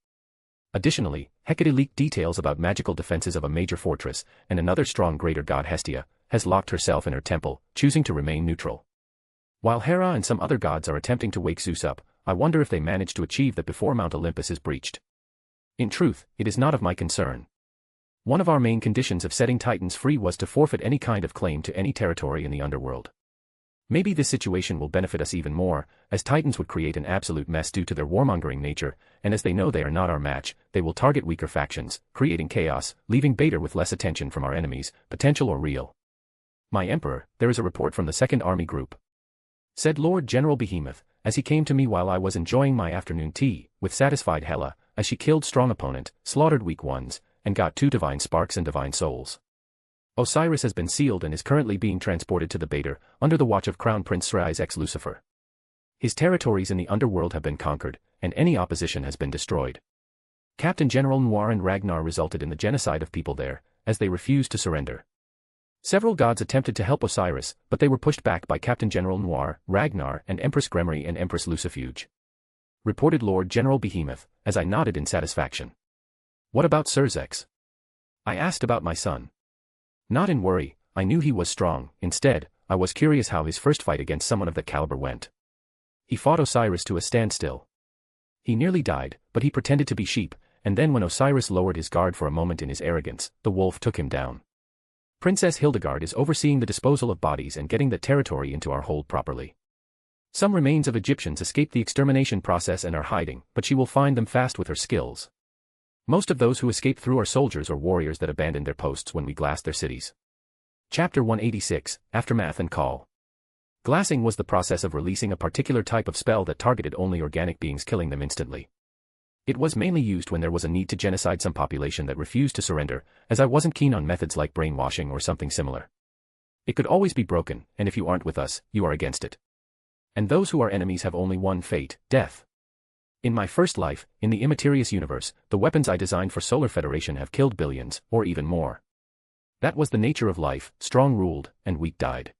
Additionally, Hecate leaked details about magical defenses of a major fortress, and another strong greater god, Hestia, has locked herself in her temple, choosing to remain neutral. While Hera and some other gods are attempting to wake Zeus up, I wonder if they manage to achieve that before Mount Olympus is breached. In truth, it is not of my concern. One of our main conditions of setting Titans free was to forfeit any kind of claim to any territory in the Underworld. Maybe this situation will benefit us even more, as Titans would create an absolute mess due to their warmongering nature, and as they know they are not our match, they will target weaker factions, creating chaos, leaving Baator with less attention from our enemies, potential or real. My Emperor, there is a report from the Second Army Group, said Lord General Behemoth, as he came to me while I was enjoying my afternoon tea, with satisfied Hela, as she killed strong opponent, slaughtered weak ones, and got 2 divine sparks and divine souls. Osiris has been sealed and is currently being transported to the Baator, under the watch of Crown Prince Srai's ex-Lucifer. His territories in the Underworld have been conquered, and any opposition has been destroyed. Captain General Noir and Ragnar resulted in the genocide of people there, as they refused to surrender. Several gods attempted to help Osiris, but they were pushed back by Captain General Noir, Ragnar, and Empress Gremory and Empress Lucifuge. Reported Lord General Behemoth, as I nodded in satisfaction. What about Serzex? I asked about my son. Not in worry, I knew he was strong. Instead, I was curious how his first fight against someone of that caliber went. He fought Osiris to a standstill. He nearly died, but he pretended to be sheep, and then when Osiris lowered his guard for a moment in his arrogance, the wolf took him down. Princess Hildegard is overseeing the disposal of bodies and getting the territory into our hold properly. Some remains of Egyptians escaped the extermination process and are hiding, but she will find them fast with her skills. Most of those who escaped through are soldiers or warriors that abandoned their posts when we glassed their cities. Chapter 186, Aftermath and Call. Glassing was the process of releasing a particular type of spell that targeted only organic beings, killing them instantly. It was mainly used when there was a need to genocide some population that refused to surrender, as I wasn't keen on methods like brainwashing or something similar. It could always be broken, and if you aren't with us, you are against it. And those who are enemies have only one fate, death. In my first life, in the Immaterious universe, the weapons I designed for Solar Federation have killed billions, or even more. That was the nature of life, strong ruled, and weak died.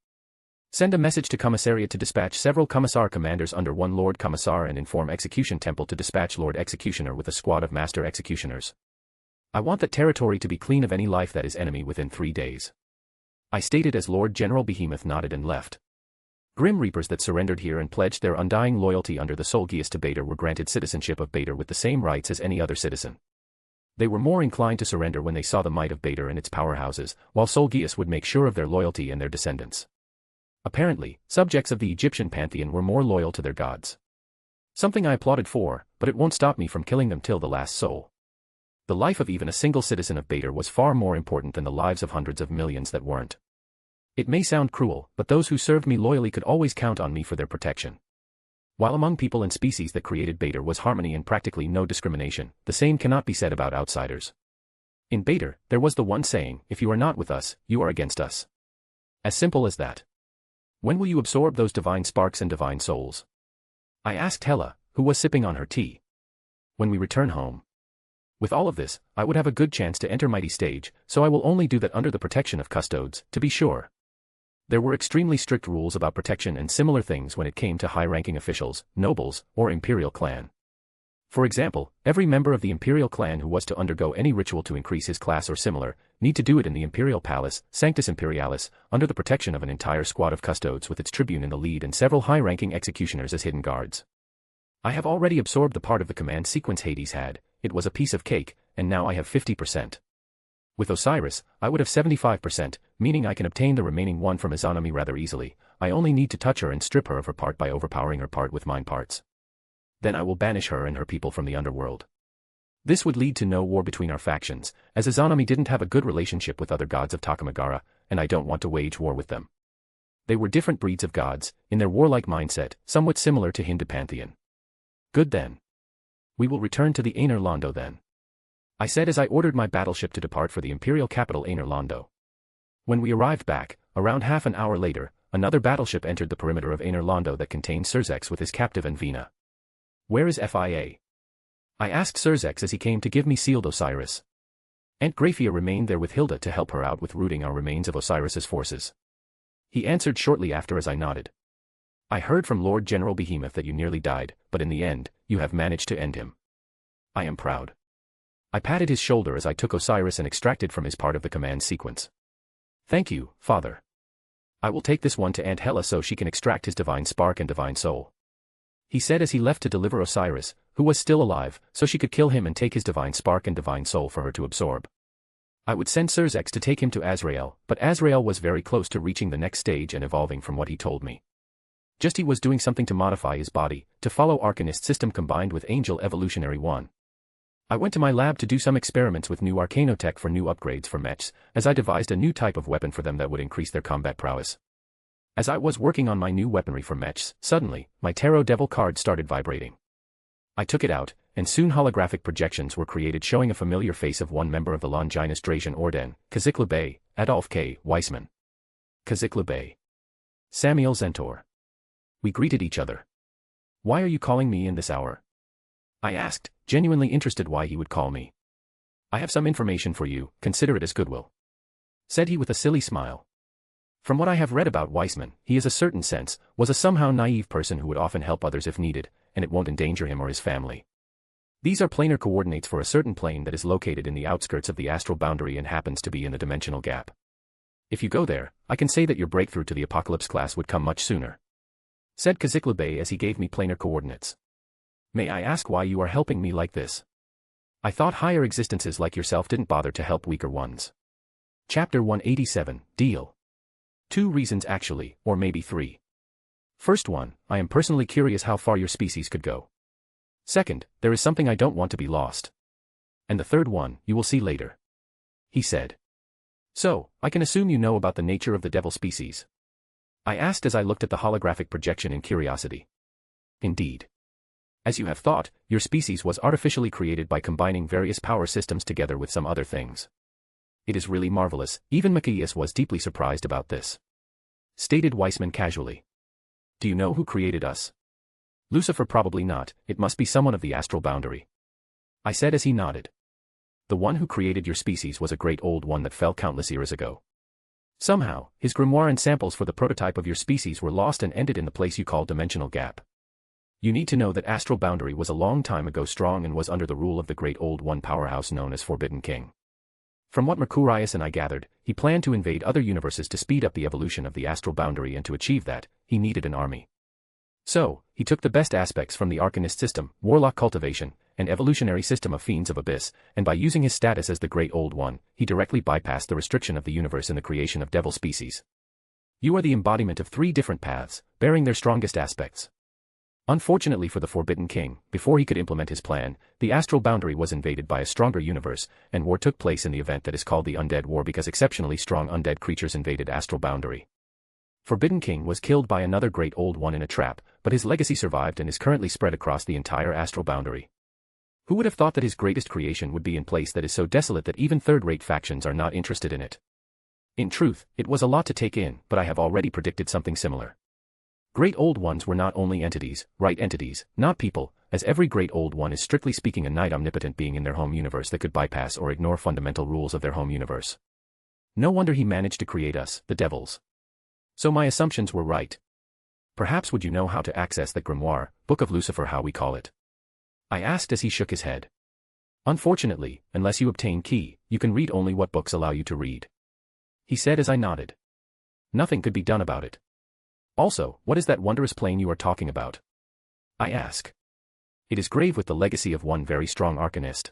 Send a message to Commissariat to dispatch several Commissar commanders under one Lord Commissar and inform Execution Temple to dispatch Lord Executioner with a squad of Master Executioners. I want that territory to be clean of any life that is enemy within 3 days. I stated as Lord General Behemoth nodded and left. Grim Reapers that surrendered here and pledged their undying loyalty under the Solgius to Baator were granted citizenship of Baator with the same rights as any other citizen. They were more inclined to surrender when they saw the might of Baator and its powerhouses, while Solgius would make sure of their loyalty and their descendants. Apparently, subjects of the Egyptian pantheon were more loyal to their gods. Something I applauded for, but it won't stop me from killing them till the last soul. The life of even a single citizen of Baator was far more important than the lives of hundreds of millions that weren't. It may sound cruel, but those who served me loyally could always count on me for their protection. While among people and species that created Baator was harmony and practically no discrimination, the same cannot be said about outsiders. In Baator, there was the one saying, if you are not with us, you are against us. As simple as that. When will you absorb those divine sparks and divine souls? I asked Hela, who was sipping on her tea. When we return home. With all of this, I would have a good chance to enter mighty stage, so I will only do that under the protection of custodes, to be sure. There were extremely strict rules about protection and similar things when it came to high-ranking officials, nobles, or imperial clan. For example, every member of the imperial clan who was to undergo any ritual to increase his class or similar, need to do it in the imperial palace, Sanctus Imperialis, under the protection of an entire squad of custodes with its tribune in the lead and several high-ranking executioners as hidden guards. I have already absorbed the part of the command sequence Hades had, it was a piece of cake, and now I have 50%. With Osiris, I would have 75%, meaning I can obtain the remaining one from Izanami rather easily. I only need to touch her and strip her of her part by overpowering her part with mine parts. Then I will banish her and her people from the Underworld. This would lead to no war between our factions, as Izanami didn't have a good relationship with other gods of Takamagara, and I don't want to wage war with them. They were different breeds of gods, in their warlike mindset, somewhat similar to Hindu pantheon. Good then. We will return to the Aner Londo then. I said as I ordered my battleship to depart for the imperial capital Aner Londo. When we arrived back, around half an hour later, another battleship entered the perimeter of Aner Londo that contained Surzex with his captive Anvina. Where is FIA? I asked Surzex as he came to give me sealed Osiris. Aunt Graphia remained there with Hilda to help her out with routing our remains of Osiris's forces. He answered shortly after as I nodded. I heard from Lord General Behemoth that you nearly died, but in the end, you have managed to end him. I am proud. I patted his shoulder as I took Osiris and extracted from his part of the command sequence. Thank you, Father. I will take this one to Aunt Hela so she can extract his divine spark and divine soul. He said as he left to deliver Osiris, who was still alive, so she could kill him and take his divine spark and divine soul for her to absorb. I would send Surzex to take him to Azrael, but Azrael was very close to reaching the next stage and evolving from what he told me. Just he was doing something to modify his body, to follow Arcanist system combined with Angel Evolutionary 1. I went to my lab to do some experiments with new Arcanotech for new upgrades for mechs, as I devised a new type of weapon for them that would increase their combat prowess. As I was working on my new weaponry for mechs, suddenly, my Tarot Devil card started vibrating. I took it out, and soon holographic projections were created showing a familiar face of one member of the Longinus Dracian Orden, Kazikla Bey, Adolf K. Weissman. Kazikla Bey. Samuel Zentor. We greeted each other. Why are you calling me in this hour? I asked, genuinely interested why he would call me. I have some information for you, consider it as goodwill. Said he with a silly smile. From what I have read about Weissman, he is a certain sense, was a somehow naive person who would often help others if needed, and it won't endanger him or his family. These are planar coordinates for a certain plane that is located in the outskirts of the astral boundary and happens to be in the dimensional gap. If you go there, I can say that your breakthrough to the Apocalypse class would come much sooner. Said Kazikla Bey as he gave me planar coordinates. May I ask why you are helping me like this? I thought higher existences like yourself didn't bother to help weaker ones. Chapter 187, Deal. 2 reasons actually, or maybe 3. First one, I am personally curious how far your species could go. Second, there is something I don't want to be lost. And the third one, you will see later. He said. So, I can assume you know about the nature of the devil species. I asked as I looked at the holographic projection in curiosity. Indeed. As you have thought, your species was artificially created by combining various power systems together with some other things. It is really marvelous, even Macias was deeply surprised about this. Stated Weissman casually. Do you know who created us? Lucifer probably not, it must be someone of the astral boundary. I said as he nodded. The one who created your species was a great old one that fell countless eras ago. Somehow, his grimoire and samples for the prototype of your species were lost and ended in the place you call dimensional gap. You need to know that astral boundary was a long time ago strong and was under the rule of the great old one powerhouse known as Forbidden King. From what Mercurius and I gathered, he planned to invade other universes to speed up the evolution of the astral boundary, and to achieve that, he needed an army. So, he took the best aspects from the Arcanist system, warlock cultivation, and evolutionary system of Fiends of Abyss, and by using his status as the Great Old One, he directly bypassed the restriction of the universe in the creation of devil species. You are the embodiment of 3 different paths, bearing their strongest aspects. Unfortunately for the Forbidden King, before he could implement his plan, the astral boundary was invaded by a stronger universe, and war took place in the event that is called the Undead War because exceptionally strong undead creatures invaded astral boundary. Forbidden King was killed by another Great Old One in a trap, but his legacy survived and is currently spread across the entire astral boundary. Who would have thought that his greatest creation would be in place that is so desolate that even third-rate factions are not interested in it? In truth, it was a lot to take in, but I have already predicted something similar. Great Old Ones were not only entities, right entities, not people, as every Great Old One is strictly speaking a night omnipotent being in their home universe that could bypass or ignore fundamental rules of their home universe. No wonder he managed to create us, the devils. So my assumptions were right. Perhaps would you know how to access the grimoire, Book of Lucifer how we call it? I asked as he shook his head. Unfortunately, unless you obtain key, you can read only what books allow you to read. He said as I nodded. Nothing could be done about it. Also, what is that wondrous plane you are talking about? I ask. It is grave with the legacy of one very strong Arcanist.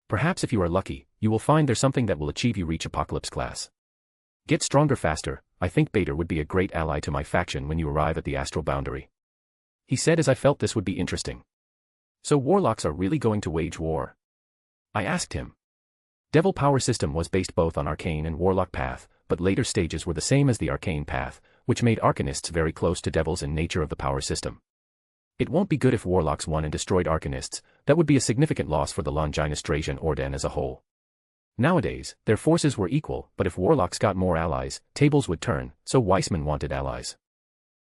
Perhaps if you are lucky, you will find there's something that will achieve you reach Apocalypse class. Get stronger faster, I think Baator would be a great ally to my faction when you arrive at the astral boundary. He said as I felt this would be interesting. So warlocks are really going to wage war? I asked him. Devil power system was based both on arcane and warlock path, but later stages were the same as the arcane path, which made Arcanists very close to devils in nature of the power system. It won't be good if Warlocks won and destroyed Arcanists. That would be a significant loss for the Longinus Drazian Orden as a whole. Nowadays, their forces were equal, but if Warlocks got more allies, tables would turn, so Weissman wanted allies.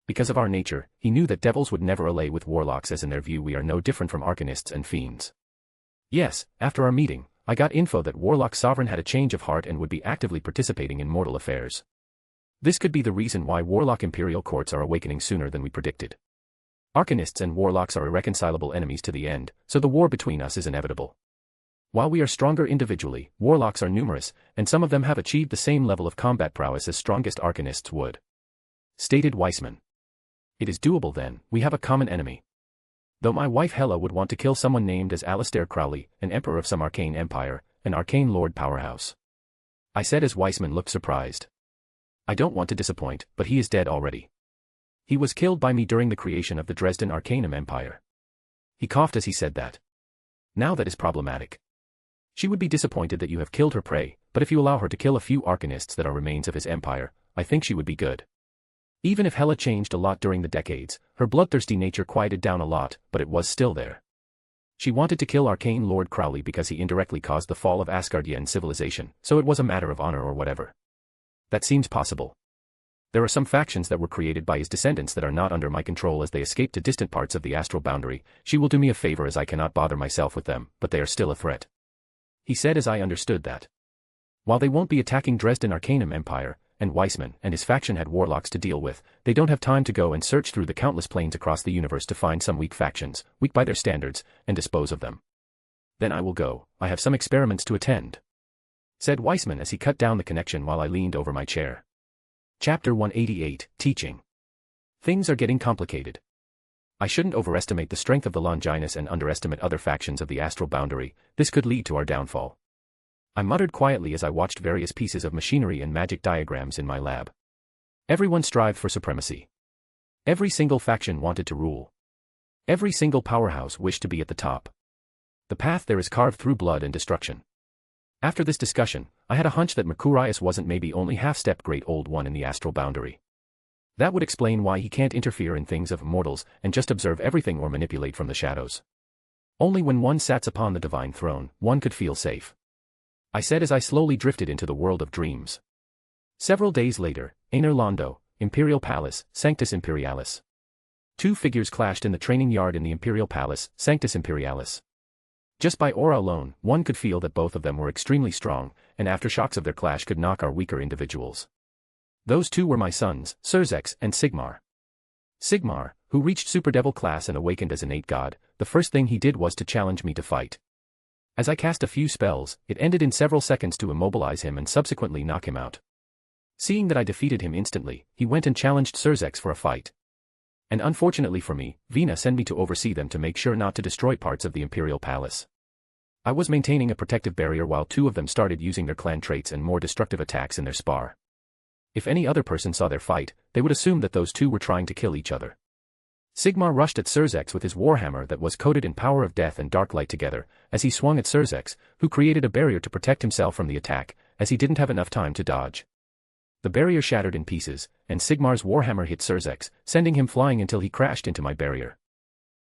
Because of our nature, he knew that devils would never ally with Warlocks, as in their view we are no different from Arcanists and Fiends. Yes, after our meeting, I got info that Warlock Sovereign had a change of heart and would be actively participating in mortal affairs. This could be the reason why Warlock Imperial Courts are awakening sooner than we predicted. Arcanists and Warlocks are irreconcilable enemies to the end, so the war between us is inevitable. While we are stronger individually, Warlocks are numerous, and some of them have achieved the same level of combat prowess as strongest Arcanists would. Stated Weissman. It is doable then, we have a common enemy. Though my wife Hela would want to kill someone named as Alistair Crowley, an emperor of some arcane empire, an arcane lord powerhouse. I said as Weissman looked surprised. I don't want to disappoint, but he is dead already. He was killed by me during the creation of the Dresden Arcanum Empire. He coughed as he said that. Now that is problematic. She would be disappointed that you have killed her prey, but if you allow her to kill a few Arcanists that are remains of his empire, I think she would be good. Even if Hela changed a lot during the decades, her bloodthirsty nature quieted down a lot, but it was still there. She wanted to kill Arcane Lord Crowley because he indirectly caused the fall of Asgardian civilization, so it was a matter of honor or whatever. That seems possible. There are some factions that were created by his descendants that are not under my control as they escape to distant parts of the astral boundary. She will do me a favor as I cannot bother myself with them, but they are still a threat. He said as I understood that. While they won't be attacking Dresden Arcanum Empire, and Weissman and his faction had Warlocks to deal with, they don't have time to go and search through the countless planes across the universe to find some weak factions, weak by their standards, and dispose of them. Then I will go, I have some experiments to attend. Said Weissman as he cut down the connection while I leaned over my chair. Chapter 188, Teaching. Things are getting complicated. I shouldn't overestimate the strength of the Longinus and underestimate other factions of the astral boundary. This could lead to our downfall. I muttered quietly as I watched various pieces of machinery and magic diagrams in my lab. Everyone strived for supremacy. Every single faction wanted to rule. Every single powerhouse wished to be at the top. The path there is carved through blood and destruction. After this discussion, I had a hunch that Mercurius wasn't maybe only half-step great old one in the astral boundary. That would explain why he can't interfere in things of mortals and just observe everything or manipulate from the shadows. Only when one sat upon the divine throne, one could feel safe. I said as I slowly drifted into the world of dreams. Several days later, Aner Londo, Imperial Palace, Sanctus Imperialis. Two figures clashed in the training yard in the Imperial Palace, Sanctus Imperialis. Just by aura alone, one could feel that both of them were extremely strong, and aftershocks of their clash could knock our weaker individuals. Those two were my sons, Surzex and Sigmar. Sigmar, who reached Super Devil class and awakened as innate god, the first thing he did was to challenge me to fight. As I cast a few spells, it ended in several seconds to immobilize him and subsequently knock him out. Seeing that I defeated him instantly, he went and challenged Surzex for a fight. And unfortunately for me, Vina sent me to oversee them to make sure not to destroy parts of the Imperial Palace. I was maintaining a protective barrier while two of them started using their clan traits and more destructive attacks in their spar. If any other person saw their fight, they would assume that those two were trying to kill each other. Sigmar rushed at Surzex with his warhammer that was coated in power of death and dark light together, as he swung at Surzex, who created a barrier to protect himself from the attack, as he didn't have enough time to dodge. The barrier shattered in pieces, and Sigmar's warhammer hit Surzex, sending him flying until he crashed into my barrier.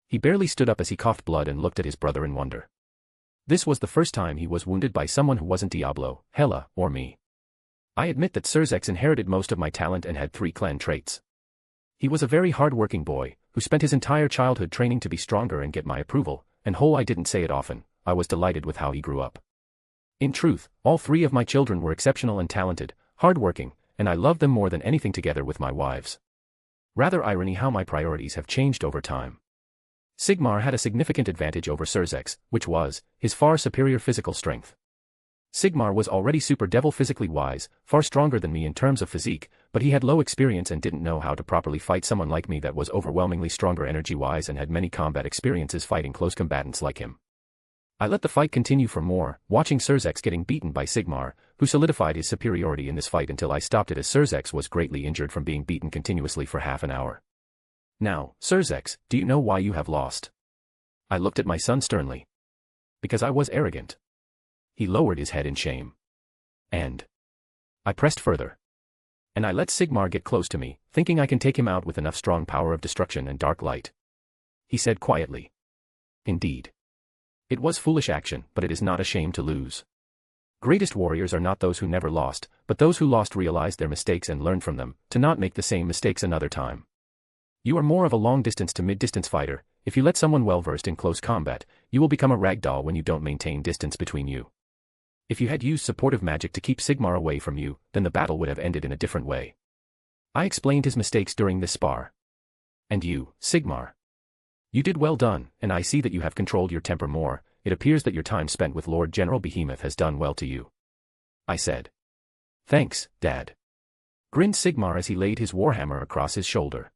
He barely stood up as he coughed blood and looked at his brother in wonder. This was the first time he was wounded by someone who wasn't Diablo, Hela, or me. I admit that Surzex inherited most of my talent and had 3 clan traits. He was a very hard-working boy, who spent his entire childhood training to be stronger and get my approval, and I didn't say it often, I was delighted with how he grew up. In truth, all 3 of my children were exceptional and talented, hard-working, and I loved them more than anything together with my wives. Rather irony how my priorities have changed over time. Sigmar had a significant advantage over Surzex, which was his far superior physical strength. Sigmar was already super devil physically wise, far stronger than me in terms of physique, but he had low experience and didn't know how to properly fight someone like me that was overwhelmingly stronger energy-wise and had many combat experiences fighting close combatants like him. I let the fight continue for more, watching Surzex getting beaten by Sigmar, who solidified his superiority in this fight until I stopped it as Surzex was greatly injured from being beaten continuously for half an hour. Now, Surzex, do you know why you have lost? I looked at my son sternly. Because I was arrogant. He lowered his head in shame. And I pressed further. and I let Sigmar get close to me, thinking I can take him out with enough strong power of destruction and dark light. He said quietly. Indeed. It was foolish action, but it is not a shame to lose. Greatest warriors are not those who never lost, but those who lost realized their mistakes and learned from them, to not make the same mistakes another time. You are more of a long-distance to mid-distance fighter. If you let someone well-versed in close combat, you will become a ragdoll when you don't maintain distance between you. If you had used supportive magic to keep Sigmar away from you, then the battle would have ended in a different way. I explained his mistakes during this spar. And you, Sigmar. You did well done, and I see that you have controlled your temper more. It appears that your time spent with Lord General Behemoth has done well to you. I said. Thanks, Dad. Grinned Sigmar as he laid his warhammer across his shoulder.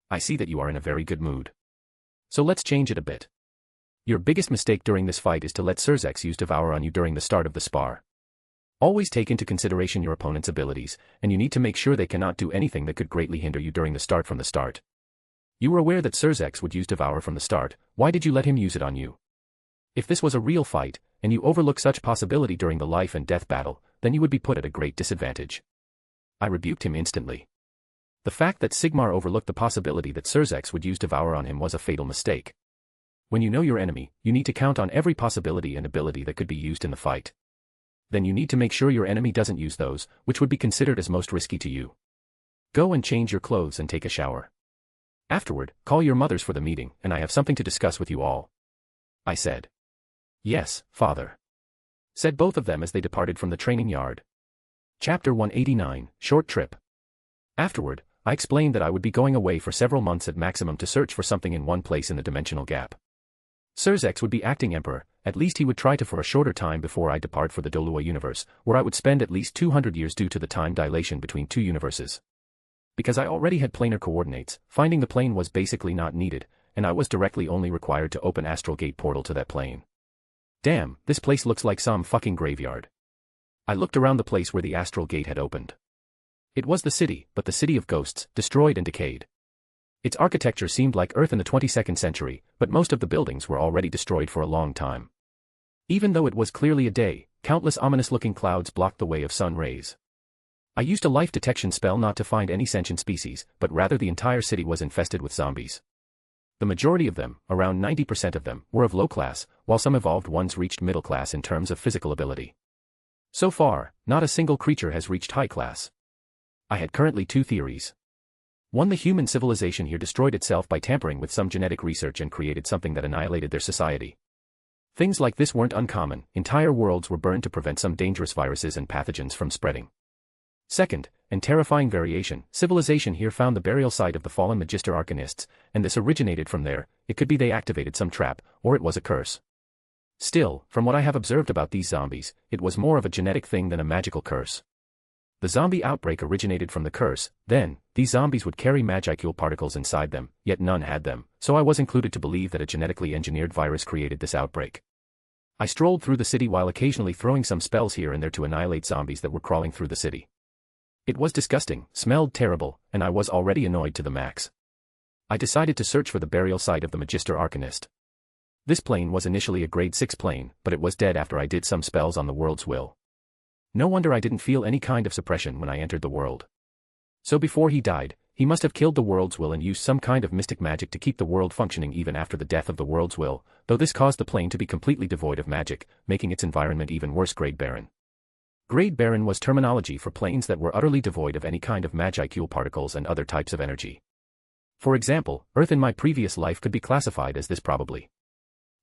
I see that you are in a very good mood. So let's change it a bit. Your biggest mistake during this fight is to let Surzex use Devour on you during the start of the spar. Always take into consideration your opponent's abilities, and you need to make sure they cannot do anything that could greatly hinder you during the start from the start. You were aware that Surzex would use Devour from the start. Why did you let him use it on you? If this was a real fight, and you overlook such possibility during the life and death battle, then you would be put at a great disadvantage. I rebuked him instantly. The fact that Sigmar overlooked the possibility that Surzex would use Devour on him was a fatal mistake. When you know your enemy, you need to count on every possibility and ability that could be used in the fight. Then you need to make sure your enemy doesn't use those, which would be considered as most risky to you. Go and change your clothes and take a shower. Afterward, call your mothers for the meeting, and I have something to discuss with you all. I said. Yes, Father. Said both of them as they departed from the training yard. Chapter 189, Short Trip. Afterward, I explained that I would be going away for several months at maximum to search for something in one place in the dimensional gap. Surzex would be acting Emperor. At least he would try to for a shorter time before I depart for the Doolo Universe, where I would spend at least 200 years due to the time dilation between two universes. Because I already had planar coordinates, finding the plane was basically not needed, and I was directly only required to open Astral Gate portal to that plane. Damn, this place looks like some fucking graveyard. I looked around the place where the Astral Gate had opened. It was the city, but the city of ghosts, destroyed and decayed. Its architecture seemed like Earth in the 22nd century, but most of the buildings were already destroyed for a long time. Even though it was clearly a day, countless ominous-looking clouds blocked the way of sun rays. I used a life detection spell not to find any sentient species, but rather the entire city was infested with zombies. The majority of them, around 90% of them, were of low class, while some evolved ones reached middle class in terms of physical ability. So far, not a single creature has reached high class. I had currently two theories. One, the human civilization here destroyed itself by tampering with some genetic research and created something that annihilated their society. Things like this weren't uncommon, entire worlds were burned to prevent some dangerous viruses and pathogens from spreading. Second, and terrifying variation, civilization here found the burial site of the fallen Magister Arcanists, and this originated from there. It could be they activated some trap, or it was a curse. Still, from what I have observed about these zombies, it was more of a genetic thing than a magical curse. The zombie outbreak originated from the curse. Then, these zombies would carry magicule particles inside them, yet none had them, so I was included to believe that a genetically engineered virus created this outbreak. I strolled through the city while occasionally throwing some spells here and there to annihilate zombies that were crawling through the city. It was disgusting, smelled terrible, and I was already annoyed to the max. I decided to search for the burial site of the Magister Arcanist. This plane was initially a grade 6 plane, but it was dead after I did some spells on the world's will. No wonder I didn't feel any kind of suppression when I entered the world. So before he died, he must have killed the world's will and used some kind of mystic magic to keep the world functioning even after the death of the world's will, though this caused the plane to be completely devoid of magic, making its environment even worse. Grade Barren. Grade Barren was terminology for planes that were utterly devoid of any kind of magicule particles and other types of energy. For example, Earth in my previous life could be classified as this probably.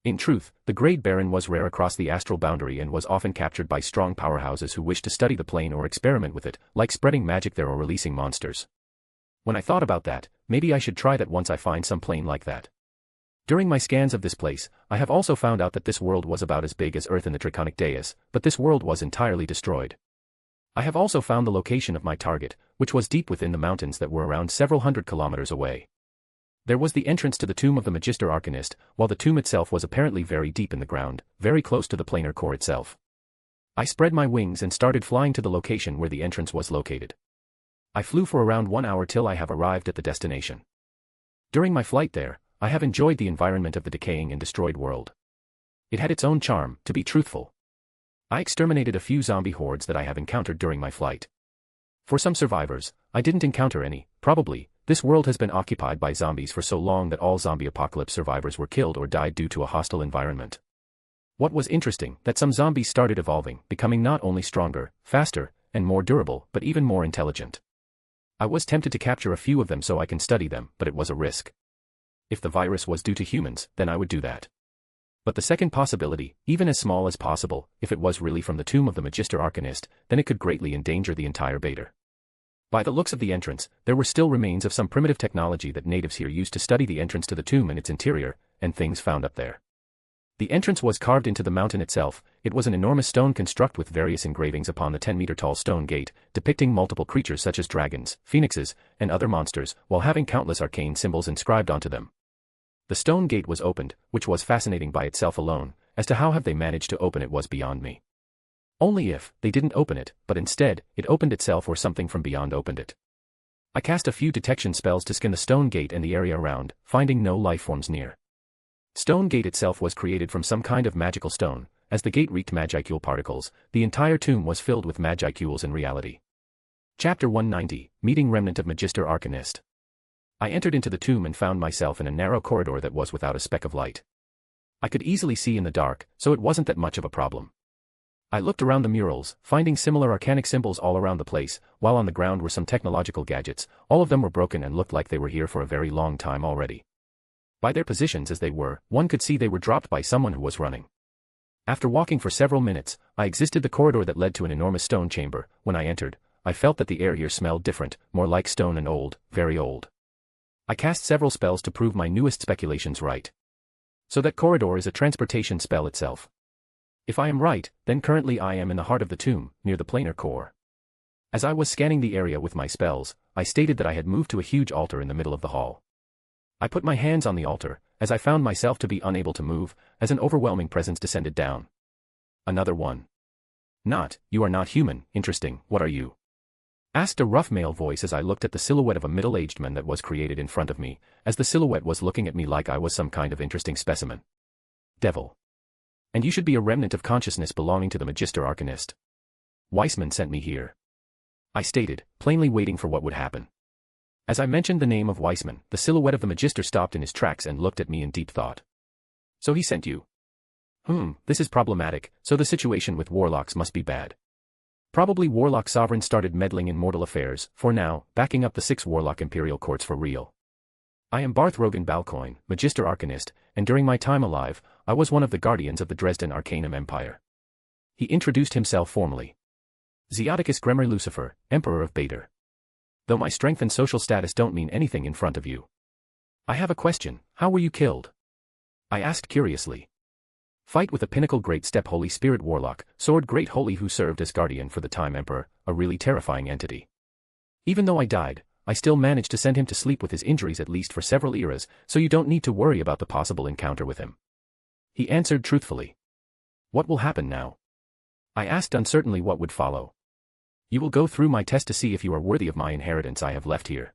In truth, the Grade Barren was rare across the astral boundary and was often captured by strong powerhouses who wished to study the plane or experiment with it, like spreading magic there or releasing monsters. When I thought about that, maybe I should try that once I find some plane like that. During my scans of this place, I have also found out that this world was about as big as Earth in the Draconic Dais, but this world was entirely destroyed. I have also found the location of my target, which was deep within the mountains that were around several hundred kilometers away. There was the entrance to the tomb of the Magister Arcanist, while the tomb itself was apparently very deep in the ground, very close to the planar core itself. I spread my wings and started flying to the location where the entrance was located. I flew for around 1 hour till I have arrived at the destination. During my flight there, I have enjoyed the environment of the decaying and destroyed world. It had its own charm, to be truthful. I exterminated a few zombie hordes that I have encountered during my flight. For some survivors, I didn't encounter any. Probably, this world has been occupied by zombies for so long that all zombie apocalypse survivors were killed or died due to a hostile environment. What was interesting, that some zombies started evolving, becoming not only stronger, faster, and more durable, but even more intelligent. I was tempted to capture a few of them so I can study them, but it was a risk. If the virus was due to humans, then I would do that. But the second possibility, even as small as possible, if it was really from the tomb of the Magister Arcanist, then it could greatly endanger the entire Baator. By the looks of the entrance, there were still remains of some primitive technology that natives here used to study the entrance to the tomb and its interior, and things found up there. The entrance was carved into the mountain itself. It was an enormous stone construct with various engravings upon the 10-meter-tall stone gate, depicting multiple creatures such as dragons, phoenixes, and other monsters, while having countless arcane symbols inscribed onto them. The stone gate was opened, which was fascinating by itself alone. As to how have they managed to open it was beyond me. Only if they didn't open it, but instead, it opened itself or something from beyond opened it. I cast a few detection spells to scan the stone gate and the area around, finding no life forms near. Stone gate itself was created from some kind of magical stone. As the gate reeked magicule particles, the entire tomb was filled with magicules in reality. Chapter 190, Meeting Remnant of Magister Arcanist. I entered into the tomb and found myself in a narrow corridor that was without a speck of light. I could easily see in the dark, so it wasn't that much of a problem. I looked around the murals, finding similar arcanic symbols all around the place, while on the ground were some technological gadgets. All of them were broken and looked like they were here for a very long time already. By their positions as they were, one could see they were dropped by someone who was running. After walking for several minutes, I exited the corridor that led to an enormous stone chamber. When I entered, I felt that the air here smelled different, more like stone and old, very old. I cast several spells to prove my newest speculations right. So that corridor is a transportation spell itself. If I am right, then currently I am in the heart of the tomb, near the planar core. As I was scanning the area with my spells, I stated that I had moved to a huge altar in the middle of the hall. I put my hands on the altar, as I found myself to be unable to move, as an overwhelming presence descended down. Another one. You are not human. Interesting, what are you? Asked a rough male voice as I looked at the silhouette of a middle-aged man that was created in front of me, as the silhouette was looking at me like I was some kind of interesting specimen. Devil. And you should be a remnant of consciousness belonging to the Magister Arcanist. Weissman sent me here. I stated, plainly waiting for what would happen. As I mentioned the name of Weissman, the silhouette of the Magister stopped in his tracks and looked at me in deep thought. So he sent you? This is problematic, so the situation with warlocks must be bad. Probably warlock sovereign started meddling in mortal affairs, for now, backing up the 6 warlock imperial courts for real. I am Barth Rogan Balcoin, Magister Arcanist, and during my time alive, I was one of the guardians of the Dresden Arcanum Empire. He introduced himself formally. Zeoticus Gremory Lucifer, Emperor of Baator. Though my strength and social status don't mean anything in front of you. I have a question, how were you killed? I asked curiously. Fight with a pinnacle Great Step Holy Spirit Warlock, Sword Great Holy who served as guardian for the time Emperor, a really terrifying entity. Even though I died, I still managed to send him to sleep with his injuries at least for several eras, so you don't need to worry about the possible encounter with him. He answered truthfully. What will happen now? I asked uncertainly what would follow. You will go through my test to see if you are worthy of my inheritance I have left here.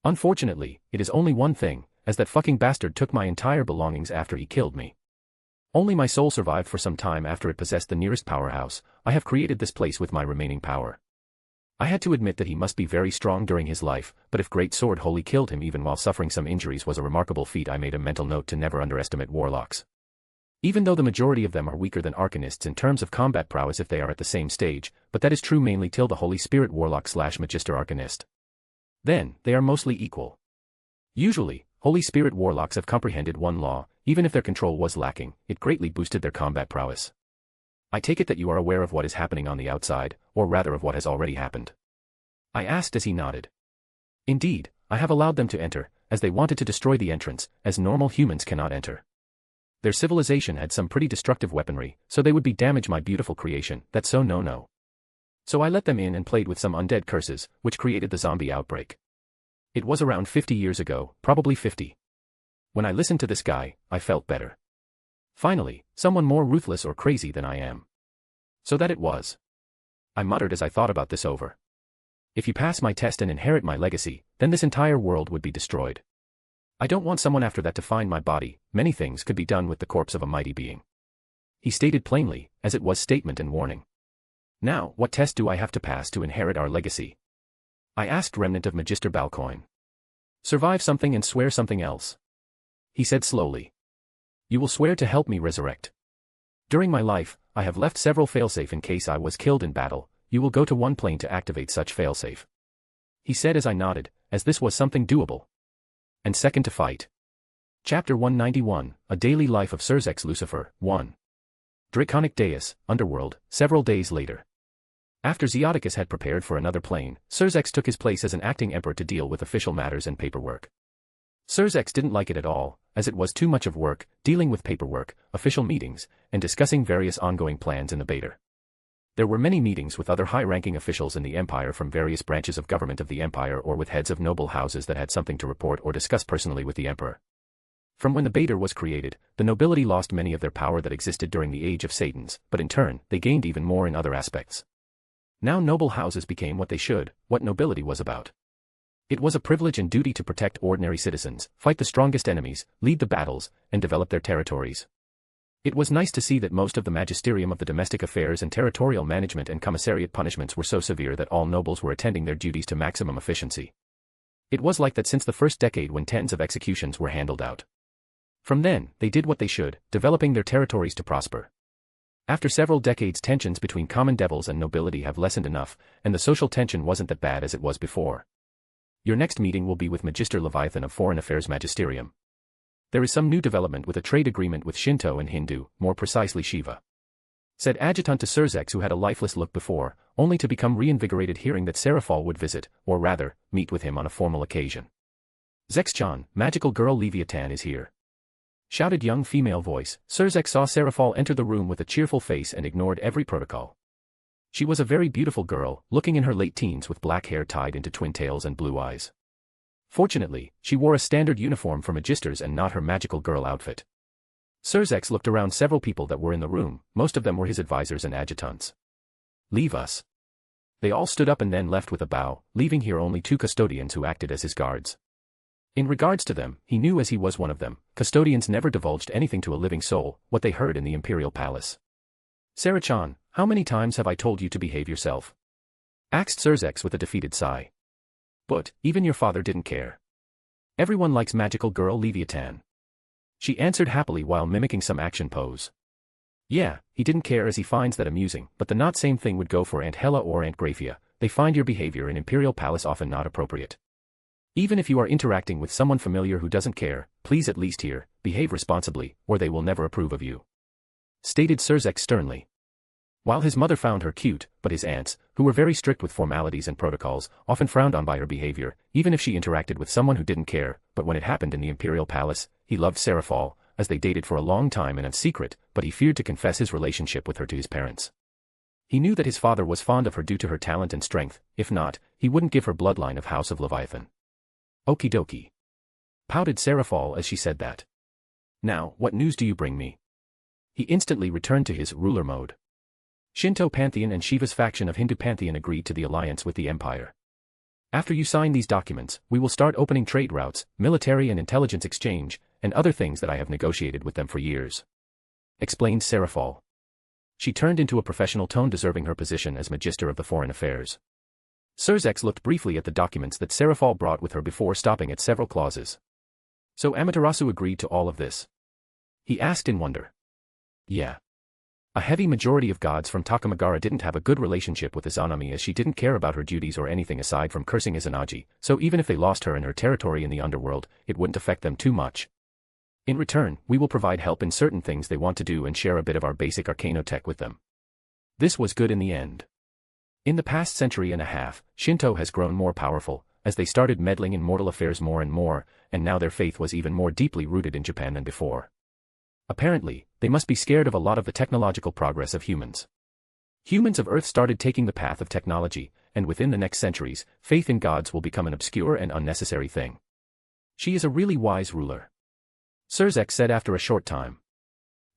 Unfortunately, it is only one thing, as that fucking bastard took my entire belongings after he killed me. Only my soul survived for some time after it possessed the nearest powerhouse. I have created this place with my remaining power. I had to admit that he must be very strong during his life, but if Great Sword Holy killed him even while suffering some injuries was a remarkable feat. I made a mental note to never underestimate warlocks. Even though the majority of them are weaker than Arcanists in terms of combat prowess if they are at the same stage, but that is true mainly till the Holy Spirit Warlock / Magister Arcanist. Then, they are mostly equal. Usually, Holy Spirit Warlocks have comprehended one law, even if their control was lacking, it greatly boosted their combat prowess. I take it that you are aware of what is happening on the outside, or rather of what has already happened. I asked as he nodded. Indeed, I have allowed them to enter, as they wanted to destroy the entrance, as normal humans cannot enter. Their civilization had some pretty destructive weaponry, so they would be damage my beautiful creation, that's so no. So I let them in and played with some undead curses, which created the zombie outbreak. It was around 50 years ago, probably 50. When I listened to this guy, I felt better. Finally, someone more ruthless or crazy than I am. So that it was. I muttered as I thought about this over. If you pass my test and inherit my legacy, then this entire world would be destroyed. I don't want someone after that to find my body. Many things could be done with the corpse of a mighty being. He stated plainly, as it was statement and warning. Now, what test do I have to pass to inherit our legacy? I asked Remnant of Magister Balcoin. Survive something and swear something else. He said slowly. You will swear to help me resurrect. During my life, I have left several failsafe in case I was killed in battle. You will go to one plane to activate such failsafe. He said as I nodded, as this was something doable. And second to fight. Chapter 191, A Daily Life of Surzex Lucifer, 1. Draconic Deus, Underworld, several days later. After Zeoticus had prepared for another plane, Surzex took his place as an acting emperor to deal with official matters and paperwork. Surzex didn't like it at all, as it was too much of work, dealing with paperwork, official meetings, and discussing various ongoing plans in the Baator. There were many meetings with other high-ranking officials in the Empire from various branches of government of the Empire or with heads of noble houses that had something to report or discuss personally with the Emperor. From when the Baator was created, the nobility lost many of their power that existed during the Age of Satans, but in turn, they gained even more in other aspects. Now noble houses became what they should, what nobility was about. It was a privilege and duty to protect ordinary citizens, fight the strongest enemies, lead the battles, and develop their territories. It was nice to see that most of the magisterium of the domestic affairs and territorial management and commissariat punishments were so severe that all nobles were attending their duties to maximum efficiency. It was like that since the first decade when tens of executions were handled out. From then, they did what they should, developing their territories to prosper. After several decades, tensions between common devils and nobility have lessened enough, and the social tension wasn't that bad as it was before. Your next meeting will be with Magister Leviathan of Foreign Affairs Magisterium. There is some new development with a trade agreement with Shinto and Hindu, more precisely Shiva. Said Adjutant to Surzex, who had a lifeless look before, only to become reinvigorated hearing that Seraphal would visit, or rather, meet with him on a formal occasion. Zexchan, magical girl Leviathan is here. Shouted young female voice. Surzex saw Seraphal enter the room with a cheerful face and ignored every protocol. She was a very beautiful girl, looking in her late teens with black hair tied into twin tails and blue eyes. Fortunately, she wore a standard uniform for magisters and not her magical girl outfit. Surzex looked around several people that were in the room, most of them were his advisors and adjutants. Leave us. They all stood up and then left with a bow, leaving here only 2 custodians who acted as his guards. In regards to them, he knew as he was one of them, custodians never divulged anything to a living soul, what they heard in the Imperial Palace. Sarah-chan, how many times have I told you to behave yourself? Asked Surzex with a defeated sigh. But, even your father didn't care. Everyone likes magical girl Leviathan. She answered happily while mimicking some action pose. Yeah, he didn't care as he finds that amusing, but the not same thing would go for Aunt Hela or Aunt Graphia. They find your behavior in Imperial Palace often not appropriate. Even if you are interacting with someone familiar who doesn't care, please at least here, behave responsibly, or they will never approve of you. Stated Surzex sternly. While his mother found her cute, but his aunts, who were very strict with formalities and protocols, often frowned on by her behavior, even if she interacted with someone who didn't care. But when it happened in the Imperial Palace, he loved Seraphal, as they dated for a long time and in secret, but he feared to confess his relationship with her to his parents. He knew that his father was fond of her due to her talent and strength. If not, he wouldn't give her bloodline of House of Leviathan. Okie dokie. Pouted Seraphal as she said that. Now, what news do you bring me? He instantly returned to his ruler mode. Shinto Pantheon and Shiva's faction of Hindu Pantheon agreed to the alliance with the Empire. After you sign these documents, we will start opening trade routes, military and intelligence exchange, and other things that I have negotiated with them for years. Explained Seraphal. She turned into a professional tone deserving her position as Magister of the Foreign Affairs. Surzex looked briefly at the documents that Seraphal brought with her before stopping at several clauses. So Amaterasu agreed to all of this? He asked in wonder. Yeah. A heavy majority of gods from Takamagara didn't have a good relationship with Izanami as she didn't care about her duties or anything aside from cursing Izanagi, so even if they lost her and her territory in the underworld, it wouldn't affect them too much. In return, we will provide help in certain things they want to do and share a bit of our basic arcanotech with them. This was good in the end. In the past century and a half, Shinto has grown more powerful, as they started meddling in mortal affairs more and more, and now their faith was even more deeply rooted in Japan than before. Apparently, they must be scared of a lot of the technological progress of humans. Humans of Earth started taking the path of technology, and within the next centuries, faith in gods will become an obscure and unnecessary thing. She is a really wise ruler. Surzex said after a short time.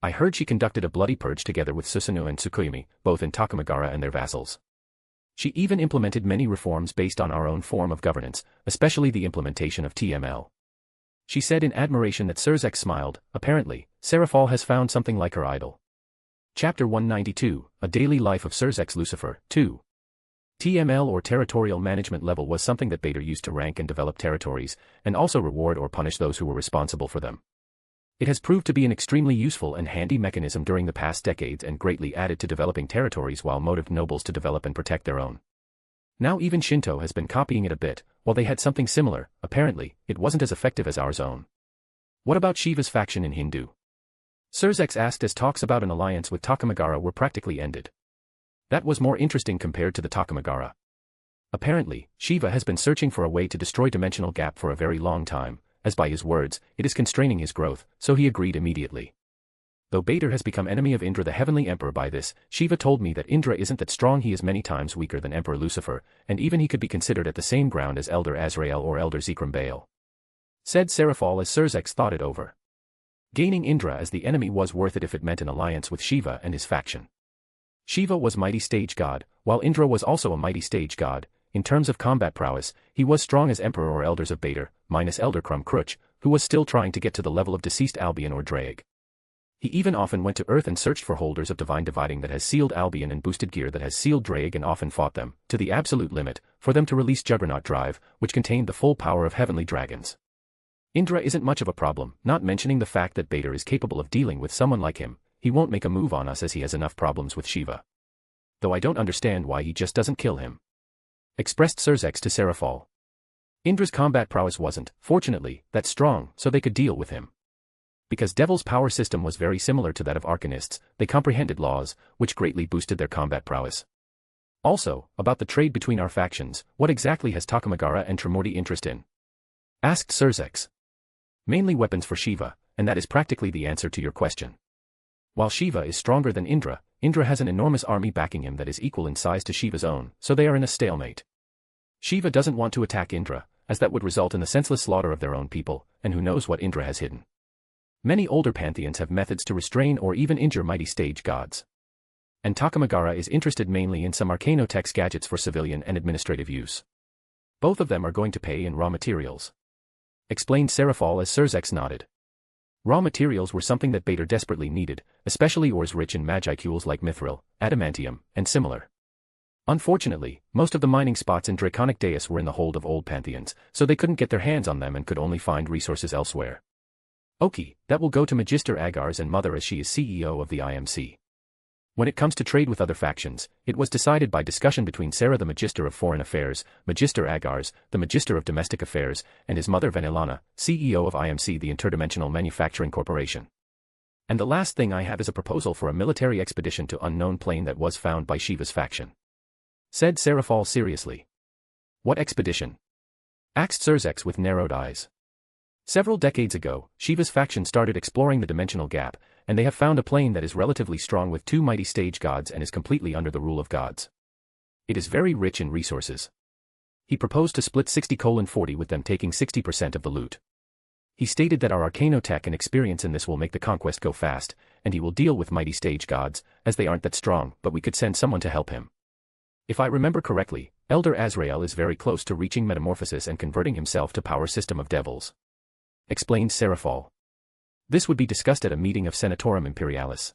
I heard she conducted a bloody purge together with Susanoo and Tsukuyomi, both in Takamagara and their vassals. She even implemented many reforms based on our own form of governance, especially the implementation of TML. She said in admiration that Surzex smiled. Apparently, Seraphal has found something like her idol. Chapter 192, A Daily Life of Surzex Lucifer, 2. TML or territorial management level was something that Baator used to rank and develop territories, and also reward or punish those who were responsible for them. It has proved to be an extremely useful and handy mechanism during the past decades and greatly added to developing territories while motivated nobles to develop and protect their own. Now even Shinto has been copying it a bit. While they had something similar, apparently, it wasn't as effective as our own. What about Shiva's faction in Hindu? Surzex asked as talks about an alliance with Takamagara were practically ended. That was more interesting compared to the Takamagara. Apparently, Shiva has been searching for a way to destroy Dimensional Gap for a very long time, as by his words, it is constraining his growth, so he agreed immediately. Though Baator has become enemy of Indra the Heavenly Emperor by this, Shiva told me that Indra isn't that strong, he is many times weaker than Emperor Lucifer, and even he could be considered at the same ground as Elder Azrael or Elder Zekrom Baal. Said Seraphal as Surzex thought it over. Gaining Indra as the enemy was worth it if it meant an alliance with Shiva and his faction. Shiva was mighty stage god, while Indra was also a mighty stage god. In terms of combat prowess, he was strong as Emperor or Elders of Baator, minus Elder Crum Crutch, who was still trying to get to the level of deceased Albion or Drag. He even often went to Earth and searched for holders of Divine Dividing that has sealed Albion and boosted gear that has sealed Drag and often fought them, to the absolute limit, for them to release Juggernaut Drive, which contained the full power of heavenly dragons. Indra isn't much of a problem, not mentioning the fact that Baator is capable of dealing with someone like him. He won't make a move on us as he has enough problems with Shiva. Though I don't understand why he just doesn't kill him. Expressed Surzex to Seraphal. Indra's combat prowess wasn't, fortunately, that strong, so they could deal with him. Because Devil's power system was very similar to that of Arcanists, they comprehended laws, which greatly boosted their combat prowess. Also, about the trade between our factions, what exactly has Takamagara and Tremordi interest in? Asked Surzex. Mainly weapons for Shiva, and that is practically the answer to your question. While Shiva is stronger than Indra, Indra has an enormous army backing him that is equal in size to Shiva's own, so they are in a stalemate. Shiva doesn't want to attack Indra, as that would result in the senseless slaughter of their own people, and who knows what Indra has hidden. Many older pantheons have methods to restrain or even injure mighty stage gods. And Takamagara is interested mainly in some Arcanotex gadgets for civilian and administrative use. Both of them are going to pay in raw materials. Explained Seraphal as Surzex nodded. Raw materials were something that Baator desperately needed, especially ores rich in magicules like mithril, adamantium, and similar. Unfortunately, most of the mining spots in Draconic Deus were in the hold of old pantheons, so they couldn't get their hands on them and could only find resources elsewhere. Okay, that will go to Magister Agar's and Mother as she is CEO of the IMC. When it comes to trade with other factions, it was decided by discussion between Sarah the Magister of Foreign Affairs, Magister Agars, the Magister of Domestic Affairs, and his mother Vanillana, CEO of IMC the Interdimensional Manufacturing Corporation. And the last thing I have is a proposal for a military expedition to unknown plane that was found by Shiva's faction. Said Seraphal seriously. What expedition? Asked Surzex with narrowed eyes. Several decades ago, Shiva's faction started exploring the dimensional gap, and they have found a plane that is relatively strong with two mighty stage gods and is completely under the rule of gods. It is very rich in resources. He proposed to split 60:40 with them taking 60% of the loot. He stated that our Arcanotech and experience in this will make the conquest go fast, and he will deal with mighty stage gods, as they aren't that strong, but we could send someone to help him. If I remember correctly, Elder Azrael is very close to reaching metamorphosis and converting himself to power system of devils. Explained Seraphal. This would be discussed at a meeting of Senatorum Imperialis.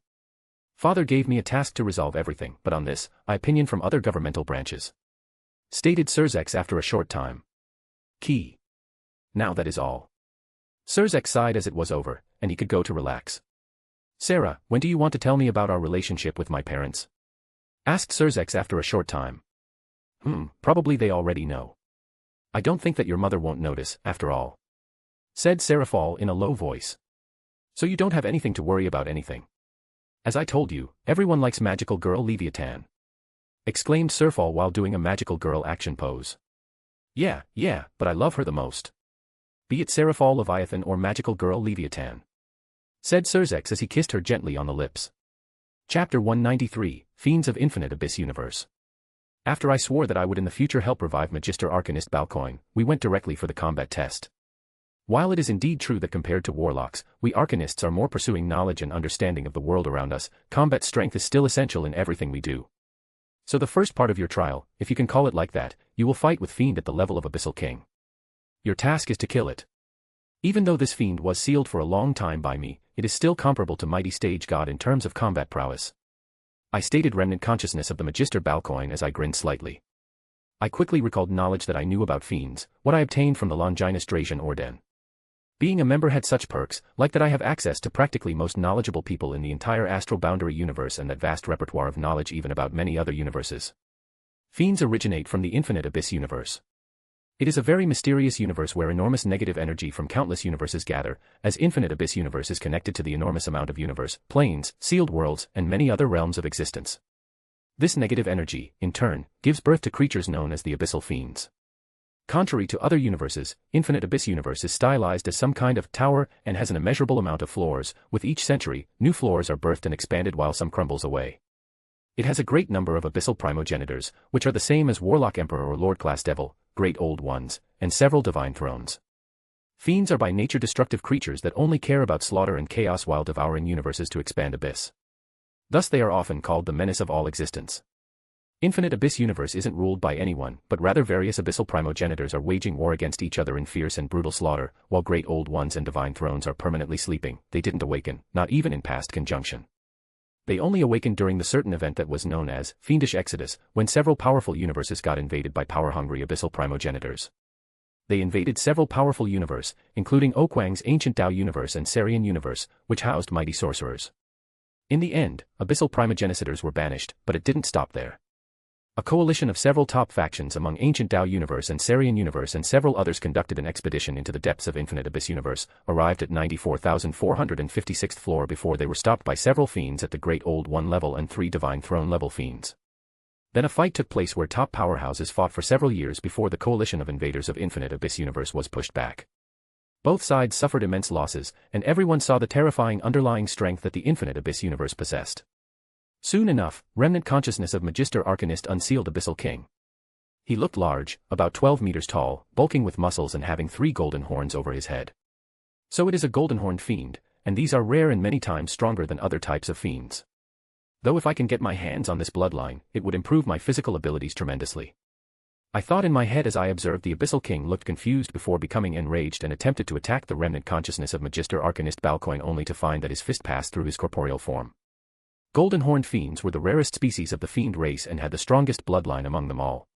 Father gave me a task to resolve everything, but on this, I opinion from other governmental branches. Stated Surzex after a short time. Key. Now that is all. Surzex sighed as it was over, and he could go to relax. Sarah, when do you want to tell me about our relationship with my parents? Asked Surzex after a short time. Probably they already know. I don't think that your mother won't notice, after all. Said Seraphal in a low voice. So you don't have anything to worry about anything. As I told you, everyone likes magical girl Leviathan. Exclaimed Seraphal while doing a magical girl action pose. Yeah, but I love her the most. Be it Seraphal Leviathan or magical girl Leviathan. Said Surzex as he kissed her gently on the lips. Chapter 193, Fiends of Infinite Abyss Universe. After I swore that I would in the future help revive Magister Arcanist Balcoin, we went directly for the combat test. While it is indeed true that compared to warlocks, we Arcanists are more pursuing knowledge and understanding of the world around us, combat strength is still essential in everything we do. So the first part of your trial, if you can call it like that, you will fight with Fiend at the level of Abyssal King. Your task is to kill it. Even though this Fiend was sealed for a long time by me, it is still comparable to Mighty Stage God in terms of combat prowess. I stated remnant consciousness of the Magister Balcoin as I grinned slightly. I quickly recalled knowledge that I knew about fiends, what I obtained from the Longinus Dracian Orden. Being a member had such perks, like that I have access to practically most knowledgeable people in the entire astral boundary universe and that vast repertoire of knowledge even about many other universes. Fiends originate from the infinite abyss universe. It is a very mysterious universe where enormous negative energy from countless universes gather, as infinite abyss universe is connected to the enormous amount of universe, planes, sealed worlds, and many other realms of existence. This negative energy, in turn, gives birth to creatures known as the abyssal fiends. Contrary to other universes, Infinite Abyss Universe is stylized as some kind of tower and has an immeasurable amount of floors. With each century, new floors are birthed and expanded while some crumbles away. It has a great number of abyssal primogenitors, which are the same as Warlock Emperor or Lord Class Devil, Great Old Ones, and several divine thrones. Fiends are by nature destructive creatures that only care about slaughter and chaos while devouring universes to expand abyss. Thus they are often called the menace of all existence. Infinite Abyss Universe isn't ruled by anyone, but rather various abyssal primogenitors are waging war against each other in fierce and brutal slaughter, while Great Old Ones and Divine Thrones are permanently sleeping. They didn't awaken, not even in past conjunction. They only awakened during the certain event that was known as Fiendish Exodus, when several powerful universes got invaded by power-hungry abyssal primogenitors. They invaded several powerful universes, including Okwang's Ancient Dao Universe and Sarian Universe, which housed mighty sorcerers. In the end, abyssal primogenitors were banished, but it didn't stop there. A coalition of several top factions among Ancient Dao Universe and Sarian Universe and several others conducted an expedition into the depths of Infinite Abyss Universe, arrived at 94,456th floor before they were stopped by several fiends at the Great Old One level and 3 Divine Throne level fiends. Then a fight took place where top powerhouses fought for several years before the coalition of invaders of Infinite Abyss Universe was pushed back. Both sides suffered immense losses, and everyone saw the terrifying underlying strength that the Infinite Abyss Universe possessed. Soon enough, remnant consciousness of Magister Arcanist unsealed Abyssal King. He looked large, about 12 meters tall, bulking with muscles and having 3 golden horns over his head. So it is a golden-horned fiend, and these are rare and many times stronger than other types of fiends. Though if I can get my hands on this bloodline, it would improve my physical abilities tremendously. I thought in my head as I observed the Abyssal King looked confused before becoming enraged and attempted to attack the remnant consciousness of Magister Arcanist Balcoin only to find that his fist passed through his corporeal form. Golden-horned fiends were the rarest species of the fiend race and had the strongest bloodline among them all.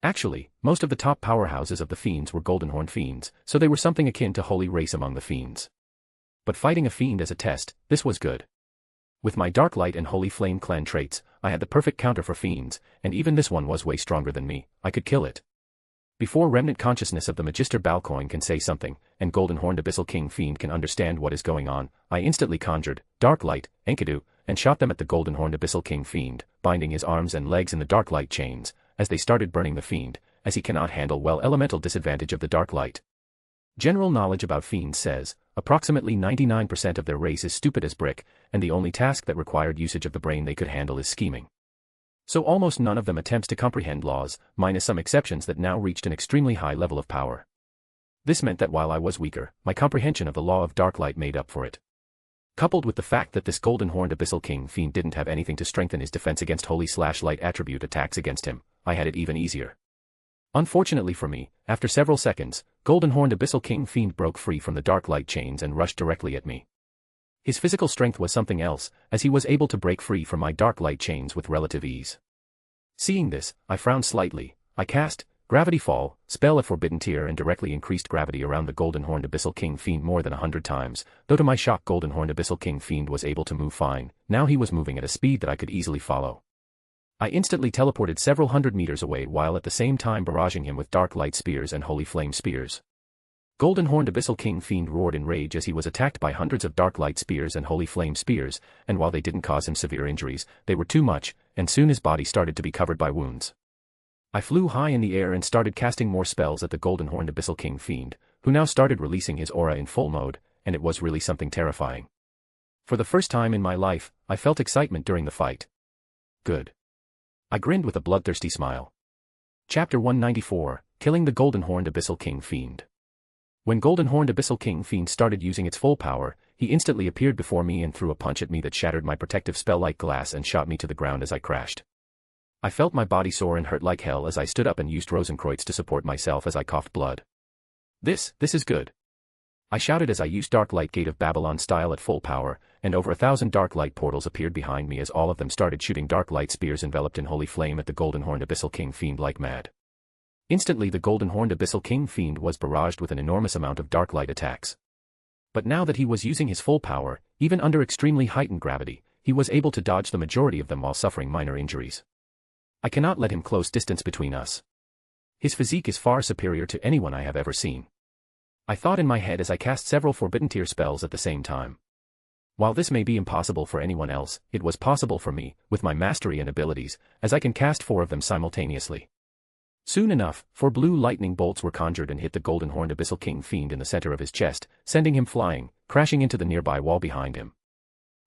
Actually, most of the top powerhouses of the fiends were golden-horned fiends, so they were something akin to holy race among the fiends. But fighting a fiend as a test, this was good. With my Dark Light and Holy Flame clan traits, I had the perfect counter for fiends, and even this one was way stronger than me. I could kill it. Before remnant consciousness of the Magister Balcoin can say something, and golden-horned Abyssal King Fiend can understand what is going on, I instantly conjured Dark Light, Enkidu, and shot them at the golden-horned Abyssal King Fiend, binding his arms and legs in the Dark Light chains, as they started burning the Fiend, as he cannot handle well elemental disadvantage of the Dark Light. General knowledge about fiends says, approximately 99% of their race is stupid as brick, and the only task that required usage of the brain they could handle is scheming. So almost none of them attempts to comprehend laws, minus some exceptions that now reached an extremely high level of power. This meant that while I was weaker, my comprehension of the law of Dark Light made up for it. Coupled with the fact that this golden-horned Abyssal King Fiend didn't have anything to strengthen his defense against Holy/Light attribute attacks against him, I had it even easier. Unfortunately for me, after several seconds, golden-horned Abyssal King Fiend broke free from the Dark Light chains and rushed directly at me. His physical strength was something else, as he was able to break free from my Dark Light chains with relative ease. Seeing this, I frowned slightly. I cast Gravity Fall, spell at Forbidden Tier and directly increased gravity around the golden-horned Abyssal King Fiend more than 100 times, though to my shock golden-horned Abyssal King Fiend was able to move fine. Now he was moving at a speed that I could easily follow. I instantly teleported several hundred meters away while at the same time barraging him with Dark Light Spears and Holy Flame Spears. Golden-horned Abyssal King Fiend roared in rage as he was attacked by hundreds of Dark Light Spears and Holy Flame Spears, and while they didn't cause him severe injuries, they were too much, and soon his body started to be covered by wounds. I flew high in the air and started casting more spells at the golden-horned Abyssal King Fiend, who now started releasing his aura in full mode, and it was really something terrifying. For the first time in my life, I felt excitement during the fight. Good. I grinned with a bloodthirsty smile. Chapter 194, Killing the Golden-horned Abyssal King Fiend. When golden-horned Abyssal King Fiend started using its full power, he instantly appeared before me and threw a punch at me that shattered my protective spell like glass and shot me to the ground as I crashed. I felt my body sore and hurt like hell as I stood up and used Rosenkreuz to support myself as I coughed blood. This is good. I shouted as I used Dark Light Gate of Babylon style at full power, and over 1,000 Dark Light portals appeared behind me as all of them started shooting Dark Light Spears enveloped in Holy Flame at the golden-horned Abyssal King Fiend like mad. Instantly the golden-horned Abyssal King Fiend was barraged with an enormous amount of dark light attacks. But now that he was using his full power, even under extremely heightened gravity, he was able to dodge the majority of them while suffering minor injuries. I cannot let him close distance between us. His physique is far superior to anyone I have ever seen. I thought in my head as I cast several Forbidden Tier spells at the same time. While this may be impossible for anyone else, it was possible for me, with my mastery and abilities, as I can cast 4 of them simultaneously. Soon enough, 4 blue lightning bolts were conjured and hit the golden-horned Abyssal King Fiend in the center of his chest, sending him flying, crashing into the nearby wall behind him.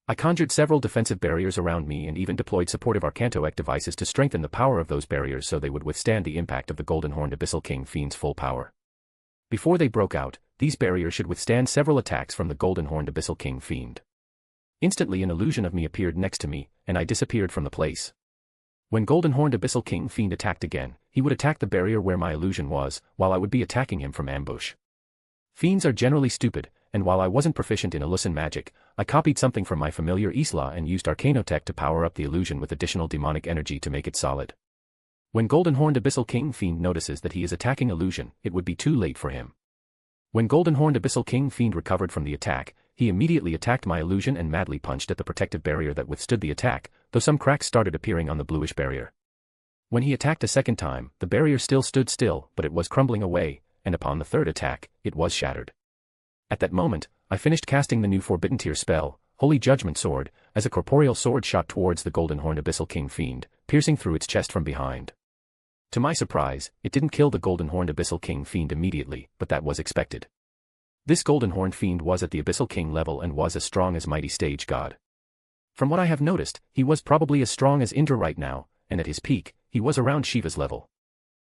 I conjured several defensive barriers around me and even deployed supportive Arcantoec devices to strengthen the power of those barriers so they would withstand the impact of the golden-horned Abyssal King Fiend's full power. Before they broke out, these barriers should withstand several attacks from the golden-horned Abyssal King Fiend. Instantly an illusion of me appeared next to me, and I disappeared from the place. When golden-horned Abyssal King Fiend attacked again, he would attack the barrier where my illusion was, while I would be attacking him from ambush. Fiends are generally stupid, and while I wasn't proficient in illusion magic, I copied something from my familiar Isla and used Arcanotech to power up the illusion with additional demonic energy to make it solid. When golden-horned Abyssal King Fiend notices that he is attacking illusion, it would be too late for him. When golden-horned Abyssal King Fiend recovered from the attack, he immediately attacked my illusion and madly punched at the protective barrier that withstood the attack, though some cracks started appearing on the bluish barrier. When he attacked a second time, the barrier still stood still, but it was crumbling away, and upon the third attack, it was shattered. At that moment, I finished casting the new Forbidden Tier spell, Holy Judgment Sword, as a corporeal sword shot towards the golden-horned Abyssal King Fiend, piercing through its chest from behind. To my surprise, it didn't kill the golden-horned Abyssal King Fiend immediately, but that was expected. This golden-horned fiend was at the Abyssal King level and was as strong as mighty stage god. From what I have noticed, he was probably as strong as Indra right now, and at his peak, he was around Shiva's level.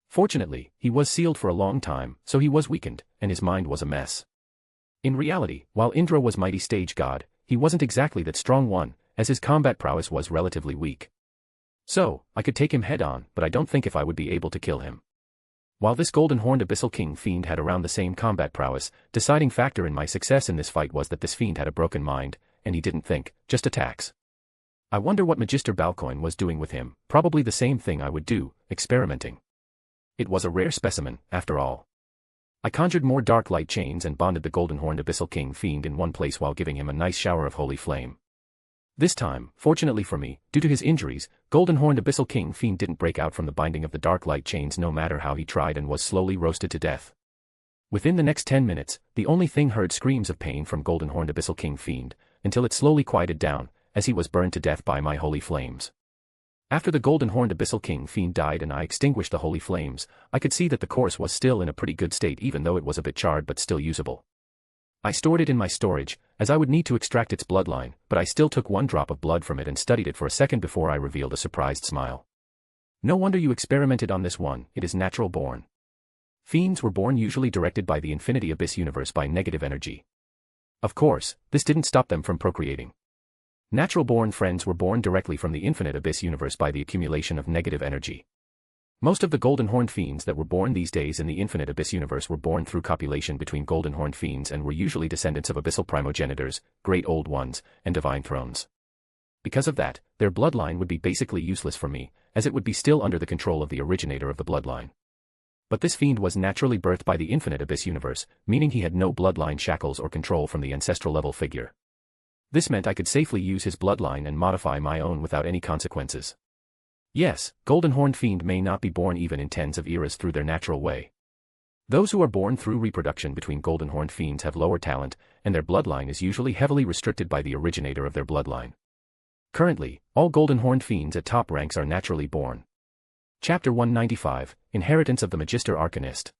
Fortunately, he was sealed for a long time, so he was weakened, and his mind was a mess. In reality, while Indra was mighty stage god, he wasn't exactly that strong one, as his combat prowess was relatively weak. So, I could take him head-on, but I don't think if I would be able to kill him. While this golden-horned Abyssal King Fiend had around the same combat prowess, deciding factor in my success in this fight was that this fiend had a broken mind, and he didn't think, just attacks. I wonder what Magister Balcoin was doing with him, probably the same thing I would do, experimenting. It was a rare specimen, after all. I conjured more dark light chains and bonded the golden-horned Abyssal King Fiend in one place while giving him a nice shower of holy flame. This time, fortunately for me, due to his injuries, golden-horned Abyssal King Fiend didn't break out from the binding of the dark light chains no matter how he tried and was slowly roasted to death. Within the next 10 minutes, the only thing heard screams of pain from golden-horned Abyssal King Fiend, until it slowly quieted down, as he was burned to death by my holy flames. After the golden-horned Abyssal King Fiend died and I extinguished the holy flames, I could see that the corpse was still in a pretty good state even though it was a bit charred but still usable. I stored it in my storage, as I would need to extract its bloodline, but I still took 1 drop of blood from it and studied it for a second before I revealed a surprised smile. No wonder you experimented on this one, it is natural born. Fiends were born usually directed by the Infinity Abyss universe by negative energy. Of course, this didn't stop them from procreating. Natural-born friends were born directly from the Infinite Abyss universe by the accumulation of negative energy. Most of the golden-horned fiends that were born these days in the Infinite Abyss universe were born through copulation between golden-horned fiends and were usually descendants of abyssal primogenitors, great old ones, and divine thrones. Because of that, their bloodline would be basically useless for me, as it would be still under the control of the originator of the bloodline. But this fiend was naturally birthed by the Infinite Abyss universe, meaning he had no bloodline shackles or control from the ancestral-level figure. This meant I could safely use his bloodline and modify my own without any consequences. Yes, golden-horned fiend may not be born even in tens of eras through their natural way. Those who are born through reproduction between golden-horned fiends have lower talent, and their bloodline is usually heavily restricted by the originator of their bloodline. Currently, all golden-horned fiends at top ranks are naturally born. Chapter 195, Inheritance of the Magister Arcanist.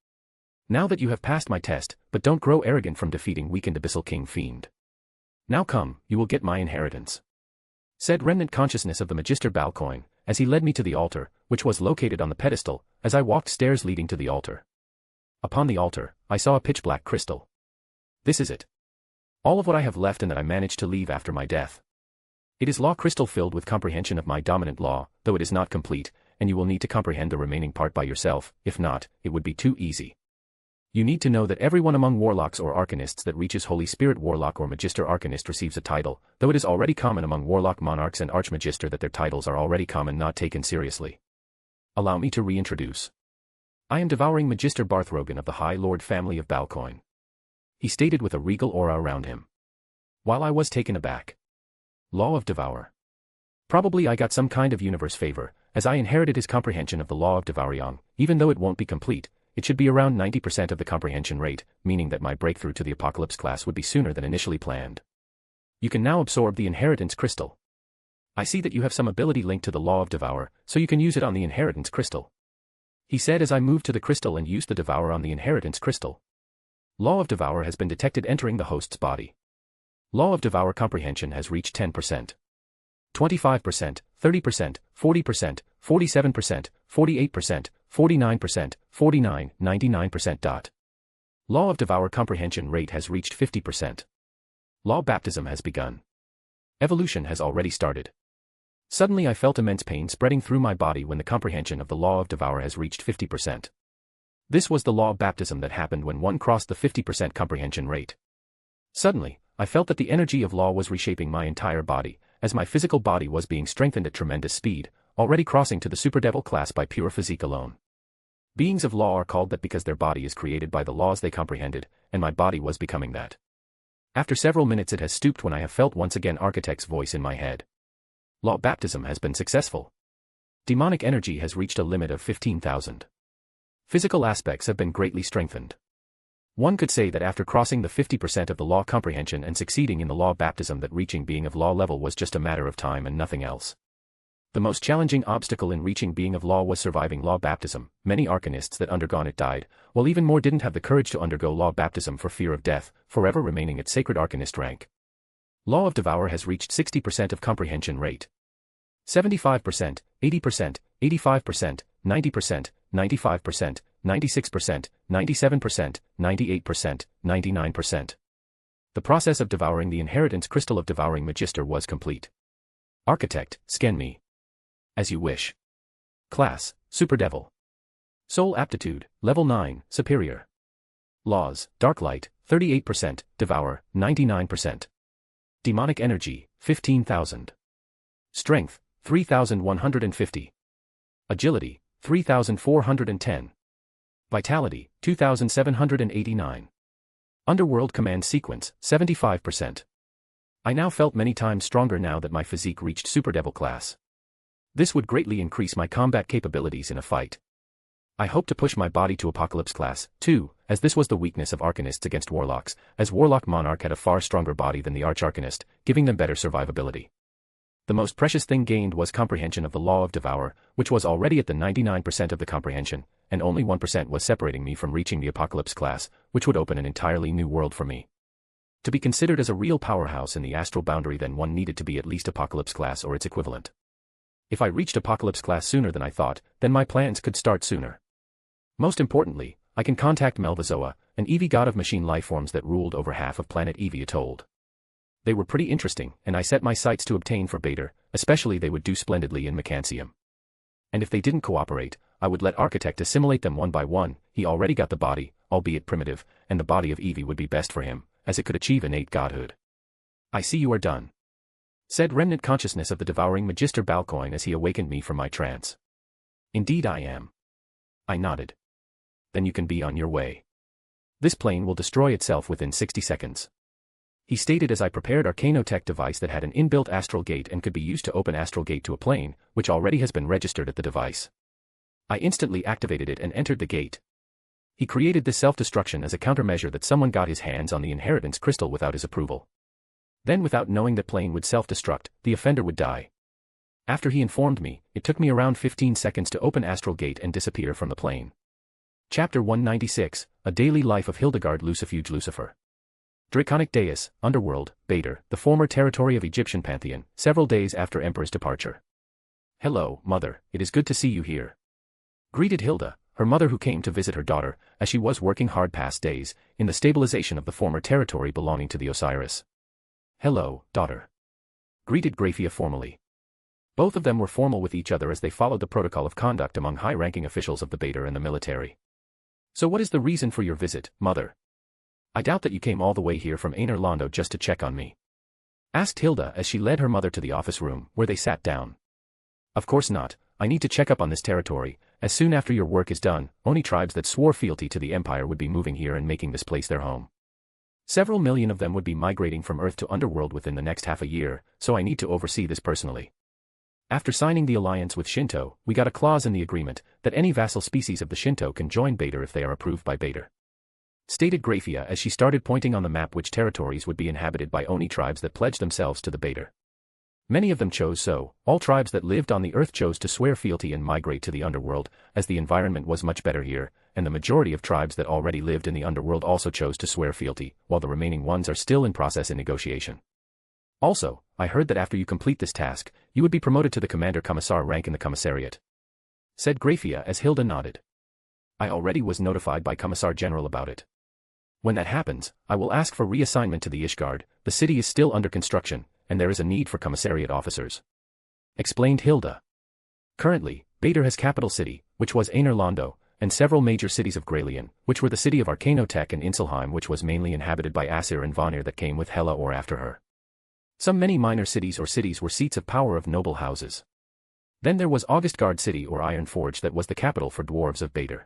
Now that you have passed my test, but don't grow arrogant from defeating weakened Abyssal King Fiend. Now come, you will get my inheritance. Said remnant consciousness of the Magister Balcoin, as he led me to the altar, which was located on the pedestal, as I walked stairs leading to the altar. Upon the altar, I saw a pitch-black crystal. This is it. All of what I have left and that I managed to leave after my death. It is law crystal filled with comprehension of my dominant law, though it is not complete, and you will need to comprehend the remaining part by yourself, if not, it would be too easy. You need to know that everyone among warlocks or arcanists that reaches Holy Spirit Warlock or Magister Arcanist receives a title, though it is already common among warlock monarchs and archmagister that their titles are already common not taken seriously. Allow me to reintroduce. I am devouring Magister Barthrogan of the High Lord family of Balcoin, he stated with a regal aura around him. While I was taken aback. Law of Devour. Probably I got some kind of universe favor, as I inherited his comprehension of the Law of Devour. Even though it won't be complete, it should be around 90% of the comprehension rate, meaning that my breakthrough to the Apocalypse class would be sooner than initially planned. You can now absorb the Inheritance Crystal. I see that you have some ability linked to the Law of Devour, so you can use it on the Inheritance Crystal, he said as I moved to the crystal and used the Devour on the Inheritance Crystal. Law of Devour has been detected entering the host's body. Law of Devour comprehension has reached 10%. 25%, 30%, 40%, 47%, 48%, 49%, 49, 99%. Law of Devour comprehension rate has reached 50%. Law baptism has begun. Evolution has already started. Suddenly I felt immense pain spreading through my body when the comprehension of the Law of Devour has reached 50%. This was the law of baptism that happened when one crossed the 50% comprehension rate. Suddenly, I felt that the energy of law was reshaping my entire body, as my physical body was being strengthened at tremendous speed, already crossing to the Superdevil class by pure physique alone. Beings of law are called that because their body is created by the laws they comprehended, and my body was becoming that. After several minutes it has stooped when I have felt once again Architect's voice in my head. Law baptism has been successful. Demonic energy has reached a limit of 15,000. Physical aspects have been greatly strengthened. One could say that after crossing the 50% of the law comprehension and succeeding in the law baptism that reaching being of law level was just a matter of time and nothing else. The most challenging obstacle in reaching being of law was surviving law baptism. Many arcanists that undergone it died, while even more didn't have the courage to undergo law baptism for fear of death, forever remaining at sacred arcanist rank. Law of Devour has reached 60% of comprehension rate. 75%, 80%, 85%, 90%, 95%, 96%, 97%, 98%, 99%. The process of devouring the Inheritance Crystal of Devouring Magister was complete. Architect, scan me. As you wish. Class, Superdevil. Soul Aptitude, Level 9, Superior. Laws, Dark Light, 38%, Devour, 99%. Demonic Energy, 15,000. Strength, 3,150. Agility, 3,410. Vitality, 2,789. Underworld Command Sequence, 75%. I now felt many times stronger now that my physique reached Superdevil class. This would greatly increase my combat capabilities in a fight. I hope to push my body to Apocalypse class, too, as this was the weakness of Arcanists against Warlocks, as Warlock Monarch had a far stronger body than the Arch-Arcanist, giving them better survivability. The most precious thing gained was comprehension of the Law of Devour, which was already at the 99% of the comprehension, and only 1% was separating me from reaching the Apocalypse class, which would open an entirely new world for me. To be considered as a real powerhouse in the astral boundary, then one needed to be at least Apocalypse class or its equivalent. If I reached Apocalypse class sooner than I thought, then my plans could start sooner. Most importantly, I can contact Melvazoa, an Eevee god of machine lifeforms that ruled over half of planet Eevee Atolled. They were pretty interesting, and I set my sights to obtain for Baator, especially they would do splendidly in Mechancium. And if they didn't cooperate, I would let Architect assimilate them one by one. He already got the body, albeit primitive, and the body of Eevee would be best for him, as it could achieve innate godhood. I see you are done, said remnant consciousness of the devouring Magister Balcoin as he awakened me from my trance. Indeed I am. I nodded. Then you can be on your way. This plane will destroy itself within 60 seconds. He stated as I prepared Arcanotech device that had an inbuilt astral gate and could be used to open astral gate to a plane, which already has been registered at the device. I instantly activated it and entered the gate. He created this self-destruction as a countermeasure that someone got his hands on the Inheritance Crystal without his approval. Then without knowing that plane would self-destruct, the offender would die. After he informed me, it took me around 15 seconds to open astral gate and disappear from the plane. Chapter 196, A Daily Life of Hildegard Lucifuge Lucifer. Draconic Deus, Underworld, Baator, the former territory of Egyptian pantheon, several days after Emperor's departure. Hello, mother, it is good to see you here. Greeted Hilda, her mother who came to visit her daughter, as she was working hard past days, in the stabilization of the former territory belonging to the Osiris. Hello, daughter. Greeted Graphia formally. Both of them were formal with each other as they followed the protocol of conduct among high-ranking officials of the Baator and the military. So what is the reason for your visit, mother? I doubt that you came all the way here from Aner Londo just to check on me, asked Hilda as she led her mother to the office room, where they sat down. Of course not, I need to check up on this territory, as soon after your work is done, only tribes that swore fealty to the Empire would be moving here and making this place their home. Several million of them would be migrating from Earth to Underworld within the next half a year, so I need to oversee this personally. After signing the alliance with Shinto, we got a clause in the agreement that any vassal species of the Shinto can join Baator if they are approved by Baator. Stated Grephia as she started pointing on the map which territories would be inhabited by Oni tribes that pledged themselves to the Baator. Many of them chose so, all tribes that lived on the Earth chose to swear fealty and migrate to the Underworld, as the environment was much better here, and the majority of tribes that already lived in the Underworld also chose to swear fealty, while the remaining ones are still in process in negotiation. Also, I heard that after you complete this task, you would be promoted to the Commander-Commissar rank in the Commissariat. Said Grephia as Hilda nodded. I already was notified by Commissar General about it. When that happens, I will ask for reassignment to the Ishgard. The city is still under construction, and there is a need for Commissariat officers. Explained Hilda. Currently, Baator has capital city, which was Einerlando, and several major cities of Graylian, which were the city of Arcanotech and Inselheim, which was mainly inhabited by Aesir and Vanir that came with Hela or after her. Some many minor cities or cities were seats of power of noble houses. Then there was Augustgard City or Ironforge that was the capital for dwarves of Baator.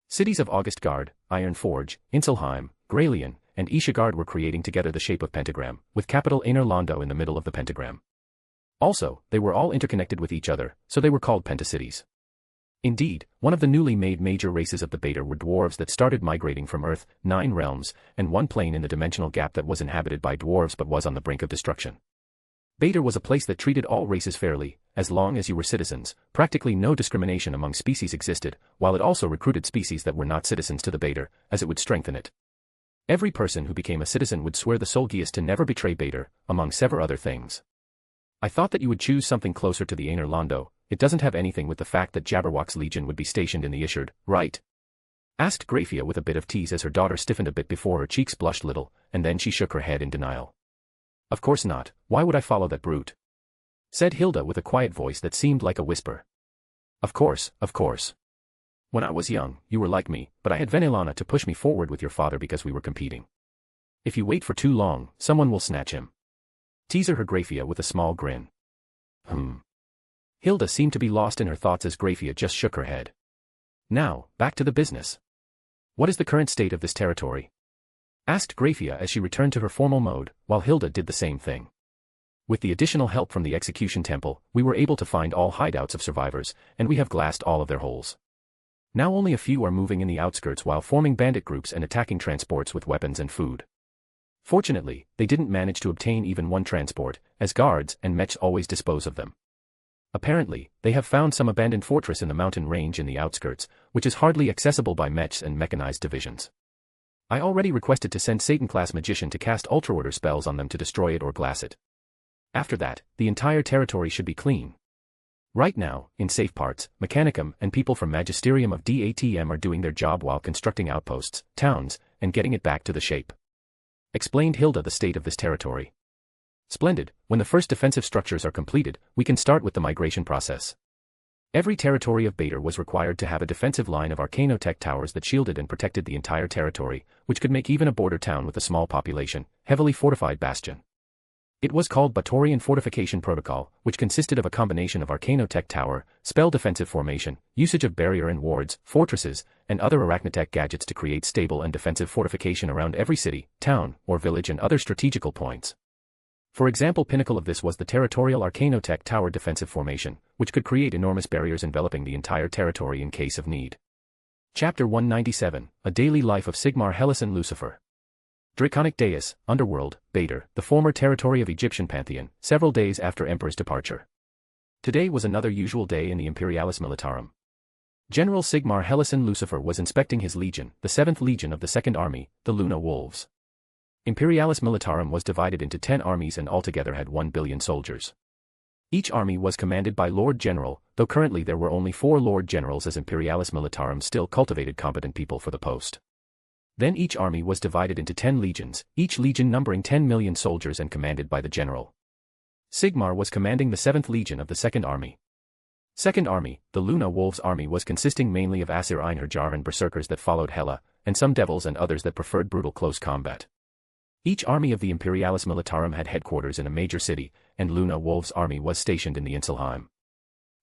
Cities of Augustgard, Ironforge, Inselheim, Graylian, and Ishgard were creating together the shape of pentagram, with capital Einerlando in the middle of the pentagram. Also, they were all interconnected with each other, so they were called pentasities. Indeed, one of the newly made major races of the Baator were dwarves that started migrating from Earth, 9 realms, and one plane in the dimensional gap that was inhabited by dwarves but was on the brink of destruction. Baator was a place that treated all races fairly, as long as you were citizens. Practically no discrimination among species existed, while it also recruited species that were not citizens to the Baator, as it would strengthen it. Every person who became a citizen would swear the Solgius to never betray Baator, among several other things. I thought that you would choose something closer to the Einerlando. It doesn't have anything with the fact that Jabberwock's legion would be stationed in the Ishgard, right? Asked Grephia with a bit of tease as her daughter stiffened a bit before her cheeks blushed little, and then she shook her head in denial. Of course not, why would I follow that brute? Said Hilda with a quiet voice that seemed like a whisper. Of course, of course. When I was young, you were like me, but I had Venelana to push me forward with your father because we were competing. If you wait for too long, someone will snatch him. Teaser her Grephia with a small grin. Hilda seemed to be lost in her thoughts as Grephia just shook her head. Now, back to the business. What is the current state of this territory? Asked Grephia as she returned to her formal mode, while Hilda did the same thing. With the additional help from the execution temple, we were able to find all hideouts of survivors, and we have glassed all of their holes. Now only a few are moving in the outskirts while forming bandit groups and attacking transports with weapons and food. Fortunately, they didn't manage to obtain even one transport, as guards and mechs always dispose of them. Apparently, they have found some abandoned fortress in the mountain range in the outskirts, which is hardly accessible by mechs and mechanized divisions. I already requested to send Satan-class magician to cast ultra-order spells on them to destroy it or glass it. After that, the entire territory should be clean. Right now, in safe parts, Mechanicum and people from Magisterium of DATM are doing their job while constructing outposts, towns, and getting it back to the shape. Explained Hilda the state of this territory. Splendid, when the first defensive structures are completed, we can start with the migration process. Every territory of Baator was required to have a defensive line of Arcanotech towers that shielded and protected the entire territory, which could make even a border town with a small population, heavily fortified bastion. It was called Baatorian Fortification Protocol, which consisted of a combination of Arcanotech tower, spell defensive formation, usage of barrier and wards, fortresses, and other Arachnotech gadgets to create stable and defensive fortification around every city, town, or village and other strategical points. For example, pinnacle of this was the Territorial Arcanotech Tower Defensive Formation, which could create enormous barriers enveloping the entire territory in case of need. Chapter 197, A Daily Life of Sigmar Helison Lucifer. Draconic Dais, Underworld, Baator, the former territory of Egyptian Pantheon, several days after Emperor's departure. Today was another usual day in the Imperialis Militarum. General Sigmar Helison Lucifer was inspecting his legion, the 7th Legion of the 2nd Army, the Luna Wolves. Imperialis Militarum was divided into 10 armies and altogether had 1 billion soldiers. Each army was commanded by Lord General, though currently there were only 4 Lord Generals as Imperialis Militarum still cultivated competent people for the post. Then each army was divided into 10 legions, each legion numbering 10 million soldiers and commanded by the general. Sigmar was commanding the 7th Legion of the 2nd Army. 2nd Army, the Luna Wolves Army was consisting mainly of Aesir Einherjar and Berserkers that followed Hela, and some devils and others that preferred brutal close combat. Each army of the Imperialis Militarum had headquarters in a major city, and Luna Wolves' army was stationed in the Inselheim.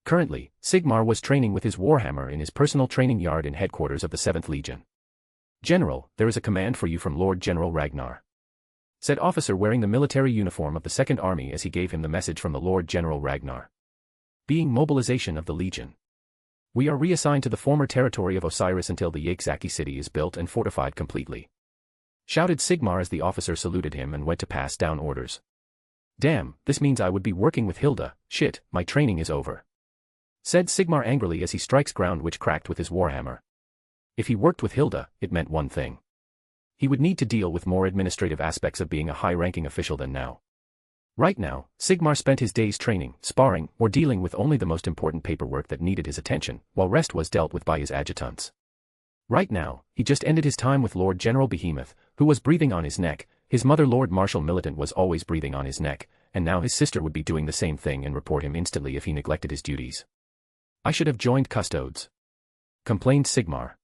Currently, Sigmar was training with his warhammer in his personal training yard in headquarters of the 7th Legion. "General, there is a command for you from Lord General Ragnar," said officer wearing the military uniform of the 2nd Army as he gave him the message from the Lord General Ragnar. "Being mobilization of the Legion. We are reassigned to the former territory of Osiris until the Yaxaki city is built and fortified completely," shouted Sigmar as the officer saluted him and went to pass down orders. "Damn, this means I would be working with Hilda. Shit, my training is over," said Sigmar angrily as he strikes ground which cracked with his warhammer. If he worked with Hilda, it meant one thing. He would need to deal with more administrative aspects of being a high-ranking official than now. Right now, Sigmar spent his days training, sparring, or dealing with only the most important paperwork that needed his attention, while rest was dealt with by his adjutants. Right now, he just ended his time with Lord General Behemoth, who was breathing on his neck, his mother Lord Marshal Militant was always breathing on his neck, and now his sister would be doing the same thing and report him instantly if he neglected his duties. "I should have joined Custodes," complained Sigmar.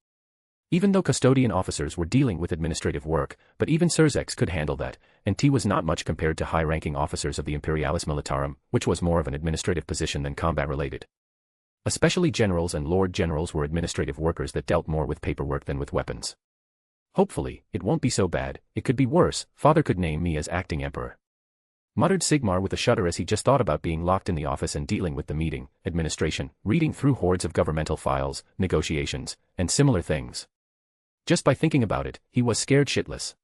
Even though custodian officers were dealing with administrative work, but even Surzex could handle that, and T was not much compared to high-ranking officers of the Imperialis Militarum, which was more of an administrative position than combat-related. Especially generals and lord generals were administrative workers that dealt more with paperwork than with weapons. "Hopefully, it won't be so bad. It could be worse. Father could name me as acting emperor," muttered Sigmar with a shudder as he just thought about being locked in the office and dealing with the meeting, administration, reading through hordes of governmental files, negotiations, and similar things. Just by thinking about it, he was scared shitless.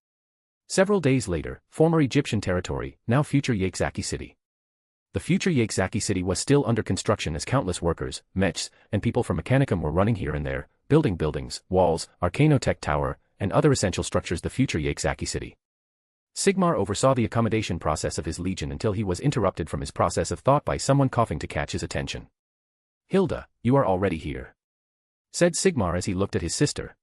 Several days later, former Egyptian territory, now future Yaxaki city. The future Yaxaki city was still under construction as countless workers, mechs, and people from Mechanicum were running here and there, building buildings, walls, Arcanotech Tower, and other essential structures. The future Yaxaki city. Sigmar oversaw the accommodation process of his legion until he was interrupted from his process of thought by someone coughing to catch his attention. "Hilda, you are already here," said Sigmar as he looked at his sister.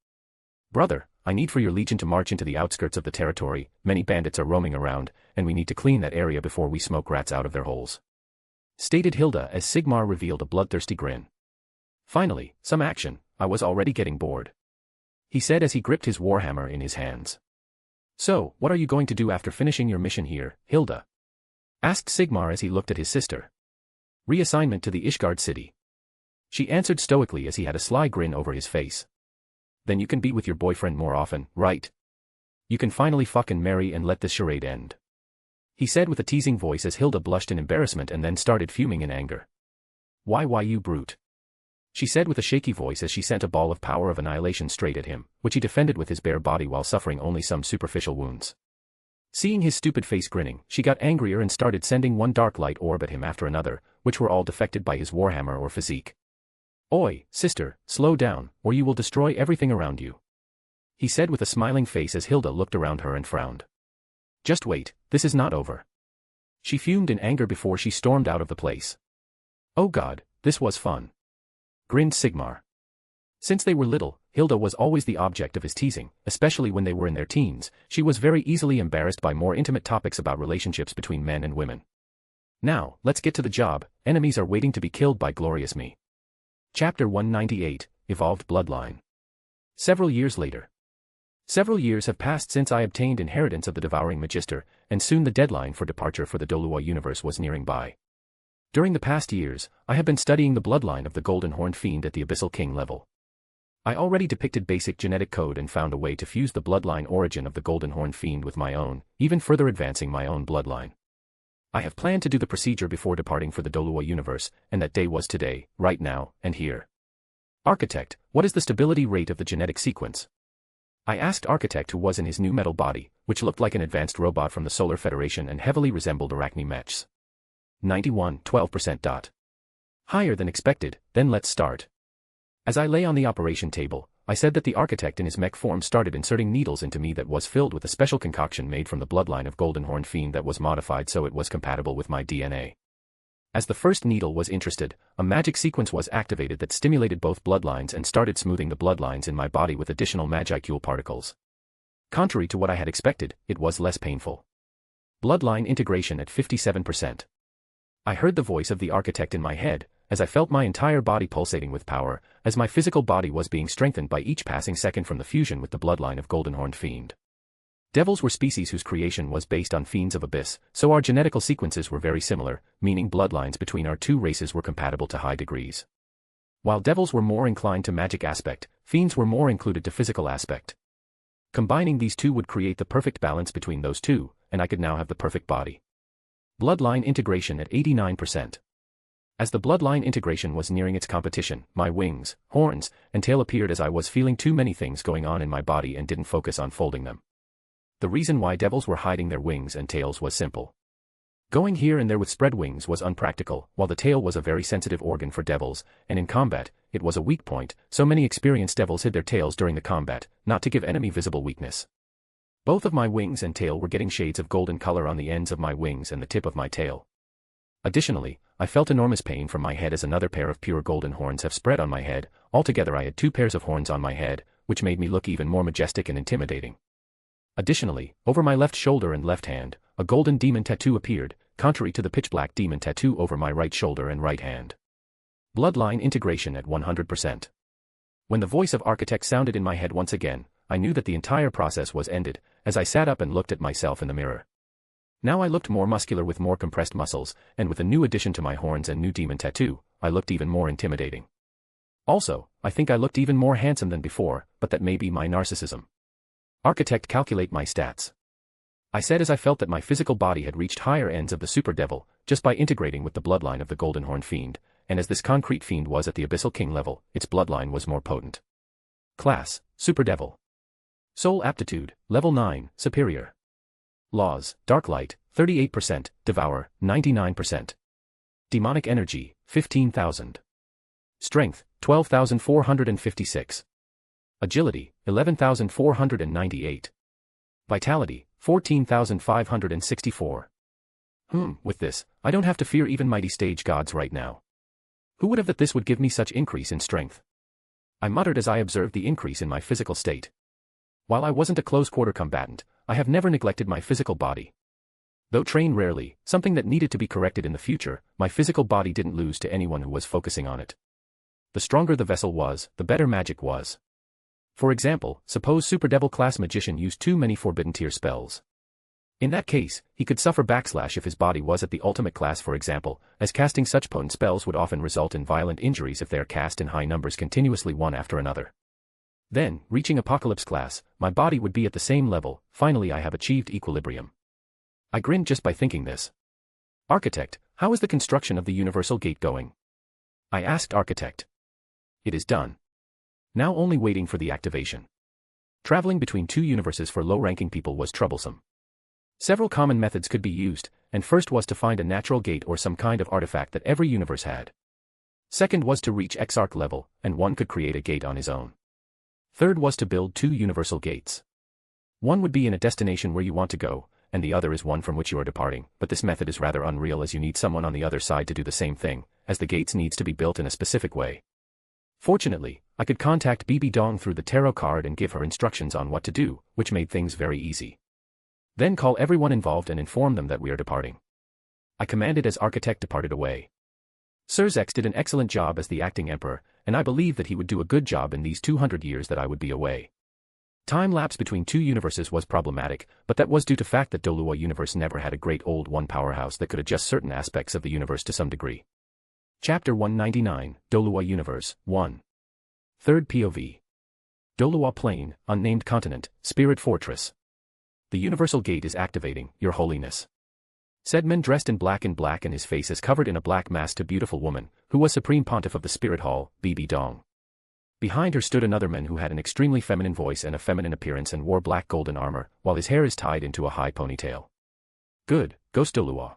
"Brother, I need for your legion to march into the outskirts of the territory. Many bandits are roaming around, and we need to clean that area before we smoke rats out of their holes," stated Hilda as Sigmar revealed a bloodthirsty grin. "Finally, some action. I was already getting bored," he said as he gripped his warhammer in his hands. "So, what are you going to do after finishing your mission here, Hilda?" asked Sigmar as he looked at his sister. "Reassignment to the Ishgard city," she answered stoically as he had a sly grin over his face. "Then you can be with your boyfriend more often, right? You can finally fucking marry and let this charade end," he said with a teasing voice as Hilda blushed in embarrassment and then started fuming in anger. Why you brute," she said with a shaky voice as she sent a ball of power of annihilation straight at him, which he defended with his bare body while suffering only some superficial wounds. Seeing his stupid face grinning, she got angrier and started sending one dark light orb at him after another, which were all defected by his warhammer or physique. "Oi, sister, slow down, or you will destroy everything around you," he said with a smiling face as Hilda looked around her and frowned. "Just wait, this is not over," she fumed in anger before she stormed out of the place. "Oh god, this was fun," grinned Sigmar. Since they were little, Hilda was always the object of his teasing, especially when they were in their teens. She was very easily embarrassed by more intimate topics about relationships between men and women. "Now, let's get to the job. Enemies are waiting to be killed by glorious me." Chapter 198, Evolved Bloodline. Several years later. Several years have passed since I obtained inheritance of the Devouring Magister, and soon the deadline for departure for the Doolo Universe was nearing by. During the past years, I have been studying the bloodline of the Golden Horned Fiend at the Abyssal King level. I already depicted basic genetic code and found a way to fuse the bloodline origin of the Golden Horned Fiend with my own, even further advancing my own bloodline. I have planned to do the procedure before departing for the Doolo Universe, and that day was today, right now, and here. "Architect, what is the stability rate of the genetic sequence?" I asked Architect, who was in his new metal body, which looked like an advanced robot from the Solar Federation and heavily resembled Arachne mechs. 91.12%. Higher than expected, then let's start. As I lay on the operation table, I said that the Architect in his mech form started inserting needles into me that was filled with a special concoction made from the bloodline of Golden Horned Fiend that was modified so it was compatible with my DNA. As the first needle was interested, a magic sequence was activated that stimulated both bloodlines and started smoothing the bloodlines in my body with additional magicule particles. Contrary to what I had expected, it was less painful. Bloodline integration at 57%. I heard the voice of the Architect in my head, as I felt my entire body pulsating with power, as my physical body was being strengthened by each passing second from the fusion with the bloodline of Golden Horned Fiend. Devils were species whose creation was based on fiends of abyss, so our genetical sequences were very similar, meaning bloodlines between our two races were compatible to high degrees. While devils were more inclined to magic aspect, fiends were more included to physical aspect. Combining these two would create the perfect balance between those two, and I could now have the perfect body. Bloodline integration at 89%. As the bloodline integration was nearing its competition, my wings, horns, and tail appeared as I was feeling too many things going on in my body and didn't focus on folding them. The reason why devils were hiding their wings and tails was simple. Going here and there with spread wings was unpractical, while the tail was a very sensitive organ for devils, and in combat, it was a weak point, so many experienced devils hid their tails during the combat, not to give enemy visible weakness. Both of my wings and tail were getting shades of golden color on the ends of my wings and the tip of my tail. Additionally, I felt enormous pain from my head as another pair of pure golden horns have spread on my head. Altogether I had 2 pairs of horns on my head, which made me look even more majestic and intimidating. Additionally, over my left shoulder and left hand, a golden demon tattoo appeared, contrary to the pitch-black demon tattoo over my right shoulder and right hand. Bloodline integration at 100%. When the voice of Architect sounded in my head once again, I knew that the entire process was ended, as I sat up and looked at myself in the mirror. Now I looked more muscular with more compressed muscles, and with a new addition to my horns and new demon tattoo, I looked even more intimidating. Also, I think I looked even more handsome than before, but that may be my narcissism. Architect, calculate my stats. I said as I felt that my physical body had reached higher ends of the super devil, just by integrating with the bloodline of the golden horn fiend, and as this concrete fiend was at the abyssal king level, its bloodline was more potent. Class, super devil. Soul aptitude, level 9, superior. Laws, dark light, 38%, devour, 99%. Demonic energy, 15,000. Strength, 12,456. Agility, 11,498. Vitality, 14,564. With this, I don't have to fear even mighty stage gods right now. Who would have that this would give me such increase in strength? I muttered as I observed the increase in my physical state. While I wasn't a close-quarter combatant, I have never neglected my physical body. Though trained rarely, something that needed to be corrected in the future, my physical body didn't lose to anyone who was focusing on it. The stronger the vessel was, the better magic was. For example, suppose Super Devil class magician used too many forbidden tier spells. In that case, he could suffer backslash if his body was at the ultimate class, for example, as casting such potent spells would often result in violent injuries if they are cast in high numbers continuously one after another. Then, reaching Apocalypse class, my body would be at the same level. Finally I have achieved equilibrium. I grinned just by thinking this. Architect, how is the construction of the Universal Gate going? I asked Architect. It is done. Now only waiting for the activation. Traveling between 2 universes for low-ranking people was troublesome. Several common methods could be used, and first was to find a natural gate or some kind of artifact that every universe had. Second was to reach Exarch level, and one could create a gate on his own. Third was to build 2 universal gates. One would be in a destination where you want to go, and the other is one from which you are departing, but this method is rather unreal as you need someone on the other side to do the same thing, as the gates needs to be built in a specific way. Fortunately, I could contact Bibi Dong through the tarot card and give her instructions on what to do, which made things very easy. Then call everyone involved and inform them that we are departing. I commanded as Architect departed away. Sir Zex did an excellent job as the acting emperor, and I believe that he would do a good job in these 200 years that I would be away. Time lapse between 2 universes was problematic, but that was due to fact that Doolo Universe never had a great old one powerhouse that could adjust certain aspects of the universe to some degree. Chapter 199, Doolo Universe, 1. Third POV. Doolo Plain, Unnamed Continent, Spirit Fortress. The Universal Gate is activating, Your Holiness. Said man dressed in black and his face is covered in a black mask to beautiful woman, who was Supreme Pontiff of the Spirit Hall, Bibi Dong. Behind her stood another man who had an extremely feminine voice and a feminine appearance and wore black golden armor, while his hair is tied into a high ponytail. Good, Ghost Doolo.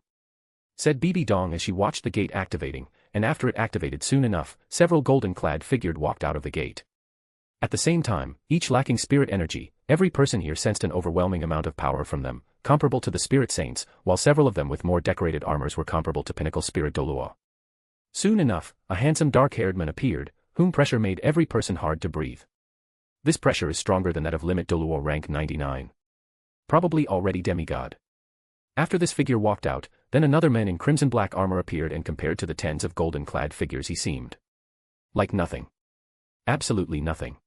Said Bibi Dong as she watched the gate activating, and after it activated soon enough, several golden-clad figures walked out of the gate. At the same time, each lacking spirit energy, every person here sensed an overwhelming amount of power from them, comparable to the spirit saints, while several of them with more decorated armors were comparable to pinnacle spirit Doolo. Soon enough, a handsome dark-haired man appeared, whom pressure made every person hard to breathe. This pressure is stronger than that of limit Doolo rank 99. Probably already demigod. After this figure walked out, then another man in crimson black armor appeared, and compared to the tens of golden-clad figures he seemed like nothing. Absolutely nothing.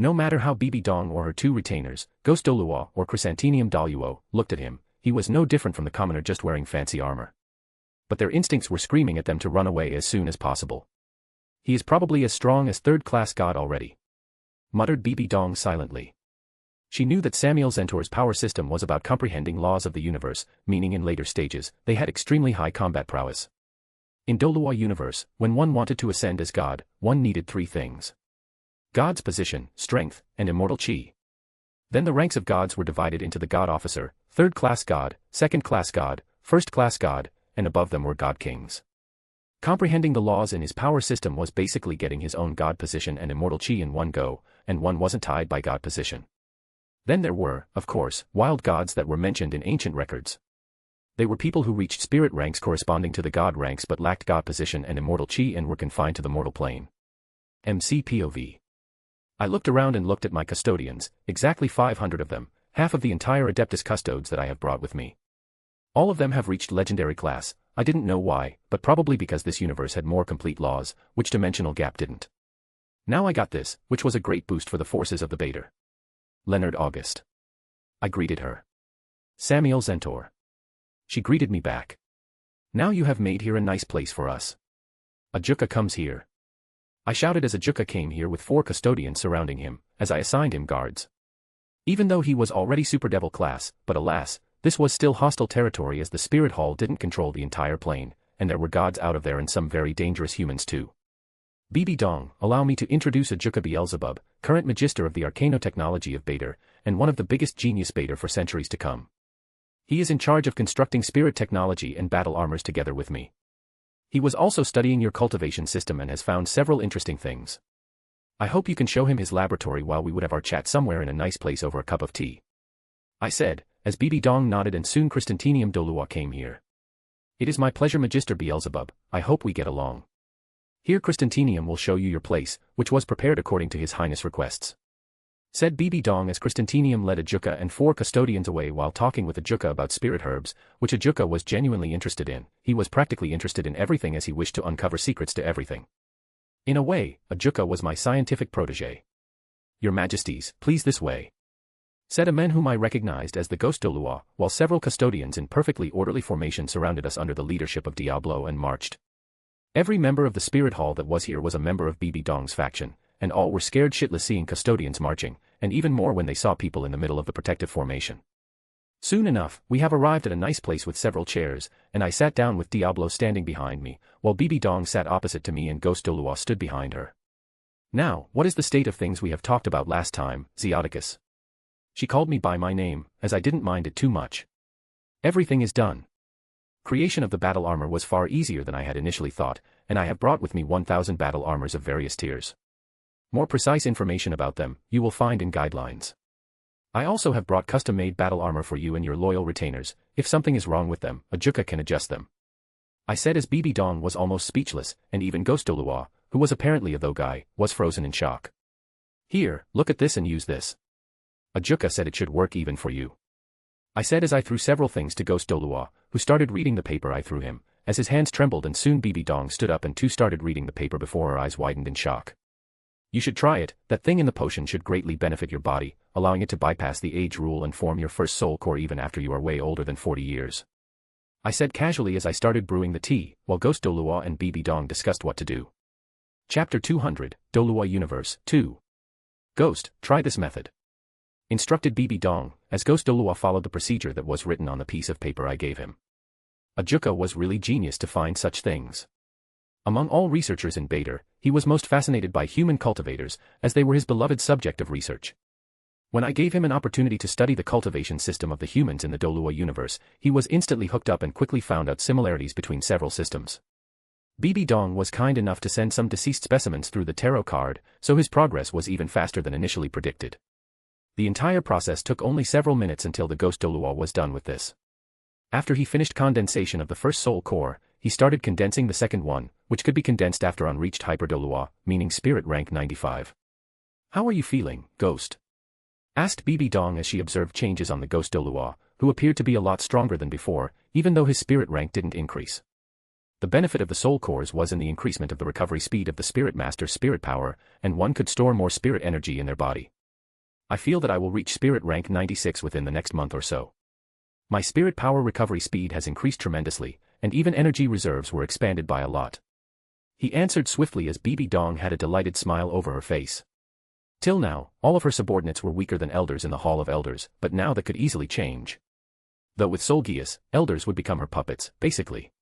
No matter how Bibi Dong or her two retainers, Ghost Doolua or Chrysanthemum Daluo, looked at him, he was no different from the commoner just wearing fancy armor. But their instincts were screaming at them to run away as soon as possible. He is probably as strong as third-class god already, muttered Bibi Dong silently. She knew that Samuel Zentor's power system was about comprehending laws of the universe, meaning in later stages, they had extremely high combat prowess. In Doolo Universe, when one wanted to ascend as god, one needed three things: God's position, strength, and immortal chi. Then the ranks of gods were divided into the god officer, third-class god, second-class god, first-class god, and above them were god kings. Comprehending the laws in his power system was basically getting his own god position and immortal chi in one go, and one wasn't tied by god position. Then there were, of course, wild gods that were mentioned in ancient records. They were people who reached spirit ranks corresponding to the god ranks but lacked god position and immortal chi and were confined to the mortal plane. MCPOV. I looked around and looked at my custodians, exactly 500 of them, half of the entire Adeptus Custodes that I have brought with me. All of them have reached legendary class. I didn't know why, but probably because this universe had more complete laws, which dimensional gap didn't. Now I got this, which was a great boost for the forces of the Baator. Leonard August. I greeted her. Samuel Zentor. She greeted me back. Now you have made here a nice place for us. Ajuka comes here. I shouted as Ajuka came here with 4 custodians surrounding him, as I assigned him guards. Even though he was already Super Devil class, but alas, this was still hostile territory as the Spirit Hall didn't control the entire plane, and there were gods out of there and some very dangerous humans too. Bibi Dong, allow me to introduce Ajuka Beelzebub, current Magister of the Arcanotechnology of Baator, and one of the biggest genius Baator for centuries to come. He is in charge of constructing spirit technology and battle armors together with me. He was also studying your cultivation system and has found several interesting things. I hope you can show him his laboratory while we would have our chat somewhere in a nice place over a cup of tea. I said, as Bibi Dong nodded and soon Chrysanthemum Daluo came here. It is my pleasure, Magister Beelzebub, I hope we get along. Here Chrysanthemum will show you your place, which was prepared according to His Highness' requests. Said Bibi Dong as Chrysanthemum led Ajuka and 4 custodians away while talking with Ajuka about spirit herbs, which Ajuka was genuinely interested in. He was practically interested in everything as he wished to uncover secrets to everything. In a way, Ajuka was my scientific protege. Your Majesties, please this way. Said a man whom I recognized as the Ghost Doolua, while several custodians in perfectly orderly formation surrounded us under the leadership of Diablo and marched. Every member of the Spirit Hall that was here was a member of Bibi Dong's faction, and all were scared shitless seeing custodians marching, and even more when they saw people in the middle of the protective formation. Soon enough, we have arrived at a nice place with several chairs, and I sat down with Diablo standing behind me, while Bibi Dong sat opposite to me and Ghost Doolua stood behind her. Now, what is the state of things we have talked about last time, Zeoticus? She called me by my name, as I didn't mind it too much. Everything is done. Creation of the battle armor was far easier than I had initially thought, and I have brought with me 1,000 battle armors of various tiers. More precise information about them, you will find in guidelines. I also have brought custom-made battle armor for you and your loyal retainers. If something is wrong with them, Ajuka can adjust them. I said as Bibi Dong was almost speechless, and even Ghost Doolua, who was apparently a though guy, was frozen in shock. Here, look at this and use this. Ajuka said it should work even for you. I said as I threw several things to Ghost Doolua, who started reading the paper I threw him, as his hands trembled and soon Bibi Dong stood up and too started reading the paper before her eyes widened in shock. You should try it, that thing in the potion should greatly benefit your body, allowing it to bypass the age rule and form your first soul core even after you are way older than 40 years. I said casually as I started brewing the tea, while Ghost Doolua and Bibi Dong discussed what to do. Chapter 200, Doolo Universe, 2. Ghost, try this method. Instructed Bibi Dong, as Ghost Doolua followed the procedure that was written on the piece of paper I gave him. Ajuka was really genius to find such things. Among all researchers in Baator, he was most fascinated by human cultivators, as they were his beloved subject of research. When I gave him an opportunity to study the cultivation system of the humans in the Doolo universe, he was instantly hooked up and quickly found out similarities between several systems. Bibi Dong was kind enough to send some deceased specimens through the tarot card, so his progress was even faster than initially predicted. The entire process took only several minutes until the Ghost Doolua was done with this. After he finished condensation of the first soul core, he started condensing the second one, which could be condensed after unreached Hyper Doolua, meaning spirit rank 95. How are you feeling, Ghost? Asked Bibi Dong as she observed changes on the Ghost Doolua, who appeared to be a lot stronger than before, even though his spirit rank didn't increase. The benefit of the soul cores was in the increasement of the recovery speed of the Spirit Master's spirit power, and one could store more spirit energy in their body. I feel that I will reach spirit rank 96 within the next month or so. My spirit power recovery speed has increased tremendously, and even energy reserves were expanded by a lot. He answered swiftly as Bibi Dong had a delighted smile over her face. Till now, all of her subordinates were weaker than elders in the Hall of Elders, but now that could easily change. Though with Solgius, elders would become her puppets, basically.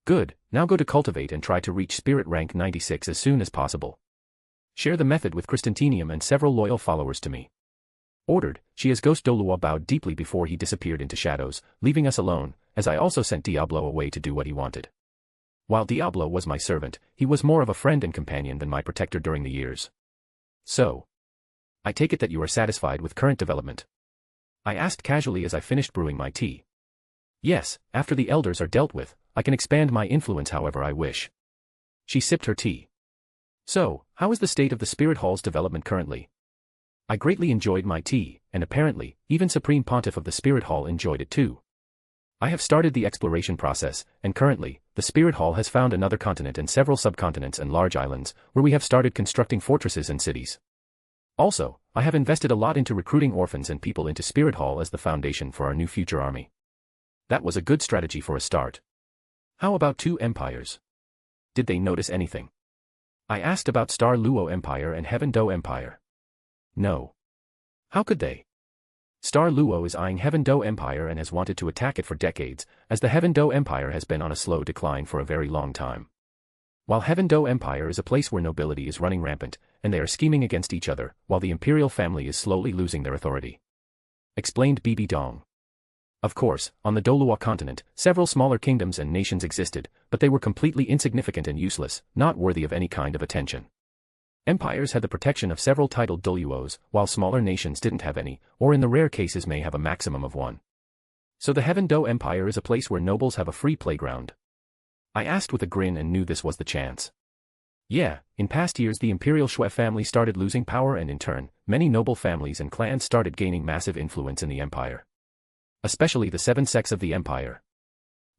Good, now go to cultivate and try to reach spirit rank 96 as soon as possible. Share the method with Christantinium and several loyal followers to me. Ordered, she as Ghost Doolo bowed deeply before he disappeared into shadows, leaving us alone, as I also sent Diablo away to do what he wanted. While Diablo was my servant, he was more of a friend and companion than my protector during the years. So, I take it that you are satisfied with current development? I asked casually as I finished brewing my tea. Yes, after the elders are dealt with, I can expand my influence however I wish. She sipped her tea. So, how is the state of the Spirit Hall's development currently? I greatly enjoyed my tea, and apparently, even Supreme Pontiff of the Spirit Hall enjoyed it too. I have started the exploration process, and currently, the Spirit Hall has found another continent and several subcontinents and large islands, where we have started constructing fortresses and cities. Also, I have invested a lot into recruiting orphans and people into Spirit Hall as the foundation for our new future army. That was a good strategy for a start. How about 2 empires? Did they notice anything? I asked about Star Luo Empire and Heaven Do Empire. No. How could they? Star Luo is eyeing Heaven Do Empire and has wanted to attack it for decades, as the Heaven Do Empire has been on a slow decline for a very long time. While Heaven Do Empire is a place where nobility is running rampant, and they are scheming against each other, while the imperial family is slowly losing their authority. Explained Bibi Dong. Of course, on the Doolo continent, several smaller kingdoms and nations existed, but they were completely insignificant and useless, not worthy of any kind of attention. Empires had the protection of several titled Dooluos, while smaller nations didn't have any, or in the rare cases may have a maximum of one. So the Heaven Do Empire is a place where nobles have a free playground. I asked with a grin and knew this was the chance. Yeah, in past years the Imperial Shui family started losing power and in turn, many noble families and clans started gaining massive influence in the empire. Especially the 7 sects of the empire.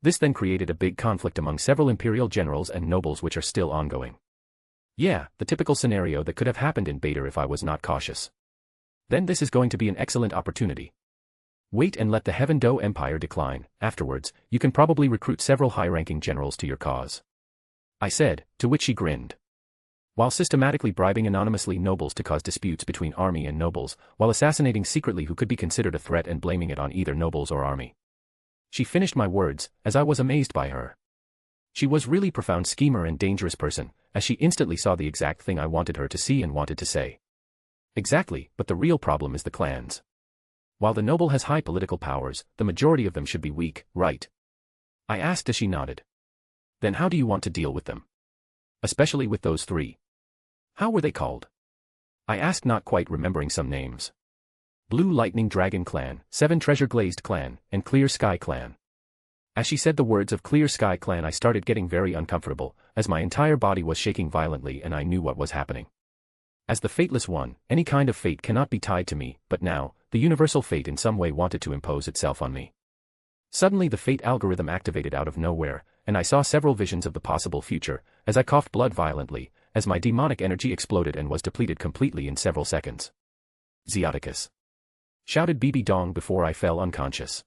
This then created a big conflict among several imperial generals and nobles which are still ongoing. Yeah, the typical scenario that could have happened in Baator if I was not cautious. Then this is going to be an excellent opportunity. Wait and let the Heaven Do Empire decline, afterwards, you can probably recruit several high-ranking generals to your cause. I said, to which she grinned. While systematically bribing anonymously nobles to cause disputes between army and nobles, while assassinating secretly who could be considered a threat and blaming it on either nobles or army. She finished my words, as I was amazed by her. She was really profound schemer and dangerous person, as she instantly saw the exact thing I wanted her to see and wanted to say. Exactly, but the real problem is the clans. While the noble has high political powers, the majority of them should be weak, right? I asked as she nodded. Then how do you want to deal with them? Especially with those 3. How were they called? I asked, not quite remembering some names. Blue Lightning Dragon Clan, 7 Treasure Glazed Clan, and Clear Sky Clan. As she said the words of Clear Sky Clan I started getting very uncomfortable, as my entire body was shaking violently and I knew what was happening. As the Fateless One, any kind of fate cannot be tied to me, but now, the universal fate in some way wanted to impose itself on me. Suddenly the fate algorithm activated out of nowhere, and I saw several visions of the possible future, as I coughed blood violently, as my demonic energy exploded and was depleted completely in several seconds. Zeoticus! Shouted Bibi Dong before I fell unconscious.